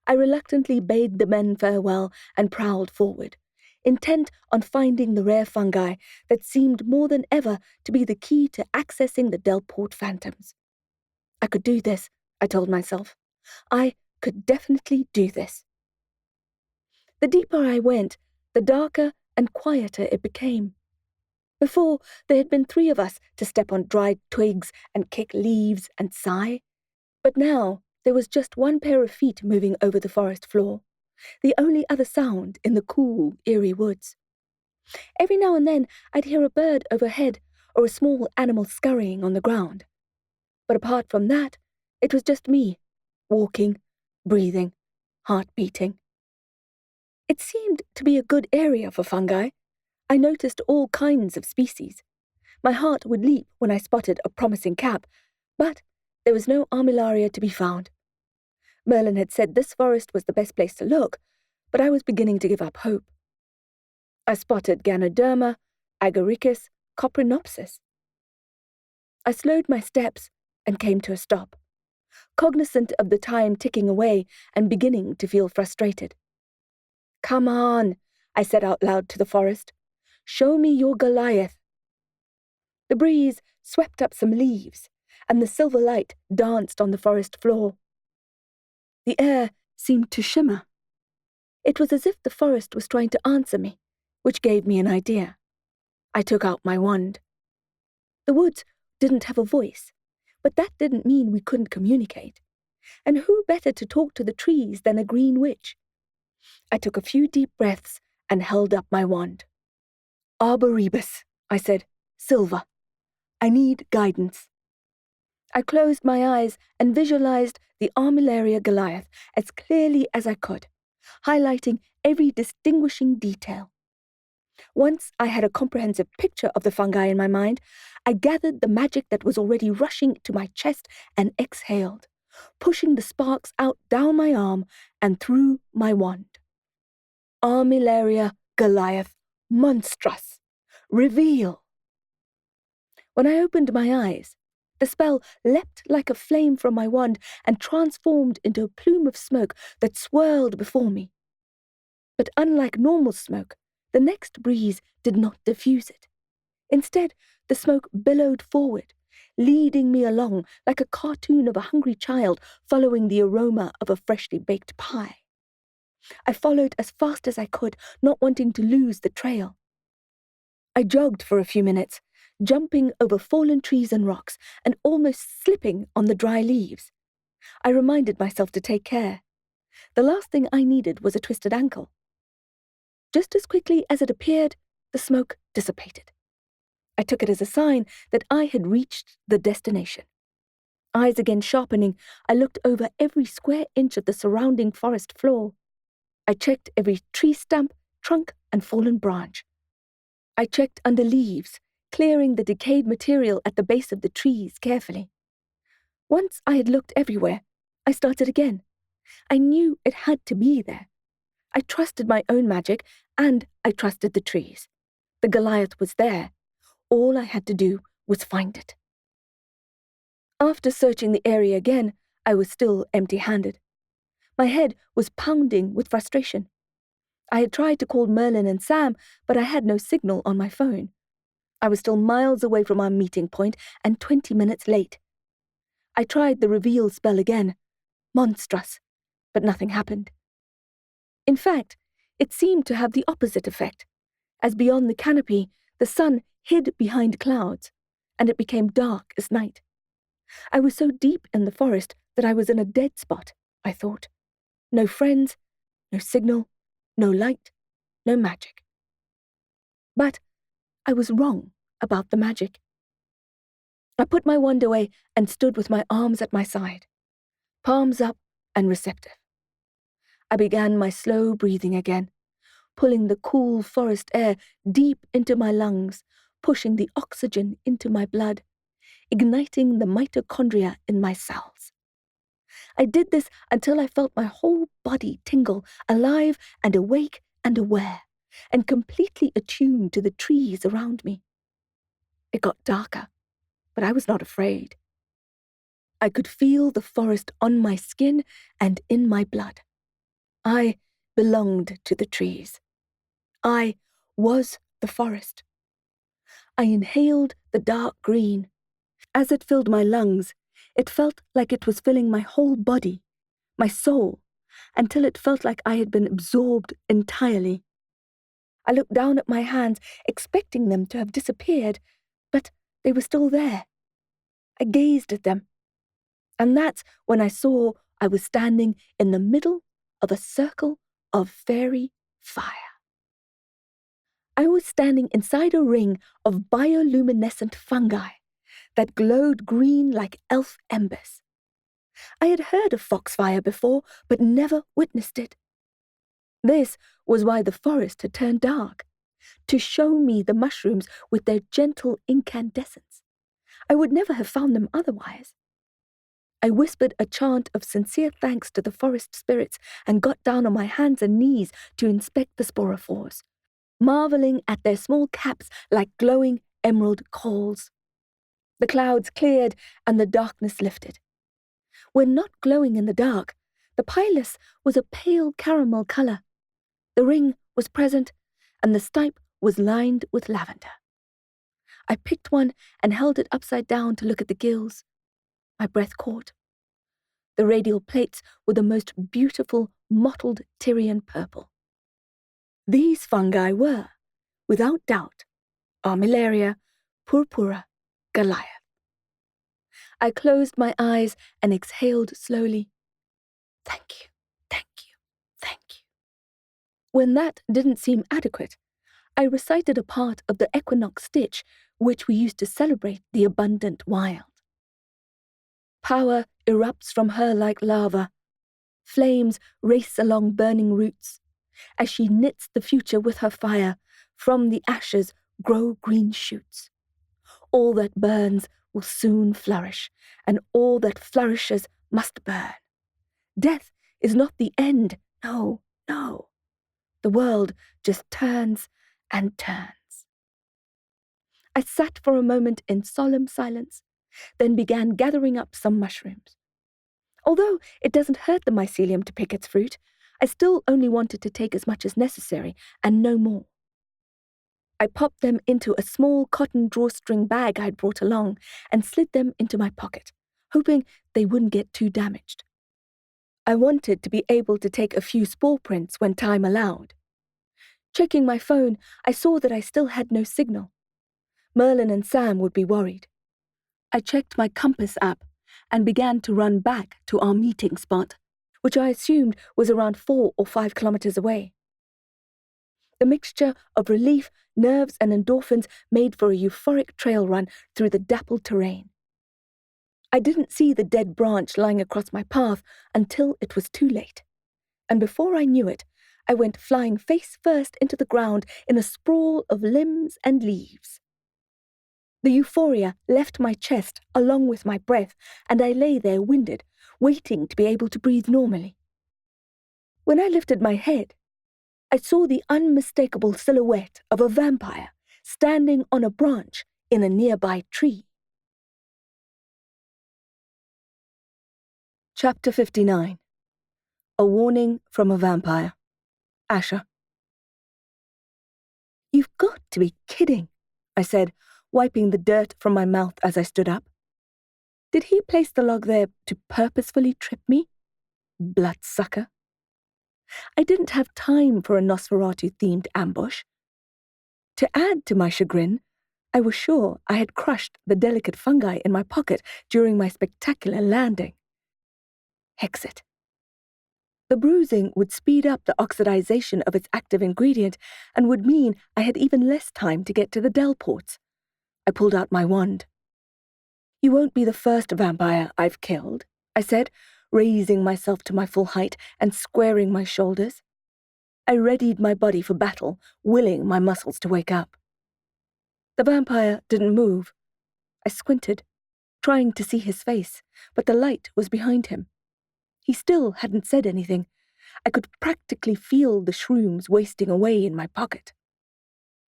I reluctantly bade the men farewell and prowled forward, intent on finding the rare fungi that seemed more than ever to be the key to accessing the Delport phantoms. I could do this, I told myself. I could definitely do this. The deeper I went, the darker and quieter it became. Before, there had been 3 of us to step on dried twigs and kick leaves and sigh. But now, there was just 1 pair of feet moving over the forest floor, the only other sound in the cool, eerie woods. Every now and then, I'd hear a bird overhead or a small animal scurrying on the ground. But apart from that, it was just me, walking, breathing, heart beating. It seemed to be a good area for fungi. I noticed all kinds of species. My heart would leap when I spotted a promising cap, but there was no armillaria to be found. Merlin had said this forest was the best place to look, but I was beginning to give up hope. I spotted Ganoderma, Agaricus, Coprinopsis. I slowed my steps and came to a stop, cognizant of the time ticking away and beginning to feel frustrated. Come on, I said out loud to the forest. Show me your Goliath. The breeze swept up some leaves, and the silver light danced on the forest floor. The air seemed to shimmer. It was as if the forest was trying to answer me, which gave me an idea. I took out my wand. The woods didn't have a voice, but that didn't mean we couldn't communicate. And who better to talk to the trees than a green witch? I took a few deep breaths and held up my wand. Arboribus, I said, silver. I need guidance. I closed my eyes and visualized the Armillaria Goliath as clearly as I could, highlighting every distinguishing detail. Once I had a comprehensive picture of the fungi in my mind, I gathered the magic that was already rushing to my chest and exhaled, pushing the sparks out down my arm and through my wand. Armillaria Goliath Monstrous. Reveal. When I opened my eyes, the spell leapt like a flame from my wand and transformed into a plume of smoke that swirled before me. But unlike normal smoke, the next breeze did not diffuse it. Instead, the smoke billowed forward, leading me along like a cartoon of a hungry child following the aroma of a freshly baked pie. I followed as fast as I could, not wanting to lose the trail. I jogged for a few minutes, jumping over fallen trees and rocks and almost slipping on the dry leaves. I reminded myself to take care. The last thing I needed was a twisted ankle. Just as quickly as it appeared, the smoke dissipated. I took it as a sign that I had reached the destination. Eyes again sharpening, I looked over every square inch of the surrounding forest floor. I checked every tree stump, trunk, and fallen branch. I checked under leaves, clearing the decayed material at the base of the trees carefully. Once I had looked everywhere, I started again. I knew it had to be there. I trusted my own magic, and I trusted the trees. The Goliath was there. All I had to do was find it. After searching the area again, I was still empty-handed. My head was pounding with frustration. I had tried to call Merlin and Sam, but I had no signal on my phone. I was still miles away from our meeting point and 20 minutes late. I tried the reveal spell again. Monstrous. But nothing happened. In fact, it seemed to have the opposite effect, as beyond the canopy, the sun hid behind clouds, and it became dark as night. I was so deep in the forest that I was in a dead spot, I thought. No friends, no signal, no light, no magic. But I was wrong about the magic. I put my wand away and stood with my arms at my side, palms up and receptive. I began my slow breathing again, pulling the cool forest air deep into my lungs, pushing the oxygen into my blood, igniting the mitochondria in my cells. I did this until I felt my whole body tingle, alive and awake and aware, and completely attuned to the trees around me. It got darker, but I was not afraid. I could feel the forest on my skin and in my blood. I belonged to the trees. I was the forest. I inhaled the dark green. As it filled my lungs, it felt like it was filling my whole body, my soul, until it felt like I had been absorbed entirely. I looked down at my hands, expecting them to have disappeared, but they were still there. I gazed at them, and that's when I saw I was standing in the middle of a circle of fairy fire. I was standing inside a ring of bioluminescent fungi that glowed green like elf embers. I had heard of foxfire before, but never witnessed it. This was why the forest had turned dark, to show me the mushrooms with their gentle incandescence. I would never have found them otherwise. I whispered a chant of sincere thanks to the forest spirits and got down on my hands and knees to inspect the sporophores, marveling at their small caps like glowing emerald corals. The clouds cleared and the darkness lifted. When not glowing in the dark, the pilus was a pale caramel colour. The ring was present, and the stipe was lined with lavender. I picked one and held it upside down to look at the gills. My breath caught. The radial plates were the most beautiful mottled Tyrian purple. These fungi were, without doubt, Armillaria purpura Goliath. I closed my eyes and exhaled slowly. Thank you, thank you, thank you. When that didn't seem adequate, I recited a part of the equinox stitch which we used to celebrate the abundant wild. Power erupts from her like lava. Flames race along burning roots. As she knits the future with her fire, from the ashes grow green shoots. All that burns will soon flourish, and all that flourishes must burn. Death is not the end, no, no. The world just turns and turns. I sat for a moment in solemn silence, then began gathering up some mushrooms. Although it doesn't hurt the mycelium to pick its fruit, I still only wanted to take as much as necessary and no more. I popped them into a small cotton drawstring bag I'd brought along and slid them into my pocket, hoping they wouldn't get too damaged. I wanted to be able to take a few spore prints when time allowed. Checking my phone, I saw that I still had no signal. Merlin and Sam would be worried. I checked my compass app and began to run back to our meeting spot, which I assumed was around 4 or 5 kilometers away. The mixture of relief, nerves, and endorphins made for a euphoric trail run through the dappled terrain. I didn't see the dead branch lying across my path until it was too late, and before I knew it, I went flying face first into the ground in a sprawl of limbs and leaves. The euphoria left my chest along with my breath, and I lay there winded, waiting to be able to breathe normally. When I lifted my head, I saw the unmistakable silhouette of a vampire standing on a branch in a nearby tree. Chapter 59. A Warning from a Vampire. Asha. "You've got to be kidding," I said, wiping the dirt from my mouth as I stood up. Did he place the log there to purposefully trip me? Bloodsucker. I didn't have time for a Nosferatu-themed ambush. To add to my chagrin, I was sure I had crushed the delicate fungi in my pocket during my spectacular landing. Hexit. The bruising would speed up the oxidization of its active ingredient and would mean I had even less time to get to the Delports. I pulled out my wand. "You won't be the first vampire I've killed," I said, raising myself to my full height and squaring my shoulders. I readied my body for battle, willing my muscles to wake up. The vampire didn't move. I squinted, trying to see his face, but the light was behind him. He still hadn't said anything. I could practically feel the shrooms wasting away in my pocket.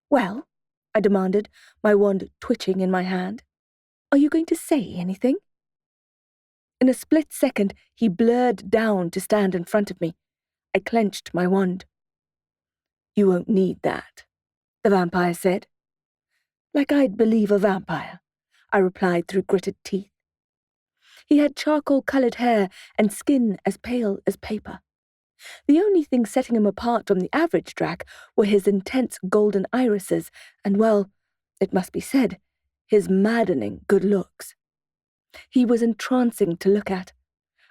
"Well," I demanded, my wand twitching in my hand, "are you going to say anything?" In a split second, he blurred down to stand in front of me. I clenched my wand. "You won't need that," the vampire said. "Like I'd believe a vampire," I replied through gritted teeth. He had charcoal-colored hair and skin as pale as paper. The only thing setting him apart from the average drac were his intense golden irises and, well, it must be said, his maddening good looks. He was entrancing to look at.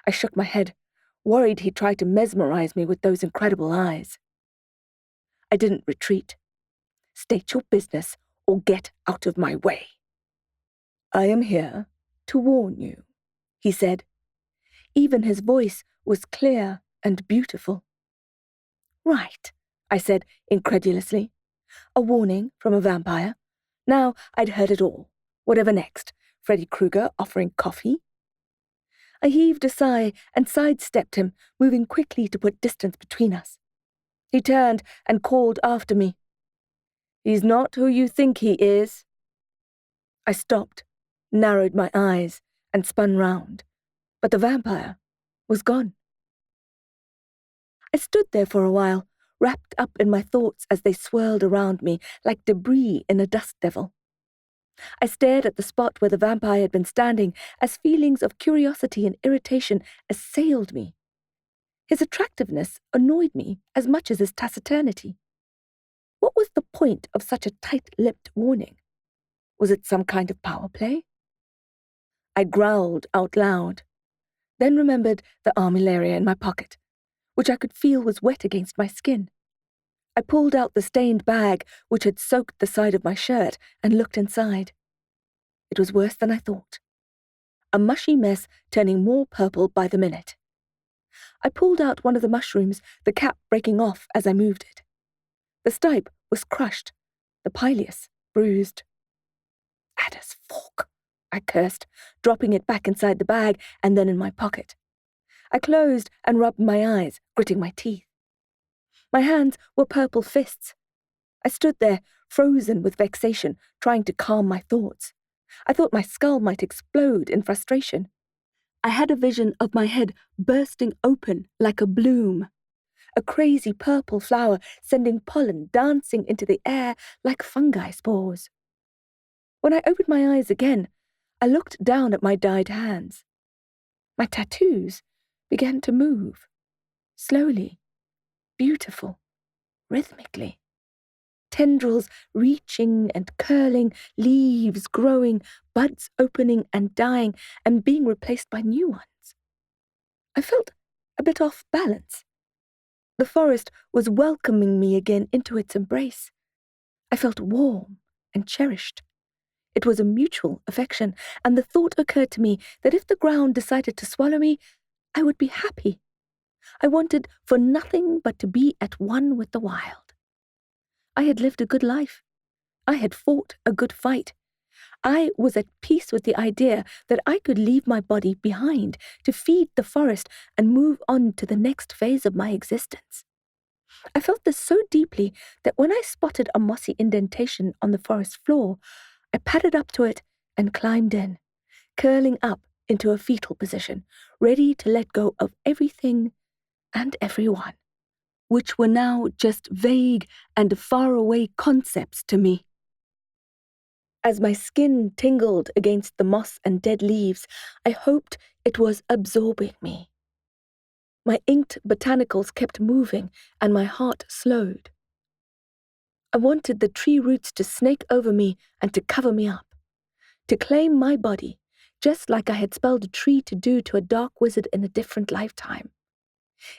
I shook my head, worried he'd try to mesmerize me with those incredible eyes. I didn't retreat. "State your business or get out of my way." "I am here to warn you," he said. Even his voice was clear and beautiful. "Right," I said incredulously. A warning from a vampire? Now I'd heard it all. Whatever next? Freddy Krueger offering coffee? I heaved a sigh and sidestepped him, moving quickly to put distance between us. He turned and called after me. "He's not who you think he is." I stopped, narrowed my eyes, and spun round. But the vampire was gone. I stood there for a while, wrapped up in my thoughts as they swirled around me like debris in a dust devil. I stared at the spot where the vampire had been standing as feelings of curiosity and irritation assailed me. His attractiveness annoyed me as much as his taciturnity. What was the point of such a tight-lipped warning? Was it some kind of power play? I growled out loud, then remembered the armillaria in my pocket, which I could feel was wet against my skin. I pulled out the stained bag which had soaked the side of my shirt and looked inside. It was worse than I thought. A mushy mess turning more purple by the minute. I pulled out one of the mushrooms, the cap breaking off as I moved it. The stipe was crushed, the pileus bruised. "Adder's fork," I cursed, dropping it back inside the bag and then in my pocket. I closed and rubbed my eyes, gritting my teeth. My hands were purple fists. I stood there, frozen with vexation, trying to calm my thoughts. I thought my skull might explode in frustration. I had a vision of my head bursting open like a bloom, a crazy purple flower sending pollen dancing into the air like fungi spores. When I opened my eyes again, I looked down at my dyed hands. My tattoos began to move, slowly, beautiful, rhythmically. Tendrils reaching and curling, leaves growing, buds opening and dying, and being replaced by new ones. I felt a bit off balance. The forest was welcoming me again into its embrace. I felt warm and cherished. It was a mutual affection, and the thought occurred to me that if the ground decided to swallow me, I would be happy. I wanted for nothing but to be at one with the wild. I had lived a good life. I had fought a good fight. I was at peace with the idea that I could leave my body behind to feed the forest and move on to the next phase of my existence. I felt this so deeply that when I spotted a mossy indentation on the forest floor, I padded up to it and climbed in, curling up into a fetal position, ready to let go of everything and everyone, which were now just vague and faraway concepts to me. As my skin tingled against the moss and dead leaves, I hoped it was absorbing me. My inked botanicals kept moving, and my heart slowed. I wanted the tree roots to snake over me and to cover me up, to claim my body, just like I had spelled a tree to do to a dark wizard in a different lifetime.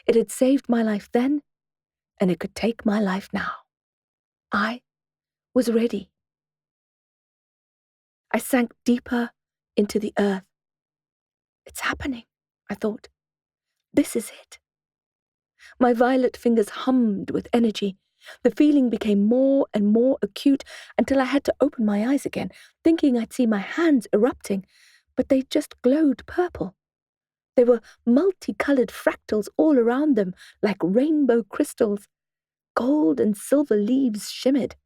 It had saved my life then, and it could take my life now. I was ready. I sank deeper into the earth. It's happening, I thought. This is it. My violet fingers hummed with energy. The feeling became more and more acute until I had to open my eyes again, thinking I'd see my hands erupting, but they just glowed purple. There were multicolored fractals all around them, like rainbow crystals. Gold and silver leaves shimmered.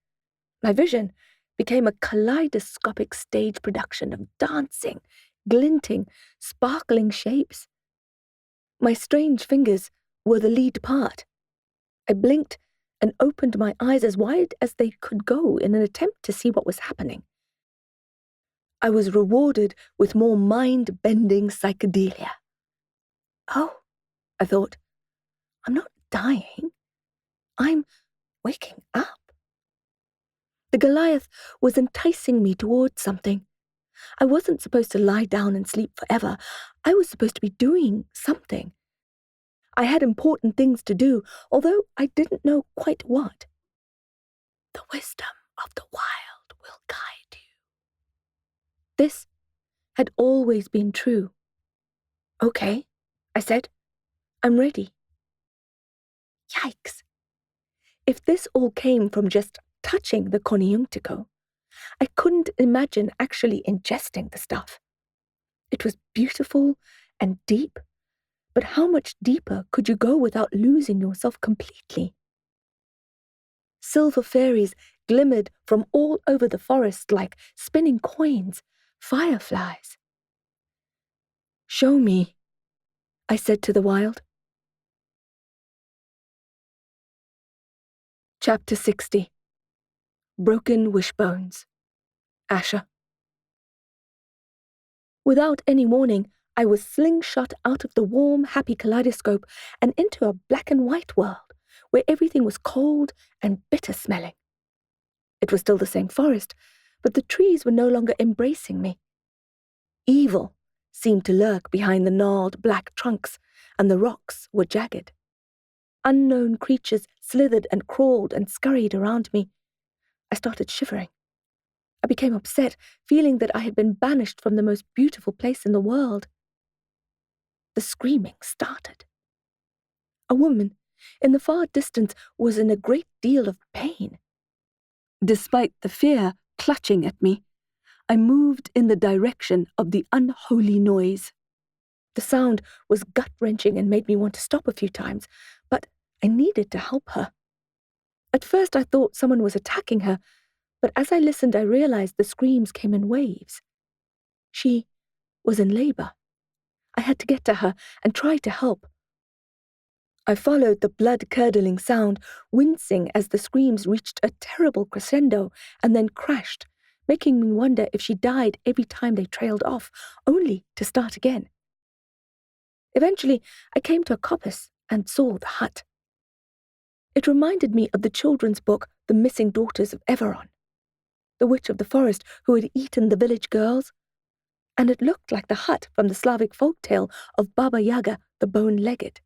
My vision became a kaleidoscopic stage production of dancing, glinting, sparkling shapes. My strange fingers were the lead part. I blinked and opened my eyes as wide as they could go in an attempt to see what was happening. I was rewarded with more mind-bending psychedelia. Oh, I thought, I'm not dying. I'm waking up. The Goliath was enticing me towards something. I wasn't supposed to lie down and sleep forever. I was supposed to be doing something. I had important things to do, although I didn't know quite what. The wisdom of the wild will guide you. This had always been true. Okay, I said. I'm ready. Yikes. If this all came from just touching the Coniunctico, I couldn't imagine actually ingesting the stuff. It was beautiful and deep, but how much deeper could you go without losing yourself completely? Silver fairies glimmered from all over the forest like spinning coins, fireflies. Show me, I said to the wild. Chapter 60. Broken Wishbones. Asha. Without any warning, I was slingshot out of the warm, happy kaleidoscope and into a black and white world, where everything was cold and bitter-smelling. It was still the same forest, but the trees were no longer embracing me. Evil seemed to lurk behind the gnarled black trunks, and the rocks were jagged. Unknown creatures slithered and crawled and scurried around me. I started shivering. I became upset, feeling that I had been banished from the most beautiful place in the world. The screaming started. A woman in the far distance was in a great deal of pain. Despite the fear clutching at me, I moved in the direction of the unholy noise. The sound was gut-wrenching and made me want to stop a few times, but I needed to help her. At first I thought someone was attacking her, but as I listened I realized the screams came in waves. She was in labor. I had to get to her and try to help. I followed the blood-curdling sound, wincing as the screams reached a terrible crescendo and then crashed, making me wonder if she died every time they trailed off, only to start again. Eventually, I came to a coppice and saw the hut. It reminded me of the children's book, The Missing Daughters of Everon, the witch of the forest who had eaten the village girls, and it looked like the hut from the Slavic folktale of Baba Yaga the Bone-Legged.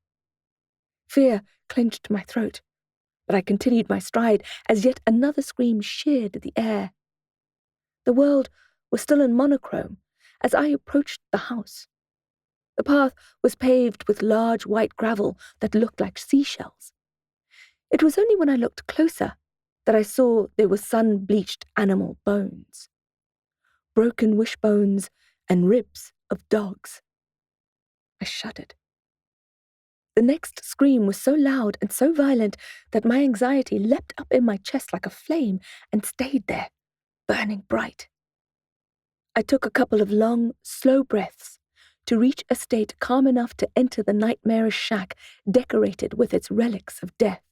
Fear clenched my throat, but I continued my stride as yet another scream sheared the air. The world was still in monochrome as I approached the house. The path was paved with large white gravel that looked like seashells. It was only when I looked closer that I saw there were sun-bleached animal bones. broken wishbones, and ribs of dogs. I shuddered. The next scream was so loud and so violent that my anxiety leapt up in my chest like a flame and stayed there, burning bright. I took a couple of long, slow breaths to reach a state calm enough to enter the nightmarish shack decorated with its relics of death.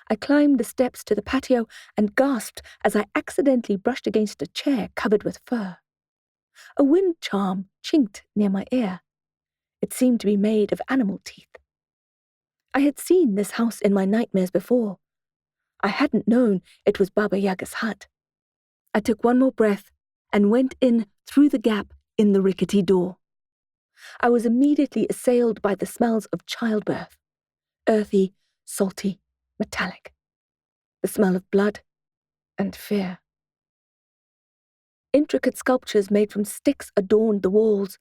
I climbed the steps to the patio and gasped as I accidentally brushed against a chair covered with fur. A wind charm chinked near my ear. It seemed to be made of animal teeth. I had seen this house in my nightmares before. I hadn't known it was Baba Yaga's hut. I took one more breath and went in through the gap in the rickety door. I was immediately assailed by the smells of childbirth. Earthy, salty, metallic. The smell of blood and fear. Intricate sculptures made from sticks adorned the walls.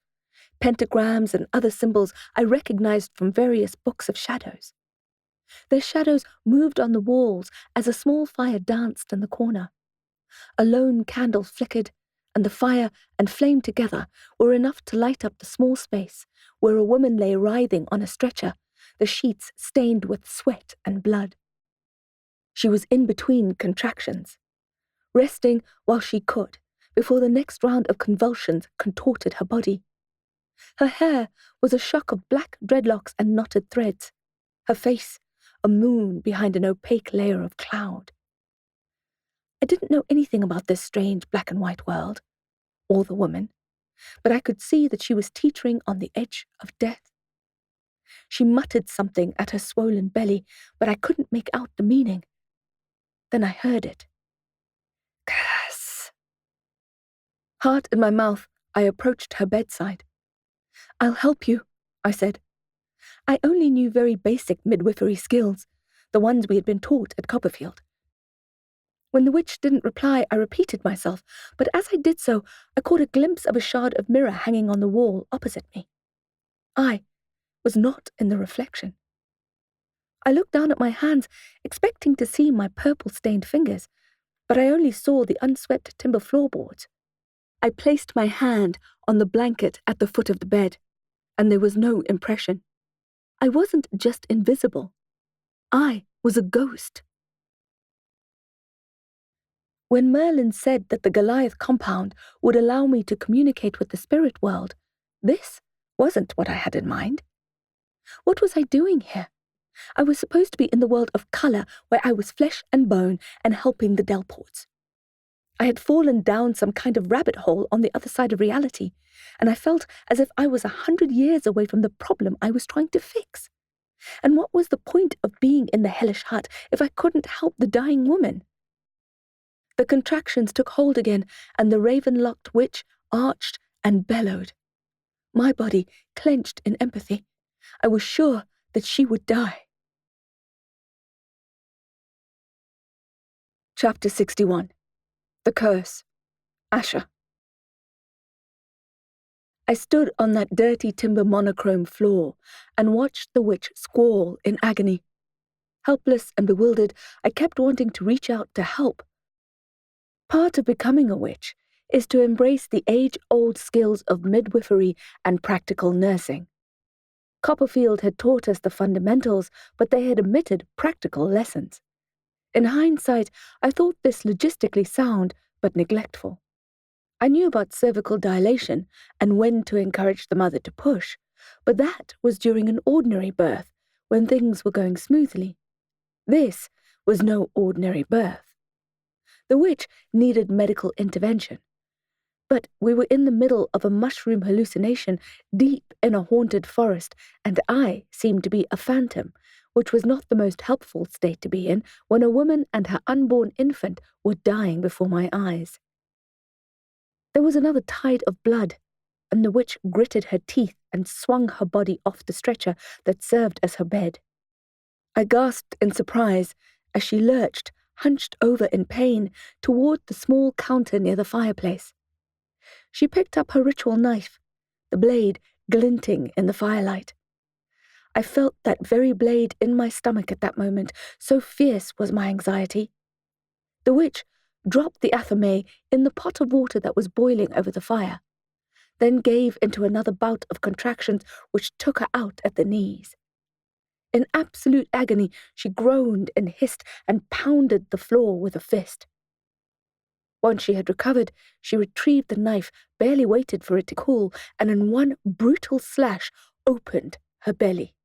Pentagrams and other symbols I recognized from various books of shadows. Their shadows moved on the walls as a small fire danced in the corner. A lone candle flickered, and the fire and flame together were enough to light up the small space where a woman lay writhing on a stretcher, the sheets stained with sweat and blood. She was in between contractions, resting while she could before the next round of convulsions contorted her body. Her hair was a shock of black dreadlocks and knotted threads, her face a moon behind an opaque layer of cloud. I didn't know anything about this strange black and white world, or the woman, but I could see that she was teetering on the edge of death. She muttered something at her swollen belly, but I couldn't make out the meaning. Then I heard it. Curse. Heart in my mouth, I approached her bedside. "I'll help you," I said. I only knew very basic midwifery skills, the ones we had been taught at Copperfield. When the witch didn't reply, I repeated myself, but as I did so, I caught a glimpse of a shard of mirror hanging on the wall opposite me. I was not in the reflection. I looked down at my hands, expecting to see my purple-stained fingers, but I only saw the unswept timber floorboards. I placed my hand on the blanket at the foot of the bed, and there was no impression. I wasn't just invisible. I was a ghost. When Merlin said that the Goliath compound would allow me to communicate with the spirit world, this wasn't what I had in mind. What was I doing here? I was supposed to be in the world of colour, where I was flesh and bone and helping the Delports. I had fallen down some kind of rabbit hole on the other side of reality, and I felt as if I was 100 years away from the problem I was trying to fix. And what was the point of being in the hellish hut if I couldn't help the dying woman? The contractions took hold again, and the raven-locked witch arched and bellowed. My body clenched in empathy. I was sure that she would die. Chapter 61. The Curse. Asha. I stood on that dirty timber monochrome floor and watched the witch squall in agony. Helpless and bewildered, I kept wanting to reach out to help. Part of becoming a witch is to embrace the age-old skills of midwifery and practical nursing. Copperfield had taught us the fundamentals, but they had omitted practical lessons. In hindsight, I thought this logistically sound, but neglectful. I knew about cervical dilation and when to encourage the mother to push, but that was during an ordinary birth, when things were going smoothly. This was no ordinary birth. The witch needed medical intervention. But we were in the middle of a mushroom hallucination deep in a haunted forest, and I seemed to be a phantom, which was not the most helpful state to be in when a woman and her unborn infant were dying before my eyes. There was another tide of blood, and the witch gritted her teeth and swung her body off the stretcher that served as her bed. I gasped in surprise as she lurched, hunched over in pain, toward the small counter near the fireplace. She picked up her ritual knife, the blade glinting in the firelight. I felt that very blade in my stomach at that moment, so fierce was my anxiety. The witch dropped the athame in the pot of water that was boiling over the fire, then gave into another bout of contractions which took her out at the knees. In absolute agony, she groaned and hissed and pounded the floor with a fist. Once she had recovered, she retrieved the knife, barely waited for it to cool, and in one brutal slash opened her belly.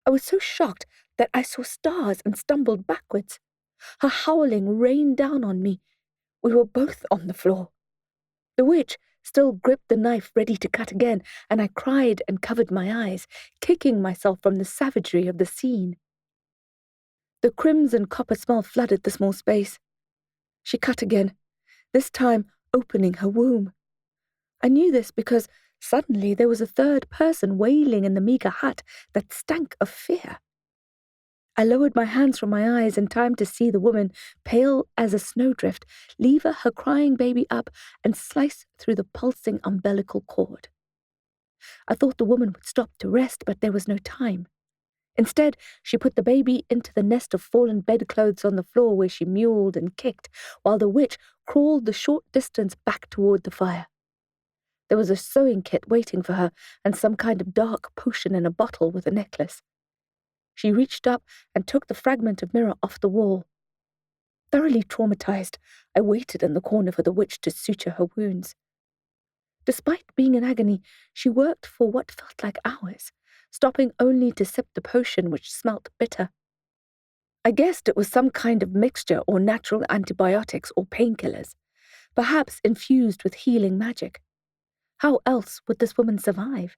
I was so shocked that I saw stars and stumbled backwards. Her howling rained down on me. We were both on the floor. The witch still gripped the knife ready to cut again, and I cried and covered my eyes, kicking myself from the savagery of the scene. The crimson copper smell flooded the small space. She cut again, this time opening her womb. I knew this because suddenly there was a third person wailing in the meagre hut that stank of fear. I lowered my hands from my eyes in time to see the woman, pale as a snowdrift, lever her crying baby up and slice through the pulsing umbilical cord. I thought the woman would stop to rest, but there was no time. Instead, she put the baby into the nest of fallen bedclothes on the floor where she mewled and kicked, while the witch crawled the short distance back toward the fire. There was a sewing kit waiting for her and some kind of dark potion in a bottle with a necklace. She reached up and took the fragment of mirror off the wall. Thoroughly traumatized, I waited in the corner for the witch to suture her wounds. Despite being in agony, she worked for what felt like hours, stopping only to sip the potion which smelt bitter. I guessed it was some kind of mixture or natural antibiotics or painkillers, perhaps infused with healing magic. How else would this woman survive?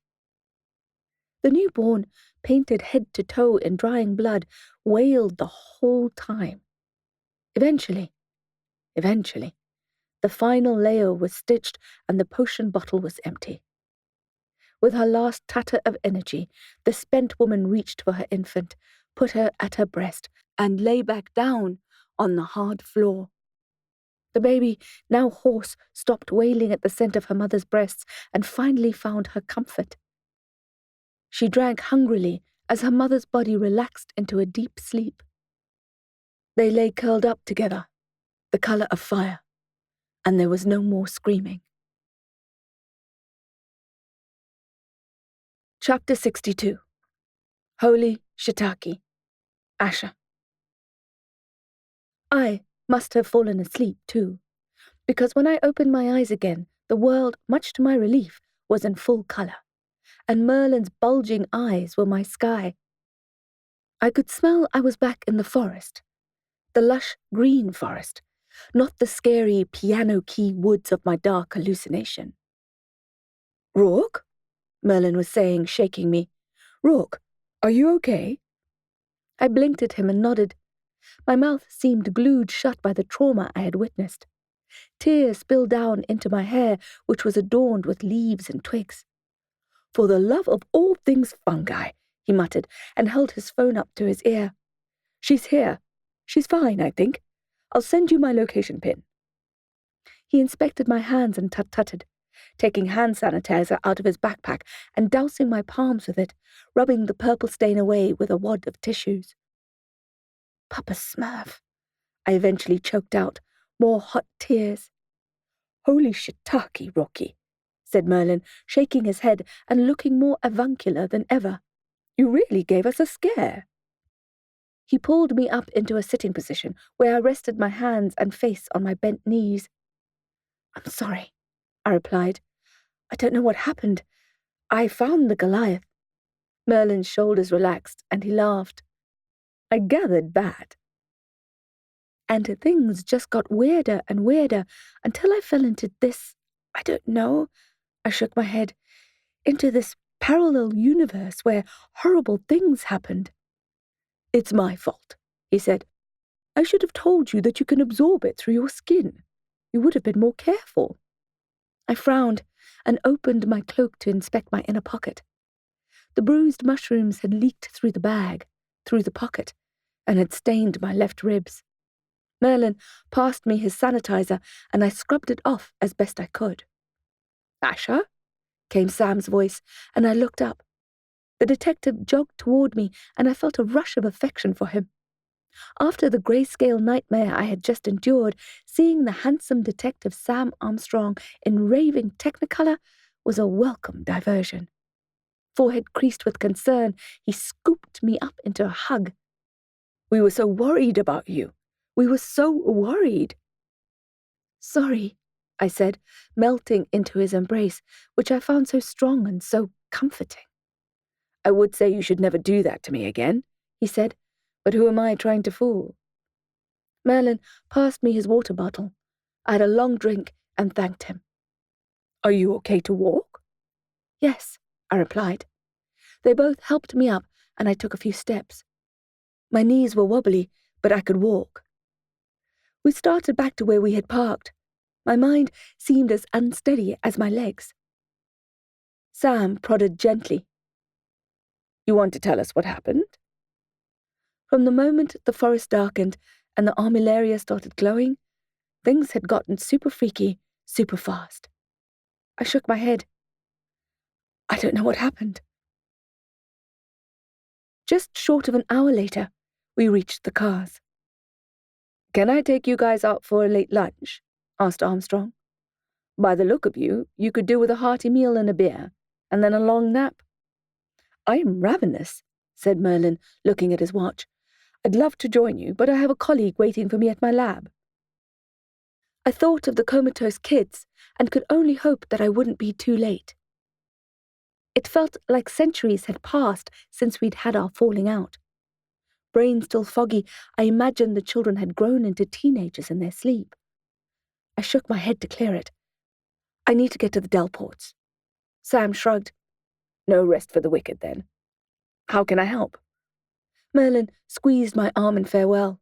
The newborn, painted head to toe in drying blood, wailed the whole time. Eventually, the final layer was stitched and the potion bottle was empty. With her last tatter of energy, the spent woman reached for her infant, put her at her breast, and lay back down on the hard floor. The baby, now hoarse, stopped wailing at the scent of her mother's breasts and finally found her comfort. She drank hungrily as her mother's body relaxed into a deep sleep. They lay curled up together, the color of fire, and there was no more screaming. Chapter 62. Holy Shiitake, Asha. I must have fallen asleep too, because when I opened my eyes again, the world, much to my relief, was in full color, and Merlin's bulging eyes were my sky. I could smell I was back in the forest, the lush green forest, not the scary piano-key woods of my dark hallucination. "Rourke?" Merlin was saying, shaking me. "Rourke, are you okay?" I blinked at him and nodded. My mouth seemed glued shut by the trauma I had witnessed. Tears spilled down into my hair, which was adorned with leaves and twigs. "For the love of all things fungi," he muttered, and held his phone up to his ear. "She's here. She's fine, I think. I'll send you my location pin." He inspected my hands and tut-tutted, taking hand sanitizer out of his backpack and dousing my palms with it, rubbing the purple stain away with a wad of tissues. "Papa Smurf," I eventually choked out, more hot tears. "Holy shiitake, Rocky," said Merlin, shaking his head and looking more avuncular than ever. "You really gave us a scare." He pulled me up into a sitting position where I rested my hands and face on my bent knees. "I'm sorry," I replied. "I don't know what happened. I found the Goliath." Merlin's shoulders relaxed and he laughed. "I gathered that." And things just got weirder and weirder until I fell into this, I don't know, I shook my head, into this parallel universe where horrible things happened. "It's my fault," he said. "I should have told you that you can absorb it through your skin. You would have been more careful." I frowned and opened my cloak to inspect my inner pocket. The bruised mushrooms had leaked through the bag, through the pocket, and had stained my left ribs. Merlin passed me his sanitizer, and I scrubbed it off as best I could. "Asha?" came Sam's voice, and I looked up. The detective jogged toward me, and I felt a rush of affection for him. After the grayscale nightmare I had just endured, seeing the handsome detective Sam Armstrong in raving technicolor was a welcome diversion. Forehead creased with concern, he scooped me up into a hug. "We were so worried about you. We were so worried." "Sorry," I said, melting into his embrace, which I found so strong and so comforting. "I would say you should never do that to me again," he said, "but who am I trying to fool?" Merlin passed me his water bottle. I had a long drink and thanked him. "Are you okay to walk?" "Yes," I replied. They both helped me up, and I took a few steps. My knees were wobbly, but I could walk. We started back to where we had parked. My mind seemed as unsteady as my legs. Sam prodded gently. "You want to tell us what happened?" From the moment the forest darkened and the armillaria started glowing, things had gotten super freaky, super fast. I shook my head. I don't know what happened. Just short of an hour later, we reached the cars. "Can I take you guys out for a late lunch?" asked Armstrong. "By the look of you, you could do with a hearty meal and a beer, and then a long nap." "I am ravenous," said Merlin, looking at his watch. "I'd love to join you, but I have a colleague waiting for me at my lab." I thought of the comatose kids and could only hope that I wouldn't be too late. It felt like centuries had passed since we'd had our falling out. Brain still foggy, I imagined the children had grown into teenagers in their sleep. I shook my head to clear it. "I need to get to the Delports." Sam shrugged. "No rest for the wicked, then. How can I help?" Merlin squeezed my arm in farewell.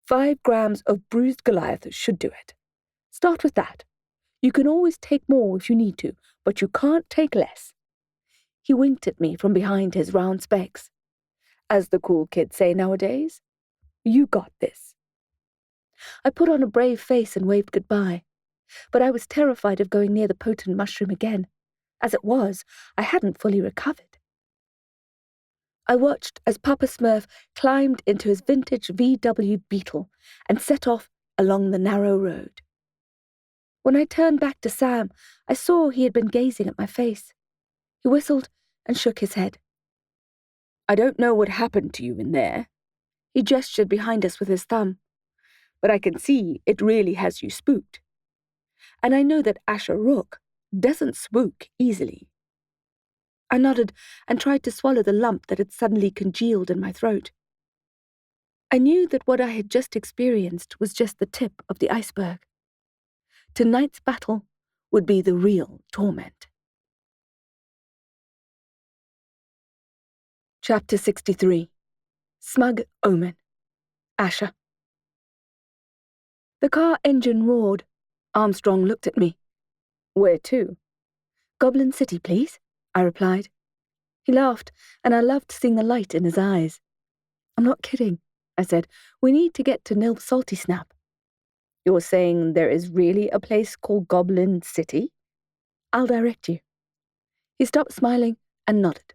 5 grams of bruised Goliath should do it. Start with that. You can always take more if you need to, but you can't take less. He winked at me from behind his round specs. As the cool kids say nowadays, "You got this." I put on a brave face and waved goodbye, but I was terrified of going near the potent mushroom again. As it was, I hadn't fully recovered. I watched as Papa Smurf climbed into his vintage VW Beetle and set off along the narrow road. When I turned back to Sam, I saw he had been gazing at my face. He whistled and shook his head. "I don't know what happened to you in there." He gestured behind us with his thumb. "But I can see it really has you spooked. And I know that Asha Rook doesn't spook easily." I nodded and tried to swallow the lump that had suddenly congealed in my throat. I knew that what I had just experienced was just the tip of the iceberg. Tonight's battle would be the real torment. Chapter 63. Smug Omen. Asha. The car engine roared. Armstrong looked at me. "Where to?" "Goblin City, please," I replied. He laughed, and I loved seeing the light in his eyes. "I'm not kidding," I said. "We need to get to Nil Salty Snap." "You're saying there is really a place called Goblin City?" "I'll direct you." He stopped smiling and nodded.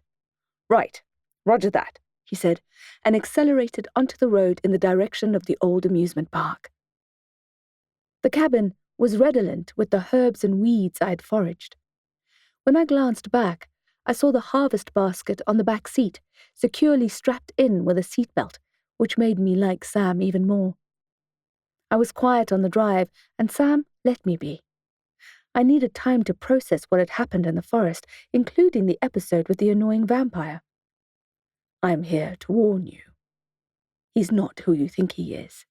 "Right, roger that," he said, and accelerated onto the road in the direction of the old amusement park. The cabin was redolent with the herbs and weeds I had foraged. When I glanced back, I saw the harvest basket on the back seat, securely strapped in with a seatbelt, which made me like Sam even more. I was quiet on the drive, and Sam let me be. I needed time to process what had happened in the forest, including the episode with the annoying vampire. "I'm here to warn you. He's not who you think he is."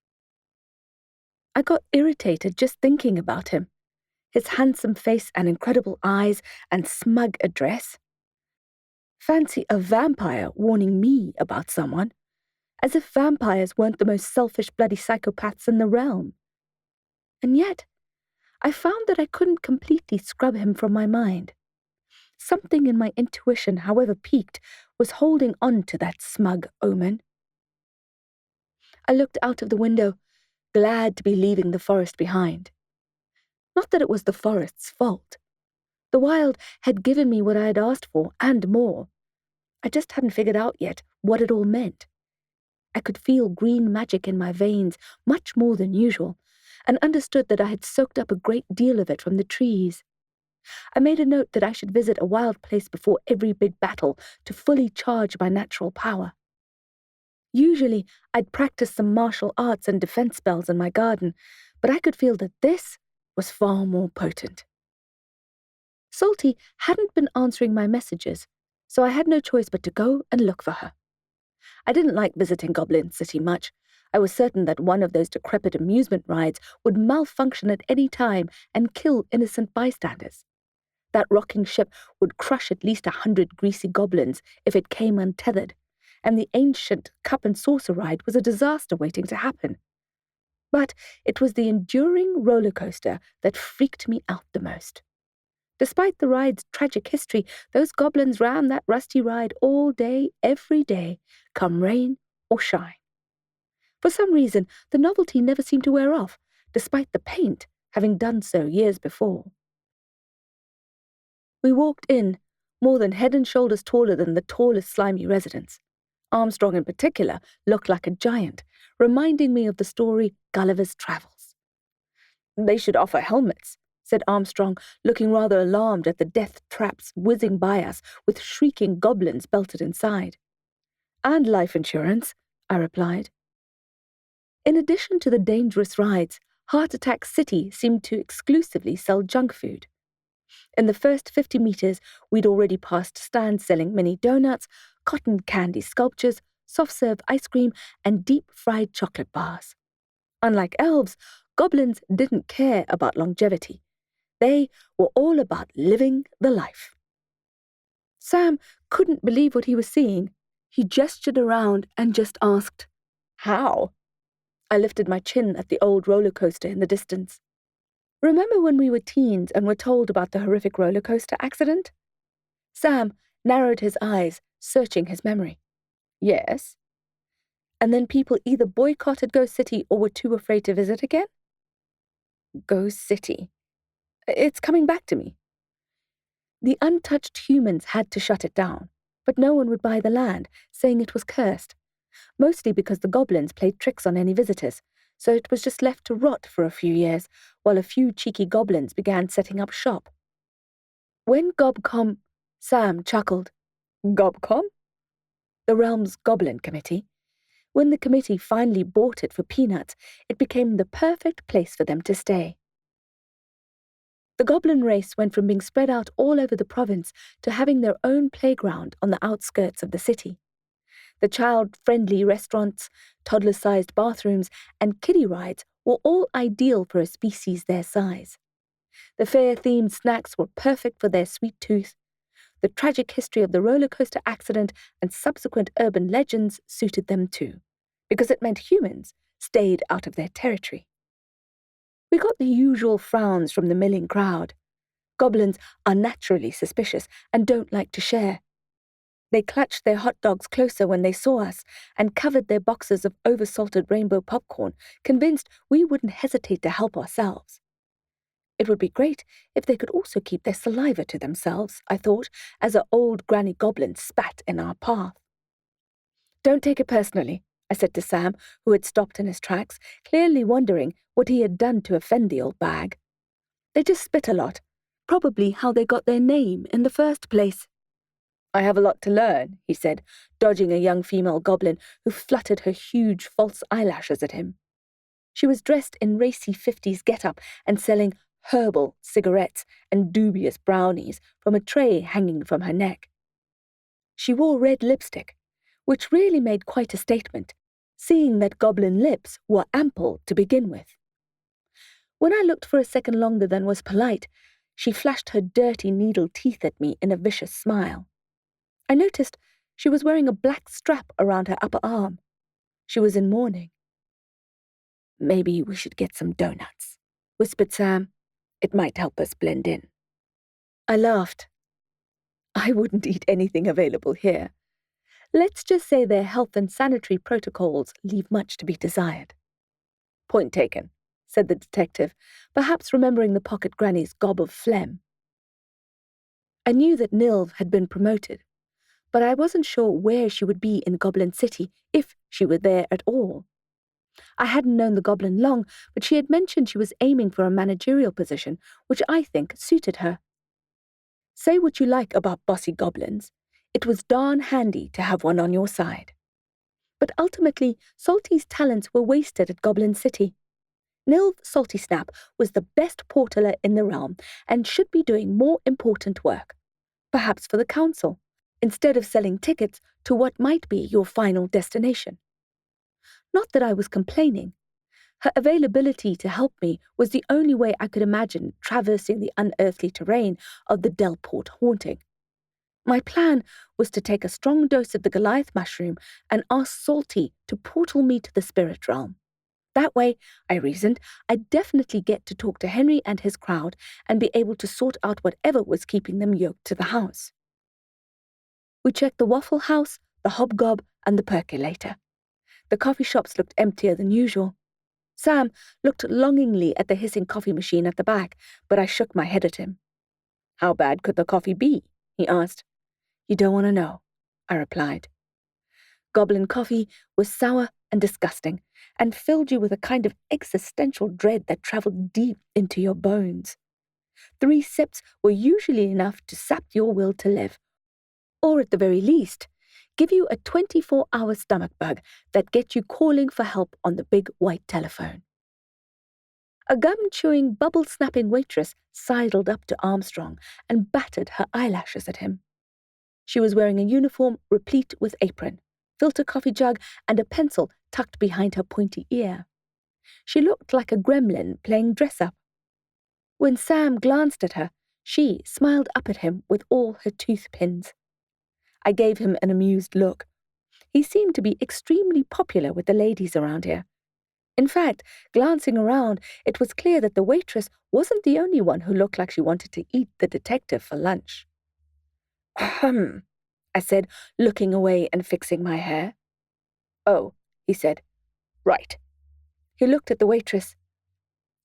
I got irritated just thinking about him. His handsome face and incredible eyes and smug address. Fancy a vampire warning me about someone, as if vampires weren't the most selfish bloody psychopaths in the realm. And yet, I found that I couldn't completely scrub him from my mind. Something in my intuition, however piqued, was holding on to that smug omen. I looked out of the window, glad to be leaving the forest behind. Not that it was the forest's fault. The wild had given me what I had asked for, and more. I just hadn't figured out yet what it all meant. I could feel green magic in my veins much more than usual, and understood that I had soaked up a great deal of it from the trees. I made a note that I should visit a wild place before every big battle to fully charge my natural power. Usually, I'd practice some martial arts and defense spells in my garden, but I could feel that this was far more potent. Salty hadn't been answering my messages, so I had no choice but to go and look for her. I didn't like visiting Goblin City much. I was certain that one of those decrepit amusement rides would malfunction at any time and kill innocent bystanders. That rocking ship would crush at least 100 greasy goblins if it came untethered, and the ancient cup and saucer ride was a disaster waiting to happen. But it was the enduring roller coaster that freaked me out the most. Despite the ride's tragic history, those goblins ran that rusty ride all day, every day, come rain or shine. For some reason, the novelty never seemed to wear off, despite the paint having done so years before. We walked in, more than head and shoulders taller than the tallest slimy residents. Armstrong in particular looked like a giant, reminding me of the story Gulliver's Travels. "They should offer helmets," said Armstrong, looking rather alarmed at the death traps whizzing by us with shrieking goblins belted inside. "And life insurance," I replied. In addition to the dangerous rides, Heart Attack City seemed to exclusively sell junk food. In the first 50 meters, we'd already passed stands selling mini donuts, cotton candy sculptures, soft-serve ice cream, and deep-fried chocolate bars. Unlike elves, goblins didn't care about longevity. They were all about living the life. Sam couldn't believe what he was seeing. He gestured around and just asked, "How?" I lifted my chin at the old roller coaster in the distance. "Remember when we were teens and were told about the horrific roller coaster accident?" Sam narrowed his eyes, searching his memory. "Yes." "And then people either boycotted Ghost City or were too afraid to visit again?" Ghost City. It's coming back to me. The untouched humans had to shut it down, but no one would buy the land, saying it was cursed, mostly because the goblins played tricks on any visitors, so it was just left to rot for a few years, while a few cheeky goblins began setting up shop. When Gobcom... Sam chuckled. "Gobcom?" "The realm's Goblin Committee. When the committee finally bought it for peanuts, it became the perfect place for them to stay. The goblin race went from being spread out all over the province to having their own playground on the outskirts of the city. The child-friendly restaurants, toddler-sized bathrooms, and kiddie rides were all ideal for a species their size. The fair-themed snacks were perfect for their sweet tooth. The tragic history of the roller coaster accident and subsequent urban legends suited them too, because it meant humans stayed out of their territory. We got the usual frowns from the milling crowd. Goblins are naturally suspicious and don't like to share. They clutched their hot dogs closer when they saw us and covered their boxes of oversalted rainbow popcorn, convinced we wouldn't hesitate to help ourselves. It would be great if they could also keep their saliva to themselves, I thought, as our old granny goblin spat in our path. "Don't take it personally," I said to Sam, who had stopped in his tracks, clearly wondering what he had done to offend the old bag. "They just spit a lot. Probably how they got their name in the first place." "I have a lot to learn," he said, dodging a young female goblin who fluttered her huge false eyelashes at him. She was dressed in racy 50s get-up and selling herbal cigarettes and dubious brownies from a tray hanging from her neck. She wore red lipstick, which really made quite a statement, seeing that goblin lips were ample to begin with. When I looked for a second longer than was polite, she flashed her dirty needle teeth at me in a vicious smile. I noticed she was wearing a black strap around her upper arm. She was in mourning. "Maybe we should get some donuts," whispered Sam. "It might help us blend in." I laughed. I wouldn't eat anything available here. Let's just say their health and sanitary protocols leave much to be desired. "Point taken," said the detective, perhaps remembering the pocket granny's gob of phlegm. I knew that Nilv had been promoted, but I wasn't sure where she would be in Goblin City, if she were there at all. I hadn't known the goblin long, but she had mentioned she was aiming for a managerial position, which I think suited her. Say what you like about bossy goblins, it was darn handy to have one on your side. But ultimately, Salty's talents were wasted at Goblin City. Nilv Salty Snap was the best portaler in the realm and should be doing more important work, perhaps for the council, instead of selling tickets to what might be your final destination. Not that I was complaining. Her availability to help me was the only way I could imagine traversing the unearthly terrain of the Delport haunting. My plan was to take a strong dose of the Goliath mushroom and ask Salty to portal me to the spirit realm. That way, I reasoned, I'd definitely get to talk to Henry and his crowd and be able to sort out whatever was keeping them yoked to the house. We checked the Waffle House, the Hobgob, and the Percolator. The coffee shops looked emptier than usual. Sam looked longingly at the hissing coffee machine at the back, but I shook my head at him. "How bad could the coffee be?" he asked. "You don't want to know," I replied. Goblin coffee was sour and disgusting, and filled you with a kind of existential dread that travelled deep into your bones. 3 sips were usually enough to sap your will to live, or at the very least, give you a 24-hour stomach bug that gets you calling for help on the big white telephone. A gum-chewing, bubble-snapping waitress sidled up to Armstrong and battered her eyelashes at him. She was wearing a uniform replete with apron, filter coffee jug, and a pencil tucked behind her pointy ear. She looked like a gremlin playing dress-up. When Sam glanced at her, she smiled up at him with all her tooth-pins. I gave him an amused look. He seemed to be extremely popular with the ladies around here. In fact, glancing around, it was clear that the waitress wasn't the only one who looked like she wanted to eat the detective for lunch. "Ahem," I said, looking away and fixing my hair. "Oh," he said. "Right." He looked at the waitress.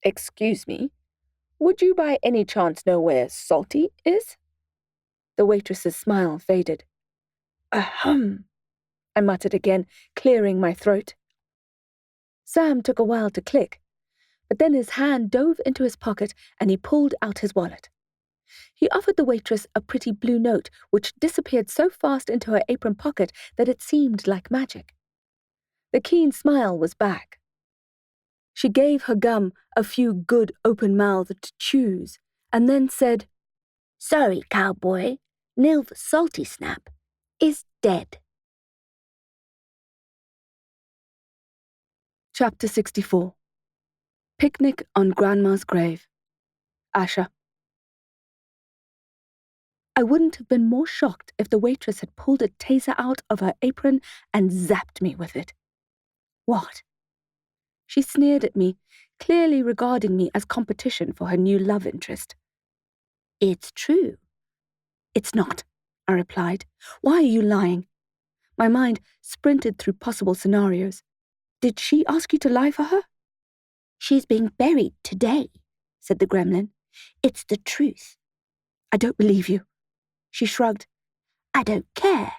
"Excuse me, would you by any chance know where Salty is?" The waitress's smile faded. "Ahem," I muttered again, clearing my throat. Sam took a while to click, but then his hand dove into his pocket and he pulled out his wallet. He offered the waitress a pretty blue note, which disappeared so fast into her apron pocket that it seemed like magic. The keen smile was back. She gave her gum a few good open-mouthed chews, and then said, "Sorry, cowboy, Nilv Salty Snap is dead." Chapter 64. Picnic on Grandma's Grave. Asha. I wouldn't have been more shocked if the waitress had pulled a taser out of her apron and zapped me with it. What? She sneered at me, clearly regarding me as competition for her new love interest. "It's true." "It's not," I replied. "Why are you lying?" My mind sprinted through possible scenarios. Did she ask you to lie for her? "She's being buried today," said the gremlin. "It's the truth." "I don't believe you." She shrugged. "I don't care."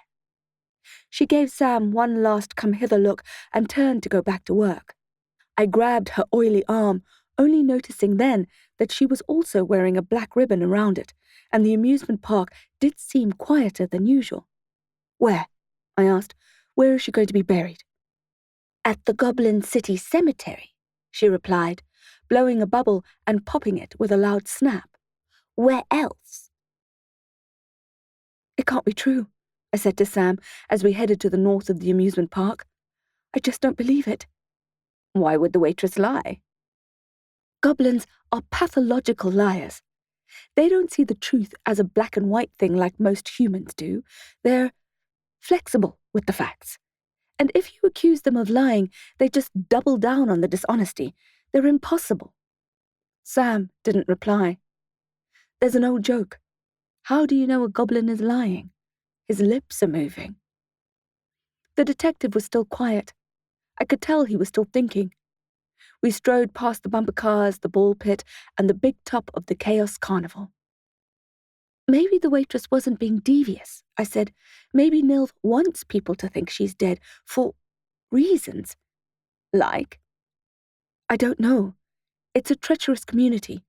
She gave Sam one last come-hither look and turned to go back to work. I grabbed her oily arm, only noticing then that she was also wearing a black ribbon around it, and the amusement park did seem quieter than usual. "Where?" I asked. "Where is she going to be buried?" "At the Goblin City Cemetery," she replied, blowing a bubble and popping it with a loud snap. "Where else?" "It can't be true," I said to Sam as we headed to the north of the amusement park. "I just don't believe it." "Why would the waitress lie?" Goblins are pathological liars. They don't see the truth as a black and white thing like most humans do. They're flexible with the facts. And if you accuse them of lying, they just double down on the dishonesty. They're impossible. Sam didn't reply. There's an old joke. How do you know a goblin is lying? His lips are moving. The detective was still quiet. I could tell he was still thinking. We strode past the bumper cars, the ball pit, and the big top of the Chaos Carnival. Maybe the waitress wasn't being devious, I said. Maybe Nilv wants people to think she's dead for reasons. Like? I don't know. It's a treacherous community.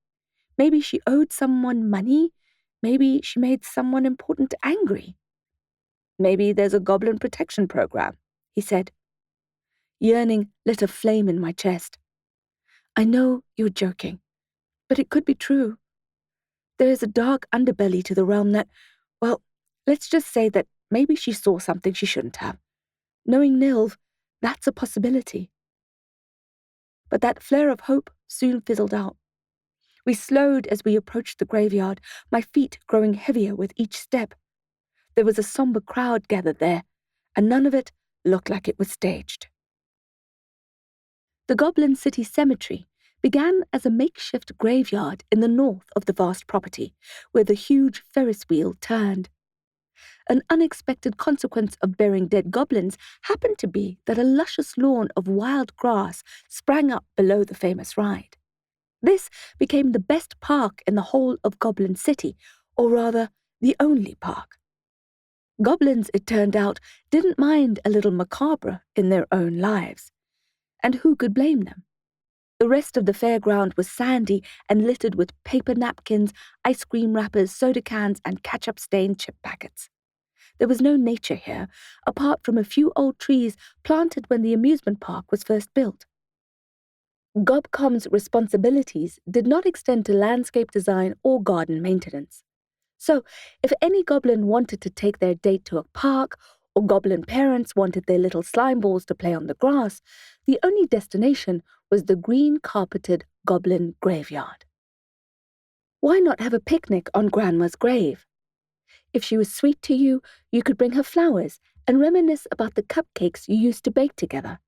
Maybe she owed someone money. Maybe she made someone important angry. Maybe there's a goblin protection program, he said. Yearning lit a flame in my chest. I know you're joking, but it could be true. There is a dark underbelly to the realm that, well, let's just say that maybe she saw something she shouldn't have. Knowing Nilv, that's a possibility. But that flare of hope soon fizzled out. We slowed as we approached the graveyard, my feet growing heavier with each step. There was a somber crowd gathered there, and none of it looked like it was staged. The Goblin City Cemetery began as a makeshift graveyard in the north of the vast property, where the huge Ferris wheel turned. An unexpected consequence of burying dead goblins happened to be that a luscious lawn of wild grass sprang up below the famous ride. This became the best park in the whole of Goblin City, or rather, the only park. Goblins, it turned out, didn't mind a little macabre in their own lives. And who could blame them? The rest of the fairground was sandy and littered with paper napkins, ice cream wrappers, soda cans, and ketchup-stained chip packets. There was no nature here, apart from a few old trees planted when the amusement park was first built. Gobcom's responsibilities did not extend to landscape design or garden maintenance. So, if any goblin wanted to take their date to a park, or goblin parents wanted their little slime balls to play on the grass, the only destination was the green-carpeted goblin graveyard. Why not have a picnic on Grandma's grave? If she was sweet to you, you could bring her flowers and reminisce about the cupcakes you used to bake together.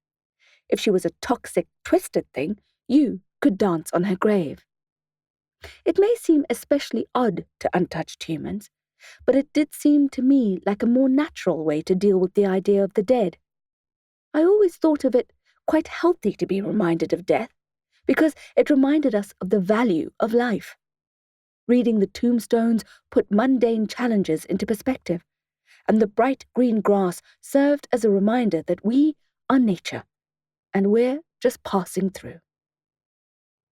If she was a toxic, twisted thing, you could dance on her grave. It may seem especially odd to untouched humans, but it did seem to me like a more natural way to deal with the idea of the dead. I always thought of it quite healthy to be reminded of death, because it reminded us of the value of life. Reading the tombstones put mundane challenges into perspective, and the bright green grass served as a reminder that we are nature, and we're just passing through.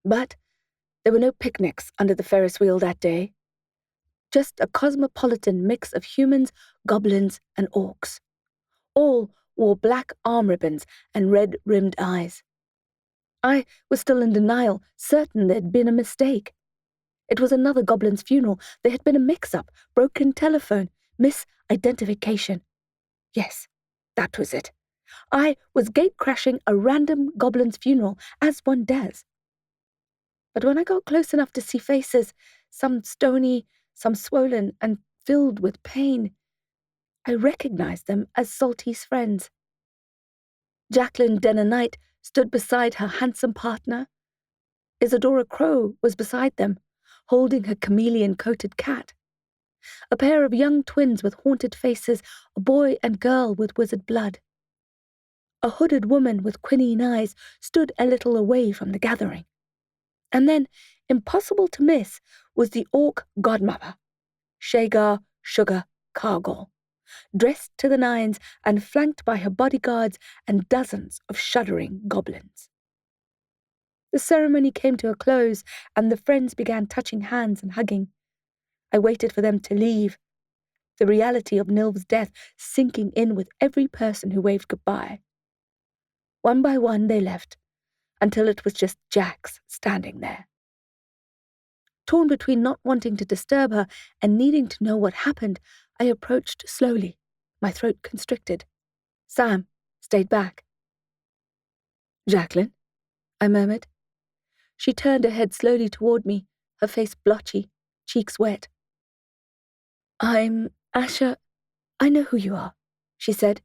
But there were no picnics under the Ferris wheel that day. Just a cosmopolitan mix of humans, goblins, and orcs. All wore black arm ribbons and red-rimmed eyes. I was still in denial, certain there'd been a mistake. It was another goblin's funeral. There had been a mix-up, broken telephone, misidentification. Yes, that was it. I was gate-crashing a random goblin's funeral, as one does. But when I got close enough to see faces, some stony, some swollen and filled with pain, I recognized them as Salty's friends. Jacqueline Denner-Knight stood beside her handsome partner. Isadora Crow was beside them, holding her chameleon-coated cat. A pair of young twins with haunted faces, a boy and girl with wizard blood. A hooded woman with quinine eyes stood a little away from the gathering. And then, impossible to miss, was the orc godmother, Shagar Sugar Cargol, dressed to the nines and flanked by her bodyguards and dozens of shuddering goblins. The ceremony came to a close, and the friends began touching hands and hugging. I waited for them to leave, the reality of Nilv's death sinking in with every person who waved goodbye. One by one they left, until it was just Jax standing there. Torn between not wanting to disturb her and needing to know what happened, I approached slowly, my throat constricted. Sam stayed back. "Jacqueline?" I murmured. She turned her head slowly toward me, her face blotchy, cheeks wet. "I'm Asha. I know who you are," she said.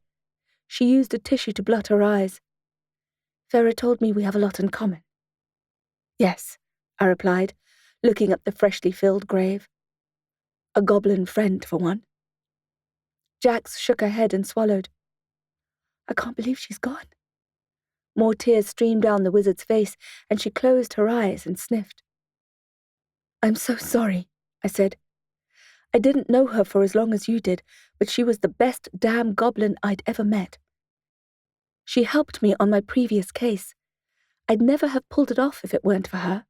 She used a tissue to blot her eyes. "Farah told me we have a lot in common." "Yes," I replied, looking at the freshly filled grave. "A goblin friend, for one." Jax shook her head and swallowed. "I can't believe she's gone." More tears streamed down the wizard's face, and she closed her eyes and sniffed. "I'm so sorry," I said. I didn't know her for as long as you did, but she was the best damn goblin I'd ever met. She helped me on my previous case. I'd never have pulled it off if it weren't for her."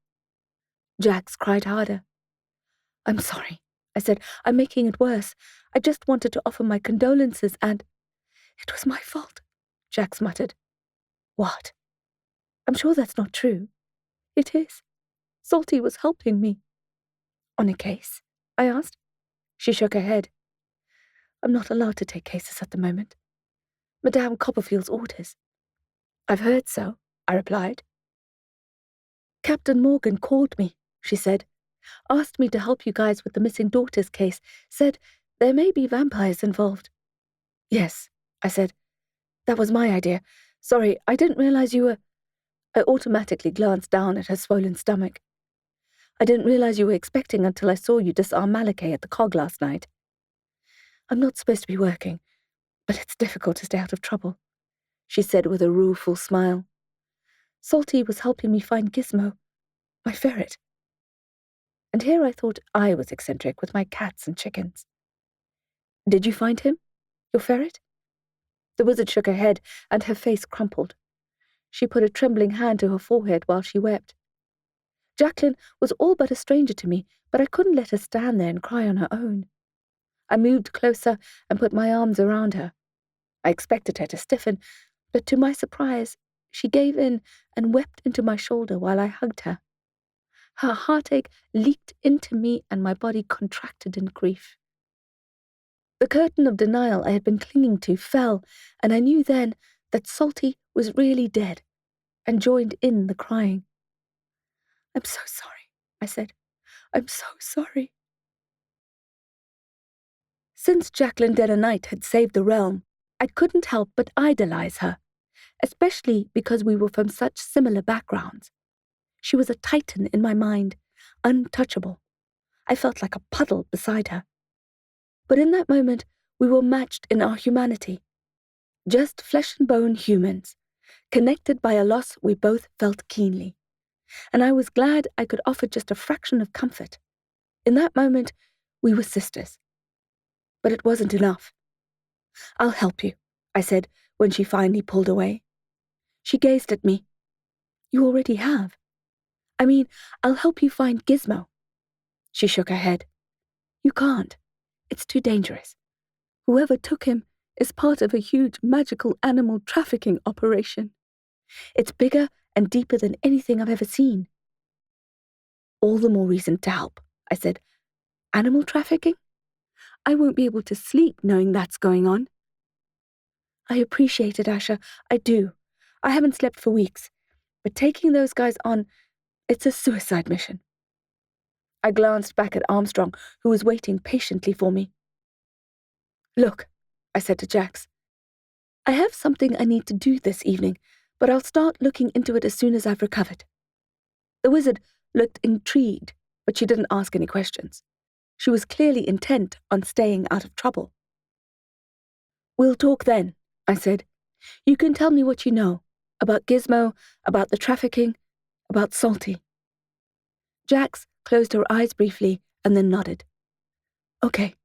Jax cried harder. "I'm sorry," I said. "I'm making it worse. I just wanted to offer my condolences and—" "It was my fault," Jax muttered. "What?" "I'm sure that's not true." "It is. Salty was helping me." "On a case?" I asked. She shook her head. "I'm not allowed to take cases at the moment. Madame Copperfield's orders." "I've heard so," I replied. "Captain Morgan called me," she said. "Asked me to help you guys with the missing daughters case. Said there may be vampires involved." "Yes," I said. "That was my idea. Sorry, I didn't realize you were—" I automatically glanced down at her swollen stomach. "I didn't realize you were expecting until I saw you disarm Malachi at the cog last night." "I'm not supposed to be working, but it's difficult to stay out of trouble," she said with a rueful smile. "Salty was helping me find Gizmo, my ferret." And here I thought I was eccentric with my cats and chickens. "Did you find him? Your ferret?" The wizard shook her head, and her face crumpled. She put a trembling hand to her forehead while she wept. Jacqueline was all but a stranger to me, but I couldn't let her stand there and cry on her own. I moved closer and put my arms around her. I expected her to stiffen, but to my surprise, she gave in and wept into my shoulder while I hugged her. Her heartache leaked into me and my body contracted in grief. The curtain of denial I had been clinging to fell, and I knew then that Salty was really dead, and joined in the crying. "I'm so sorry," I said. "I'm so sorry." Since Jacqueline Dead Knight had saved the realm, I couldn't help but idolize her, especially because we were from such similar backgrounds. She was a titan in my mind, untouchable. I felt like a puddle beside her. But in that moment, we were matched in our humanity. Just flesh and bone humans, connected by a loss we both felt keenly. And I was glad I could offer just a fraction of comfort. In that moment, we were sisters. But it wasn't enough. "I'll help you," I said when she finally pulled away. She gazed at me. "You already have." "I mean, I'll help you find Gizmo." She shook her head. "You can't. It's too dangerous. Whoever took him is part of a huge magical animal trafficking operation. It's bigger and deeper than anything I've ever seen." "All the more reason to help," I said. "Animal trafficking? I won't be able to sleep knowing that's going on." "I appreciate it, Asha. I do. I haven't slept for weeks. But taking those guys on, it's a suicide mission." I glanced back at Armstrong, who was waiting patiently for me. "Look," I said to Jax, "I have something I need to do this evening, but I'll start looking into it as soon as I've recovered." The wizard looked intrigued, but she didn't ask any questions. She was clearly intent on staying out of trouble. "We'll talk then," I said. "You can tell me what you know, about Gizmo, about the trafficking, about Salty." Jax closed her eyes briefly and then nodded. "Okay."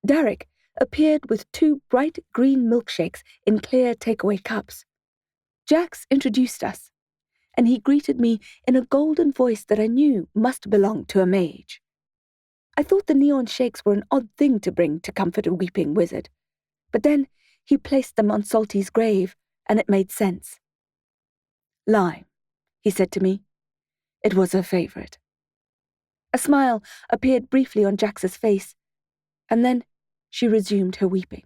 Derek appeared with 2 bright green milkshakes in clear takeaway cups. Jax introduced us, and he greeted me in a golden voice that I knew must belong to a mage. I thought the neon shakes were an odd thing to bring to comfort a weeping wizard, but then he placed them on Salty's grave, and it made sense. "Lime," he said to me. It was her favorite. A smile appeared briefly on Jax's face, and then she resumed her weeping.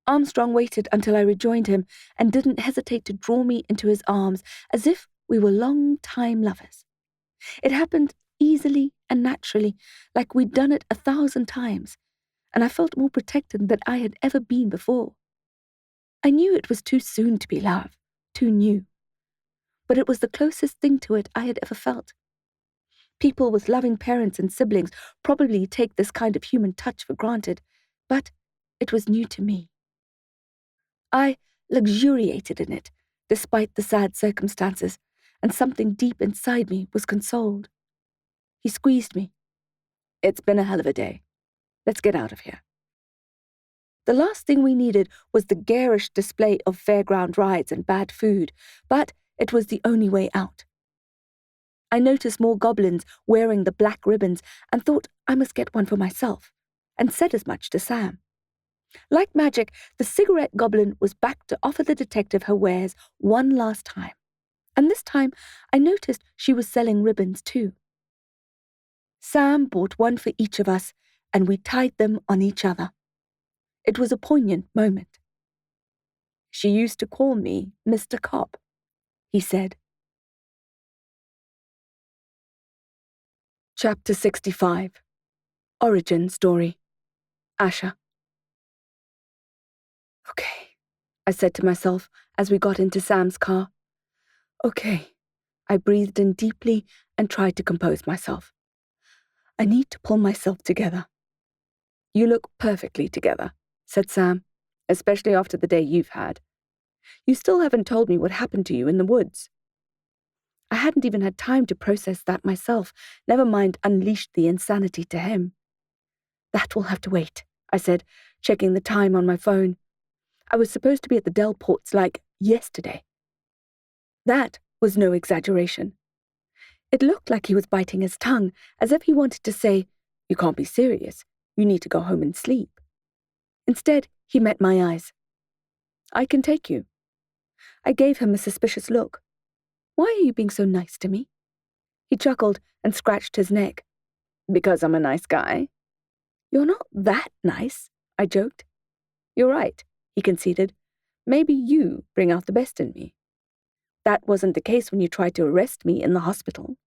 Armstrong waited until I rejoined him and didn't hesitate to draw me into his arms as if we were long-time lovers. It happened easily and naturally, like we'd done it 1,000 times, and I felt more protected than I had ever been before. I knew it was too soon to be love, too new. But it was the closest thing to it I had ever felt. People with loving parents and siblings probably take this kind of human touch for granted, but it was new to me. I luxuriated in it, despite the sad circumstances, and something deep inside me was consoled. He squeezed me. It's been a hell of a day. Let's get out of here. The last thing we needed was the garish display of fairground rides and bad food, but it was the only way out. I noticed more goblins wearing the black ribbons and thought I must get one for myself, and said as much to Sam. Like magic, the cigarette goblin was back to offer the detective her wares one last time, and this time I noticed she was selling ribbons too. Sam bought one for each of us, and we tied them on each other. It was a poignant moment. She used to call me Mr. Cop, he said. Chapter 65. Origin Story. Asha. Okay, I said to myself as we got into Sam's car. Okay. I breathed in deeply and tried to compose myself. I need to pull myself together. You look perfectly together, said Sam, especially after the day you've had. You still haven't told me what happened to you in the woods. I hadn't even had time to process that myself, never mind unleash the insanity to him. That will have to wait, I said, checking the time on my phone. I was supposed to be at the Delports like yesterday. That was no exaggeration. It looked like he was biting his tongue, as if he wanted to say, "You can't be serious. You need to go home and sleep." Instead, he met my eyes. "I can take you." I gave him a suspicious look. "Why are you being so nice to me?" He chuckled and scratched his neck. "Because I'm a nice guy." "You're not that nice," I joked. "You're right," he conceded. "Maybe you bring out the best in me. That wasn't the case when you tried to arrest me in the hospital."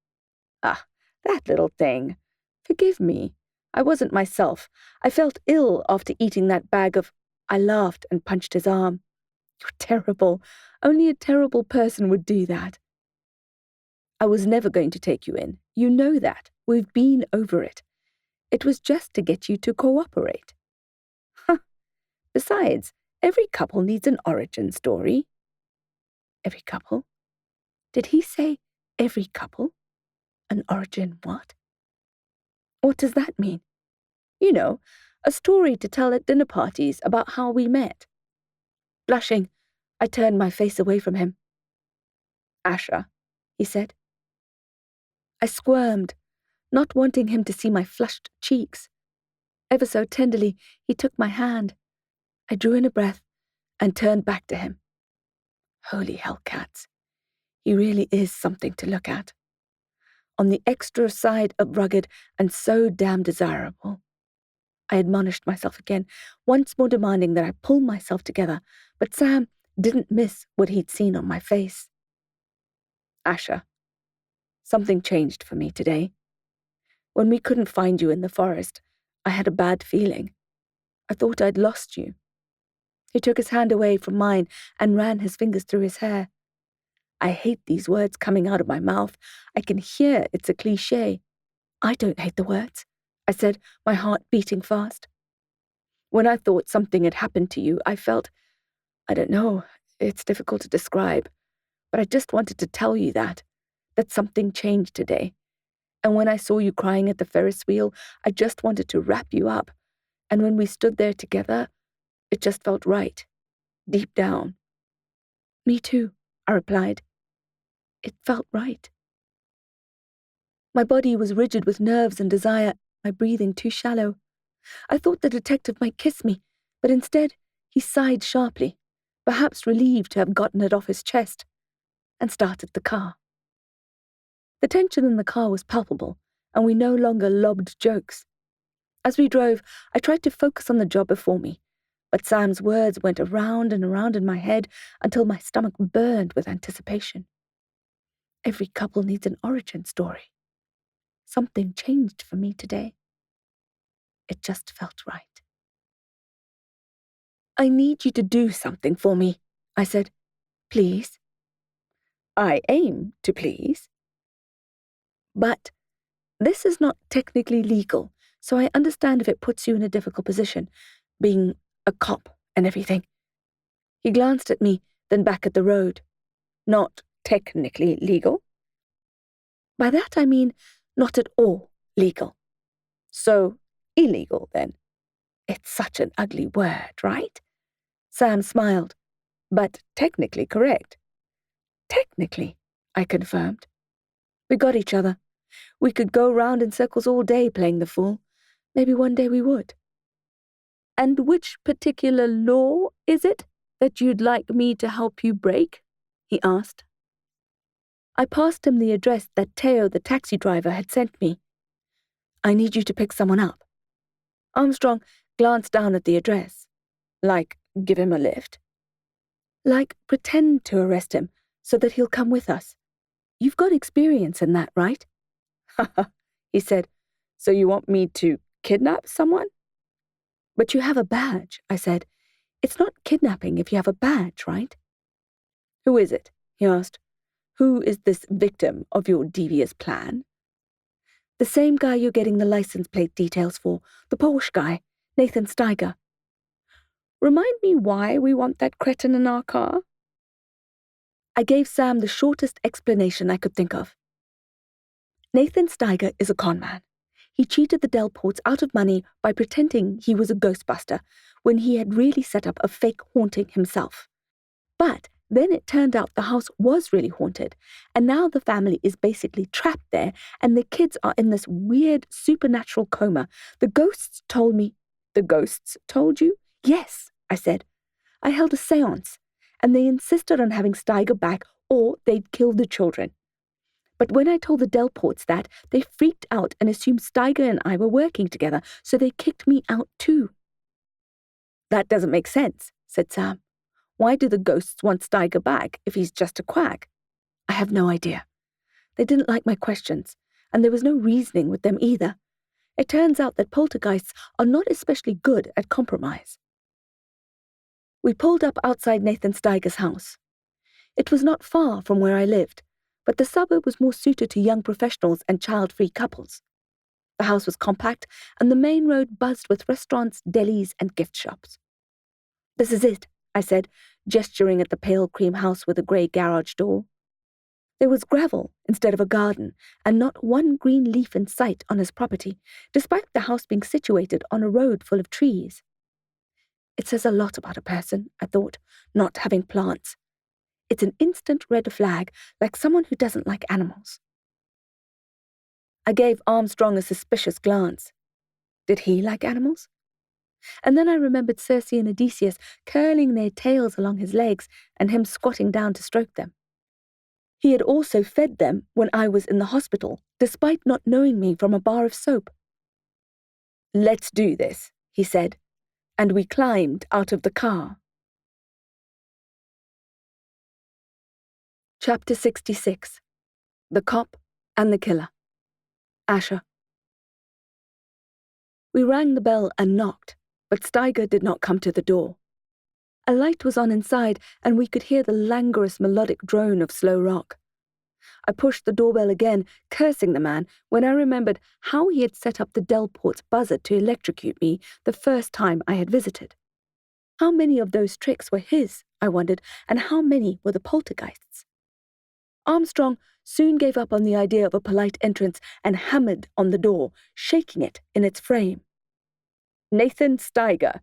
"Ah, that little thing. Forgive me. I wasn't myself. I felt ill after eating that bag of—" I laughed and punched his arm. "You're terrible. Only a terrible person would do that." "I was never going to take you in. You know that. We've been over it. It was just to get you to cooperate." "Huh. Besides, every couple needs an origin story." "Every couple?" Did he say every couple? An origin what? What does that mean? "You know, a story to tell at dinner parties about how we met." Blushing, I turned my face away from him. "Asha," he said. I squirmed, not wanting him to see my flushed cheeks. Ever so tenderly, he took my hand. I drew in a breath and turned back to him. Holy hellcats. He really is something to look at. On the extra side of rugged and so damn desirable. I admonished myself again, once more demanding that I pull myself together, but Sam didn't miss what he'd seen on my face. "Asha, something changed for me today. When we couldn't find you in the forest, I had a bad feeling. I thought I'd lost you." He took his hand away from mine and ran his fingers through his hair. I hate these words coming out of my mouth. I can hear it's a cliché. "I don't hate the words," I said, my heart beating fast. "When I thought something had happened to you, I felt, I don't know, it's difficult to describe, but I just wanted to tell you that something changed today. And when I saw you crying at the Ferris wheel, I just wanted to wrap you up. And when we stood there together, it just felt right, deep down." "Me too," I replied. It felt right. My body was rigid with nerves and desire, my breathing too shallow. I thought the detective might kiss me, but instead he sighed sharply, perhaps relieved to have gotten it off his chest, and started the car. The tension in the car was palpable, and we no longer lobbed jokes. As we drove, I tried to focus on the job before me, but Sam's words went around and around in my head until my stomach burned with anticipation. Every couple needs an origin story. Something changed for me today. It just felt right. "I need you to do something for me," I said. "Please." "I aim to please." "But this is not technically legal, so I understand if it puts you in a difficult position, being a cop and everything." He glanced at me, then back at the road. "Not technically legal?" "By that I mean Not at all legal. So, illegal, then. It's such an ugly word, right? Sam smiled. But technically correct. Technically, I confirmed. We got each other. We could go round in circles all day playing the fool. Maybe one day we would. And which particular law is it that you'd like me to help you break? He asked. I passed him the address that Teo, the taxi driver, had sent me. I need you to pick someone up. Armstrong glanced down at the address. Like, give him a lift? Like, pretend to arrest him so that he'll come with us. You've got experience in that, right? Haha, he said. So you want me to kidnap someone? But you have a badge, I said. It's not kidnapping if you have a badge, right? Who is it? He asked. Who is this victim of your devious plan? The same guy you're getting the license plate details for, the Porsche guy, Nathan Steiger. Remind me why we want that cretin in our car? I gave Sam the shortest explanation I could think of. Nathan Steiger is a con man. He cheated the Delports out of money by pretending he was a ghostbuster when he had really set up a fake haunting himself. But then it turned out the house was really haunted, and now the family is basically trapped there, and the kids are in this weird supernatural coma. The ghosts told me. The ghosts told you? Yes, I said. I held a séance, and they insisted on having Steiger back or they'd kill the children. But when I told the Delports that, they freaked out and assumed Steiger and I were working together, so they kicked me out too. That doesn't make sense, said Sam. Why do the ghosts want Steiger back if he's just a quack? I have no idea. They didn't like my questions, and there was no reasoning with them either. It turns out that poltergeists are not especially good at compromise. We pulled up outside Nathan Steiger's house. It was not far from where I lived, but the suburb was more suited to young professionals and child-free couples. The house was compact, and the main road buzzed with restaurants, delis, and gift shops. This is it, I said, gesturing at the pale cream house with a grey garage door. There was gravel instead of a garden, and not one green leaf in sight on his property, despite the house being situated on a road full of trees. It says a lot about a person, I thought, not having plants. It's an instant red flag, like someone who doesn't like animals. I gave Armstrong a suspicious glance. Did he like animals? And then I remembered Circe and Odysseus curling their tails along his legs and him squatting down to stroke them. He had also fed them when I was in the hospital, despite not knowing me from a bar of soap. Let's do this, he said, and we climbed out of the car. Chapter 66. The Cop and the Killer. Asha. We rang the bell and knocked, but Steiger did not come to the door. A light was on inside, and we could hear the languorous melodic drone of slow rock. I pushed the doorbell again, cursing the man, when I remembered how he had set up the Delport's buzzer to electrocute me the first time I had visited. How many of those tricks were his, I wondered, and how many were the poltergeists? Armstrong soon gave up on the idea of a polite entrance and hammered on the door, shaking it in its frame. Nathan Steiger.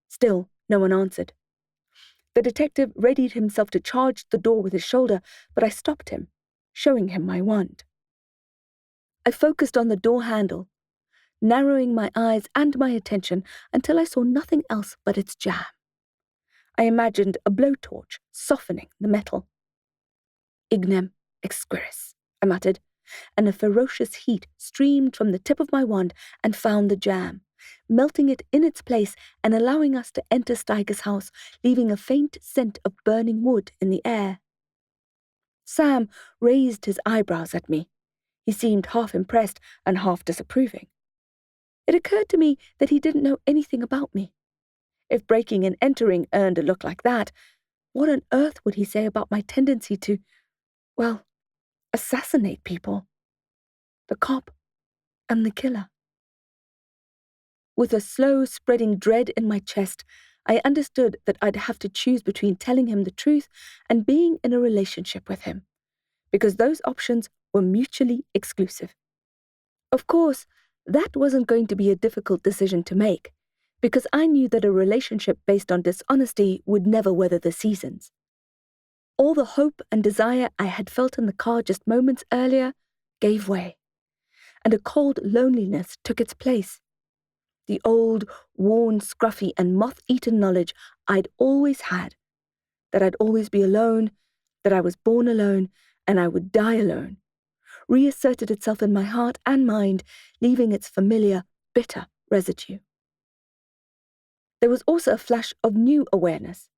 Still, no one answered. The detective readied himself to charge the door with his shoulder, but I stopped him, showing him my wand. I focused on the door handle, narrowing my eyes and my attention until I saw nothing else but its jamb. I imagined a blowtorch softening the metal. Ignem exquiris, I muttered, and a ferocious heat streamed from the tip of my wand and found the jamb, melting it in its place and allowing us to enter Steiger's house, leaving a faint scent of burning wood in the air. Sam raised his eyebrows at me. He seemed half impressed and half disapproving. It occurred to me that he didn't know anything about me. If breaking and entering earned a look like that, what on earth would he say about my tendency to, well, assassinate people? The cop and the killer. With a slow spreading dread in my chest, I understood that I'd have to choose between telling him the truth and being in a relationship with him, because those options were mutually exclusive. Of course, that wasn't going to be a difficult decision to make, because I knew that a relationship based on dishonesty would never weather the seasons. All the hope and desire I had felt in the car just moments earlier gave way, and a cold loneliness took its place. The old, worn, scruffy, and moth-eaten knowledge I'd always had, that I'd always be alone, that I was born alone, and I would die alone, reasserted itself in my heart and mind, leaving its familiar, bitter residue. There was also a flash of new awareness,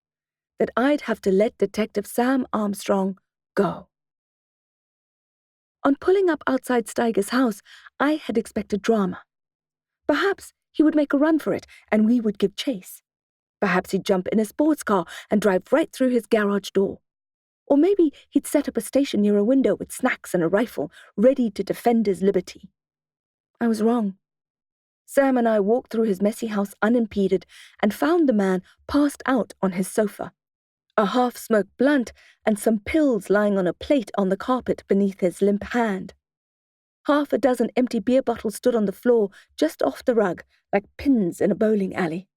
that I'd have to let Detective Sam Armstrong go. On pulling up outside Steiger's house, I had expected drama. Perhaps he would make a run for it, and we would give chase. Perhaps he'd jump in a sports car and drive right through his garage door. Or maybe he'd set up a station near a window with snacks and a rifle, ready to defend his liberty. I was wrong. Sam and I walked through his messy house unimpeded and found the man passed out on his sofa, a half-smoked blunt and some pills lying on a plate on the carpet beneath his limp hand. Half a dozen empty beer bottles stood on the floor just off the rug, like pins in a bowling alley.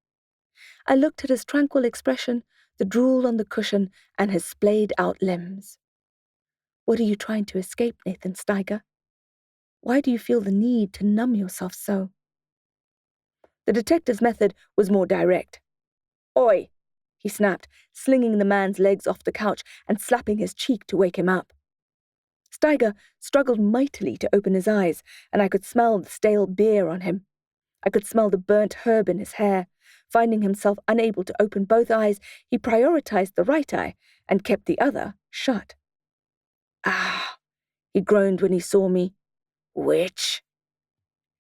I looked at his tranquil expression, the drool on the cushion, and his splayed-out limbs. What are you trying to escape, Nathan Steiger? Why do you feel the need to numb yourself so? The detective's method was more direct. Oi, he snapped, slinging the man's legs off the couch and slapping his cheek to wake him up. Steiger struggled mightily to open his eyes, and I could smell the stale beer on him. I could smell the burnt herb in his hair. Finding himself unable to open both eyes, he prioritized the right eye and kept the other shut. Ah, he groaned when he saw me. Witch.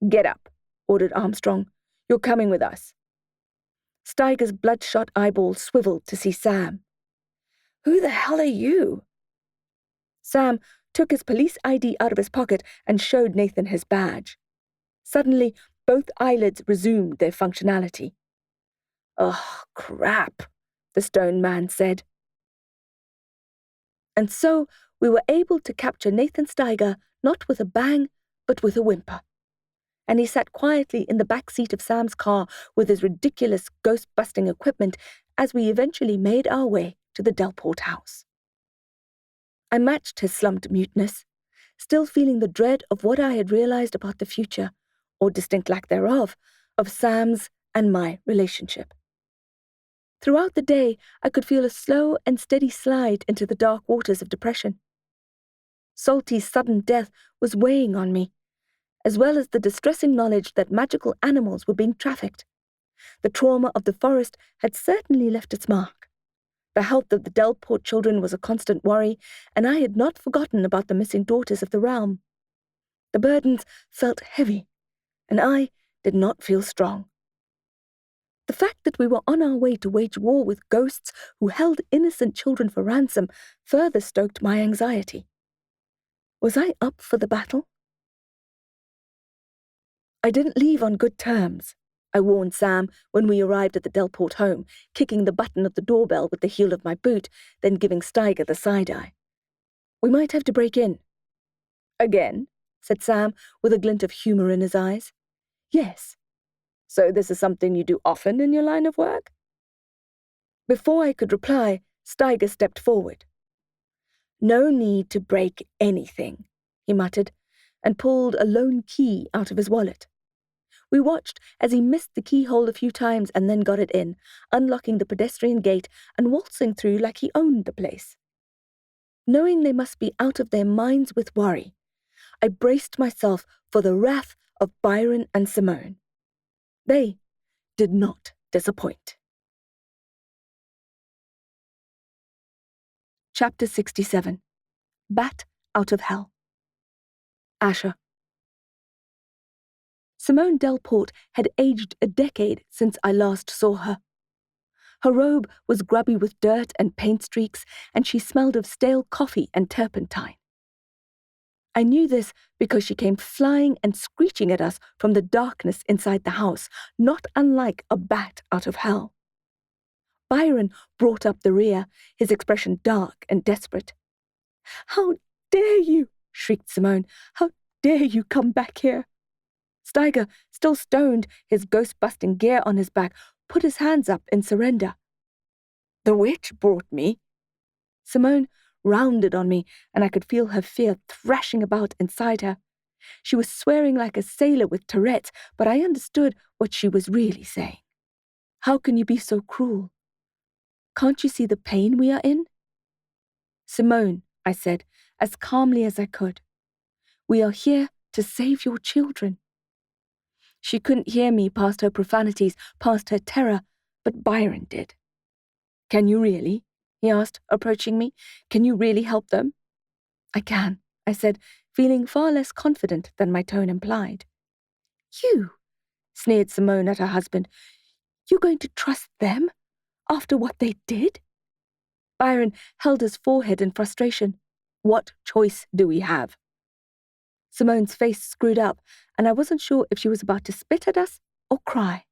Get up, ordered Armstrong. You're coming with us. Steiger's bloodshot eyeballs swiveled to see Sam. Who the hell are you? Sam took his police ID out of his pocket and showed Nathan his badge. Suddenly, both eyelids resumed their functionality. Oh, crap, the stone man said. And so we were able to capture Nathan Steiger not with a bang, but with a whimper. And he sat quietly in the back seat of Sam's car with his ridiculous ghost-busting equipment as we eventually made our way to the Delport house. I matched his slumped muteness, still feeling the dread of what I had realized about the future, or distinct lack thereof, of Sam's and my relationship. Throughout the day, I could feel a slow and steady slide into the dark waters of depression. Salty's sudden death was weighing on me, as well as the distressing knowledge that magical animals were being trafficked. The trauma of the forest had certainly left its mark. The health of the Delport children was a constant worry, and I had not forgotten about the missing daughters of the realm. The burdens felt heavy, and I did not feel strong. The fact that we were on our way to wage war with ghosts who held innocent children for ransom further stoked my anxiety. Was I up for the battle? I didn't leave on good terms, I warned Sam when we arrived at the Delport home, kicking the button of the doorbell with the heel of my boot, then giving Steiger the side-eye. We might have to break in. Again, said Sam, with a glint of humor in his eyes. Yes. So this is something you do often in your line of work? Before I could reply, Steiger stepped forward. No need to break anything, he muttered, and pulled a lone key out of his wallet. We watched as he missed the keyhole a few times and then got it in, unlocking the pedestrian gate and waltzing through like he owned the place. Knowing they must be out of their minds with worry, I braced myself for the wrath of Byron and Simone. They did not disappoint. Chapter 67. Bat Out of Hell. Asha. Simone Delport had aged a decade since I last saw her. Her robe was grubby with dirt and paint streaks, and she smelled of stale coffee and turpentine. I knew this because she came flying and screeching at us from the darkness inside the house, not unlike a bat out of hell. Byron brought up the rear, his expression dark and desperate. "How dare you!" shrieked Simone. "How dare you come back here? Steiger, still stoned, his ghost-busting gear on his back, put his hands up in surrender. "The witch brought me." Simone rounded on me, and I could feel her fear thrashing about inside her. She was swearing like a sailor with Tourette's, but I understood what she was really saying. "How can you be so cruel? Can't you see the pain we are in?" "Simone," I said, as calmly as I could, "we are here to save your children." She couldn't hear me past her profanities, past her terror, but Byron did. "Can you really?" he asked, approaching me. "Can you really help them?" "I can," I said, feeling far less confident than my tone implied. "You?" sneered Simone at her husband. "You're going to trust them after what they did?" Byron held his forehead in frustration. "What choice do we have?" Simone's face screwed up, and I wasn't sure if she was about to spit at us or cry.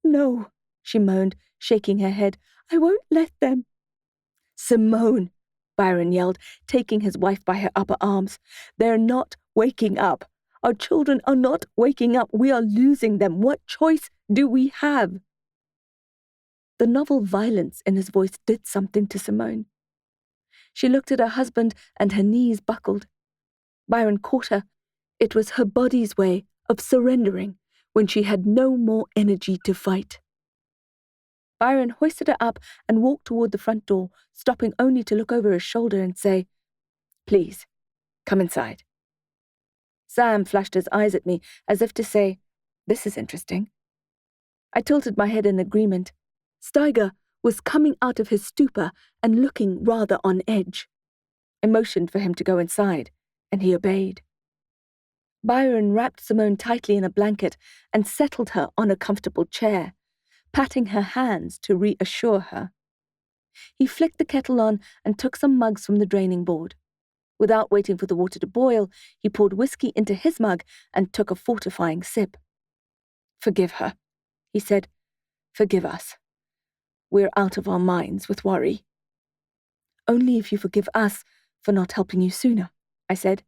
"No," she moaned, shaking her head. "I won't let them." "Simone," Byron yelled, taking his wife by her upper arms. "They're not waking up. Our children are not waking up. We are losing them. What choice do we have?" The novel violence in his voice did something to Simone. She looked at her husband and her knees buckled. Byron caught her. It was her body's way of surrendering when she had no more energy to fight. Byron hoisted her up and walked toward the front door, stopping only to look over his shoulder and say, "Please, come inside." Sam flashed his eyes at me as if to say, "This is interesting." I tilted my head in agreement. Steiger was coming out of his stupor and looking rather on edge. I motioned for him to go inside, and he obeyed. Byron wrapped Simone tightly in a blanket and settled her on a comfortable chair, patting her hands to reassure her. He flicked the kettle on and took some mugs from the draining board. Without waiting for the water to boil, he poured whiskey into his mug and took a fortifying sip. "Forgive her," he said. "Forgive us. We're out of our minds with worry." "Only if you forgive us for not helping you sooner," I said,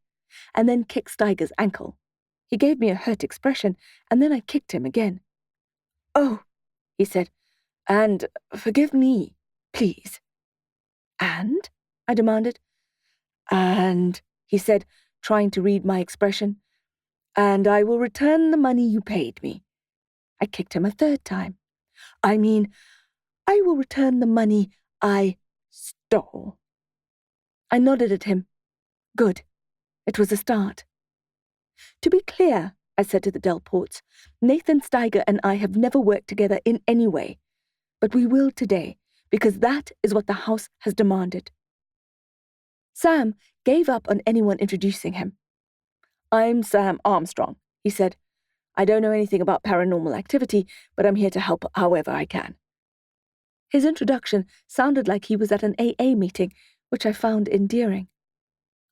and then kicked Steiger's ankle. He gave me a hurt expression, and then I kicked him again. "Oh," he said, "and forgive me, please." "And?" I demanded. "And," he said, trying to read my expression, "and I will return the money you paid me." I kicked him a third time. "I mean, I will return the money I stole." I nodded at him. Good. It was a start. "To be clear," I said to the Delports, "Nathan Steiger and I have never worked together in any way, but we will today, because that is what the house has demanded." Sam gave up on anyone introducing him. "I'm Sam Armstrong," he said. "I don't know anything about paranormal activity, but I'm here to help however I can." His introduction sounded like he was at an AA meeting, which I found endearing.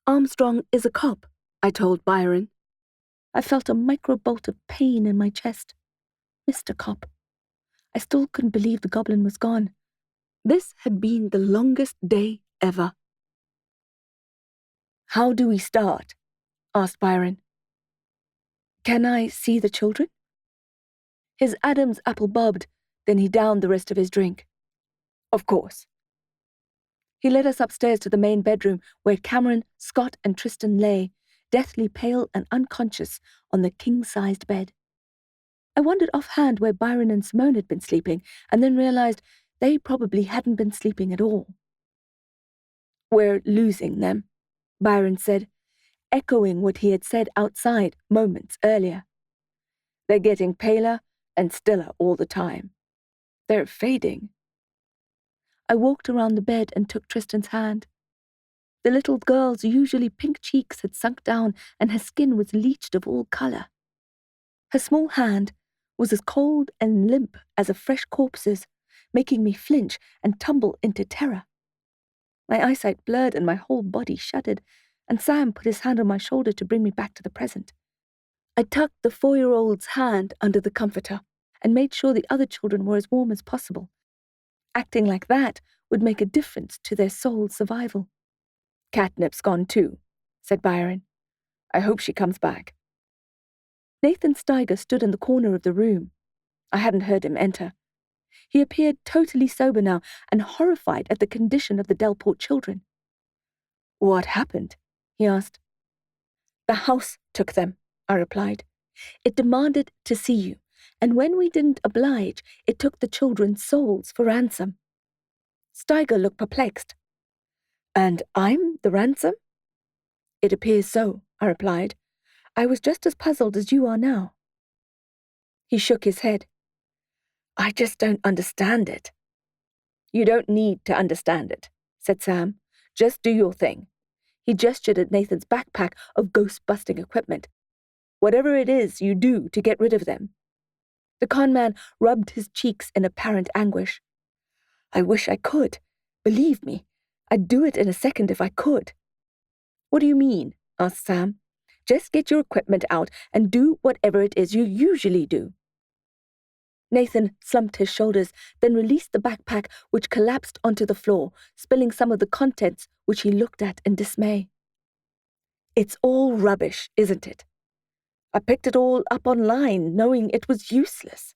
"Armstrong is a cop," I told Byron. I felt a microbolt of pain in my chest. Mr. Cop. I still couldn't believe the goblin was gone. This had been the longest day ever. "How do we start?" asked Byron. "Can I see the children?" His Adam's apple bobbed, then he downed the rest of his drink. "Of course." He led us upstairs to the main bedroom where Cameron, Scott, and Tristan lay, deathly pale and unconscious, on the king-sized bed. I wondered offhand where Byron and Simone had been sleeping, and then realized they probably hadn't been sleeping at all. "We're losing them," Byron said, echoing what he had said outside moments earlier. "They're getting paler and stiller all the time. They're fading." I walked around the bed and took Tristan's hand. The little girl's usually pink cheeks had sunk down and her skin was bleached of all color. Her small hand was as cold and limp as a fresh corpse's, making me flinch and tumble into terror. My eyesight blurred and my whole body shuddered, and Sam put his hand on my shoulder to bring me back to the present. I tucked the 4-year-old's hand under the comforter and made sure the other children were as warm as possible. Acting like that would make a difference to their soul's survival. "Catnip's gone too," said Byron. "I hope she comes back." Nathan Steiger stood in the corner of the room. I hadn't heard him enter. He appeared totally sober now and horrified at the condition of the Delport children. "What happened?" he asked. "The house took them," I replied. "It demanded to see you, and when we didn't oblige, it took the children's souls for ransom." Steiger looked perplexed. "And I'm the ransom?" "It appears so," I replied. "I was just as puzzled as you are now." He shook his head. "I just don't understand it." "You don't need to understand it," said Sam. "Just do your thing." He gestured at Nathan's backpack of ghost-busting equipment. "Whatever it is you do to get rid of them." The con man rubbed his cheeks in apparent anguish. "I wish I could. Believe me, I'd do it in a second if I could." "What do you mean?" asked Sam. "Just get your equipment out and do whatever it is you usually do." Nathan slumped his shoulders, then released the backpack, which collapsed onto the floor, spilling some of the contents, which he looked at in dismay. "It's all rubbish, isn't it? I picked it all up online, knowing it was useless."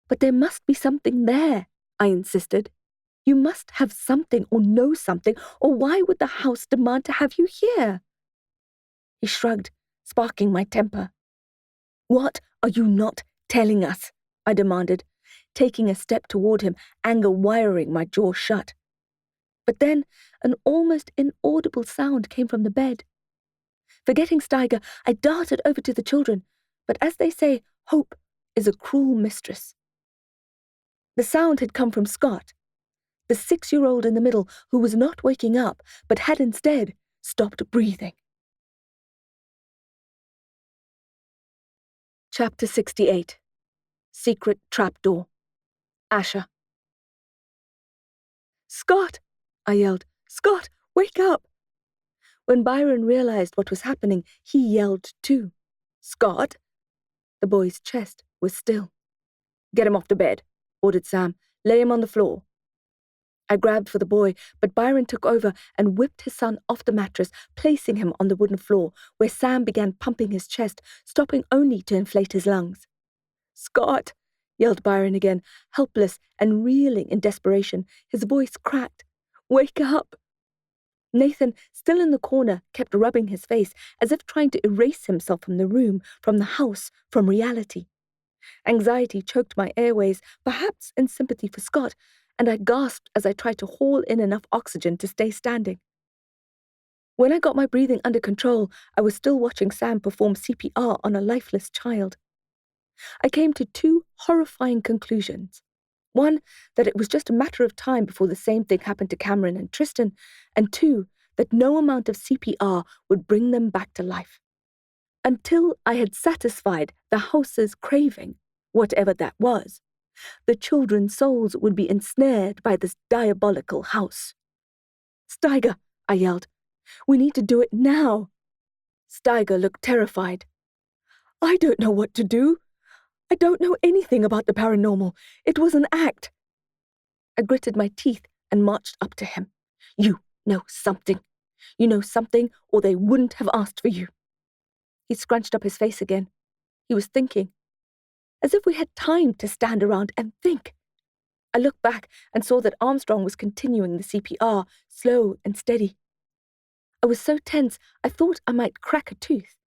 "But there must be something there," I insisted. "You must have something or know something, or why would the house demand to have you here?" He shrugged, sparking my temper. "What are you not telling us?" I demanded, taking a step toward him, anger wiring my jaw shut. But then an almost inaudible sound came from the bed. Forgetting Steiger, I darted over to the children, but as they say, hope is a cruel mistress. The sound had come from Scott, the 6-year-old in the middle who was not waking up, but had instead stopped breathing. Chapter 68. Secret Trapdoor. Asha. "Scott!" I yelled. "Scott, wake up!" When Byron realized what was happening, he yelled too. "Scott?" The boy's chest was still. "Get him off the bed," ordered Sam. "Lay him on the floor." I grabbed for the boy, but Byron took over and whipped his son off the mattress, placing him on the wooden floor, where Sam began pumping his chest, stopping only to inflate his lungs. "Scott!" yelled Byron again, helpless and reeling in desperation, his voice cracked. "Wake up!" Nathan, still in the corner, kept rubbing his face, as if trying to erase himself from the room, from the house, from reality. Anxiety choked my airways, perhaps in sympathy for Scott, and I gasped as I tried to haul in enough oxygen to stay standing. When I got my breathing under control, I was still watching Sam perform CPR on a lifeless child. I came to 2 horrifying conclusions. One, that it was just a matter of time before the same thing happened to Cameron and Tristan, and 2, that no amount of CPR would bring them back to life. Until I had satisfied the house's craving, whatever that was, the children's souls would be ensnared by this diabolical house. "Steiger," I yelled, "we need to do it now." Steiger looked terrified. "I don't know what to do. I don't know anything about the paranormal. It was an act." I gritted my teeth and marched up to him. "You know something. You know something, or they wouldn't have asked for you." He scrunched up his face again. He was thinking. As if we had time to stand around and think. I looked back and saw that Armstrong was continuing the CPR, slow and steady. I was so tense I thought I might crack a tooth.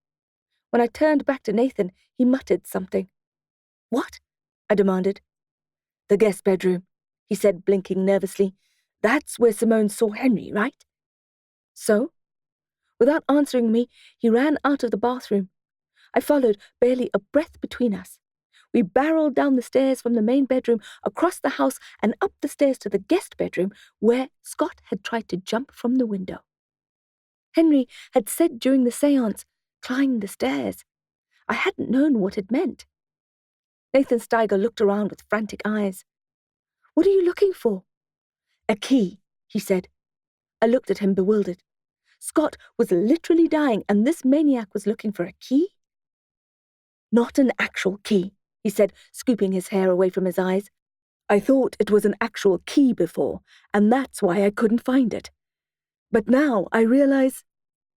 When I turned back to Nathan, he muttered something. "What?" I demanded. "The guest bedroom," he said, blinking nervously. "That's where Simone saw Henry, right?" "So?" Without answering me, he ran out of the bathroom. I followed, barely a breath between us. We barreled down the stairs from the main bedroom, across the house, and up the stairs to the guest bedroom, where Scott had tried to jump from the window. Henry had said during the séance, "Climb the stairs." I hadn't known what it meant. Nathan Steiger looked around with frantic eyes. "What are you looking for?" "A key," he said. I looked at him bewildered. Scott was literally dying, and this maniac was looking for a key? "Not an actual key," he said, scooping his hair away from his eyes. "I thought it was an actual key before, and that's why I couldn't find it. But now I realize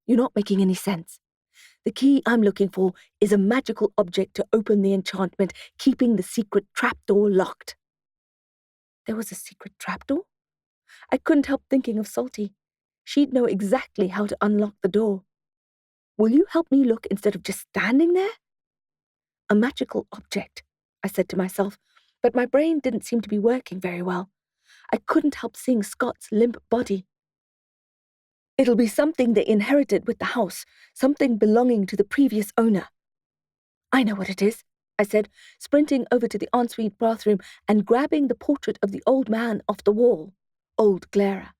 you're not making any sense. The key I'm looking for is a magical object to open the enchantment, keeping the secret trapdoor locked. There was a secret trapdoor? I couldn't help thinking of Salty. She'd know exactly how to unlock the door. Will you help me look instead of just standing there? A magical object, I said to myself, but my brain didn't seem to be working very well. I couldn't help seeing Scott's limp body. It'll be something they inherited with the house, something belonging to the previous owner. I know what it is, I said, sprinting over to the ensuite bathroom and grabbing the portrait of the old man off the wall, old Clara.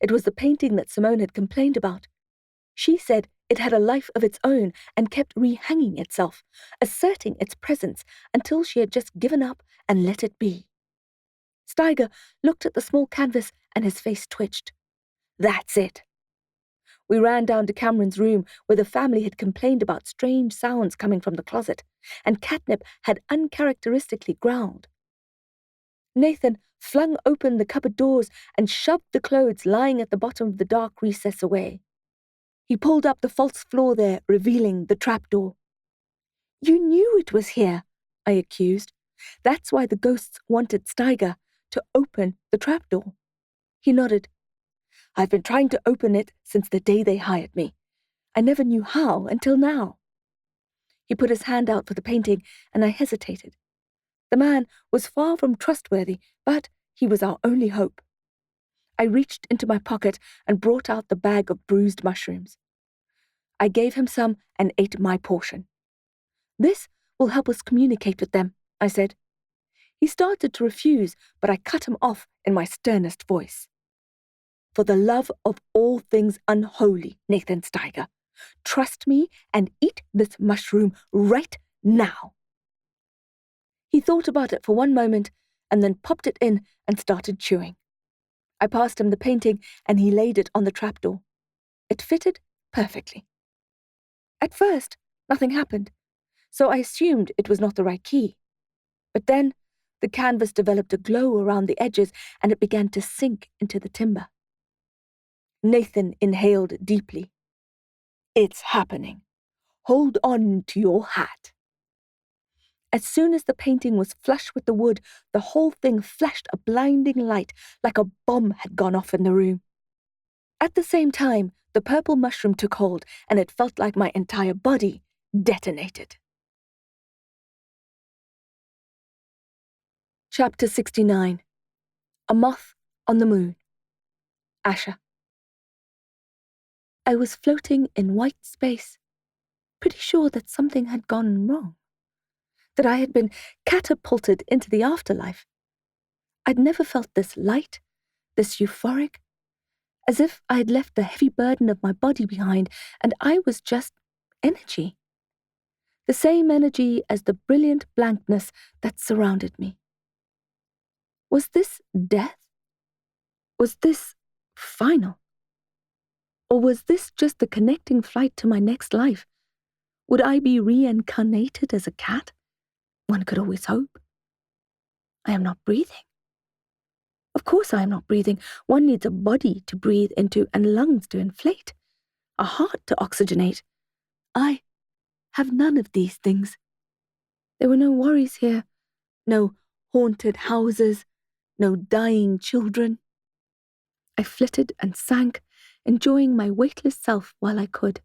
It was the painting that Simone had complained about. She said it had a life of its own and kept rehanging itself, asserting its presence until she had just given up and let it be. Steiger looked at the small canvas and his face twitched. That's it. We ran down to Cameron's room where the family had complained about strange sounds coming from the closet, and catnip had uncharacteristically growled. Nathan flung open the cupboard doors and shoved the clothes lying at the bottom of the dark recess away. He pulled up the false floor there, revealing the trapdoor. You knew it was here, I accused. That's why the ghosts wanted Steiger to open the trapdoor. He nodded. I've been trying to open it since the day they hired me. I never knew how until now. He put his hand out for the painting, and I hesitated. The man was far from trustworthy, but he was our only hope. I reached into my pocket and brought out the bag of bruised mushrooms. I gave him some and ate my portion. This will help us communicate with them, I said. He started to refuse, but I cut him off in my sternest voice. For the love of all things unholy, Nathan Steiger, trust me and eat this mushroom right now. He thought about it for one moment and then popped it in and started chewing. I passed him the painting and he laid it on the trapdoor. It fitted perfectly. At first, nothing happened, so I assumed it was not the right key. But then, the canvas developed a glow around the edges and it began to sink into the timber. Nathan inhaled deeply. It's happening. Hold on to your hat. As soon as the painting was flush with the wood, the whole thing flashed a blinding light like a bomb had gone off in the room. At the same time, the purple mushroom took hold, and it felt like my entire body detonated. Chapter 69. A Moth on the Moon. Asha. I was floating in white space, pretty sure that something had gone wrong, that I had been catapulted into the afterlife. I'd never felt this light, this euphoric, as if I had left the heavy burden of my body behind and I was just energy. The same energy as the brilliant blankness that surrounded me. Was this death? Was this final? Or was this just the connecting flight to my next life? Would I be reincarnated as a cat? One could always hope. I am not breathing. Of course I am not breathing. One needs a body to breathe into and lungs to inflate, a heart to oxygenate. I have none of these things. There were no worries here, no haunted houses, no dying children. I flitted and sank, enjoying my weightless self while I could.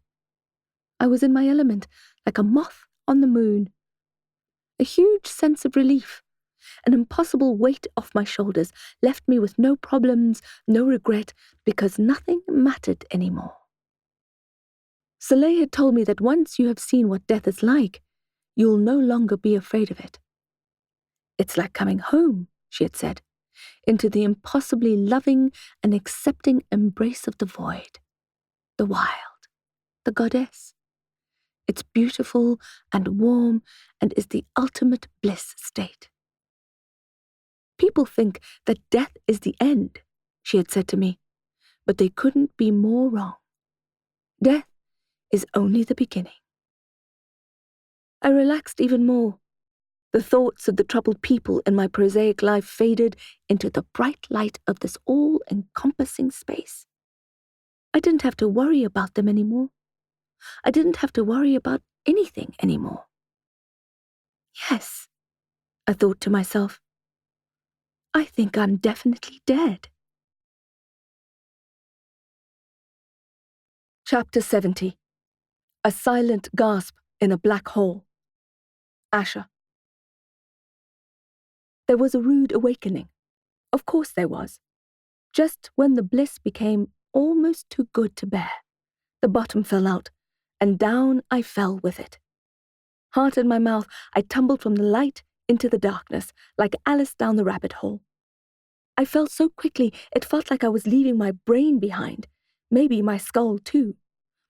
I was in my element, like a moth on the moon. A huge sense of relief, an impossible weight off my shoulders, left me with no problems, no regret, because nothing mattered anymore. Soleil had told me that once you have seen what death is like, you'll no longer be afraid of it. It's like coming home, she had said, into the impossibly loving and accepting embrace of the void, the wild, the goddess. It's beautiful and warm and is the ultimate bliss state. People think that death is the end, she had said to me, but they couldn't be more wrong. Death is only the beginning. I relaxed even more. The thoughts of the troubled people in my prosaic life faded into the bright light of this all-encompassing space. I didn't have to worry about them anymore. I didn't have to worry about anything anymore. Yes, I thought to myself. I think I'm definitely dead. Chapter 70. A silent gasp in a black hole. Asha. There was a rude awakening. Of course there was. Just when the bliss became almost too good to bear, the bottom fell out, and down I fell with it. Heart in my mouth, I tumbled from the light into the darkness, like Alice down the rabbit hole. I fell so quickly it felt like I was leaving my brain behind, maybe my skull too.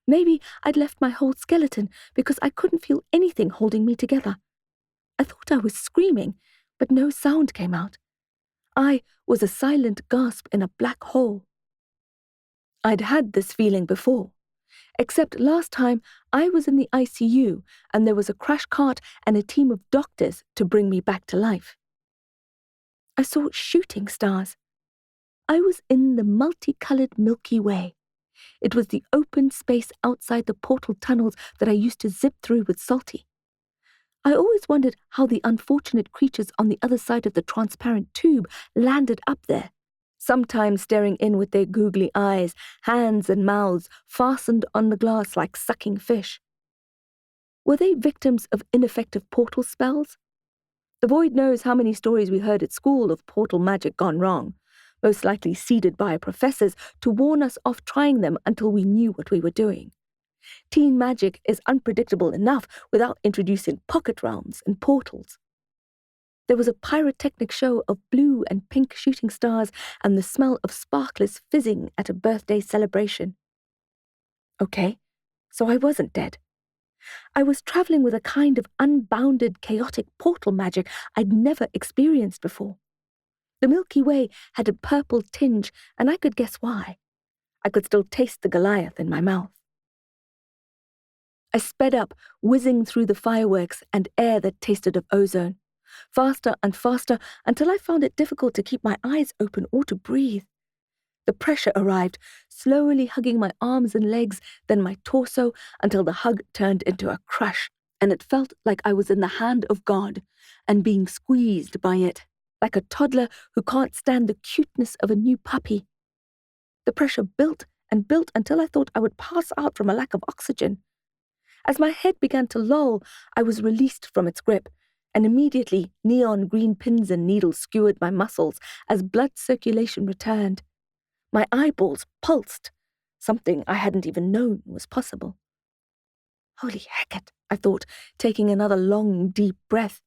Maybe I'd left my whole skeleton because I couldn't feel anything holding me together. I thought I was screaming, but no sound came out. I was a silent gasp in a black hole. I'd had this feeling before, except last time I was in the ICU and there was a crash cart and a team of doctors to bring me back to life. I saw shooting stars. I was in the multicolored Milky Way. It was the open space outside the portal tunnels that I used to zip through with Salty. I always wondered how the unfortunate creatures on the other side of the transparent tube landed up there, sometimes staring in with their googly eyes, hands and mouths fastened on the glass like sucking fish. Were they victims of ineffective portal spells? The void knows how many stories we heard at school of portal magic gone wrong, most likely seeded by professors to warn us off trying them until we knew what we were doing. Teen magic is unpredictable enough without introducing pocket realms and portals. There was a pyrotechnic show of blue and pink shooting stars and the smell of sparklers fizzing at a birthday celebration. Okay, so I wasn't dead. I was traveling with a kind of unbounded chaotic portal magic I'd never experienced before. The Milky Way had a purple tinge, and I could guess why. I could still taste the Goliath in my mouth. I sped up, whizzing through the fireworks and air that tasted of ozone, faster and faster until I found it difficult to keep my eyes open or to breathe. The pressure arrived, slowly hugging my arms and legs, then my torso, until the hug turned into a crush, and it felt like I was in the hand of God and being squeezed by it, like a toddler who can't stand the cuteness of a new puppy. The pressure built and built until I thought I would pass out from a lack of oxygen. As my head began to loll, I was released from its grip, and immediately neon green pins and needles skewered my muscles as blood circulation returned. My eyeballs pulsed, something I hadn't even known was possible. Holy hecket, I thought, taking another long, deep breath.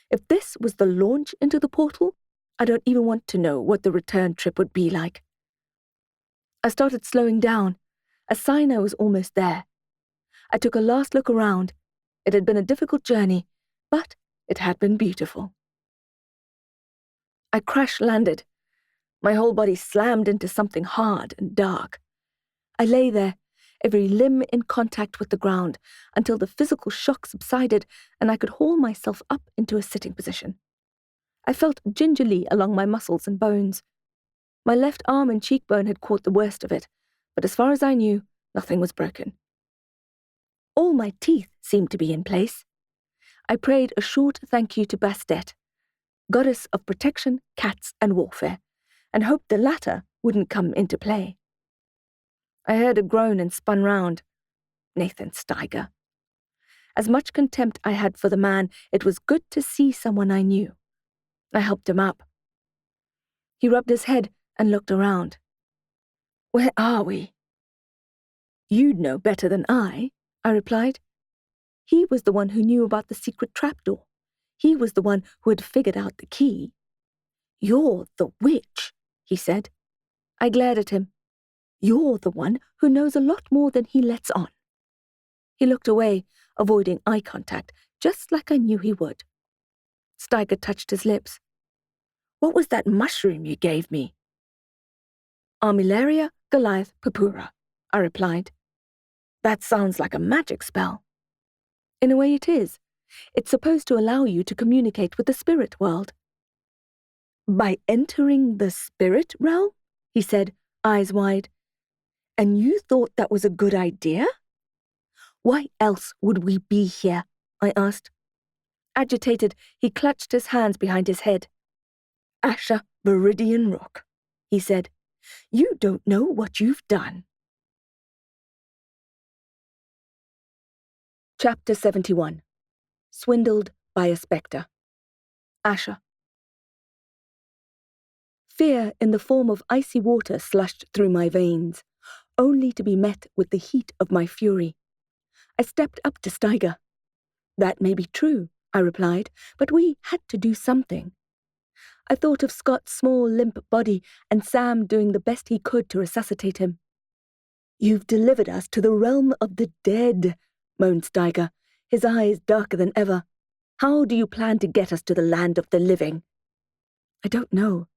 If this was the launch into the portal, I don't even want to know what the return trip would be like. I started slowing down, a sign I was almost there. I took a last look around. It had been a difficult journey, but it had been beautiful. I crash-landed. My whole body slammed into something hard and dark. I lay there, every limb in contact with the ground, until the physical shock subsided and I could haul myself up into a sitting position. I felt gingerly along my muscles and bones. My left arm and cheekbone had caught the worst of it, but as far as I knew, nothing was broken. All my teeth seemed to be in place. I prayed a short thank you to Bastet, goddess of protection, cats, and warfare, and hoped the latter wouldn't come into play. I heard a groan and spun round. Nathan Steiger. As much contempt I had for the man, it was good to see someone I knew. I helped him up. He rubbed his head and looked around. Where are we? You'd know better than I replied. He was the one who knew about the secret trapdoor. He was the one who had figured out the key. You're the witch, he said. I glared at him. You're the one who knows a lot more than he lets on. He looked away, avoiding eye contact, just like I knew he would. Steiger touched his lips. What was that mushroom you gave me? Armillaria Goliath purpura, I replied. That sounds like a magic spell. In a way it is. It's supposed to allow you to communicate with the spirit world. By entering the spirit realm? He said, eyes wide. And you thought that was a good idea? Why else would we be here? I asked. Agitated, he clutched his hands behind his head. Asha Viridian Rook, he said. You don't know what you've done. Chapter 71. Swindled by a Spectre. Asha. Fear in the form of icy water slushed through my veins, only to be met with the heat of my fury. I stepped up to Steiger. That may be true, I replied, but we had to do something. I thought of Scott's small, limp body and Sam doing the best he could to resuscitate him. You've delivered us to the realm of the dead, moaned Steiger, his eyes darker than ever. How do you plan to get us to the land of the living? I don't know.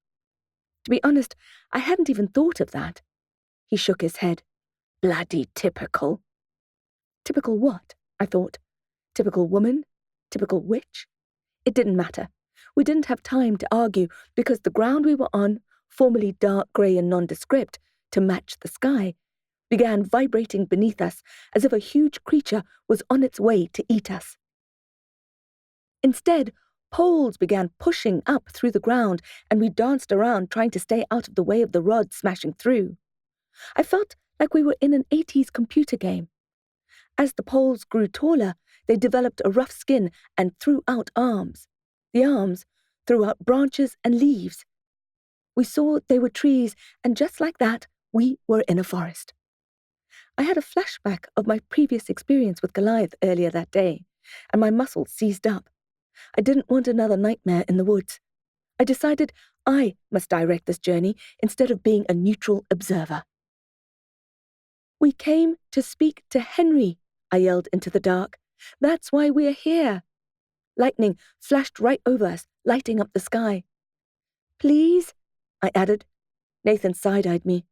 To be honest, I hadn't even thought of that. He shook his head. Bloody typical. Typical what? I thought. Typical woman? Typical witch? It didn't matter. We didn't have time to argue because the ground we were on, formerly dark grey and nondescript, to match the sky, began vibrating beneath us as if a huge creature was on its way to eat us. Instead, poles began pushing up through the ground, and we danced around trying to stay out of the way of the rod smashing through. I felt like we were in an 80s computer game. As the poles grew taller, they developed a rough skin and threw out arms. The arms threw out branches and leaves. We saw they were trees, and just like that, we were in a forest. I had a flashback of my previous experience with Goliath earlier that day, and my muscles seized up. I didn't want another nightmare in the woods. I decided I must direct this journey instead of being a neutral observer. We came to speak to Henry, I yelled into the dark. That's why we're here. Lightning flashed right over us, lighting up the sky. Please, I added. Nathan side-eyed me.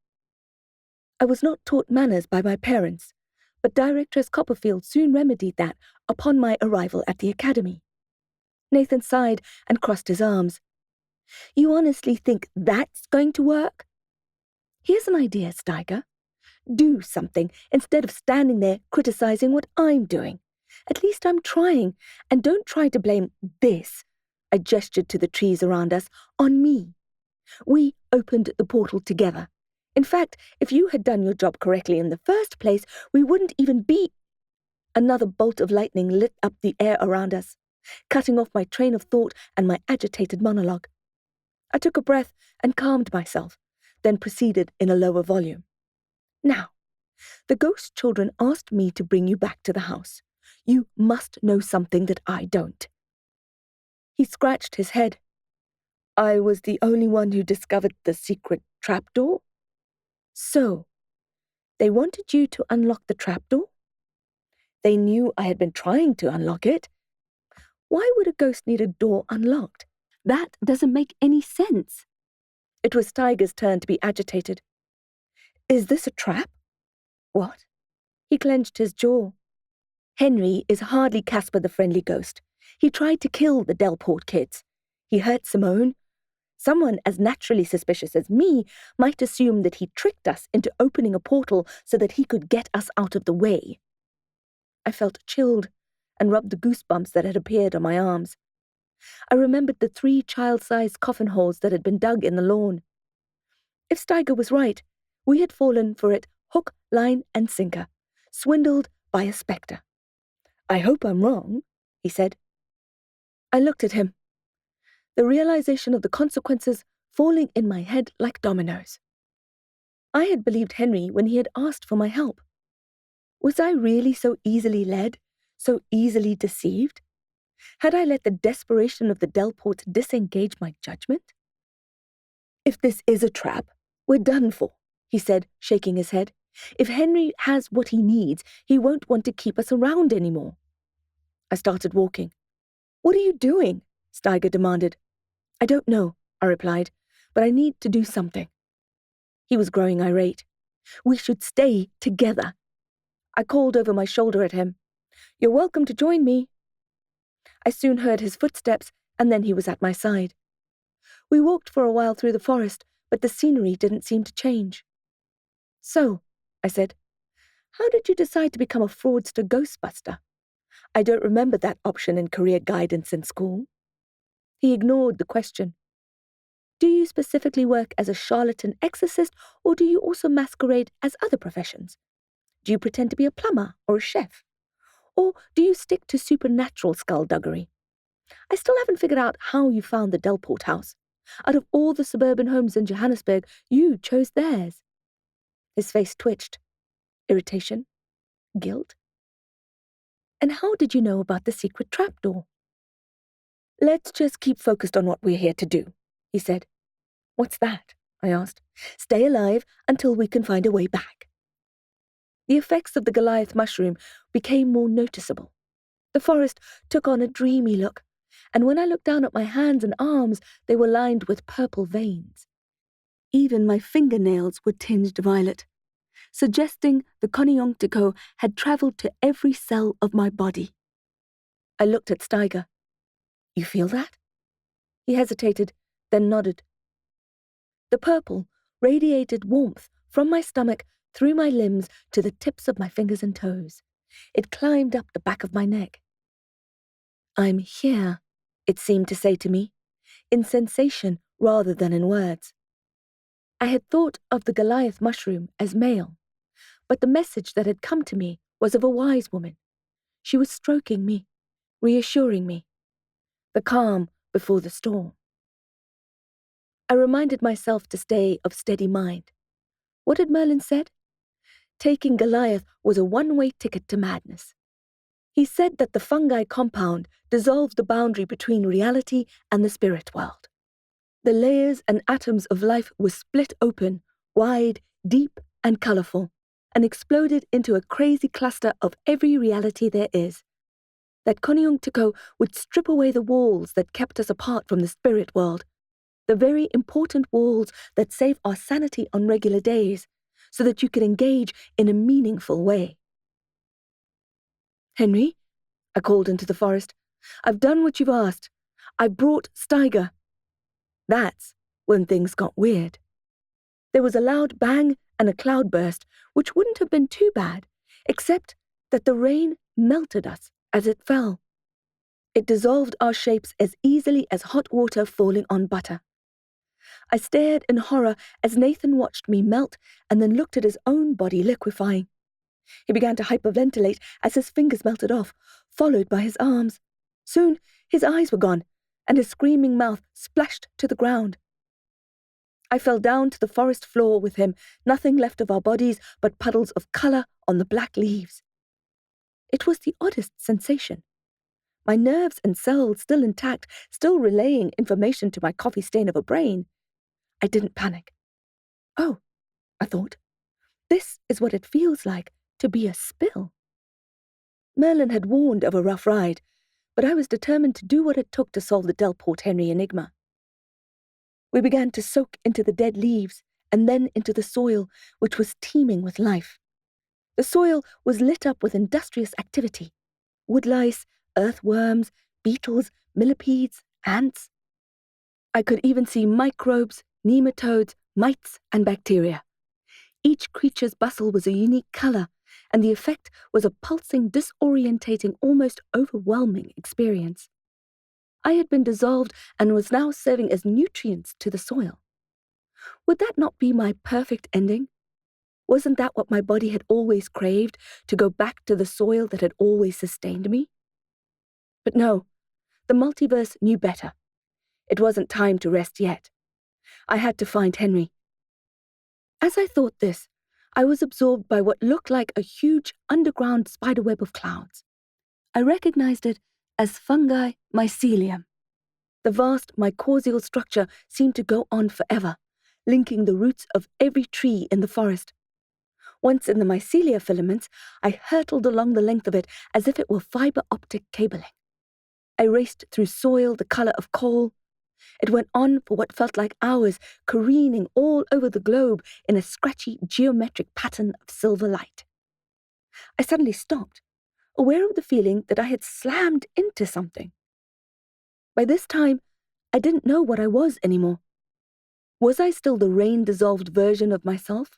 I was not taught manners by my parents, but Directress Copperfield soon remedied that upon my arrival at the academy. Nathan sighed and crossed his arms. You honestly think that's going to work? Here's an idea, Steiger. Do something instead of standing there criticizing what I'm doing. At least I'm trying, and don't try to blame this, I gestured to the trees around us, on me. We opened the portal together. In fact, if you had done your job correctly in the first place, we wouldn't even be... Another bolt of lightning lit up the air around us, cutting off my train of thought and my agitated monologue. I took a breath and calmed myself, then proceeded in a lower volume. Now, the ghost children asked me to bring you back to the house. You must know something that I don't. He scratched his head. I was the only one who discovered the secret trapdoor? So, they wanted you to unlock the trapdoor? They knew I had been trying to unlock it. Why would a ghost need a door unlocked? That doesn't make any sense. It was Steiger's turn to be agitated. Is this a trap? What? He clenched his jaw. Henry is hardly Casper the Friendly Ghost. He tried to kill the Delport kids. He hurt Simone. Someone as naturally suspicious as me might assume that he tricked us into opening a portal so that he could get us out of the way. I felt chilled and rubbed the goosebumps that had appeared on my arms. I remembered the 3 child-sized coffin holes that had been dug in the lawn. If Steiger was right, we had fallen for it hook, line, and sinker, swindled by a spectre. I hope I'm wrong, he said. I looked at him, the realization of the consequences falling in my head like dominoes. I had believed Henry when he had asked for my help. Was I really so easily led, so easily deceived? Had I let the desperation of the Delport disengage my judgment? If this is a trap, we're done for, he said, shaking his head. If Henry has what he needs, he won't want to keep us around anymore. I started walking. What are you doing? Steiger demanded. I don't know, I replied, but I need to do something. He was growing irate. We should stay together. I called over my shoulder at him. You're welcome to join me. I soon heard his footsteps, and then he was at my side. We walked for a while through the forest, but the scenery didn't seem to change. So, I said, How did you decide to become a fraudster ghostbuster? I don't remember that option in career guidance in school. He ignored the question. Do you specifically work as a charlatan exorcist, or do you also masquerade as other professions? Do you pretend to be a plumber or a chef? Or do you stick to supernatural skullduggery? I still haven't figured out how you found the Delport house. Out of all the suburban homes in Johannesburg, you chose theirs. His face twitched. Irritation? Guilt? And how did you know about the secret trapdoor? Let's just keep focused on what we're here to do, he said. What's that? I asked. Stay alive until we can find a way back. The effects of the Goliath mushroom became more noticeable. The forest took on a dreamy look, and when I looked down at my hands and arms, they were lined with purple veins. Even my fingernails were tinged violet, suggesting the Coniunctico had travelled to every cell of my body. I looked at Steiger. You feel that? He hesitated, then nodded. The purple radiated warmth from my stomach through my limbs to the tips of my fingers and toes. It climbed up the back of my neck. I'm here, it seemed to say to me, in sensation rather than in words. I had thought of the Goliath mushroom as male, but the message that had come to me was of a wise woman. She was stroking me, reassuring me. The calm before the storm. I reminded myself to stay of steady mind. What had Merlin said? Taking Goliath was a one-way ticket to madness. He said that the fungi compound dissolved the boundary between reality and the spirit world. The layers and atoms of life were split open, wide, deep, and colourful, and exploded into a crazy cluster of every reality there is. That Coniunctico would strip away the walls that kept us apart from the spirit world, the very important walls that save our sanity on regular days, so that you can engage in a meaningful way. Henry, I called into the forest, I've done what you've asked. I brought Steiger. That's when things got weird. There was a loud bang and a cloudburst, which wouldn't have been too bad, except that the rain melted us as it fell. It dissolved our shapes as easily as hot water falling on butter. I stared in horror as Nathan watched me melt and then looked at his own body liquefying. He began to hyperventilate as his fingers melted off, followed by his arms. Soon, his eyes were gone, and his screaming mouth splashed to the ground. I fell down to the forest floor with him, nothing left of our bodies but puddles of colour on the black leaves. It was the oddest sensation. My nerves and cells still intact, still relaying information to my coffee stain of a brain. I didn't panic. Oh, I thought, this is what it feels like to be a spill. Merlin had warned of a rough ride, but I was determined to do what it took to solve the Delport Henry enigma. We began to soak into the dead leaves and then into the soil, which was teeming with life. The soil was lit up with industrious activity. Woodlice, earthworms, beetles, millipedes, ants. I could even see microbes, nematodes, mites, and bacteria. Each creature's bustle was a unique colour, and the effect was a pulsing, disorientating, almost overwhelming experience. I had been dissolved and was now serving as nutrients to the soil. Would that not be my perfect ending? Wasn't that what my body had always craved, to go back to the soil that had always sustained me? But no, the multiverse knew better. It wasn't time to rest yet. I had to find Henry. As I thought this, I was absorbed by what looked like a huge underground spiderweb of clouds. I recognized it as fungi mycelium. The vast mycorrhizal structure seemed to go on forever, linking the roots of every tree in the forest. Once in the mycelia filaments, I hurtled along the length of it as if it were fiber optic cabling. I raced through soil the colour of coal. It went on for what felt like hours, careening all over the globe in a scratchy geometric pattern of silver light. I suddenly stopped, aware of the feeling that I had slammed into something. By this time, I didn't know what I was anymore. Was I still the rain-dissolved version of myself?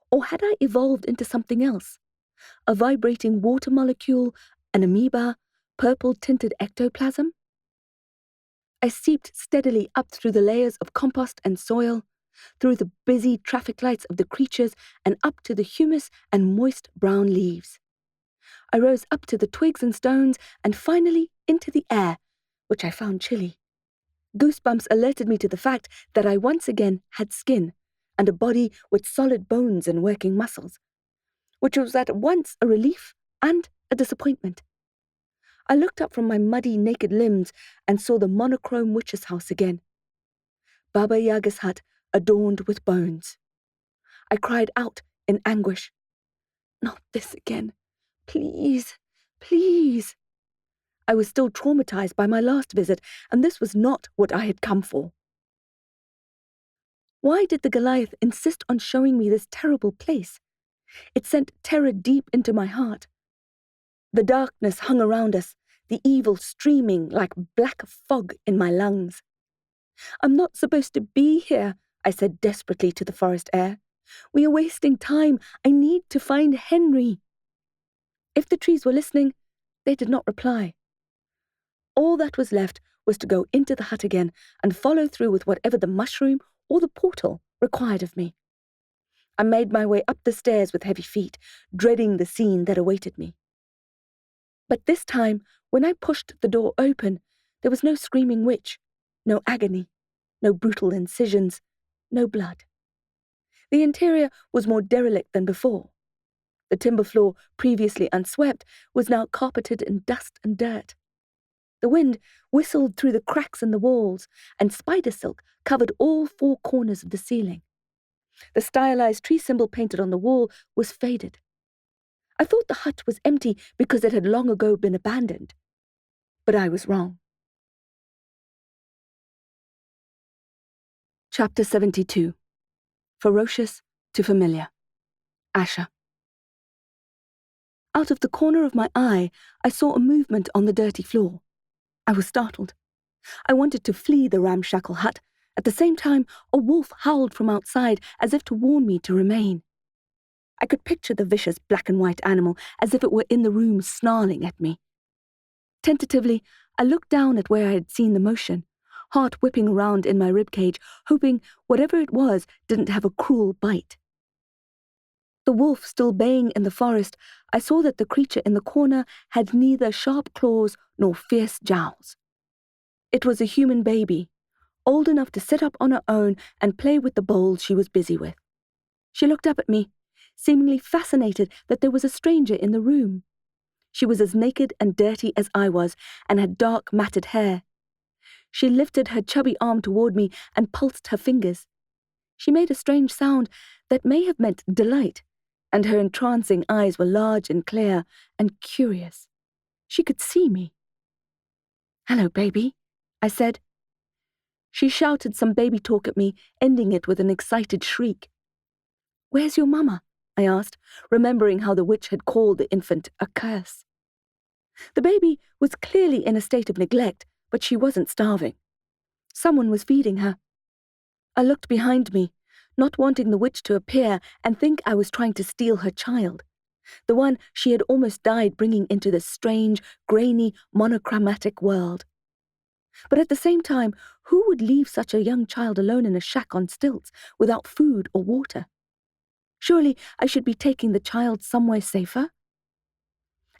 Or had I evolved into something else? A vibrating water molecule, an amoeba, purple-tinted ectoplasm? I seeped steadily up through the layers of compost and soil, through the busy traffic lights of the creatures, and up to the humus and moist brown leaves. I rose up to the twigs and stones, and finally into the air, which I found chilly. Goosebumps alerted me to the fact that I once again had skin, and a body with solid bones and working muscles, which was at once a relief and a disappointment. I looked up from my muddy, naked limbs and saw the monochrome witch's house again. Baba Yaga's hut adorned with bones. I cried out in anguish. Not this again. Please, please. I was still traumatized by my last visit, and this was not what I had come for. Why did the Goliath insist on showing me this terrible place? It sent terror deep into my heart. The darkness hung around us, the evil streaming like black fog in my lungs. I'm not supposed to be here, I said desperately to the forest air. We are wasting time. I need to find Henry. If the trees were listening, they did not reply. All that was left was to go into the hut again and follow through with whatever the mushroom or the portal required of me. I made my way up the stairs with heavy feet, dreading the scene that awaited me. But this time, when I pushed the door open, there was no screaming witch, no agony, no brutal incisions, no blood. The interior was more derelict than before. The timber floor, previously unswept, was now carpeted in dust and dirt. The wind whistled through the cracks in the walls, and spider silk covered all four corners of the ceiling. The stylized tree symbol painted on the wall was faded. I thought the hut was empty because it had long ago been abandoned. But I was wrong. Chapter 72. Ferocious to Familiar. Asha. Out of the corner of my eye, I saw a movement on the dirty floor. I was startled. I wanted to flee the ramshackle hut. At the same time, a wolf howled from outside as if to warn me to remain. I could picture the vicious black and white animal as if it were in the room snarling at me. Tentatively, I looked down at where I had seen the motion, heart whipping around in my ribcage, hoping whatever it was didn't have a cruel bite. The wolf still baying in the forest, I saw that the creature in the corner had neither sharp claws nor fierce jowls. It was a human baby, old enough to sit up on her own and play with the bowls she was busy with. She looked up at me, seemingly fascinated that there was a stranger in the room. She was as naked and dirty as I was, and had dark matted hair. She lifted her chubby arm toward me and pulsed her fingers. She made a strange sound that may have meant delight, and her entrancing eyes were large and clear and curious. She could see me. "Hello, baby," I said. She shouted some baby talk at me, ending it with an excited shriek. "Where's your mama?" I asked, remembering how the witch had called the infant a curse. The baby was clearly in a state of neglect, but she wasn't starving. Someone was feeding her. I looked behind me, not wanting the witch to appear and think I was trying to steal her child, the one she had almost died bringing into this strange, grainy, monochromatic world. But at the same time, who would leave such a young child alone in a shack on stilts without food or water? Surely I should be taking the child somewhere safer?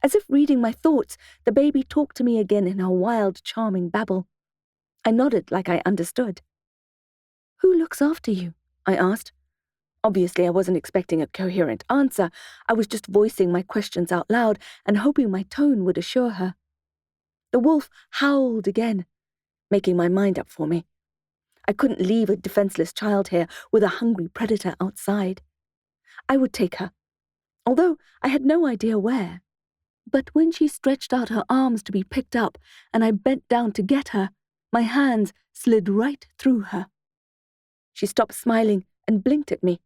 As if reading my thoughts, the baby talked to me again in her wild, charming babble. I nodded like I understood. "Who looks after you?" I asked. Obviously, I wasn't expecting a coherent answer. I was just voicing my questions out loud and hoping my tone would assure her. The wolf howled again, making my mind up for me. I couldn't leave a defenseless child here with a hungry predator outside. I would take her, although I had no idea where. But when she stretched out her arms to be picked up and I bent down to get her, my hands slid right through her. She stopped smiling and blinked at me.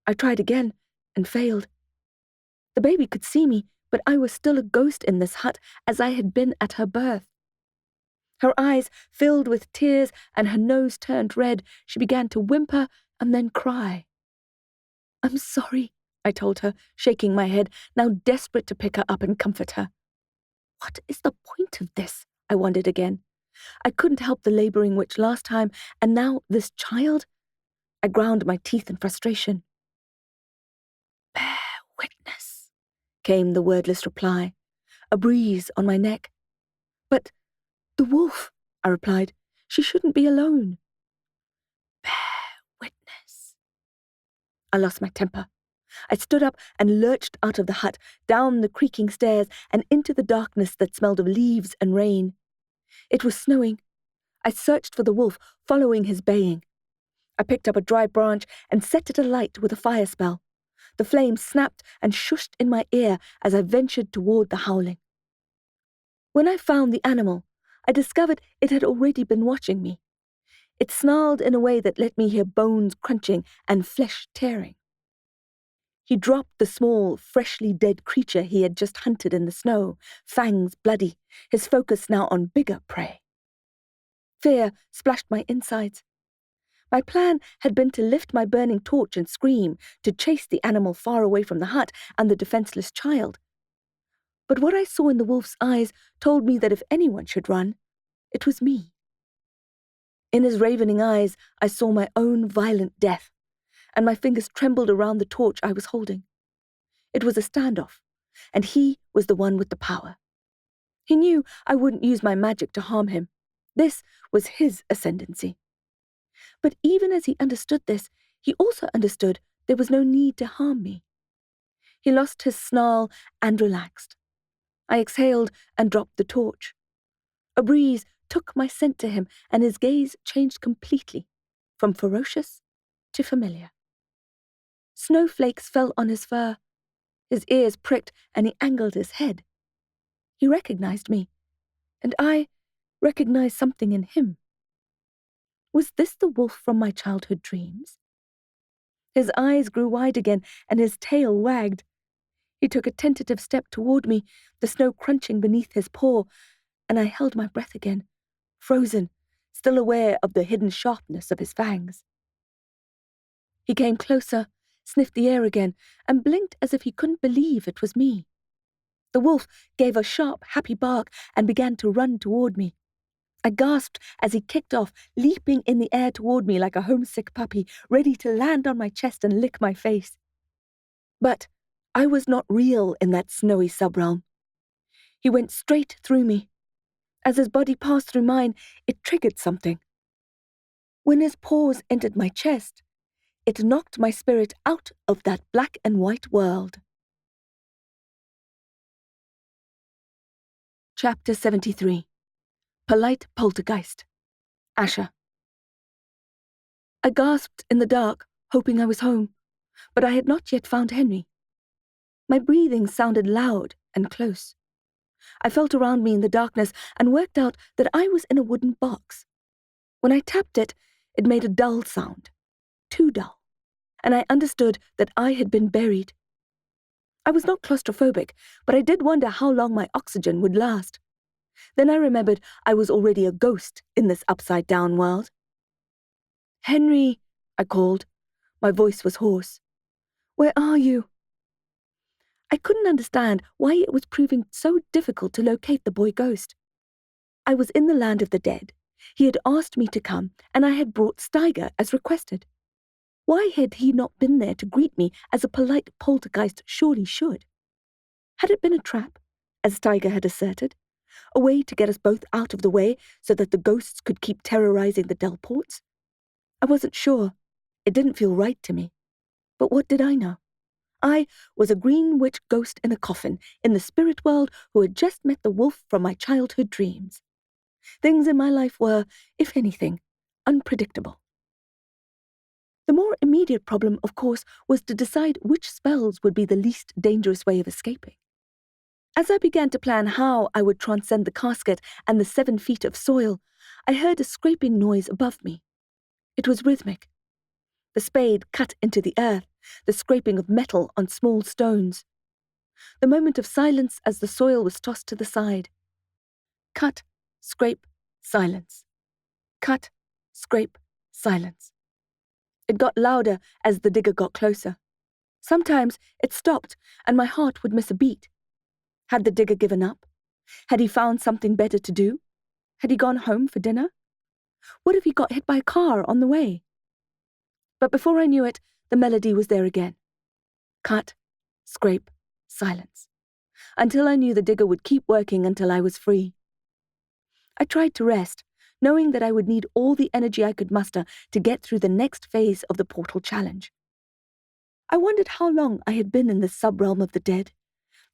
I tried again and failed. The baby could see me, but I was still a ghost in this hut as I had been at her birth. Her eyes filled with tears and her nose turned red. She began to whimper and then cry. "I'm sorry," I told her, shaking my head, now desperate to pick her up and comfort her. What is the point of this? I wondered again. I couldn't help the labouring witch last time, and now this child? I ground my teeth in frustration. Bear witness, came the wordless reply, a breeze on my neck. But the wolf, I replied. She shouldn't be alone. Bear witness. I lost my temper. I stood up and lurched out of the hut, down the creaking stairs, and into the darkness that smelled of leaves and rain. It was snowing. I searched for the wolf, following his baying. I picked up a dry branch and set it alight with a fire spell. The flame snapped and shushed in my ear as I ventured toward the howling. When I found the animal, I discovered it had already been watching me. It snarled in a way that let me hear bones crunching and flesh tearing. He dropped the small, freshly dead creature he had just hunted in the snow, fangs bloody, his focus now on bigger prey. Fear splashed my insides. My plan had been to lift my burning torch and scream, to chase the animal far away from the hut and the defenseless child. But what I saw in the wolf's eyes told me that if anyone should run, it was me. In his ravening eyes, I saw my own violent death, and my fingers trembled around the torch I was holding. It was a standoff, and he was the one with the power. He knew I wouldn't use my magic to harm him. This was his ascendancy. But even as he understood this, he also understood there was no need to harm me. He lost his snarl and relaxed. I exhaled and dropped the torch. A breeze took my scent to him, and his gaze changed completely, from ferocious to familiar. Snowflakes fell on his fur. His ears pricked, and he angled his head. He recognized me, and I recognized something in him. Was this the wolf from my childhood dreams? His eyes grew wide again, and his tail wagged. He took a tentative step toward me, the snow crunching beneath his paw, and I held my breath again, frozen, still aware of the hidden sharpness of his fangs. He came closer, sniffed the air again, and blinked as if he couldn't believe it was me. The wolf gave a sharp, happy bark and began to run toward me. I gasped as he kicked off, leaping in the air toward me like a homesick puppy, ready to land on my chest and lick my face. But I was not real in that snowy subrealm. He went straight through me. As his body passed through mine, it triggered something. When his paws entered my chest, it knocked my spirit out of that black and white world. Chapter 73. Polite Poltergeist. Asha. I gasped in the dark, hoping I was home, but I had not yet found Henry. My breathing sounded loud and close. I felt around me in the darkness and worked out that I was in a wooden box. When I tapped it, it made a dull sound, too dull, and I understood that I had been buried. I was not claustrophobic, but I did wonder how long my oxygen would last. Then I remembered I was already a ghost in this upside-down world. "Henry," I called. My voice was hoarse. "Where are you?" I couldn't understand why it was proving so difficult to locate the boy ghost. I was in the land of the dead. He had asked me to come, and I had brought Steiger as requested. Why had he not been there to greet me as a polite poltergeist surely should? Had it been a trap, as Steiger had asserted? A way to get us both out of the way so that the ghosts could keep terrorizing the Delports? I wasn't sure. It didn't feel right to me. But what did I know? I was a green witch ghost in a coffin in the spirit world who had just met the wolf from my childhood dreams. Things in my life were, if anything, unpredictable. The more immediate problem, of course, was to decide which spells would be the least dangerous way of escaping. As I began to plan how I would transcend the casket and the 7 feet of soil, I heard a scraping noise above me. It was rhythmic. The spade cut into the earth, the scraping of metal on small stones. The moment of silence as the soil was tossed to the side. Cut, scrape, silence. Cut, scrape, silence. It got louder as the digger got closer. Sometimes it stopped and my heart would miss a beat. Had the digger given up? Had he found something better to do? Had he gone home for dinner? What if he got hit by a car on the way? But before I knew it, the melody was there again. Cut, scrape, silence. Until I knew the digger would keep working until I was free. I tried to rest, knowing that I would need all the energy I could muster to get through the next phase of the portal challenge. I wondered how long I had been in this sub-realm of the dead,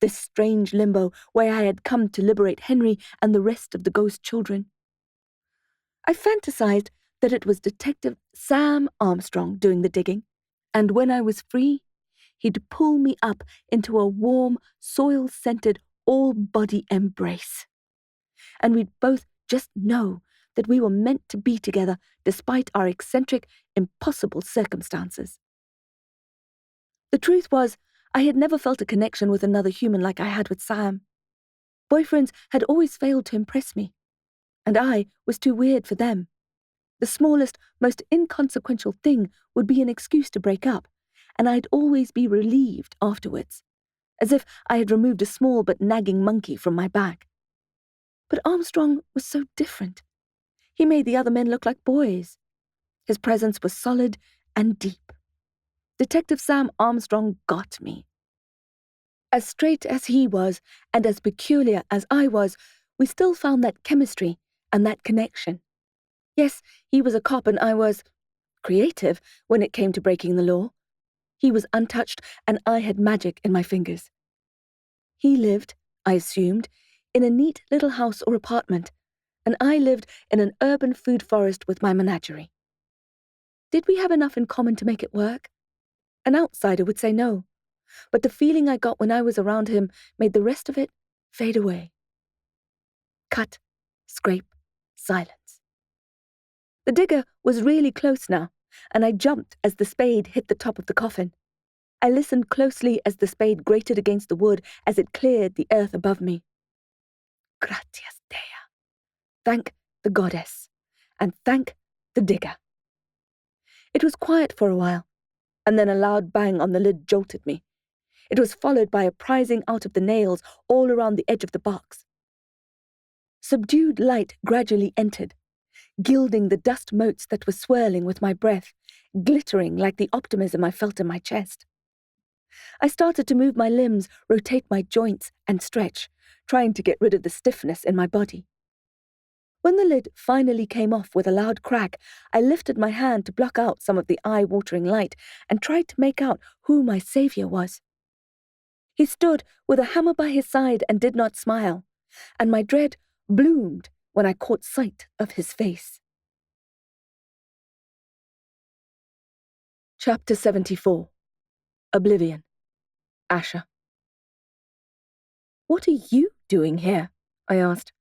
this strange limbo where I had come to liberate Henry and the rest of the ghost children. I fantasized that it was Detective Sam Armstrong doing the digging, and when I was free, he'd pull me up into a warm, soil-scented, all-body embrace. And we'd both just know that we were meant to be together despite our eccentric, impossible circumstances. The truth was, I had never felt a connection with another human like I had with Sam. Boyfriends had always failed to impress me, and I was too weird for them. The smallest, most inconsequential thing would be an excuse to break up, and I'd always be relieved afterwards, as if I had removed a small but nagging monkey from my back. But Armstrong was so different. He made the other men look like boys. His presence was solid and deep. Detective Sam Armstrong got me. As straight as he was, and as peculiar as I was, we still found that chemistry and that connection. Yes, he was a cop and I was creative when it came to breaking the law. He was untouched and I had magic in my fingers. He lived, I assumed, in a neat little house or apartment, and I lived in an urban food forest with my menagerie. Did we have enough in common to make it work? An outsider would say no, but the feeling I got when I was around him made the rest of it fade away. Cut, scrape, silence. The digger was really close now, and I jumped as the spade hit the top of the coffin. I listened closely as the spade grated against the wood as it cleared the earth above me. Gratias Dea. Thank the goddess, and thank the digger. It was quiet for a while, and then a loud bang on the lid jolted me. It was followed by a prizing out of the nails all around the edge of the box. Subdued light gradually entered, gilding the dust motes that were swirling with my breath, glittering like the optimism I felt in my chest. I started to move my limbs, rotate my joints, and stretch, trying to get rid of the stiffness in my body. When the lid finally came off with a loud crack, I lifted my hand to block out some of the eye-watering light and tried to make out who my savior was. He stood with a hammer by his side and did not smile, and my dread bloomed when I caught sight of his face. Chapter 74. Oblivion. Asha. "What are you doing here?" I asked.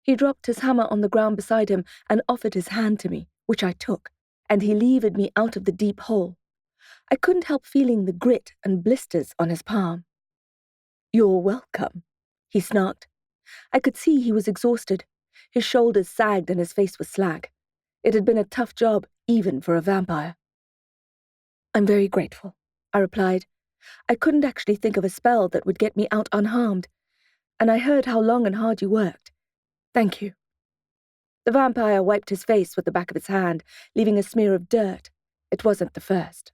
He dropped his hammer on the ground beside him and offered his hand to me, which I took, and he levered me out of the deep hole. I couldn't help feeling the grit and blisters on his palm. "You're welcome," he snarked. I could see he was exhausted. His shoulders sagged and his face was slack. It had been a tough job, even for a vampire. "I'm very grateful," I replied. I couldn't actually think of a spell that would get me out unharmed, and I heard how long and hard you worked. Thank you. The vampire wiped his face with the back of his hand, leaving a smear of dirt. It wasn't the first.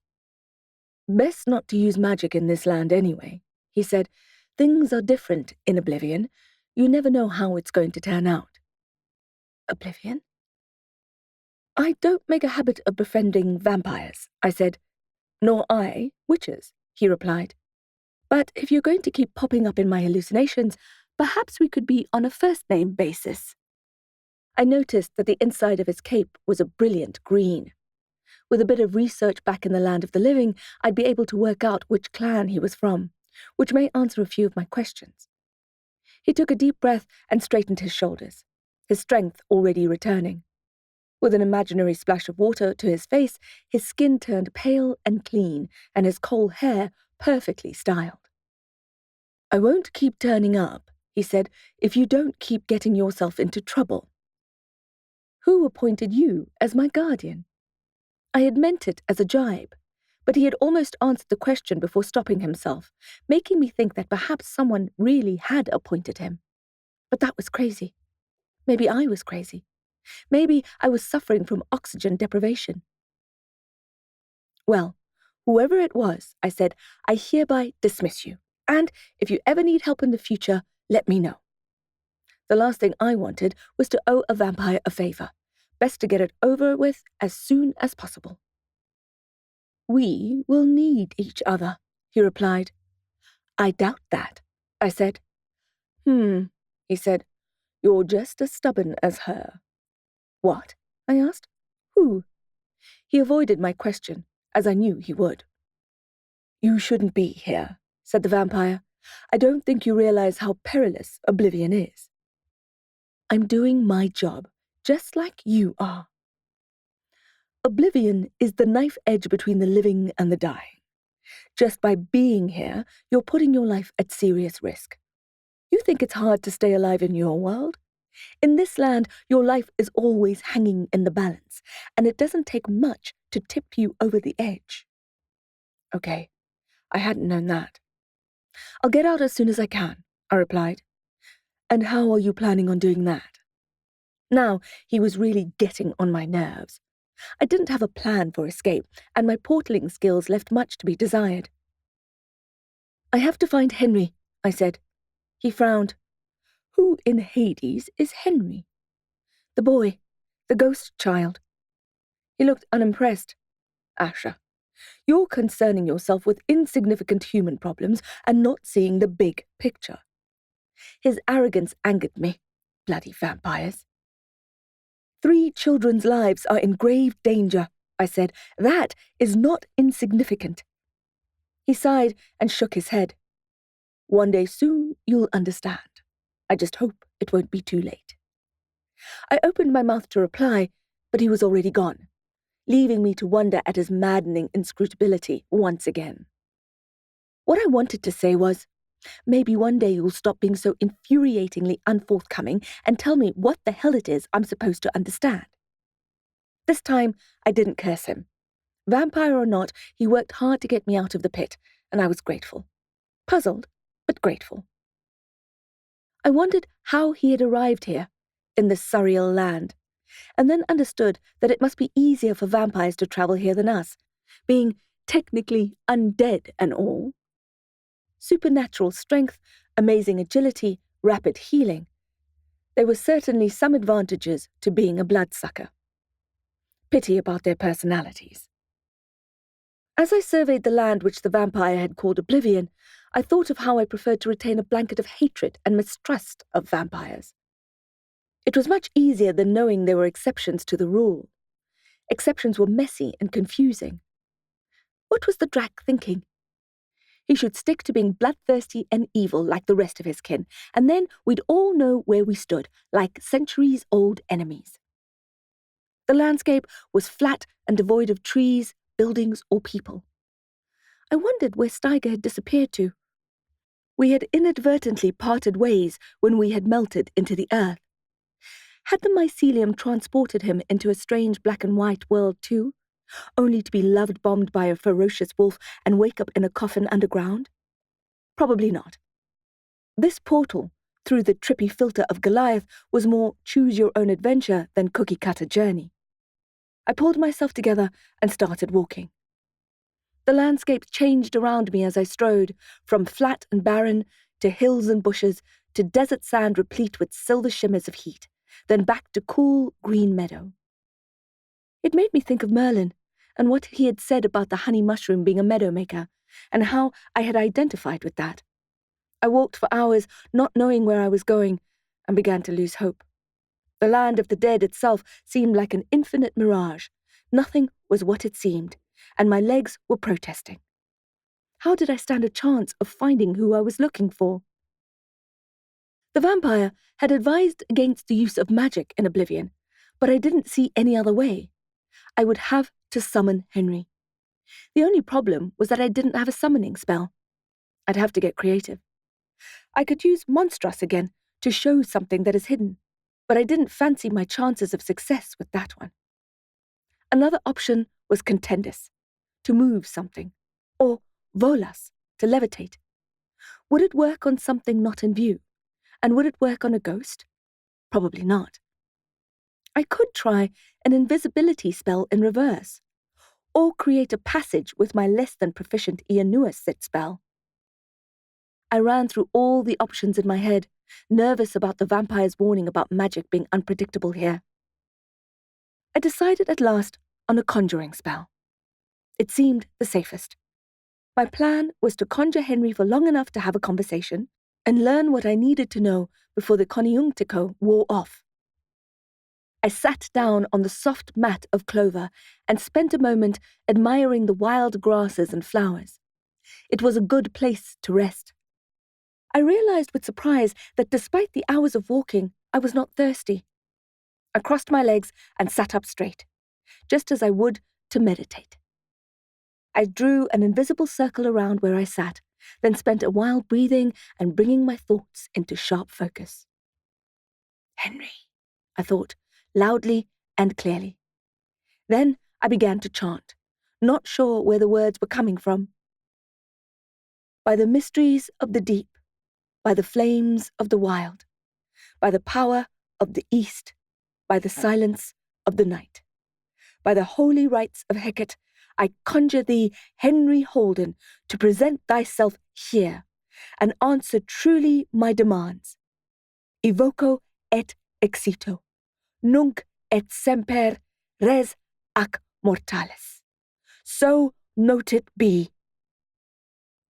"Best not to use magic in this land anyway," he said. "Things are different in Oblivion. You never know how it's going to turn out." "Oblivion?" "I don't make a habit of befriending vampires," I said. "Nor I, witches," he replied. "But if you're going to keep popping up in my hallucinations, perhaps we could be on a first-name basis." I noticed that the inside of his cape was a brilliant green. With a bit of research back in the land of the living, I'd be able to work out which clan he was from, which may answer a few of my questions. He took a deep breath and straightened his shoulders, his strength already returning. With an imaginary splash of water to his face, his skin turned pale and clean, and his coal hair perfectly styled. "I won't keep turning up," he said, "if you don't keep getting yourself into trouble." "Who appointed you as my guardian?" I had meant it as a jibe, But he had almost answered the question before stopping himself, making me think that perhaps someone really had appointed him. But that was crazy. Maybe I was crazy. Maybe I was suffering from oxygen deprivation. Well, whoever it was, I said, I hereby dismiss you. And if you ever need help in the future, let me know. The last thing I wanted was to owe a vampire a favor. Best to get it over with as soon as possible. We will need each other, he replied. I doubt that, I said. He said. You're just as stubborn as her. What? I asked. Who? He avoided my question, as I knew he would. You shouldn't be here, said the vampire. I don't think you realize how perilous Oblivion is. I'm doing my job, just like you are. Oblivion is the knife edge between the living and the dying. Just by being here, you're putting your life at serious risk. You think it's hard to stay alive in your world? In this land, your life is always hanging in the balance, and it doesn't take much to tip you over the edge. Okay, I hadn't known that. I'll get out as soon as I can, I replied. And how are you planning on doing that? Now, he was really getting on my nerves. I didn't have a plan for escape, and my portaling skills left much to be desired. I have to find Henry, I said. He frowned. Who in Hades is Henry? The boy, the ghost child. He looked unimpressed. Asha, you're concerning yourself with insignificant human problems and not seeing the big picture. His arrogance angered me. Bloody vampires. 3 children's lives are in grave danger, I said. That is not insignificant. He sighed and shook his head. One day soon you'll understand. I just hope it won't be too late. I opened my mouth to reply, but he was already gone, leaving me to wonder at his maddening inscrutability once again. What I wanted to say was, maybe one day you'll stop being so infuriatingly unforthcoming and tell me what the hell it is I'm supposed to understand. This time, I didn't curse him. Vampire or not, he worked hard to get me out of the pit, and I was grateful. Puzzled, but grateful. I wondered how he had arrived here, in this surreal land, and then understood that it must be easier for vampires to travel here than us, being technically undead and all. Supernatural strength, amazing agility, rapid healing. There were certainly some advantages to being a bloodsucker. Pity about their personalities. As I surveyed the land which the vampire had called Oblivion, I thought of how I preferred to retain a blanket of hatred and mistrust of vampires. It was much easier than knowing there were exceptions to the rule. Exceptions were messy and confusing. What was the Drac thinking? He should stick to being bloodthirsty and evil like the rest of his kin, and then we'd all know where we stood, like centuries-old enemies. The landscape was flat and devoid of trees, buildings, or people. I wondered where Steiger had disappeared to. We had inadvertently parted ways when we had melted into the earth. Had the mycelium transported him into a strange black and white world too, only to be love-bombed by a ferocious wolf and wake up in a coffin underground? Probably not. This portal, through the trippy filter of Goliath, was more choose-your-own-adventure than cookie-cutter journey. I pulled myself together and started walking. The landscape changed around me as I strode, from flat and barren to hills and bushes to desert sand replete with silver shimmers of heat, then back to cool green meadow. It made me think of Merlin and what he had said about the honey mushroom being a meadow maker, and how I had identified with that. I walked for hours, not knowing where I was going, and began to lose hope. The land of the dead itself seemed like an infinite mirage. Nothing was what it seemed, and my legs were protesting. How did I stand a chance of finding who I was looking for? The vampire had advised against the use of magic in Oblivion, but I didn't see any other way. I would have to summon Henry. The only problem was that I didn't have a summoning spell. I'd have to get creative. I could use Monstrous again to show something that is hidden, but I didn't fancy my chances of success with that one. Another option was Contendus, to move something, or volas, to levitate? Would it work on something not in view? And would it work on a ghost? Probably not. I could try an invisibility spell in reverse, or create a passage with my less than proficient Ianuasit spell. I ran through all the options in my head, nervous about the vampire's warning about magic being unpredictable here. I decided at last on a conjuring spell. It seemed the safest. My plan was to conjure Henry for long enough to have a conversation and learn what I needed to know before the Coniunctico wore off. I sat down on the soft mat of clover and spent a moment admiring the wild grasses and flowers. It was a good place to rest. I realized with surprise that despite the hours of walking, I was not thirsty. I crossed my legs and sat up straight, just as I would to meditate. I drew an invisible circle around where I sat, then spent a while breathing and bringing my thoughts into sharp focus. Henry, I thought, loudly and clearly. Then I began to chant, not sure where the words were coming from. By the mysteries of the deep, by the flames of the wild, by the power of the east, by the silence of the night, by the holy rites of Hecate, I conjure thee, Henry Holden, to present thyself here, and answer truly my demands. Evoco et exito, nunc et semper res ac mortalis. So note it be.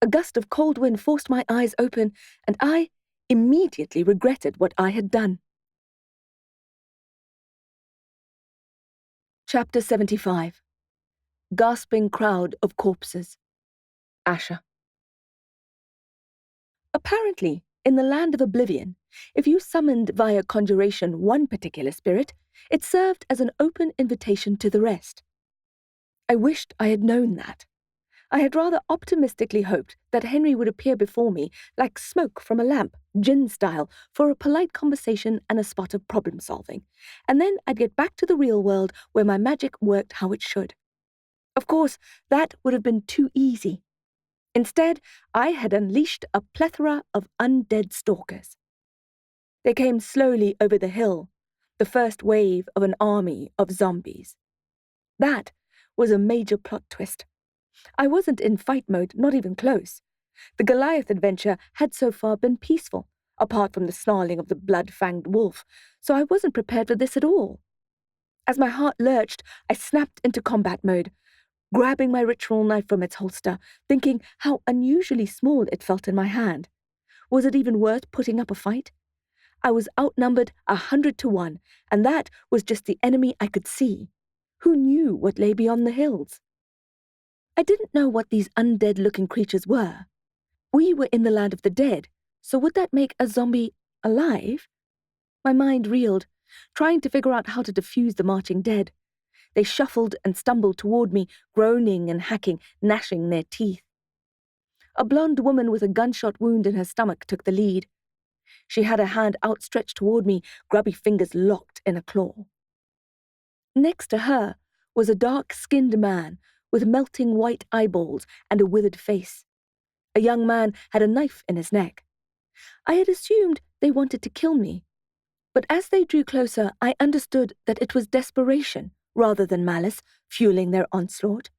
A gust of cold wind forced my eyes open, and I immediately regretted what I had done. Chapter 75. Gasping Crowd of Corpses. Asha. Apparently, in the land of Oblivion, if you summoned via conjuration one particular spirit, it served as an open invitation to the rest. I wished I had known that. I had rather optimistically hoped that Henry would appear before me like smoke from a lamp, Djinn style, for a polite conversation and a spot of problem-solving, and then I'd get back to the real world where my magic worked how it should. Of course, that would have been too easy. Instead, I had unleashed a plethora of undead stalkers. They came slowly over the hill, the first wave of an army of zombies. That was a major plot twist. I wasn't in fight mode, not even close. The Goliath adventure had so far been peaceful, apart from the snarling of the blood-fanged wolf, so I wasn't prepared for this at all. As my heart lurched, I snapped into combat mode, grabbing my ritual knife from its holster, thinking how unusually small it felt in my hand. Was it even worth putting up a fight? I was outnumbered 100 to 1, and that was just the enemy I could see. Who knew what lay beyond the hills? I didn't know what these undead-looking creatures were. We were in the land of the dead, so would that make a zombie alive? My mind reeled, trying to figure out how to defuse the marching dead. They shuffled and stumbled toward me, groaning and hacking, gnashing their teeth. A blonde woman with a gunshot wound in her stomach took the lead. She had a hand outstretched toward me, grubby fingers locked in a claw. Next to her was a dark-skinned man with melting white eyeballs and a withered face. A young man had a knife in his neck. I had assumed they wanted to kill me, but as they drew closer, I understood that it was desperation, rather than malice, fueling their onslaught.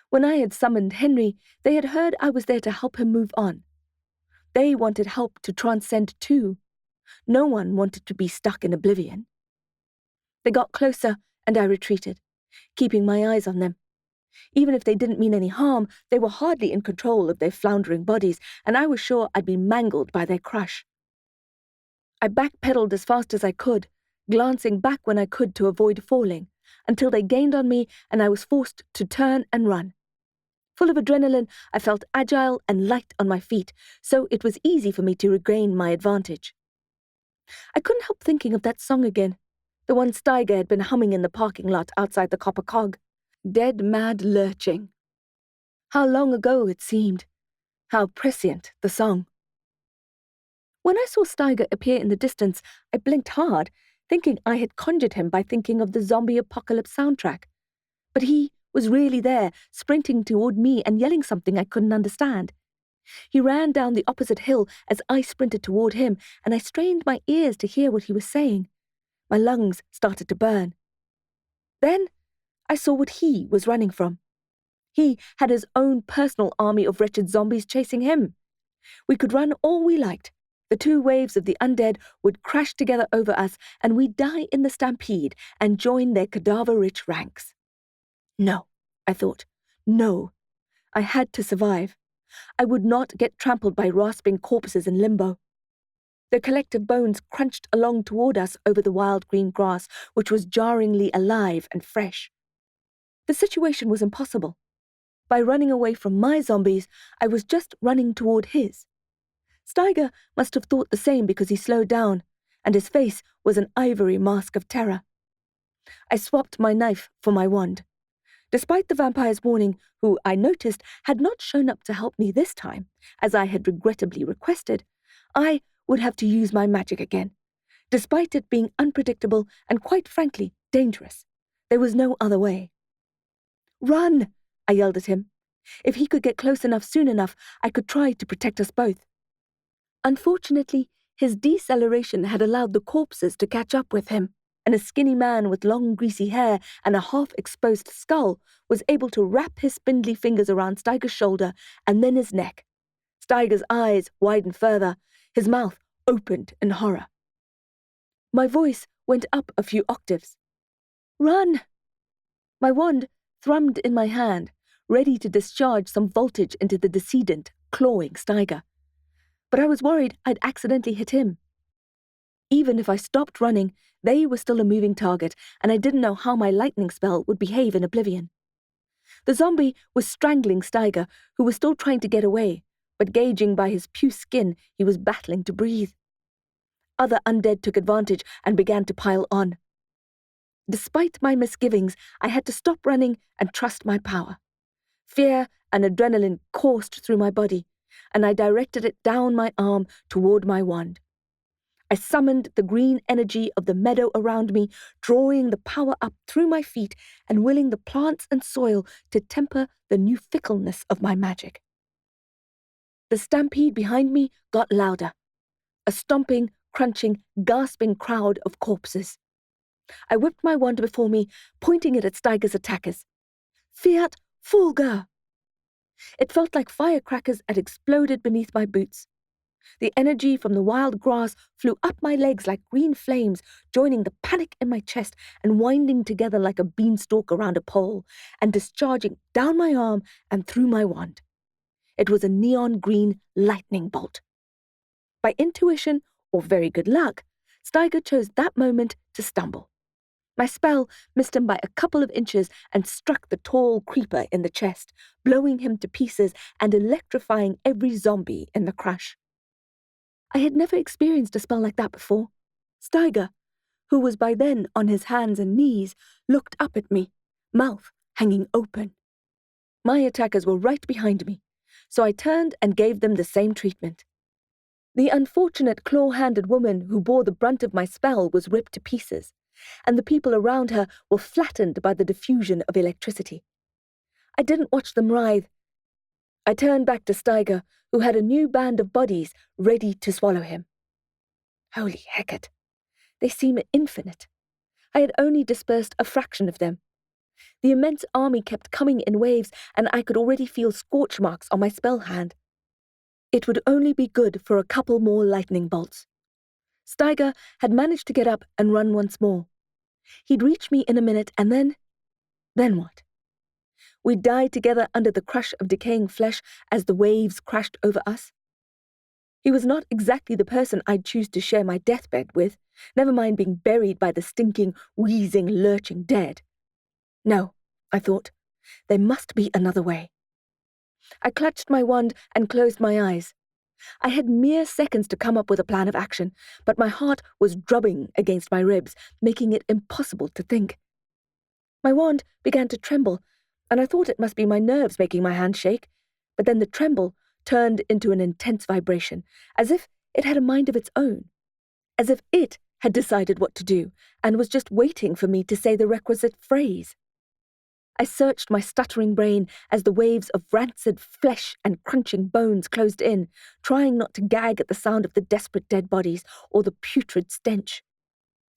When I had summoned Henry, they had heard I was there to help him move on. They wanted help to transcend too. No one wanted to be stuck in oblivion. They got closer, and I retreated, keeping my eyes on them. Even if they didn't mean any harm, they were hardly in control of their floundering bodies, and I was sure I'd be mangled by their crush. I backpedaled as fast as I could, glancing back when I could to avoid falling, until they gained on me and I was forced to turn and run. Full of adrenaline, I felt agile and light on my feet, so it was easy for me to regain my advantage. I couldn't help thinking of that song again, the one Steiger had been humming in the parking lot outside the Copper Cog. Dead Mad Lurching. How long ago it seemed. How prescient the song. When I saw Steiger appear in the distance, I blinked hard, thinking I had conjured him by thinking of the zombie apocalypse soundtrack. But he was really there, sprinting toward me and yelling something I couldn't understand. He ran down the opposite hill as I sprinted toward him, and I strained my ears to hear what he was saying. My lungs started to burn. Then I saw what he was running from. He had his own personal army of wretched zombies chasing him. We could run all we liked. The two waves of the undead would crash together over us, and we'd die in the stampede and join their cadaver-rich ranks. No, I thought. No. I had to survive. I would not get trampled by rasping corpses in limbo. Their collective bones crunched along toward us over the wild green grass, which was jarringly alive and fresh. The situation was impossible. By running away from my zombies, I was just running toward his. Steiger must have thought the same because he slowed down, and his face was an ivory mask of terror. I swapped my knife for my wand. Despite the vampire's warning, who I noticed had not shown up to help me this time, as I had regrettably requested, I would have to use my magic again. Despite it being unpredictable and, quite frankly, dangerous, there was no other way. "Run!" I yelled at him. If he could get close enough soon enough, I could try to protect us both. Unfortunately, his deceleration had allowed the corpses to catch up with him, and a skinny man with long greasy hair and a half-exposed skull was able to wrap his spindly fingers around Steiger's shoulder and then his neck. Steiger's eyes widened further, his mouth opened in horror. My voice went up a few octaves. "Run!" My wand thrummed in my hand, ready to discharge some voltage into the decedent, clawing Steiger. But I was worried I'd accidentally hit him. Even if I stopped running, they were still a moving target, and I didn't know how my lightning spell would behave in Oblivion. The zombie was strangling Steiger, who was still trying to get away, but gauging by his puce skin, he was battling to breathe. Other undead took advantage and began to pile on. Despite my misgivings, I had to stop running and trust my power. Fear and adrenaline coursed through my body, and I directed it down my arm toward my wand. I summoned the green energy of the meadow around me, drawing the power up through my feet and willing the plants and soil to temper the new fickleness of my magic. The stampede behind me got louder. A stomping, crunching, gasping crowd of corpses. I whipped my wand before me, pointing it at Steiger's attackers. Fiat Fulgur! It felt like firecrackers had exploded beneath my boots. The energy from the wild grass flew up my legs like green flames, joining the panic in my chest and winding together like a beanstalk around a pole, and discharging down my arm and through my wand. It was a neon green lightning bolt. By intuition, or very good luck, Steiger chose that moment to stumble. My spell missed him by a couple of inches and struck the tall creeper in the chest, blowing him to pieces and electrifying every zombie in the crush. I had never experienced a spell like that before. Steiger, who was by then on his hands and knees, looked up at me, mouth hanging open. My attackers were right behind me, so I turned and gave them the same treatment. The unfortunate claw-handed woman who bore the brunt of my spell was ripped to pieces, and the people around her were flattened by the diffusion of electricity. I didn't watch them writhe. I turned back to Steiger, who had a new band of bodies ready to swallow him. Holy Hecate! They seem infinite. I had only dispersed a fraction of them. The immense army kept coming in waves, and I could already feel scorch marks on my spell hand. It would only be good for a couple more lightning bolts. Steiger had managed to get up and run once more. He'd reach me in a minute, and then what? We died together under the crush of decaying flesh as the waves crashed over us. He was not exactly the person I'd choose to share my deathbed with, never mind being buried by the stinking, wheezing, lurching dead. No, I thought, there must be another way. I clutched my wand and closed my eyes. I had mere seconds to come up with a plan of action, but my heart was drubbing against my ribs, making it impossible to think. My wand began to tremble, and I thought it must be my nerves making my hand shake, but then the tremble turned into an intense vibration, as if it had a mind of its own, as if it had decided what to do and was just waiting for me to say the requisite phrase. I searched my stuttering brain as the waves of rancid flesh and crunching bones closed in, trying not to gag at the sound of the desperate dead bodies or the putrid stench.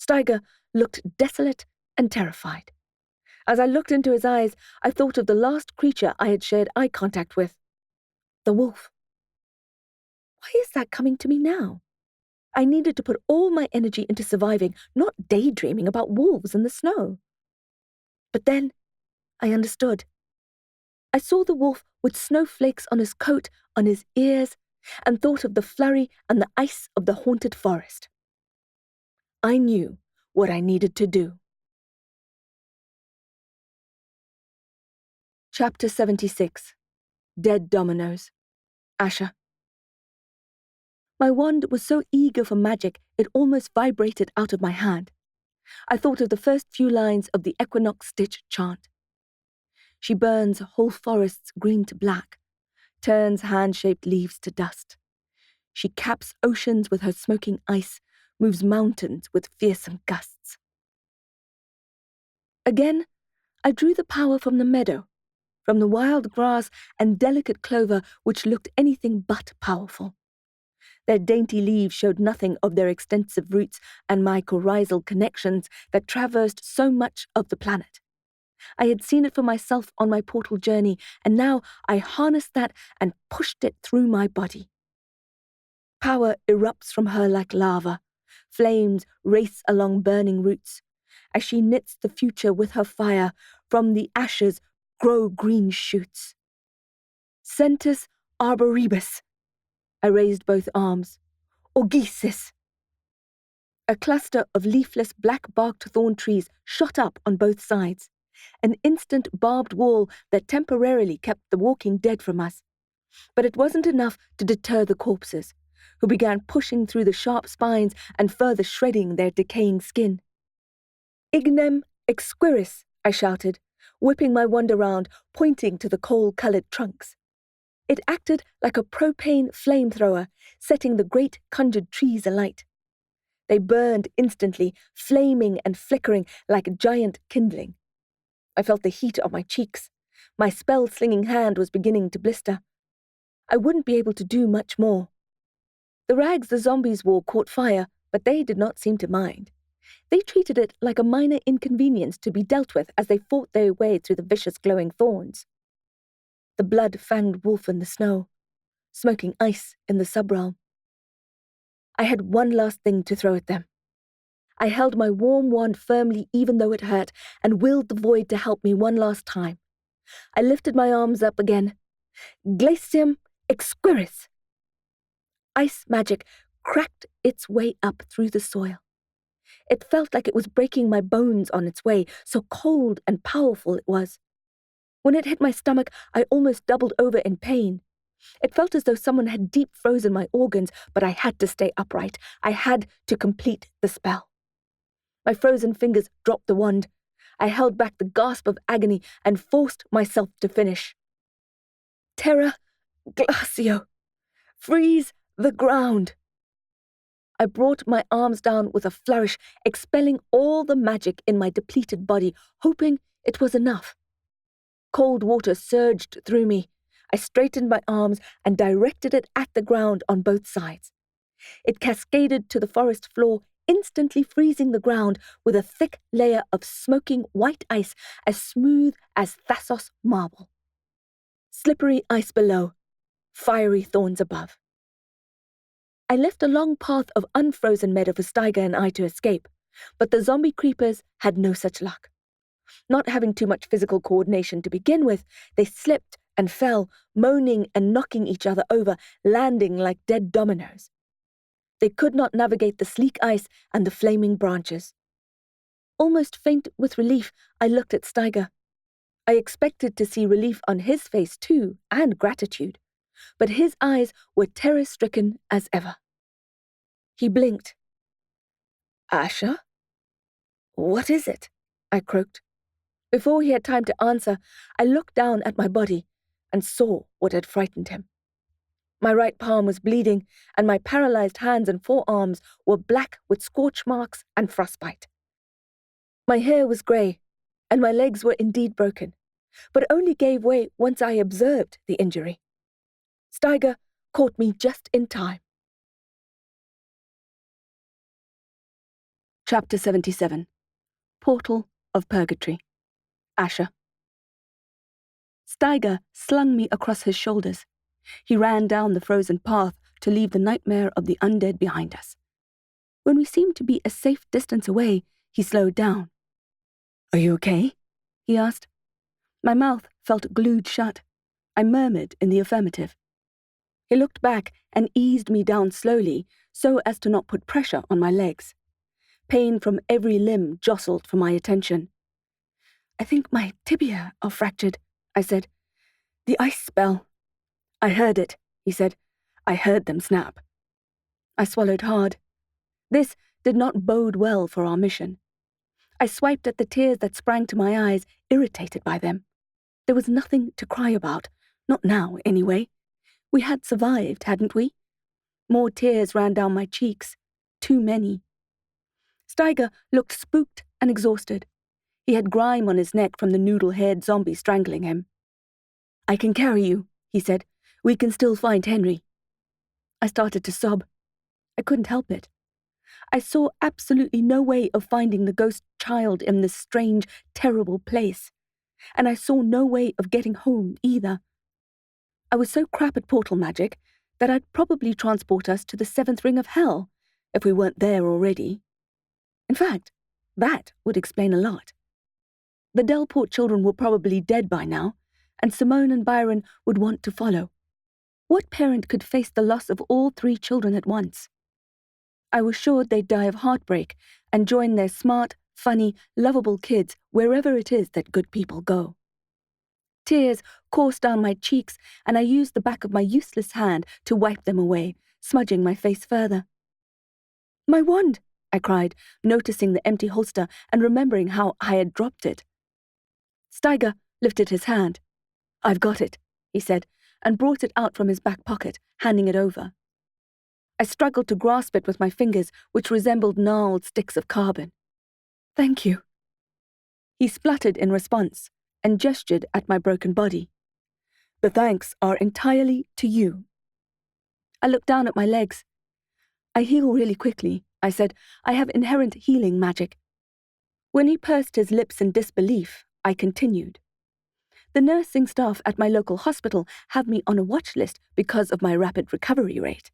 Steiger looked desolate and terrified. As I looked into his eyes, I thought of the last creature I had shared eye contact with. The wolf. Why is that coming to me now? I needed to put all my energy into surviving, not daydreaming about wolves in the snow. But then I understood. I saw the wolf with snowflakes on his coat, on his ears, and thought of the flurry and the ice of the haunted forest. I knew what I needed to do. Chapter 76. Dead Dominoes. Asha. My wand was so eager for magic it almost vibrated out of my hand. I thought of the first few lines of the Equinox Stitch chant. She burns whole forests green to black, turns hand-shaped leaves to dust. She caps oceans with her smoking ice, moves mountains with fearsome gusts. Again, I drew the power from the meadow, from the wild grass and delicate clover which looked anything but powerful. Their dainty leaves showed nothing of their extensive roots and mycorrhizal connections that traversed so much of the planet. I had seen it for myself on my portal journey, and now I harnessed that and pushed it through my body. Power erupts from her like lava. Flames race along burning roots. As she knits the future with her fire, from the ashes grow green shoots. Centus arboribus. I raised both arms. Orgesis. A cluster of leafless black-barked thorn trees shot up on both sides, an instant barbed wall that temporarily kept the walking dead from us. But it wasn't enough to deter the corpses, who began pushing through the sharp spines and further shredding their decaying skin. Ignem exquiris, I shouted, whipping my wand around, pointing to the coal-coloured trunks. It acted like a propane flamethrower, setting the great conjured trees alight. They burned instantly, flaming and flickering like giant kindling. I felt the heat on my cheeks. My spell-slinging hand was beginning to blister. I wouldn't be able to do much more. The rags the zombies wore caught fire, but they did not seem to mind. They treated it like a minor inconvenience to be dealt with as they fought their way through the vicious glowing thorns. The blood-fanged wolf in the snow, smoking ice in the subrealm. I had one last thing to throw at them. I held my warm wand firmly even though it hurt, and willed the void to help me one last time. I lifted my arms up again. Glacium exquiris. Ice magic cracked its way up through the soil. It felt like it was breaking my bones on its way, so cold and powerful it was. When it hit my stomach, I almost doubled over in pain. It felt as though someone had deep frozen my organs, but I had to stay upright. I had to complete the spell. My frozen fingers dropped the wand. I held back the gasp of agony and forced myself to finish. Terra glacio. Freeze the ground. I brought my arms down with a flourish, expelling all the magic in my depleted body, hoping it was enough. Cold water surged through me. I straightened my arms and directed it at the ground on both sides. It cascaded to the forest floor, instantly freezing the ground with a thick layer of smoking white ice as smooth as Thassos marble. Slippery ice below, fiery thorns above. I left a long path of unfrozen meadow for Steiger and I to escape, but the zombie creepers had no such luck. Not having too much physical coordination to begin with, they slipped and fell, moaning and knocking each other over, landing like dead dominoes. They could not navigate the sleek ice and the flaming branches. Almost faint with relief, I looked at Steiger. I expected to see relief on his face too, and gratitude, but his eyes were terror-stricken as ever. He blinked. Asha? What is it? I croaked. Before he had time to answer, I looked down at my body and saw what had frightened him. My right palm was bleeding, and my paralyzed hands and forearms were black with scorch marks and frostbite. My hair was grey, and my legs were indeed broken. but only gave way once I observed the injury. Steiger caught me just in time. Chapter 77. Portal of Purgatory. Asha. Steiger slung me across his shoulders. He ran down the frozen path to leave the nightmare of the undead behind us. When we seemed to be a safe distance away, he slowed down. "Are you okay?" he asked. My mouth felt glued shut. I murmured in the affirmative. He looked back and eased me down slowly so as to not put pressure on my legs. Pain from every limb jostled for my attention. "I think my tibia are fractured," I said. "The ice spell." "I heard it," he said. "I heard them snap." I swallowed hard. This did not bode well for our mission. I swiped at the tears that sprang to my eyes, irritated by them. There was nothing to cry about, not now, anyway. We had survived, hadn't we? More tears ran down my cheeks. Too many. Steiger looked spooked and exhausted. He had grime on his neck from the noodle-haired zombie strangling him. "I can carry you," he said. "We can still find Henry." I started to sob. I couldn't help it. I saw absolutely no way of finding the ghost child in this strange, terrible place. And I saw no way of getting home either. I was so crap at portal magic that I'd probably transport us to the 7th ring of hell if we weren't there already. In fact, that would explain a lot. The Delport children were probably dead by now, and Simone and Byron would want to follow. What parent could face the loss of all 3 children at once? I was sure they'd die of heartbreak and join their smart, funny, lovable kids wherever it is that good people go. Tears coursed down my cheeks, and I used the back of my useless hand to wipe them away, smudging my face further. "My wand!" I cried, noticing the empty holster and remembering how I had dropped it. Steiger lifted his hand. "I've got it," he said, and brought it out from his back pocket, handing it over. I struggled to grasp it with my fingers, which resembled gnarled sticks of carbon. "Thank you." He spluttered in response and gestured at my broken body. "The thanks are entirely to you." I looked down at my legs. "I heal really quickly," I said. "I have inherent healing magic." When he pursed his lips in disbelief, I continued. "The nursing staff at my local hospital have me on a watch list because of my rapid recovery rate."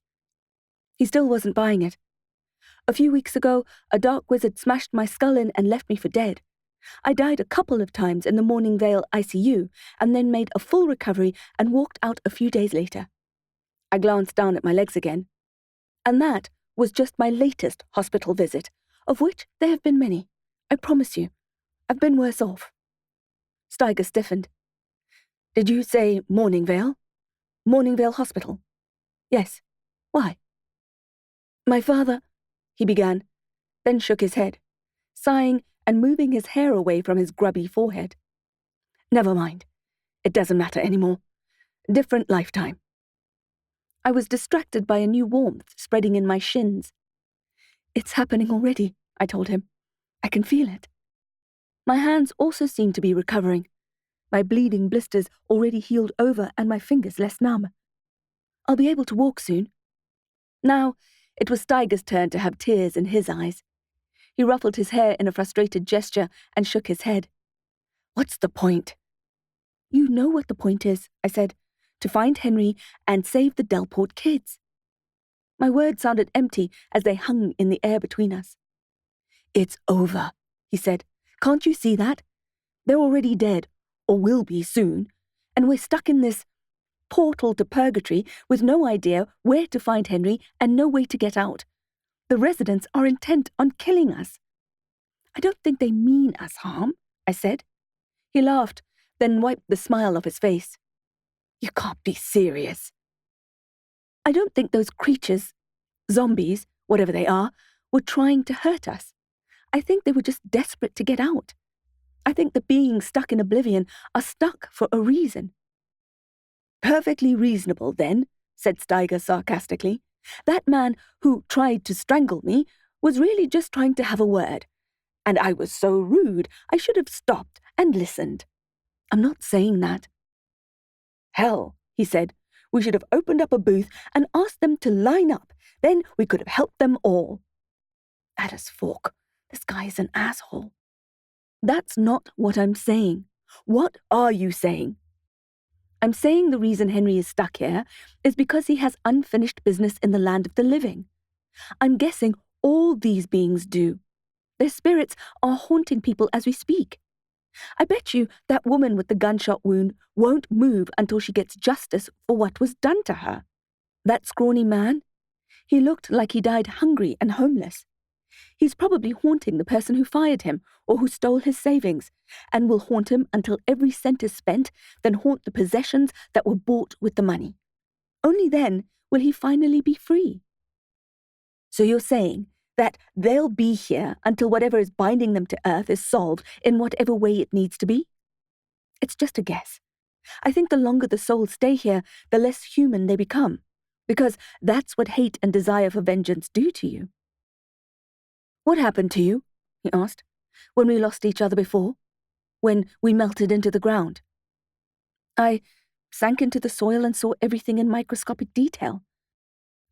He still wasn't buying it. "A few weeks ago, a dark wizard smashed my skull in and left me for dead. I died a couple of times in the Morning Vale ICU and then made a full recovery and walked out a few days later." I glanced down at my legs again. "And that was just my latest hospital visit, of which there have been many. I promise you, I've been worse off." Steiger stiffened. "Did you say Morning Vale? Morning Vale Hospital?" "Yes. Why?" "My father," he began, then shook his head, sighing and moving his hair away from his grubby forehead. "Never mind. It doesn't matter anymore. Different lifetime." I was distracted by a new warmth spreading in my shins. "It's happening already," I told him. "I can feel it." My hands also seemed to be recovering. My bleeding blisters already healed over and my fingers less numb. "I'll be able to walk soon." Now, it was Steiger's turn to have tears in his eyes. He ruffled his hair in a frustrated gesture and shook his head. "What's the point?" "You know what the point is," I said. "To find Henry and save the Delport kids." My words sounded empty as they hung in the air between us. "It's over," he said. "Can't you see that? They're already dead, or will be soon, and we're stuck in this portal to purgatory with no idea where to find Henry and no way to get out. The residents are intent on killing us." "I don't think they mean us harm," I said. He laughed, then wiped the smile off his face. "You can't be serious." "I don't think those creatures, zombies, whatever they are, were trying to hurt us. I think they were just desperate to get out. I think the beings stuck in Oblivion are stuck for a reason." "Perfectly reasonable, then," said Steiger sarcastically. "That man who tried to strangle me was really just trying to have a word. And I was so rude, I should have stopped and listened. I'm not saying that. Hell, he said, we should have opened up a booth and asked them to line up. Then we could have helped them all. Addis Fork, this guy is an asshole. That's not what I'm saying. What are you saying? I'm saying the reason Henry is stuck here is because he has unfinished business in the land of the living. I'm guessing all these beings do. Their spirits are haunting people as we speak. I bet you that woman with the gunshot wound won't move until she gets justice for what was done to her. That scrawny man? He looked like he died hungry and homeless. He's probably haunting the person who fired him or who stole his savings, and will haunt him until every cent is spent, then haunt the possessions that were bought with the money. Only then will he finally be free. So you're saying that they'll be here until whatever is binding them to Earth is solved in whatever way it needs to be? It's just a guess. I think the longer the souls stay here, the less human they become, because that's what hate and desire for vengeance do to you. What happened to you, he asked, when we lost each other before? When we melted into the ground? I sank into the soil and saw everything in microscopic detail.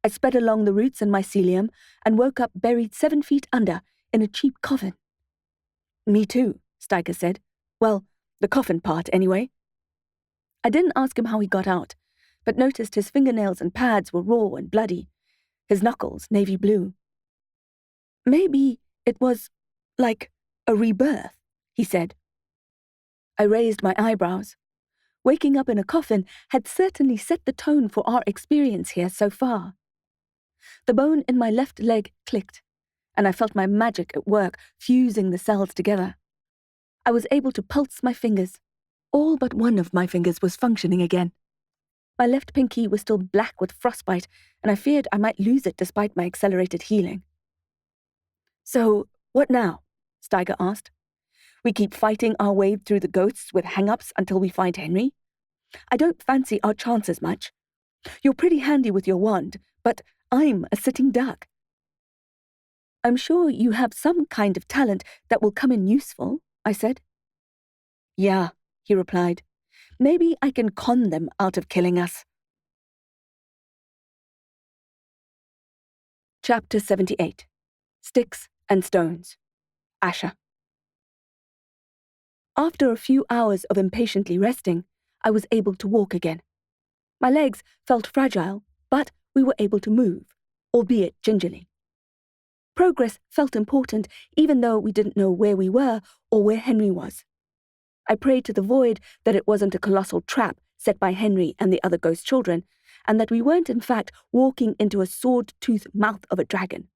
I sped along the roots and mycelium and woke up buried 7 feet under in a cheap coffin. Me too, Steiger said. Well, the coffin part, anyway. I didn't ask him how he got out, but noticed his fingernails and pads were raw and bloody, his knuckles navy blue. Maybe it was like a rebirth, he said. I raised my eyebrows. Waking up in a coffin had certainly set the tone for our experience here so far. The bone in my left leg clicked, and I felt my magic at work fusing the cells together. I was able to pulse my fingers. All but one of my fingers was functioning again. My left pinky was still black with frostbite, and I feared I might lose it despite my accelerated healing. So, what now? Steiger asked. We keep fighting our way through the ghosts with hang-ups until we find Henry? I don't fancy our chances much. You're pretty handy with your wand, but I'm a sitting duck. I'm sure you have some kind of talent that will come in useful, I said. Yeah, he replied. Maybe I can con them out of killing us. Chapter 78. Sticks and Stones. Asha. After a few hours of impatiently resting, I was able to walk again. My legs felt fragile, but we were able to move, albeit gingerly. Progress felt important, even though we didn't know where we were or where Henry was. I prayed to the void that it wasn't a colossal trap set by Henry and the other ghost children, and that we weren't in fact walking into a sword-toothed mouth of a dragon.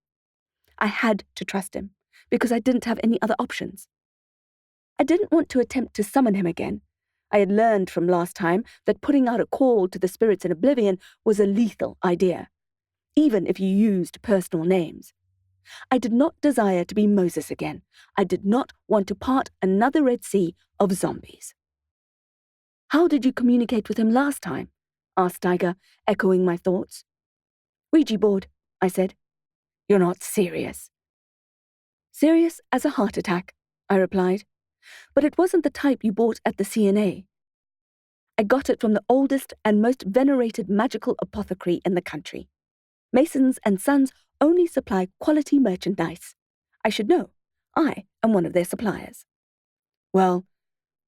I had to trust him, because I didn't have any other options. I didn't want to attempt to summon him again. I had learned from last time that putting out a call to the spirits in Oblivion was a lethal idea, even if you used personal names. I did not desire to be Moses again. I did not want to part another Red Sea of zombies. How did you communicate with him last time? Asked Steiger, echoing my thoughts. Ouija board, I said. You're not serious. Serious as a heart attack, I replied. But it wasn't the type you bought at the CNA. I got it from the oldest and most venerated magical apothecary in the country. Masons and Sons only supply quality merchandise. I should know. I am one of their suppliers. Well,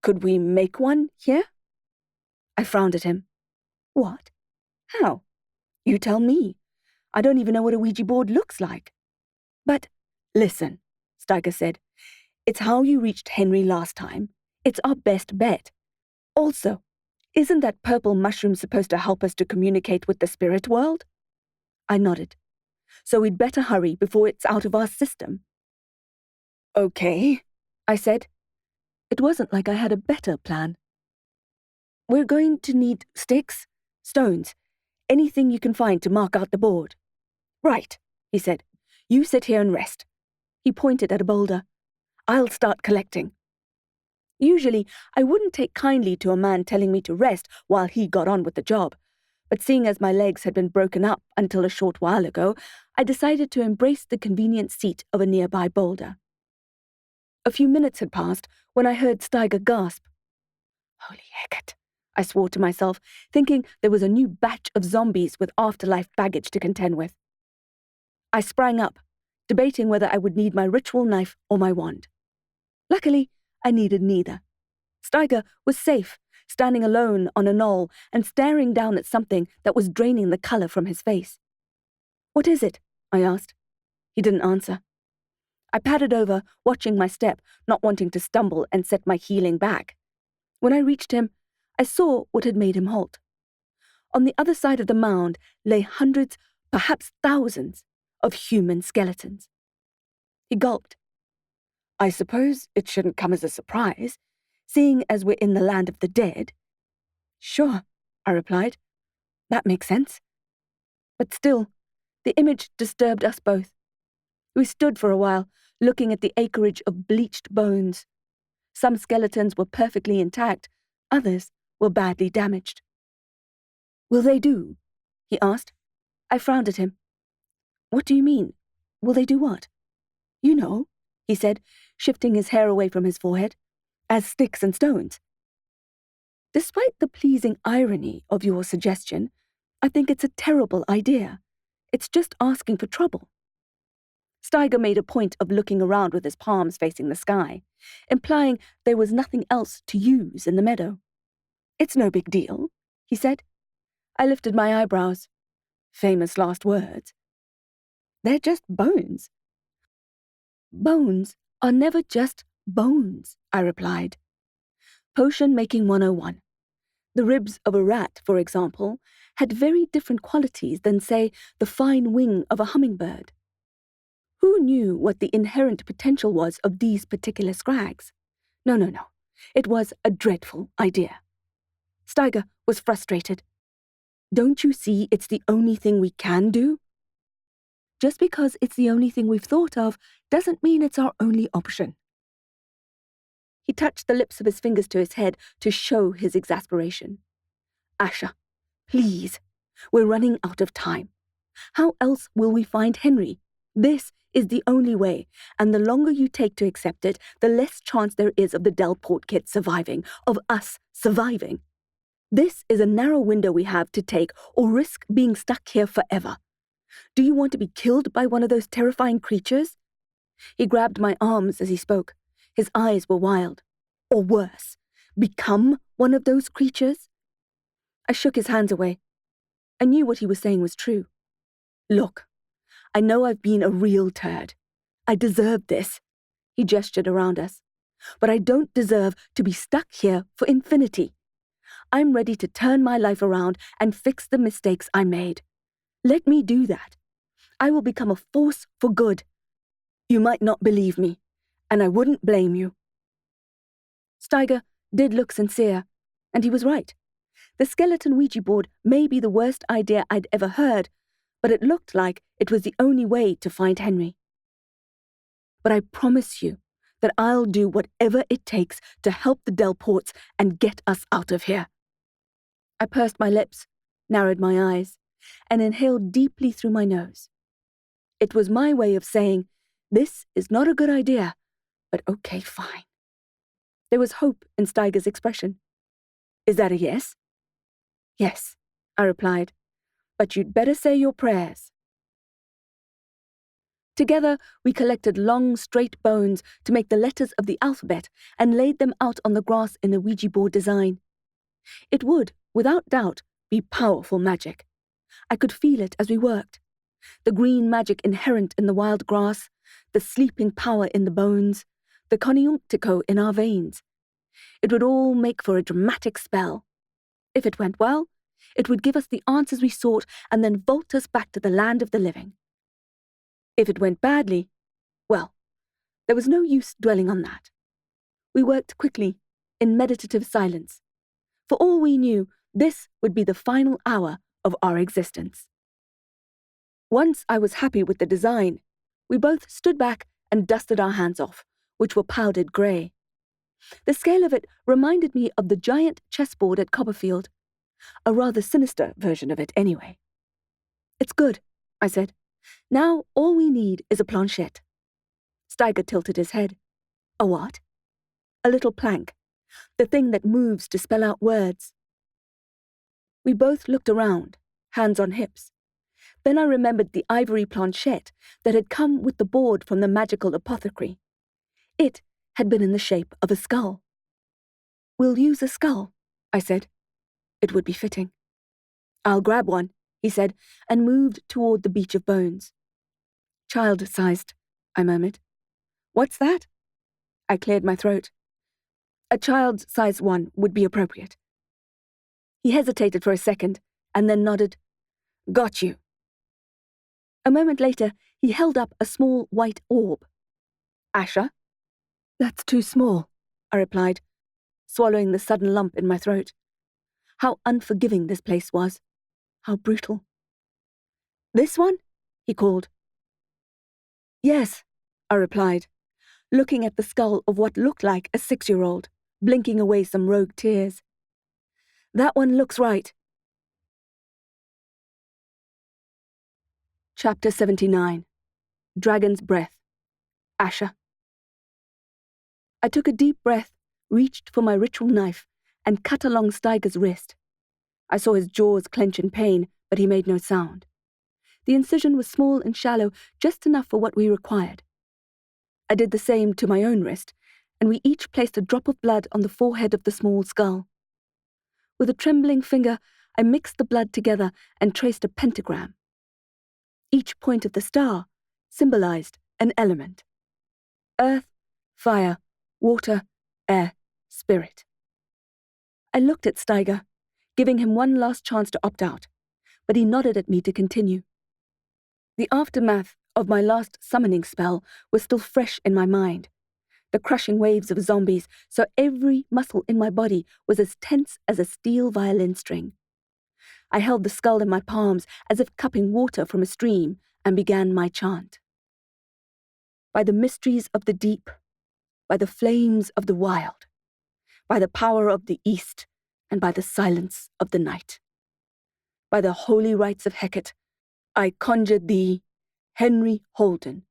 could we make one here? I frowned at him. What? How? You tell me. I don't even know what a Ouija board looks like. But, listen, Steiger said. It's how you reached Henry last time. It's our best bet. Also, isn't that purple mushroom supposed to help us to communicate with the spirit world? I nodded. So we'd better hurry before it's out of our system. Okay, I said. It wasn't like I had a better plan. We're going to need sticks, stones, anything you can find to mark out the board. Right, he said. You sit here and rest. He pointed at a boulder. I'll start collecting. Usually, I wouldn't take kindly to a man telling me to rest while he got on with the job, but seeing as my legs had been broken up until a short while ago, I decided to embrace the convenient seat of a nearby boulder. A few minutes had passed when I heard Steiger gasp. Holy hecket, I swore to myself, thinking there was a new batch of zombies with afterlife baggage to contend with. I sprang up, debating whether I would need my ritual knife or my wand. Luckily, I needed neither. Steiger was safe, standing alone on a knoll and staring down at something that was draining the color from his face. "What is it?" I asked. He didn't answer. I padded over, watching my step, not wanting to stumble and set my healing back. When I reached him, I saw what had made him halt. On the other side of the mound lay hundreds, perhaps thousands, of human skeletons. He gulped. "I suppose it shouldn't come as a surprise, seeing as we're in the land of the dead." "Sure," I replied. "That makes sense." But still, the image disturbed us both. We stood for a while, looking at the acreage of bleached bones. Some skeletons were perfectly intact, others were badly damaged. "Will they do?" he asked. I frowned at him. "What do you mean? Will they do what?" "You know," he said, shifting his hair away from his forehead, "as sticks and stones." Despite the pleasing irony of your suggestion, I think it's a terrible idea. It's just asking for trouble. Steiger made a point of looking around with his palms facing the sky, implying there was nothing else to use in the meadow. "It's no big deal," he said. I lifted my eyebrows. Famous last words. "They're just bones." "Bones are never just bones," I replied. Potion making 101. The ribs of a rat, for example, had very different qualities than, say, the fine wing of a hummingbird. Who knew what the inherent potential was of these particular scrags? No. It was a dreadful idea. Steiger was frustrated. "Don't you see it's the only thing we can do?" "Just because it's the only thing we've thought of doesn't mean it's our only option." He touched the lips of his fingers to his head to show his exasperation. "Asha, please, we're running out of time. How else will we find Henry? This is the only way, and the longer you take to accept it, the less chance there is of the Delport kid surviving, of us surviving. This is a narrow window we have to take or risk being stuck here forever. Do you want to be killed by one of those terrifying creatures?" He grabbed my arms as he spoke. His eyes were wild. "Or worse, become one of those creatures?" I shook his hands away. I knew what he was saying was true. "Look, I know I've been a real turd. I deserve this." He gestured around us. "But I don't deserve to be stuck here for infinity. I'm ready to turn my life around and fix the mistakes I made. Let me do that. I will become a force for good. You might not believe me, and I wouldn't blame you." Steiger did look sincere, and he was right. The skeleton Ouija board may be the worst idea I'd ever heard, but it looked like it was the only way to find Henry. "But I promise you that I'll do whatever it takes to help the Delports and get us out of here." I pursed my lips, narrowed my eyes, and inhaled deeply through my nose. It was my way of saying, this is not a good idea, but okay, fine. There was hope in Steiger's expression. "Is that a yes?" "Yes," I replied, "but you'd better say your prayers." Together, we collected long, straight bones to make the letters of the alphabet and laid them out on the grass in a Ouija board design. It would, without doubt, be powerful magic. I could feel it as we worked. The green magic inherent in the wild grass, the sleeping power in the bones, the coniunctico in our veins. It would all make for a dramatic spell. If it went well, it would give us the answers we sought and then vault us back to the land of the living. If it went badly, well, there was no use dwelling on that. We worked quickly, in meditative silence. For all we knew, this would be the final hour of our existence. Once I was happy with the design, we both stood back and dusted our hands off, which were powdered grey. The scale of it reminded me of the giant chessboard at Copperfield. A rather sinister version of it, anyway. "It's good," I said. "Now all we need is a planchette." Steiger tilted his head. "A what?" "A little plank. the thing that moves to spell out words. We both looked around, hands on hips. Then I remembered the ivory planchette that had come with the board from the magical apothecary. It had been in the shape of a skull. "We'll use a skull," I said. "It would be fitting." "I'll grab one," he said, and moved toward the beach of bones. "Child-sized," I murmured. "What's that?" I cleared my throat. "A child-sized one would be appropriate." He hesitated for a second, and then nodded. "Got you." A moment later, he held up a small white orb. "Asha?" "That's too small," I replied, swallowing the sudden lump in my throat. How unforgiving this place was. How brutal. "This one?" he called. "Yes," I replied, looking at the skull of what looked like a 6-year-old, blinking away some rogue tears. "That one looks right." Chapter 79. Dragon's Breath. Asha. I took a deep breath, reached for my ritual knife, and cut along Steiger's wrist. I saw his jaws clench in pain, but he made no sound. The incision was small and shallow, just enough for what we required. I did the same to my own wrist, and we each placed a drop of blood on the forehead of the small skull. With a trembling finger, I mixed the blood together and traced a pentagram. Each point of the star symbolized an element. Earth, fire, water, air, spirit. I looked at Steiger, giving him one last chance to opt out, but he nodded at me to continue. The aftermath of my last summoning spell was still fresh in my mind. The crushing waves of zombies, so every muscle in my body was as tense as a steel violin string. I held the skull in my palms as if cupping water from a stream and began my chant. By the mysteries of the deep, by the flames of the wild, by the power of the east, and by the silence of the night. By the holy rites of Hecate, I conjured thee, Henry Holden,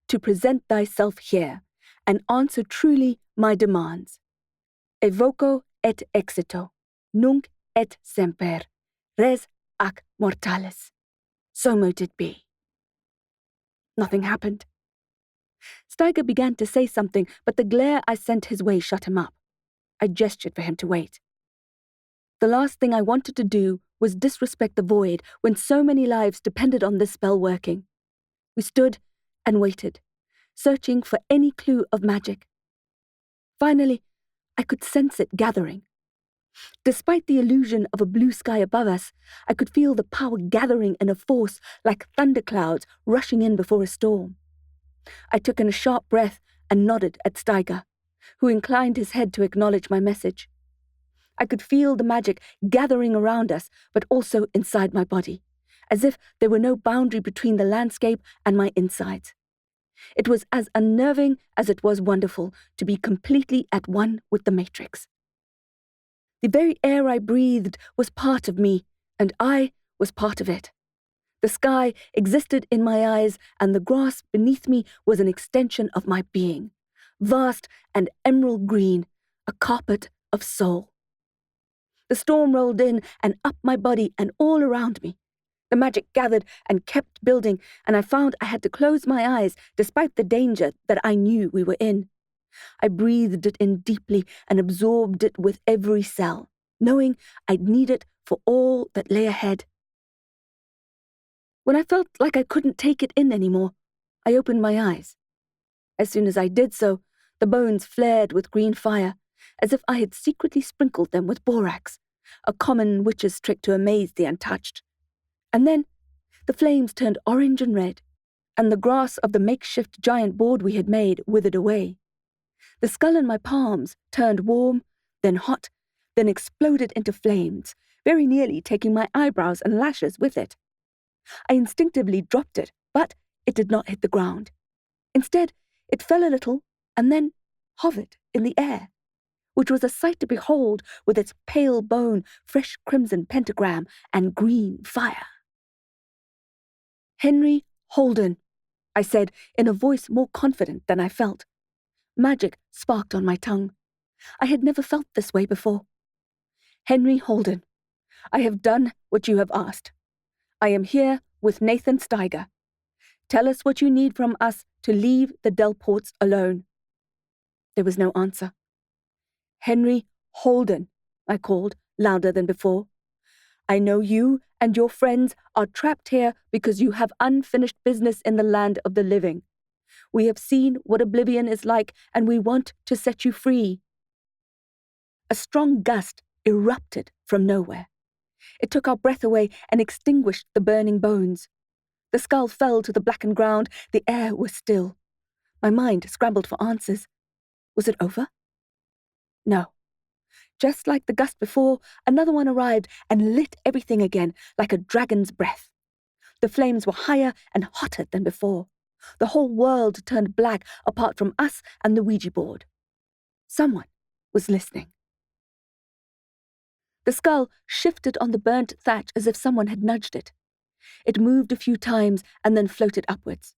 to present thyself here and answer truly my demands. Evoco et exito, nunc et semper, res ac mortalis. So mote it be. Nothing happened. Steiger began to say something, but the glare I sent his way shut him up. I gestured for him to wait. The last thing I wanted to do was disrespect the void when so many lives depended on this spell working. We stood and waited, searching for any clue of magic. Finally, I could sense it gathering. Despite the illusion of a blue sky above us, I could feel the power gathering in a force like thunderclouds rushing in before a storm. I took in a sharp breath and nodded at Steiger, who inclined his head to acknowledge my message. I could feel the magic gathering around us, but also inside my body, as if there were no boundary between the landscape and my insides. It was as unnerving as it was wonderful to be completely at one with the Matrix. The very air I breathed was part of me, and I was part of it. The sky existed in my eyes, and the grass beneath me was an extension of my being, vast and emerald green, a carpet of soul. The storm rolled in and up my body and all around me. The magic gathered and kept building, and I found I had to close my eyes despite the danger that I knew we were in. I breathed it in deeply and absorbed it with every cell, knowing I'd need it for all that lay ahead. When I felt like I couldn't take it in anymore, I opened my eyes. As soon as I did so, the bones flared with green fire, as if I had secretly sprinkled them with borax, a common witch's trick to amaze the untouched. And then the flames turned orange and red, and the grass of the makeshift giant board we had made withered away. The skull in my palms turned warm, then hot, then exploded into flames, very nearly taking my eyebrows and lashes with it. I instinctively dropped it, but it did not hit the ground. Instead, it fell a little and then hovered in the air, which was a sight to behold with its pale bone, fresh crimson pentagram, and green fire. "Henry Holden," I said in a voice more confident than I felt. Magic sparked on my tongue. I had never felt this way before. Henry Holden, I have done what you have asked. I am here with Nathan Steiger. Tell us what you need from us to leave the Delports alone. There was no answer. Henry Holden, I called, louder than before. I know you and your friends are trapped here because you have unfinished business in the land of the living. We have seen what Oblivion is like, and we want to set you free. A strong gust erupted from nowhere. It took our breath away and extinguished the burning bones. The skull fell to the blackened ground. The air was still. My mind scrambled for answers. Was it over? No. Just like the gust before, another one arrived and lit everything again like a dragon's breath. The flames were higher and hotter than before. The whole world turned black apart from us and the Ouija board. Someone was listening. The skull shifted on the burnt thatch as if someone had nudged it. It moved a few times and then floated upwards.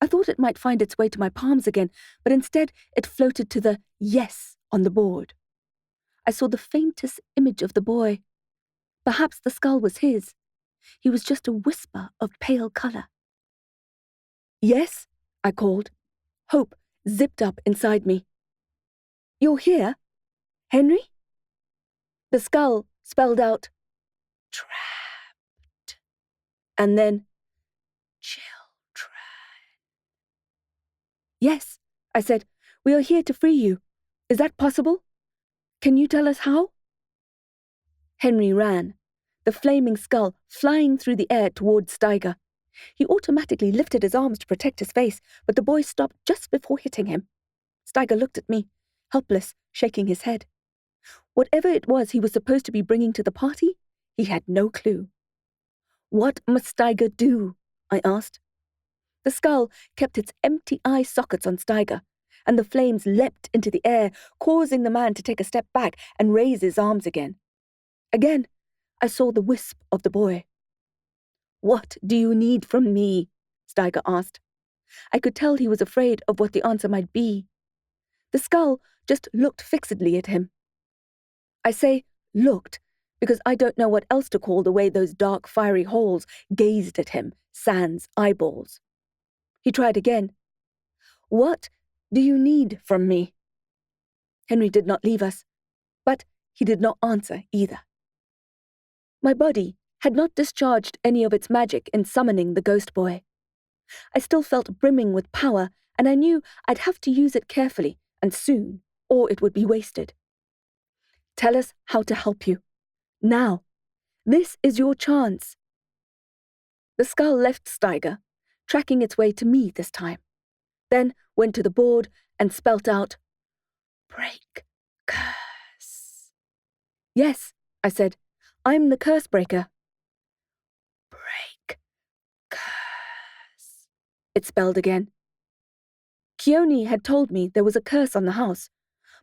I thought it might find its way to my palms again, but instead it floated to the yes on the board. I saw the faintest image of the boy. Perhaps the skull was his. He was just a whisper of pale colour. Yes, I called. Hope zipped up inside me. You're here? Henry? The skull spelled out, trapped, and then, children. Yes, I said, we are here to free you. Is that possible? Can you tell us how? Henry ran, the flaming skull flying through the air toward Steiger. He automatically lifted his arms to protect his face, but the boy stopped just before hitting him. Steiger looked at me, helpless, shaking his head. Whatever it was he was supposed to be bringing to the party, he had no clue. What must Steiger do? I asked. The skull kept its empty eye sockets on Steiger, and the flames leapt into the air, causing the man to take a step back and raise his arms again. Again, I saw the wisp of the boy. What do you need from me? Steiger asked. I could tell he was afraid of what the answer might be. The skull just looked fixedly at him. I say looked because I don't know what else to call the way those dark, fiery holes gazed at him, sans eyeballs. He tried again. What do you need from me? Henry did not leave us, but he did not answer either. My body had not discharged any of its magic in summoning the ghost boy. I still felt brimming with power, and I knew I'd have to use it carefully and soon, or it would be wasted. Tell us how to help you. Now. This is your chance. The skull left Steiger, tracking its way to me this time, then went to the board and spelt out, Break curse. Yes, I said, I'm the Cursebreaker. Break curse, it spelled again. Keone had told me there was a curse on the house,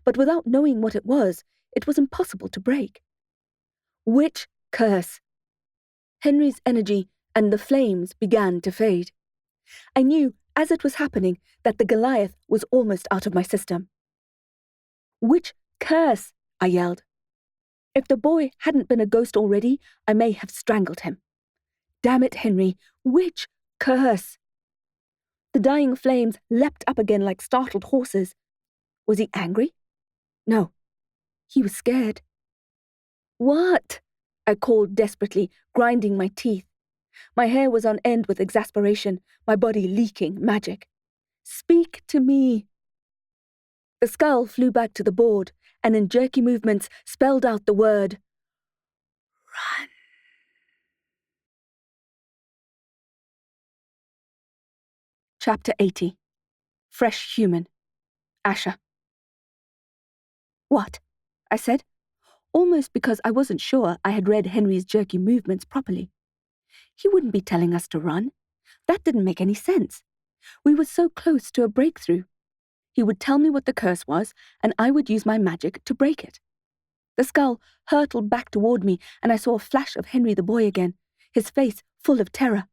but without knowing what it was impossible to break. Which curse? Henry's energy and the flames began to fade. I knew, as it was happening, that the Goliath was almost out of my system. Which curse? I yelled. If the boy hadn't been a ghost already, I may have strangled him. Damn it, Henry, which curse? The dying flames leapt up again like startled horses. Was he angry? No. He was scared. What? I called desperately, grinding my teeth. My hair was on end with exasperation, my body leaking magic. Speak to me. The skull flew back to the board, and in jerky movements spelled out the word, Run. Chapter 80. Fresh Human. Asha. What? I said, almost because I wasn't sure I had read Henry's jerky movements properly. He wouldn't be telling us to run. That didn't make any sense. We were so close to a breakthrough. He would tell me what the curse was, and I would use my magic to break it. The skull hurtled back toward me, and I saw a flash of Henry the boy again, his face full of terror.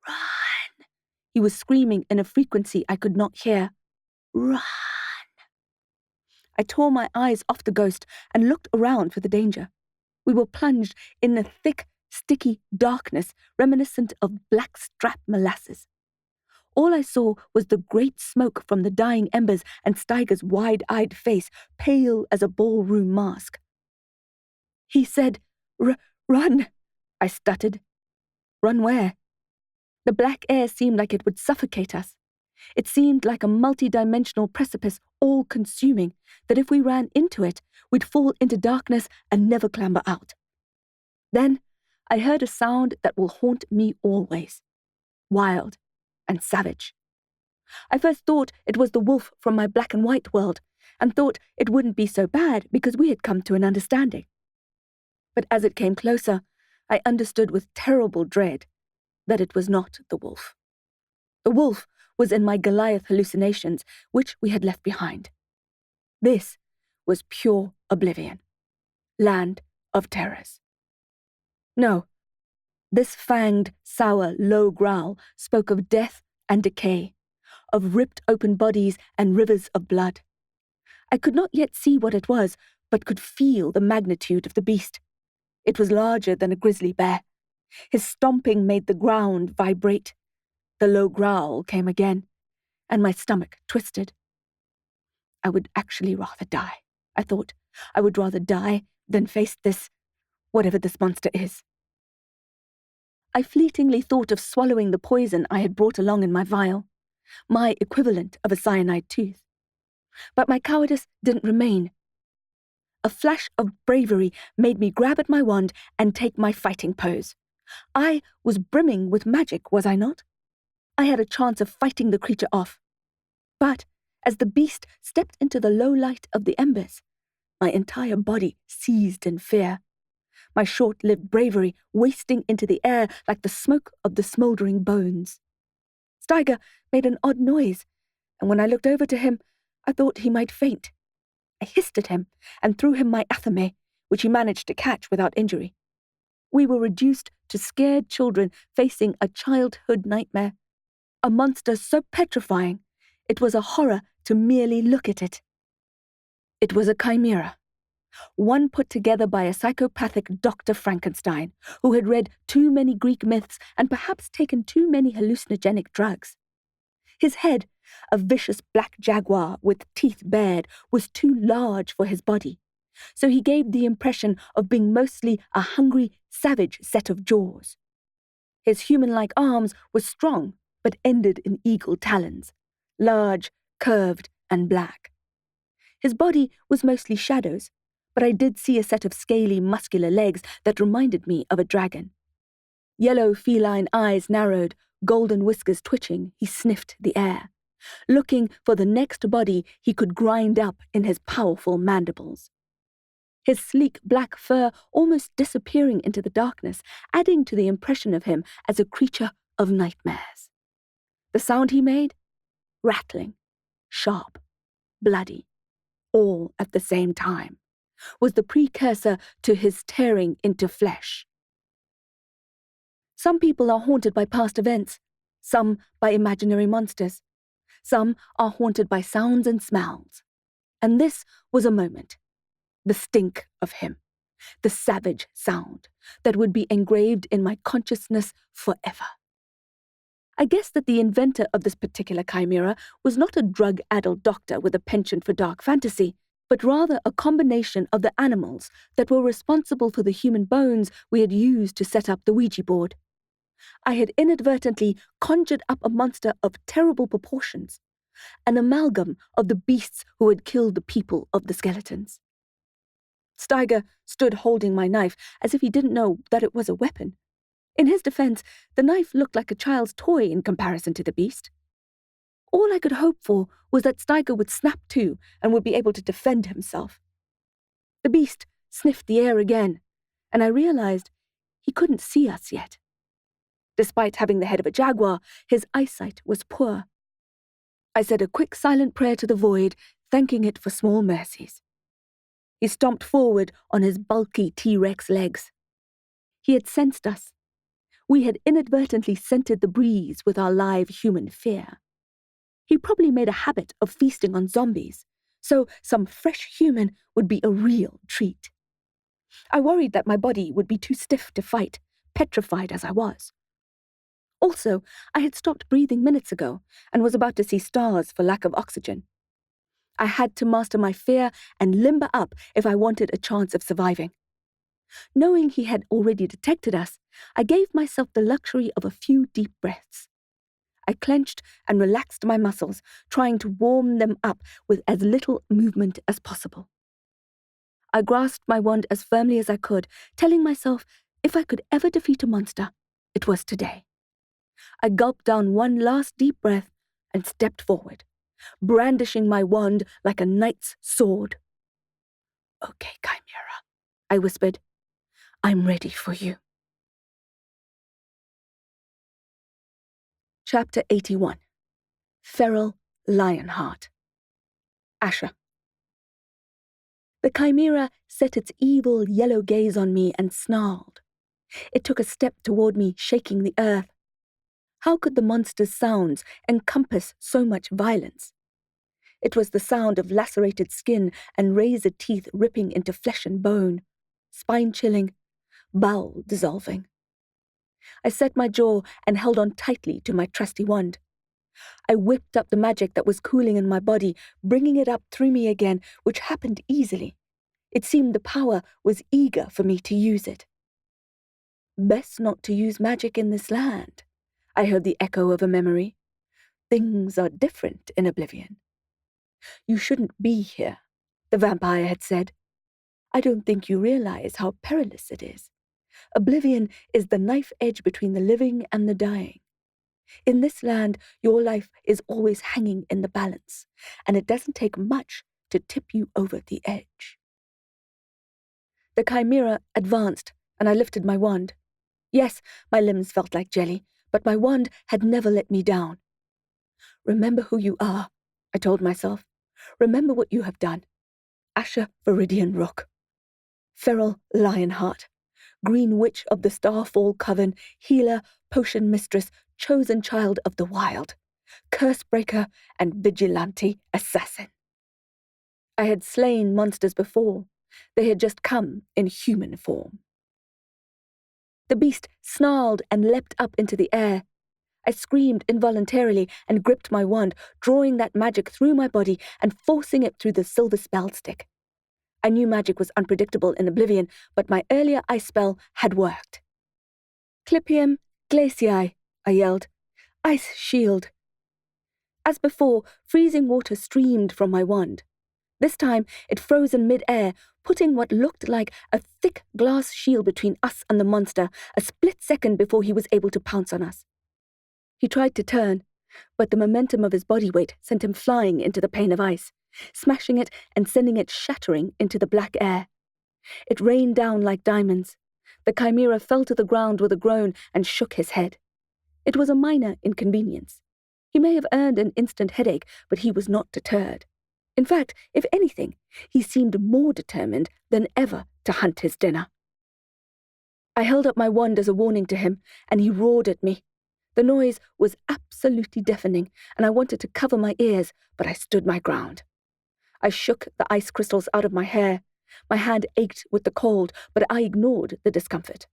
Run! He was screaming in a frequency I could not hear. Run! I tore my eyes off the ghost and looked around for the danger. We were plunged in a thick, sticky darkness reminiscent of black-strap molasses. All I saw was the great smoke from the dying embers and Steiger's wide-eyed face, pale as a ballroom mask. He said, "Run," I stuttered. Run where? The black air seemed like it would suffocate us. It seemed like a multi-dimensional precipice, all-consuming, that if we ran into it, we'd fall into darkness and never clamber out. Then I heard a sound that will haunt me always, wild and savage. I first thought it was the wolf from my black and white world, and thought it wouldn't be so bad because we had come to an understanding. But as it came closer, I understood with terrible dread that it was not the wolf. The wolf was in my Goliath hallucinations, which we had left behind. This was pure Oblivion, land of terrors. No, this fanged, sour, low growl spoke of death and decay, of ripped open bodies and rivers of blood. I could not yet see what it was, but could feel the magnitude of the beast. It was larger than a grizzly bear. His stomping made the ground vibrate. The low growl came again, and my stomach twisted. I would actually rather die, I thought. I would rather die than face this, whatever this monster is. I fleetingly thought of swallowing the poison I had brought along in my vial, my equivalent of a cyanide tooth. But my cowardice didn't remain. A flash of bravery made me grab at my wand and take my fighting pose. I was brimming with magic, was I not? I had a chance of fighting the creature off. But as the beast stepped into the low light of the embers, my entire body seized in fear, my short-lived bravery wasting into the air like the smoke of the smouldering bones. Steiger made an odd noise, and when I looked over to him, I thought he might faint. I hissed at him and threw him my athame, which he managed to catch without injury. We were reduced to scared children facing a childhood nightmare, a monster so petrifying it was a horror to merely look at it. It was a chimera, one put together by a psychopathic Dr. Frankenstein, who had read too many Greek myths and perhaps taken too many hallucinogenic drugs. His head, a vicious black jaguar with teeth bared, was too large for his body, so he gave the impression of being mostly a hungry, savage set of jaws. His human-like arms were strong, but ended in eagle talons, large, curved, and black. His body was mostly shadows, but I did see a set of scaly, muscular legs that reminded me of a dragon. Yellow feline eyes narrowed, golden whiskers twitching, he sniffed the air, looking for the next body he could grind up in his powerful mandibles. His sleek black fur almost disappearing into the darkness, adding to the impression of him as a creature of nightmares. The sound he made? Rattling, sharp, bloody, all at the same time, was the precursor to his tearing into flesh. Some people are haunted by past events, some by imaginary monsters, some are haunted by sounds and smells. And this was a moment, the stink of him, the savage sound that would be engraved in my consciousness forever. I guess that the inventor of this particular chimera was not a drug-addled doctor with a penchant for dark fantasy, but rather a combination of the animals that were responsible for the human bones we had used to set up the Ouija board. I had inadvertently conjured up a monster of terrible proportions, an amalgam of the beasts who had killed the people of the skeletons. Steiger stood holding my knife as if he didn't know that it was a weapon. In his defense, the knife looked like a child's toy in comparison to the beast. All I could hope for was that Steiger would snap to and would be able to defend himself. The beast sniffed the air again, and I realized he couldn't see us yet. Despite having the head of a jaguar, his eyesight was poor. I said a quick silent prayer to the void, thanking it for small mercies. He stomped forward on his bulky T-Rex legs. He had sensed us. We had inadvertently scented the breeze with our live human fear. He probably made a habit of feasting on zombies, So some fresh human would be a real treat. I worried that my body would be too stiff to fight, petrified as I was. Also, I had stopped breathing minutes ago and was about to see stars for lack of oxygen. I had to master my fear and limber up if I wanted a chance of surviving. Knowing he had already detected us, I gave myself the luxury of a few deep breaths. I clenched and relaxed my muscles, trying to warm them up with as little movement as possible. I grasped my wand as firmly as I could, telling myself if I could ever defeat a monster, it was today. I gulped down one last deep breath and stepped forward, brandishing my wand like a knight's sword. "Okay, Chimera," I whispered. "I'm ready for you." Chapter 81. Feral Lionheart. Asha. The chimera set its evil yellow gaze on me and snarled. It took a step toward me, shaking the earth. How could the monster's sounds encompass so much violence? It was the sound of lacerated skin and razor teeth ripping into flesh and bone, spine-chilling, bowel-dissolving. I set my jaw and held on tightly to my trusty wand. I whipped up the magic that was cooling in my body, bringing it up through me again, which happened easily. It seemed the power was eager for me to use it. "Best not to use magic in this land," I heard the echo of a memory. "Things are different in Oblivion." "You shouldn't be here," the vampire had said. "I don't think you realize how perilous it is. Oblivion is the knife edge between the living and the dying. In this land, your life is always hanging in the balance, and it doesn't take much to tip you over the edge." The chimera advanced, and I lifted my wand. Yes, my limbs felt like jelly, but my wand had never let me down. "Remember who you are," I told myself. "Remember what you have done. Asha Viridian Rook, Feral Lionheart, Green Witch of the Starfall Coven, Healer, Potion Mistress, Chosen Child of the Wild, Cursebreaker, and Vigilante Assassin." I had slain monsters before. They had just come in human form. The beast snarled and leapt up into the air. I screamed involuntarily and gripped my wand, drawing that magic through my body and forcing it through the silver spell stick. I knew magic was unpredictable in Oblivion, but my earlier ice spell had worked. "Clipium Glaciae," I yelled. "Ice shield." As before, freezing water streamed from my wand. This time, it froze in mid-air, putting what looked like a thick glass shield between us and the monster, a split second before he was able to pounce on us. He tried to turn, but the momentum of his body weight sent him flying into the pane of ice, smashing it and sending it shattering into the black air. It rained down like diamonds. The chimera fell to the ground with a groan and shook his head. It was a minor inconvenience. He may have earned an instant headache, but he was not deterred. In fact, if anything, he seemed more determined than ever to hunt his dinner. I held up my wand as a warning to him, and he roared at me. The noise was absolutely deafening, and I wanted to cover my ears, but I stood my ground. I shook the ice crystals out of my hair. My hand ached with the cold, but I ignored the discomfort.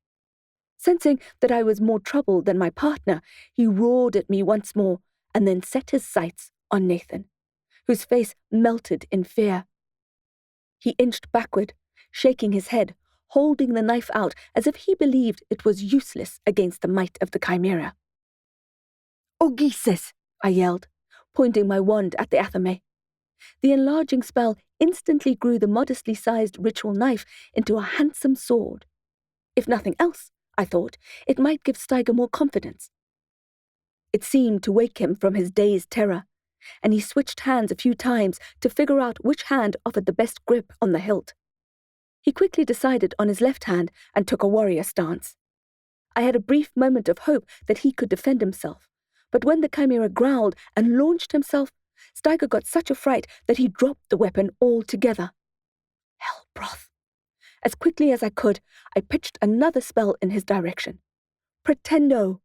Sensing that I was more trouble than my partner, he roared at me once more, and then set his sights on Nathan, whose face melted in fear. He inched backward, shaking his head, holding the knife out as if he believed it was useless against the might of the chimera. "Ogises!" I yelled, pointing my wand at the athame. The enlarging spell instantly grew the modestly sized ritual knife into a handsome sword. If nothing else, I thought, it might give Steiger more confidence. It seemed to wake him from his dazed terror, and he switched hands a few times to figure out which hand offered the best grip on the hilt. He quickly decided on his left hand and took a warrior stance. I had a brief moment of hope that he could defend himself, but when the chimera growled and launched himself, Steiger got such a fright that he dropped the weapon altogether. Hell broth. As quickly as I could, I pitched another spell in his direction. Pretendo.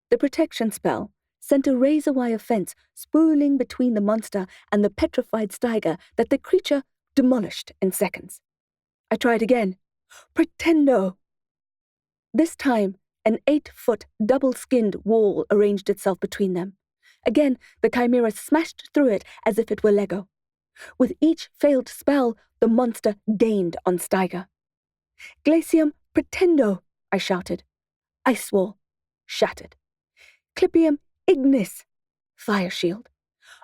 The protection spell, sent a razor-wire fence spooling between the monster and the petrified Steiger that the creature demolished in seconds. I tried again. Pretendo! This time, an 8-foot double-skinned wall arranged itself between them. Again, the chimera smashed through it as if it were Lego. With each failed spell, the monster gained on Steiger. Glacium pretendo, I shouted. Ice wall, shattered. Clipium ignis, fire shield.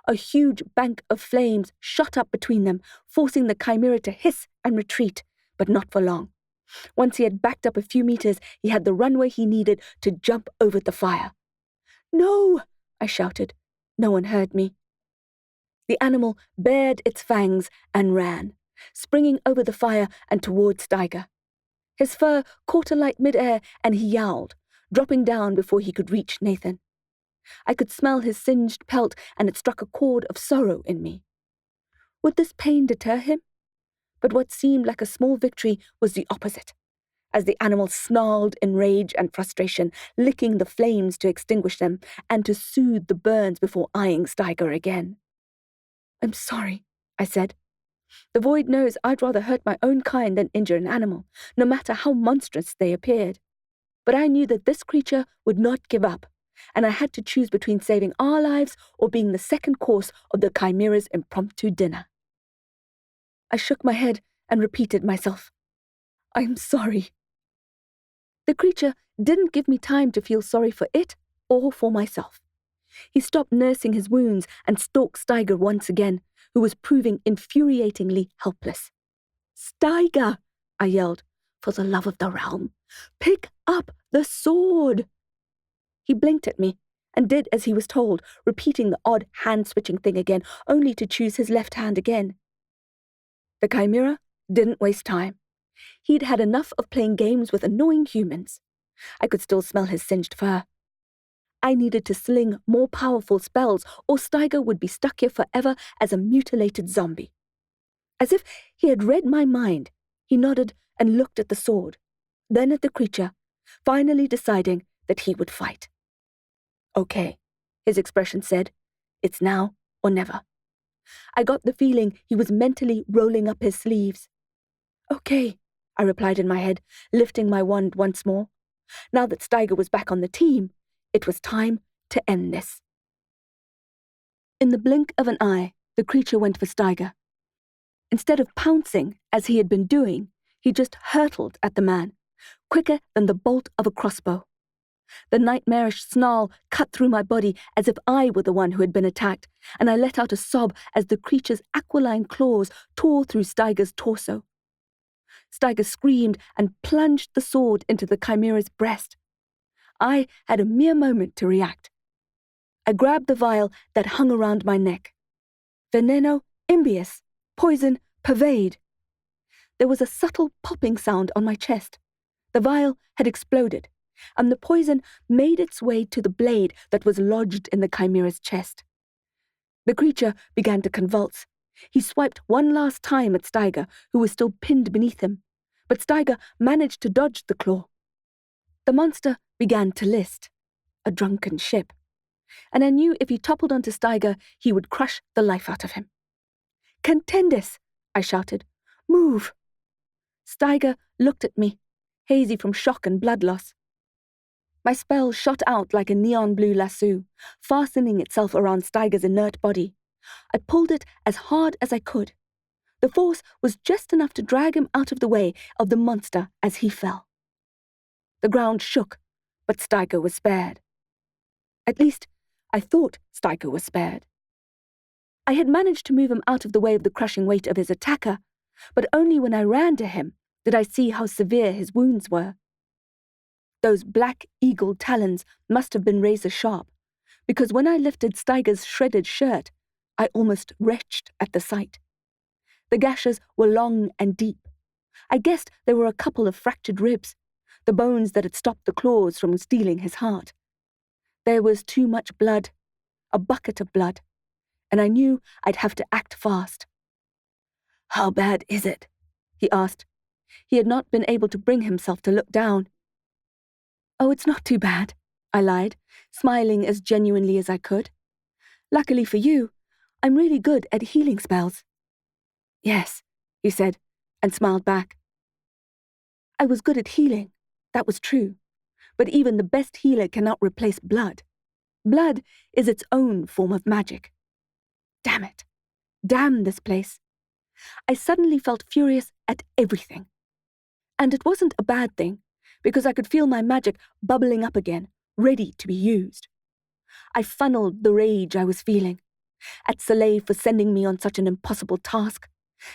A huge bank of flames shot up between them, forcing the chimera to hiss and retreat, but not for long. Once he had backed up a few meters, he had the runway he needed to jump over the fire. No, I shouted. No one heard me. The animal bared its fangs and ran, springing over the fire and toward Steiger. His fur caught alight mid-air and he yowled, dropping down before he could reach Nathan. I could smell his singed pelt and it struck a chord of sorrow in me. Would this pain deter him? But what seemed like a small victory was the opposite, as the animal snarled in rage and frustration, licking the flames to extinguish them and to soothe the burns before eyeing Steiger again. I'm sorry, I said. The void knows I'd rather hurt my own kind than injure an animal, no matter how monstrous they appeared. But I knew that this creature would not give up, and I had to choose between saving our lives or being the second course of the chimera's impromptu dinner. I shook my head and repeated myself. I'm sorry. The creature didn't give me time to feel sorry for it or for myself. He stopped nursing his wounds and stalked Steiger once again, who was proving infuriatingly helpless. Steiger, I yelled, for the love of the realm, pick up the sword. He blinked at me and did as he was told, repeating the odd hand-switching thing again, only to choose his left hand again. The chimera didn't waste time. He'd had enough of playing games with annoying humans. I could still smell his singed fur. I needed to sling more powerful spells, or Steiger would be stuck here forever as a mutilated zombie. As if he had read my mind, he nodded and looked at the sword, then at the creature, finally deciding that he would fight. Okay, his expression said, it's now or never. I got the feeling he was mentally rolling up his sleeves. Okay, I replied in my head, lifting my wand once more. Now that Steiger was back on the team, it was time to end this. In the blink of an eye, the creature went for Steiger. Instead of pouncing, as he had been doing, he just hurtled at the man, quicker than the bolt of a crossbow. The nightmarish snarl cut through my body as if I were the one who had been attacked, and I let out a sob as the creature's aquiline claws tore through Steiger's torso. Steiger screamed and plunged the sword into the chimera's breast. I had a mere moment to react. I grabbed the vial that hung around my neck. Veneno imbius, poison pervade. There was a subtle popping sound on my chest. The vial had exploded, and the poison made its way to the blade that was lodged in the chimera's chest. The creature began to convulse. He swiped one last time at Steiger, who was still pinned beneath him, but Steiger managed to dodge the claw. The monster began to list, a drunken ship, and I knew if he toppled onto Steiger, he would crush the life out of him. Contendus, I shouted. Move! Steiger looked at me, hazy from shock and blood loss. My spell shot out like a neon blue lasso, fastening itself around Steiger's inert body. I pulled it as hard as I could. The force was just enough to drag him out of the way of the monster as he fell. The ground shook, but Steiger was spared. At least, I thought Steiger was spared. I had managed to move him out of the way of the crushing weight of his attacker, but only when I ran to him did I see how severe his wounds were. Those black eagle talons must have been razor-sharp, because when I lifted Steiger's shredded shirt, I almost retched at the sight. The gashes were long and deep. I guessed there were a couple of fractured ribs, the bones that had stopped the claws from stealing his heart. There was too much blood, a bucket of blood, and I knew I'd have to act fast. How bad is it? He asked. He had not been able to bring himself to look down. Oh, it's not too bad, I lied, smiling as genuinely as I could. Luckily for you, I'm really good at healing spells. Yes, he said, and smiled back. I was good at healing, that was true, but even the best healer cannot replace blood. Blood is its own form of magic. Damn it. Damn this place. I suddenly felt furious at everything. And it wasn't a bad thing, because I could feel my magic bubbling up again, ready to be used. I funneled the rage I was feeling. At Soleil for sending me on such an impossible task.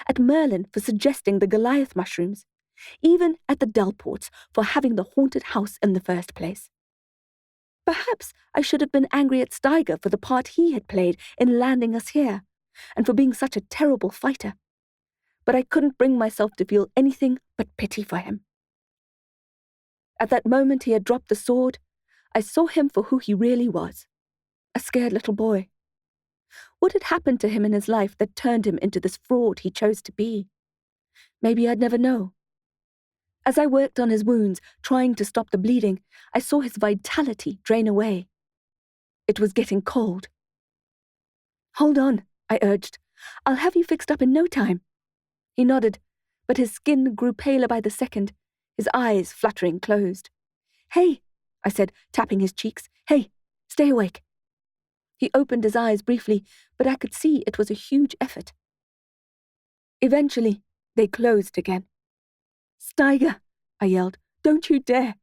At Merlin for suggesting the Goliath mushrooms. Even at the Delports for having the haunted house in the first place. Perhaps I should have been angry at Steiger for the part he had played in landing us here, and for being such a terrible fighter. But I couldn't bring myself to feel anything but pity for him. At that moment he had dropped the sword, I saw him for who he really was, a scared little boy. What had happened to him in his life that turned him into this fraud he chose to be? Maybe I'd never know. As I worked on his wounds, trying to stop the bleeding, I saw his vitality drain away. It was getting cold. Hold on, I urged. I'll have you fixed up in no time. He nodded, but his skin grew paler by the second, his eyes fluttering closed. Hey, I said, tapping his cheeks. Hey, stay awake. He opened his eyes briefly, but I could see it was a huge effort. Eventually, they closed again. Steiger, I yelled, don't you dare!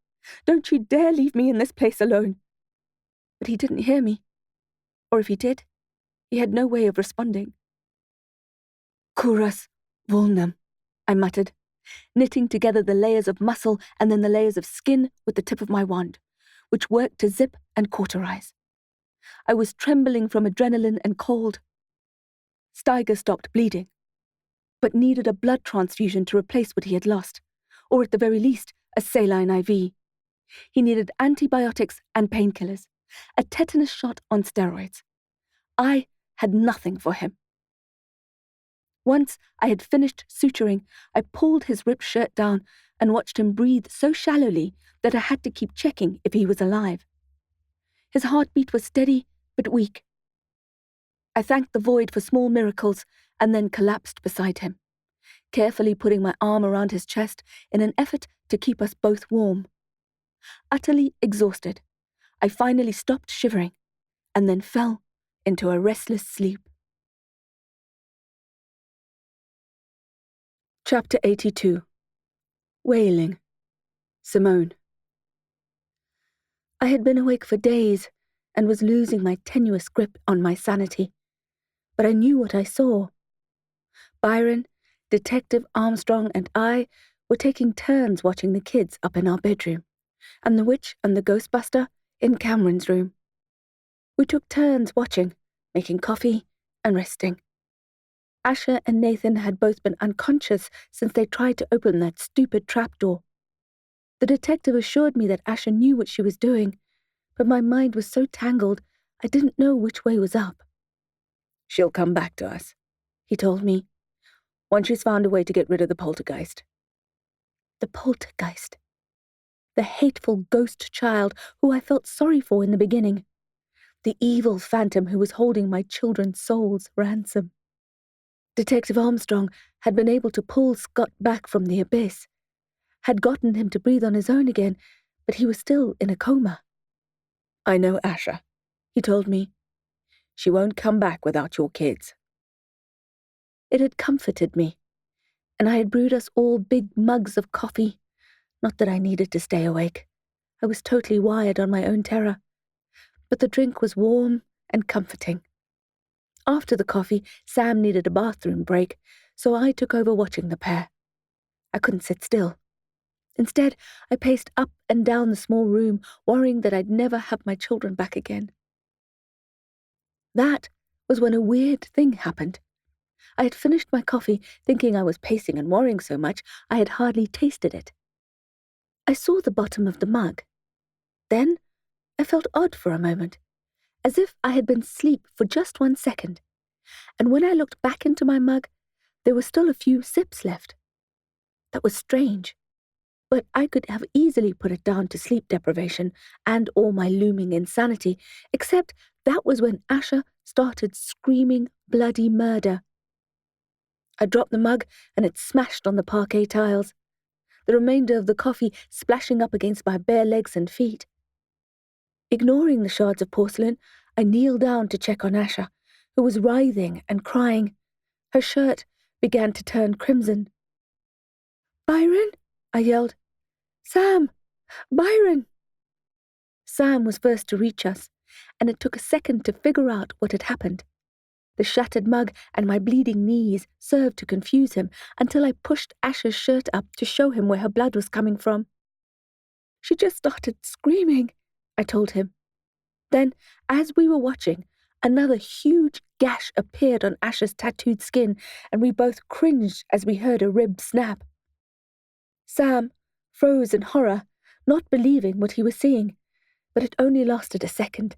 Don't you dare leave me in this place alone! But he didn't hear me. Or if he did, he had no way of responding. Curas vulnum, I muttered, knitting together the layers of muscle and then the layers of skin with the tip of my wand, which worked to zip and cauterize. I was trembling from adrenaline and cold. Steiger stopped bleeding, but needed a blood transfusion to replace what he had lost, or at the very least, a saline IV. He needed antibiotics and painkillers, a tetanus shot on steroids. I had nothing for him. Once I had finished suturing, I pulled his ripped shirt down and watched him breathe so shallowly that I had to keep checking if he was alive. His heartbeat was steady but weak. I thanked the void for small miracles and then collapsed beside him, carefully putting my arm around his chest in an effort to keep us both warm. Utterly exhausted, I finally stopped shivering and then fell into a restless sleep. Chapter 82. Wailing. Simone. I had been awake for days and was losing my tenuous grip on my sanity, but I knew what I saw. Byron, Detective Armstrong and I were taking turns watching the kids up in our bedroom, and the witch and the ghostbuster in Cameron's room. We took turns watching, making coffee and resting. Asha and Nathan had both been unconscious since they tried to open that stupid trapdoor. The detective assured me that Asha knew what she was doing, but my mind was so tangled I didn't know which way was up. She'll come back to us, he told me, once she's found a way to get rid of the poltergeist. The poltergeist. The hateful ghost child who I felt sorry for in the beginning. The evil phantom who was holding my children's souls ransom. Detective Armstrong had been able to pull Scott back from the abyss, had gotten him to breathe on his own again, but he was still in a coma. I know Asha, he told me. She won't come back without your kids. It had comforted me, and I had brewed us all big mugs of coffee. Not that I needed to stay awake. I was totally wired on my own terror. But the drink was warm and comforting. After the coffee, Sam needed a bathroom break, so I took over watching the pair. I couldn't sit still. Instead, I paced up and down the small room, worrying that I'd never have my children back again. That was when a weird thing happened. I had finished my coffee, thinking I was pacing and worrying so much I had hardly tasted it. I saw the bottom of the mug. Then I felt odd for a moment, as if I had been asleep for just 1 second, and when I looked back into my mug, there were still a few sips left. That was strange, but I could have easily put it down to sleep deprivation and all my looming insanity, except that was when Asha started screaming bloody murder. I dropped the mug and it smashed on the parquet tiles, the remainder of the coffee splashing up against my bare legs and feet. Ignoring the shards of porcelain, I kneeled down to check on Asha, who was writhing and crying. Her shirt began to turn crimson. "Byron?" I yelled. "Sam! Byron!" Sam was first to reach us, and it took a second to figure out what had happened. The shattered mug and my bleeding knees served to confuse him until I pushed Asha's shirt up to show him where her blood was coming from. "She just started screaming," I told him. Then, as we were watching, another huge gash appeared on Asha's tattooed skin, and we both cringed as we heard a rib snap. Sam froze in horror, not believing what he was seeing, but it only lasted a second.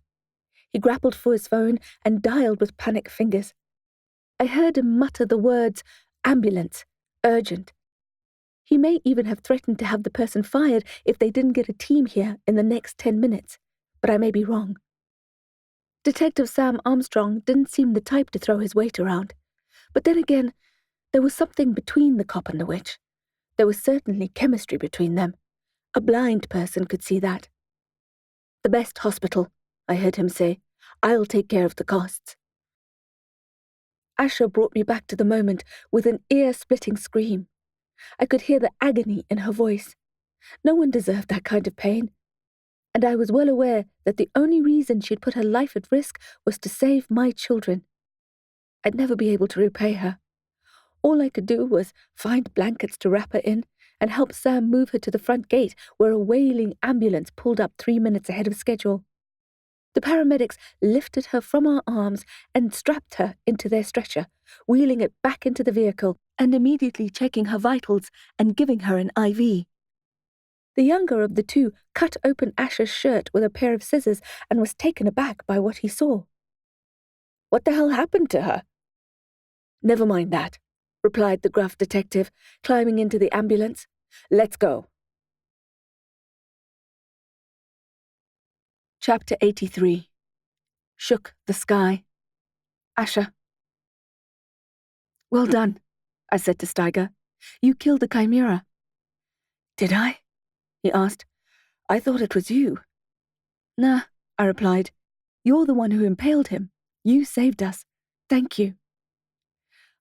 He grappled for his phone and dialed with panic fingers. I heard him mutter the words, "Ambulance, urgent." He may even have threatened to have the person fired if they didn't get a team here in the next 10 minutes, but I may be wrong. Detective Sam Armstrong didn't seem the type to throw his weight around, but then again, there was something between the cop and the witch. There was certainly chemistry between them. A blind person could see that. "The best hospital," I heard him say. "I'll take care of the costs." Asha brought me back to the moment with an ear-splitting scream. I could hear the agony in her voice. No one deserved that kind of pain. And I was well aware that the only reason she'd put her life at risk was to save my children. I'd never be able to repay her. All I could do was find blankets to wrap her in and help Sam move her to the front gate where a wailing ambulance pulled up 3 minutes ahead of schedule. The paramedics lifted her from our arms and strapped her into their stretcher, wheeling it back into the vehicle and immediately checking her vitals and giving her an IV. The younger of the two cut open Asha's shirt with a pair of scissors and was taken aback by what he saw. "What the hell happened to her?" "Never mind that," replied the gruff detective, climbing into the ambulance. "Let's go." Chapter 83. Shook the Sky. Asha. "Well done," I said to Steiger. "You killed the chimera." "Did I?" he asked. "I thought it was you." "Nah," I replied. "You're the one who impaled him. You saved us. Thank you."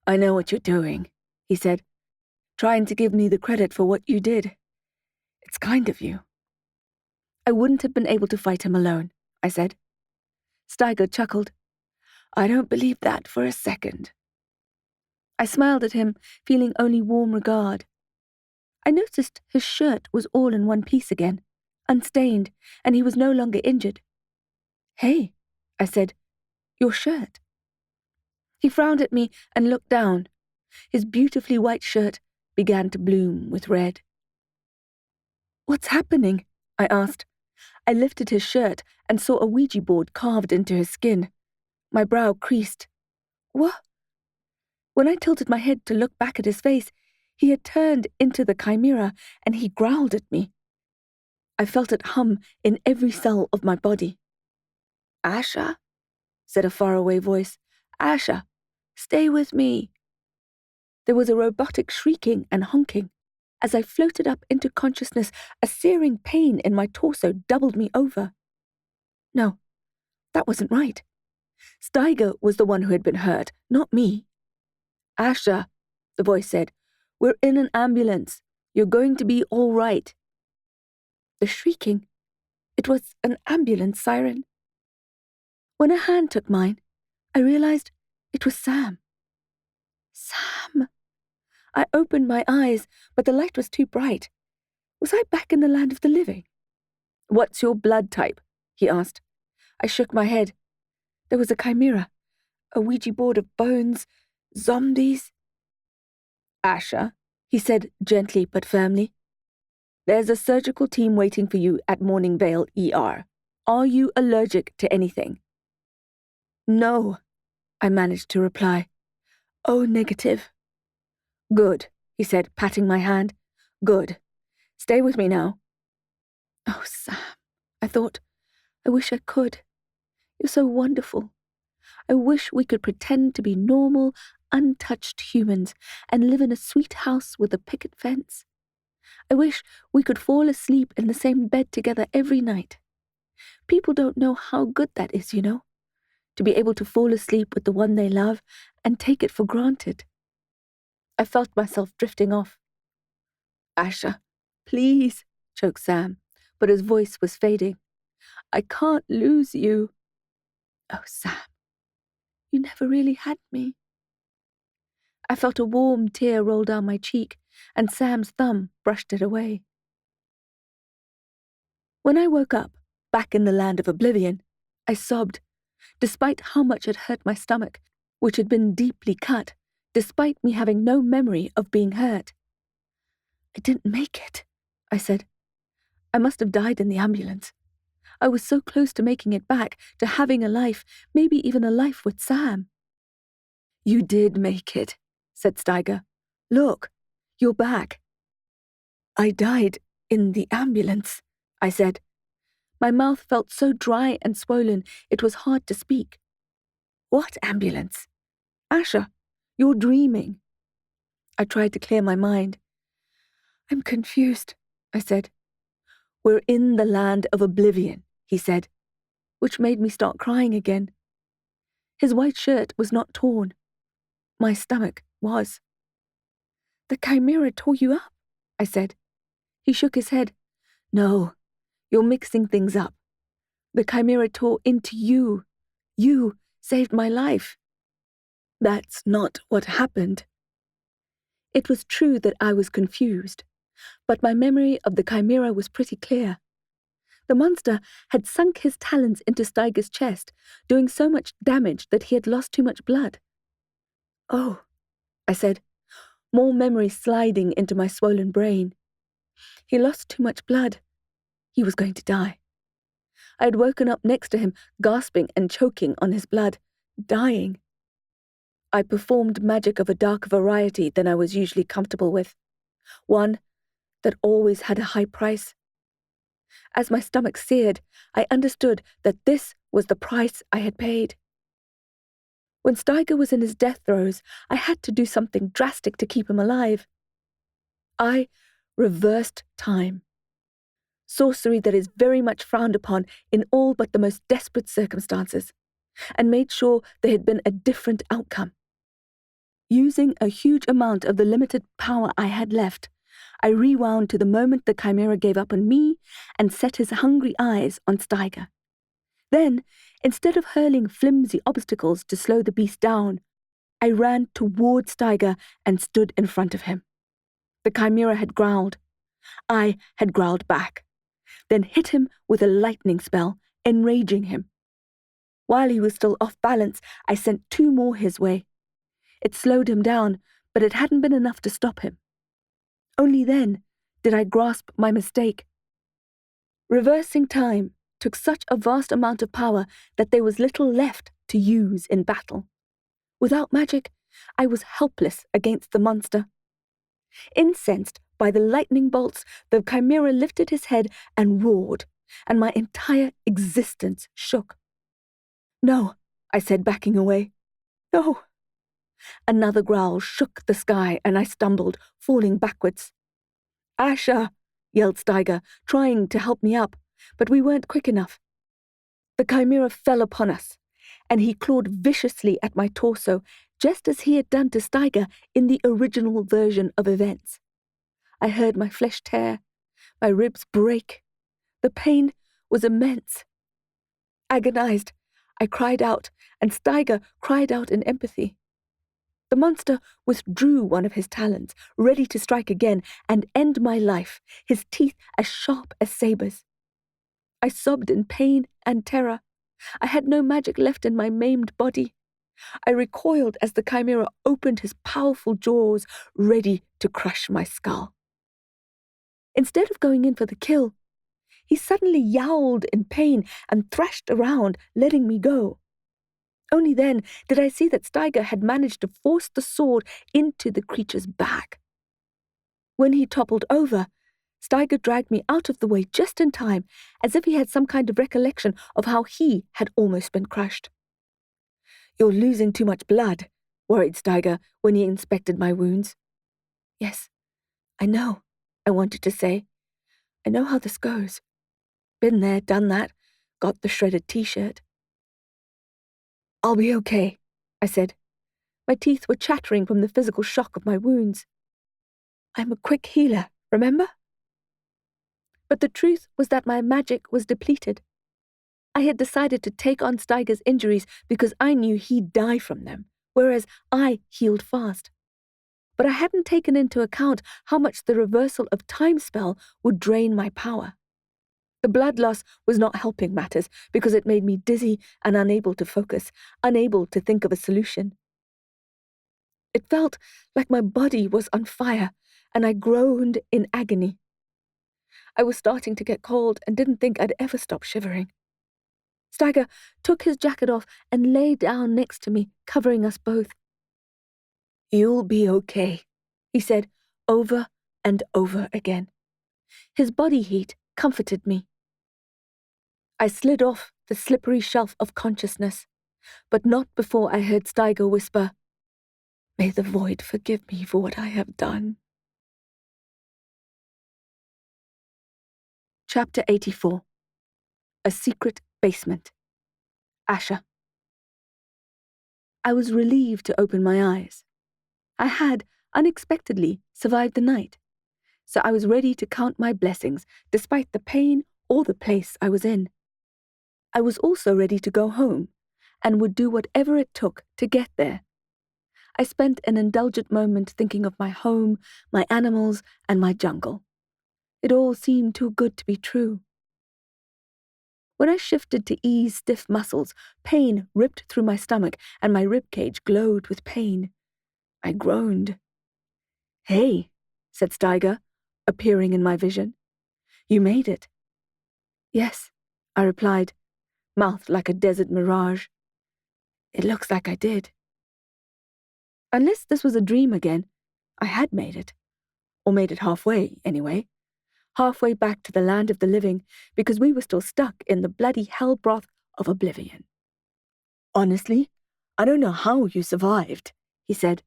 "I know what you're doing," he said, "trying to give me the credit for what you did. It's kind of you." "I wouldn't have been able to fight him alone," I said. Steiger chuckled. "I don't believe that for a second." I smiled at him, feeling only warm regard. I noticed his shirt was all in one piece again, unstained, and he was no longer injured. "Hey," I said, "your shirt." He frowned at me and looked down. His beautifully white shirt began to bloom with red. "What's happening?" I asked. I lifted his shirt and saw a Ouija board carved into his skin. My brow creased. "What?" When I tilted my head to look back at his face, he had turned into the chimera and he growled at me. I felt it hum in every cell of my body. "Asha," said a faraway voice. "Asha, stay with me." There was a robotic shrieking and honking. As I floated up into consciousness, a searing pain in my torso doubled me over. No, that wasn't right. Steiger was the one who had been hurt, not me. "Asha," the voice said, "we're in an ambulance. You're going to be all right." The shrieking. It was an ambulance siren. When a hand took mine, I realized it was Sam. Sam! I opened my eyes, but the light was too bright. Was I back in the land of the living? "What's your blood type?" he asked. I shook my head. There was a chimera, a Ouija board of bones, zombies. "Asha," he said gently but firmly, "there's a surgical team waiting for you at Morning Vale ER. Are you allergic to anything?" "No," I managed to reply. "Oh, negative." "Good," he said, patting my hand. "Good. Stay with me now." "Oh, Sam," I thought. "I wish I could. You're so wonderful. I wish we could pretend to be normal, untouched humans and live in a sweet house with a picket fence. I wish we could fall asleep in the same bed together every night. People don't know how good that is, you know, to be able to fall asleep with the one they love and take it for granted." I felt myself drifting off. "Asha, please," choked Sam, but his voice was fading. "I can't lose you." "Oh, Sam, you never really had me." I felt a warm tear roll down my cheek, and Sam's thumb brushed it away. When I woke up, back in the land of Oblivion, I sobbed, despite how much it hurt my stomach, which had been deeply cut, despite me having no memory of being hurt. "I didn't make it," I said. "I must have died in the ambulance. I was so close to making it back, to having a life, maybe even a life with Sam." "You did make it," said Steiger. "Look, you're back." "I died in the ambulance," I said. My mouth felt so dry and swollen it was hard to speak. "What ambulance?" "Asha, you're dreaming." I tried to clear my mind. "I'm confused," I said. "We're in the land of Oblivion," he said, which made me start crying again. His white shirt was not torn. My stomach was. "The chimera tore you up," I said. He shook his head. "No, you're mixing things up. The chimera tore into you. You saved my life." "That's not what happened." It was true that I was confused, but my memory of the chimera was pretty clear. The monster had sunk his talons into Steiger's chest, doing so much damage that he had lost too much blood. "Oh," I said, more memory sliding into my swollen brain. He lost too much blood. He was going to die. I had woken up next to him, gasping and choking on his blood, dying. I performed magic of a darker variety than I was usually comfortable with, one that always had a high price. As my stomach seared, I understood that this was the price I had paid. When Steiger was in his death throes, I had to do something drastic to keep him alive. I reversed time. Sorcery that is very much frowned upon in all but the most desperate circumstances, and made sure there had been a different outcome. Using a huge amount of the limited power I had left, I rewound to the moment the chimera gave up on me and set his hungry eyes on Steiger. Then, instead of hurling flimsy obstacles to slow the beast down, I ran toward Steiger and stood in front of him. The chimera had growled. I had growled back, then hit him with a lightning spell, enraging him. While he was still off balance, I sent 2 more his way. It slowed him down, but it hadn't been enough to stop him. Only then did I grasp my mistake. Reversing time took such a vast amount of power that there was little left to use in battle. Without magic, I was helpless against the monster. Incensed by the lightning bolts, the chimera lifted his head and roared, and my entire existence shook. "No," I said, backing away. "No." Another growl shook the sky, and I stumbled, falling backwards. "Asha!" yelled Steiger, trying to help me up, but we weren't quick enough. The chimera fell upon us, and he clawed viciously at my torso, just as he had done to Steiger in the original version of events. I heard my flesh tear, my ribs break. The pain was immense. Agonized, I cried out, and Steiger cried out in empathy. The monster withdrew one of his talons, ready to strike again and end my life, his teeth as sharp as sabers. I sobbed in pain and terror. I had no magic left in my maimed body. I recoiled as the chimera opened his powerful jaws, ready to crush my skull. Instead of going in for the kill, he suddenly yowled in pain and thrashed around, letting me go. Only then did I see that Steiger had managed to force the sword into the creature's back. When he toppled over, Steiger dragged me out of the way just in time, as if he had some kind of recollection of how he had almost been crushed. "You're losing too much blood," worried Steiger when he inspected my wounds. "Yes, I know," I wanted to say. "I know how this goes. Been there, done that, got the shredded t-shirt." "I'll be okay," I said. My teeth were chattering from the physical shock of my wounds. "I'm a quick healer, remember?" But the truth was that my magic was depleted. I had decided to take on Steiger's injuries because I knew he'd die from them, whereas I healed fast. But I hadn't taken into account how much the reversal of time spell would drain my power. The blood loss was not helping matters because it made me dizzy and unable to focus, unable to think of a solution. It felt like my body was on fire, and I groaned in agony. I was starting to get cold and didn't think I'd ever stop shivering. Steiger took his jacket off and lay down next to me, covering us both. "You'll be okay," he said over and over again. His body heat comforted me. I slid off the slippery shelf of consciousness, but not before I heard Steiger whisper, "May the void forgive me for what I have done." Chapter 84. A Secret Basement. Asha. I was relieved to open my eyes. I had, unexpectedly, survived the night, so I was ready to count my blessings despite the pain or the place I was in. I was also ready to go home, and would do whatever it took to get there. I spent an indulgent moment thinking of my home, my animals, and my jungle. It all seemed too good to be true. When I shifted to ease stiff muscles, pain ripped through my stomach, and my ribcage glowed with pain. I groaned. "Hey," said Steiger, appearing in my vision. "You made it." "Yes," I replied, mouth like a desert mirage. "It looks like I did." Unless this was a dream again, I had made it. Or made it halfway, anyway. Halfway back to the land of the living, because we were still stuck in the bloody hell broth of Oblivion. "Honestly, I don't know how you survived," he said.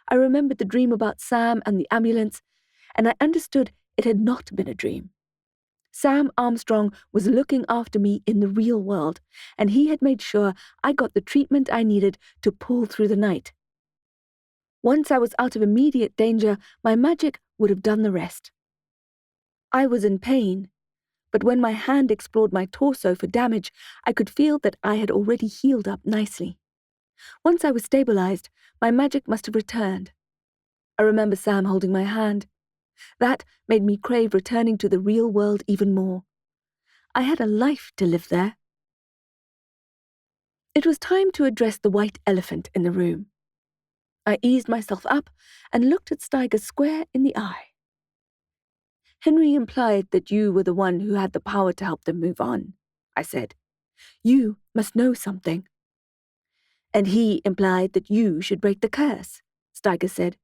I remembered the dream about Sam and the ambulance, and I understood it had not been a dream. Sam Armstrong was looking after me in the real world, and he had made sure I got the treatment I needed to pull through the night. Once I was out of immediate danger, my magic would have done the rest. I was in pain, but when my hand explored my torso for damage, I could feel that I had already healed up nicely. Once I was stabilized, my magic must have returned. I remember Sam holding my hand. That made me crave returning to the real world even more. I had a life to live there. It was time to address the white elephant in the room. I eased myself up and looked at Steiger square in the eye. "Henry implied that you were the one who had the power to help them move on," I said. "You must know something." "And he implied that you should break the curse," Steiger said.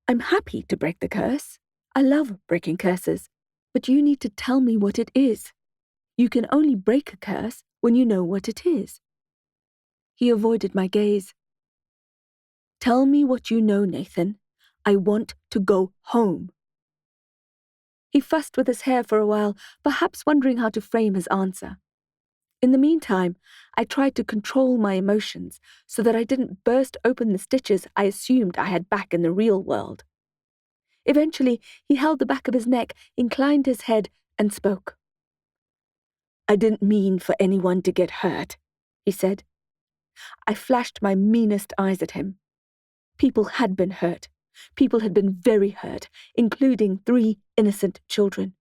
"I'm happy to break the curse. I love breaking curses. But you need to tell me what it is. You can only break a curse when you know what it is." He avoided my gaze. "Tell me what you know, Nathan. I want to go home." He fussed with his hair for a while, perhaps wondering how to frame his answer. In the meantime, I tried to control my emotions so that I didn't burst open the stitches I assumed I had back in the real world. Eventually, he held the back of his neck, inclined his head, and spoke. "I didn't mean for anyone to get hurt," he said. I flashed my meanest eyes at him. People had been hurt. People had been very hurt, including 3 innocent children.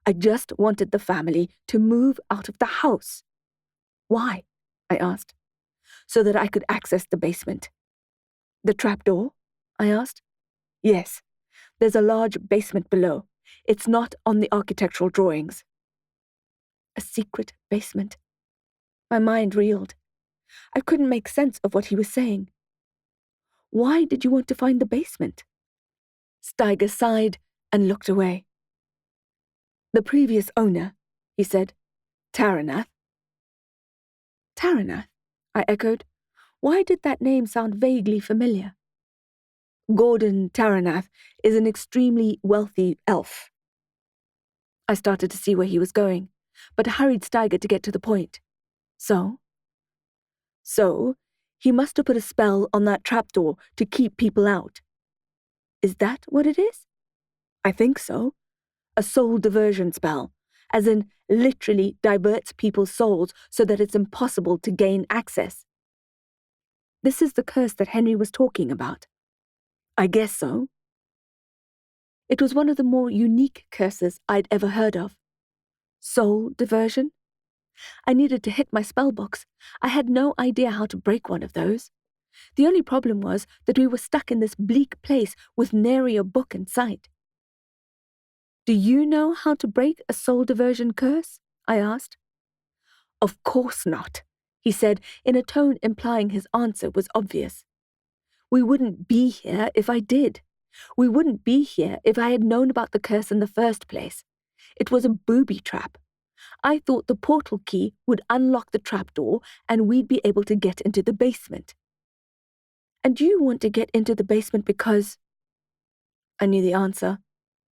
I just wanted the family to move out of the house. "Why?" I asked. "So that I could access the basement." "The trapdoor?" I asked. "Yes. There's a large basement below. It's not on the architectural drawings." A secret basement. My mind reeled. I couldn't make sense of what he was saying. "Why did you want to find the basement?" Steiger sighed and looked away. "The previous owner," he said. "Taranath." "Taranath?" I echoed. Why did that name sound vaguely familiar? "Gordon Taranath is an extremely wealthy elf." I started to see where he was going, but hurried Steiger to get to the point. So, he must have put a spell on that trapdoor to keep people out. Is that what it is? I think so. A soul diversion spell, as in literally diverts people's souls so that it's impossible to gain access. This is the curse that Henry was talking about. I guess so. It was one of the more unique curses I'd ever heard of. Soul diversion? I needed to hit my spell box. I had no idea how to break one of those. The only problem was that we were stuck in this bleak place with nary a book in sight. "Do you know how to break a soul diversion curse?" I asked. "Of course not," he said, in a tone implying his answer was obvious. "We wouldn't be here if I did. We wouldn't be here if I had known about the curse in the first place. It was a booby trap. I thought the portal key would unlock the trapdoor and we'd be able to get into the basement." "And you want to get into the basement because—" I knew the answer.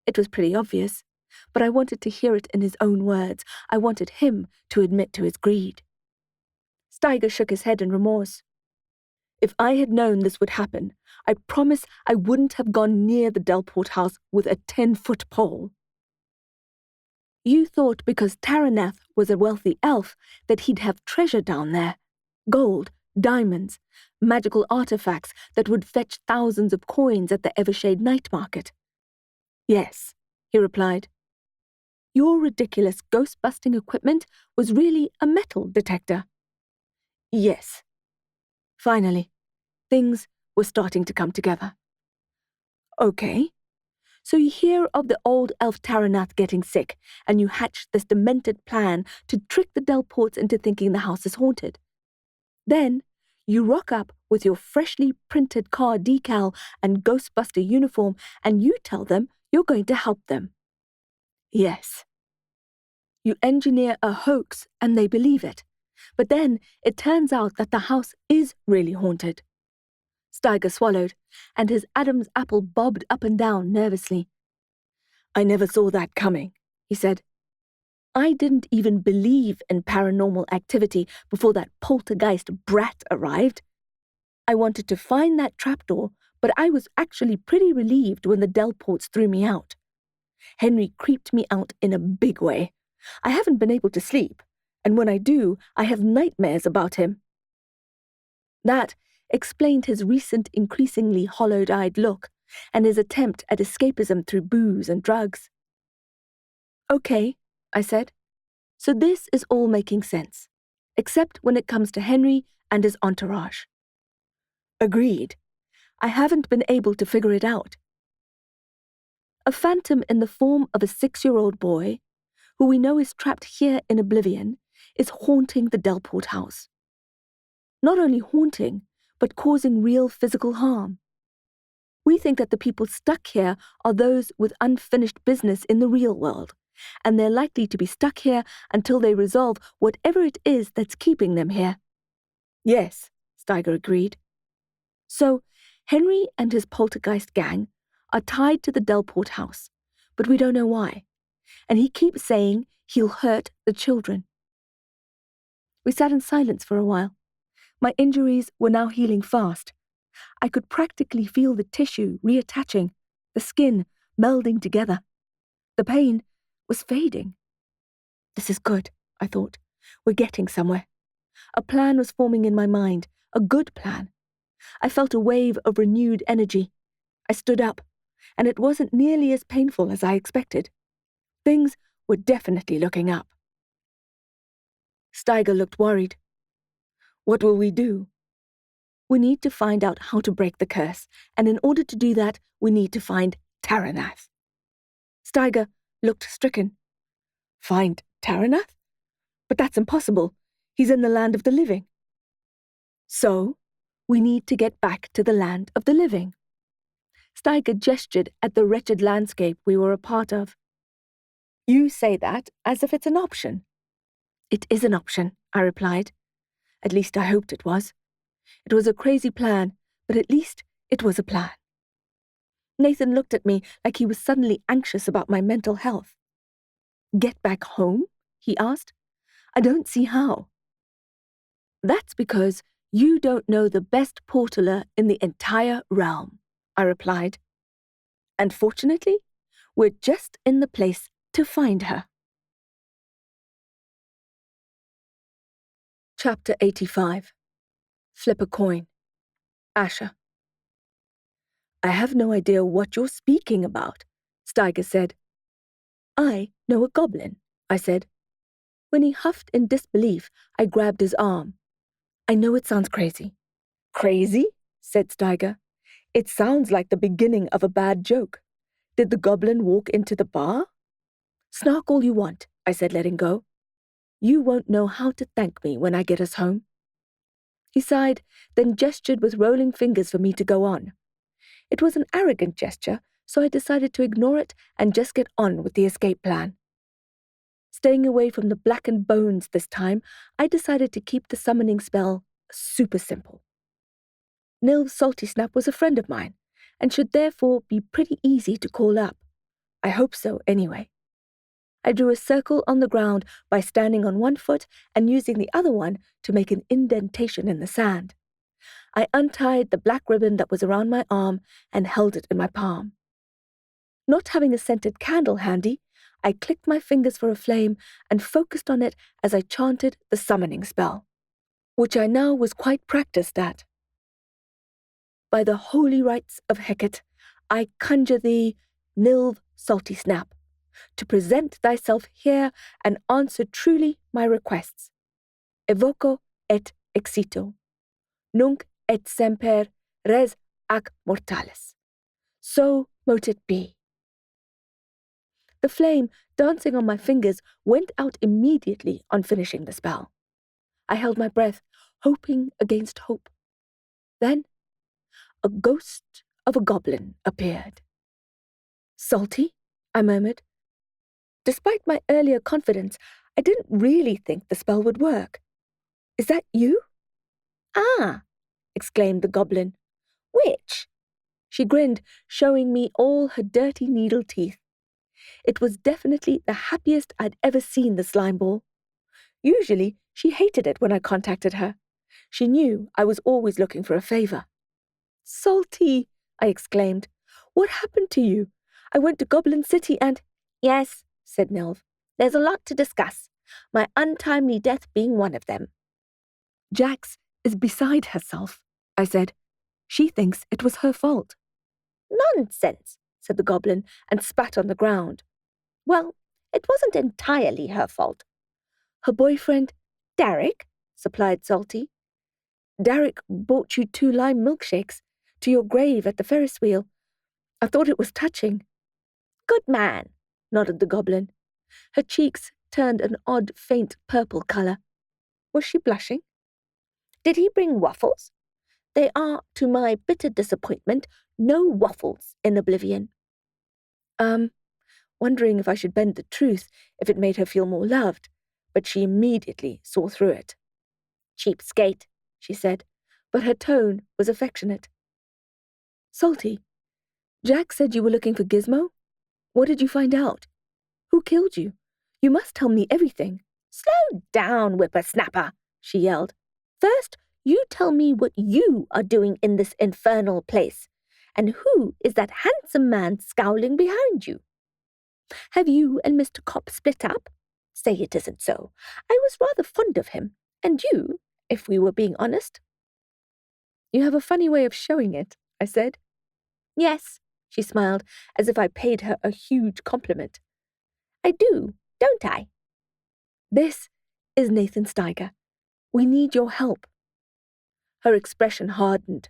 It was pretty obvious, but I wanted to hear it in his own words. I wanted him to admit to his greed. Steiger shook his head in remorse. "If I had known this would happen, I promise I wouldn't have gone near the Delport house with a 10-foot pole." "You thought because Taranath was a wealthy elf that he'd have treasure down there. Gold, diamonds, magical artifacts that would fetch thousands of coins at the Evershade night market." "Yes," he replied. "Your ridiculous ghost-busting equipment was really a metal detector." "Yes." Finally, things were starting to come together. "Okay. So you hear of the old elf Taranath getting sick, and you hatch this demented plan to trick the Delports into thinking the house is haunted. Then you rock up with your freshly printed car decal and Ghostbuster uniform, and you tell them you're going to help them." "Yes." "You engineer a hoax and they believe it. But then it turns out that the house is really haunted." Steiger swallowed, and his Adam's apple bobbed up and down nervously. "I never saw that coming," he said. "I didn't even believe in paranormal activity before that poltergeist brat arrived. I wanted to find that trapdoor, but I was actually pretty relieved when the Delports threw me out. Henry creeped me out in a big way. I haven't been able to sleep, and when I do, I have nightmares about him." That explained his recent increasingly hollowed-eyed look and his attempt at escapism through booze and drugs. "Okay," I said. "So this is all making sense, except when it comes to Henry and his entourage." "Agreed. I haven't been able to figure it out." A phantom in the form of a 6-year-old boy, who we know is trapped here in Oblivion, is haunting the Delport house. Not only haunting, but causing real physical harm. We think that the people stuck here are those with unfinished business in the real world, and they're likely to be stuck here until they resolve whatever it is that's keeping them here. "Yes," Steiger agreed. "So, Henry and his poltergeist gang are tied to the Delport house, but we don't know why, and he keeps saying he'll hurt the children." We sat in silence for a while. My injuries were now healing fast. I could practically feel the tissue reattaching, the skin melding together. The pain was fading. This is good, I thought. We're getting somewhere. A plan was forming in my mind, a good plan. I felt a wave of renewed energy. I stood up, and it wasn't nearly as painful as I expected. Things were definitely looking up. Steiger looked worried. "What will we do?" "We need to find out how to break the curse, and in order to do that, we need to find Taranath." Steiger looked stricken. "Find Taranath? But that's impossible. He's in the land of the living." "So, we need to get back to the land of the living." Steiger gestured at the wretched landscape we were a part of. You say that as if it's an option. It is an option, I replied. At least I hoped it was. It was a crazy plan, but at least it was a plan. Nathan looked at me like he was suddenly anxious about my mental health. Get back home? He asked. I don't see how. That's because you don't know the best portaler in the entire realm, I replied. And fortunately, we're just in the place to find her. Chapter 85. Flip a coin. Asha. I have no idea what you're speaking about, Steiger said. I know a goblin, I said. When he huffed in disbelief, I grabbed his arm. I know it sounds crazy. Crazy? Said Steiger. It sounds like the beginning of a bad joke. Did the goblin walk into the bar? Snark all you want, I said, letting go. You won't know how to thank me when I get us home. He sighed, then gestured with rolling fingers for me to go on. It was an arrogant gesture, so I decided to ignore it and just get on with the escape plan. Staying away from the blackened bones this time, I decided to keep the summoning spell super simple. Nilv's Salty Snap was a friend of mine, and should therefore be pretty easy to call up. I hope so, anyway. I drew a circle on the ground by standing on one foot and using the other one to make an indentation in the sand. I untied the black ribbon that was around my arm and held it in my palm. Not having a scented candle handy, I clicked my fingers for a flame and focused on it as I chanted the summoning spell, which I now was quite practiced at. By the holy rites of Hecate, I conjure thee, Nilv Salty Snap, to present thyself here and answer truly my requests. Evoco et exito. Nunc et semper res ac mortalis. So mote it be. The flame dancing on my fingers went out immediately on finishing the spell. I held my breath, hoping against hope. Then, a ghost of a goblin appeared. Salty? I murmured. Despite my earlier confidence, I didn't really think the spell would work. Is that you? Ah, exclaimed the goblin. Which? She grinned, showing me all her dirty needle teeth. It was definitely the happiest I'd ever seen the slime ball. Usually, she hated it when I contacted her. She knew I was always looking for a favor. Salty, I exclaimed. What happened to you? I went to Goblin City and— Yes, said Nilv. There's a lot to discuss, my untimely death being one of them. Jax is beside herself, I said. She thinks it was her fault. Nonsense, said the goblin and spat on the ground. Well, it wasn't entirely her fault. Her boyfriend, Derek, supplied Salty. Derek bought you 2 lime milkshakes to your grave at the Ferris wheel. I thought it was touching. Good man, nodded the goblin. Her cheeks turned an odd, faint purple colour. Was she blushing? Did he bring waffles? There are, to my bitter disappointment, no waffles in Oblivion. Wondering if I should bend the truth if it made her feel more loved, but she immediately saw through it. Cheapskate, she said, but her tone was affectionate. Salty, Jack said you were looking for Gizmo? What did you find out? Who killed you? You must tell me everything. Slow down, whippersnapper, she yelled. First, you tell me what you are doing in this infernal place, and who is that handsome man scowling behind you? Have you and Mr. Cop split up? Say it isn't so. I was rather fond of him, and you, if we were being honest. You have a funny way of showing it, I said. Yes, she smiled, as if I paid her a huge compliment. I do, don't I? This is Nathan Steiger. We need your help. Her expression hardened.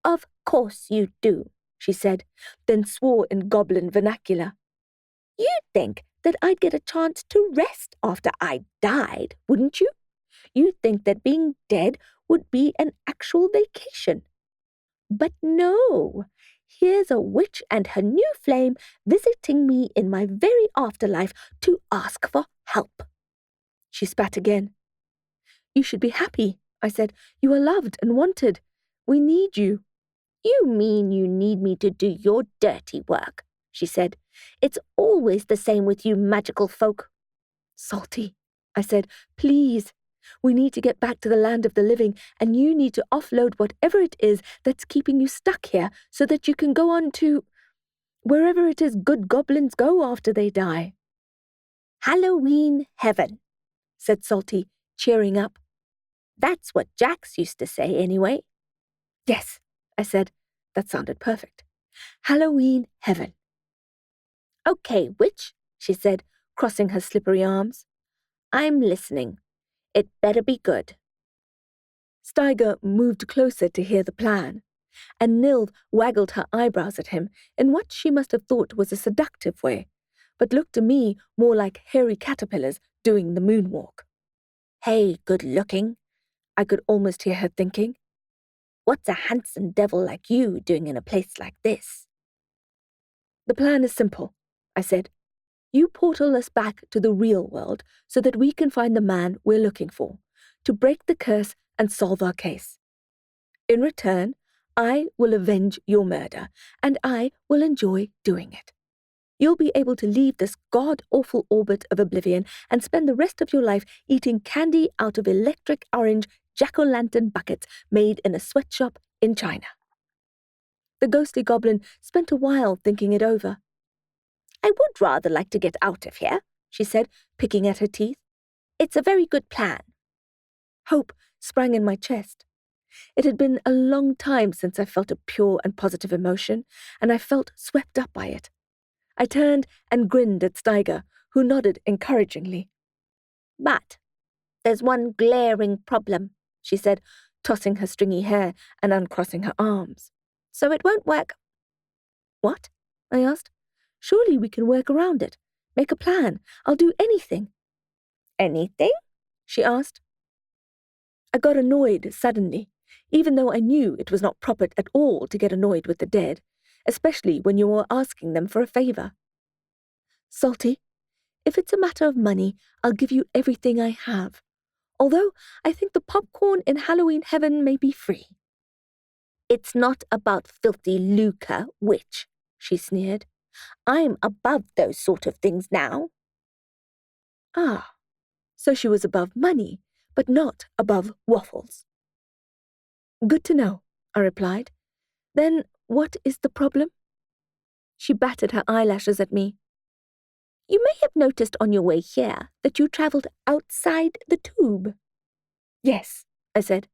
Of course you do, she said, then swore in goblin vernacular. You'd think that I'd get a chance to rest after I died, wouldn't you? You'd think that being dead would be an actual vacation. But no, Here's a witch and her new flame visiting me in my very afterlife to ask for help." She spat again. "You should be happy," I said. "You are loved and wanted. We need you." "You mean you need me to do your dirty work," she said. "It's always the same with you magical folk." "Salty," I said, "please. We need to get back to the land of the living, and you need to offload whatever it is that's keeping you stuck here so that you can go on to wherever it is good goblins go after they die." "Halloween heaven," said Salty, cheering up. "That's what Jax used to say, anyway." "Yes," I said. That sounded perfect. "Halloween heaven." "Okay, witch," she said, crossing her slippery arms. "I'm listening. It better be good." Steiger moved closer to hear the plan, and Nilv waggled her eyebrows at him in what she must have thought was a seductive way, but looked to me more like hairy caterpillars doing the moonwalk. "Hey, good-looking," I could almost hear her thinking. "What's a handsome devil like you doing in a place like this?" "The plan is simple," I said. "You portal us back to the real world so that we can find the man we're looking for, to break the curse and solve our case. In return, I will avenge your murder, and I will enjoy doing it. You'll be able to leave this god-awful orbit of oblivion and spend the rest of your life eating candy out of electric orange jack-o'-lantern buckets made in a sweatshop in China." The ghostly goblin spent a while thinking it over. "I would rather like to get out of here," she said, picking at her teeth. "It's a very good plan." Hope sprang in my chest. It had been a long time since I felt a pure and positive emotion, and I felt swept up by it. I turned and grinned at Steiger, who nodded encouragingly. "But there's one glaring problem," she said, tossing her stringy hair and uncrossing her arms. "So it won't work." "What?" I asked. "Surely we can work around it. Make a plan. I'll do anything." "Anything?" she asked. I got annoyed suddenly, even though I knew it was not proper at all to get annoyed with the dead, especially when you were asking them for a favor. "Salty, if it's a matter of money, I'll give you everything I have. Although I think the popcorn in Halloween heaven may be free." "It's not about filthy lucre, witch," she sneered. "I'm above those sort of things now." Ah, so she was above money, but not above waffles. "Good to know," I replied. "Then what is the problem?" She batted her eyelashes at me. "You may have noticed on your way here that you travelled outside the tube." "Yes," I said.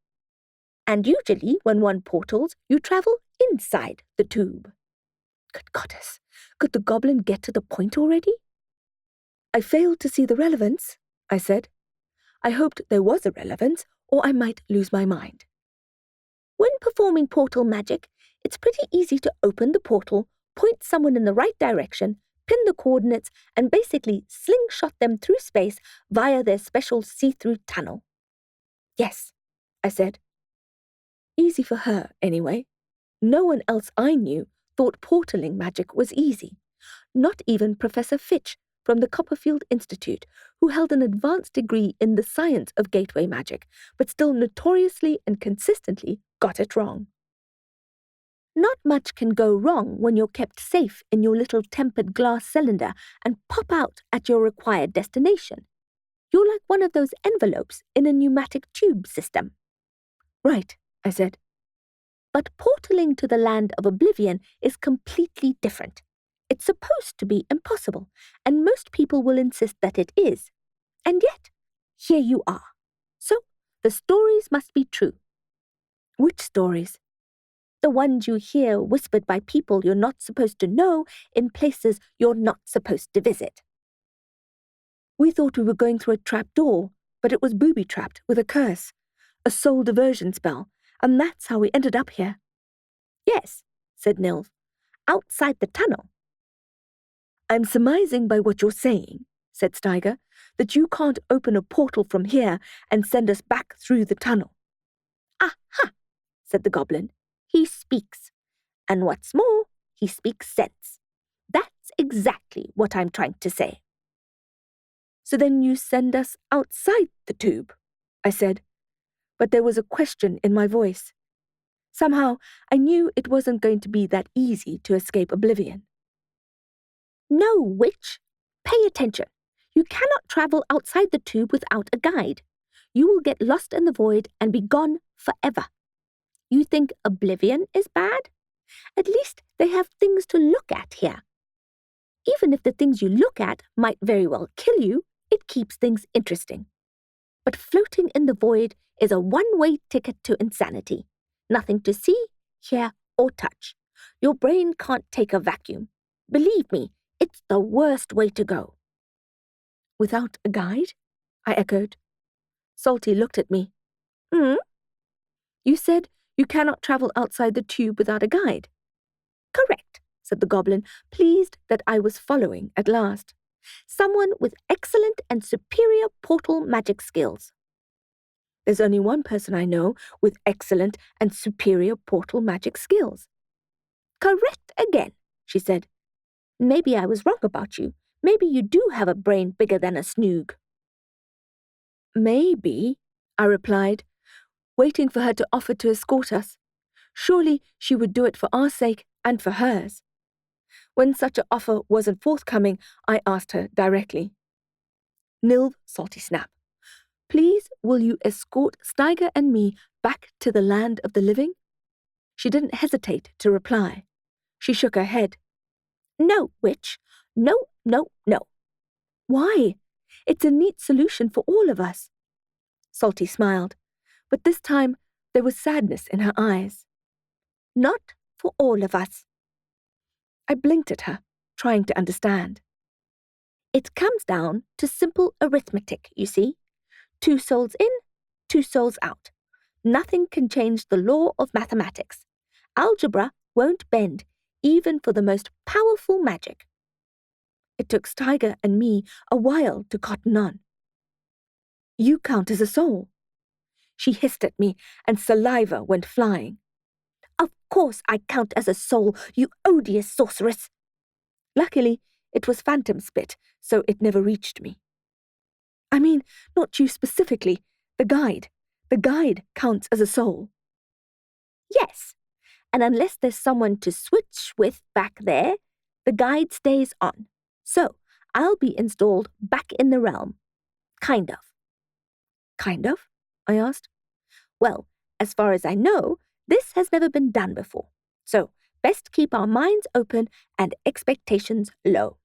"And usually when one portals, you travel inside the tube." Good goddess, could the goblin get to the point already? "I failed to see the relevance," I said. I hoped there was a relevance, or I might lose my mind. "When performing portal magic, it's pretty easy to open the portal, point someone in the right direction, pin the coordinates, and basically slingshot them through space via their special see-through tunnel." "Yes," I said. Easy for her, anyway. No one else I knew thought portaling magic was easy. Not even Professor Fitch from the Copperfield Institute, who held an advanced degree in the science of gateway magic, but still notoriously and consistently got it wrong. "Not much can go wrong when you're kept safe in your little tempered glass cylinder and pop out at your required destination. You're like one of those envelopes in a pneumatic tube system." "Right," I said. "But portaling to the land of oblivion is completely different. It's supposed to be impossible, and most people will insist that it is. And yet, here you are. So, the stories must be true." "Which stories?" "The ones you hear whispered by people you're not supposed to know in places you're not supposed to visit." "We thought we were going through a trap door, but it was booby-trapped with a curse, a soul diversion spell, and that's how we ended up here." "Yes," said Nilv. "Outside the tunnel." "I'm surmising by what you're saying," said Steiger, "that you can't open a portal from here and send us back through the tunnel." "Aha," said the goblin. "He speaks. And what's more, he speaks sense. That's exactly what I'm trying to say. So then you send us outside the tube, I said, but there was a question in my voice. Somehow, I knew it wasn't going to be that easy to escape Oblivion. No, witch. Pay attention. You cannot travel outside the tube without a guide. You will get lost in the void and be gone forever. You think Oblivion is bad? At least they have things to look at here. Even if the things you look at might very well kill you, it keeps things interesting. But floating in the void is a one-way ticket to insanity. Nothing to see, hear, or touch. Your brain can't take a vacuum. Believe me, it's the worst way to go. Without a guide? I echoed. Salty looked at me. You said you cannot travel outside the tube without a guide. Correct, said the goblin, pleased that I was following at last. Someone with excellent and superior portal magic skills. There's only one person I know with excellent and superior portal magic skills. Correct again, she said. Maybe I was wrong about you. Maybe you do have a brain bigger than a snoog. Maybe, I replied, waiting for her to offer to escort us. Surely she would do it for our sake and for hers. When such an offer wasn't forthcoming, I asked her directly. Nilv, Salty Snap, please will you escort Steiger and me back to the land of the living? She didn't hesitate to reply. She shook her head. No, witch. No, no, no. Why? It's a neat solution for all of us. Salty smiled, but this time there was sadness in her eyes. Not for all of us. I blinked at her, trying to understand. It comes down to simple arithmetic, you see. 2 souls in, 2 souls out. Nothing can change the law of mathematics. Algebra won't bend, even for the most powerful magic. It took Steiger and me a while to cotton on. You count as a soul. She hissed at me, and saliva went flying. Of course I count as a soul, you odious sorceress. Luckily, it was phantom spit, so it never reached me. I mean, not you specifically, the guide. The guide counts as a soul. Yes, and unless there's someone to switch with back there, the guide stays on. So, I'll be installed back in the realm. Kind of. Kind of? I asked. Well, as far as I know, this has never been done before. So, best keep our minds open and expectations low.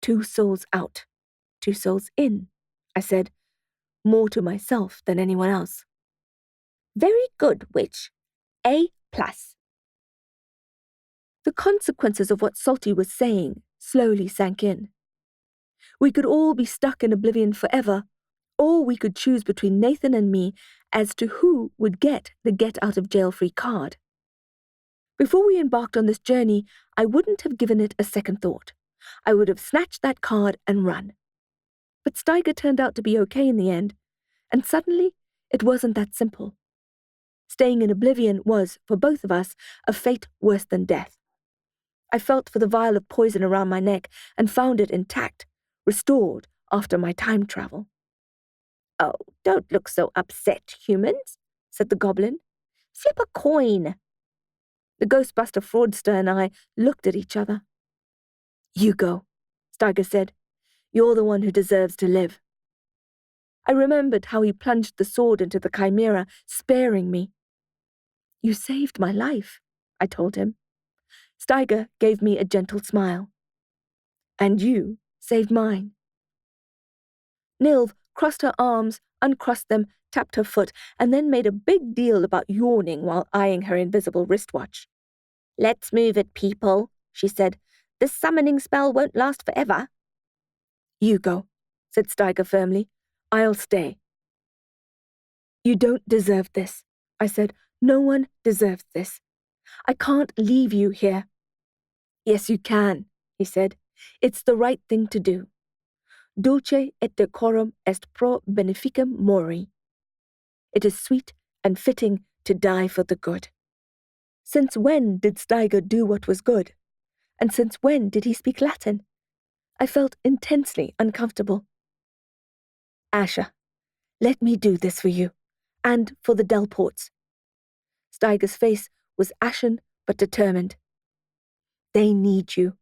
2 souls out, 2 souls in, I said, more to myself than anyone else. Very good, witch. A+. The consequences of what Salty was saying slowly sank in. We could all be stuck in Oblivion forever, or we could choose between Nathan and me as to who would get the get-out-of-jail-free card. Before we embarked on this journey, I wouldn't have given it a second thought. I would have snatched that card and run. But Steiger turned out to be okay in the end, and suddenly it wasn't that simple. Staying in Oblivion was, for both of us, a fate worse than death. I felt for the vial of poison around my neck and found it intact, restored after my time travel. Oh, don't look so upset, humans, said the goblin. Flip a coin. The ghostbuster fraudster and I looked at each other. You go, Steiger said. You're the one who deserves to live. I remembered how he plunged the sword into the chimera, sparing me. You saved my life, I told him. Steiger gave me a gentle smile. And you saved mine. Nilv crossed her arms, uncrossed them, tapped her foot, and then made a big deal about yawning while eyeing her invisible wristwatch. Let's move it, people, she said. This summoning spell won't last forever. You go, said Steiger firmly. I'll stay. You don't deserve this, I said. No one deserves this. I can't leave you here. Yes, you can, he said. It's the right thing to do. Dulce et decorum est pro beneficem mori. It is sweet and fitting to die for the good. Since when did Steiger do what was good? And since when did he speak Latin? I felt intensely uncomfortable. Asha, let me do this for you, and for the Delports. Steiger's face was ashen but determined. They need you.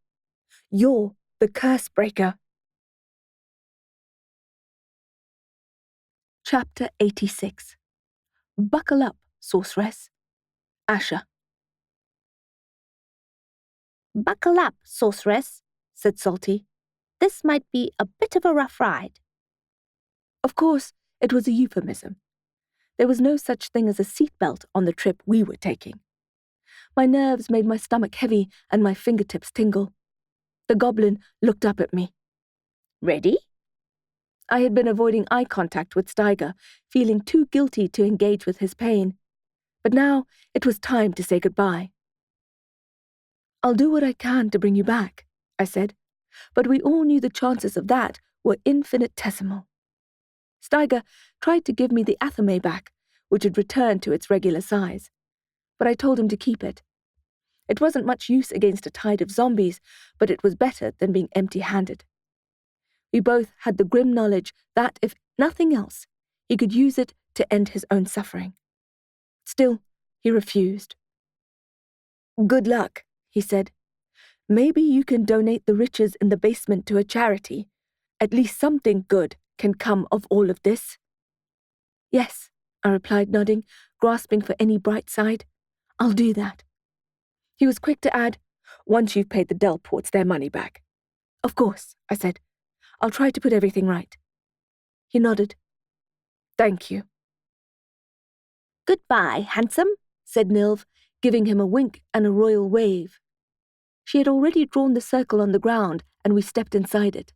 You're the Cursebreaker. Chapter 86. Buckle up, sorceress. Asha. Buckle up, sorceress, said Salty. This might be a bit of a rough ride. Of course, it was a euphemism. There was no such thing as a seatbelt on the trip we were taking. My nerves made my stomach heavy and my fingertips tingle. The goblin looked up at me. Ready? I had been avoiding eye contact with Steiger, feeling too guilty to engage with his pain. But now it was time to say goodbye. I'll do what I can to bring you back, I said, but we all knew the chances of that were infinitesimal. Steiger tried to give me the athame back, which had returned to its regular size, but I told him to keep it. It wasn't much use against a tide of zombies, but it was better than being empty-handed. We both had the grim knowledge that, if nothing else, he could use it to end his own suffering. Still, he refused. Good luck, he said. Maybe you can donate the riches in the basement to a charity. At least something good can come of all of this. Yes, I replied, nodding, grasping for any bright side. I'll do that. He was quick to add, once you've paid the Delports their money back. Of course, I said. I'll try to put everything right. He nodded. Thank you. Goodbye, handsome, said Nilv, giving him a wink and a royal wave. She had already drawn the circle on the ground, and we stepped inside it.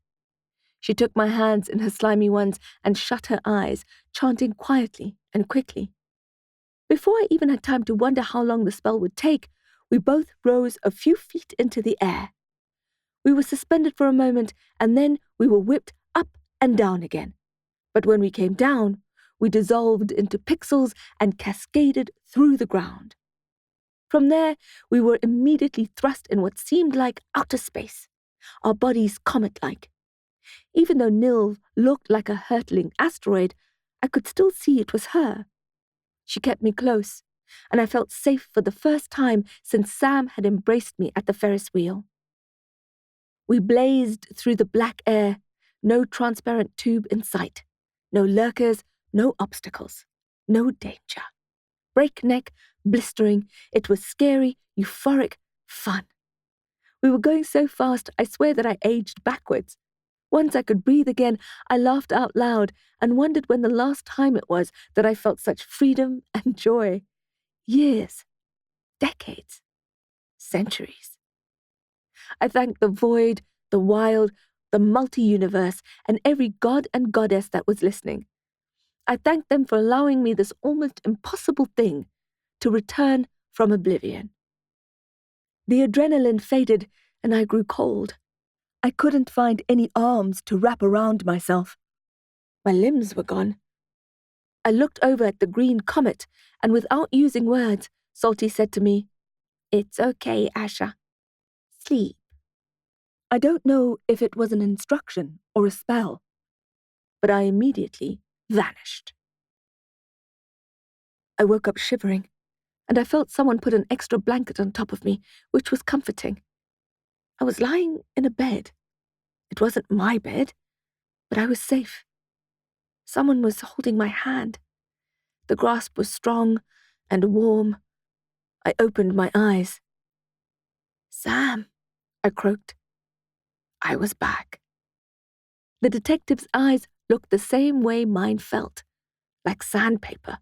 She took my hands in her slimy ones and shut her eyes, chanting quietly and quickly. Before I even had time to wonder how long the spell would take, we both rose a few feet into the air. We were suspended for a moment, and then we were whipped up and down again. But when we came down, we dissolved into pixels and cascaded through the ground. From there, we were immediately thrust in what seemed like outer space, our bodies comet-like. Even though Nilv looked like a hurtling asteroid, I could still see it was her. She kept me close, and I felt safe for the first time since Sam had embraced me at the Ferris wheel. We blazed through the black air, no transparent tube in sight, no lurkers, no obstacles, no danger. Breakneck, blistering, it was scary, euphoric, fun. We were going so fast, I swear that I aged backwards. Once I could breathe again, I laughed out loud and wondered when the last time it was that I felt such freedom and joy. Years, decades, centuries. I thanked the void, the wild, the multi-universe, and every god and goddess that was listening. I thanked them for allowing me this almost impossible thing, to return from Oblivion. The adrenaline faded, and I grew cold. I couldn't find any arms to wrap around myself. My limbs were gone. I looked over at the green comet, and without using words, Salty said to me, "It's okay, Asha. Sleep." I don't know if it was an instruction or a spell, but I immediately vanished. I woke up shivering, and I felt someone put an extra blanket on top of me, which was comforting. I was lying in a bed. It wasn't my bed, but I was safe. Someone was holding my hand. The grasp was strong and warm. I opened my eyes. "Sam," I croaked. I was back. The detective's eyes looked the same way mine felt, like sandpaper.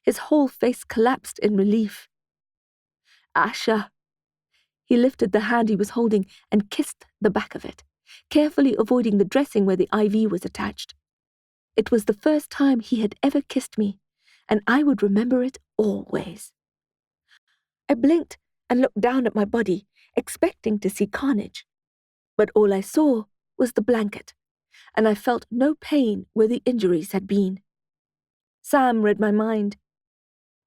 His whole face collapsed in relief. "Asha." He lifted the hand he was holding and kissed the back of it, carefully avoiding the dressing where the IV was attached. It was the first time he had ever kissed me, and I would remember it always. I blinked and looked down at my body, expecting to see carnage. But all I saw was the blanket, and I felt no pain where the injuries had been. Sam read my mind.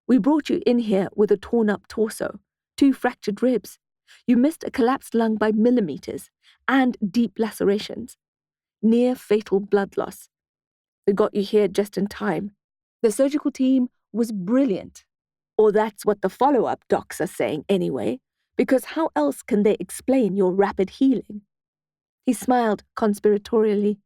We brought you in here with a torn-up torso, 2 fractured ribs. You missed a collapsed lung by millimeters, and deep lacerations. Near-fatal blood loss. We got you here just in time. The surgical team was brilliant. Or that's what the follow-up docs are saying anyway, because how else can they explain your rapid healing? He smiled conspiratorially.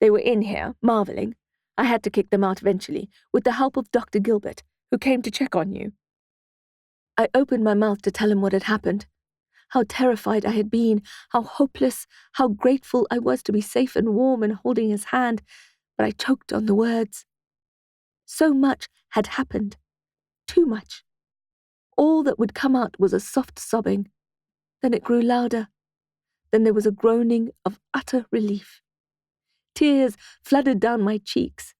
They were in here, marveling. I had to kick them out eventually, with the help of Dr. Gilbert, who came to check on you. I opened my mouth to tell him what had happened. How terrified I had been, how hopeless, how grateful I was to be safe and warm and holding his hand, but I choked on the words. So much had happened. Too much. All that would come out was a soft sobbing. Then it grew louder. Then there was a groaning of utter relief. Tears flooded down my cheeks.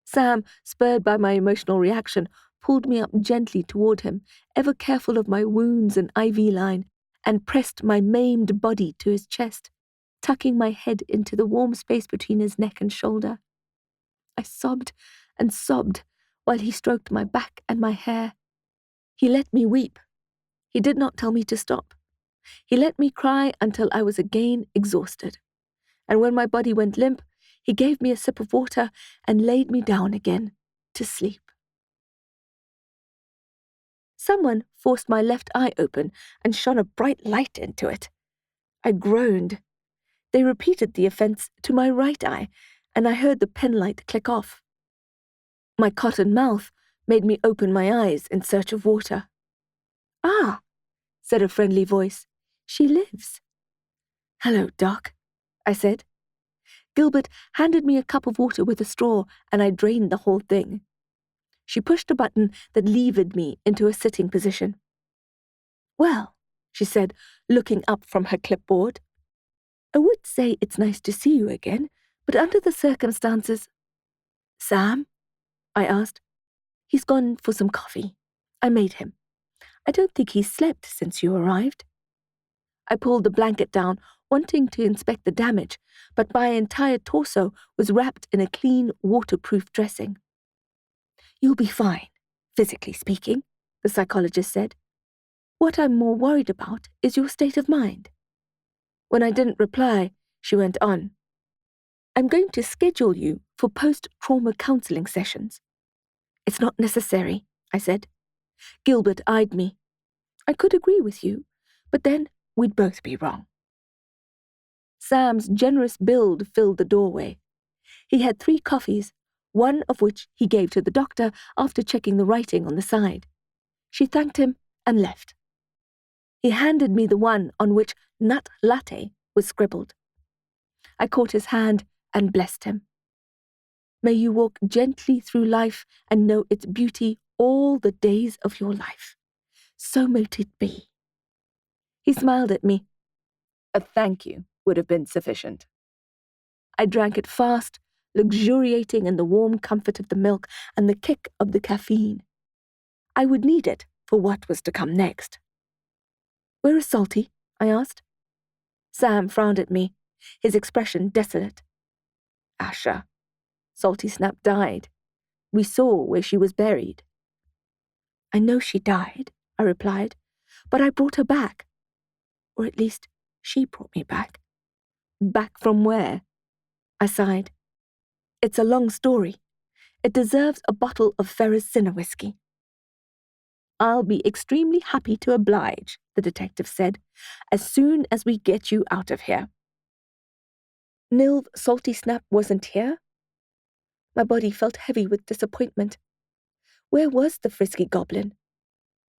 Sam, spurred by my emotional reaction, pulled me up gently toward him, ever careful of my wounds and IV line, and pressed my maimed body to his chest, tucking my head into the warm space between his neck and shoulder. I sobbed and sobbed while he stroked my back and my hair. He let me weep. He did not tell me to stop. He let me cry until I was again exhausted. And when my body went limp, he gave me a sip of water and laid me down again to sleep. Someone forced my left eye open and shone a bright light into it. I groaned. They repeated the offense to my right eye, and I heard the penlight click off. My cotton mouth made me open my eyes in search of water. "Ah," said a friendly voice. "She lives." "Hello, Doc," I said. Gilbert handed me a cup of water with a straw, and I drained the whole thing. She pushed a button that levered me into a sitting position. "Well," she said, looking up from her clipboard, "I would say it's nice to see you again, but under the circumstances—" "Sam?" I asked. "He's gone for some coffee. I made him. I don't think he's slept since you arrived." I pulled the blanket down, wanting to inspect the damage, but my entire torso was wrapped in a clean, waterproof dressing. "You'll be fine, physically speaking," the psychologist said. "What I'm more worried about is your state of mind." When I didn't reply, she went on. "I'm going to schedule you for post-trauma counseling sessions." "It's not necessary," I said. Gilbert eyed me. "I could agree with you, but then we'd both be wrong." Sam's generous build filled the doorway. He had 3 coffees, one of which he gave to the doctor after checking the writing on the side. She thanked him and left. He handed me the one on which Nut Latte was scribbled. I caught his hand and blessed him. "May you walk gently through life and know its beauty all the days of your life. So mote it be." He smiled at me. A thank you would have been sufficient. I drank it fast, luxuriating in the warm comfort of the milk and the kick of the caffeine. I would need it for what was to come next. "Where is Salty?" I asked. Sam frowned at me, his expression desolate. "Asha. Salty Snap died. We saw where she was buried." "I know she died," I replied, "but I brought her back. Or at least, she brought me back." "Back from where?" I sighed. "It's a long story. It deserves a bottle of Ferrous Sinner whiskey." "I'll be extremely happy to oblige," the detective said, "as soon as we get you out of here." Nilv Salty Snap wasn't here? My body felt heavy with disappointment. Where was the frisky goblin?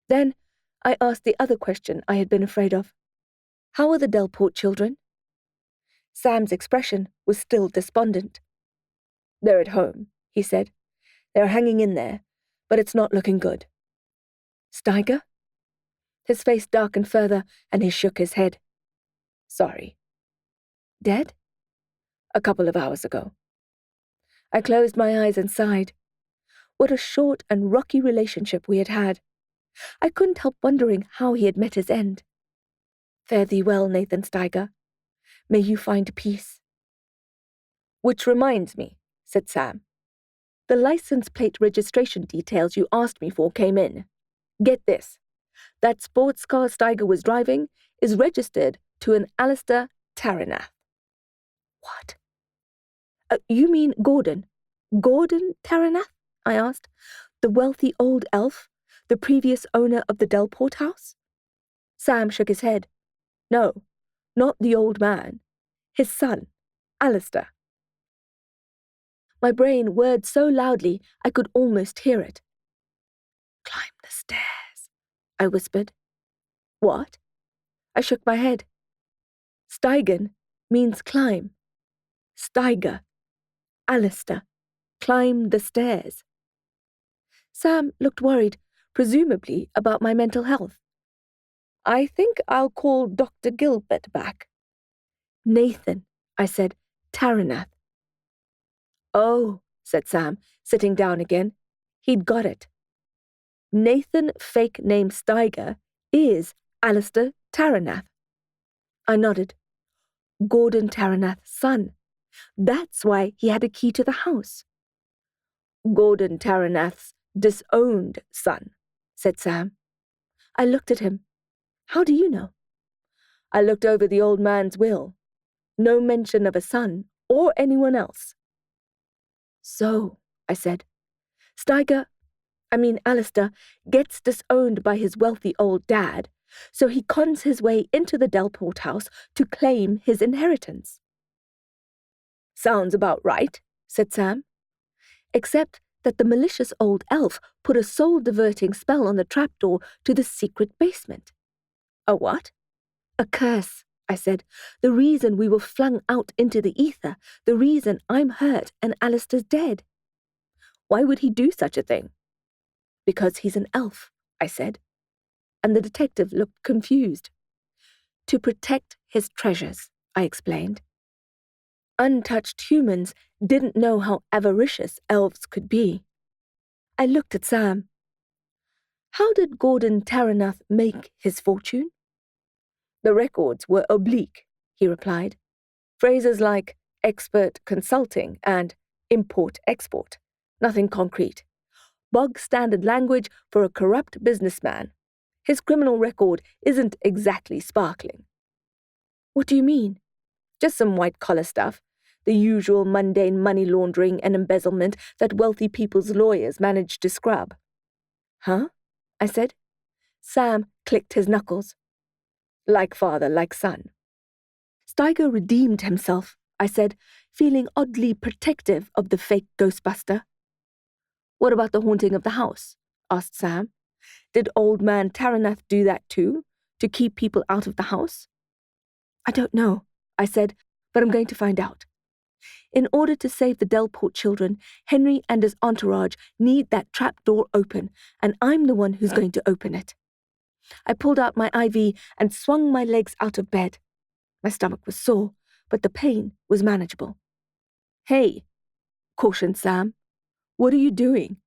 Then I asked the other question I had been afraid of. "How are the Delport children?" Sam's expression was still despondent. "They're at home," he said. "They're hanging in there, but it's not looking good." "Steiger?" His face darkened further, and he shook his head. "Sorry." "Dead?" "A couple of hours ago." I closed my eyes and sighed. What a short and rocky relationship we had had. I couldn't help wondering how he had met his end. "Fare thee well, Nathan Steiger. May you find peace." "Which reminds me," said Sam. The license plate registration details you asked me for came in. Get this. That sports car Steiger was driving is registered to an Alistair Taranath. What? You mean Gordon? Gordon Taranath? I asked. The wealthy old elf? The previous owner of the Delport house? Sam shook his head. No, not the old man. His son, Alistair. My brain whirred so loudly I could almost hear it. Climb the stairs, I whispered. What? I shook my head. Steigen means climb. Steiger. Alistair. Climb the stairs. Sam looked worried, presumably about my mental health. I think I'll call Dr. Gilbert back. Nathan, I said, Taranath. Oh, said Sam, sitting down again. He'd got it. Nathan fake name Steiger is Alistair Taranath. I nodded. Gordon Taranath's son. That's why he had a key to the house. Gordon Taranath's disowned son, said Sam. I looked at him. How do you know? I looked over the old man's will. No mention of a son or anyone else. So, I said, Alistair gets disowned by his wealthy old dad, so he cons his way into the Delport house to claim his inheritance. Sounds about right, said Sam. Except that the malicious old elf put a soul-diverting spell on the trapdoor to the secret basement. A what? A curse, I said. The reason we were flung out into the ether, the reason I'm hurt and Alistair's dead. Why would he do such a thing? Because he's an elf, I said. And the detective looked confused. To protect his treasures, I explained. Untouched humans didn't know how avaricious elves could be. I looked at Sam. How did Gordon Taranath make his fortune? The records were oblique, he replied. Phrases like expert consulting and import-export. Nothing concrete. Bog-standard language for a corrupt businessman. His criminal record isn't exactly sparkling. What do you mean? Just some white-collar stuff. The usual mundane money laundering and embezzlement that wealthy people's lawyers manage to scrub. Huh? I said. Sam clicked his knuckles. Like father, like son. Steiger redeemed himself, I said, feeling oddly protective of the fake ghostbuster. What about the haunting of the house? Asked Sam. Did old man Taranath do that too, to keep people out of the house? I don't know, I said, but I'm going to find out. In order to save the Delport children, Henry and his entourage need that trapdoor open, and I'm the one who's going to open it. I pulled out my IV and swung my legs out of bed. My stomach was sore, but the pain was manageable. Hey, cautioned Sam. What are you doing?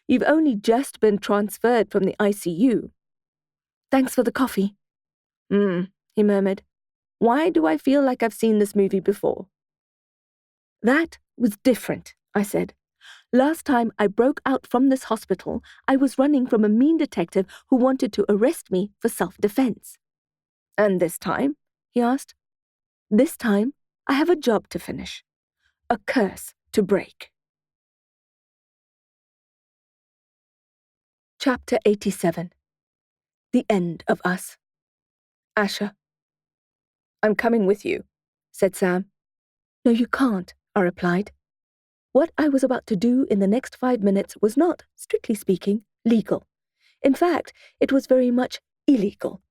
You've only just been transferred from the ICU. Thanks for the coffee. He murmured. Why do I feel like I've seen this movie before? That was different, I said. Last time I broke out from this hospital, I was running from a mean detective who wanted to arrest me for self-defense. And this time? He asked. This time, I have a job to finish. A curse to break. Chapter 87. The End of Us. Asha. I'm coming with you, said Sam. No, you can't, I replied. What I was about to do in the next 5 minutes was not, strictly speaking, legal. In fact, it was very much illegal.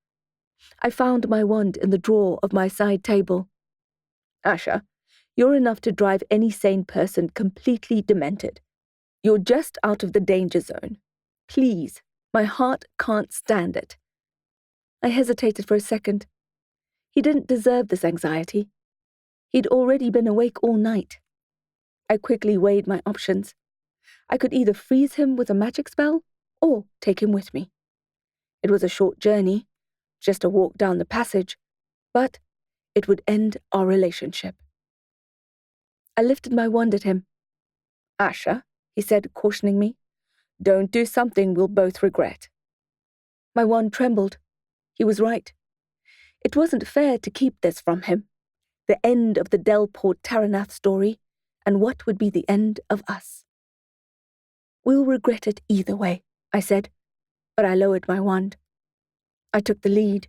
I found my wand in the drawer of my side table. Asha, you're enough to drive any sane person completely demented. You're just out of the danger zone. Please, my heart can't stand it. I hesitated for a second. He didn't deserve this anxiety. He'd already been awake all night. I quickly weighed my options. I could either freeze him with a magic spell or take him with me. It was a short journey, just a walk down the passage, but it would end our relationship. I lifted my wand at him. Asha, he said, cautioning me. Don't do something we'll both regret. My wand trembled. He was right. It wasn't fair to keep this from him. The end of the Delport Taranath story, and what would be the end of us. We'll regret it either way, I said, but I lowered my wand. I took the lead.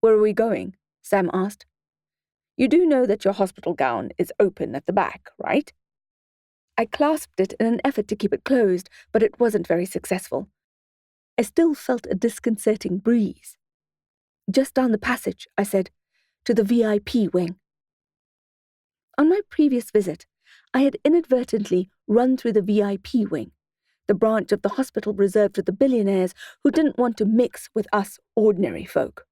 Where are we going? Sam asked. You do know that your hospital gown is open at the back, right? I clasped it in an effort to keep it closed, but it wasn't very successful. I still felt a disconcerting breeze. Just down the passage, I said, to the VIP wing. On my previous visit, I had inadvertently run through the VIP wing, the branch of the hospital reserved for the billionaires who didn't want to mix with us ordinary folk.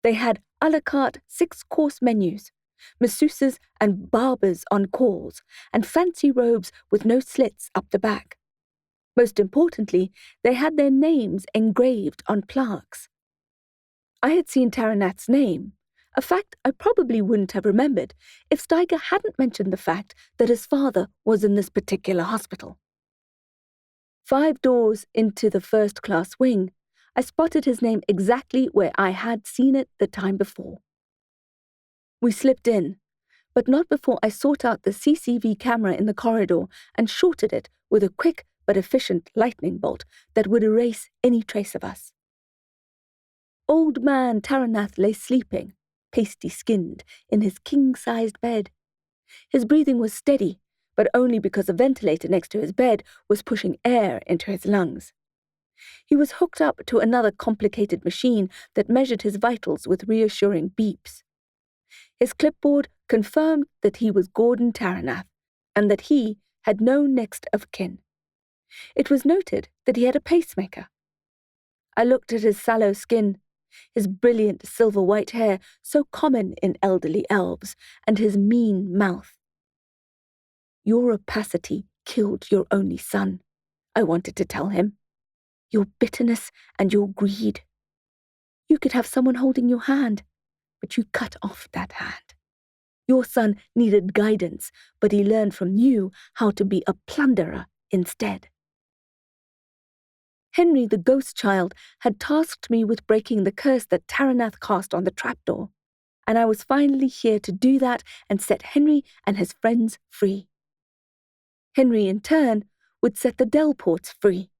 They had a la carte 6-course menus, masseuses and barbers on calls, and fancy robes with no slits up the back. Most importantly, they had their names engraved on plaques. I had seen Taranath's name, a fact I probably wouldn't have remembered if Steiger hadn't mentioned the fact that his father was in this particular hospital. 5 doors into the first-class wing, I spotted his name exactly where I had seen it the time before. We slipped in, but not before I sought out the CCV camera in the corridor and shorted it with a quick but efficient lightning bolt that would erase any trace of us. Old man Taranath lay sleeping, pasty-skinned, in his king-sized bed. His breathing was steady, but only because a ventilator next to his bed was pushing air into his lungs. He was hooked up to another complicated machine that measured his vitals with reassuring beeps. His clipboard confirmed that he was Gordon Taranath, and that he had no next of kin. It was noted that he had a pacemaker. I looked at his sallow skin, his brilliant silver-white hair so common in elderly elves, and his mean mouth. Your rapacity killed your only son, I wanted to tell him. Your bitterness and your greed. You could have someone holding your hand, but you cut off that hand. Your son needed guidance, but he learned from you how to be a plunderer instead. Henry the Ghost Child had tasked me with breaking the curse that Taranath cast on the trapdoor, and I was finally here to do that and set Henry and his friends free. Henry, in turn, would set the Delports free,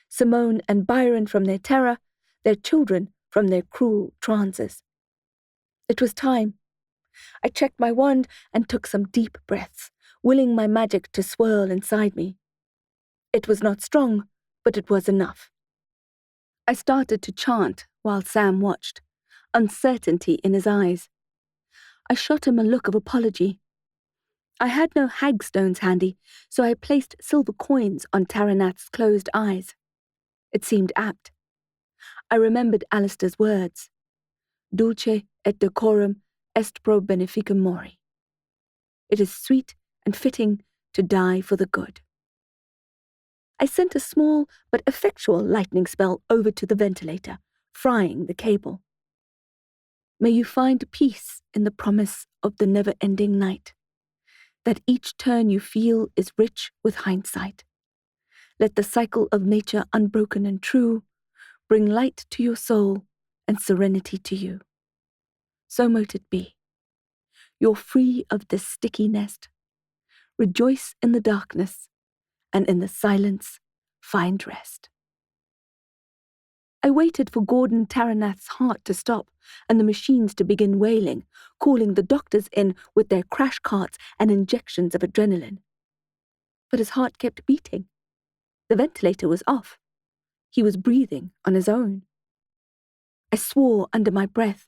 Simone and Byron from their terror, their children from their cruel trances. It was time. I checked my wand and took some deep breaths, willing my magic to swirl inside me. It was not strong, but it was enough. I started to chant while Sam watched, uncertainty in his eyes. I shot him a look of apology. I had no hagstones handy, so I placed silver coins on Taranath's closed eyes. It seemed apt. I remembered Alistair's words. Dulce et decorum est pro beneficum mori. It is sweet and fitting to die for the good. I sent a small but effectual lightning spell over to the ventilator, frying the cable. May you find peace in the promise of the never-ending night, that each turn you feel is rich with hindsight. Let the cycle of nature unbroken and true bring light to your soul and serenity to you. So mote it be. You're free of this sticky nest. Rejoice in the darkness, and in the silence find rest. I waited for Gordon Taranath's heart to stop and the machines to begin wailing, calling the doctors in with their crash carts and injections of adrenaline. But his heart kept beating. The ventilator was off. He was breathing on his own. I swore under my breath.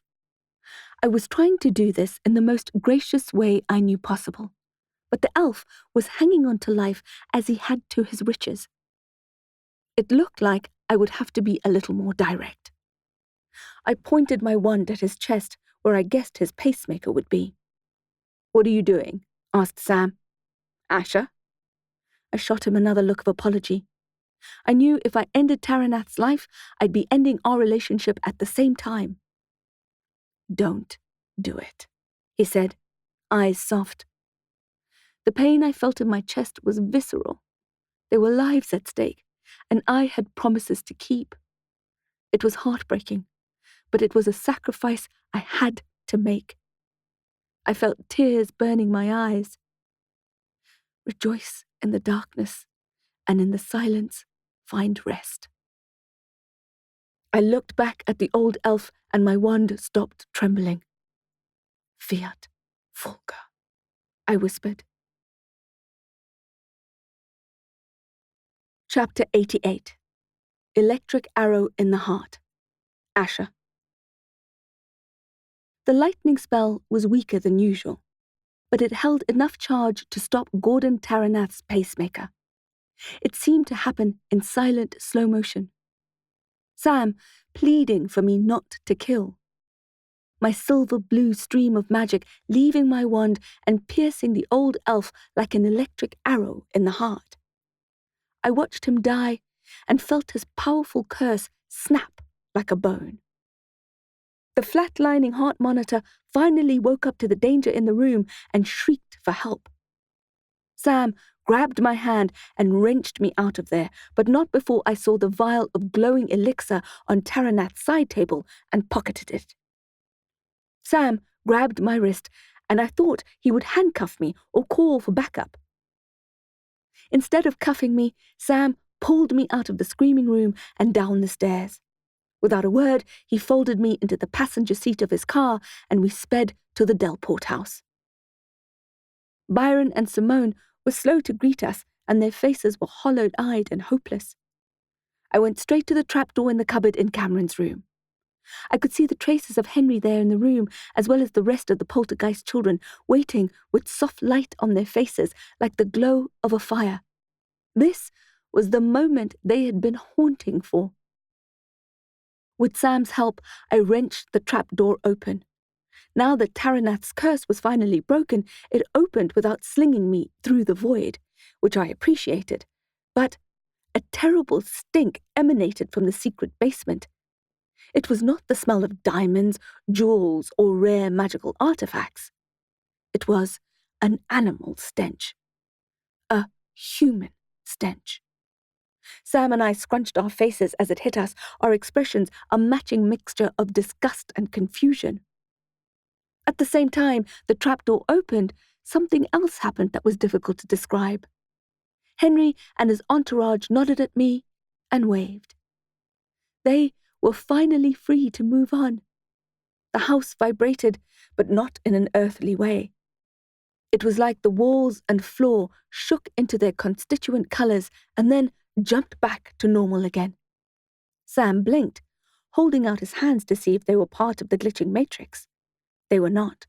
I was trying to do this in the most gracious way I knew possible, but the elf was hanging on to life as he had to his riches. It looked like I would have to be a little more direct. I pointed my wand at his chest where I guessed his pacemaker would be. "What are you doing?" asked Sam. "Asha?" I shot him another look of apology. I knew if I ended Taranath's life, I'd be ending our relationship at the same time. "Don't do it," he said, eyes soft. The pain I felt in my chest was visceral, There were lives at stake, and I had promises to keep. It was heartbreaking, but it was a sacrifice I had to make. I felt tears burning my eyes. Rejoice in the darkness, and in the silence find rest. I looked back at the old elf, and my wand stopped trembling. Fiat Fulgur, I whispered. Chapter 88. Electric Arrow in the Heart. Asha. The lightning spell was weaker than usual, but it held enough charge to stop Gordon Taranath's pacemaker. It seemed to happen in silent slow motion. Sam pleading for me not to kill. My silver-blue stream of magic leaving my wand and piercing the old elf like an electric arrow in the heart. I watched him die and felt his powerful curse snap like a bone. The flatlining heart monitor finally woke up to the danger in the room and shrieked for help. Sam grabbed my hand and wrenched me out of there, but not before I saw the vial of glowing elixir on Taranath's side table and pocketed it. Sam grabbed my wrist, and I thought he would handcuff me or call for backup. Instead of cuffing me, Sam pulled me out of the screaming room and down the stairs. Without a word, he folded me into the passenger seat of his car, and we sped to the Delport house. Byron and Simone were slow to greet us, and their faces were hollow-eyed and hopeless. I went straight to the trapdoor in the cupboard in Cameron's room. I could see the traces of Henry there in the room, as well as the rest of the poltergeist children, waiting with soft light on their faces like the glow of a fire. This was the moment they had been haunting for. With Sam's help, I wrenched the trapdoor open. Now that Taranath's curse was finally broken, it opened without slinging me through the void, which I appreciated. But a terrible stink emanated from the secret basement. It was not the smell of diamonds, jewels, or rare magical artifacts. It was an animal stench. A human stench. Sam and I scrunched our faces as it hit us, our expressions a matching mixture of disgust and confusion. At the same time the trapdoor opened, something else happened that was difficult to describe. Henry and his entourage nodded at me and waved. They were finally free to move on. The house vibrated, but not in an earthly way. It was like the walls and floor shook into their constituent colors and then jumped back to normal again. Sam blinked, holding out his hands to see if they were part of the glitching matrix. They were not.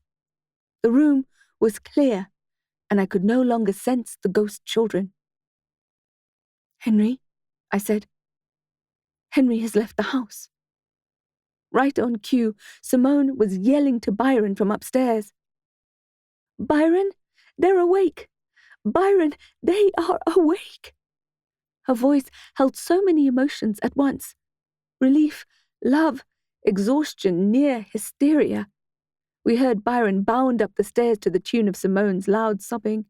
The room was clear, and I could no longer sense the ghost children. "Henry," I said. "Henry has left the house." Right on cue, Simone was yelling to Byron from upstairs. "Byron, they're awake! Byron, they are awake!" Her voice held so many emotions at once. Relief, love, exhaustion, near hysteria. We heard Byron bound up the stairs to the tune of Simone's loud sobbing.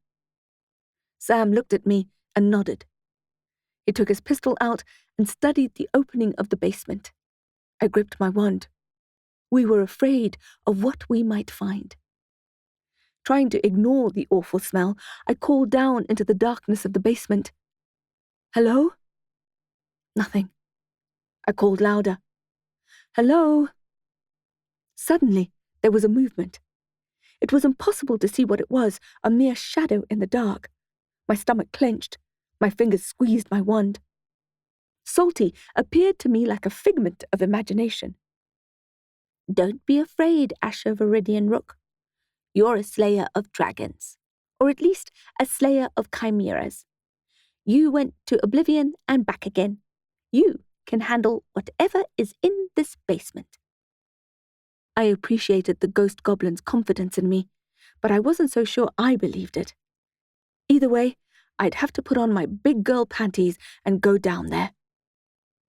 Sam looked at me and nodded. He took his pistol out and studied the opening of the basement. I gripped my wand. We were afraid of what we might find. Trying to ignore the awful smell, I called down into the darkness of the basement. "Hello?" Nothing. I called louder. "Hello?" Suddenly, there was a movement. It was impossible to see what it was, a mere shadow in the dark. My stomach clenched. My fingers squeezed my wand. Salty appeared to me like a figment of imagination. "Don't be afraid, Asha Viridian Rook. You're a slayer of dragons, or at least a slayer of chimeras. You went to Oblivion and back again. You can handle whatever is in this basement." I appreciated the ghost goblin's confidence in me, but I wasn't so sure I believed it. Either way, I'd have to put on my big girl panties and go down there.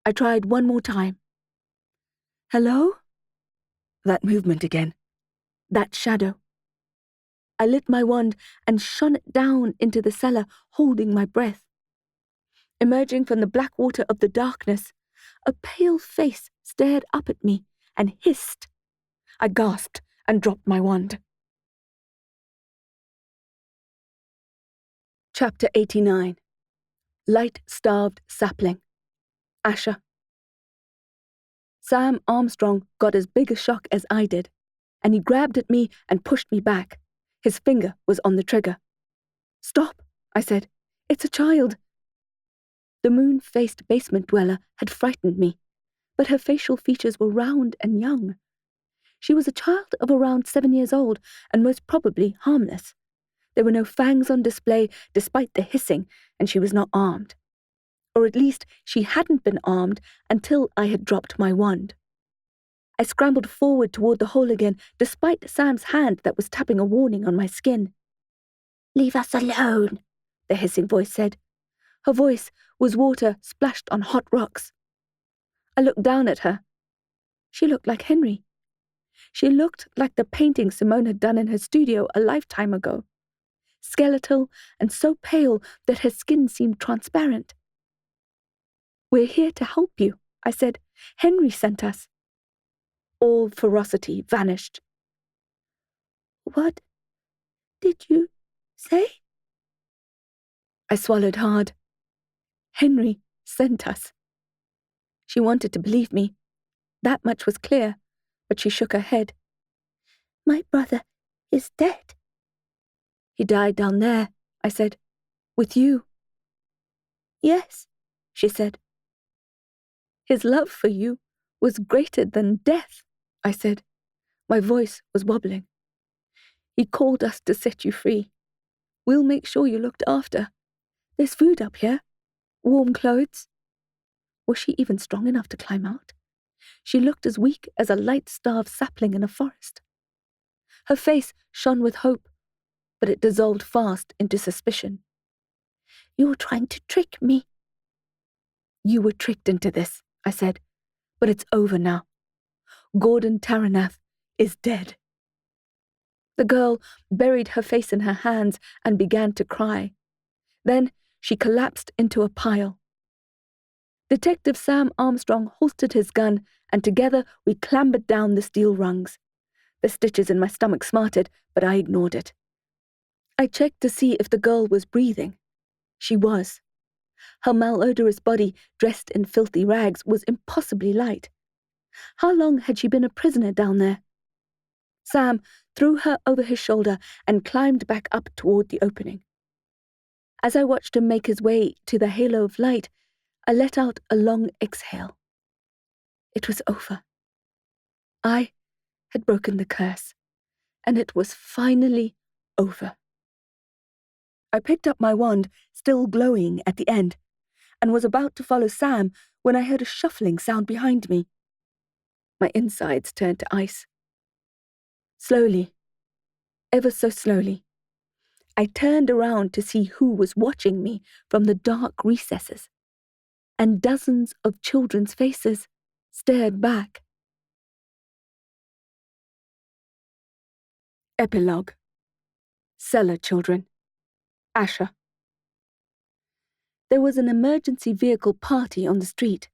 I tried one more time. "Hello?" That movement again. That shadow. I lit my wand and shone it down into the cellar, holding my breath. Emerging from the black water of the darkness, a pale face stared up at me and hissed. I gasped and dropped my wand. Chapter 89. Light-starved sapling. Asha. Sam Armstrong got as big a shock as I did, and he grabbed at me and pushed me back. His finger was on the trigger. "Stop," I said. "It's a child." The moon-faced basement dweller had frightened me, but her facial features were round and young. She was a child of around 7 years old and most probably harmless. There were no fangs on display despite the hissing, and she was not armed. Or at least she hadn't been armed until I had dropped my wand. I scrambled forward toward the hole again, despite Sam's hand that was tapping a warning on my skin. "Leave us alone," the hissing voice said. Her voice was water splashed on hot rocks. I looked down at her. She looked like Henry. She looked like the painting Simone had done in her studio a lifetime ago. Skeletal and so pale that her skin seemed transparent. "We're here to help you," I said. "Henry sent us." All ferocity vanished. "What did you say?" I swallowed hard. "Henry sent us." She wanted to believe me. That much was clear, but she shook her head. "My brother is dead." "He died down there," I said. "With you." "Yes," she said. "His love for you was greater than death," I said. My voice was wobbling. "He called us to set you free. We'll make sure you're looked after. There's food up here. Warm clothes." Was she even strong enough to climb out? She looked as weak as a light-starved sapling in a forest. Her face shone with hope, but it dissolved fast into suspicion. "You're trying to trick me." "You were tricked into this," I said, "but it's over now. Gordon Taranath is dead." The girl buried her face in her hands and began to cry. Then she collapsed into a pile. Detective Sam Armstrong holstered his gun, and together we clambered down the steel rungs. The stitches in my stomach smarted, but I ignored it. I checked to see if the girl was breathing. She was. Her malodorous body, dressed in filthy rags, was impossibly light. How long had she been a prisoner down there? Sam threw her over his shoulder and climbed back up toward the opening. As I watched him make his way to the halo of light, I let out a long exhale. It was over. I had broken the curse, and it was finally over. I picked up my wand, still glowing at the end, and was about to follow Sam when I heard a shuffling sound behind me. My insides turned to ice. Slowly, ever so slowly, I turned around to see who was watching me from the dark recesses, and dozens of children's faces stared back. Epilogue. Cellar Children. Asha. There was an emergency vehicle party on the street.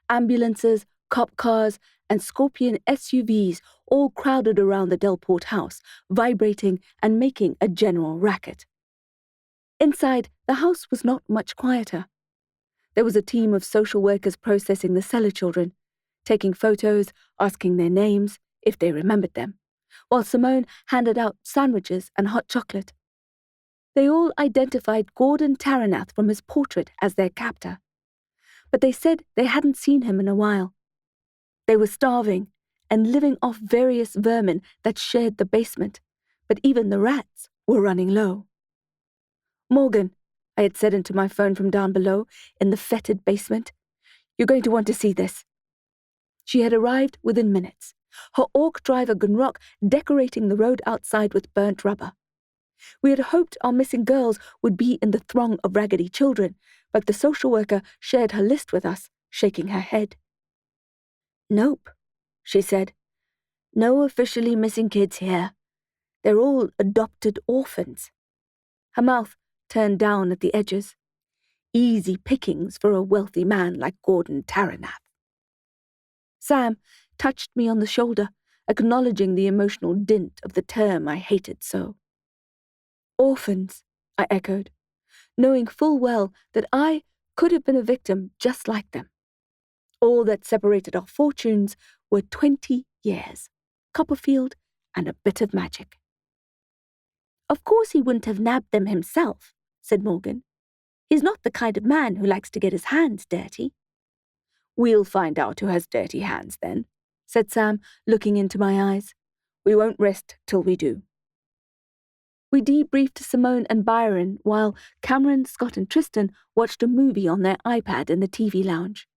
Ambulances, cop cars, and Scorpion SUVs all crowded around the Delport house, vibrating and making a general racket. Inside, the house was not much quieter. There was a team of social workers processing the cellar children, taking photos, asking their names, if they remembered them, while Simone handed out sandwiches and hot chocolate. They all identified Gordon Taranath from his portrait as their captor, but they said they hadn't seen him in a while. They were starving and living off various vermin that shared the basement, but even the rats were running low. "Morgan," I had said into my phone from down below in the fetid basement, "you're going to want to see this." She had arrived within minutes, her orc driver Gunrock decorating the road outside with burnt rubber. We had hoped our missing girls would be in the throng of raggedy children, but the social worker shared her list with us, shaking her head. "Nope," she said. "No officially missing kids here. They're all adopted orphans." Her mouth turned down at the edges. easy pickings for a wealthy man like Gordon Taranath. Sam touched me on the shoulder, acknowledging the emotional dint of the term I hated so. Orphans, I echoed, knowing full well that I could have been a victim just like them. All that separated our fortunes were 20 years, Copperfield, and a bit of magic. Of course he wouldn't have nabbed them himself, said Morgan. He's not the kind of man who likes to get his hands dirty. We'll find out who has dirty hands then, said Sam, looking into my eyes. We won't rest till we do. We debriefed Simone and Byron while Cameron, Scott and Tristan watched a movie on their iPad in the TV lounge.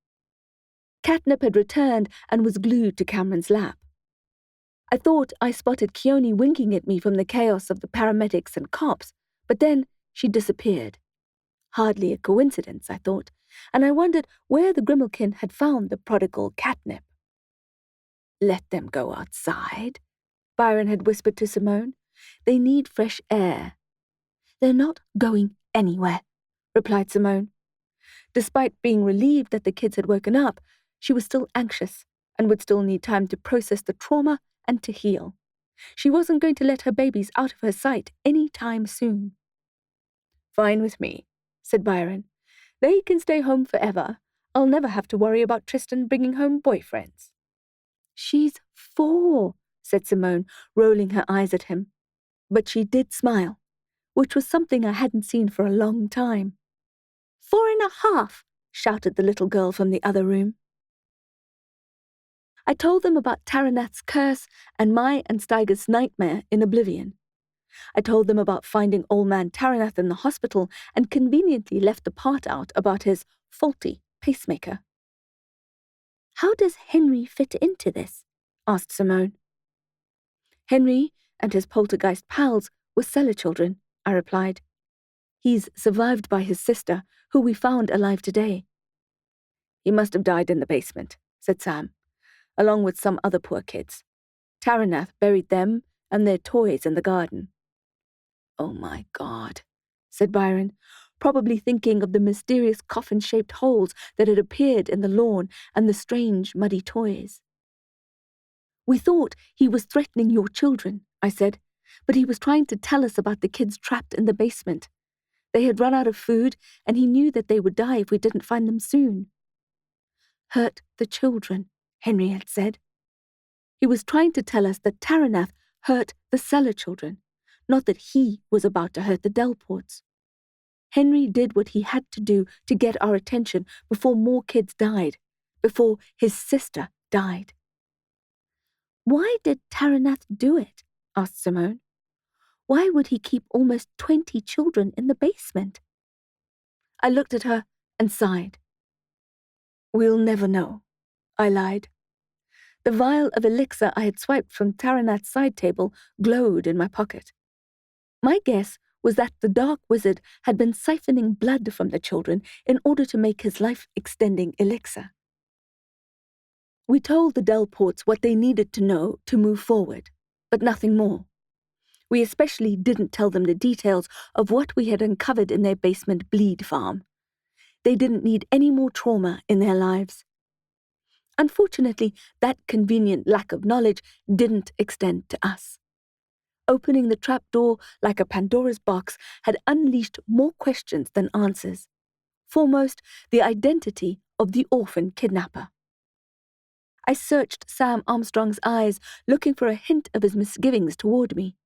Catnip had returned and was glued to Cameron's lap. I thought I spotted Keone winking at me from the chaos of the paramedics and cops, but then she disappeared. Hardly a coincidence, I thought, and I wondered where the Grimalkin had found the prodigal Catnip. Let them go outside, Byron had whispered to Simone. They need fresh air. They're not going anywhere, replied Simone. Despite being relieved that the kids had woken up, she was still anxious and would still need time to process the trauma and to heal. She wasn't going to let her babies out of her sight any time soon. Fine with me, said Byron. They can stay home forever. I'll never have to worry about Tristan bringing home boyfriends. She's 4, said Simone, rolling her eyes at him. But she did smile, which was something I hadn't seen for a long time. 4.5, shouted the little girl from the other room. I told them about Taranath's curse and my and Steiger's nightmare in Oblivion. I told them about finding old man Taranath in the hospital and conveniently left the part out about his faulty pacemaker. How does Henry fit into this? Asked Simone. Henry and his poltergeist pals were cellar children, I replied. He's survived by his sister, who we found alive today. He must have died in the basement, said Sam, along with some other poor kids. Taranath buried them and their toys in the garden. Oh my God, said Byron, probably thinking of the mysterious coffin-shaped holes that had appeared in the lawn and the strange muddy toys. We thought he was threatening your children, I said, but he was trying to tell us about the kids trapped in the basement. They had run out of food, and he knew that they would die if we didn't find them soon. Hurt the children, Henry had said. He was trying to tell us that Taranath hurt the cellar children, not that he was about to hurt the Delports. Henry did what he had to do to get our attention before more kids died, before his sister died. Why did Taranath do it? Asked Simone. Why would he keep almost 20 children in the basement? I looked at her and sighed. We'll never know, I lied. The vial of elixir I had swiped from Taranath's side table glowed in my pocket. My guess was that the dark wizard had been siphoning blood from the children in order to make his life-extending elixir. We told the Delports what they needed to know to move forward, but nothing more. We especially didn't tell them the details of what we had uncovered in their basement bleed farm. They didn't need any more trauma in their lives. Unfortunately, that convenient lack of knowledge didn't extend to us. Opening the trapdoor like a Pandora's box had unleashed more questions than answers. Foremost, the identity of the orphan kidnapper. I searched Sam Armstrong's eyes, looking for a hint of his misgivings toward me.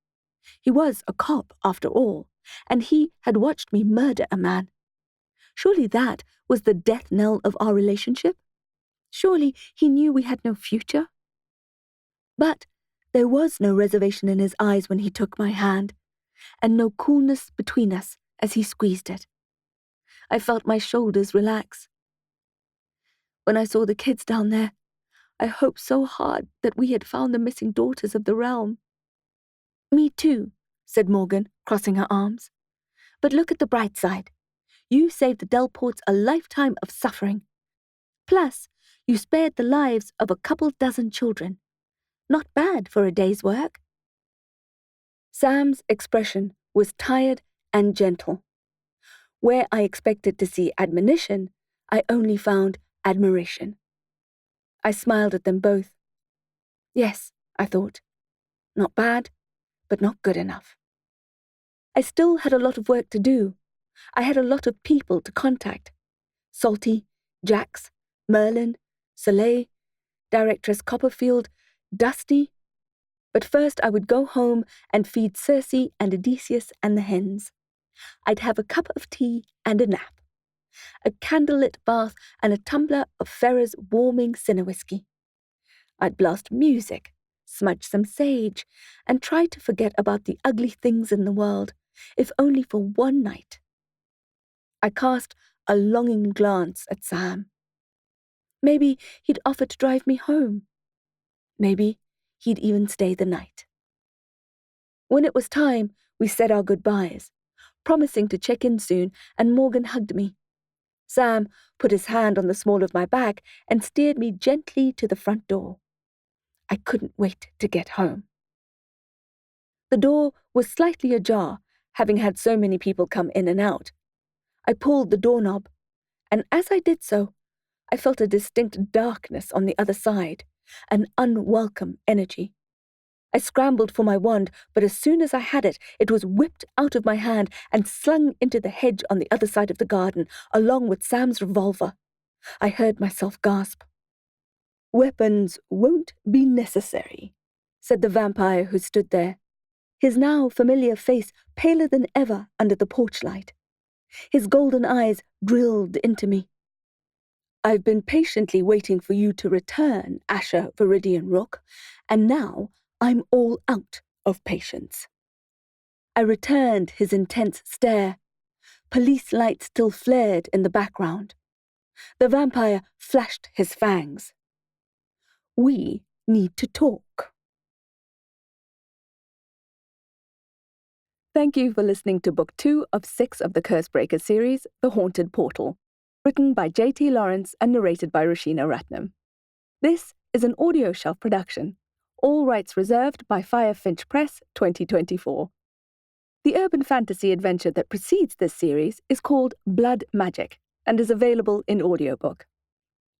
He was a cop, after all, and he had watched me murder a man. Surely that was the death knell of our relationship? Surely he knew we had no future? But there was no reservation in his eyes when he took my hand, and no coolness between us as he squeezed it. I felt my shoulders relax. When I saw the kids down there, I hoped so hard that we had found the missing daughters of the realm. Me too, said Morgan, crossing her arms. But look at the bright side. You saved the Delports a lifetime of suffering. Plus, you spared the lives of a couple dozen children. Not bad for a day's work. Sam's expression was tired and gentle. Where I expected to see admonition, I only found admiration. I smiled at them both. Yes, I thought. Not bad, but not good enough. I still had a lot of work to do. I had a lot of people to contact. Salty, Jax, Merlin, Soleil, Directress Copperfield, Dusty. But first I would go home and feed Circe and Odysseus and the hens. I'd have a cup of tea and a nap. A candlelit bath and a tumbler of Ferrer's warming cinnamon whiskey. I'd blast music, smudge some sage, and try to forget about the ugly things in the world, if only for one night. I cast a longing glance at Sam. Maybe he'd offer to drive me home. Maybe he'd even stay the night. When it was time, we said our goodbyes, promising to check in soon, and Morgan hugged me. Sam put his hand on the small of my back and steered me gently to the front door. I couldn't wait to get home. The door was slightly ajar, having had so many people come in and out. I pulled the doorknob, and as I did so, I felt a distinct darkness on the other side, an unwelcome energy. I scrambled for my wand, but as soon as I had it, it was whipped out of my hand and slung into the hedge on the other side of the garden, along with Sam's revolver. I heard myself gasp. "Weapons won't be necessary," said the vampire who stood there, his now familiar face paler than ever under the porch light. His golden eyes drilled into me. "I've been patiently waiting for you to return, Asha Viridian Rook, and now I'm all out of patience." I returned his intense stare. Police lights still flared in the background. The vampire flashed his fangs. "We need to talk." Thank you for listening to Book 2 of 6 of the Cursebreaker series, The Haunted Portal, written by J.T. Lawrence and narrated by Rashina Ratnam. This is an audio shelf production. All rights reserved by Firefinch Press 2024. The urban fantasy adventure that precedes this series is called Blood Magic and is available in audiobook.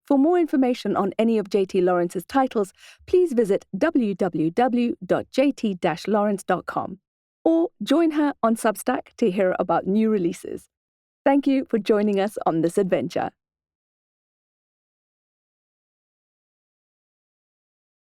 For more information on any of J.T. Lawrence's titles, please visit www.jt-lawrence.com or join her on Substack to hear about new releases. Thank you for joining us on this adventure.